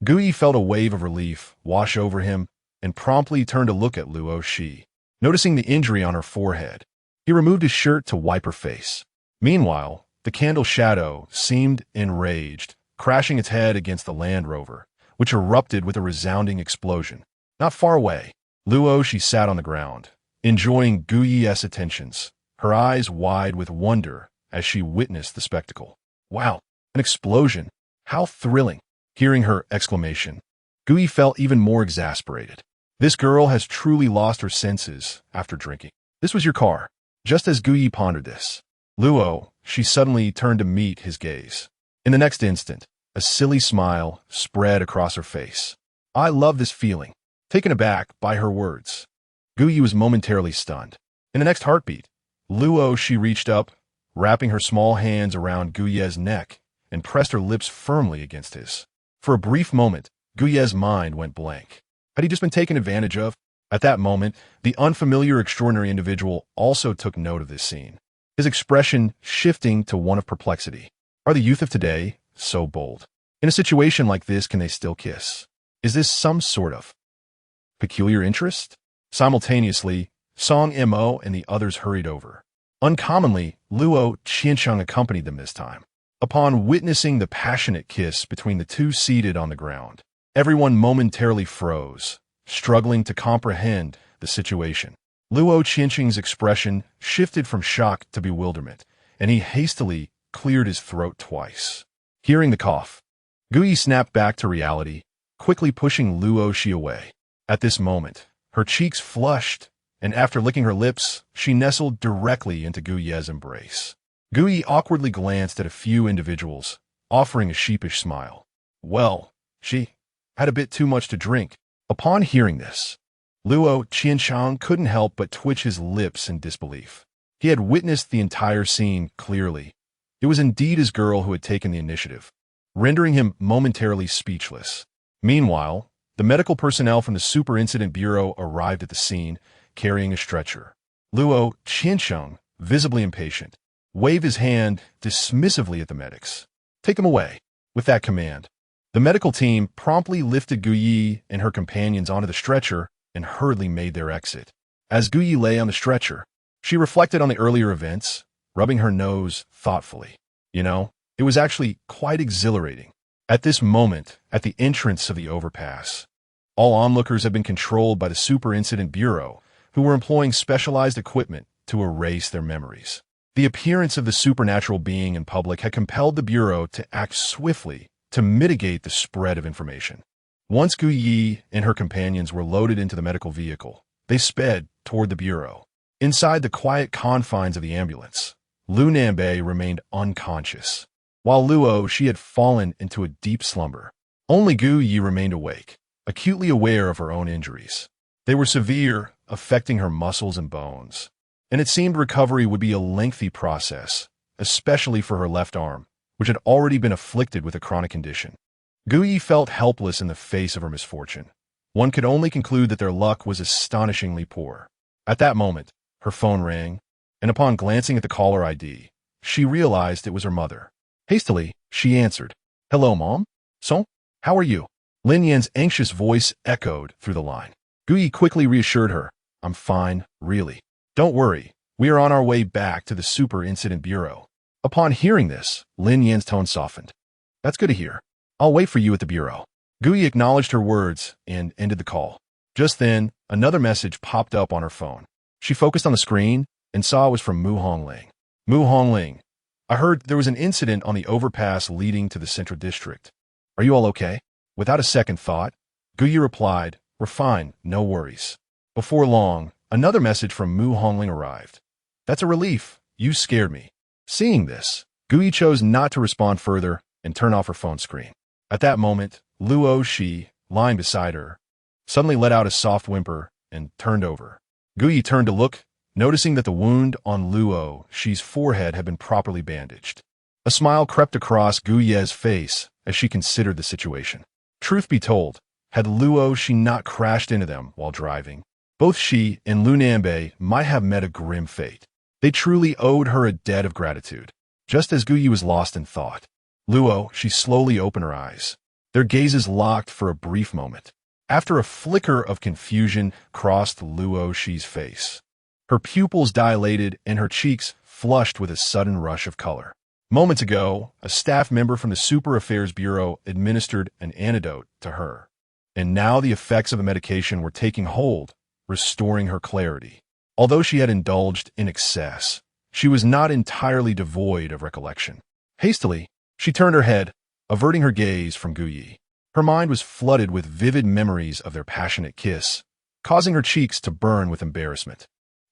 Gu Yi felt a wave of relief wash over him and promptly turned to look at Luo Shi. Noticing the injury on her forehead, he removed his shirt to wipe her face. Meanwhile, the candle shadow seemed enraged, crashing its head against the Land Rover, which erupted with a resounding explosion. Not far away, Luo Shi sat on the ground, enjoying Gu Yi's attentions, her eyes wide with wonder as she witnessed the spectacle. "Wow, an explosion! How thrilling!" Hearing her exclamation, Gu Yi felt even more exasperated. This girl has truly lost her senses after drinking. "This was your car." Just as Gu Yi pondered this, Luo Shi suddenly turned to meet his gaze. In the next instant, a silly smile spread across her face. "I love this feeling." Taken aback by her words, Gu Yi was momentarily stunned. In the next heartbeat, Luo Shi reached up, wrapping her small hands around Gu Yi's neck, and pressed her lips firmly against his. For a brief moment, Gu Yi's mind went blank. Had he just been taken advantage of? At that moment, the unfamiliar extraordinary individual also took note of this scene, his expression shifting to one of perplexity. Are the youth of today so bold? In a situation like this, can they still kiss? Is this some sort of peculiar interest? Simultaneously, Song Mo and the others hurried over. Uncommonly, Luo Qiancheng accompanied them this time. Upon witnessing the passionate kiss between the two seated on the ground, everyone momentarily froze, struggling to comprehend the situation. Luo Qiancheng's expression shifted from shock to bewilderment, and he hastily cleared his throat twice. Hearing the cough, Gu Yi snapped back to reality, quickly pushing Luo Shi away. At this moment, her cheeks flushed, and after licking her lips, she nestled directly into Gu Yi's embrace. Gu Yi awkwardly glanced at a few individuals, offering a sheepish smile. Well, she had a bit too much to drink. Upon hearing this, Luo Qiancheng couldn't help but twitch his lips in disbelief. He had witnessed the entire scene clearly. It was indeed his girl who had taken the initiative, rendering him momentarily speechless. Meanwhile, the medical personnel from the Super Incident Bureau arrived at the scene, carrying a stretcher. Luo Qiancheng, visibly impatient, waved his hand dismissively at the medics. "Take them away." With that command, the medical team promptly lifted Gu Yi and her companions onto the stretcher and hurriedly made their exit. As Gu Yi lay on the stretcher, she reflected on the earlier events, rubbing her nose thoughtfully. It was actually quite exhilarating. At this moment, at the entrance of the overpass, all onlookers had been controlled by the Super Incident Bureau, who were employing specialized equipment to erase their memories. The appearance of the supernatural being in public had compelled the Bureau to act swiftly to mitigate the spread of information. Once Gu Yi and her companions were loaded into the medical vehicle, they sped toward the Bureau. Inside the quiet confines of the ambulance, Lu Nanbei remained unconscious, while Luo she had fallen into a deep slumber. Only Gu Yi remained awake, acutely aware of her own injuries. They were severe, affecting her muscles and bones, and it seemed recovery would be a lengthy process, especially for her left arm, which had already been afflicted with a chronic condition. Gu Yi felt helpless in the face of her misfortune. One could only conclude that their luck was astonishingly poor. At that moment, her phone rang, and upon glancing at the caller ID, she realized it was her mother. Hastily, she answered, "Hello, Mom? So, how are you?" Lin Yan's anxious voice echoed through the line. Gu Yi quickly reassured her, "I'm fine, really. Don't worry, we are on our way back to the Super Incident Bureau." Upon hearing this, Lin Yan's tone softened. "That's good to hear. I'll wait for you at the Bureau." Gu Yi acknowledged her words and ended the call. Just then, another message popped up on her phone. She focused on the screen and saw it was from Mu Hongling. "Mu Hongling, I heard there was an incident on the overpass leading to the Central District. Are you all okay?" Without a second thought, Gu Yi replied, "We're fine, no worries." Before long, another message from Mu Hongling arrived. "That's a relief. You scared me." Seeing this, Gu Yi chose not to respond further and turn off her phone screen. At that moment, Luo Shi, lying beside her, suddenly let out a soft whimper and turned over. Gu Yi turned to look, noticing that the wound on Luo Shi's forehead had been properly bandaged. A smile crept across Gu Ye's face as she considered the situation. Truth be told, had Luo Shi not crashed into them while driving, both she and Lu Nanbei might have met a grim fate. They truly owed her a debt of gratitude. Just as Gu Yi was lost in thought, Luo Shi slowly opened her eyes. Their gazes locked for a brief moment. After a flicker of confusion crossed Luo Shi's face, her pupils dilated and her cheeks flushed with a sudden rush of color. Moments ago, a staff member from the Super Affairs Bureau administered an antidote to her, and now the effects of the medication were taking hold, restoring her clarity. Although she had indulged in excess, she was not entirely devoid of recollection. Hastily, she turned her head, averting her gaze from Gu Yi. Her mind was flooded with vivid memories of their passionate kiss, causing her cheeks to burn with embarrassment.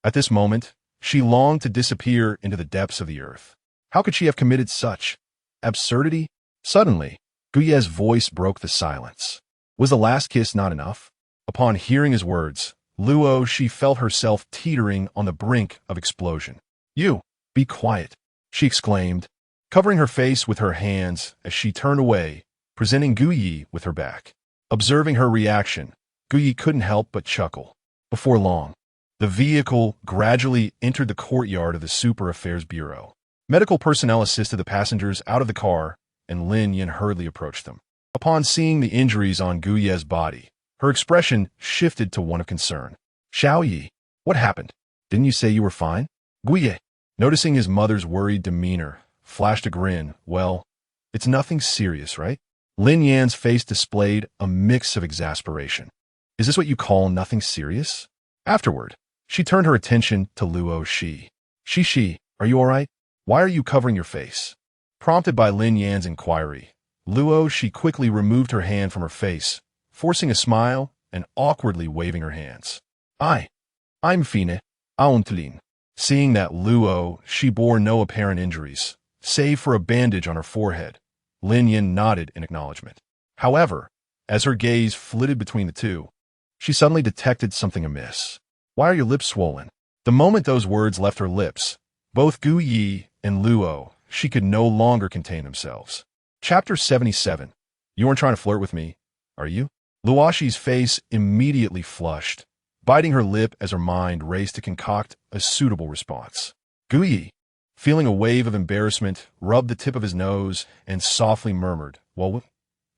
At this moment, she longed to disappear into the depths of the earth. How could she have committed such absurdity? Suddenly, Gu Ye's voice broke the silence. Was the last kiss not enough? Upon hearing his words, Luo Shi felt herself teetering on the brink of explosion. "You, be quiet," she exclaimed, covering her face with her hands as she turned away, presenting Gu Yi with her back. Observing her reaction, Gu Yi couldn't help but chuckle. Before long, the vehicle gradually entered the courtyard of the Super Affairs Bureau. Medical personnel assisted the passengers out of the car, and Lin Yan hurriedly approached them. Upon seeing the injuries on Gu Ye's body, her expression shifted to one of concern. "Xiao Yi, what happened? Didn't you say you were fine?" Gu Ye, noticing his mother's worried demeanor, flashed a grin. "Well, it's nothing serious, right?" Lin Yan's face displayed a mix of exasperation. "Is this what you call nothing serious?" Afterward, she turned her attention to Luo Shi. "Shi, are you all right? Why are you covering your face?" Prompted by Lin Yan's inquiry, Luo Shi quickly removed her hand from her face, forcing a smile and awkwardly waving her hands. I'm fine, Auntlin." Seeing that Luo Shi bore no apparent injuries, save for a bandage on her forehead, Lin Yan nodded in acknowledgement. However, as her gaze flitted between the two, she suddenly detected something amiss. "Why are your lips swollen?" The moment those words left her lips, both Gu Yi and Luo Shi could no longer contain themselves. Chapter 77. "You weren't trying to flirt with me, are you?" Luo Shi's face immediately flushed, biting her lip as her mind raced to concoct a suitable response. Gu Yi, feeling a wave of embarrassment, rubbed the tip of his nose and softly murmured, "Well,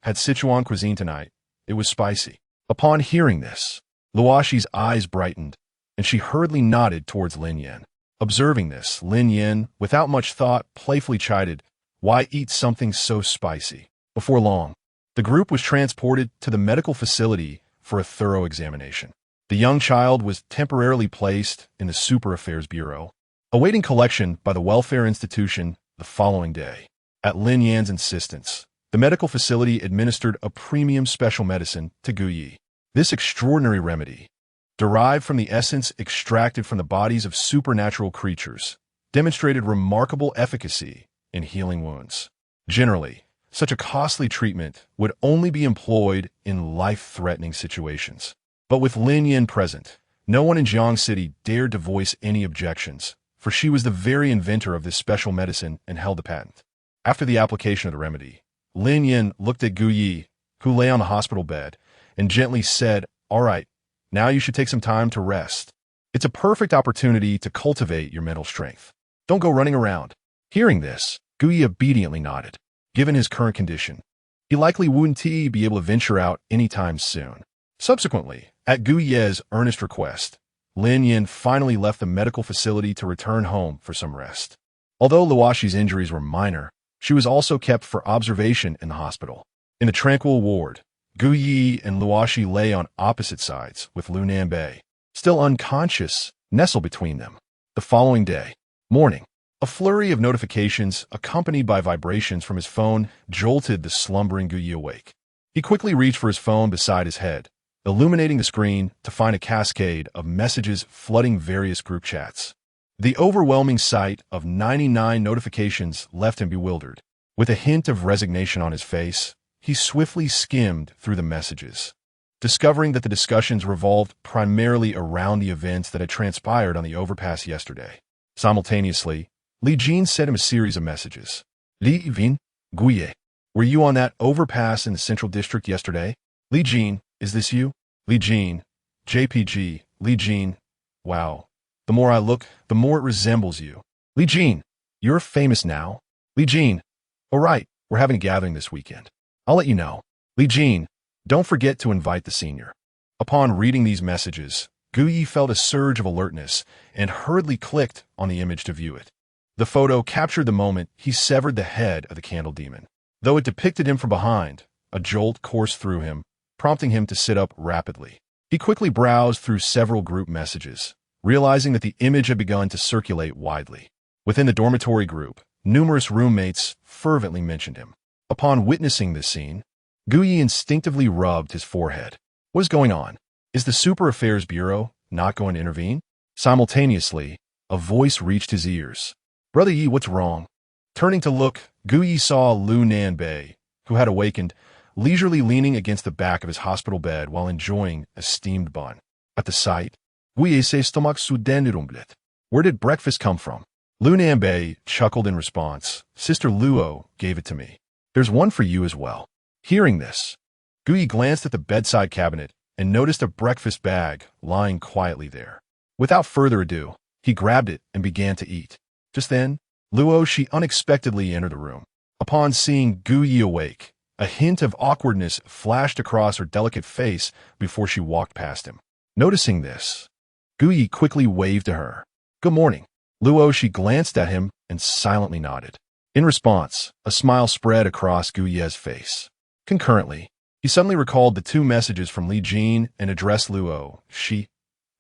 had Sichuan cuisine tonight. It was spicy." Upon hearing this, Luo Shi's eyes brightened, and she hurriedly nodded towards Lin Yan. Observing this, Lin Yan, without much thought, playfully chided, "Why eat something so spicy?" Before long, the group was transported to the medical facility for a thorough examination. The young child was temporarily placed in the Super Affairs Bureau. awaiting collection by the welfare institution the following day. At Lin Yan's insistence, the medical facility administered a premium special medicine to Gu Yi. This extraordinary remedy, derived from the essence extracted from the bodies of supernatural creatures, demonstrated remarkable efficacy in healing wounds. Generally, such a costly treatment would only be employed in life-threatening situations. But with Lin Yan present, no one in Jiang City dared to voice any objections, for she was the very inventor of this special medicine and held the patent. After the application of the remedy, Lin Yan looked at Gu Yi, who lay on the hospital bed, and gently said, "All right, now you should take some time to rest. It's a perfect opportunity to cultivate your mental strength. Don't go running around." Hearing this, Gu Yi obediently nodded. Given his current condition, he likely wouldn't be able to venture out anytime soon. Subsequently, at Gu Ye's earnest request, Lin Yan finally left the medical facility to return home for some rest. Although Luoshi's injuries were minor, she was also kept for observation in the hospital. In the tranquil ward, Gu Yi and Luoshi lay on opposite sides, with Lu Nanbei, still unconscious, nestled between them. The following day, morning, a flurry of notifications, accompanied by vibrations from his phone, jolted the slumbering Gu Yi awake. He quickly reached for his phone beside his head, illuminating the screen to find a cascade of messages flooding various group chats. The overwhelming sight of 99 notifications left him bewildered. With a hint of resignation on his face, he swiftly skimmed through the messages, discovering that the discussions revolved primarily around the events that had transpired on the overpass yesterday. Simultaneously, Li Jin sent him a series of messages. Li Vin, Guye, were you on that overpass in the Central District yesterday? Li Jin, is this you? Li Jin, JPG, Li Jin, wow. The more I look, the more it resembles you. Li Jin, you're famous now. Li Jin, all right, we're having a gathering this weekend. I'll let you know. Li Jin, don't forget to invite the senior. Upon reading these messages, Gu Yi felt a surge of alertness and hurriedly clicked on the image to view it. The photo captured the moment he severed the head of the candle demon. Though it depicted him from behind, a jolt coursed through him, prompting him to sit up rapidly. He quickly browsed through several group messages, realizing that the image had begun to circulate widely. Within the dormitory group, numerous roommates fervently mentioned him. Upon witnessing this scene, Gu Yi instinctively rubbed his forehead. What is going on? Is the Super Affairs Bureau not going to intervene? Simultaneously, a voice reached his ears. Brother Yi, what's wrong? Turning to look, Gu Yi saw Lu Nanbei, who had awakened, leisurely leaning against the back of his hospital bed while enjoying a steamed bun. At the sight, Gu Yi se stomach sudenirumlet. Where did breakfast come from? Lu Nanbei chuckled in response. Sister Luo gave it to me. There's one for you as well. Hearing this, Gu Yi glanced at the bedside cabinet and noticed a breakfast bag lying quietly there. Without further ado, he grabbed it and began to eat. Just then, Luo unexpectedly entered the room. Upon seeing Gu Yi awake, a hint of awkwardness flashed across her delicate face before she walked past him. Noticing this, Gu Yi quickly waved to her. Good morning. Luo glanced at him and silently nodded. In response, a smile spread across Gu Ye's face. Concurrently, he suddenly recalled the two messages from Li Jin and addressed Luo.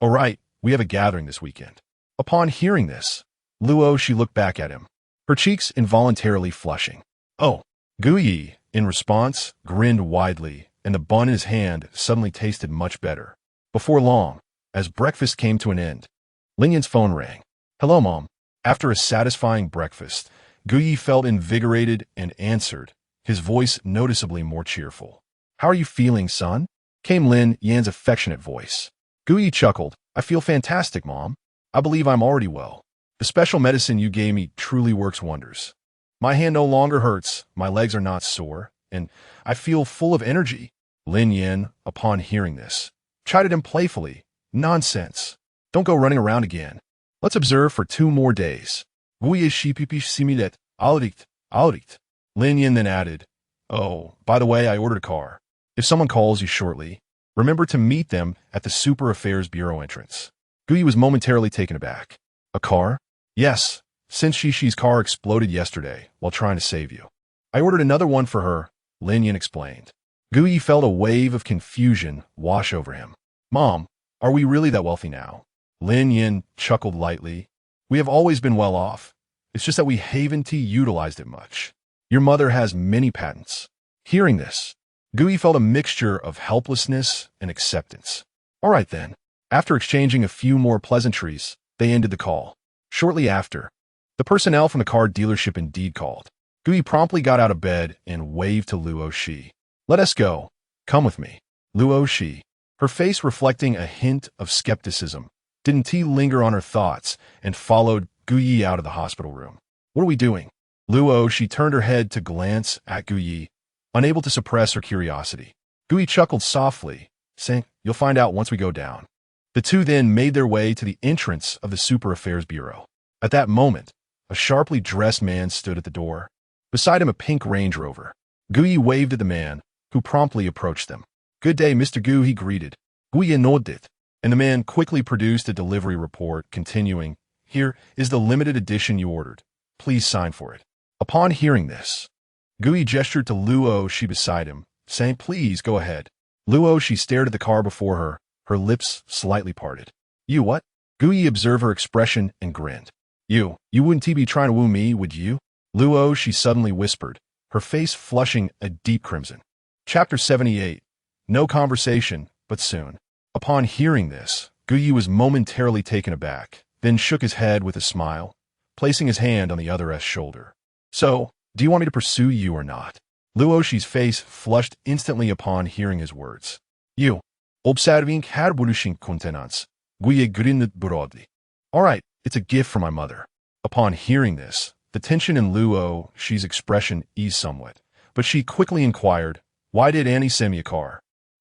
All right, we have a gathering this weekend. Upon hearing this, Luo looked back at him, her cheeks involuntarily flushing. Oh, Gu Yi, in response, grinned widely, and the bun in his hand suddenly tasted much better. Before long, as breakfast came to an end, Lin Yan's phone rang. Hello, Mom. After a satisfying breakfast, Gu Yi felt invigorated and answered, his voice noticeably more cheerful. How are you feeling, son? Came Lin Yan's affectionate voice. Gu Yi chuckled. I feel fantastic, Mom. I believe I'm already well. The special medicine you gave me truly works wonders. My hand no longer hurts, my legs are not sore, and I feel full of energy. Lin Yan, upon hearing this, chided him playfully. Nonsense. Don't go running around again. Let's observe for 2 more days. Guye shipipish similet, alright. Lin Yan then added, Oh, by the way, I ordered a car. If someone calls you shortly, remember to meet them at the Super Affairs Bureau entrance. Gu Yi was momentarily taken aback. A car? Yes, since Shishi's car exploded yesterday while trying to save you. I ordered another one for her, Lin Yan explained. Gu Yi felt a wave of confusion wash over him. Mom, are we really that wealthy now? Lin Yan chuckled lightly. We have always been well off. It's just that we haven't utilized it much. Your mother has many patents. Hearing this, Gui felt a mixture of helplessness and acceptance. All right then. After exchanging a few more pleasantries, they ended the call. Shortly after, the personnel from the car dealership indeed called. Gui promptly got out of bed and waved to Luo Shi. Let us go. Come with me. Luo Shi, her face reflecting a hint of skepticism, didn't linger on her thoughts and followed Gui out of the hospital room. What are we doing? Luo Shi turned her head to glance at Gui, unable to suppress her curiosity. Gui chuckled softly, saying, You'll find out once we go down. The two then made their way to the entrance of the Super Affairs Bureau. At that moment, a sharply dressed man stood at the door. Beside him, a pink Range Rover. Gui waved at the man, who promptly approached them. Good day, Mr. Gu, he greeted. Gui nodded, and the man quickly produced a delivery report, continuing, Here is the limited edition you ordered. Please sign for it. Upon hearing this, Gui gestured to Luo Shi beside him, saying, Please go ahead. Luo Shi stared at the car before her, her lips slightly parted. You what? Gui observed her expression and grinned. You wouldn't be trying to woo me, would you? Luo Shi suddenly whispered, her face flushing a deep crimson. Chapter 78. No conversation, but soon. Upon hearing this, Gui was momentarily taken aback, then shook his head with a smile, placing his hand on the other's shoulder. So, do you want me to pursue you or not? Luo Shi's face flushed instantly upon hearing his words. You. Observing her bulishing contenance. Gui grinned broadly. All right, it's a gift from my mother. Upon hearing this, the tension in Luo Shi's expression eased somewhat, but she quickly inquired, Why did Annie send me a car?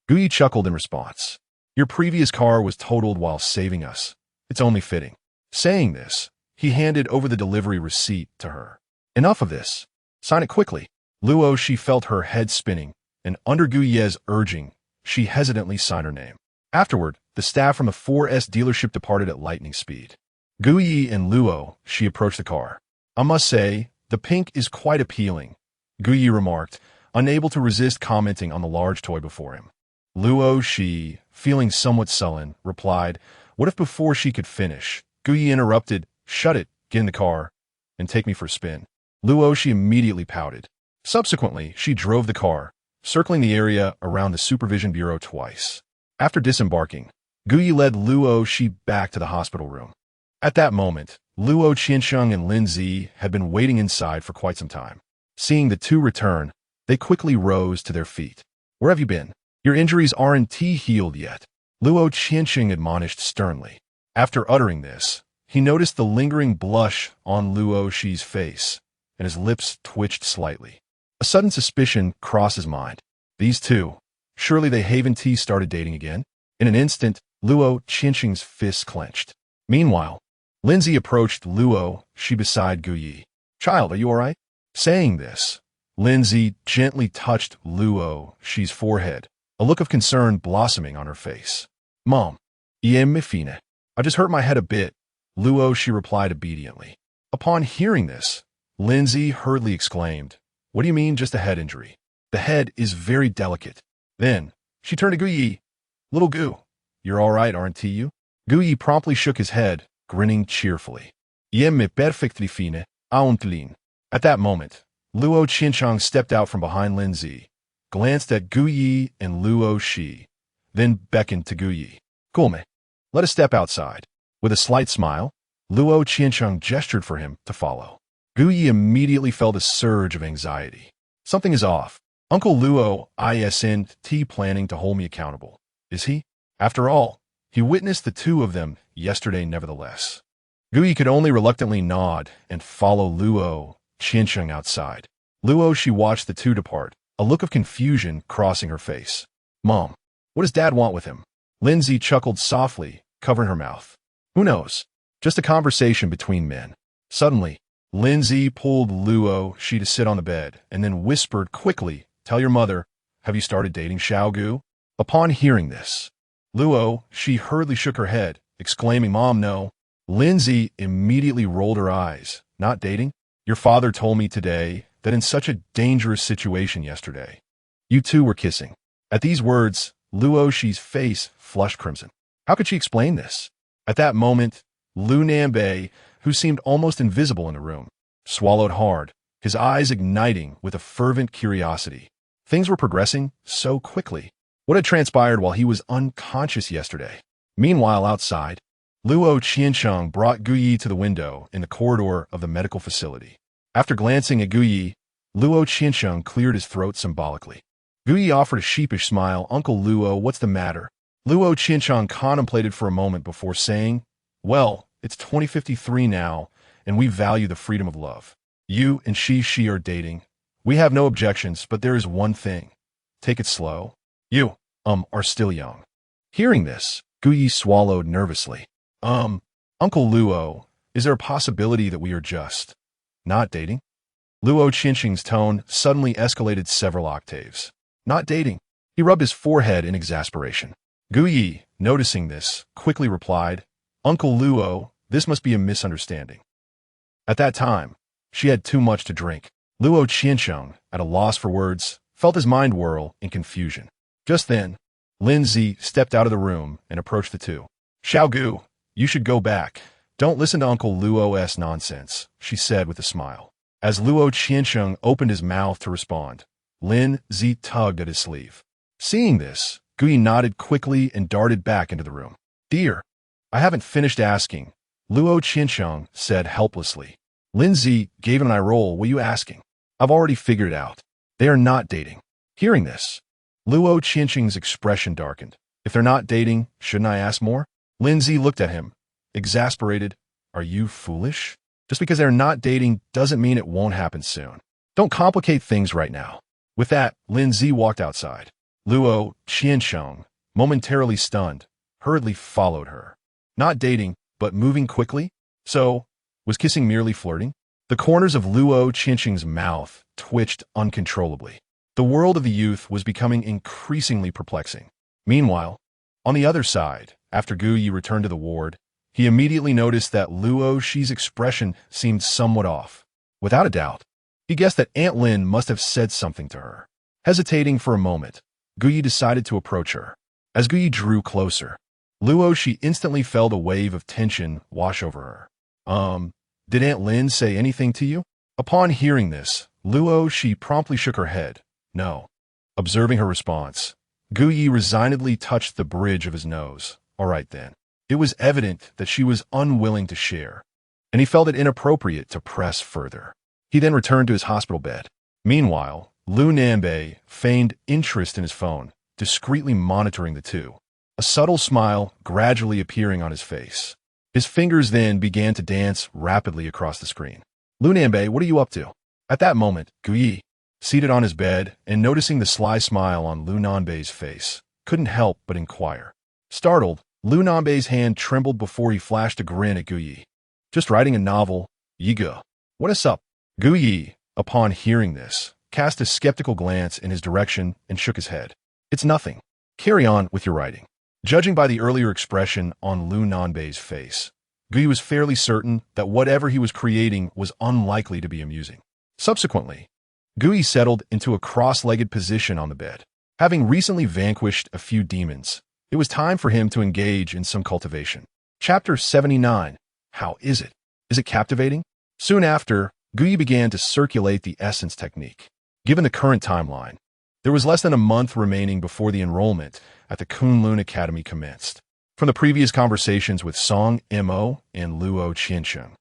Gui chuckled in response. Your previous car was totaled while saving us. It's only fitting. Saying this, he handed over the delivery receipt to her. Enough of this. Sign it quickly. Luo Shi felt her head spinning, and under Gui's urging, she hesitantly signed her name. Afterward, the staff from the 4S dealership departed at lightning speed. Gui and Luo Shi approached the car. I must say, the pink is quite appealing, Gui remarked, unable to resist commenting on the large toy before him. Luo Shi, feeling somewhat sullen, replied, What if before she could finish, Gui interrupted, Shut it, get in the car, and take me for a spin. Luo Shi immediately pouted. Subsequently, she drove the car, circling the area around the Supervision Bureau twice. After disembarking, Gui led Luo Shi back to the hospital room. At that moment, Luo Qiansheng and Lin Zi had been waiting inside for quite some time. Seeing the two return, they quickly rose to their feet. Where have you been? Your injuries aren't healed yet, Luo Qiansheng admonished sternly. After uttering this, he noticed the lingering blush on Luo Shi's face, and his lips twitched slightly. A sudden suspicion crossed his mind. These two, surely they haven't started dating again? In an instant, Luo Qiansheng's fists clenched. Meanwhile, Lindsay approached Luo Shi beside Gui. Child, are you all right? Saying this, Lindsay gently touched Luo Shi's forehead, a look of concern blossoming on her face. Mom, fine. I just hurt my head a bit, Luo Shi replied obediently. Upon hearing this, Lindsay hurriedly exclaimed, What do you mean just a head injury? The head is very delicate. Then, she turned to Gui. Little Gu, you're all right, aren't you? Gui promptly shook his head, grinning cheerfully. Perfectly fine, auntlin. At that moment, Luo Qiansheng stepped out from behind Lindsay, glanced at Gui and Luo Shi, then beckoned to Gui. Come, let us step outside. With a slight smile, Luo Qiansheng gestured for him to follow. Gui immediately felt a surge of anxiety. Something is off. Uncle Luo isn't planning to hold me accountable, is he? After all, he witnessed the two of them yesterday nevertheless. Gui could only reluctantly nod and follow Luo Qiansheng outside. Luo Shi watched the two depart, a look of confusion crossing her face. Mom, what does Dad want with him? Lindsay chuckled softly, covering her mouth. Who knows? Just a conversation between men. Suddenly, Lindsay pulled Luo Shi to sit on the bed and then whispered quickly, Tell your mother, have you started dating Xiaogu? Upon hearing this, Luo Shi hurriedly shook her head, exclaiming, Mom, no. Lindsay immediately rolled her eyes. Not dating? Your father told me today that in such a dangerous situation yesterday, you two were kissing. At these words, Luo Shi's face flushed crimson. How could she explain this? At that moment, Lu Nanbei who seemed almost invisible in the room, swallowed hard, his eyes igniting with a fervent curiosity. Things were progressing so quickly. What had transpired while he was unconscious yesterday? Meanwhile, outside, Luo Qiansheng brought Gu Yi to the window in the corridor of the medical facility. After glancing at Gu Yi, Luo Qiansheng cleared his throat symbolically. Gu Yi offered a sheepish smile. "Uncle Luo, what's the matter?" Luo Qiansheng contemplated for a moment before saying, "Well, it's 2053 now, and we value the freedom of love. You and she are dating. We have no objections, but there is one thing. Take it slow. You, are still young." Hearing this, Gu Yi swallowed nervously. Uncle Luo, is there a possibility that we are just not dating?" Luo Qiansheng's tone suddenly escalated several octaves. "Not dating?" He rubbed his forehead in exasperation. Gu Yi, noticing this, quickly replied, "Uncle Luo, this must be a misunderstanding." At that time, she had too much to drink. Luo Qiansheng, at a loss for words, felt his mind whirl in confusion. Just then, Lin Zi stepped out of the room and approached the two. "Xiao Gu, you should go back. Don't listen to Uncle Luo's nonsense," she said with a smile. As Luo Qiansheng opened his mouth to respond, Lin Zi tugged at his sleeve. Seeing this, Gu Yi nodded quickly and darted back into the room. "Dear, I haven't finished asking," Luo Qiansheng said helplessly. Lin Zi gave an eye roll. "What are you asking?" "I've already figured it out. They are not dating." Hearing this, Luo Qiansheng's expression darkened. "If they're not dating, shouldn't I ask more?" Lin Zi looked at him, exasperated. "Are you foolish? Just because they're not dating doesn't mean it won't happen soon. Don't complicate things right now." With that, Lin Zi walked outside. Luo Qiansheng, momentarily stunned, hurriedly followed her. Not dating, but moving quickly? So, was kissing merely flirting? The corners of Luo Qiansheng's mouth twitched uncontrollably. The world of the youth was becoming increasingly perplexing. Meanwhile, on the other side, after Gu Yi returned to the ward, he immediately noticed that Luo Shi's expression seemed somewhat off. Without a doubt, he guessed that Aunt Lin must have said something to her. Hesitating for a moment, Gu Yi decided to approach her. As Gu Yi drew closer, Luo Shi instantly felt a wave of tension wash over her. Did Aunt Lin say anything to you?" Upon hearing this, Luo Shi promptly shook her head. "No." Observing her response, Gu Yi resignedly touched the bridge of his nose. All right then. It was evident that she was unwilling to share, and he felt it inappropriate to press further. He then returned to his hospital bed. Meanwhile, Lu Nanbei feigned interest in his phone, discreetly monitoring the two, a subtle smile gradually appearing on his face. His fingers then began to dance rapidly across the screen. "Lu Nanbei, what are you up to?" At that moment, Gu Yi, seated on his bed and noticing the sly smile on Lu Nanbei's face, couldn't help but inquire. Startled, Lu Nanbei's hand trembled before he flashed a grin at Gu Yi. "Just writing a novel, Yiga. What is up?" Gu Yi, upon hearing this, cast a skeptical glance in his direction and shook his head. "It's nothing. Carry on with your writing." Judging by the earlier expression on Lu Nanbei's face, Gu Yi was fairly certain that whatever he was creating was unlikely to be amusing. Subsequently, Gu Yi settled into a cross-legged position on the bed. Having recently vanquished a few demons, it was time for him to engage in some cultivation. Chapter 79. How is it? Is it captivating? Soon after, Gu Yi began to circulate the essence technique. Given the current timeline, there was less than a month remaining before the enrollment at the Kunlun Academy commenced. From the previous conversations with Song Mo and Luo Qiansheng,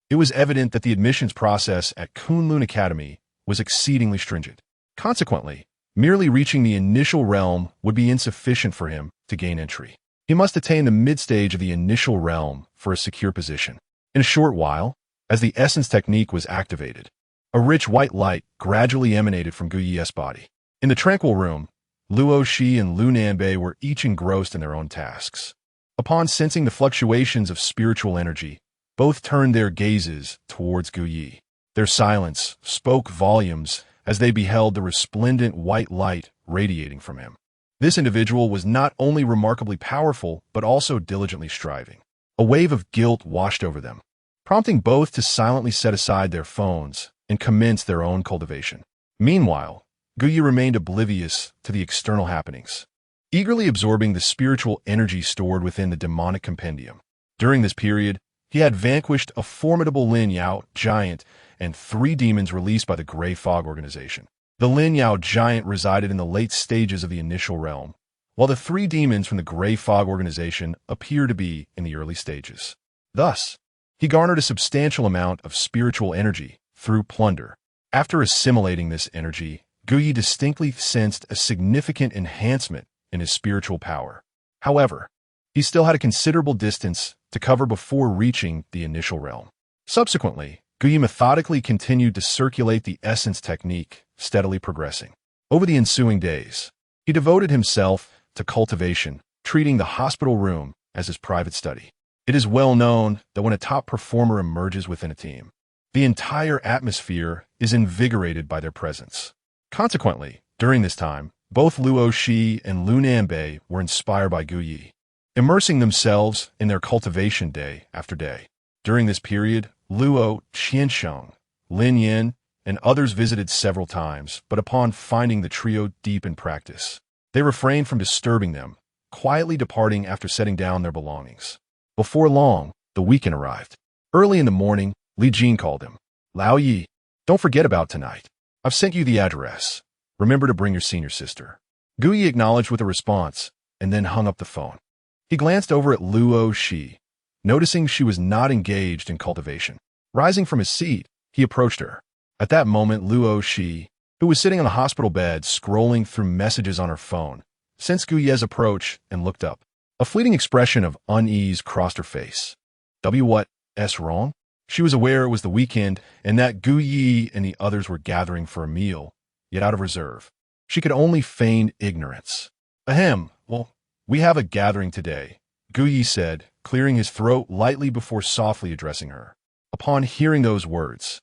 it was evident that the admissions process at Kunlun Academy was exceedingly stringent. Consequently, merely reaching the initial realm would be insufficient for him to gain entry. He must attain the mid-stage of the initial realm for a secure position. In a short while, as the essence technique was activated, a rich white light gradually emanated from Gu Yi's body. In the tranquil room, Luo Shi and Lu Nanbei were each engrossed in their own tasks. Upon sensing the fluctuations of spiritual energy, both turned their gazes towards Gu Yi. Their silence spoke volumes as they beheld the resplendent white light radiating from him. This individual was not only remarkably powerful, but also diligently striving. A wave of guilt washed over them, prompting both to silently set aside their phones and commence their own cultivation. Meanwhile, Gu Yi remained oblivious to the external happenings, eagerly absorbing the spiritual energy stored within the demonic compendium. During this period, he had vanquished a formidable Lin Yao giant and 3 demons released by the Gray Fog organization. The Lin Yao giant resided in the late stages of the initial realm, while the 3 demons from the Gray Fog organization appear to be in the early stages. Thus, he garnered a substantial amount of spiritual energy through plunder. After assimilating this energy, Guyi distinctly sensed a significant enhancement in his spiritual power. However, he still had a considerable distance to cover before reaching the initial realm. Subsequently, Guyi methodically continued to circulate the essence technique, steadily progressing. Over the ensuing days, he devoted himself to cultivation, treating the hospital room as his private study. It is well known that when a top performer emerges within a team, the entire atmosphere is invigorated by their presence. Consequently, during this time, both Luo Shi and Lu Nanbei were inspired by Guyi, immersing themselves in their cultivation day after day. During this period, Luo, Qiansheng, Lin Yin, and others visited several times, but upon finding the trio deep in practice, they refrained from disturbing them, quietly departing after setting down their belongings. Before long, the weekend arrived. Early in the morning, Li Jin called him. Lao Yi, don't forget about tonight. I've sent you the address. Remember to bring your senior sister. Guyi acknowledged with a response, and then hung up the phone. He glanced over at Luo Shi, noticing she was not engaged in cultivation. Rising from his seat, he approached her. At that moment, Luo Shi, who was sitting on the hospital bed scrolling through messages on her phone, sensed Guyi's approach and looked up. A fleeting expression of unease crossed her face. What's wrong? She was aware it was the weekend and that Guyi and the others were gathering for a meal, yet out of reserve. She could only feign ignorance. Ahem, well, we have a gathering today, Guyi said, clearing his throat lightly before softly addressing her. Upon hearing those words,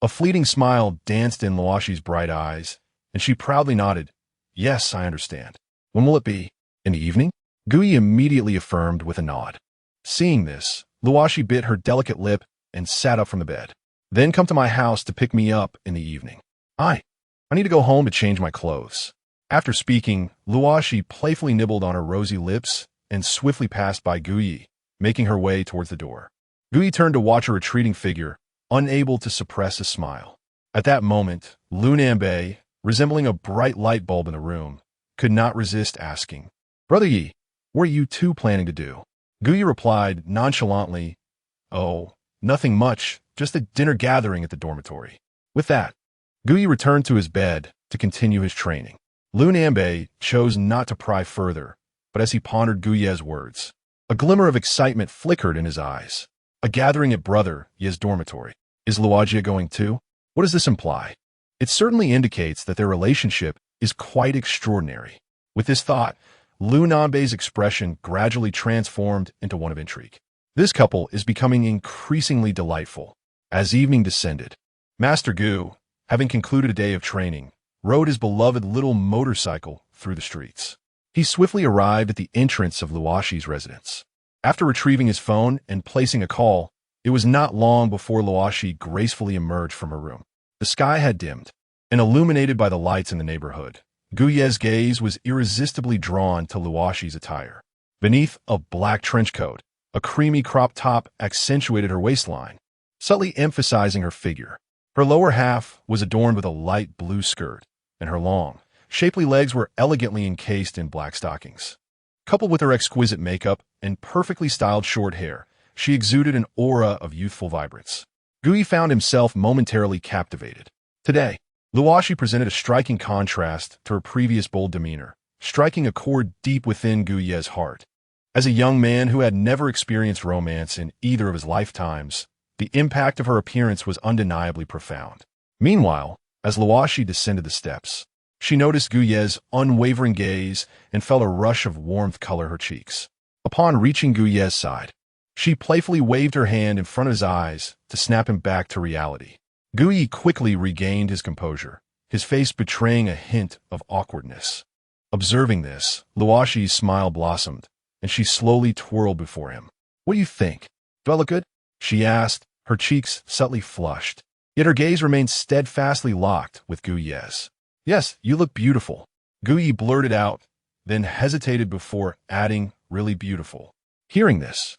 a fleeting smile danced in Luoshi's bright eyes, and she proudly nodded. Yes, I understand. When will it be? In the evening? Guyi immediately affirmed with a nod. Seeing this, Luoshi bit her delicate lip and sat up from the bed. Then come to my house to pick me up in the evening. I need to go home to change my clothes. After speaking, Luoshi playfully nibbled on her rosy lips and swiftly passed by Guyi, making her way towards the door. Guyi turned to watch her retreating figure, unable to suppress a smile. At that moment, Lu Nanbei, resembling a bright light bulb in the room, could not resist asking, Brother Yi, what are you two planning to do? Guyi replied nonchalantly, Oh, nothing much, just a dinner gathering at the dormitory. With that, Guyi returned to his bed to continue his training. Lu Nanbei chose not to pry further, but as he pondered Guyi's words, a glimmer of excitement flickered in his eyes. A gathering at Brother Yi's dormitory. Is Luojia going too? What does this imply? It certainly indicates that their relationship is quite extraordinary. With this thought, Lu Nanbei's expression gradually transformed into one of intrigue. This couple is becoming increasingly delightful. As evening descended, Master Gu, having concluded a day of training, rode his beloved little motorcycle through the streets. He swiftly arrived at the entrance of Luoshi's residence. After retrieving his phone and placing a call, it was not long before Luoshi gracefully emerged from her room. The sky had dimmed, and illuminated by the lights in the neighborhood, Guyi's gaze was irresistibly drawn to Luoshi's attire. Beneath a black trench coat, a creamy crop top accentuated her waistline, subtly emphasizing her figure. Her lower half was adorned with a light blue skirt, and her long, shapely legs were elegantly encased in black stockings. Coupled with her exquisite makeup and perfectly styled short hair, she exuded an aura of youthful vibrance. Guyi found himself momentarily captivated. Today, Luoshi presented a striking contrast to her previous bold demeanor, striking a chord deep within Guyi's heart. As a young man who had never experienced romance in either of his lifetimes, the impact of her appearance was undeniably profound. Meanwhile, as Luoshi descended the steps, she noticed Guyi's unwavering gaze and felt a rush of warmth color her cheeks. Upon reaching Guyi's side, she playfully waved her hand in front of his eyes to snap him back to reality. Guyi quickly regained his composure, his face betraying a hint of awkwardness. Observing this, Luoshi's smile blossomed, and she slowly twirled before him. What do you think? Do I look good? She asked, her cheeks subtly flushed. Yet her gaze remained steadfastly locked with Guyi's. Yes, you look beautiful. Guyi blurted out, then hesitated before adding, really beautiful. Hearing this,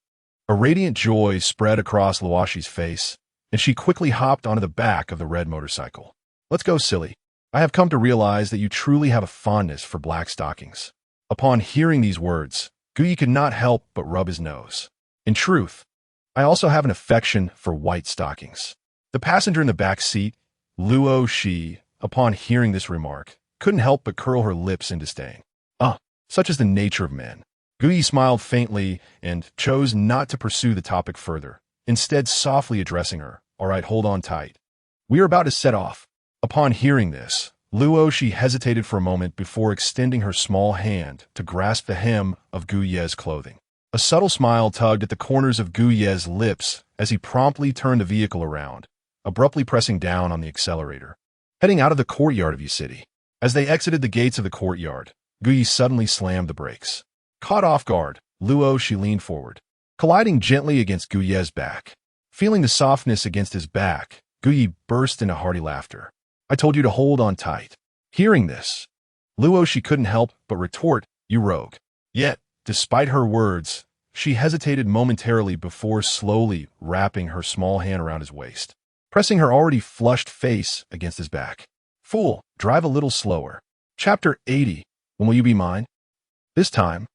A radiant joy spread across Luoshi's face, and she quickly hopped onto the back of the red motorcycle. Let's go, silly. I have come to realize that you truly have a fondness for black stockings. Upon hearing these words, Guyi could not help but rub his nose. In truth, I also have an affection for white stockings. The passenger in the back seat, Luoshi, upon hearing this remark, couldn't help but curl her lips in disdain. Such is the nature of men. Guyi smiled faintly and chose not to pursue the topic further, instead softly addressing her. All right, hold on tight. We are about to set off. Upon hearing this, Luoshi hesitated for a moment before extending her small hand to grasp the hem of Guyi's clothing. A subtle smile tugged at the corners of Guyi's lips as he promptly turned the vehicle around, abruptly pressing down on the accelerator. Heading out of the courtyard of U-City. As they exited the gates of the courtyard, Guyi suddenly slammed the brakes. Caught off guard, Luoshi leaned forward, colliding gently against Guyi's back. Feeling the softness against his back, Guyi burst into hearty laughter. I told you to hold on tight. Hearing this, Luoshi couldn't help but retort, you rogue. Yet, despite her words, she hesitated momentarily before slowly wrapping her small hand around his waist, pressing her already flushed face against his back. Fool, drive a little slower. Chapter 80. When will you be mine? This time,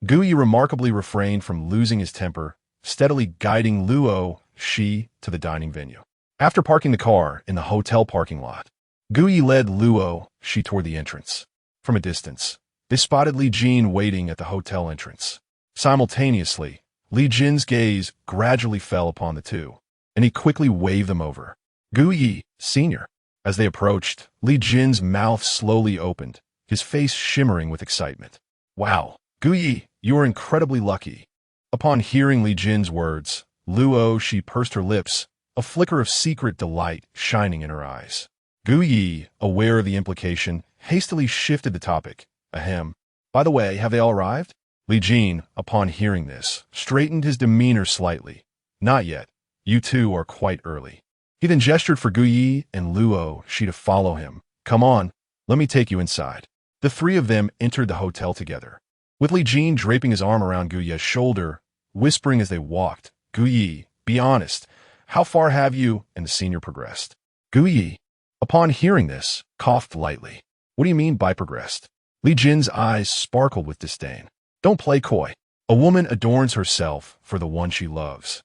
Guyi remarkably refrained from losing his temper, steadily guiding Luoshi to the dining venue. After parking the car in the hotel parking lot, Guyi led Luoshi toward the entrance. From a distance, they spotted Li Jin waiting at the hotel entrance. Simultaneously, Li Jin's gaze gradually fell upon the two, and he quickly waved them over. Guyi, Senior. As they approached, Li Jin's mouth slowly opened, his face shimmering with excitement. Wow, Guyi, you are incredibly lucky. Upon hearing Li Jin's words, Luoshi pursed her lips, a flicker of secret delight shining in her eyes. Guyi, aware of the implication, hastily shifted the topic. Ahem. By the way, have they all arrived? Li Jin, upon hearing this, straightened his demeanor slightly. Not yet. You two are quite early. He then gestured for Guyi and Luoshi to follow him. Come on, let me take you inside. The three of them entered the hotel together, with Li Jin draping his arm around Guyi's shoulder, whispering as they walked, Guyi, be honest, how far have you and the senior progressed? Guyi, upon hearing this, coughed lightly. What do you mean by progressed? Li Jin's eyes sparkled with disdain. Don't play coy. A woman adorns herself for the one she loves.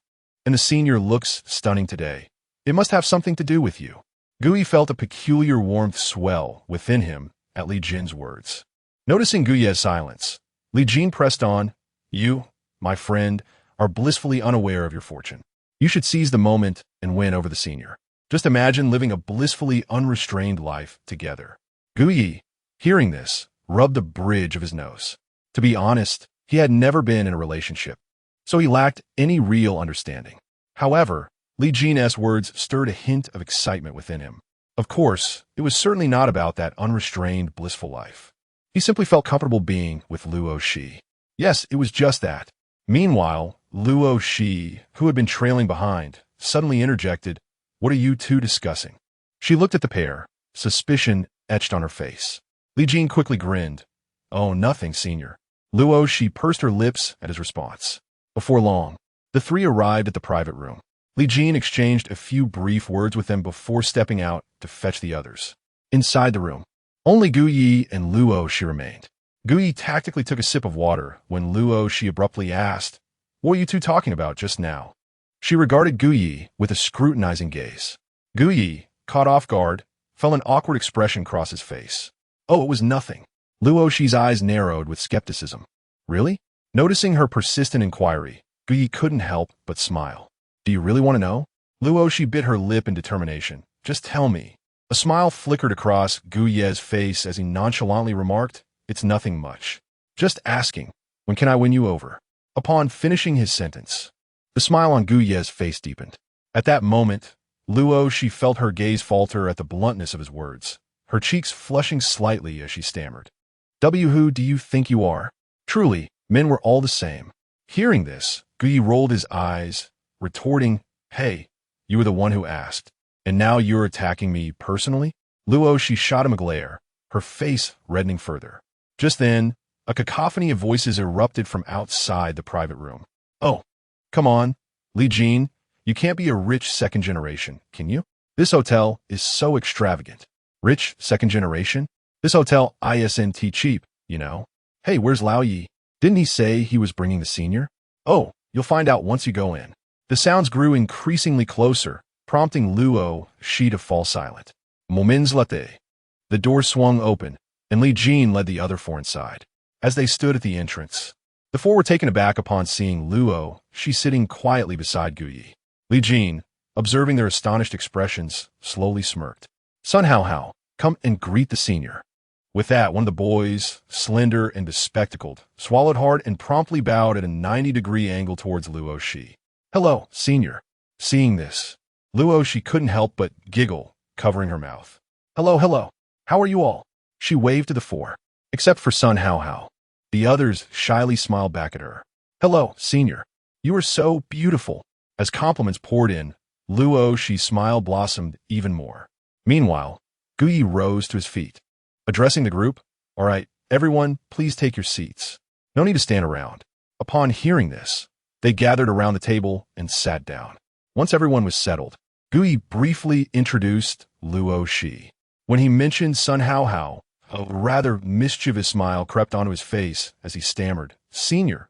And the senior looks stunning today. It must have something to do with you. Guyi felt a peculiar warmth swell within him at Li Jin's words. Noticing Guyi's silence, Li Jin pressed on, You, my friend, are blissfully unaware of your fortune. You should seize the moment and win over the senior. Just imagine living a blissfully unrestrained life together. Guyi, hearing this, rubbed the bridge of his nose. To be honest, he had never been in a relationship, so he lacked any real understanding. However, Li Jin's words stirred a hint of excitement within him. Of course, it was certainly not about that unrestrained, blissful life. He simply felt comfortable being with Luoshi. Yes, it was just that. Meanwhile, Luoshi, who had been trailing behind, suddenly interjected, What are you two discussing? She looked at the pair, suspicion etched on her face. Li Jin quickly grinned. Oh, nothing, senior. Luoshi pursed her lips at his response. Before long, the three arrived at the private room. Li Jin exchanged a few brief words with them before stepping out to fetch the others. Inside the room, only Guyi and Luoshi remained. Guyi tactically took a sip of water when Luoshi abruptly asked, What were you two talking about just now? She regarded Guyi with a scrutinizing gaze. Guyi, caught off guard, felt an awkward expression cross his face. Oh, it was nothing. Luoshi's eyes narrowed with skepticism. Really? Noticing her persistent inquiry, Guyi couldn't help but smile. Do you really want to know? Luoshi bit her lip in determination. Just tell me. A smile flickered across Guyi's face as he nonchalantly remarked, It's nothing much. Just asking, when can I win you over? Upon finishing his sentence, the smile on Guyi's face deepened. At that moment, Luoshi felt her gaze falter at the bluntness of his words, her cheeks flushing slightly as she stammered. Who do you think you are? Truly, men were all the same. Hearing this, Guyi rolled his eyes, retorting, Hey, you were the one who asked, and now you're attacking me personally? Luoshi shot him a glare, her face reddening further. Just then, a cacophony of voices erupted from outside the private room. Oh, Come on, Li Jin, you can't be a rich second generation, can you? This hotel is so extravagant. Rich second generation? This hotel isn't cheap, you know. Hey, where's Lao Yi? Didn't he say he was bringing the senior? Oh, you'll find out once you go in. The sounds grew increasingly closer, prompting Luo Shi to fall silent. Moments later, the door swung open, and Li Jin led the other four inside. As they stood at the entrance, the four were taken aback upon seeing Luo Shi sitting quietly beside Gu Yi. Li Jin, observing their astonished expressions, slowly smirked. Sun Hao Hao, come and greet the senior. With that, one of the boys, slender and bespectacled, swallowed hard and promptly bowed at a 90-degree angle towards Luo Shi. Hello, senior. Seeing this, Luo Shi couldn't help but giggle, covering her mouth. Hello. How are you all? She waved to the four, except for Sun Hao Hao. The others shyly smiled back at her. Hello, senior. You are so beautiful. As compliments poured in, Luo Shi's smile blossomed even more. Meanwhile, Gu Yi rose to his feet. Addressing the group, all right, everyone, please take your seats. No need to stand around. Upon hearing this, they gathered around the table and sat down. Once everyone was settled, Gu Yi briefly introduced Luo Shi. When he mentioned Sun Hao Hao, a rather mischievous smile crept onto his face as he stammered, Senior,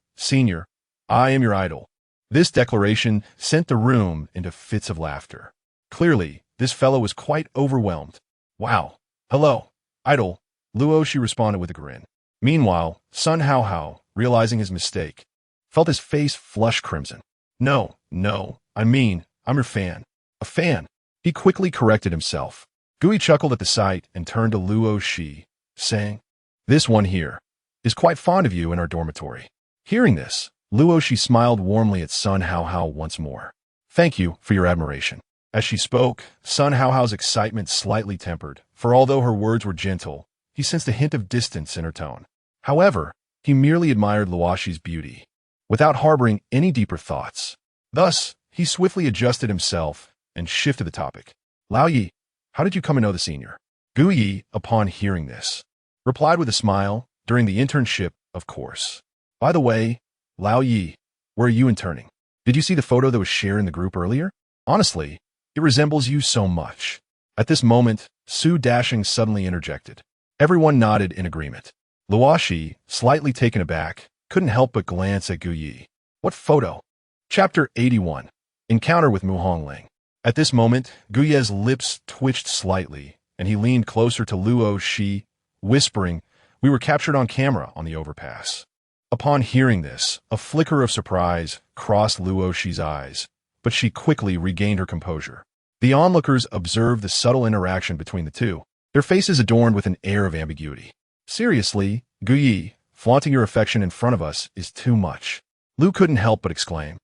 I am your idol. This declaration sent the room into fits of laughter. Clearly, this fellow was quite overwhelmed. Wow. Hello, idol, Luo Shi responded with a grin. Meanwhile, Sun Hao Hao, realizing his mistake, felt his face flush crimson. No, I'm your fan. A fan. He quickly corrected himself. Gu Yi chuckled at the sight and turned to Luo Shi, saying, This one here is quite fond of you in our dormitory. Hearing this, Luo Shi smiled warmly at Sun Hao Hao once more. Thank you for your admiration. As she spoke, Sun Hao Hao's excitement slightly tempered, for although her words were gentle, he sensed a hint of distance in her tone. However, he merely admired Luo Shi's beauty, without harboring any deeper thoughts. Thus, he swiftly adjusted himself and shifted the topic. Lao Yi, how did you come to know the senior? Gu Yi, upon hearing this, replied with a smile, during the internship, of course. By the way, Lao Yi, where are you interning? Did you see the photo that was shared in the group earlier? Honestly, it resembles you so much. At this moment, Su Dashing suddenly interjected. Everyone nodded in agreement. Luo Shi, slightly taken aback, couldn't help but glance at Gu Yi. What photo? Chapter 81. Encounter with Mu Hongling. At this moment, Gu Yi's lips twitched slightly, and he leaned closer to Luo Shi, whispering, We were captured on camera on the overpass. Upon hearing this, a flicker of surprise crossed Luo Shi's eyes, but she quickly regained her composure. The onlookers observed the subtle interaction between the two, their faces adorned with an air of ambiguity. Seriously, Gu Yi, flaunting your affection in front of us is too much. Lu couldn't help but exclaim.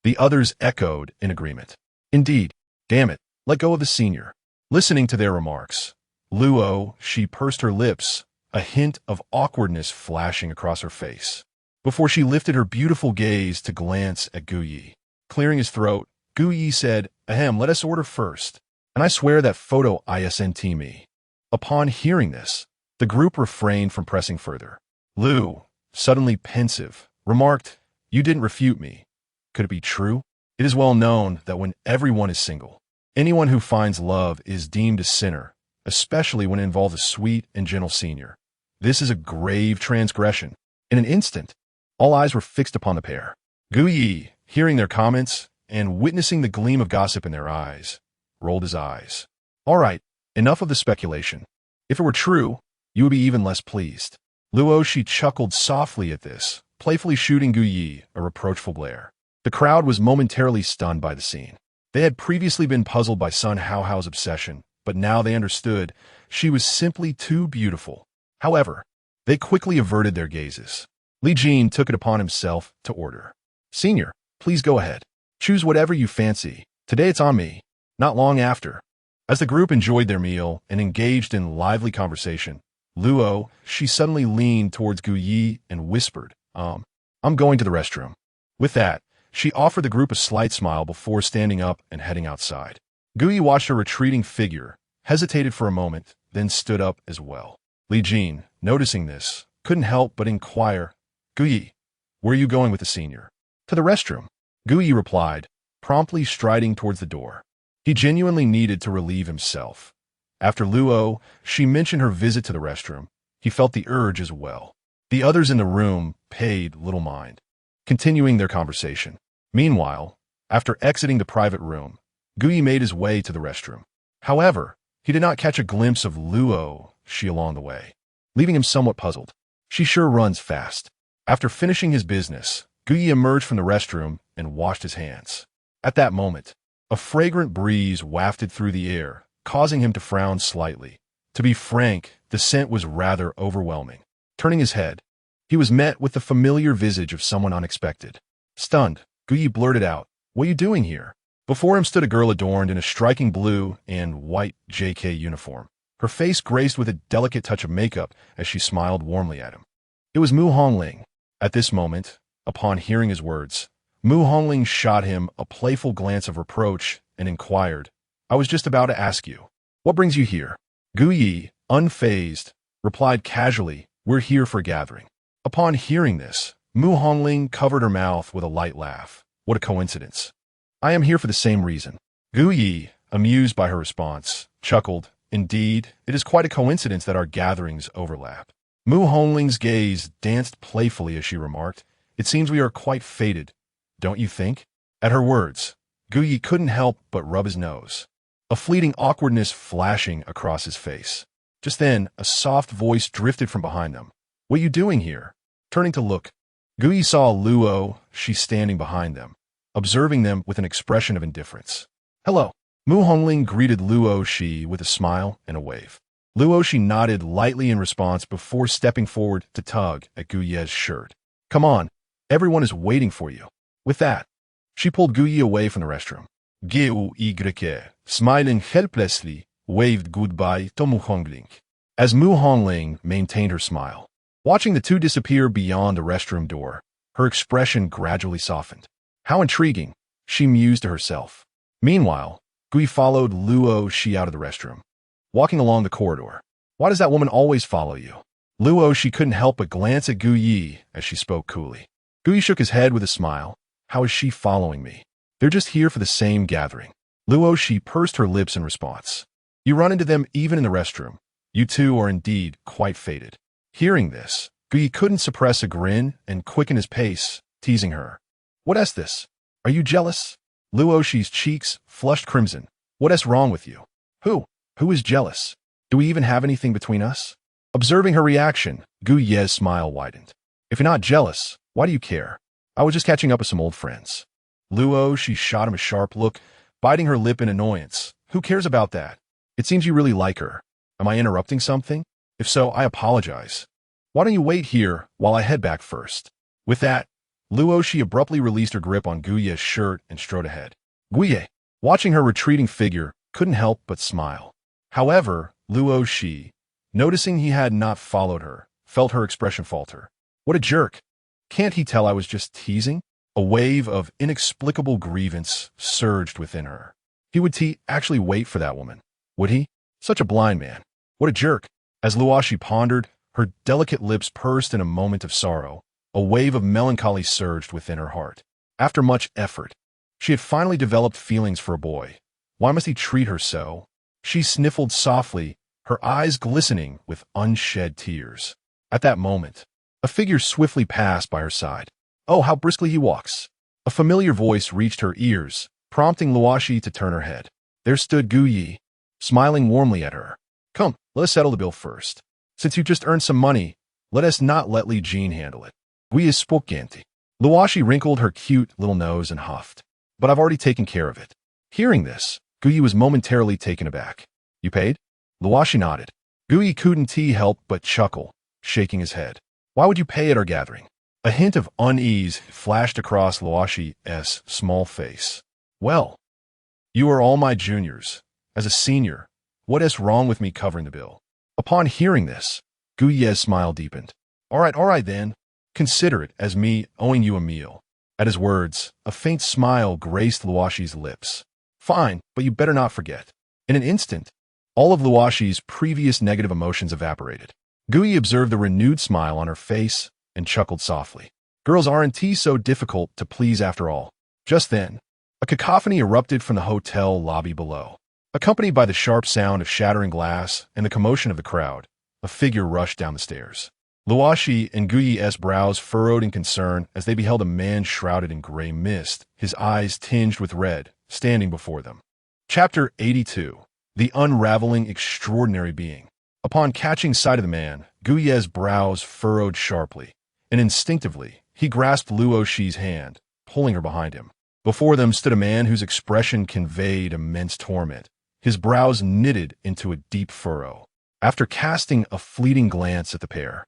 The others echoed in agreement. Indeed, damn it, let go of the senior. Listening to their remarks, Luo Shi pursed her lips, a hint of awkwardness flashing across her face, before she lifted her beautiful gaze to glance at Gu Yi. Clearing his throat, Gu Yi said, Ahem, let us order first, and I swear that photo isn't me. Upon hearing this, the group refrained from pressing further. Lu, suddenly pensive, remarked, You didn't refute me. Could it be true? It is well known that when everyone is single, anyone who finds love is deemed a sinner, especially when it involves a sweet and gentle senior. This is a grave transgression. In an instant, all eyes were fixed upon the pair. Gu Yi, hearing their comments and witnessing the gleam of gossip in their eyes, rolled his eyes. All right, enough of the speculation. If it were true, you would be even less pleased. Luo Shi chuckled softly at this, playfully shooting Gu Yi a reproachful glare. The crowd was momentarily stunned by the scene. They had previously been puzzled by Sun Hao Hao's obsession, but now they understood she was simply too beautiful. However, they quickly averted their gazes. Li Jin took it upon himself to order. Senior, please go ahead. Choose whatever you fancy. Today it's on me. Not long after, as the group enjoyed their meal and engaged in lively conversation, Luo Shi suddenly leaned towards Gu Yi and whispered, I'm going to the restroom. With that, she offered the group a slight smile before standing up and heading outside. Gu Yi watched her retreating figure, hesitated for a moment, then stood up as well. Li Jin, noticing this, couldn't help but inquire, Gu Yi, where are you going with the senior? To the restroom. Guyi replied, promptly striding towards the door. He genuinely needed to relieve himself. After Luo, she mentioned her visit to the restroom. He felt the urge as well. The others in the room paid little mind, continuing their conversation. Meanwhile, after exiting the private room, Guyi made his way to the restroom. However, he did not catch a glimpse of Luo Shi along the way, leaving him somewhat puzzled. She sure runs fast. After finishing his business, Guyi emerged from the restroom and washed his hands. At that moment, a fragrant breeze wafted through the air, causing him to frown slightly. To be frank, the scent was rather overwhelming. Turning his head, he was met with the familiar visage of someone unexpected. Stunned, Guyi blurted out, "What are you doing here?" Before him stood a girl adorned in a striking blue and white JK uniform, her face graced with a delicate touch of makeup as she smiled warmly at him. It was Mu Hongling. At this moment, upon hearing his words, Mu Hongling shot him a playful glance of reproach and inquired, "I was just about to ask you, what brings you here?" Guyi, unfazed, replied casually, "We're here for a gathering." Upon hearing this, Mu Hongling covered her mouth with a light laugh. What a coincidence. "I am here for the same reason." Guyi, amused by her response, chuckled, "Indeed, it is quite a coincidence that our gatherings overlap." Mu Hongling's gaze danced playfully as she remarked, "It seems we are quite fated, don't you think?" At her words, Guyi couldn't help but rub his nose, a fleeting awkwardness flashing across his face. Just then, a soft voice drifted from behind them. "What are you doing here?" Turning to look, Guyi saw Luo Shi standing behind them, observing them with an expression of indifference. "Hello." Mu Hongling greeted Luo Shi with a smile and a wave. Luo Shi nodded lightly in response before stepping forward to tug at Guyi's shirt. "Come on, everyone is waiting for you." With that, she pulled Guyi away from the restroom. Guyi, smiling helplessly, waved goodbye to Mu Hongling, as Mu Hongling maintained her smile. Watching the two disappear beyond the restroom door, her expression gradually softened. How intriguing, she mused to herself. Meanwhile, Guyi followed Luo Shi out of the restroom, walking along the corridor. "Why does that woman always follow you?" Luo Shi couldn't help but glance at Guyi as she spoke coolly. Guyi shook his head with a smile. "How is she following me? They're just here for the same gathering." Luo Shi pursed her lips in response. "You run into them even in the restroom. You two are indeed quite fated." Hearing this, Guyi couldn't suppress a grin and quicken his pace, teasing her. "What is this? Are you jealous?" Luo Shi's cheeks flushed crimson. "What is wrong with you?" Who is jealous? Do we even have anything between us?" Observing her reaction, Guyi's smile widened. "If you're not jealous, why do you care? I was just catching up with some old friends." Luo Shi shot him a sharp look, biting her lip in annoyance. "Who cares about that? It seems you really like her. Am I interrupting something? If so, I apologize. Why don't you wait here while I head back first?" With that, Luo Shi abruptly released her grip on Guyi's shirt and strode ahead. Guyi, watching her retreating figure, couldn't help but smile. However, Luo Shi, noticing he had not followed her, felt her expression falter. What a jerk. Can't he tell I was just teasing? A wave of inexplicable grievance surged within her. He would actually wait for that woman, would he? Such a blind man. What a jerk. As Luo Shi pondered, her delicate lips pursed in a moment of sorrow. A wave of melancholy surged within her heart. After much effort, she had finally developed feelings for a boy. Why must he treat her so? She sniffled softly, her eyes glistening with unshed tears. At that moment, a figure swiftly passed by her side. "Oh, how briskly he walks." A familiar voice reached her ears, prompting Luo Shi to turn her head. There stood Guyi, smiling warmly at her. "Come, let us settle the bill first. Since you just earned some money, let us not let Li Jin handle it." Guyi spoke ganti. Luo Shi wrinkled her cute little nose and huffed. "But I've already taken care of it." Hearing this, Guyi was momentarily taken aback. "You paid?" Luo Shi nodded. Guyi couldn't help but chuckle, shaking his head. "Why would you pay at our gathering?" A hint of unease flashed across Luo Shi's small face. "Well, you are all my juniors. As a senior, what is wrong with me covering the bill?" Upon hearing this, Guyi's smile deepened. All right then. Consider it as me owing you a meal." At his words, a faint smile graced Luo Shi's lips. "Fine, but you better not forget." In an instant, all of Luo Shi's previous negative emotions evaporated. Guyi observed the renewed smile on her face and chuckled softly. "Girls aren't so difficult to please after all." Just then, a cacophony erupted from the hotel lobby below. Accompanied by the sharp sound of shattering glass and the commotion of the crowd, a figure rushed down the stairs. Luoshi and Guyi's brows furrowed in concern as they beheld a man shrouded in gray mist, his eyes tinged with red, standing before them. Chapter 82. The Unraveling Extraordinary Being. Upon catching sight of the man, Guyi's brows furrowed sharply, and instinctively he grasped Luoshi's hand, pulling her behind him. Before them stood a man whose expression conveyed immense torment, his brows knitted into a deep furrow. After casting a fleeting glance at the pair,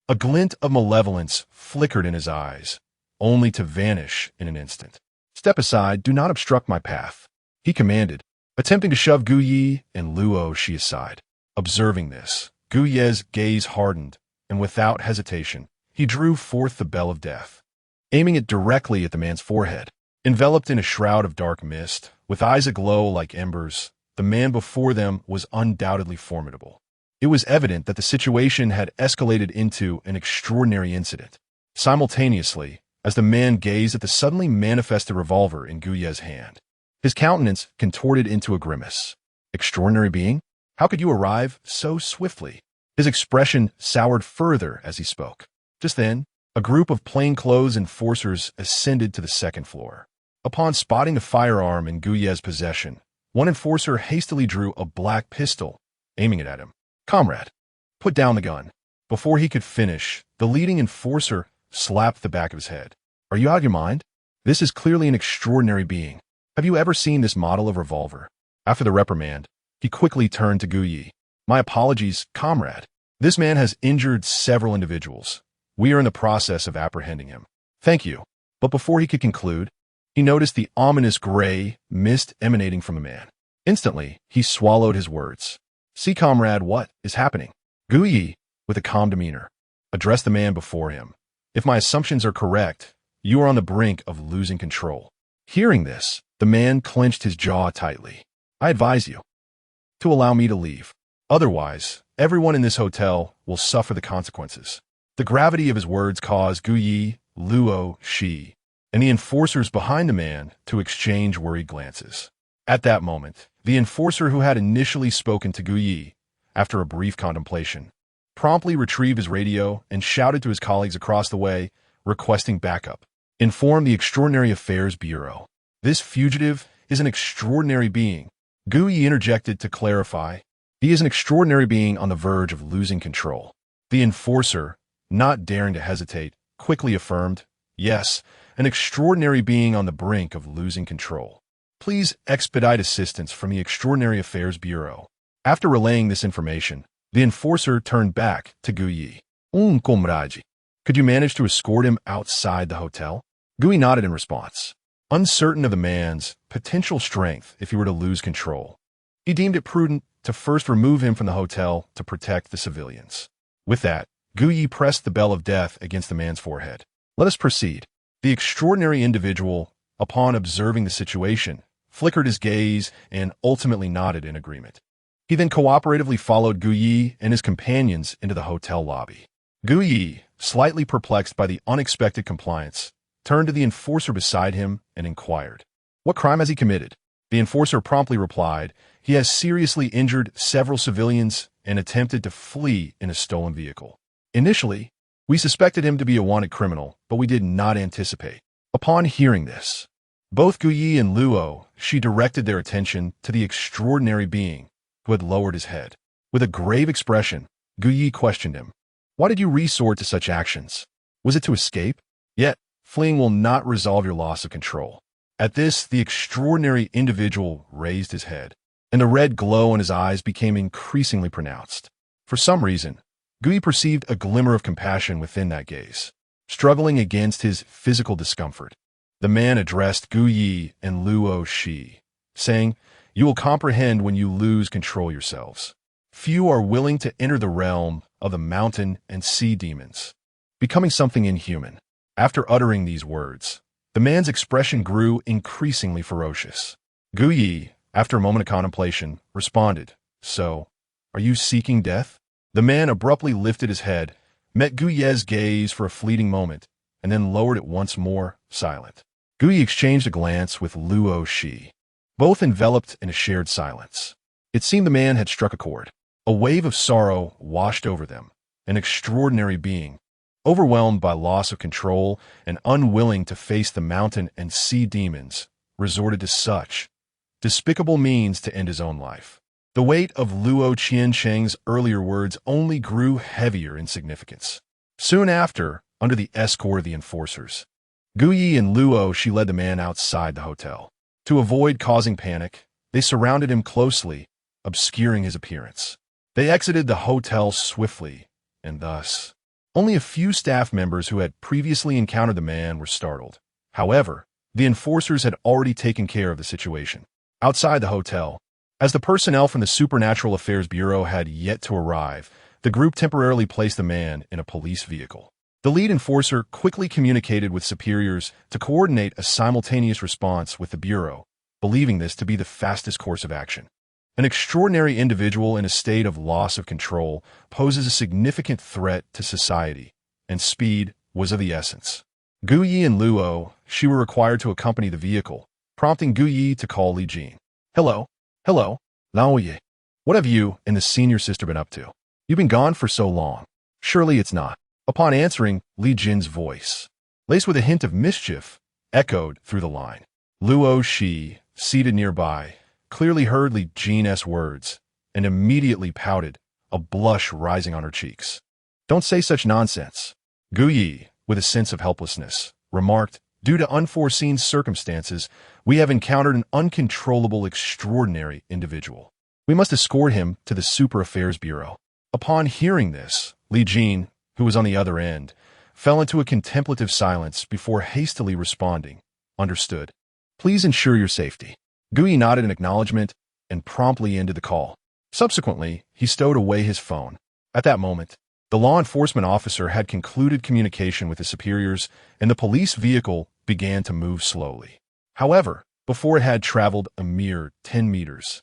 a glint of malevolence flickered in his eyes, only to vanish in an instant. "Step aside, do not obstruct my path," he commanded, attempting to shove Guyi and Luoshi aside. Observing this, Guyi's gaze hardened, and without hesitation, he drew forth the bell of death, aiming it directly at the man's forehead. Enveloped in a shroud of dark mist, with eyes aglow like embers, the man before them was undoubtedly formidable. It was evident that the situation had escalated into an extraordinary incident. Simultaneously, as the man gazed at the suddenly manifested revolver in Guyi's hand, his countenance contorted into a grimace. "Extraordinary being? How could you arrive so swiftly?" His expression soured further as he spoke. Just then, a group of plainclothes enforcers ascended to the second floor. Upon spotting the firearm in Guyi's possession, one enforcer hastily drew a black pistol, aiming it at him. "Comrade, put down the gun." Before he could finish, the leading enforcer slapped the back of his head. "Are you out of your mind? This is clearly an extraordinary being. Have you ever seen this model of revolver?" After the reprimand, he quickly turned to Guyi. "My apologies, comrade. This man has injured several individuals. We are in the process of apprehending him." "Thank you." But before he could conclude, he noticed the ominous gray mist emanating from the man. Instantly, he swallowed his words. "See, comrade, what is happening?" Guyi, with a calm demeanor, addressed the man before him. "If my assumptions are correct, you are on the brink of losing control." Hearing this, the man clenched his jaw tightly. "I advise you to allow me to leave. Otherwise, everyone in this hotel will suffer the consequences." The gravity of his words caused Guyi, Luoshi, and the enforcers behind the man to exchange worried glances. At that moment, the enforcer who had initially spoken to Guyi, after a brief contemplation, promptly retrieved his radio and shouted to his colleagues across the way, requesting backup. "Inform the Extraordinary Affairs Bureau. This fugitive is an extraordinary being." Guyi interjected to clarify. "He is an extraordinary being on the verge of losing control." The enforcer, not daring to hesitate, quickly affirmed, "Yes, an extraordinary being on the brink of losing control. Please expedite assistance from the Extraordinary Affairs Bureau." After relaying this information, the enforcer turned back to Guyi. Comrade, could you manage to escort him outside the hotel?" Guyi nodded in response, uncertain of the man's potential strength if he were to lose control. He deemed it prudent to first remove him from the hotel to protect the civilians. With that, Guyi pressed the bell of death against the man's forehead. "Let us proceed." The extraordinary individual, upon observing the situation, flickered his gaze and ultimately nodded in agreement. He then cooperatively followed Guyi and his companions into the hotel lobby. Guyi, slightly perplexed by the unexpected compliance, turned to the enforcer beside him and inquired, "What crime has he committed?" The enforcer promptly replied, "He has seriously injured several civilians and attempted to flee in a stolen vehicle. Initially, we suspected him to be a wanted criminal, but we did not anticipate." Upon hearing this, both Guyi and Luoshi directed their attention to the extraordinary being who had lowered his head. With a grave expression, Guyi questioned him. "Why did you resort to such actions? Was it to escape? Yet, fleeing will not resolve your loss of control." At this, the extraordinary individual raised his head, and the red glow in his eyes became increasingly pronounced. For some reason, Guyi perceived a glimmer of compassion within that gaze. Struggling against his physical discomfort, the man addressed Guyi and Luoshi, saying, "You will comprehend when you lose control yourselves. Few are willing to enter the realm of the mountain and sea demons, becoming something inhuman." After uttering these words, the man's expression grew increasingly ferocious. Guyi, after a moment of contemplation, responded, "So, are you seeking death?" The man abruptly lifted his head, met Guyi's gaze for a fleeting moment, and then lowered it once more, silent. Guyi exchanged a glance with Luo Shi, both enveloped in a shared silence. It seemed the man had struck a chord. A wave of sorrow washed over them, an extraordinary being, overwhelmed by loss of control and unwilling to face the mountain and sea demons, resorted to such despicable means to end his own life. The weight of Luo Qiansheng's earlier words only grew heavier in significance. Soon after, under the escort of the enforcers, Guyi and Luo Shi led the man outside the hotel. To avoid causing panic, they surrounded him closely, obscuring his appearance. They exited the hotel swiftly, and thus, only a few staff members who had previously encountered the man were startled. However, the enforcers had already taken care of the situation. Outside the hotel, as the personnel from the Supernatural Affairs Bureau had yet to arrive, the group temporarily placed the man in a police vehicle. The lead enforcer quickly communicated with superiors to coordinate a simultaneous response with the Bureau, believing this to be the fastest course of action. An extraordinary individual in a state of loss of control poses a significant threat to society, and speed was of the essence. Guyi and Luo Shi were required to accompany the vehicle, prompting Guyi to call Li Jin. Hello, Lao Ye. What have you and the senior sister been up to? You've been gone for so long. Surely it's not. Upon answering, Li Jin's voice, laced with a hint of mischief, echoed through the line. Luo Shi, seated nearby, clearly heard Li Jin's words and immediately pouted, a blush rising on her cheeks. Don't say such nonsense. Guyi, with a sense of helplessness, remarked, due to unforeseen circumstances, we have encountered an uncontrollable, extraordinary individual. We must escort him to the Super Affairs Bureau. Upon hearing this, Li Jin, who was on the other end, fell into a contemplative silence before hastily responding, Understood. Please ensure your safety. Guyi nodded in acknowledgement and promptly ended the call. Subsequently, he stowed away his phone. At that moment, the law enforcement officer had concluded communication with his superiors, and the police vehicle began to move slowly. However, before it had traveled a mere 10 meters,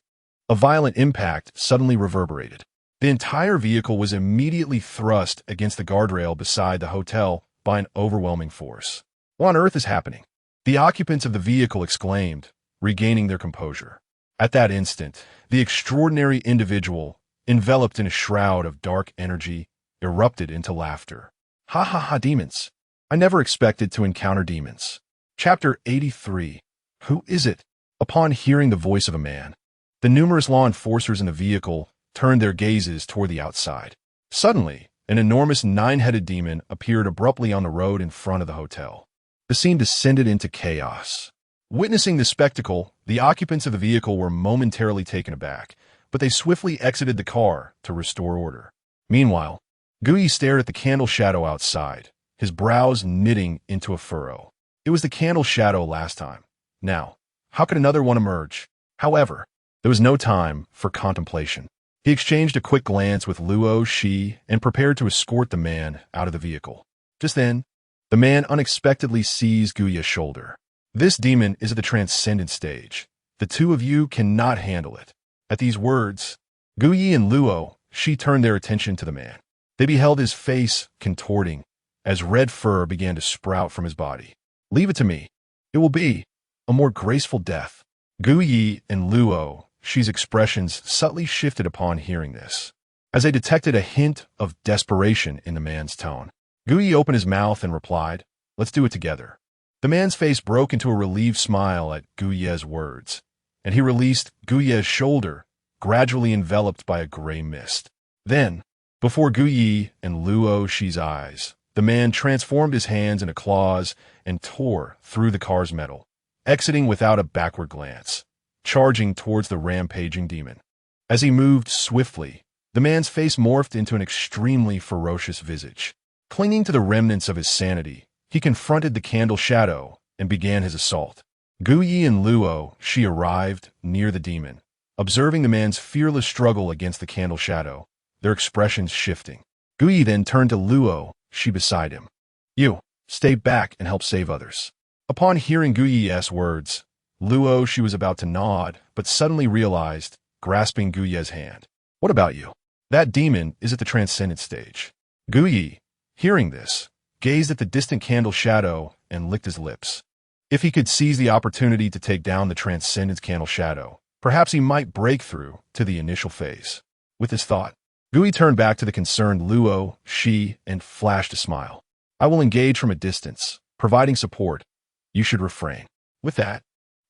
a violent impact suddenly reverberated. The entire vehicle was immediately thrust against the guardrail beside the hotel by an overwhelming force. What on earth is happening? The occupants of the vehicle exclaimed, regaining their composure. At that instant, the extraordinary individual, enveloped in a shroud of dark energy, erupted into laughter. Ha ha ha, demons! I never expected to encounter demons. Chapter 83. Who is it? Upon hearing the voice of a man, the numerous law enforcers in the vehicle turned their gazes toward the outside. Suddenly, an enormous nine-headed demon appeared abruptly on the road in front of the hotel. The scene descended into chaos. Witnessing the spectacle, the occupants of the vehicle were momentarily taken aback, but they swiftly exited the car to restore order. Meanwhile, Guyi stared at the candle shadow outside, his brows knitting into a furrow. It was the candle shadow last time. Now, how could another one emerge? However, there was no time for contemplation. He exchanged a quick glance with Luo Shi and prepared to escort the man out of the vehicle. Just then, the man unexpectedly seized Guyi's shoulder. This demon is at the transcendent stage. The two of you cannot handle it. At these words, Guyi and Luo Shi turned their attention to the man. They beheld his face contorting as red fur began to sprout from his body. Leave it to me. It will be a more graceful death. Guyi and Luo Shi's expressions subtly shifted upon hearing this, as they detected a hint of desperation in the man's tone. Guyi opened his mouth and replied, Let's do it together. The man's face broke into a relieved smile at Guyi's words, and he released Guyi's shoulder, gradually enveloped by a gray mist. Then, before Guyi and Luo Shi's eyes, the man transformed his hands into claws and tore through the car's metal, exiting without a backward glance, charging towards the rampaging demon. As he moved swiftly, the man's face morphed into an extremely ferocious visage. Clinging to the remnants of his sanity, he confronted the candle shadow and began his assault. Guyi and Luo Shi arrived near the demon, observing the man's fearless struggle against the candle shadow, their expressions shifting. Guyi then turned to Luo Shi beside him. You, stay back and help save others. Upon hearing Guyi's words, Luo Shi was about to nod, but suddenly realized, grasping Guyi's hand. What about you? That demon is at the transcendent stage. Guyi, hearing this, gazed at the distant candle shadow and licked his lips. If he could seize the opportunity to take down the Transcendence Candle Shadow, perhaps he might break through to the initial phase. With this thought, Gui turned back to the concerned Luo, Shi, and flashed a smile. I will engage from a distance, providing support. You should refrain. With that,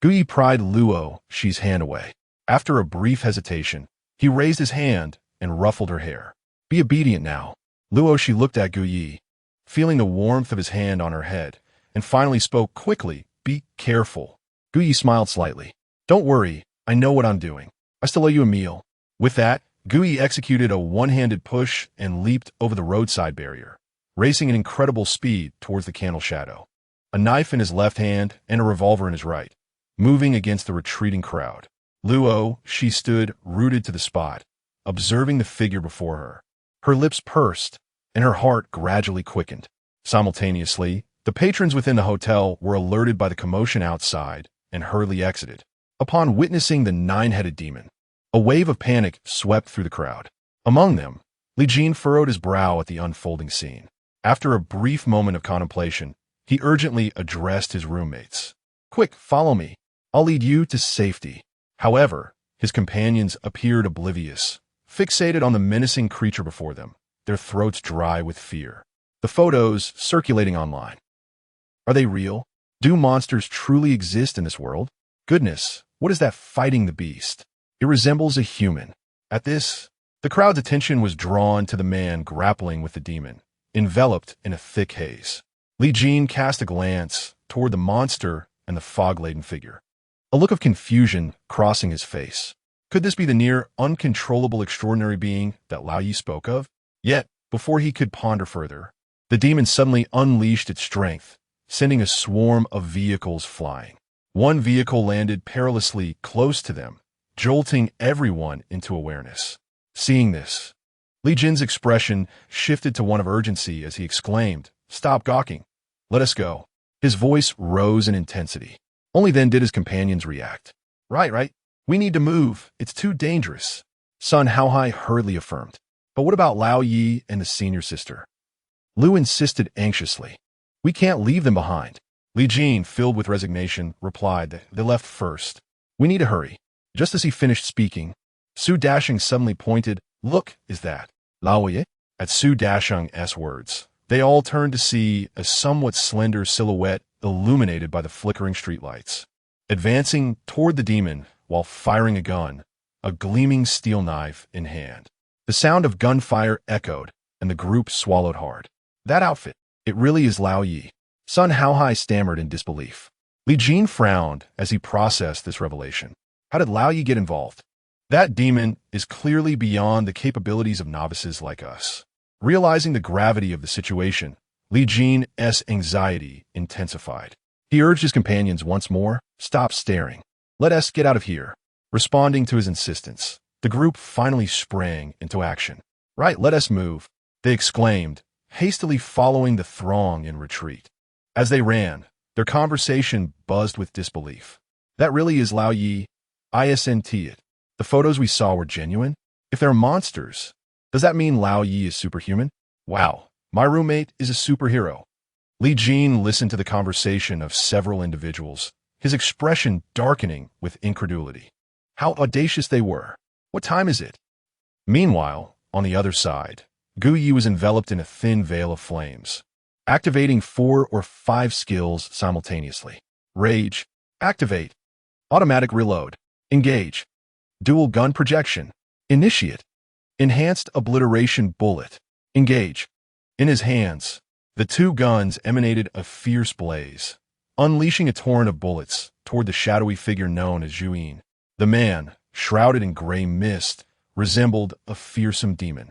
Gui pried Luo, Shi's hand away. After a brief hesitation, he raised his hand and ruffled her hair. Be obedient now. Luo Shi looked at Gui, feeling the warmth of his hand on her head, and finally spoke quickly. Be careful. Gui smiled slightly. Don't worry, I know what I'm doing. I still owe you a meal. With that, Gui executed a one-handed push and leaped over the roadside barrier, racing at incredible speed towards the candle shadow. A knife in his left hand and a revolver in his right, moving against the retreating crowd. Luo, she stood rooted to the spot, observing the figure before her. Her lips pursed, and her heart gradually quickened. Simultaneously, the patrons within the hotel were alerted by the commotion outside and hurriedly exited. Upon witnessing the nine-headed demon, a wave of panic swept through the crowd. Among them, Li Jin furrowed his brow at the unfolding scene. After a brief moment of contemplation, he urgently addressed his roommates. Quick, follow me. I'll lead you to safety. However, his companions appeared oblivious, fixated on the menacing creature before them, their throats dry with fear. The photos circulating online. Are they real? Do monsters truly exist in this world? Goodness, what is that fighting the beast? It resembles a human. At this, the crowd's attention was drawn to the man grappling with the demon, enveloped in a thick haze. Li Jin cast a glance toward the monster and the fog-laden figure, a look of confusion crossing his face. Could this be the near uncontrollable extraordinary being that Lao Yi spoke of? Yet, before he could ponder further, the demon suddenly unleashed its strength, sending a swarm of vehicles flying. One vehicle landed perilously close to them, jolting everyone into awareness. Seeing this, Li Jin's expression shifted to one of urgency as he exclaimed, "Stop gawking. Let us go." His voice rose in intensity. Only then did his companions react. Right. We need to move. It's too dangerous," Sun Haohai hurriedly affirmed. "But what about Lao Yi and the senior sister?" Lu insisted anxiously. "We can't leave them behind." Li Jin, filled with resignation, replied that they left first. "We need to hurry." Just as he finished speaking, Su Dasheng suddenly pointed, "Look, is that Lao Yi?" At Su Dasheng's words, they all turned to see a somewhat slender silhouette illuminated by the flickering streetlights. Advancing toward the demon while firing a gun, a gleaming steel knife in hand. The sound of gunfire echoed, and the group swallowed hard. That outfit, it really is Lao Yi. Sun Haohai stammered in disbelief. Li Jin frowned as he processed this revelation. How did Lao Yi get involved? That demon is clearly beyond the capabilities of novices like us. Realizing the gravity of the situation, Li Jin's anxiety intensified. He urged his companions once more, "Stop staring. Let us get out of here." Responding to his insistence, the group finally sprang into action. "Right, let us move," they exclaimed, hastily following the throng in retreat. As they ran, their conversation buzzed with disbelief. "That really is Lao Yi. Isn't it? The photos we saw were genuine? If they're monsters, does that mean Lao Yi is superhuman? Wow, my roommate is a superhero." Li Jin listened to the conversation of several individuals, his expression darkening with incredulity. How audacious they were. What time is it? Meanwhile, on the other side, Gu Yi was enveloped in a thin veil of flames, activating 4 or 5 skills simultaneously. Rage, activate. Automatic reload, engage. Dual gun projection, initiate. Enhanced obliteration bullet, engage. In his hands, the 2 guns emanated a fierce blaze, unleashing a torrent of bullets toward the shadowy figure known as Zhuyin. The man, shrouded in gray mist, resembled a fearsome demon,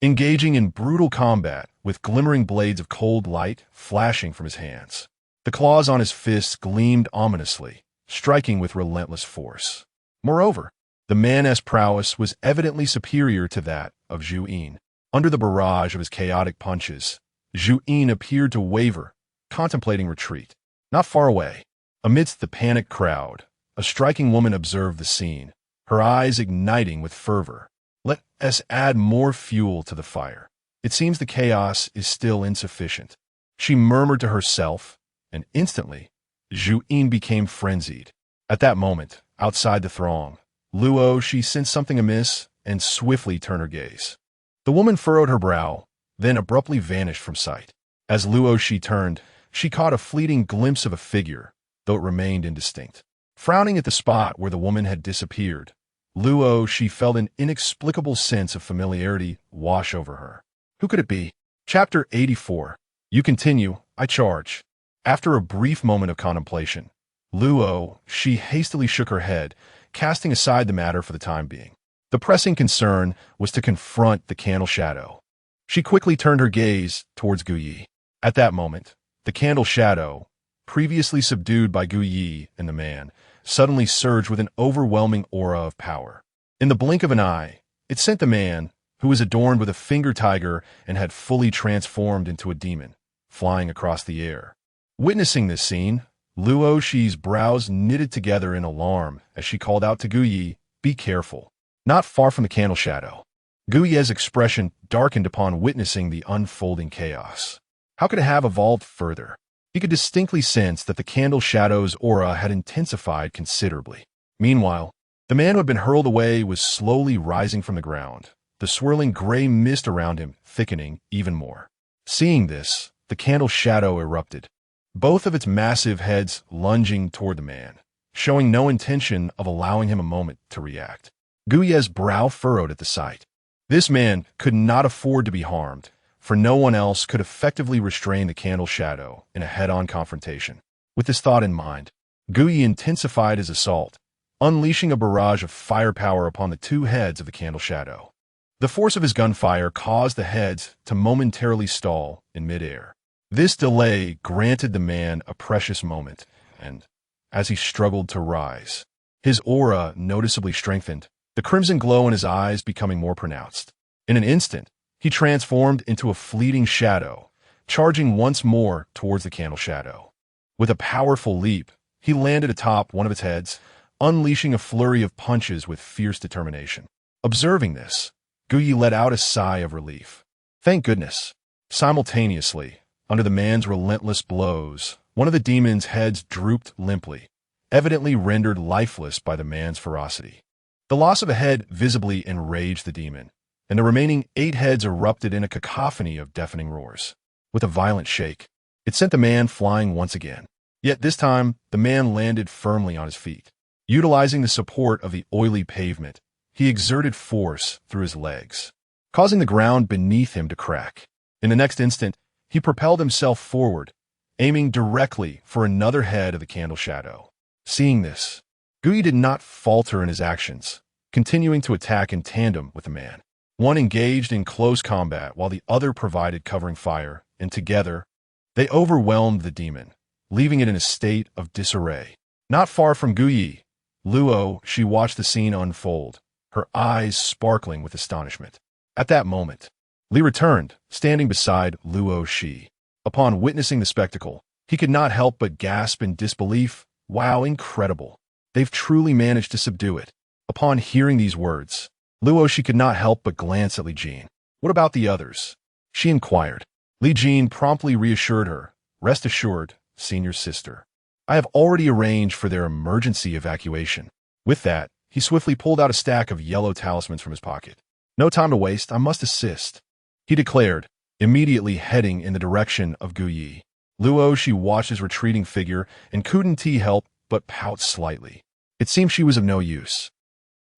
engaging in brutal combat with glimmering blades of cold light flashing from his hands. The claws on his fists gleamed ominously, striking with relentless force. Moreover, the man's prowess was evidently superior to that of Zhuyin. Under the barrage of his chaotic punches, Zhuyin appeared to waver, contemplating retreat. Not far away, amidst the panicked crowd, a striking woman observed the scene, her eyes igniting with fervor. Let us add more fuel to the fire. It seems the chaos is still insufficient. She murmured to herself, and instantly, Zhu Yin became frenzied. At that moment, outside the throng, Luo, she sensed something amiss and swiftly turned her gaze. The woman furrowed her brow, then abruptly vanished from sight. As Luo she turned, she caught a fleeting glimpse of a figure, though it remained indistinct. Frowning at the spot where the woman had disappeared, Luo, she felt an inexplicable sense of familiarity wash over her. Who could it be? Chapter 84. You continue, I charge. After a brief moment of contemplation, Luo, she hastily shook her head, casting aside the matter for the time being. The pressing concern was to confront the candle shadow. She quickly turned her gaze towards Gu Yi. At that moment, the candle shadow, previously subdued by Gu Yi and the man, suddenly surged with an overwhelming aura of power. In the blink of an eye, it sent the man, who was adorned with a finger tiger and had fully transformed into a demon, flying across the air. Witnessing this scene, Luo Shi's brows knitted together in alarm as she called out to Gu Yi, "Be careful." Not far from the candle shadow, Gu Yi's expression darkened upon witnessing the unfolding chaos. How could it have evolved further? He could distinctly sense that the candle shadow's aura had intensified considerably. Meanwhile, the man who had been hurled away was slowly rising from the ground, the swirling gray mist around him thickening even more. Seeing this, the candle shadow erupted, both of its massive heads lunging toward the man, showing no intention of allowing him a moment to react. Gu Yi's brow furrowed at the sight. This man could not afford to be harmed, for no one else could effectively restrain the candle shadow in a head-on confrontation. With this thought in mind, Gu Yi intensified his assault, unleashing a barrage of firepower upon the two heads of the candle shadow. The force of his gunfire caused the heads to momentarily stall in midair. This delay granted the man a precious moment, and as he struggled to rise, his aura noticeably strengthened, the crimson glow in his eyes becoming more pronounced. In an instant, he transformed into a fleeting shadow, charging once more towards the candle shadow. With a powerful leap, he landed atop one of its heads, unleashing a flurry of punches with fierce determination. Observing this, Gu Yi let out a sigh of relief. Thank goodness. Simultaneously, under the man's relentless blows, one of the demon's heads drooped limply, evidently rendered lifeless by the man's ferocity. The loss of a head visibly enraged the demon, and the remaining 8 heads erupted in a cacophony of deafening roars. With a violent shake, it sent the man flying once again. Yet this time, the man landed firmly on his feet. Utilizing the support of the oily pavement, he exerted force through his legs, causing the ground beneath him to crack. In the next instant, he propelled himself forward, aiming directly for another head of the candle shadow. Seeing this, Gu Yi did not falter in his actions, continuing to attack in tandem with the man. One engaged in close combat while the other provided covering fire, and together, they overwhelmed the demon, leaving it in a state of disarray. Not far from Gu Yi, Luo, she watched the scene unfold, her eyes sparkling with astonishment. At that moment, Li returned, standing beside Luo Shi. Upon witnessing the spectacle, he could not help but gasp in disbelief. Wow, incredible. They've truly managed to subdue it. Upon hearing these words, Luo Shi could not help but glance at Li Jin. What about the others? She inquired. Li Jin promptly reassured her. Rest assured, senior sister. I have already arranged for their emergency evacuation. With that, he swiftly pulled out a stack of yellow talismans from his pocket. No time to waste, I must assist, he declared, immediately heading in the direction of Gu Yi. Luo Shi watched his retreating figure and couldn't help but pout slightly. It seemed she was of no use.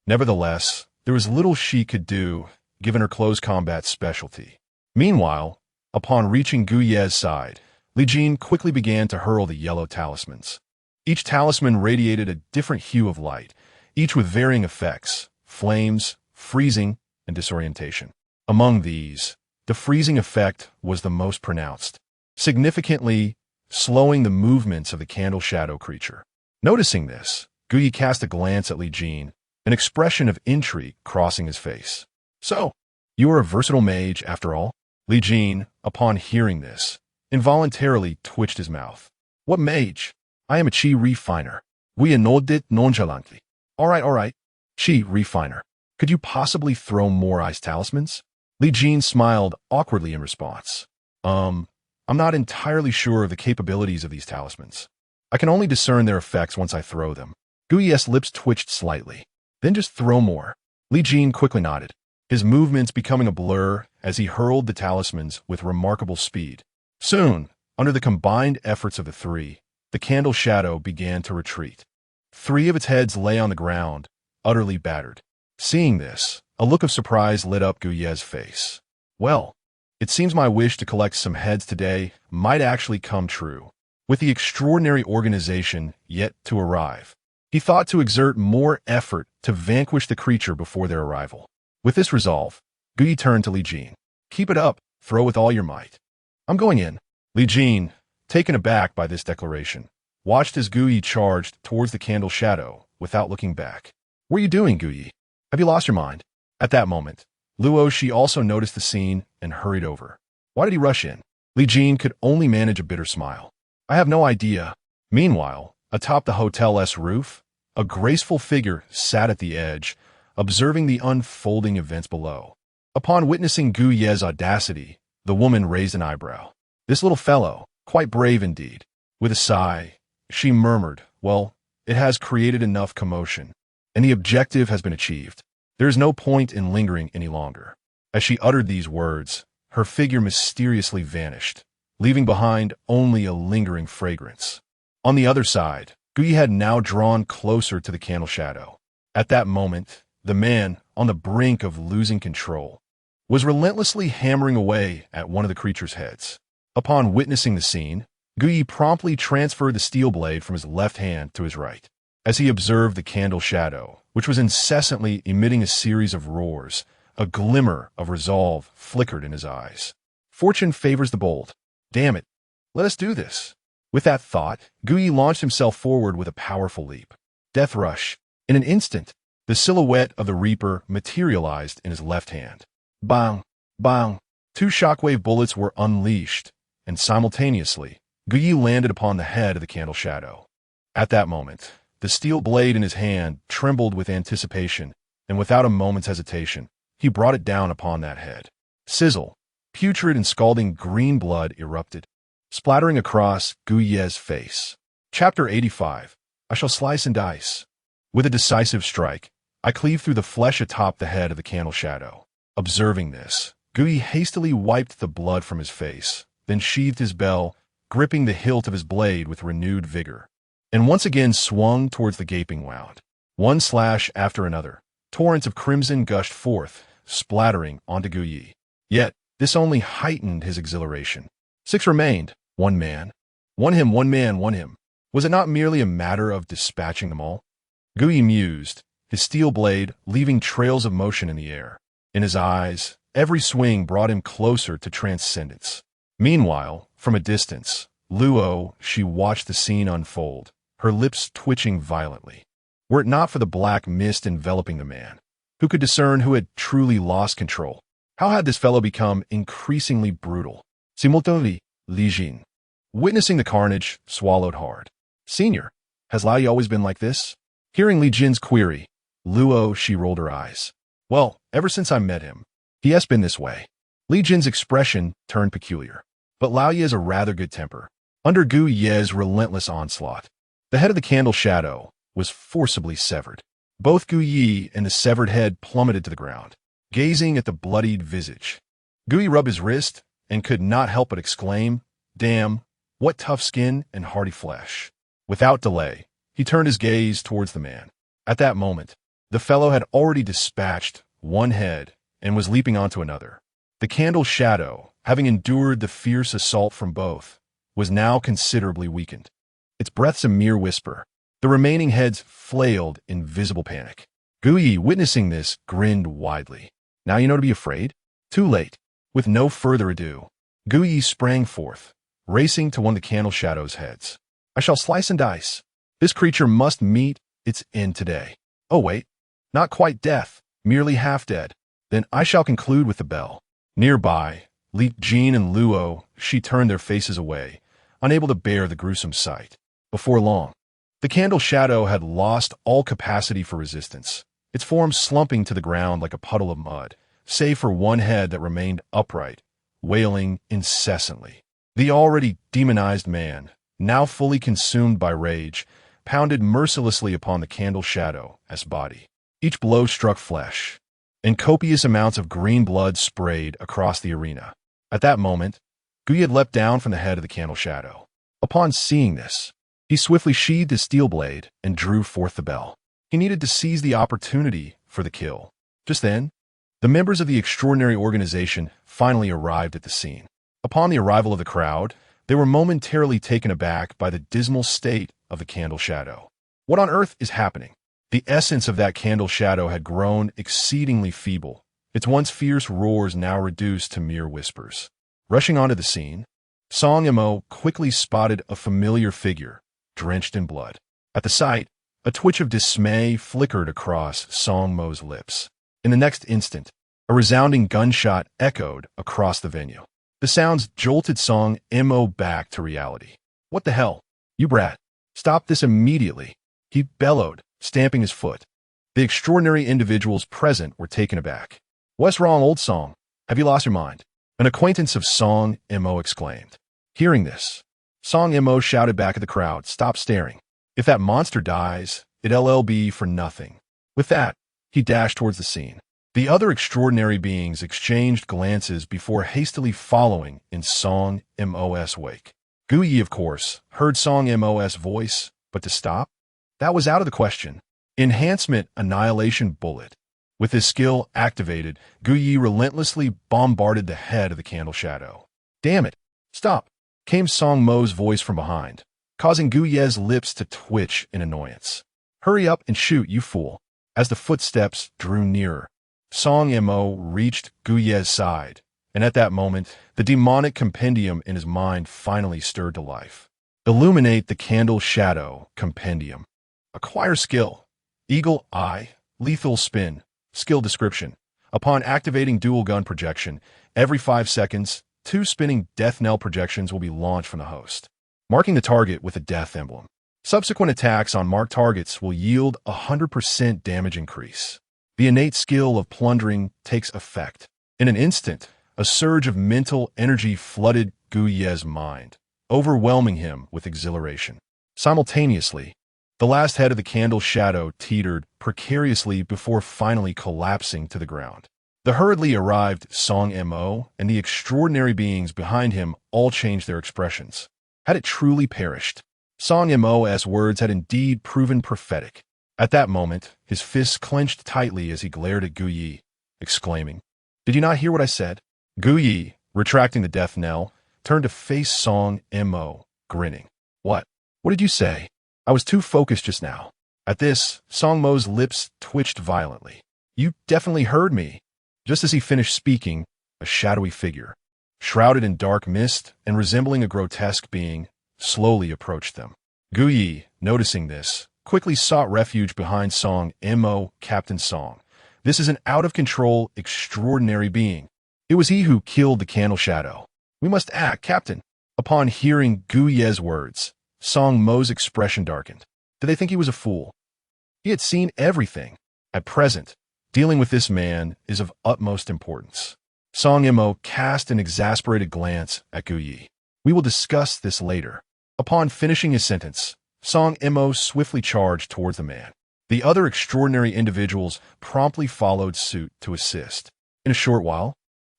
Nevertheless, there was little she could do, given her close combat specialty. Meanwhile, upon reaching Gu Yi's side, Li Jin quickly began to hurl the yellow talismans. Each talisman radiated a different hue of light, each with varying effects, flames, freezing, and disorientation. Among these, the freezing effect was the most pronounced, significantly slowing the movements of the candle shadow creature. Noticing this, Gu Yi cast a glance at Li Jin, an expression of intrigue crossing his face. So, you are a versatile mage after all? Li Jin, upon hearing this, involuntarily twitched his mouth. What mage? I am a chi refiner. We annulled it nonchalantly. All right. Chi refiner. Could you possibly throw more ice talismans? Li Jin smiled awkwardly in response. I'm not entirely sure of the capabilities of these talismans. I can only discern their effects once I throw them. Gui's lips twitched slightly. Then just throw more. Li Jin quickly nodded, his movements becoming a blur as he hurled the talismans with remarkable speed. Soon, under the combined efforts of the three, the candle shadow began to retreat. 3 of its heads lay on the ground, utterly battered. Seeing this, a look of surprise lit up Gui's face. Well, it seems my wish to collect some heads today might actually come true. With the extraordinary organization yet to arrive, he thought to exert more effort to vanquish the creature before their arrival. With this resolve, Gui turned to Li Jin. Keep it up, throw with all your might. I'm going in. Li Jin, taken aback by this declaration, watched as Gui charged towards the candle shadow without looking back. What are you doing, Gui? Have you lost your mind? At that moment, Luo Shi also noticed the scene and hurried over. Why did he rush in? Li Jin could only manage a bitter smile. I have no idea. Meanwhile, atop the hotel's roof, a graceful figure sat at the edge, observing the unfolding events below. Upon witnessing Gui's audacity, the woman raised an eyebrow. This little fellow, quite brave indeed. With a sigh, she murmured, well, it has created enough commotion, and the objective has been achieved. There is no point in lingering any longer. As she uttered these words, her figure mysteriously vanished, leaving behind only a lingering fragrance. On the other side, Gui had now drawn closer to the candle shadow. At that moment, the man, on the brink of losing control, was relentlessly hammering away at one of the creature's heads. Upon witnessing the scene, Gui promptly transferred the steel blade from his left hand to his right. As he observed the candle shadow, which was incessantly emitting a series of roars, a glimmer of resolve flickered in his eyes. Fortune favors the bold. Damn it. Let us do this. With that thought, Gui launched himself forward with a powerful leap. Death rush. In an instant, the silhouette of the Reaper materialized in his left hand. Bang! Bang! 2 shockwave bullets were unleashed, and simultaneously, Gui landed upon the head of the candle shadow. At that moment, the steel blade in his hand trembled with anticipation, and without a moment's hesitation, he brought it down upon that head. Sizzle! Putrid and scalding green blood erupted, splattering across Gui's face. Chapter 85. I shall slice and dice. With a decisive strike, I cleave through the flesh atop the head of the candle shadow. Observing this, Gui hastily wiped the blood from his face, then sheathed his bell, gripping the hilt of his blade with renewed vigor, and once again swung towards the gaping wound. One slash after another, torrents of crimson gushed forth, splattering onto Gui. Yet, this only heightened his exhilaration. 6 remained. 1 man. One him, 1 man, 1 him. Was it not merely a matter of dispatching them all? Gui mused, his steel blade leaving trails of motion in the air. In his eyes, every swing brought him closer to transcendence. Meanwhile, from a distance, Luo Shi watched the scene unfold, her lips twitching violently. Were it not for the black mist enveloping the man, who could discern who had truly lost control? How had this fellow become increasingly brutal? Simultaneously, Li Jin, witnessing the carnage, swallowed hard. Senior, has Lai always been like this? Hearing Li Jin's query, Luo Shi rolled her eyes. Well, ever since I met him, he has been this way. Li Jin's expression turned peculiar. But Lao Ye has a rather good temper. Under Gu Ye's relentless onslaught, the head of the candle shadow was forcibly severed. Both Gu Yi and the severed head plummeted to the ground, gazing at the bloodied visage. Gu Yi rubbed his wrist and could not help but exclaim, "Damn, what tough skin and hardy flesh." Without delay, he turned his gaze towards the man. At that moment, the fellow had already dispatched one head and was leaping onto another. The candle shadow, having endured the fierce assault from both, was now considerably weakened. Its breath's a mere whisper. The remaining heads flailed in visible panic. Gu Yi, witnessing this, grinned widely. Now you know to be afraid? Too late. With no further ado, Gu Yi sprang forth, racing to one of the candle shadow's heads. I shall slice and dice. This creature must meet its end today. Oh wait, not quite death, merely half dead. Then I shall conclude with the bell. Nearby, Li Jin and Luo Shi turned their faces away, unable to bear the gruesome sight. Before long, the candle shadow had lost all capacity for resistance, its form slumping to the ground like a puddle of mud, save for one head that remained upright, wailing incessantly. The already demonized man, now fully consumed by rage, pounded mercilessly upon the candle shadow's body. Each blow struck flesh, and copious amounts of green blood sprayed across the arena. At that moment, Guyi had leapt down from the head of the candle shadow. Upon seeing this, he swiftly sheathed his steel blade and drew forth the bell. He needed to seize the opportunity for the kill. Just then, the members of the extraordinary organization finally arrived at the scene. Upon the arrival of the crowd, they were momentarily taken aback by the dismal state of the candle shadow. What on earth is happening? The essence of that candle shadow had grown exceedingly feeble, its once fierce roars now reduced to mere whispers. Rushing onto the scene, Song Mo quickly spotted a familiar figure, drenched in blood. At the sight, a twitch of dismay flickered across Song Mo's lips. In the next instant, a resounding gunshot echoed across the venue. The sounds jolted Song Mo back to reality. "What the hell? You brat! Stop this immediately!" he bellowed, stamping his foot. The extraordinary individuals present were taken aback. "What's wrong, old Song? Have you lost your mind?" An acquaintance of Song Mo exclaimed. Hearing this, Song Mo shouted back at the crowd, "Stop staring. If that monster dies, it'll be for nothing." With that, he dashed towards the scene. The other extraordinary beings exchanged glances before hastily following in Song Mo's wake. Guyi, of course, heard Song Mo's voice, but to stop? That was out of the question. Enhancement Annihilation Bullet. With his skill activated, Guyi relentlessly bombarded the head of the candle shadow. "Damn it! Stop!" came Song Mo's voice from behind, causing Guyi's lips to twitch in annoyance. "Hurry up and shoot, you fool!" As the footsteps drew nearer, Song Mo reached Guyi's side, and at that moment, the demonic compendium in his mind finally stirred to life. Illuminate the candle shadow compendium. Acquire skill. Eagle Eye. Lethal spin. Skill description. Upon activating dual gun projection, every 5 seconds, 2 spinning death knell projections will be launched from the host, marking the target with a death emblem. Subsequent attacks on marked targets will yield a 100% damage increase. The innate skill of plundering takes effect. In an instant, a surge of mental energy flooded Guyi's mind, overwhelming him with exhilaration. Simultaneously, the last head of the candle shadow teetered precariously before finally collapsing to the ground. The hurriedly arrived Song Mo and the extraordinary beings behind him all changed their expressions. Had it truly perished? Song Mo's words had indeed proven prophetic. At that moment, his fists clenched tightly as he glared at Guyi, exclaiming, "Did you not hear what I said?" Guyi, retracting the death knell, turned to face Song Mo, grinning. What did you say? I was too focused just now." At this, Song Mo's lips twitched violently. "You definitely heard me." Just as he finished speaking, a shadowy figure, shrouded in dark mist and resembling a grotesque being, slowly approached them. Guyi, noticing this, quickly sought refuge behind Song Mo. "Captain Song, this is an out-of-control, extraordinary being. It was he who killed the candle shadow. We must act, Captain." Upon hearing Guyi's words, Song Mo's expression darkened. Did they think he was a fool? He had seen everything. At present, dealing with this man is of utmost importance. Song Mo cast an exasperated glance at Guyi. "We will discuss this later." Upon finishing his sentence, Song Mo swiftly charged towards the man. The other extraordinary individuals promptly followed suit to assist. In a short while,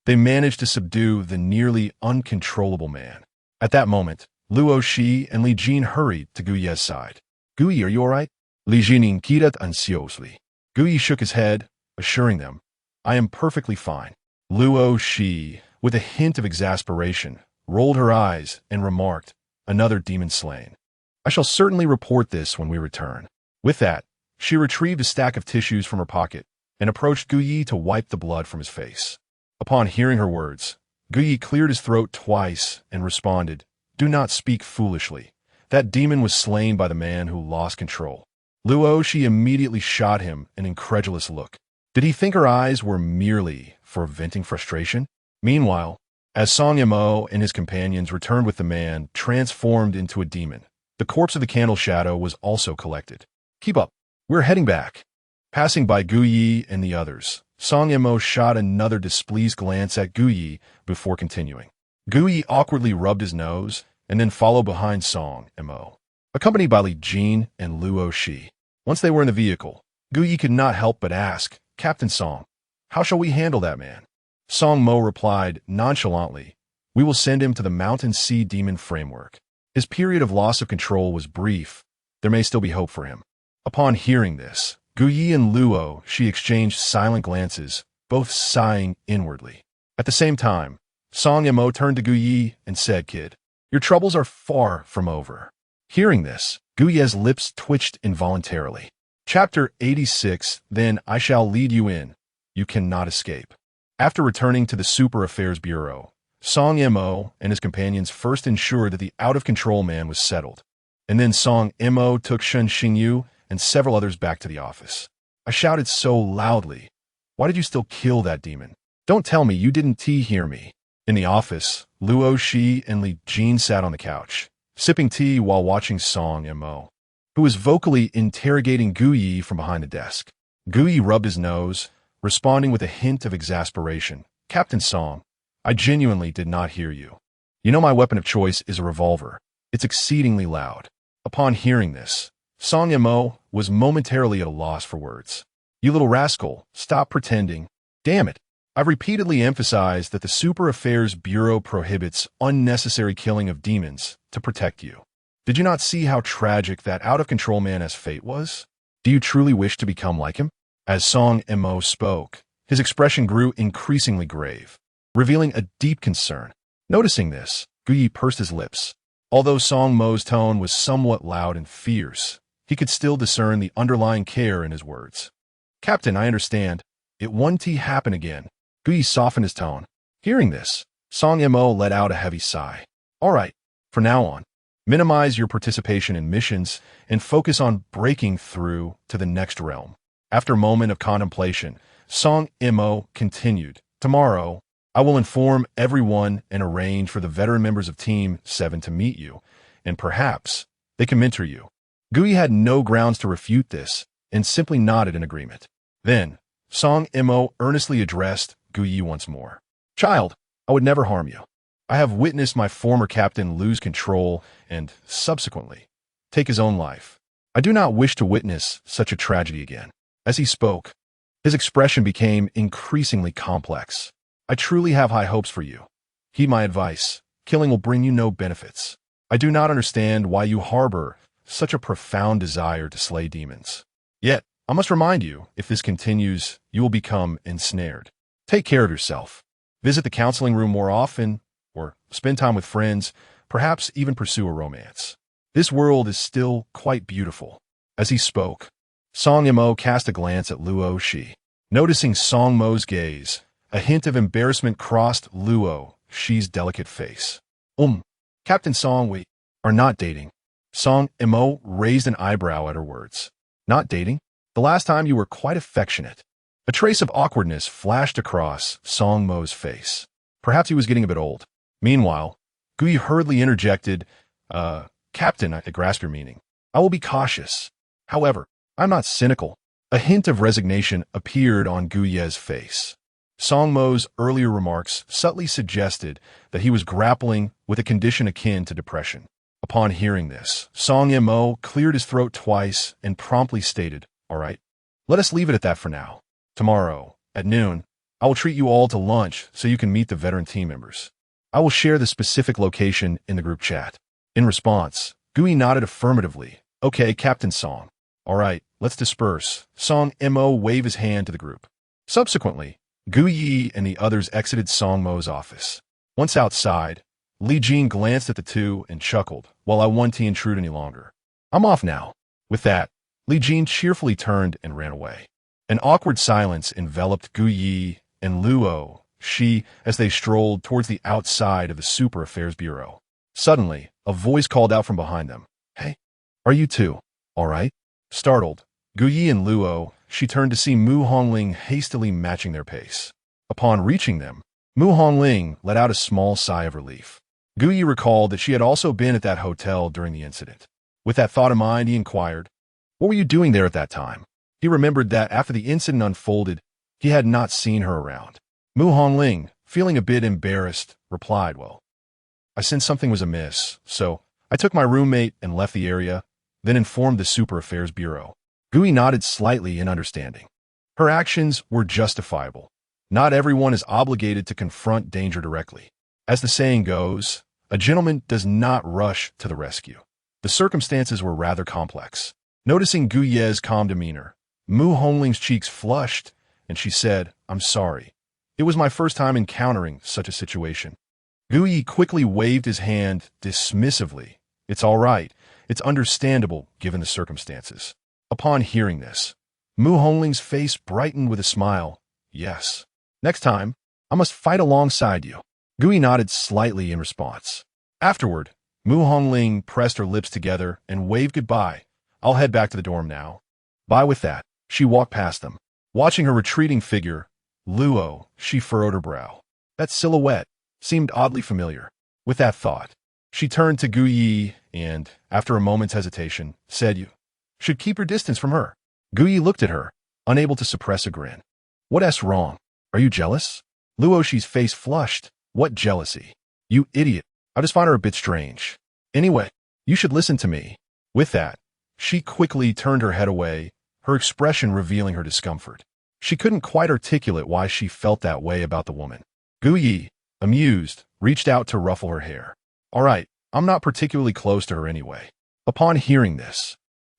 they managed to subdue the nearly uncontrollable man. At that moment, Luo Shi and Li Jin hurried to Guyi's side. "Guyi, are you all right?" Li Jin inquired anxiously. Guyi shook his head, assuring them, "I am perfectly fine." Luo Shi, with a hint of exasperation, rolled her eyes and remarked, "Another demon slain. I shall certainly report this when we return." With that, she retrieved a stack of tissues from her pocket and approached Guyi to wipe the blood from his face. Upon hearing her words, Guyi cleared his throat twice and responded, "Do not speak foolishly. That demon was slain by the man who lost control." Luo Shi immediately shot him an incredulous look. Did he think her eyes were merely for venting frustration? Meanwhile, as Song Mo and his companions returned with the man transformed into a demon, the corpse of the candle shadow was also collected. "Keep up. We're heading back." Passing by Guyi and the others, Song Mo shot another displeased glance at Guyi before continuing. Guyi awkwardly rubbed his nose and then follow behind Song Mo, accompanied by Li Jin and Luo Shi. Once they were in the vehicle, Gu Yi could not help but ask, "Captain Song, how shall we handle that man?" Song Mo replied nonchalantly, "We will send him to the Mountain Sea Demon Framework. His period of loss of control was brief. There may still be hope for him." Upon hearing this, Gu Yi and Luo Shi exchanged silent glances, both sighing inwardly. At the same time, Song Mo turned to Gu Yi and said, "Kid, your troubles are far from over." Hearing this, Gu Yi's lips twitched involuntarily. Chapter 86, Then I Shall Lead You In. You Cannot Escape. After returning to the Super Affairs Bureau, Song Mo and his companions first ensured that the out-of-control man was settled, and then Song Mo took Shen Xingyu and several others back to the office. I shouted so loudly, "Why did you still kill that demon? Don't tell me you didn't hear me." In the office, Luo Shi and Li Jin sat on the couch, sipping tea while watching Song Mo, who was vocally interrogating Gu Yi from behind the desk. Gu Yi rubbed his nose, responding with a hint of exasperation. "Captain Song, I genuinely did not hear you. You know my weapon of choice is a revolver. It's exceedingly loud." Upon hearing this, Song Mo was momentarily at a loss for words. "You little rascal, stop pretending. Damn it. I've repeatedly emphasized that the Super Affairs Bureau prohibits unnecessary killing of demons to protect you. Did you not see how tragic that out-of-control man's fate was? Do you truly wish to become like him?" As Song Mo spoke, his expression grew increasingly grave, revealing a deep concern. Noticing this, Gu Yi pursed his lips. Although Song Mo's tone was somewhat loud and fierce, he could still discern the underlying care in his words. "Captain, I understand. It won't happen again." Gu Yi softened his tone. Hearing this, Song Mo let out a heavy sigh. "All right, from now on, minimize your participation in missions and focus on breaking through to the next realm." After a moment of contemplation, Song Mo continued, "Tomorrow, I will inform everyone and arrange for the veteran members of Team 7 to meet you, and perhaps they can mentor you." Gu Yi had no grounds to refute this and simply nodded in agreement. Then, Song Mo earnestly addressed Gu Yi once more. "Child, I would never harm you. I have witnessed my former captain lose control and, subsequently, take his own life. I do not wish to witness such a tragedy again." As he spoke, his expression became increasingly complex. "I truly have high hopes for you. Heed my advice. Killing will bring you no benefits. I do not understand why you harbor such a profound desire to slay demons. Yet, I must remind you, if this continues, you will become ensnared. Take care of yourself. Visit the counseling room more often, or spend time with friends, perhaps even pursue a romance. This world is still quite beautiful." As he spoke, Song Mo cast a glance at Luo Shi. Noticing Song Mo's gaze, a hint of embarrassment crossed Luo Shi's delicate face. Captain Song, we are not dating." Song Mo raised an eyebrow at her words. "Not dating? The last time you were quite affectionate." A trace of awkwardness flashed across Song Mo's face. Perhaps he was getting a bit old. Meanwhile, Gu Yi hurriedly interjected, "Captain, I grasp your meaning. I will be cautious. However, I'm not cynical." A hint of resignation appeared on Gu Yi's face. Song Mo's earlier remarks subtly suggested that he was grappling with a condition akin to depression. Upon hearing this, Song Mo cleared his throat twice and promptly stated, "All right, let us leave it at that for now. Tomorrow, at noon, I will treat you all to lunch so you can meet the veteran team members. I will share the specific location in the group chat." In response, Gu Yi nodded affirmatively. "Okay, Captain Song. All right, let's disperse." Song Mo waved his hand to the group. Subsequently, Gu Yi and the others exited Song Mo's office. Once outside, Li Jin glanced at the two and chuckled, "Well, I won't intrude any longer. I'm off now." With that, Li Jin cheerfully turned and ran away. An awkward silence enveloped Gu Yi and Luo Shi as they strolled towards the outside of the Super Affairs Bureau. Suddenly, a voice called out from behind them. "Hey, are you two all right?" Startled, Gu Yi and Luo Shi turned to see Mu Hongling hastily matching their pace. Upon reaching them, Mu Hongling let out a small sigh of relief. Gu Yi recalled that she had also been at that hotel during the incident. With that thought in mind, he inquired, "What were you doing there at that time?" He remembered that after the incident unfolded, he had not seen her around. Mu Hongling, feeling a bit embarrassed, replied, "Well, I sensed something was amiss, so I took my roommate and left the area, then informed the Super Affairs Bureau. Gui nodded slightly in understanding. Her actions were justifiable. Not everyone is obligated to confront danger directly. As the saying goes, a gentleman does not rush to the rescue. The circumstances were rather complex. Noticing Gui's calm demeanor, Mu Hongling's cheeks flushed, and she said, "I'm sorry. It was my first time encountering such a situation." Gui quickly waved his hand dismissively. "It's all right. It's understandable given the circumstances." Upon hearing this, Mu Hongling's face brightened with a smile. "Yes. Next time, I must fight alongside you." Gui nodded slightly in response. Afterward, Mu Hongling pressed her lips together and waved goodbye. "I'll head back to the dorm now." Bye. With that, she walked past them. Watching her retreating figure, Luo, she furrowed her brow. That silhouette seemed oddly familiar. With that thought, she turned to Gui and, after a moment's hesitation, said, "You should keep your distance from her." Gui looked at her, unable to suppress a grin. "What's wrong? Are you jealous?" Luoshi's face flushed. "What jealousy? You idiot. I just find her a bit strange. Anyway, you should listen to me." With that, she quickly turned her head away, her expression revealing her discomfort. She couldn't quite articulate why she felt that way about the woman. Gui, amused, reached out to ruffle her hair. "All right, I'm not particularly close to her anyway." Upon hearing this,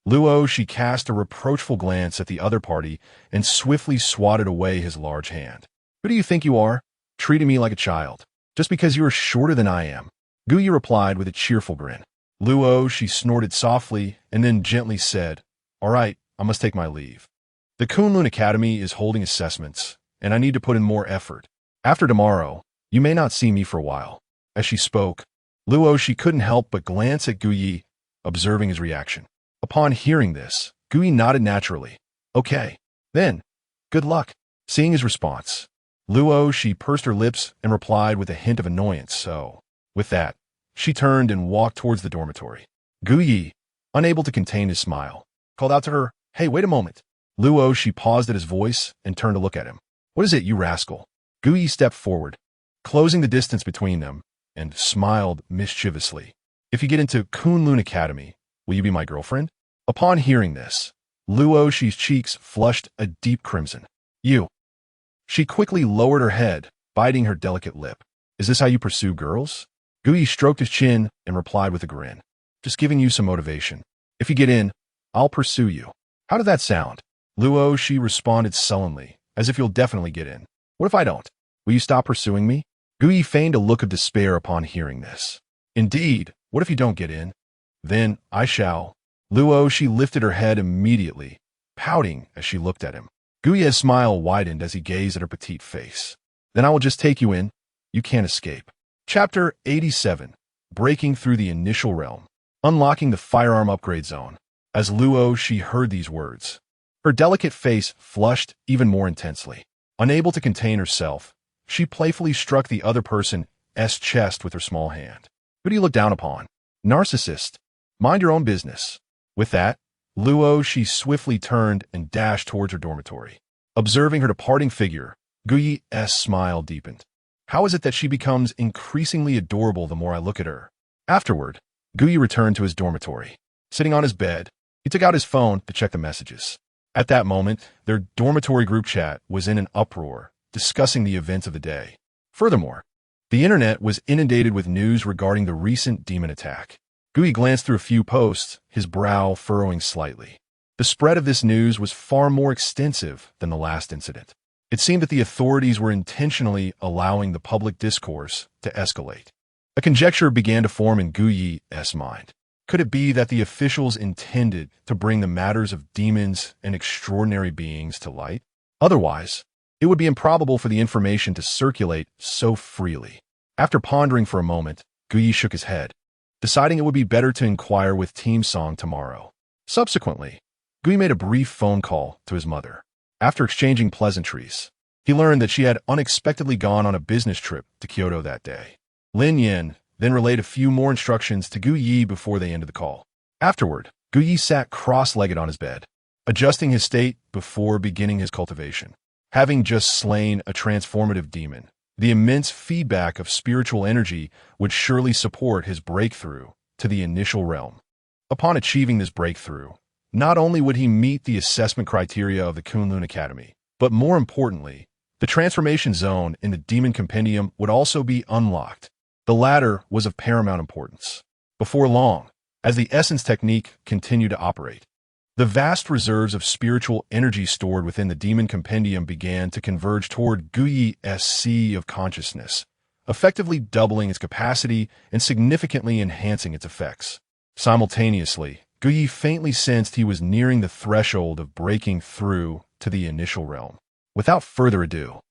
Luo, she cast a reproachful glance at the other party and swiftly swatted away his large hand. "Who do you think you are? Treating me like a child, just because you are shorter than I am." Gui replied with a cheerful grin. Luo, she snorted softly and then gently said, "All right, I must take my leave. The Kunlun Academy is holding assessments, and I need to put in more effort. After tomorrow, you may not see me for a while." As she spoke, Luo, she couldn't help but glance at Gui, observing his reaction. Upon hearing this, Gui nodded naturally. "Okay, then, good luck." Seeing his response, Luo, she pursed her lips and replied with a hint of annoyance, so. With that, she turned and walked towards the dormitory. Gui, unable to contain his smile, called out to her, "Hey, wait a moment." Luo, she paused at his voice and turned to look at him. "What is it, you rascal?" Gui stepped forward, closing the distance between them, and smiled mischievously. "If you get into Kunlun Academy, will you be my girlfriend?" Upon hearing this, Luo, she's cheeks flushed a deep crimson. "You." She quickly lowered her head, biting her delicate lip. "Is this how you pursue girls?" Gui stroked his chin and replied with a grin. "Just giving you some motivation. If you get in, I'll pursue you." "How did that sound?" Luo, she responded sullenly, "As if you'll definitely get in. What if I don't? Will you stop pursuing me?" Gui feigned a look of despair upon hearing this. "Indeed, what if you don't get in?" "Then I shall." Luo, she lifted her head immediately, pouting as she looked at him. Gui's smile widened as he gazed at her petite face. "Then I will just take you in. You can't escape." Chapter 87, Breaking Through the Initial Realm. Unlocking the Firearm Upgrade Zone. As Luo, she heard these words, her delicate face flushed even more intensely. Unable to contain herself, she playfully struck the other person's chest with her small hand. "Who do you look down upon? Narcissist. Mind your own business." With that, Luo, she swiftly turned and dashed towards her dormitory. Observing her departing figure, Gui's smile deepened. How is it that she becomes increasingly adorable the more I look at her? Afterward, Gui returned to his dormitory. Sitting on his bed, he took out his phone to check the messages. At that moment, their dormitory group chat was in an uproar, discussing the events of the day. Furthermore, the internet was inundated with news regarding the recent demon attack. Gui glanced through a few posts, his brow furrowing slightly. The spread of this news was far more extensive than the last incident. It seemed that the authorities were intentionally allowing the public discourse to escalate. A conjecture began to form in Gui's mind. Could it be that the officials intended to bring the matters of demons and extraordinary beings to light? Otherwise, it would be improbable for the information to circulate so freely. After pondering for a moment, Gui shook his head, deciding it would be better to inquire with Team Song tomorrow. Subsequently, Gui made a brief phone call to his mother. After exchanging pleasantries, he learned that she had unexpectedly gone on a business trip to Kyoto that day. Lin Yin then relayed a few more instructions to Gui before they ended the call. Afterward, Gui sat cross-legged on his bed, adjusting his state before beginning his cultivation. Having just slain a transformative demon, The immense feedback of spiritual energy would surely support his breakthrough to the initial realm. Upon achieving this breakthrough, not only would he meet the assessment criteria of the Kunlun Academy, but more importantly, the transformation zone in the Demon Compendium would also be unlocked. The latter was of paramount importance. Before long, as the Essence technique continued to operate, the vast reserves of spiritual energy stored within the Demon Compendium began to converge toward Guyi's sea of consciousness, effectively doubling its capacity and significantly enhancing its effects. Simultaneously, Guyi faintly sensed he was nearing the threshold of breaking through to the initial realm. Without further ado,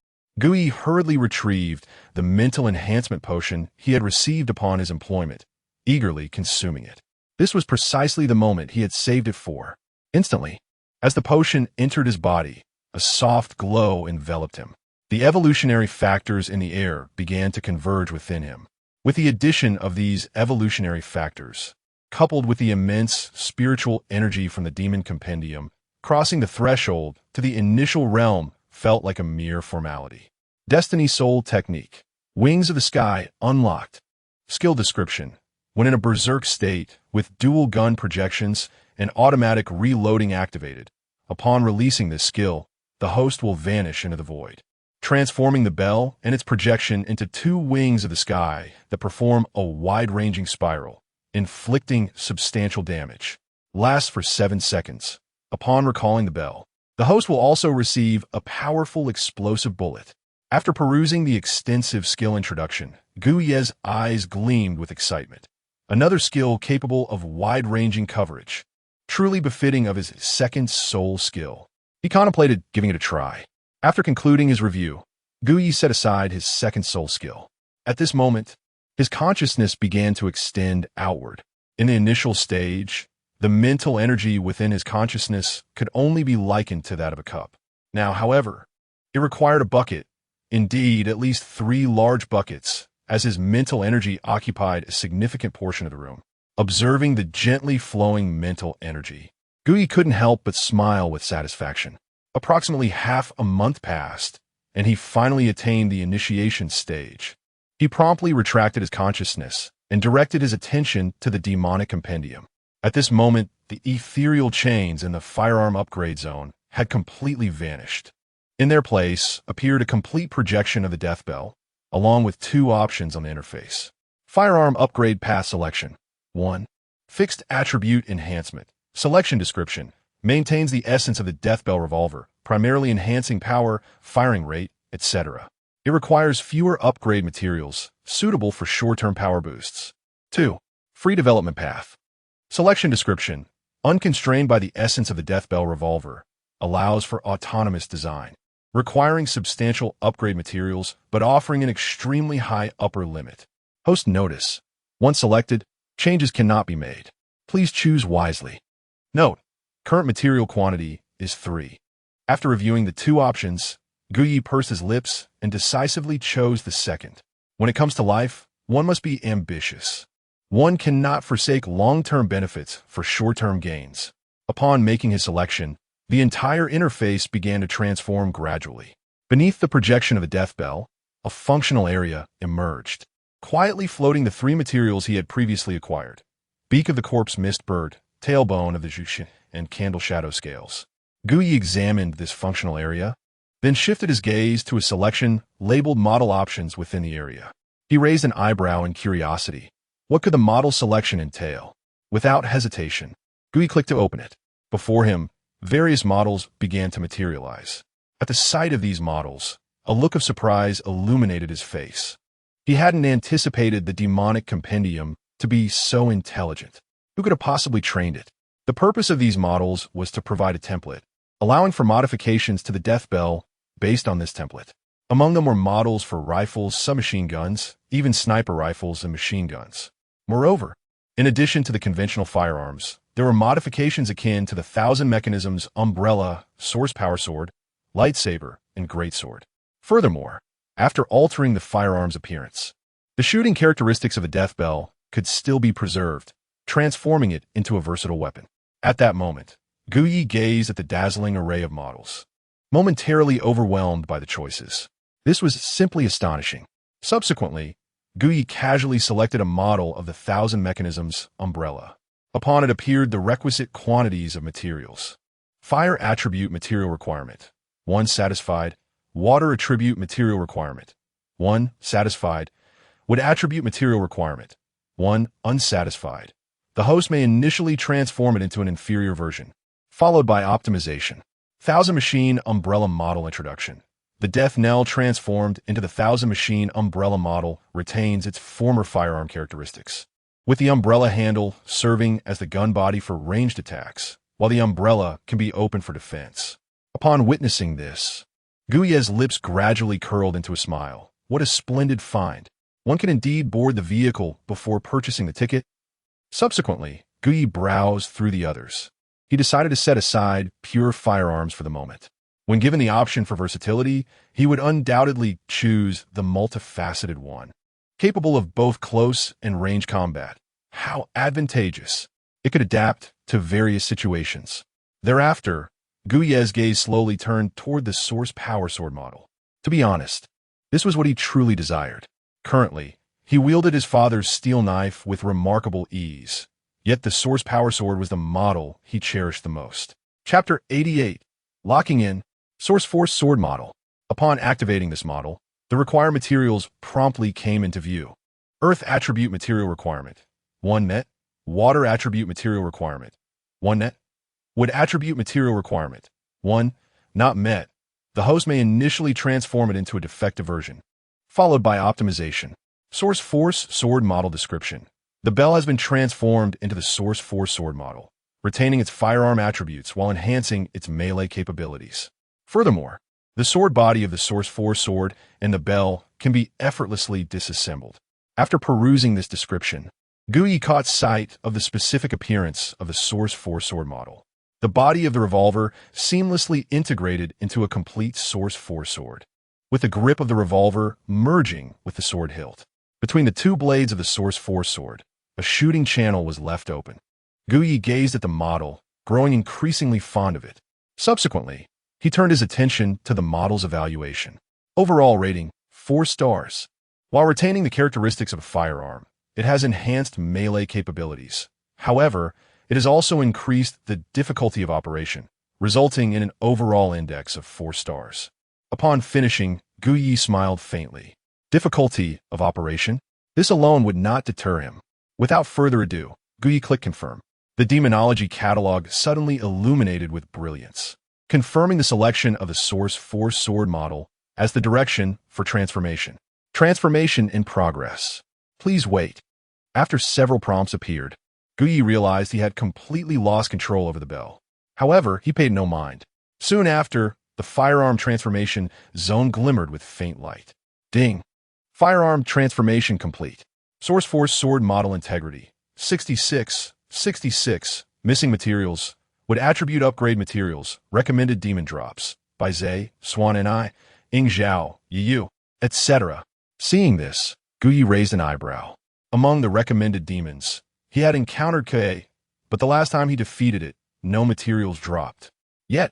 Guyi hurriedly retrieved the mental enhancement potion he had received upon his employment, eagerly consuming it. This was precisely the moment he had saved it for. Instantly, as the potion entered his body, a soft glow enveloped him. The evolutionary factors in the air began to converge within him. With the addition of these evolutionary factors, coupled with the immense spiritual energy from the Demon Compendium, crossing the threshold to the initial realm felt like a mere formality. Destiny Soul Technique. Wings of the Sky unlocked. Skill description. When in a berserk state, with dual gun projections and automatic reloading activated, upon releasing this skill, the host will vanish into the void, transforming the bell and its projection into two wings of the sky that perform a wide-ranging spiral, inflicting substantial damage. Lasts for 7 seconds. Upon recalling the bell, the host will also receive a powerful explosive bullet. After perusing the extensive skill introduction, Guyi's eyes gleamed with excitement. Another skill capable of wide-ranging coverage, truly befitting of his second soul skill. He contemplated giving it a try. After concluding his review, Guyi set aside his second soul skill. At this moment, his consciousness began to extend outward. In the initial stage, the mental energy within his consciousness could only be likened to that of a cup. Now, however, it required a bucket, indeed at least 3 large buckets, as his mental energy occupied a significant portion of the room. Observing the gently flowing mental energy, Guyi couldn't help but smile with satisfaction. Approximately half a month passed, and he finally attained the initiation stage. He promptly retracted his consciousness and directed his attention to the demonic compendium. At this moment, the ethereal chains in the firearm upgrade zone had completely vanished. In their place appeared a complete projection of the death bell, along with 2 options on the interface. Firearm upgrade path selection. 1. Fixed attribute enhancement. Selection description. Maintains the essence of the death bell revolver, primarily enhancing power, firing rate, etc. It requires fewer upgrade materials, suitable for short-term power boosts. 2. Free development path. Selection description. Unconstrained by the essence of the death bell revolver, allows for autonomous design, requiring substantial upgrade materials but offering an extremely high upper limit. Host notice. Once selected, changes cannot be made. Please choose wisely. Note. Current material quantity is 3. After reviewing the 2 options, Guyi pursed his lips and decisively chose the second. When it comes to life, one must be ambitious. One cannot forsake long-term benefits for short-term gains. Upon making his selection, the entire interface began to transform gradually. Beneath the projection of the death bell, a functional area emerged, quietly floating the 3 materials he had previously acquired: beak of the corpse mist bird, tailbone of the Jushin, and candle shadow scales. Guyi examined this functional area, then shifted his gaze to a selection labeled model options within the area. He raised an eyebrow in curiosity. What could the model selection entail? Without hesitation, Guyi clicked to open it. Before him, various models began to materialize. At the sight of these models, a look of surprise illuminated his face. He hadn't anticipated the demonic compendium to be so intelligent. Who could have possibly trained it? The purpose of these models was to provide a template, allowing for modifications to the death bell based on this template. Among them were models for rifles, submachine guns, even sniper rifles and machine guns. Moreover, in addition to the conventional firearms, there were modifications akin to the 1,000 Mechanisms umbrella, source power sword, lightsaber, and greatsword. Furthermore, after altering the firearm's appearance, the shooting characteristics of the death bell could still be preserved, transforming it into a versatile weapon. At that moment, Guyi gazed at the dazzling array of models, momentarily overwhelmed by the choices. This was simply astonishing. Subsequently, Guyi casually selected a model of the Thousand Mechanisms umbrella. Upon it appeared the requisite quantities of materials. Fire attribute material requirement, 1 satisfied. Water attribute material requirement, 1 satisfied. Wood attribute material requirement, 1 unsatisfied. The host may initially transform it into an inferior version, followed by optimization. Thousand Machine Umbrella Model Introduction. The Death Knell transformed into the Thousand Machine Umbrella model retains its former firearm characteristics, with the umbrella handle serving as the gun body for ranged attacks, while the umbrella can be opened for defense. Upon witnessing this, Guyi's lips gradually curled into a smile. What a splendid find. One can indeed board the vehicle before purchasing the ticket. Subsequently, Guyi browsed through the others. He decided to set aside pure firearms for the moment. When given the option for versatility, he would undoubtedly choose the multifaceted one, capable of both close and range combat. How advantageous! It could adapt to various situations. Thereafter, Guyi's gaze slowly turned toward the Source Power Sword model. To be honest, this was what he truly desired. Currently, he wielded his father's steel knife with remarkable ease, yet the Source Power Sword was the model he cherished the most. Chapter 88. Locking in Source Force Sword Model. Upon activating this model, the required materials promptly came into view. Earth Attribute Material Requirement, 1 met. Water Attribute Material Requirement, 1 net. Wood Attribute Material Requirement, 1 not met. The host may initially transform it into a defective version, followed by optimization. Source Force Sword Model Description. The bell has been transformed into the Source Force Sword model, retaining its firearm attributes while enhancing its melee capabilities. Furthermore, the sword body of the Source Force Sword and the bell can be effortlessly disassembled. After perusing this description, Guyi caught sight of the specific appearance of the Source Force Sword model. The body of the revolver seamlessly integrated into a complete Source Force sword, with the grip of the revolver merging with the sword hilt. Between the two blades of the Source Force sword, a shooting channel was left open. Guyi gazed at the model, growing increasingly fond of it. Subsequently, he turned his attention to the model's evaluation. Overall rating, 4 stars. While retaining the characteristics of a firearm, it has enhanced melee capabilities. However, it has also increased the difficulty of operation, resulting in an overall index of 4 stars. Upon finishing, Guyi smiled faintly. Difficulty of operation? This alone would not deter him. Without further ado, Guyi clicked confirm. The demonology catalog suddenly illuminated with brilliance, confirming the selection of the Source Force Sword model as the direction for transformation. Transformation in progress. Please wait. After several prompts appeared, Guyi realized he had completely lost control over the bell. However, he paid no mind. Soon after, the firearm transformation zone glimmered with faint light. Ding! Firearm transformation complete. Source Force Sword model integrity. 66. Missing materials. Would attribute upgrade materials. Recommended demon drops. By Zay, Swan and I, Ing Zhao, Yu, etc. Seeing this, Guyi raised an eyebrow. Among the recommended demons, he had encountered Ka, but the last time he defeated it, no materials dropped. Yet,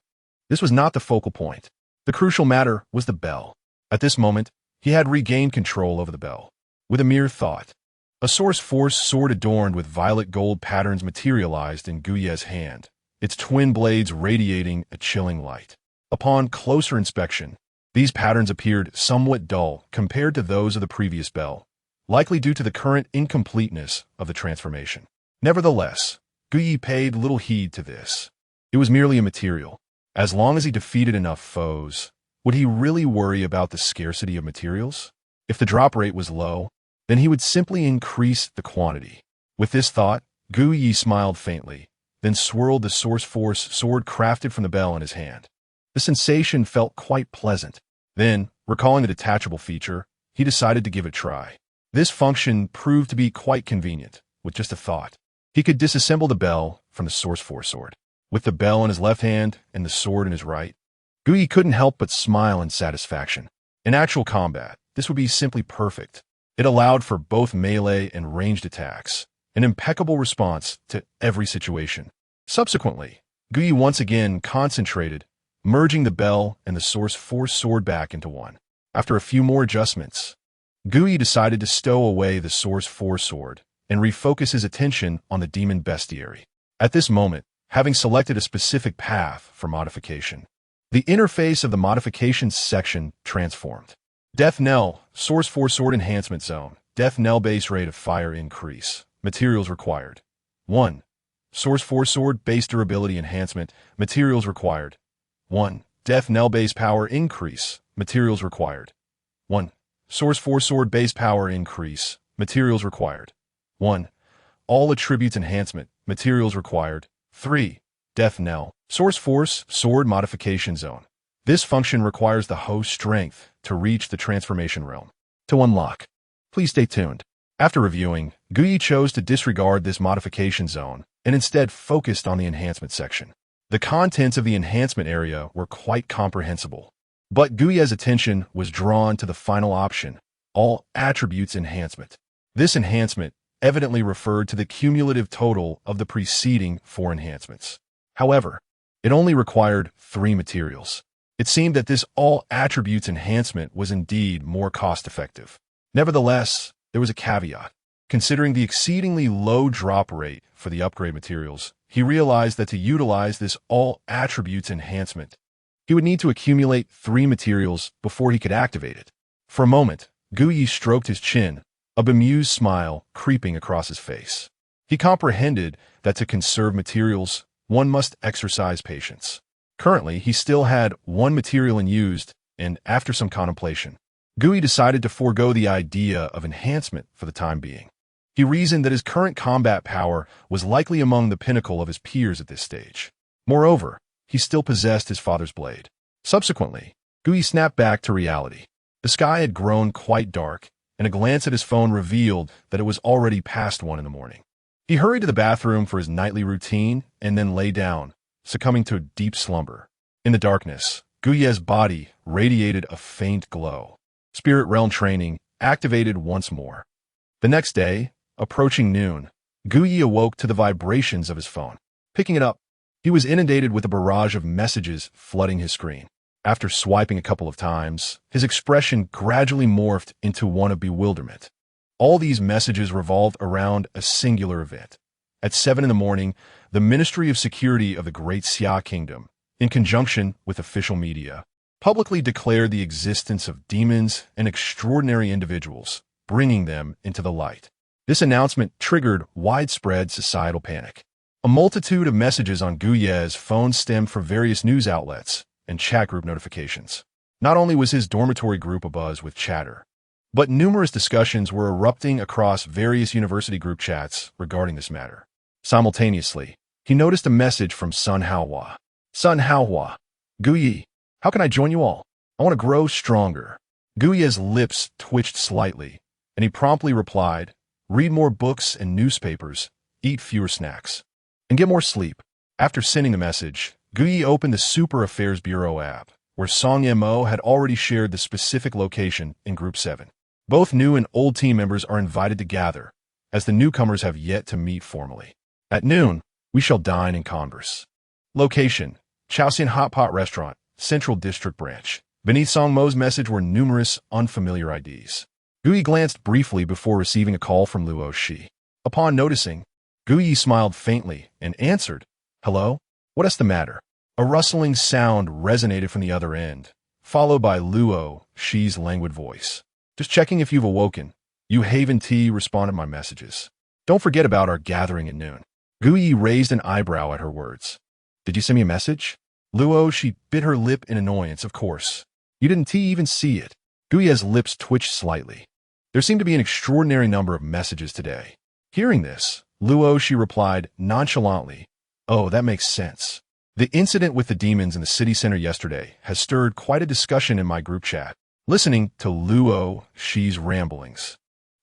this was not the focal point. The crucial matter was the bell. At this moment, he had regained control over the bell. With a mere thought, a Source Force sword adorned with violet gold patterns materialized in Guyi's hand, its twin blades radiating a chilling light. Upon closer inspection, these patterns appeared somewhat dull compared to those of the previous bell, likely due to the current incompleteness of the transformation. Nevertheless, Guyi paid little heed to this. It was merely a material. As long as he defeated enough foes, would he really worry about the scarcity of materials? If the drop rate was low, then he would simply increase the quantity. With this thought, Guyi smiled faintly, then swirled the Source Force sword crafted from the bell in his hand. The sensation felt quite pleasant. Then, recalling the detachable feature, he decided to give it a try. This function proved to be quite convenient. With just a thought, he could disassemble the bell from the Source Force sword. With the bell in his left hand and the sword in his right, Guyi couldn't help but smile in satisfaction. In actual combat, this would be simply perfect. It allowed for both melee and ranged attacks, an impeccable response to every situation. Subsequently, Guyi once again concentrated, merging the bell and the Source Force sword back into one. After a few more adjustments, Gui decided to stow away the Source 4 sword and refocus his attention on the demon bestiary. At this moment, having selected a specific path for modification, the interface of the modifications section transformed. Death Knell, Source 4 Sword Enhancement Zone. Death Knell base rate of fire increase. Materials required. 1. Source 4 Sword base durability enhancement. Materials required. 1. Death Knell base power increase. Materials required. 1. Source 4 Sword base power increase. Materials required. 1. All attributes enhancement. Materials required. 3. Death Knell. Source Force Sword Modification Zone. This function requires the host strength to reach the transformation realm. To unlock, please stay tuned. After reviewing, Gui chose to disregard this modification zone and instead focused on the enhancement section. The contents of the enhancement area were quite comprehensible, but Gui's attention was drawn to the final option, all attributes enhancement. This enhancement evidently referred to the cumulative total of the preceding 4 enhancements. However, it only required 3 materials. It seemed that this all attributes enhancement was indeed more cost-effective. Nevertheless, there was a caveat. Considering the exceedingly low drop rate for the upgrade materials, he realized that to utilize this all attributes enhancement, he would need to accumulate 3 materials before he could activate it. For a moment, Gui stroked his chin, a bemused smile creeping across his face. He comprehended that to conserve materials, one must exercise patience. Currently, he still had 1 material unused, and after some contemplation, Gui decided to forego the idea of enhancement for the time being. He reasoned that his current combat power was likely among the pinnacle of his peers at this stage. Moreover, he still possessed his father's blade. Subsequently, Gui snapped back to reality. The sky had grown quite dark, and a glance at his phone revealed that it was already past 1 in the morning. He hurried to the bathroom for his nightly routine and then lay down, succumbing to a deep slumber. In the darkness, Gui's body radiated a faint glow. Spirit realm training activated once more. The next day, approaching noon, Gui awoke to the vibrations of his phone. Picking it up, he was inundated with a barrage of messages flooding his screen. After swiping a couple of times, his expression gradually morphed into one of bewilderment. All these messages revolved around a singular event. At 7 in the morning, the Ministry of Security of the Great Xia Kingdom, in conjunction with official media, publicly declared the existence of demons and extraordinary individuals, bringing them into the light. This announcement triggered widespread societal panic. A multitude of messages on Gui's phone stemmed from various news outlets and chat group notifications. Not only was his dormitory group abuzz with chatter, but numerous discussions were erupting across various university group chats regarding this matter. Simultaneously, he noticed a message from Sun Haohua. Sun Haohua, Gui, how can I join you all? I want to grow stronger. Gui's lips twitched slightly, and he promptly replied, read more books and newspapers, eat fewer snacks, and get more sleep. After sending the message, Gui opened the Super Affairs Bureau app, where Song Mo had already shared the specific location in Group 7. Both new and old team members are invited to gather, as the newcomers have yet to meet formally. At noon, we shall dine and converse. Location, Chaoxian Hot Pot Restaurant, Central District Branch. Beneath Song Mo's message were numerous unfamiliar IDs. Gui glanced briefly before receiving a call from Luo Shi. Upon noticing, Gui smiled faintly and answered, hello? What is the matter? A rustling sound resonated from the other end, followed by Luo Shi's languid voice. Just checking if you've awoken. Yu Haven T responded my messages. Don't forget about our gathering at noon. Gui raised an eyebrow at her words. Did you send me a message? Luo Shi bit her lip in annoyance, of course. You didn't even see it. Gui's lips twitched slightly. There seemed to be an extraordinary number of messages today. Hearing this, Luo Shi replied nonchalantly, oh, that makes sense. The incident with the demons in the city center yesterday has stirred quite a discussion in my group chat. Listening to Luo Shi's ramblings,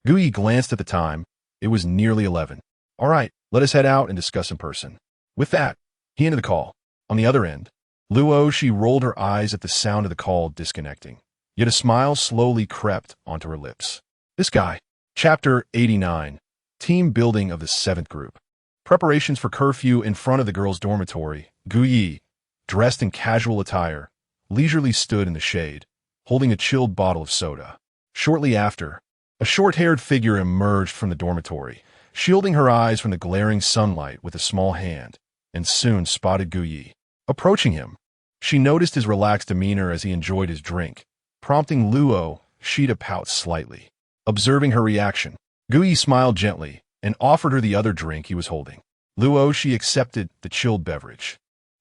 Gui glanced at the time. It was nearly 11. All right, let us head out and discuss in person. With that, he ended the call. On the other end, Luo Shi rolled her eyes at the sound of the call disconnecting, yet a smile slowly crept onto her lips. This guy. Chapter 89. Team building of the 7th group. Preparations for curfew in front of the girls' dormitory. Gui, dressed in casual attire, leisurely stood in the shade, holding a chilled bottle of soda. Shortly after, a short-haired figure emerged from the dormitory, shielding her eyes from the glaring sunlight with a small hand, and soon spotted Guyi. Approaching him, she noticed his relaxed demeanor as he enjoyed his drink, prompting Luo Shi to pout slightly. Observing her reaction, Guyi smiled gently and offered her the other drink he was holding. Luo Shi accepted the chilled beverage,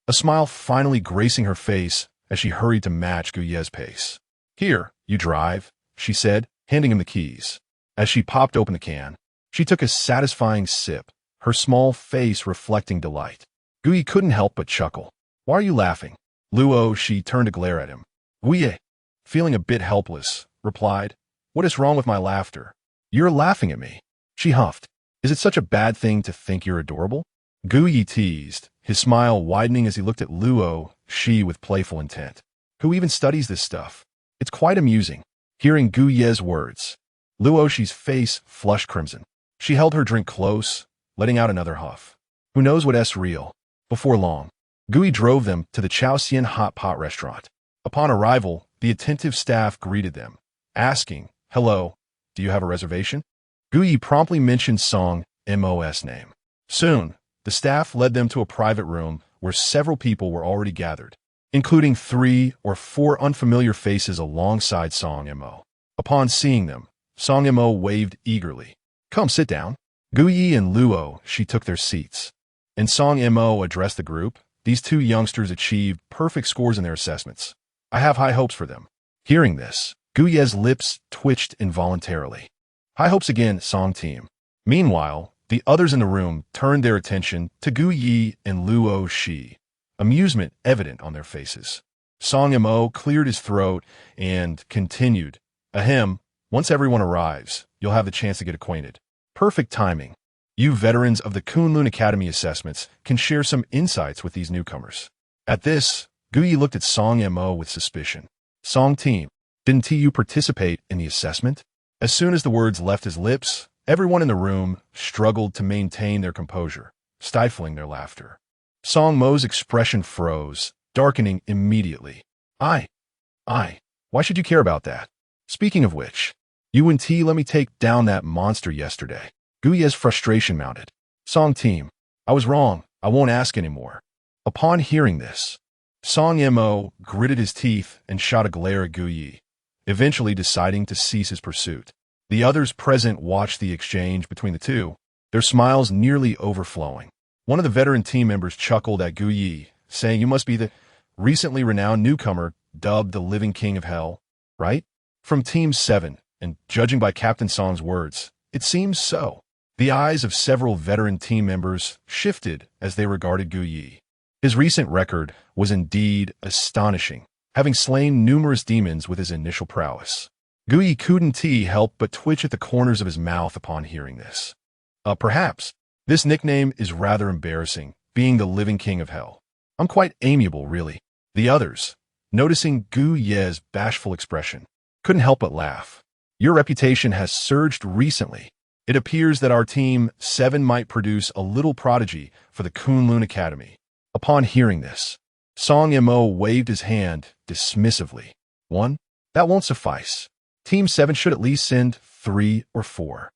a smile finally gracing her face as she hurried to match Guyi's pace. "Here, you drive," she said, handing him the keys. As she popped open the can, she took a satisfying sip, her small face reflecting delight. Guyi couldn't help but chuckle. "Why are you laughing?" Luo Shi turned to glare at him. Guyi, feeling a bit helpless, replied, "What is wrong with my laughter?" "You're laughing at me," she huffed. "Is it such a bad thing to think you're adorable?" Guyi teased, his smile widening as he looked at Luo Shi with playful intent. "Who even studies this stuff? It's quite amusing." Hearing Guyi's words, Luo Shi's face flushed crimson. She held her drink close, letting out another huff. Who knows what's real? Before long, Guyi drove them to the Chaoxian hot pot restaurant. Upon arrival, the attentive staff greeted them, asking, "Hello, do you have a reservation?" Guyi promptly mentioned Song Mo's name. Soon, the staff led them to a private room where several people were already gathered, including 3 or 4 unfamiliar faces alongside Song Mo. Upon seeing them, Song Mo waved eagerly. "Come sit down." Guyi and Luo Shi took their seats, and Song Mo addressed the group. These 2 youngsters achieved perfect scores in their assessments. I have high hopes for them. Hearing this, Guyi's lips twitched involuntarily. "High hopes again, Song team." Meanwhile, the others in the room turned their attention to Guyi and Luo Shi, amusement evident on their faces. Song Mo cleared his throat and continued, "Ahem, once everyone arrives, you'll have the chance to get acquainted. Perfect timing. You veterans of the Kunlun Academy assessments can share some insights with these newcomers." At this, Guyi looked at Song Mo with suspicion. "Song team, didn't you participate in the assessment?" As soon as the words left his lips, everyone in the room struggled to maintain their composure, stifling their laughter. Song Mo's expression froze, darkening immediately. I, why should you care about that? Speaking of which, you and T let me take down that monster yesterday." Guyi's frustration mounted. "Song team, I was wrong. I won't ask anymore." Upon hearing this, Song Mo gritted his teeth and shot a glare at Guyi, eventually deciding to cease his pursuit. The others present watched the exchange between the two, their smiles nearly overflowing. One of the veteran team members chuckled at Guyi, saying, "You must be the recently renowned newcomer dubbed the Living King of Hell, right?" From Team 7, and judging by Captain Song's words, it seems so. The eyes of several veteran team members shifted as they regarded Guyi. His recent record was indeed astonishing, having slain numerous demons with his initial prowess. Guyi couldn't help but twitch at the corners of his mouth upon hearing this. Perhaps this nickname is rather embarrassing, being the Living King of Hell. I'm quite amiable, really. The others, noticing Guyi's bashful expression, couldn't help but laugh. "Your reputation has surged recently. It appears that our Team 7 might produce a little prodigy for the Kunlun Academy." Upon hearing this, Song Mo waved his hand dismissively. "1? That won't suffice. Team 7 should at least send 3 or 4.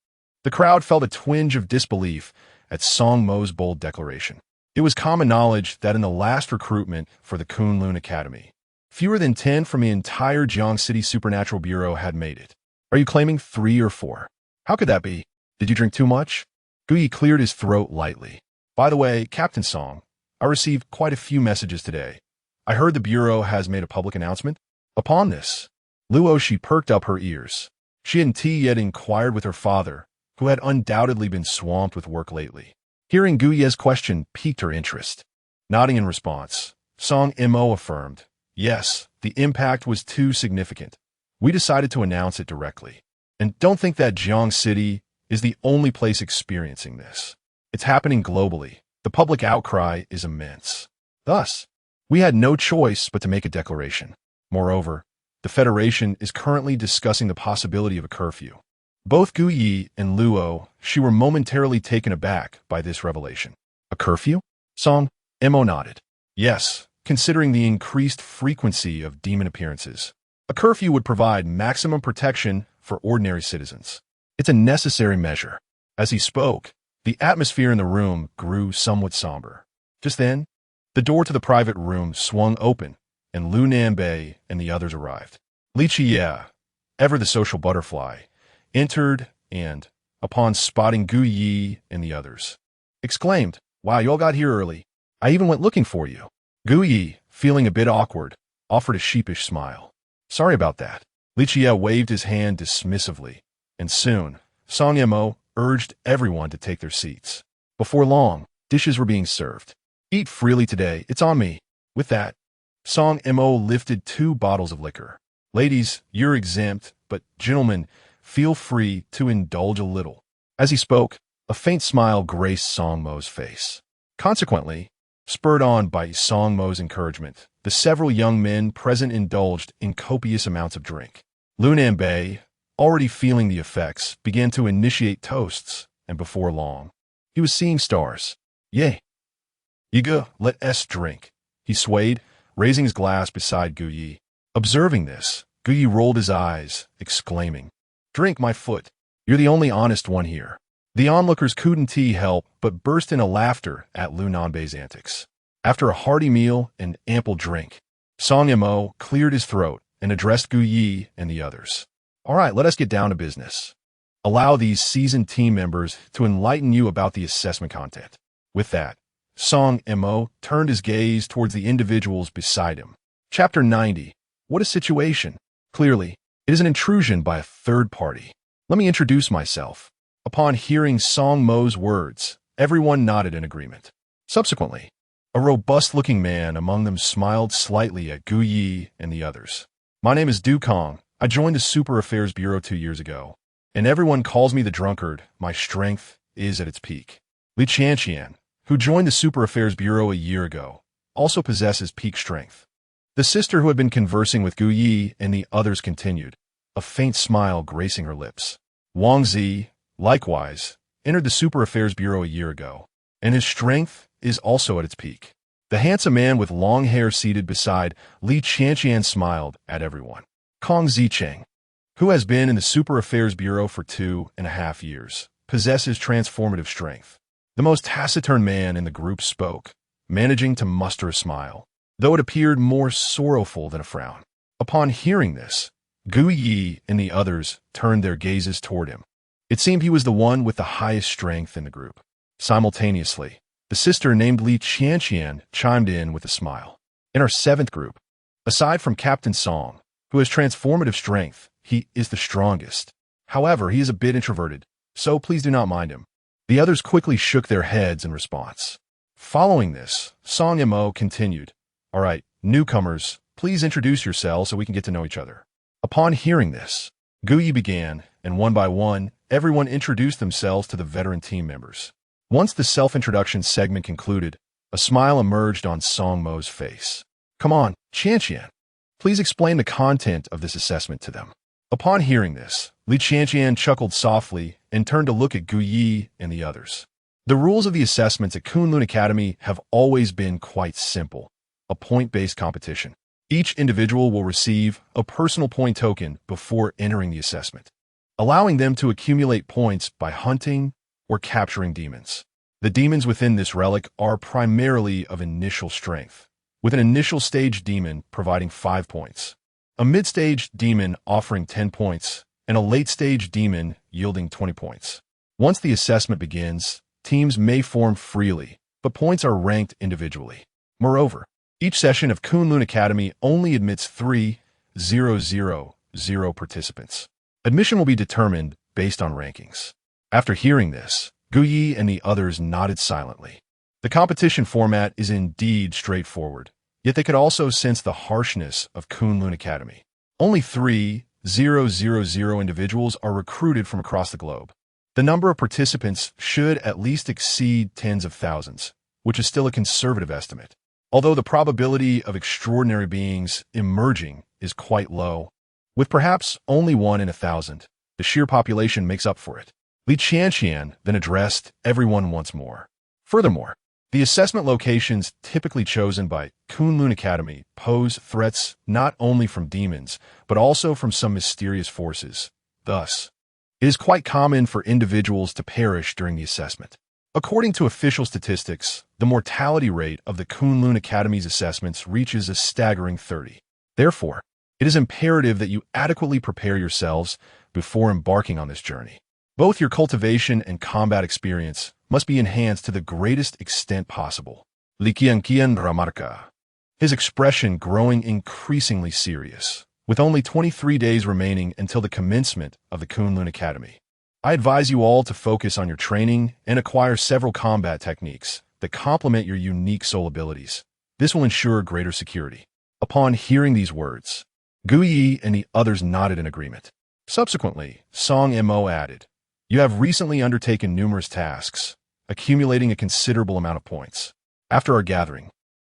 The crowd felt a twinge of disbelief at Song Mo's bold declaration. It was common knowledge that in the last recruitment for the Kunlun Academy, fewer than 10 from the entire Jiang City Supernatural Bureau had made it. Are you claiming 3 or 4? How could that be? Did you drink too much?" Guyi cleared his throat lightly. "By the way, Captain Song, I received quite a few messages today. I heard the Bureau has made a public announcement." Upon this, Luo Shi perked up her ears. She hadn't yet inquired with her father, who had undoubtedly been swamped with work lately. Hearing Guyi's question piqued her interest. Nodding in response, Song Mo affirmed, "Yes, the impact was too significant. We decided to announce it directly. And don't think that Jiang City is the only place experiencing this. It's happening globally. The public outcry is immense. Thus, we had no choice but to make a declaration. Moreover, the Federation is currently discussing the possibility of a curfew." Both Guyi and Luo Shi were momentarily taken aback by this revelation. "A curfew?" Song Mo nodded. "Yes, considering the increased frequency of demon appearances. A curfew would provide maximum protection for ordinary citizens. It's a necessary measure. As he spoke, the atmosphere in the room grew somewhat somber. Just then, the door to the private room swung open, and Lu Nanbei and the others arrived. Li Qie, ever the social butterfly, entered and, upon spotting Gu Yi and the others, exclaimed, "Wow, you all got here early. I even went looking for you." Gu Yi, feeling a bit awkward, offered a sheepish smile. "Sorry about that." Li Qie waved his hand dismissively, and soon, Song Yemo urged everyone to take their seats. Before long, dishes were being served. "Eat freely today, it's on me." With that, Song Mo lifted 2 bottles of liquor. "Ladies, you're exempt, but gentlemen, feel free to indulge a little." As he spoke, a faint smile graced Song Mo's face. Consequently, spurred on by Song Mo's encouragement, the several young men present indulged in copious amounts of drink. Lu Nanbei, already feeling the effects, began to initiate toasts, and before long, he was seeing stars. "Yay! Yiga, let us drink." He swayed, raising his glass beside Gu Yi. Observing this, Gu Yi rolled his eyes, exclaiming, "Drink, my foot. You're the only honest one here." The onlookers couldn't help but burst into laughter at Lu Nanbei's antics. After a hearty meal and ample drink, Song Yemo cleared his throat and addressed Gu Yi and the others. "All right, let us get down to business. Allow these seasoned team members to enlighten you about the assessment content." With that, Song Mo turned his gaze towards the individuals beside him. Chapter 90. What a situation. Clearly, it is an intrusion by a third party. Let me introduce myself. Upon hearing Song Mo's words, everyone nodded in agreement. Subsequently, a robust-looking man among them smiled slightly at Gu Yi and the others. "My name is Du Kong. I joined the Super Affairs Bureau 2 years ago, and everyone calls me the drunkard. My strength is at its peak." Li Qianqian, who joined the Super Affairs Bureau a year ago, also possesses peak strength. The sister who had been conversing with Gu Yi and the others continued, a faint smile gracing her lips. Wang Zi, likewise, entered the Super Affairs Bureau a year ago, and his strength is also at its peak. The handsome man with long hair seated beside Li Qianqian smiled at everyone. Kong Zicheng, who has been in the Super Affairs Bureau for 2.5 years, possesses transformative strength. The most taciturn man in the group spoke, managing to muster a smile, though it appeared more sorrowful than a frown. Upon hearing this, Gu Yi and the others turned their gazes toward him. It seemed he was the one with the highest strength in the group. Simultaneously, the sister named Li Qianqian chimed in with a smile. "In our 7th group, aside from Captain Song, who has transformative strength, he is the strongest. However, he is a bit introverted, so please do not mind him." The others quickly shook their heads in response. Following this, Song Yemo continued, "All right, newcomers, please introduce yourselves so we can get to know each other." Upon hearing this, Gu Yi began, and one by one, everyone introduced themselves to the veteran team members. Once the self-introduction segment concluded, a smile emerged on Song Mo's face. "Come on, Qianqian. Please explain the content of this assessment to them." Upon hearing this, Li Qianqian chuckled softly and turned to look at Gu Yi and the others. The rules of the assessments at Kunlun Academy have always been quite simple. A point-based competition. Each individual will receive a personal point token before entering the assessment, allowing them to accumulate points by hunting or capturing demons. The demons within this relic are primarily of initial strength, with an initial stage demon providing 5 points, a mid-stage demon offering 10 points, and a late-stage demon yielding 20 points. Once the assessment begins, teams may form freely, but points are ranked individually. Moreover, each session of Kunlun Academy only admits 3,000 participants. Admission will be determined based on rankings. After hearing this, Gu Yi and the others nodded silently. The competition format is indeed straightforward, yet they could also sense the harshness of Kunlun Academy. Only 3,000 individuals are recruited from across the globe. The number of participants should at least exceed tens of thousands, which is still a conservative estimate, although the probability of extraordinary beings emerging is quite low. With perhaps only 1 in 1,000, the sheer population makes up for it. Li Qianqian then addressed everyone once more. Furthermore, The assessment locations typically chosen by Kunlun Academy pose threats not only from demons, but also from some mysterious forces. Thus, it is quite common for individuals to perish during the assessment. According to official statistics, the mortality rate of the Kunlun Academy's assessments reaches a staggering 30. Therefore, it is imperative that you adequately prepare yourselves before embarking on this journey. Both your cultivation and combat experience must be enhanced to the greatest extent possible. Likian Ramarka. His expression growing increasingly serious. With only 23 days remaining until the commencement of the Kunlun Academy, I advise you all to focus on your training and acquire several combat techniques that complement your unique soul abilities. This will ensure greater security. Upon hearing these words, Guyi and the others nodded in agreement. Subsequently, Song Mo added, "You have recently undertaken numerous tasks, accumulating a considerable amount of points. After our gathering,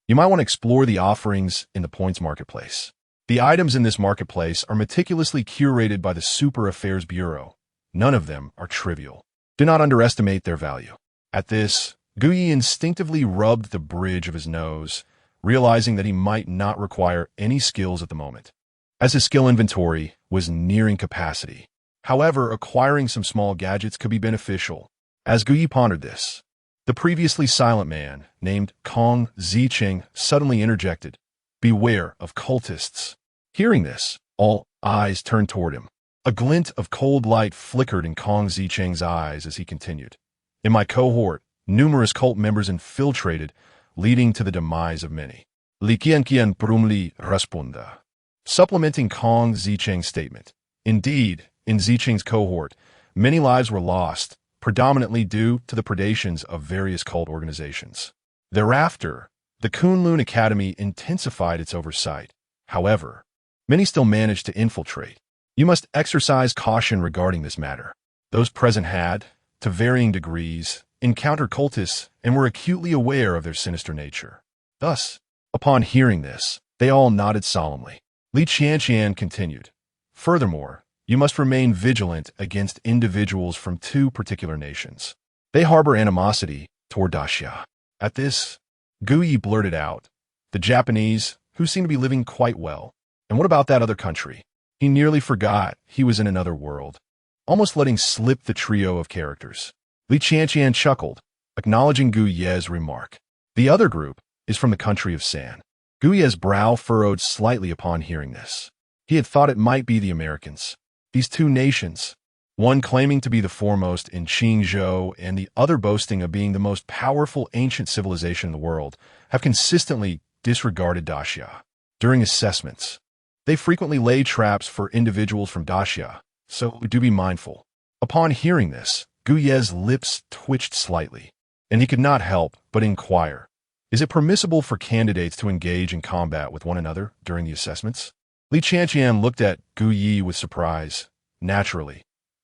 you might want to explore the offerings in the points marketplace. The items in this marketplace are meticulously curated by the Super Affairs Bureau. None of them are trivial. Do not underestimate their value." At this, Guyi instinctively rubbed the bridge of his nose, realizing that he might not require any skills at the moment, as his skill inventory was nearing capacity. However, acquiring some small gadgets could be beneficial. As Guyi pondered this, the previously silent man, named Kong Zicheng, suddenly interjected, "Beware of cultists." Hearing this, all eyes turned toward him. A glint of cold light flickered in Kong Zicheng's eyes as he continued. "In my cohort, numerous cult members infiltrated, leading to the demise of many." Likian Prumli Raspunda. Supplementing Kong Zicheng's statement, indeed, in Zicheng's cohort, many lives were lost, predominantly due to the predations of various cult organizations. Thereafter, the Kunlun Academy intensified its oversight. However, many still managed to infiltrate. You must exercise caution regarding this matter. Those present had, to varying degrees, encountered cultists and were acutely aware of their sinister nature. Thus, upon hearing this, they all nodded solemnly. Li Qianqian continued, "Furthermore, you must remain vigilant against individuals from two particular nations. They harbor animosity toward Daxia." At this, Guyi blurted out, "The Japanese, who seem to be living quite well. And what about that other country?" He nearly forgot he was in another world, almost letting slip the trio of characters. Li Qianqian chuckled, acknowledging Guye's remark. "The other group is from the country of San." Guye's brow furrowed slightly upon hearing this. He had thought it might be the Americans. These two nations, one claiming to be the foremost in Qingzhou and the other boasting of being the most powerful ancient civilization in the world, have consistently disregarded Daxia. During assessments, they frequently lay traps for individuals from Daxia, so do be mindful. Upon hearing this, Guye's lips twitched slightly, and he could not help but inquire, "Is it permissible for candidates to engage in combat with one another during the assessments?" Li Qianqian looked at Guyi with surprise. "Naturally,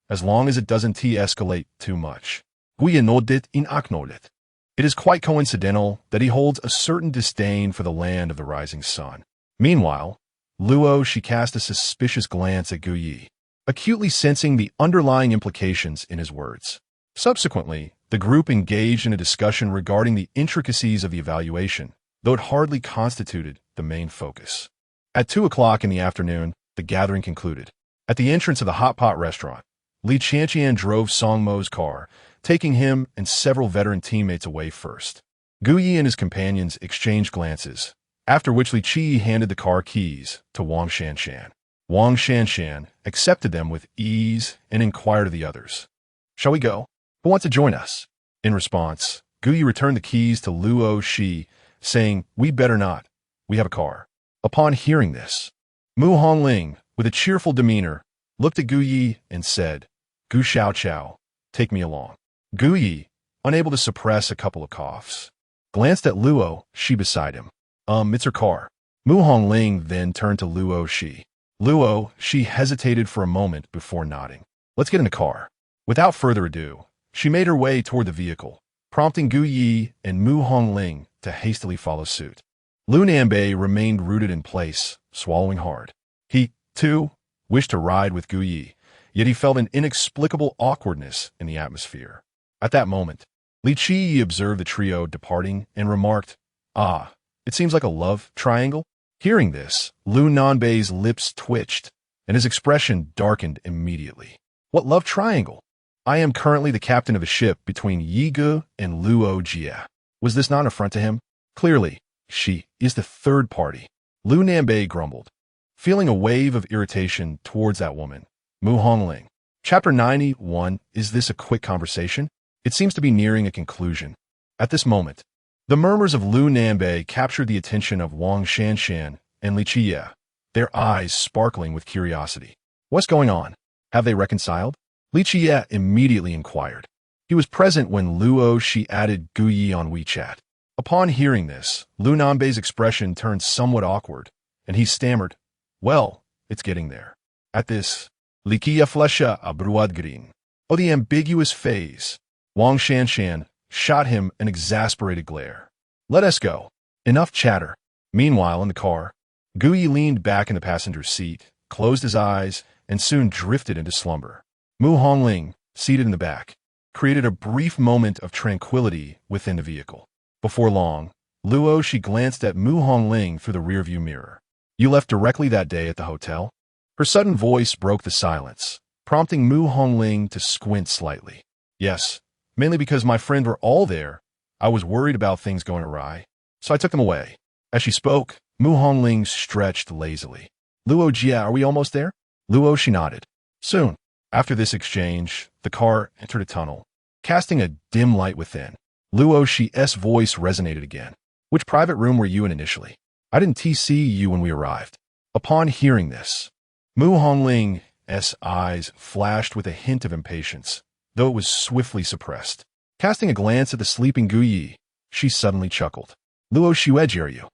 as long as it doesn't escalate too much." Guyi nodded in acknowledgment. It is quite coincidental that he holds a certain disdain for the land of the rising sun. Meanwhile, Luo, she cast a suspicious glance at Guyi, acutely sensing the underlying implications in his words. Subsequently, the group engaged in a discussion regarding the intricacies of the evaluation, though it hardly constituted the main focus. At 2 o'clock in the afternoon, the gathering concluded. At the entrance of the hot pot restaurant, Li Qianqian drove Song Mo's car, taking him and several veteran teammates away first. Guyi and his companions exchanged glances, after which Li Qi handed the car keys to Wang Shanshan. Wang Shanshan accepted them with ease and inquired of the others, "Shall we go? Who wants to join us?" In response, Guyi returned the keys to Luo Shi, saying, "We better not. We have a car." Upon hearing this, Mu Hongling, with a cheerful demeanor, looked at Guyi and said, "Gu Xiao Chao, take me along." Guyi, unable to suppress a couple of coughs, glanced at Luo Shi beside him. It's her car." Mu Hongling then turned to Luo Shi. Luo Shi hesitated for a moment before nodding. "Let's get in the car." Without further ado, she made her way toward the vehicle, prompting Guyi and Mu Hongling to hastily follow suit. Lu Nanbei remained rooted in place, swallowing hard. He, too, wished to ride with Guyi, yet he felt an inexplicable awkwardness in the atmosphere. At that moment, Li Qi observed the trio departing and remarked, "Ah, it seems like a love triangle." Hearing this, Lu Nanbei's lips twitched, and his expression darkened immediately. "What love triangle? I am currently the captain of a ship between Yi Ge and Luo Jia." Was this not an affront to him? Clearly, she is the third party. Lu Nanbei grumbled, feeling a wave of irritation towards that woman, Mu Hongling. Chapter 91. Is this a quick conversation? It seems to be nearing a conclusion. At this moment, the murmurs of Lu Nanbei captured the attention of Wang Shanshan and Li Qie, their eyes sparkling with curiosity. What's going on? Have they reconciled? Li Qie immediately inquired. He was present when Luo Shi added Guyi on WeChat. Upon hearing this, Lu Nanbei's expression turned somewhat awkward, and he stammered, "Well, it's getting there." At this, Li Qie flesha abruadgrin. Oh, the ambiguous phase. Wang Shanshan shot him an exasperated glare. "Let us go. Enough chatter." Meanwhile, in the car, Guyi leaned back in the passenger's seat, closed his eyes, and soon drifted into slumber. Mu Hongling, seated in the back, created a brief moment of tranquility within the vehicle. Before long, Luo Shi glanced at Mu Hongling through the rearview mirror. "You left directly that day at the hotel?" Her sudden voice broke the silence, prompting Mu Hongling to squint slightly. "Yes, mainly because my friends were all there. I was worried about things going awry, so I took them away." As she spoke, Mu Hongling stretched lazily. "Luo Jia, are we almost there?" Luo Shi nodded. Soon, after this exchange, the car entered a tunnel, casting a dim light within. Luo Shi's voice resonated again. "Which private room were you in initially? I didn't TC you when we arrived." Upon hearing this, Mu Hongling's eyes flashed with a hint of impatience, though it was swiftly suppressed. Casting a glance at the sleeping Guyi, she suddenly chuckled. "Luo Shueji, are you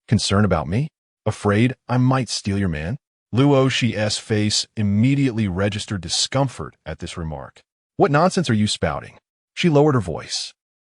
concerned about me? Afraid I might steal your man?" Luo Shi's face immediately registered discomfort at this remark. "What nonsense are you spouting?" She lowered her voice.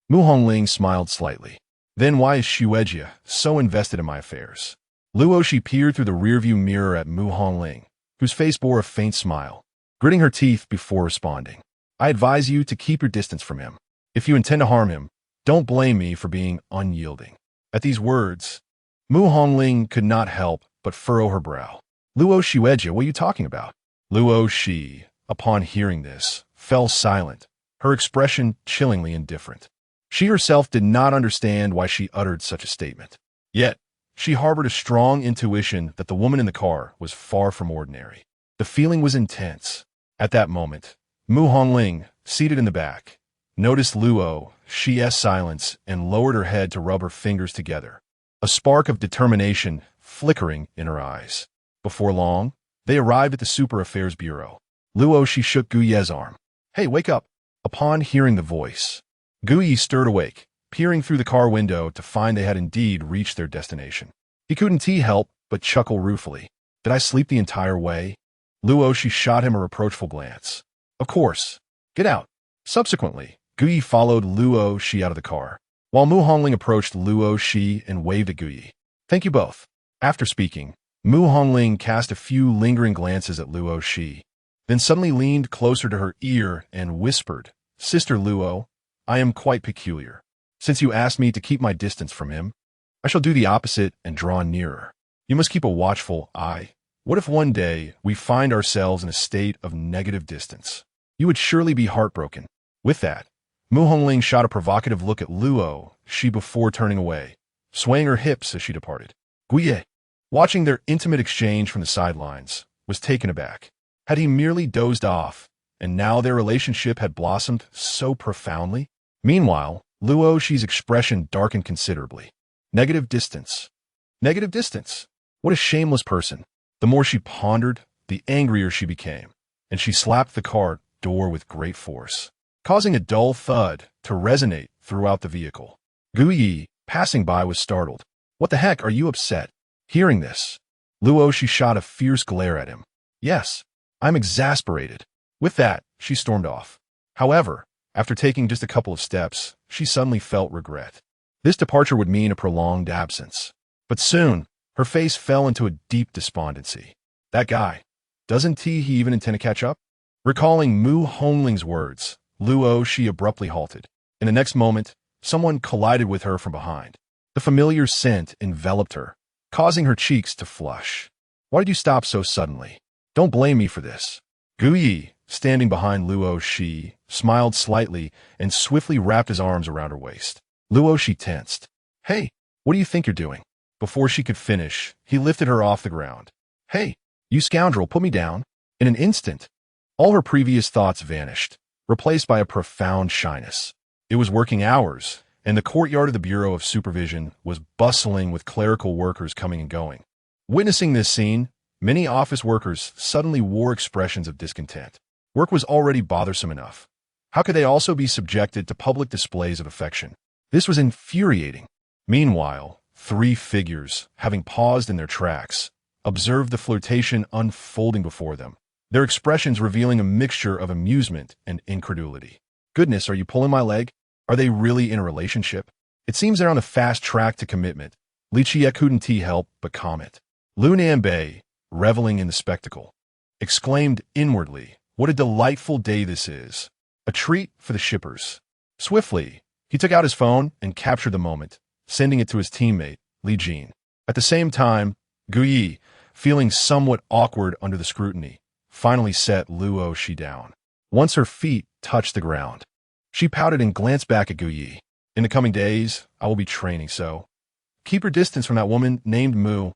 Mu Hongling smiled slightly. "Then why is Shueji so invested in my affairs?" Luo Shi peered through the rearview mirror at Mu Hongling, whose face bore a faint smile, gritting her teeth before responding. "I advise you to keep your distance from him. If you intend to harm him, don't blame me for being unyielding." At these words, Mu Hongling could not help but furrow her brow. "Luo Shueji, what are you talking about?" Luo Shi, upon hearing this, fell silent, her expression chillingly indifferent. She herself did not understand why she uttered such a statement. Yet, she harbored a strong intuition that the woman in the car was far from ordinary. The feeling was intense. At that moment, Mu Hongling, seated in the back, noticed Luo Shi's silence and lowered her head to rub her fingers together, a spark of determination flickering in her eyes. Before long, they arrived at the Super Affairs Bureau. Luo Shi shook Guyi's arm. "Hey, wake up!" Upon hearing the voice, Guyi stirred awake, peering through the car window to find they had indeed reached their destination. He couldn't help but chuckle ruefully. "Did I sleep the entire way?" Luo Shi shot him a reproachful glance. "Of course. Get out." Subsequently, Guyi followed Luo Shi out of the car, while Mu Hongling approached Luo Shi and waved at Guyi. "Thank you both." After speaking, Mu Hongling cast a few lingering glances at Luo Shi, then suddenly leaned closer to her ear and whispered, "Sister Luo, I am quite peculiar. Since you asked me to keep my distance from him, I shall do the opposite and draw nearer. You must keep a watchful eye. What if one day we find ourselves in a state of negative distance? You would surely be heartbroken." With that, Mu Hongling shot a provocative look at Luo Shi before turning away, swaying her hips as she departed. Guye, watching their intimate exchange from the sidelines, was taken aback. Had he merely dozed off, and now their relationship had blossomed so profoundly? Meanwhile, Luo Shi's expression darkened considerably. Negative distance. Negative distance. What a shameless person. The more she pondered, the angrier she became, and she slapped the car door with great force, causing a dull thud to resonate throughout the vehicle. Guyi, passing by, was startled. "What the heck, are you upset?" Hearing this, Luo Shi shot a fierce glare at him. "Yes, I'm exasperated." With that, she stormed off. However, after taking just a couple of steps, she suddenly felt regret. This departure would mean a prolonged absence. But soon, her face fell into a deep despondency. That guy, doesn't he even intend to catch up? Recalling Mu Hongling's words, Luo Shi abruptly halted. In the next moment, someone collided with her from behind. The familiar scent enveloped her, causing her cheeks to flush. Why did you stop so suddenly? Don't blame me for this. Gu Yi, standing behind Luo Shi, smiled slightly and swiftly wrapped his arms around her waist. Luo Shi tensed. Hey, what do you think you're doing? Before she could finish, he lifted her off the ground. Hey, you scoundrel, put me down. In an instant, all her previous thoughts vanished, replaced by a profound shyness. It was working hours, and the courtyard of the Bureau of Supervision was bustling with clerical workers coming and going. Witnessing this scene, many office workers suddenly wore expressions of discontent. Work was already bothersome enough. How could they also be subjected to public displays of affection? This was infuriating. Meanwhile, three figures, having paused in their tracks, observed the flirtation unfolding before them, their expressions revealing a mixture of amusement and incredulity. Goodness, are you pulling my leg? Are they really in a relationship? It seems they're on a fast track to commitment. Li Chie couldn't help but comment. Lu Nanbei, reveling in the spectacle, exclaimed inwardly, what a delightful day this is. A treat for the shippers. Swiftly, he took out his phone and captured the moment, sending it to his teammate, Li Jin. At the same time, Gu Yi, feeling somewhat awkward under the scrutiny, finally set Luo Shi down. Once her feet touched the ground, she pouted and glanced back at Gu Yi. In the coming days, I will be training, so keep your distance from that woman named Mu.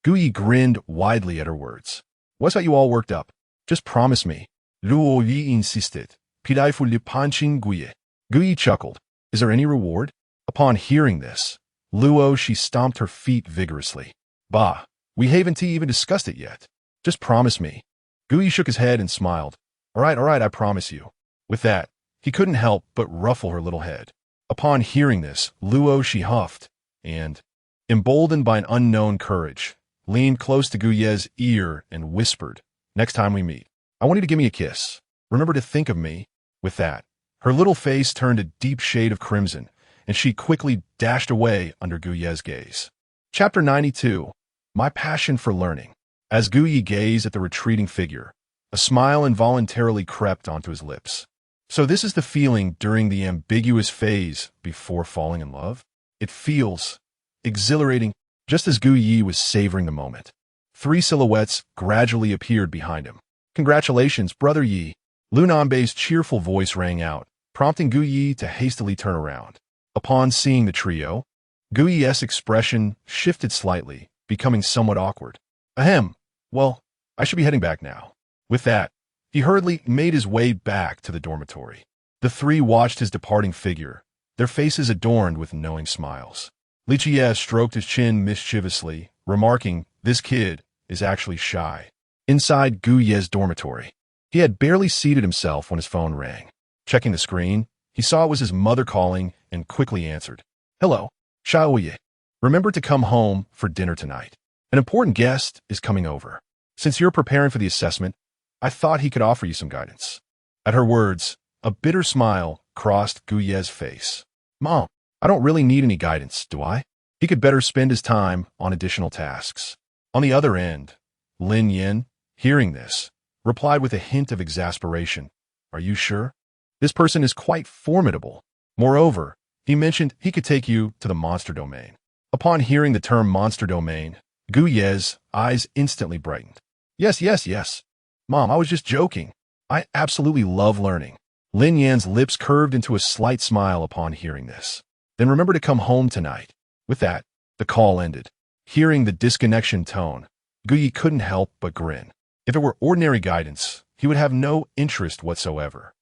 Gu Yi grinned widely at her words. What's got you all worked up? Just promise me. Luo Yi insisted. Pidai fu li panchin Gu Yi. Gu Yi chuckled. Is there any reward? Upon hearing this, Luo Shi stomped her feet vigorously. Bah, we haven't even discussed it yet. Just promise me. Gu Yi shook his head and smiled. All right, I promise you. With that, he couldn't help but ruffle her little head. Upon hearing this, Luo Shi huffed, and, emboldened by an unknown courage, leaned close to Gu Ye's ear and whispered, next time we meet, I want you to give me a kiss. Remember to think of me. With that, her little face turned a deep shade of crimson, and she quickly dashed away under Gu Ye's gaze. Chapter 92. My Passion for Learning. As Gu Yi gazed at the retreating figure, a smile involuntarily crept onto his lips. So this is the feeling during the ambiguous phase before falling in love? It feels exhilarating, just as Gu Yi was savoring the moment. Three silhouettes gradually appeared behind him. Congratulations, Brother Yi. Lu Nanbei's cheerful voice rang out, prompting Gu Yi to hastily turn around. Upon seeing the trio, Gu Yi's expression shifted slightly, becoming somewhat awkward. Ahem. Well, I should be heading back now. With that, he hurriedly made his way back to the dormitory. The three watched his departing figure, their faces adorned with knowing smiles. Li Chie stroked his chin mischievously, remarking, this kid is actually shy. Inside Gu Ye's dormitory, he had barely seated himself when his phone rang. Checking the screen, he saw it was his mother calling and quickly answered. Hello, Xiaoye. Remember to come home for dinner tonight. An important guest is coming over. Since you're preparing for the assessment, I thought he could offer you some guidance. At her words, a bitter smile crossed Gu Ye's face. Mom, I don't really need any guidance, do I? He could better spend his time on additional tasks. On the other end, Lin Yin, hearing this, replied with a hint of exasperation. Are you sure? This person is quite formidable. Moreover, he mentioned he could take you to the monster domain. Upon hearing the term monster domain, Gu Ye's eyes instantly brightened. Yes. Mom, I was just joking. I absolutely love learning. Lin Yan's lips curved into a slight smile upon hearing this. Then remember to come home tonight. With that, the call ended. Hearing the disconnection tone, Gu Yi couldn't help but grin. If it were ordinary guidance, he would have no interest whatsoever.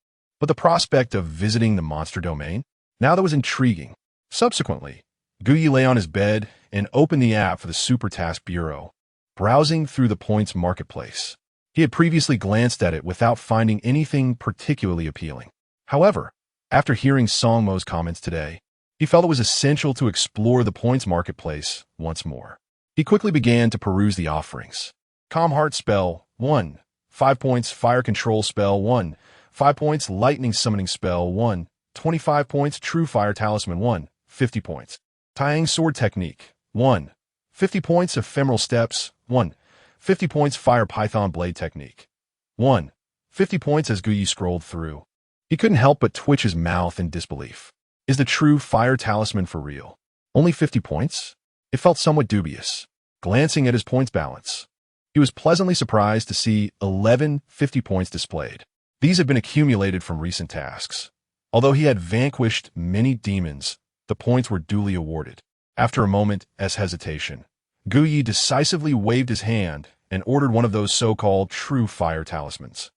But the prospect of visiting the monster domain? Now that was intriguing. Subsequently, Gu Yi lay on his bed and opened the app for the Super Task Bureau, browsing through the points marketplace. He had previously glanced at it without finding anything particularly appealing. However, after hearing Song Mo's comments today, he felt it was essential to explore the points marketplace once more. He quickly began to peruse the offerings. Calm Heart Spell, 1. 5 points Fire Control Spell, 1. 5 points Lightning Summoning Spell, 1. 25 points True Fire Talisman, 1. 50 points. Tying Sword Technique, 1. 50 points Ephemeral Steps, 1. 50 points Fire Python Blade Technique, 1. 50 points as Gu Yi scrolled through. He couldn't help but twitch his mouth in disbelief. Is the true fire talisman for real? Only 50 points? It felt somewhat dubious. Glancing at his points balance, he was pleasantly surprised to see 11 50 points displayed. These had been accumulated from recent tasks. Although he had vanquished many demons, the points were duly awarded. After a moment's hesitation, Guyi decisively waved his hand and ordered one of those so-called true fire talismans.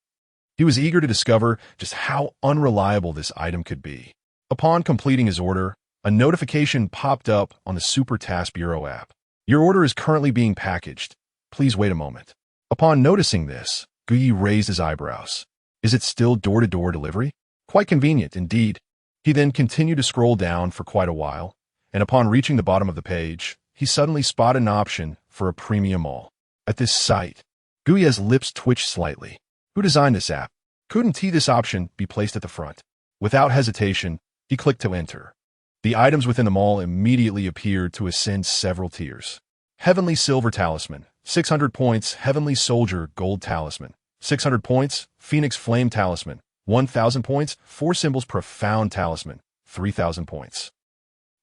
He was eager to discover just how unreliable this item could be. Upon completing his order, a notification popped up on the Super Task Bureau app. Your order is currently being packaged. Please wait a moment. Upon noticing this, Guyi raised his eyebrows. Is it still door-to-door delivery? Quite convenient, indeed. He then continued to scroll down for quite a while, and upon reaching the bottom of the page, he suddenly spotted an option for a premium all. At this sight, Guyi's lips twitched slightly. Who designed this app? Couldn't this option be placed at the front? Without hesitation, he clicked to enter. The items within the mall immediately appeared to ascend several tiers. Heavenly Silver Talisman, 600 points. Heavenly Soldier Gold Talisman, 600 points. Phoenix Flame Talisman, 1,000 points. 4 Symbols Profound Talisman, 3,000 points.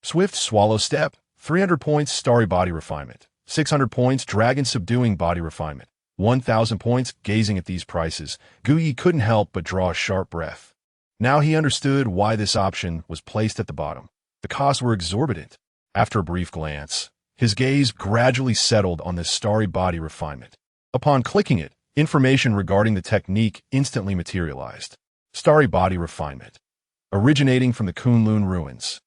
Swift Swallow Step, 300 points. Starry Body Refinement, 600 points. Dragon Subduing Body Refinement, 1,000 points. Gazing at these prices, Guyi couldn't help but draw a sharp breath. Now he understood why this option was placed at the bottom. The costs were exorbitant. After a brief glance, his gaze gradually settled on this Starry Body Refinement. Upon clicking it, information regarding the technique instantly materialized. Starry Body Refinement, originating from the Kunlun ruins.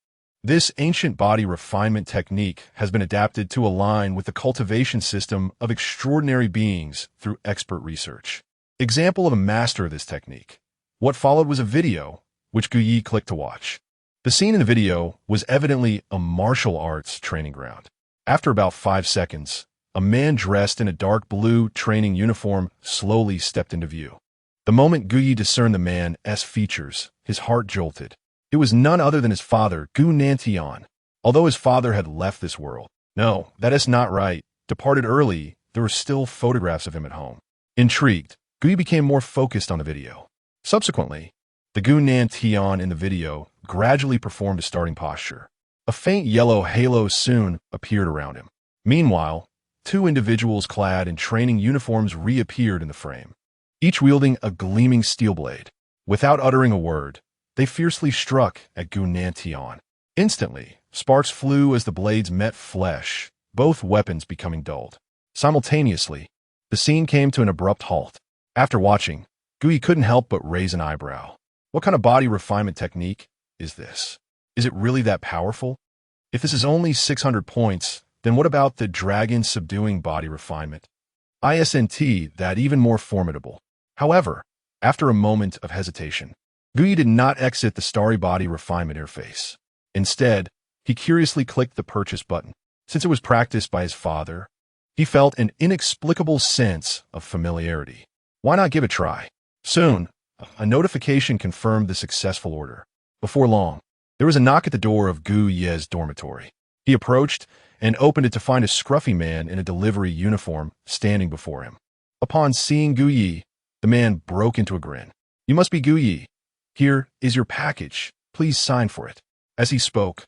This ancient body refinement technique has been adapted to align with the cultivation system of extraordinary beings through expert research. Example of a master of this technique. What followed was a video, which Guyi clicked to watch. The scene in the video was evidently a martial arts training ground. After about 5 seconds, a man dressed in a dark blue training uniform slowly stepped into view. The moment Guyi discerned the man's features, his heart jolted. It was none other than his father, Gu Nantian. Although his father had left this world, no, that is not right, departed early, there were still photographs of him at home. Intrigued, Guyi became more focused on the video. Subsequently, the Gu Nantian in the video gradually performed a starting posture. A faint yellow halo soon appeared around him. Meanwhile, 2 individuals clad in training uniforms reappeared in the frame, each wielding a gleaming steel blade. Without uttering a word, they fiercely struck at Gu Nantian. Instantly, sparks flew as the blades met flesh, both weapons becoming dulled. Simultaneously, the scene came to an abrupt halt. After watching, Guyi couldn't help but raise an eyebrow. What kind of body refinement technique is this? Is it really that powerful? If this is only 600 points, then what about the dragon subduing body refinement? Isn't that even more formidable? However, after a moment of hesitation, Guyi did not exit the Starry Body Refinement interface. Instead, he curiously clicked the purchase button. Since it was practiced by his father, he felt an inexplicable sense of familiarity. Why not give it a try? Soon, a notification confirmed the successful order. Before long, there was a knock at the door of Guyi's dormitory. He approached and opened it to find a scruffy man in a delivery uniform standing before him. Upon seeing Guyi, the man broke into a grin. You must be Guyi. Here is your package. Please sign for it. As he spoke,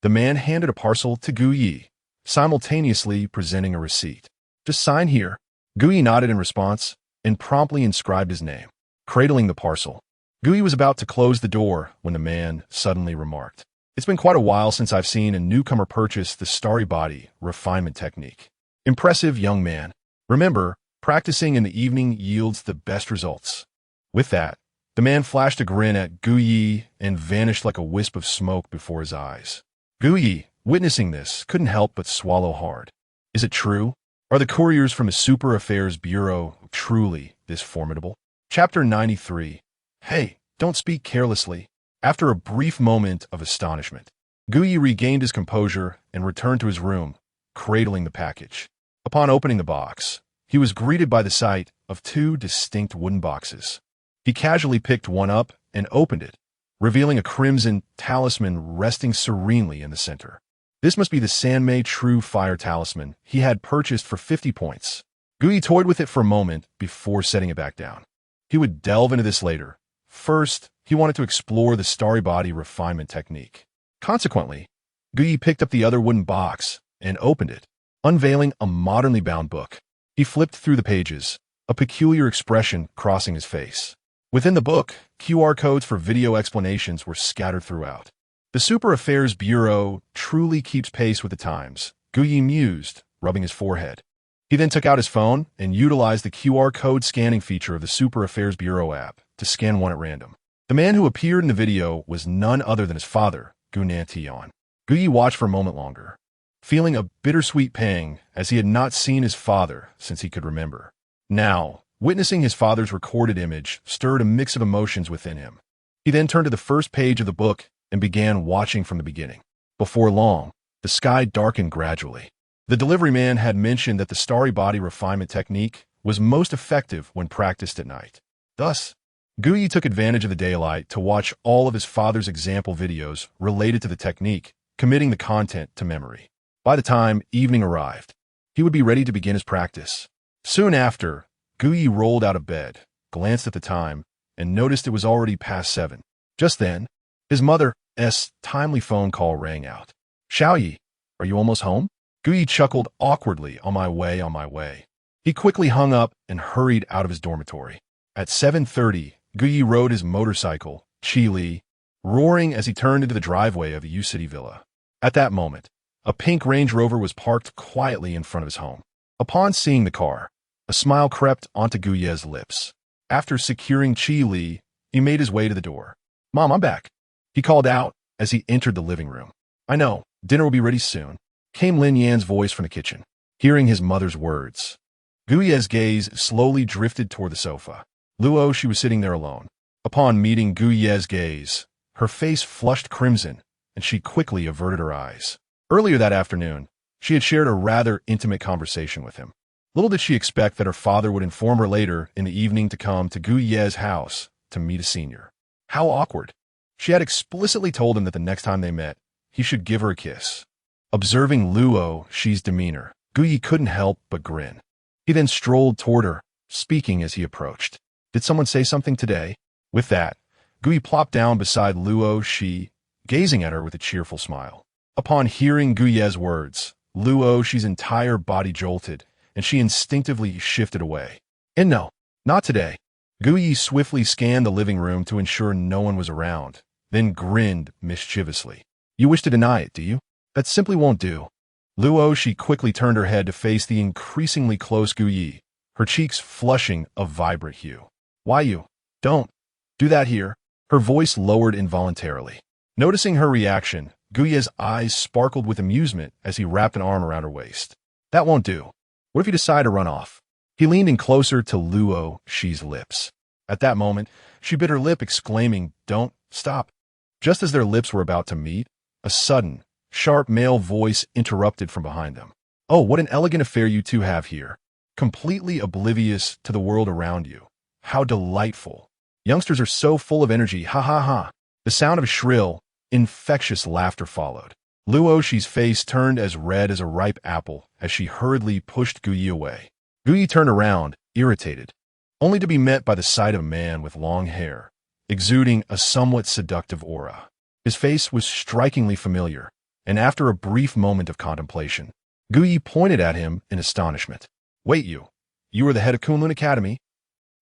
the man handed a parcel to Guyi, simultaneously presenting a receipt. Just sign here. Guyi nodded in response and promptly inscribed his name. Cradling the parcel, Guyi was about to close the door when the man suddenly remarked, "It's been quite a while since I've seen a newcomer purchase the Starry Body Refinement technique. Impressive, young man. Remember, practicing in the evening yields the best results." With that, the man flashed a grin at Guyi and vanished like a wisp of smoke before his eyes. Guyi, witnessing this, couldn't help but swallow hard. Is it true? Are the couriers from the Super Affairs Bureau truly this formidable? Chapter 93. Hey, don't speak carelessly. After a brief moment of astonishment, Guyi regained his composure and returned to his room, cradling the package. Upon opening the box, he was greeted by the sight of 2 distinct wooden boxes. He casually picked one up and opened it, revealing a crimson talisman resting serenely in the center. This must be the Sanmei True Fire Talisman he had purchased for 50 points. Guyi toyed with it for a moment before setting it back down. He would delve into this later. First, he wanted to explore the Starry Body Refinement technique. Consequently, Guyi picked up the other wooden box and opened it, unveiling a modernly bound book. He flipped through the pages, a peculiar expression crossing his face. Within the book, QR codes for video explanations were scattered throughout. The Super Affairs Bureau truly keeps pace with the times, Guyi mused, rubbing his forehead. He then took out his phone and utilized the QR code scanning feature of the Super Affairs Bureau app to scan one at random. The man who appeared in the video was none other than his father, Gunantion. Guyi watched for a moment longer, feeling a bittersweet pang as he had not seen his father since he could remember. Now, witnessing his father's recorded image stirred a mix of emotions within him. He then turned to the first page of the book and began watching from the beginning. Before long, the sky darkened gradually. The delivery man had mentioned that the starry body refinement technique was most effective when practiced at night. Thus, Guyi took advantage of the daylight to watch all of his father's example videos related to the technique, committing the content to memory. By the time evening arrived, he would be ready to begin his practice. Soon after, Guyi rolled out of bed, glanced at the time, and noticed it was already past 7. Just then, his mother's timely phone call rang out. "Xiaoyi, are you almost home?" Guyi chuckled awkwardly. On my way. He quickly hung up and hurried out of his dormitory. At 7:30, Guyi rode his motorcycle, Qili, roaring as he turned into the driveway of a U-City villa. At that moment, a pink Range Rover was parked quietly in front of his home. Upon seeing the car, a smile crept onto Guyi's lips. After securing Qili, he made his way to the door. "Mom, I'm back," he called out as he entered the living room. "I know, dinner will be ready soon," came Lin Yan's voice from the kitchen. Hearing his mother's words, Guyi's gaze slowly drifted toward the sofa. Luo, she was sitting there alone. Upon meeting Guyi's gaze, her face flushed crimson, and she quickly averted her eyes. Earlier that afternoon, she had shared a rather intimate conversation with him. Little did she expect that her father would inform her later in the evening to come to Guyi's house to meet a senior. How awkward. She had explicitly told him that the next time they met, he should give her a kiss. Observing Luo, she's demeanor, Guyi couldn't help but grin. He then strolled toward her, speaking as he approached. "Did someone say something today?" With that, Guyi plopped down beside Luo, she, gazing at her with a cheerful smile. Upon hearing Guyi's words, Luo, she's entire body jolted, and she instinctively shifted away. "And no, not today." Guyi swiftly scanned the living room to ensure no one was around, then grinned mischievously. "You wish to deny it, do you? That simply won't do." Luo, she quickly turned her head to face the increasingly close Guyi, her cheeks flushing a vibrant hue. "Why you? Don't do that here." Her voice lowered involuntarily. Noticing her reaction, Guyi's eyes sparkled with amusement as he wrapped an arm around her waist. "That won't do. What if you decide to run off?" He leaned in closer to Luo, she's lips. At that moment, she bit her lip, exclaiming, "Don't stop." Just as their lips were about to meet, a sudden, sharp male voice interrupted from behind them. "Oh, what an elegant affair you two have here. Completely oblivious to the world around you. How delightful. Youngsters are so full of energy, ha ha ha." The sound of shrill, infectious laughter followed. Luo, she's face turned as red as a ripe apple as she hurriedly pushed Guyi away. Guyi turned around, irritated, only to be met by the sight of a man with long hair, exuding a somewhat seductive aura. His face was strikingly familiar, and after a brief moment of contemplation, Guyi pointed at him in astonishment. "Wait, you are the head of Kunlun Academy?"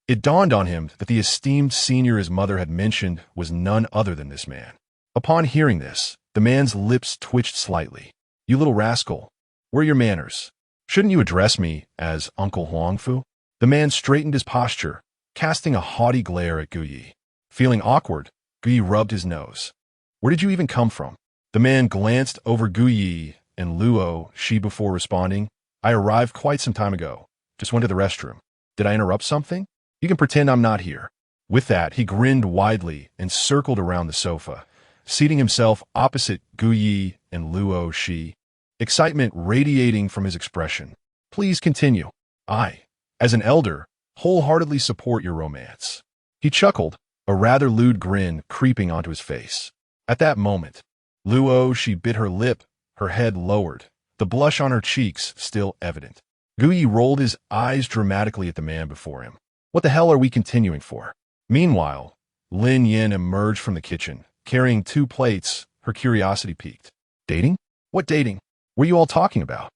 It dawned on him that the esteemed senior his mother had mentioned was none other than this man. Upon hearing this, the man's lips twitched slightly. "You little rascal, where are your manners? Shouldn't you address me as Uncle Huangfu?" The man straightened his posture, casting a haughty glare at Guyi. Feeling awkward, Guyi rubbed his nose. "Where did you even come from?" The man glanced over Guyi and Luo, she before responding. "I arrived quite some time ago. Just went to the restroom. Did I interrupt something? You can pretend I'm not here." With that, he grinned widely and circled around the sofa, seating himself opposite Guyi and Luo, she, excitement radiating from his expression. "Please continue. I, as an elder, wholeheartedly support your romance." He chuckled, a rather lewd grin creeping onto his face. At that moment, Luo, she bit her lip, her head lowered, the blush on her cheeks still evident. Guyi rolled his eyes dramatically at the man before him. "What the hell are we continuing for?" Meanwhile, Lin Yin emerged from the kitchen, carrying 2 plates, her curiosity piqued. Dating? What dating? What are you all talking about?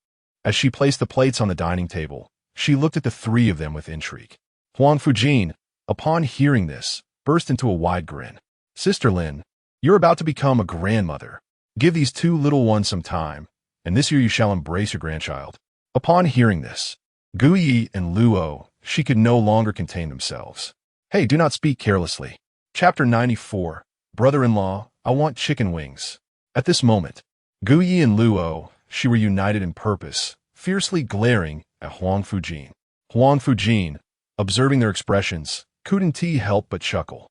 As she placed the plates on the dining table, she looked at the three of them with intrigue. Huang Fujin, upon hearing this, burst into a wide grin. Sister Lin, you're about to become a grandmother. Give these two little ones some time, and this year you shall embrace your grandchild. Upon hearing this, Gu Yi and Luo, she could no longer contain themselves. Hey, do not speak carelessly. Chapter 94, Brother-in-law, I want chicken wings. At this moment, Gu Yi and Luo, she were united in purpose, fiercely glaring at Huang Fujin. Huang Fujin, observing their expressions, couldn't help but chuckle.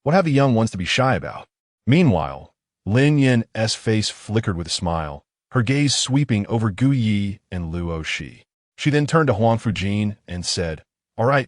What have the young ones to be shy about? Meanwhile, Lin Yan's face flickered with a smile, her gaze sweeping over Gu Yi and Luo Shi. She then turned to Huang Fujin and said, all right.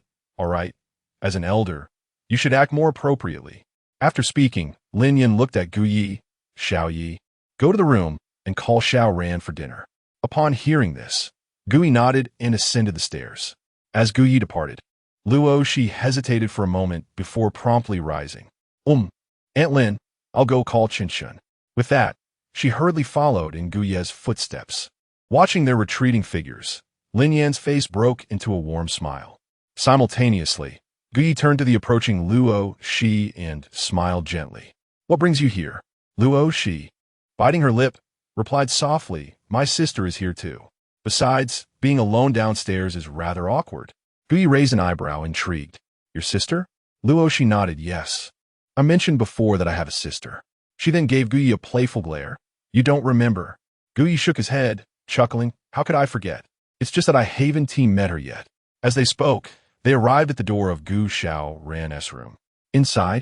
As an elder, you should act more appropriately. After speaking, Lin Yan looked at Gu Yi, Xiao Yi, go to the room and call Xiao Ran for dinner. Upon hearing this, Gu Yi nodded and ascended the stairs. As Gu Yi departed, Luo Shi hesitated for a moment before promptly rising. Aunt Lin, I'll go call Qin. With that, she hurriedly followed in Gu Ye's footsteps. Watching their retreating figures, Lin Yan's face broke into a warm smile. Simultaneously, Gu Yi turned to the approaching Luo Shi and smiled gently. What brings you here? Luo Shi, biting her lip, replied softly, my sister is here too. Besides, being alone downstairs is rather awkward. Gu Yi raised an eyebrow, intrigued. Your sister? Luo Shi nodded yes. I mentioned before that I have a sister. She then gave Gu Yi a playful glare. You don't remember. Gu Yi shook his head, chuckling. How could I forget? It's just that I haven't met her yet. As they spoke, they arrived at the door of Gu Xiao Ran's room. Inside,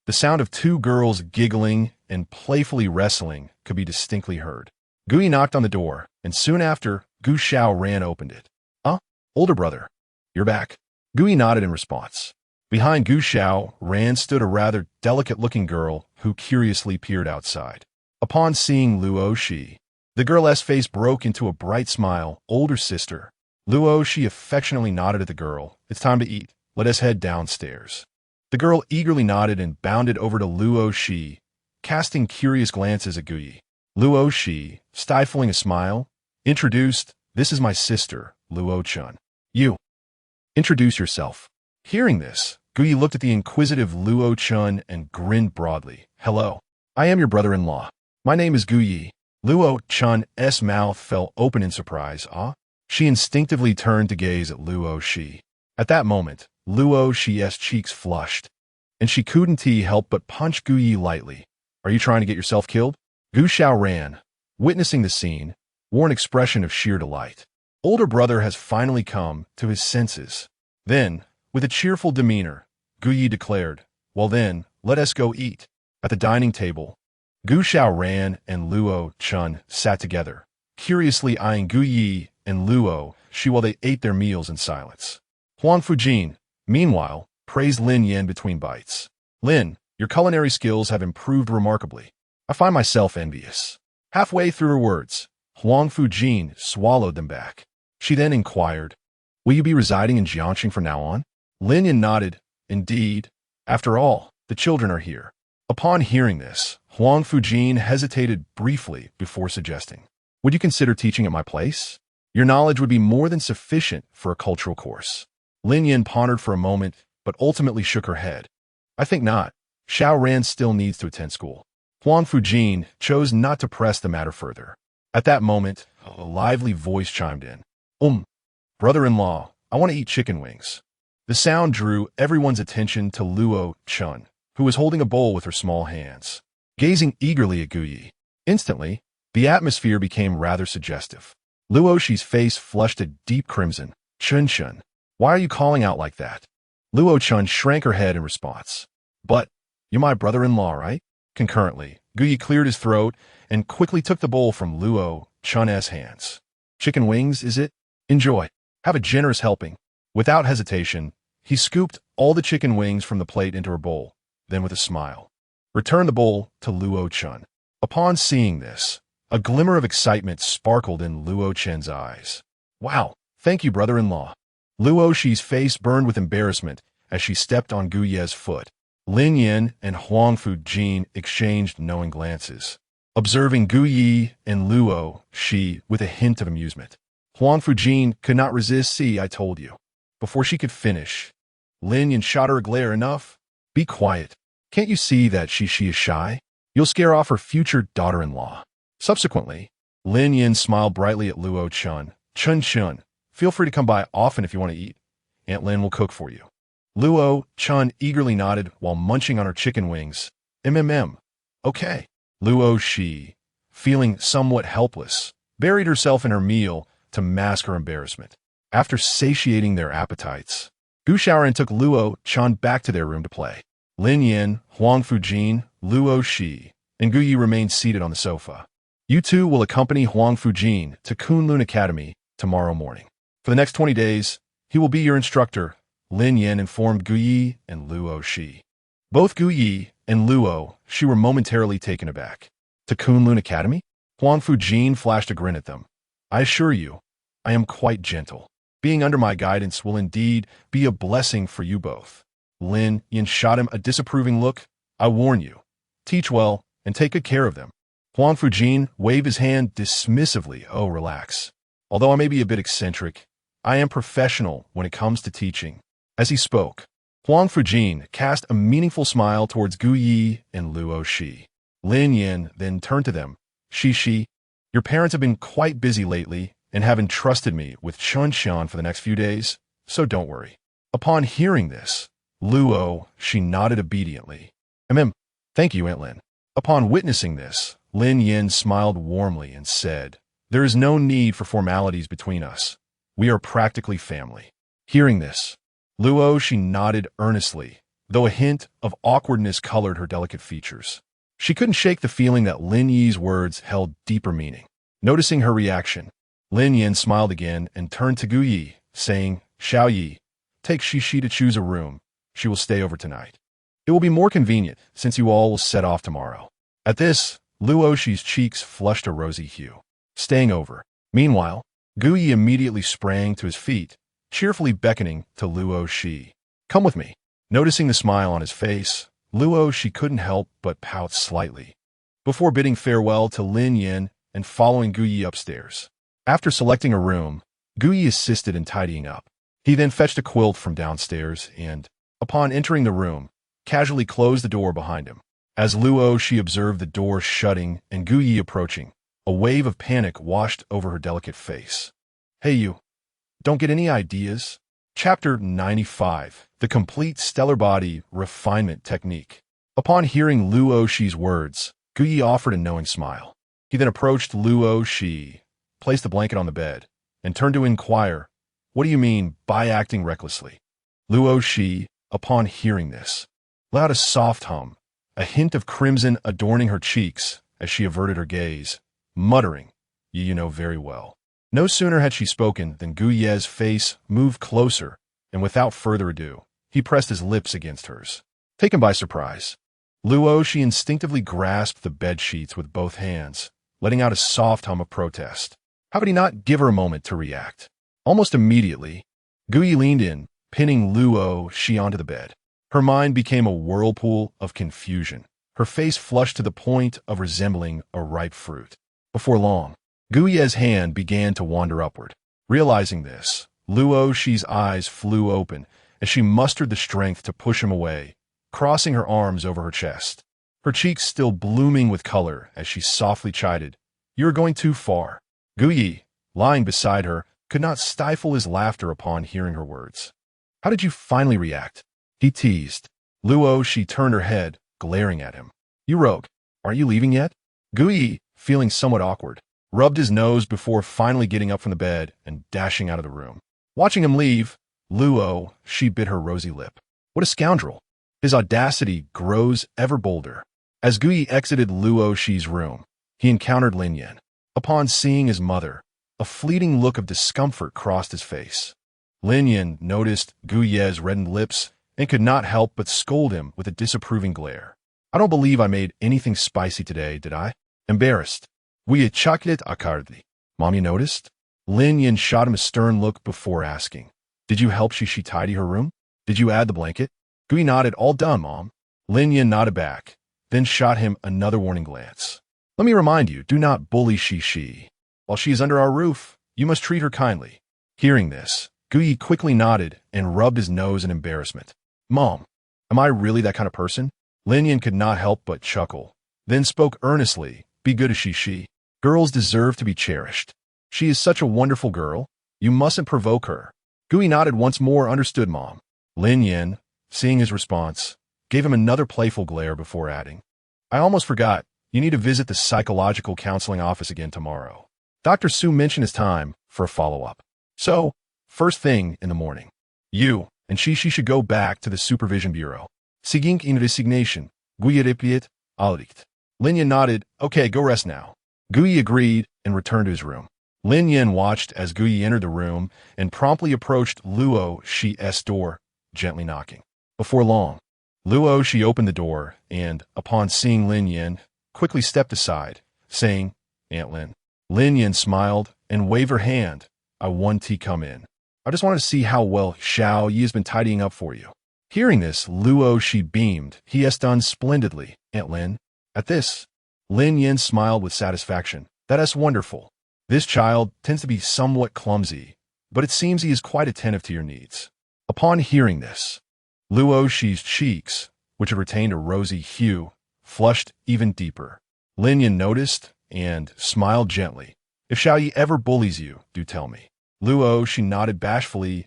the sound of two girls giggling and playfully wrestling could be distinctly heard. Gu Yi knocked on the door, and soon after, Gu Xiao Ran opened it. Older brother. You're back. Gu Yi nodded in response. Behind Gu Xiao Ran stood a rather delicate-looking girl who curiously peered outside. Upon seeing Luo Shi, the girl's face broke into a bright smile. Older sister. Luo Shi affectionately nodded at the girl. It's time to eat. Let us head downstairs. The girl eagerly nodded and bounded over to Luo Shi, casting curious glances at Gu Yi. Luo Shi, stifling a smile, introduced, this is my sister, Luo Chun. You. Introduce yourself. Hearing this, Gu Yi looked at the inquisitive Luo Chun and grinned broadly. Hello. I am your brother-in-law. My name is Gu Yi. Luo Chun's mouth fell open in surprise. She instinctively turned to gaze at Luo Shi. At that moment, Luo Shi's cheeks flushed, and she couldn't help but punch Gu Yi lightly. Are you trying to get yourself killed? Gu Xiao Ran, witnessing the scene, wore an expression of sheer delight. Older brother has finally come to his senses. Then, with a cheerful demeanor, Gu Yi declared, well then, let us go eat. At the dining table, Gu Xiao Ran and Luo Chun sat together, curiously eyeing Gu Yi and Luo Shi while they ate their meals in silence. Huang Fujin, meanwhile, praised Lin Yan between bites. Lin, your culinary skills have improved remarkably. I find myself envious. Halfway through her words, Huang Fujin swallowed them back. She then inquired, will you be residing in Jiangxing from now on? Lin Yan nodded. Indeed. After all, the children are here. Upon hearing this, Huang Fujin hesitated briefly before suggesting, would you consider teaching at my place? Your knowledge would be more than sufficient for a cultural course. Lin Yan pondered for a moment, but ultimately shook her head. I think not. Xiao Ran still needs to attend school. Huang Fujin chose not to press the matter further. At that moment, a lively voice chimed in. Brother-in-law, I want to eat chicken wings. The sound drew everyone's attention to Luo Chun, who was holding a bowl with her small hands, gazing eagerly at Gu Yi. Instantly, the atmosphere became rather suggestive. Luo Shi's face flushed a deep crimson. Chun, why are you calling out like that? Luo Chun shrank her head in response. But, you're my brother-in-law, right? Concurrently, Gu Yi cleared his throat and quickly took the bowl from Luo Chun's hands. Chicken wings, is it? Enjoy. Have a generous helping. Without hesitation, he scooped all the chicken wings from the plate into her bowl, then with a smile, returned the bowl to Luo Chun. Upon seeing this, a glimmer of excitement sparkled in Luo Chun's eyes. Wow, thank you, brother-in-law. Luo Shi's face burned with embarrassment as she stepped on Gu Ye's foot. Lin Yan and Huang Fujin exchanged knowing glances, observing Gu Yi and Luo Shi with a hint of amusement. Huang Fujin could not resist. "See, I told you." Before she could finish, Lin Yan shot her a glare. "Enough. Be quiet. Can't you see that she is shy? You'll scare off her future daughter-in-law." Subsequently, Lin Yan smiled brightly at Luo Chun. "Chun, feel free to come by often if you want to eat. Aunt Lin will cook for you." Luo Chun eagerly nodded while munching on her chicken wings. Okay. Luo Shi, feeling somewhat helpless, buried herself in her meal to mask her embarrassment. After satiating their appetites, Gu Xiaoran took Luo Chun back to their room to play. Lin Yan, Huang Fujin, Luo Shi, and Gu Yi remained seated on the sofa. "You two will accompany Huang Fujin to Kunlun Academy tomorrow morning. For the next 20 days, he will be your instructor," Lin Yan informed Gu Yi and Luo Shi. Both Gu Yi and Luo Shi were momentarily taken aback. "To Kunlun Academy?" Huang Fujin flashed a grin at them. "I assure you, I am quite gentle. Being under my guidance will indeed be a blessing for you both." Lin Yan shot him a disapproving look. "I warn you, teach well and take good care of them." Huang Fujin waved his hand dismissively. "Oh, relax. Although I may be a bit eccentric, I am professional when it comes to teaching." As he spoke, Huang Fujin cast a meaningful smile towards Gu Yi and Luo Shi. Lin Yan then turned to them. Shi, your parents have been quite busy lately and have entrusted me with Chun Xian for the next few days, so don't worry." Upon hearing this, Luo Shi nodded obediently. Thank you, Aunt Lin." Upon witnessing this, Lin Yan smiled warmly and said, "There is no need for formalities between us. We are practically family." Hearing this, Luo Shi nodded earnestly, though a hint of awkwardness colored her delicate features. She couldn't shake the feeling that Lin Yi's words held deeper meaning. Noticing her reaction, Lin Yan smiled again and turned to Gu Yi, saying, "Xiao Yi, take Shi to choose a room. She will stay over tonight. It will be more convenient since you all will set off tomorrow." At this, Luo Shi's cheeks flushed a rosy hue. "Staying over." Meanwhile, Gu Yi immediately sprang to his feet, cheerfully beckoning to Luo Shi. "Come with me." Noticing the smile on his face, Luo Shi couldn't help but pout slightly, before bidding farewell to Lin Yan and following Gu Yi upstairs. After selecting a room, Gu Yi assisted in tidying up. He then fetched a quilt from downstairs and, upon entering the room, casually closed the door behind him. As Luo Shi observed the door shutting and Gu Yi approaching, a wave of panic washed over her delicate face. "Hey you, don't get any ideas?" Chapter 95, The Complete Stellar Body Refinement Technique. Upon hearing Luo Shi's words, Gu Yi offered a knowing smile. He then approached Luo Shi, placed the blanket on the bed, and turned to inquire, "What do you mean by acting recklessly?" Luo Shi, upon hearing this, let out a soft hum, a hint of crimson adorning her cheeks as she averted her gaze, muttering, You know very well." No sooner had she spoken than Gu Ye's face moved closer, and without further ado, he pressed his lips against hers. Taken by surprise, Luo Shi instinctively grasped the bed sheets with both hands, letting out a soft hum of protest. How could he not give her a moment to react? Almost immediately, Gu Yi leaned in, pinning Luo Shi onto the bed. Her mind became a whirlpool of confusion, her face flushed to the point of resembling a ripe fruit. Before long, Gu Ye's hand began to wander upward. Realizing this, Luo Shi's eyes flew open as she mustered the strength to push him away, crossing her arms over her chest, her cheeks still blooming with color as she softly chided, "You're going too far." Gu Yi, lying beside her, could not stifle his laughter upon hearing her words. "How did you finally react?" he teased. Luo Shi turned her head, glaring at him. "You rogue, aren't you leaving yet?" Gu Yi, feeling somewhat awkward, rubbed his nose before finally getting up from the bed and dashing out of the room. Watching him leave, Luo Shi bit her rosy lip. What a scoundrel! His audacity grows ever bolder. As Gu Yi exited Luo Shi's room, he encountered Lin Yan. Upon seeing his mother, a fleeting look of discomfort crossed his face. Lin Yan noticed Gu Ye's reddened lips and could not help but scold him with a disapproving glare. "I don't believe I made anything spicy today, did I?" Embarrassed, "We had chocolate akardi." "Mommy noticed?" Lin Yan shot him a stern look before asking, "Did you help Shi tidy her room? Did you add the blanket?" Gu Yi nodded. "All done, Mom." Lin Yin nodded back, then shot him another warning glance. Let me remind you, do not bully Shi. While she is under our roof, you must treat her kindly. Hearing this, Guyi quickly nodded and rubbed his nose in embarrassment. Mom, am I really that kind of person? Lin Yin could not help but chuckle, then spoke earnestly, be good to Shi. Girls deserve to be cherished. She is such a wonderful girl. You mustn't provoke her. Guyi nodded once more, understood Mom. Lin Yin, seeing his response, gave him another playful glare before adding, I almost forgot, you need to visit the psychological counseling office again tomorrow. Dr. Su mentioned his time for a follow-up. So, first thing in the morning, you and Shi should go back to the supervision bureau. Sigink in resignation, Guyi repiet, alright. Lin Yin nodded, okay, go rest now. Guyi agreed and returned to his room. Lin Yin watched as Guyi entered the room and promptly approached Luo Shi's door, gently knocking. Before long, Luo Shi opened the door and, upon seeing Lin Yin, quickly stepped aside, saying, Aunt Lin. Lin Yin smiled and waved her hand. I want to come in. I just wanted to see how well Xiao Yi has been tidying up for you. Hearing this, Luo Shi beamed. He has done splendidly, Aunt Lin. At this, Lin Yin smiled with satisfaction. That is wonderful. This child tends to be somewhat clumsy, but it seems he is quite attentive to your needs. Upon hearing this, Luo Shi's cheeks, which had retained a rosy hue, flushed even deeper. Lin Yin noticed and smiled gently. If Xiao Yi ever bullies you, do tell me. Luo Shi nodded bashfully.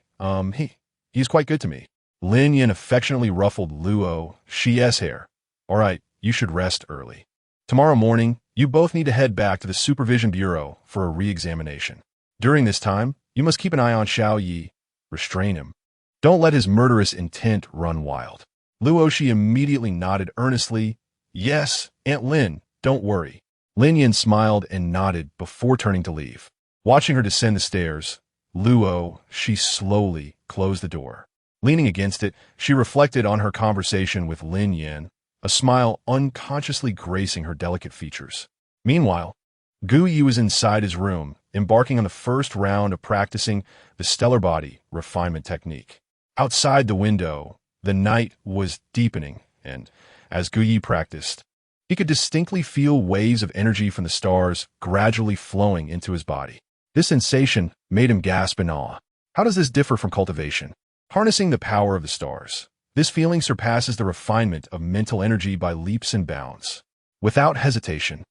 He's quite good to me. Lin Yin affectionately ruffled Luo Shi's hair. All right, you should rest early. Tomorrow morning, you both need to head back to the Supervision Bureau for a re-examination. During this time, you must keep an eye on Xiao Yi, restrain him. Don't let his murderous intent run wild. Luo Shi immediately nodded earnestly. Yes, Aunt Lin, don't worry. Lin Yin smiled and nodded before turning to leave. Watching her descend the stairs, Luo Shi slowly closed the door. Leaning against it, she reflected on her conversation with Lin Yin, a smile unconsciously gracing her delicate features. Meanwhile, Guyi was inside his room, embarking on the first round of practicing the stellar body refinement technique. Outside the window, the night was deepening, and as Guyi practiced, he could distinctly feel waves of energy from the stars gradually flowing into his body. This sensation made him gasp in awe. How does this differ from cultivation? Harnessing the power of the stars. This feeling surpasses the refinement of mental energy by leaps and bounds. Without hesitation,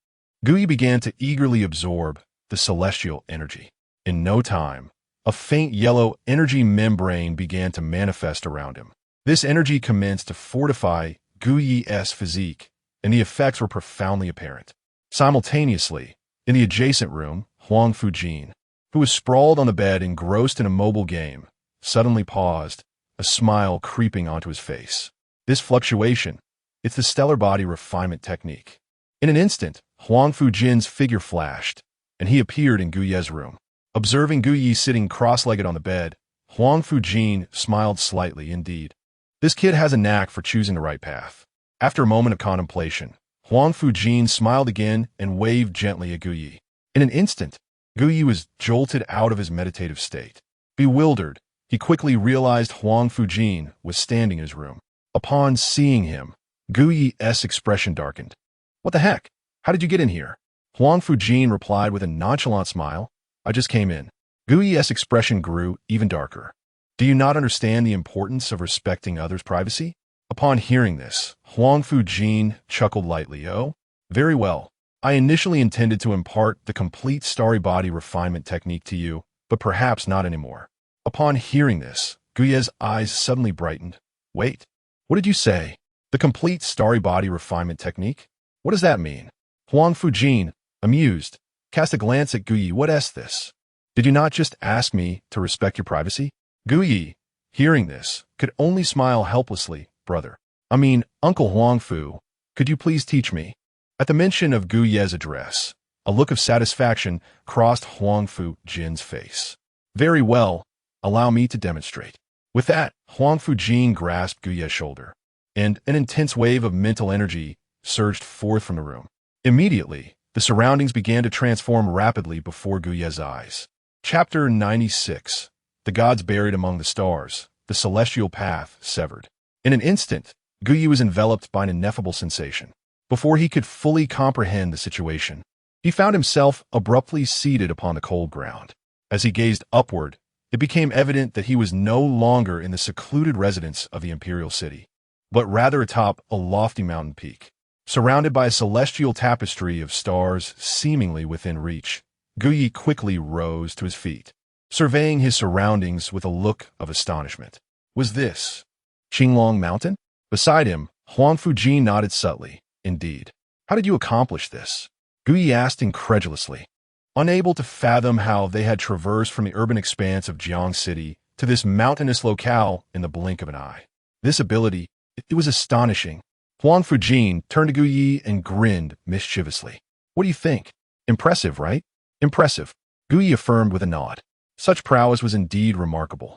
Guyi began to eagerly absorb the celestial energy. In no time, a faint yellow energy membrane began to manifest around him. This energy commenced to fortify Guyi's physique, and the effects were profoundly apparent. Simultaneously, in the adjacent room, Huang Fujin, who was sprawled on the bed engrossed in a mobile game, suddenly paused, a smile creeping onto his face. This fluctuation, it's the stellar body refinement technique. In an instant, Huang Fujin's figure flashed, and he appeared in Guyi's room. Observing Guyi sitting cross-legged on the bed, Huang Fujin smiled slightly indeed. This kid has a knack for choosing the right path. After a moment of contemplation, Huang Fujin smiled again and waved gently at Guyi. In an instant, Guyi was jolted out of his meditative state. Bewildered, he quickly realized Huang Fujin was standing in his room. Upon seeing him, Guyi's expression darkened. What the heck? How did you get in here? Huang Fujin replied with a nonchalant smile. I just came in. Guyi's expression grew even darker. Do you not understand the importance of respecting others' privacy? Upon hearing this, Huang Fujin chuckled lightly. Oh, very well. I initially intended to impart the complete starry body refinement technique to you, but perhaps not anymore. Upon hearing this, Guyi's eyes suddenly brightened. Wait, what did you say? The complete starry body refinement technique? What does that mean? Huang Fujin, amused, cast a glance at Guyi. What is this? Did you not just ask me to respect your privacy? Guyi, hearing this, could only smile helplessly. Brother, Uncle Huang Fu, could you please teach me? At the mention of Guyi's address, a look of satisfaction crossed Huang Fujin's face. Very well, allow me to demonstrate. With that, Huang Fujin grasped Guyi's shoulder, and an intense wave of mental energy surged forth from the room. Immediately, the surroundings began to transform rapidly before Guyi's eyes. Chapter 96. The Gods Buried Among the Stars, the Celestial Path Severed. In an instant, Guyi was enveloped by an ineffable sensation. Before he could fully comprehend the situation, he found himself abruptly seated upon the cold ground. As he gazed upward, it became evident that he was no longer in the secluded residence of the imperial city, but rather atop a lofty mountain peak. Surrounded by a celestial tapestry of stars seemingly within reach, Guyi quickly rose to his feet, surveying his surroundings with a look of astonishment. Was this Qinglong Mountain? Beside him, Huangfu Jin nodded subtly. Indeed. How did you accomplish this? Guyi asked incredulously, unable to fathom how they had traversed from the urban expanse of Jiang City to this mountainous locale in the blink of an eye. This ability, it was astonishing. Huangfu Jin turned to Guyi and grinned mischievously. What do you think? Impressive, right? Impressive, Guyi affirmed with a nod. Such prowess was indeed remarkable,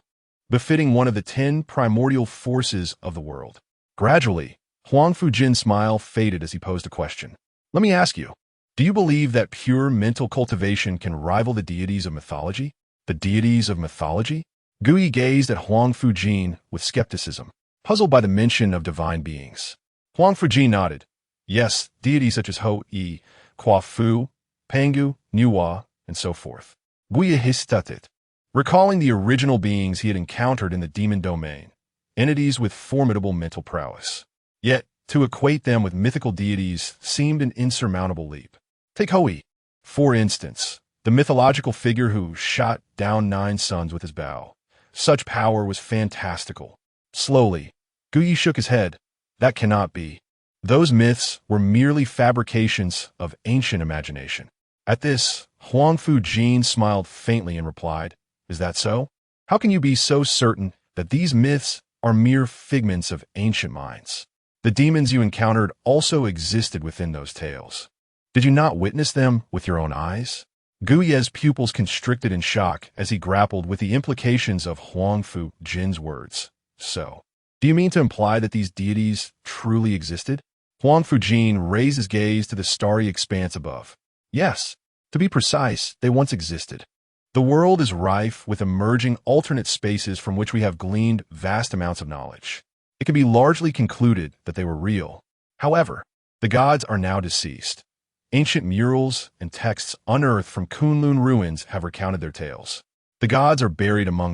befitting one of the 10 primordial forces of the world. Gradually, Huangfu Jin's smile faded as he posed a question. Let me ask you, do you believe that pure mental cultivation can rival the deities of mythology? The deities of mythology? Guyi gazed at Huangfu Jin with skepticism, puzzled by the mention of divine beings. Huangfu Jin nodded. Yes, deities such as Ho-Yi, Kwa-Fu, Pangu, Nuwa, and so forth. Guyi hissed, recalling the original beings he had encountered in the demon domain, entities with formidable mental prowess. Yet, to equate them with mythical deities seemed an insurmountable leap. Take Hou-Yi, for instance, the mythological figure who shot down 9 suns with his bow. Such power was fantastical. Slowly, Guyi shook his head. That cannot be. Those myths were merely fabrications of ancient imagination. At this, Huangfu Jin smiled faintly and replied, Is that so? How can you be so certain that these myths are mere figments of ancient minds? The demons you encountered also existed within those tales. Did you not witness them with your own eyes? Guyi's pupils constricted in shock as he grappled with the implications of Huangfu Jin's words. So, do you mean to imply that these deities truly existed? Huangfu Jin raised his gaze to the starry expanse above. Yes, to be precise, they once existed. The world is rife with emerging alternate spaces from which we have gleaned vast amounts of knowledge. It can be largely concluded that they were real. However, the gods are now deceased. Ancient murals and texts unearthed from Kunlun ruins have recounted their tales. The gods are buried among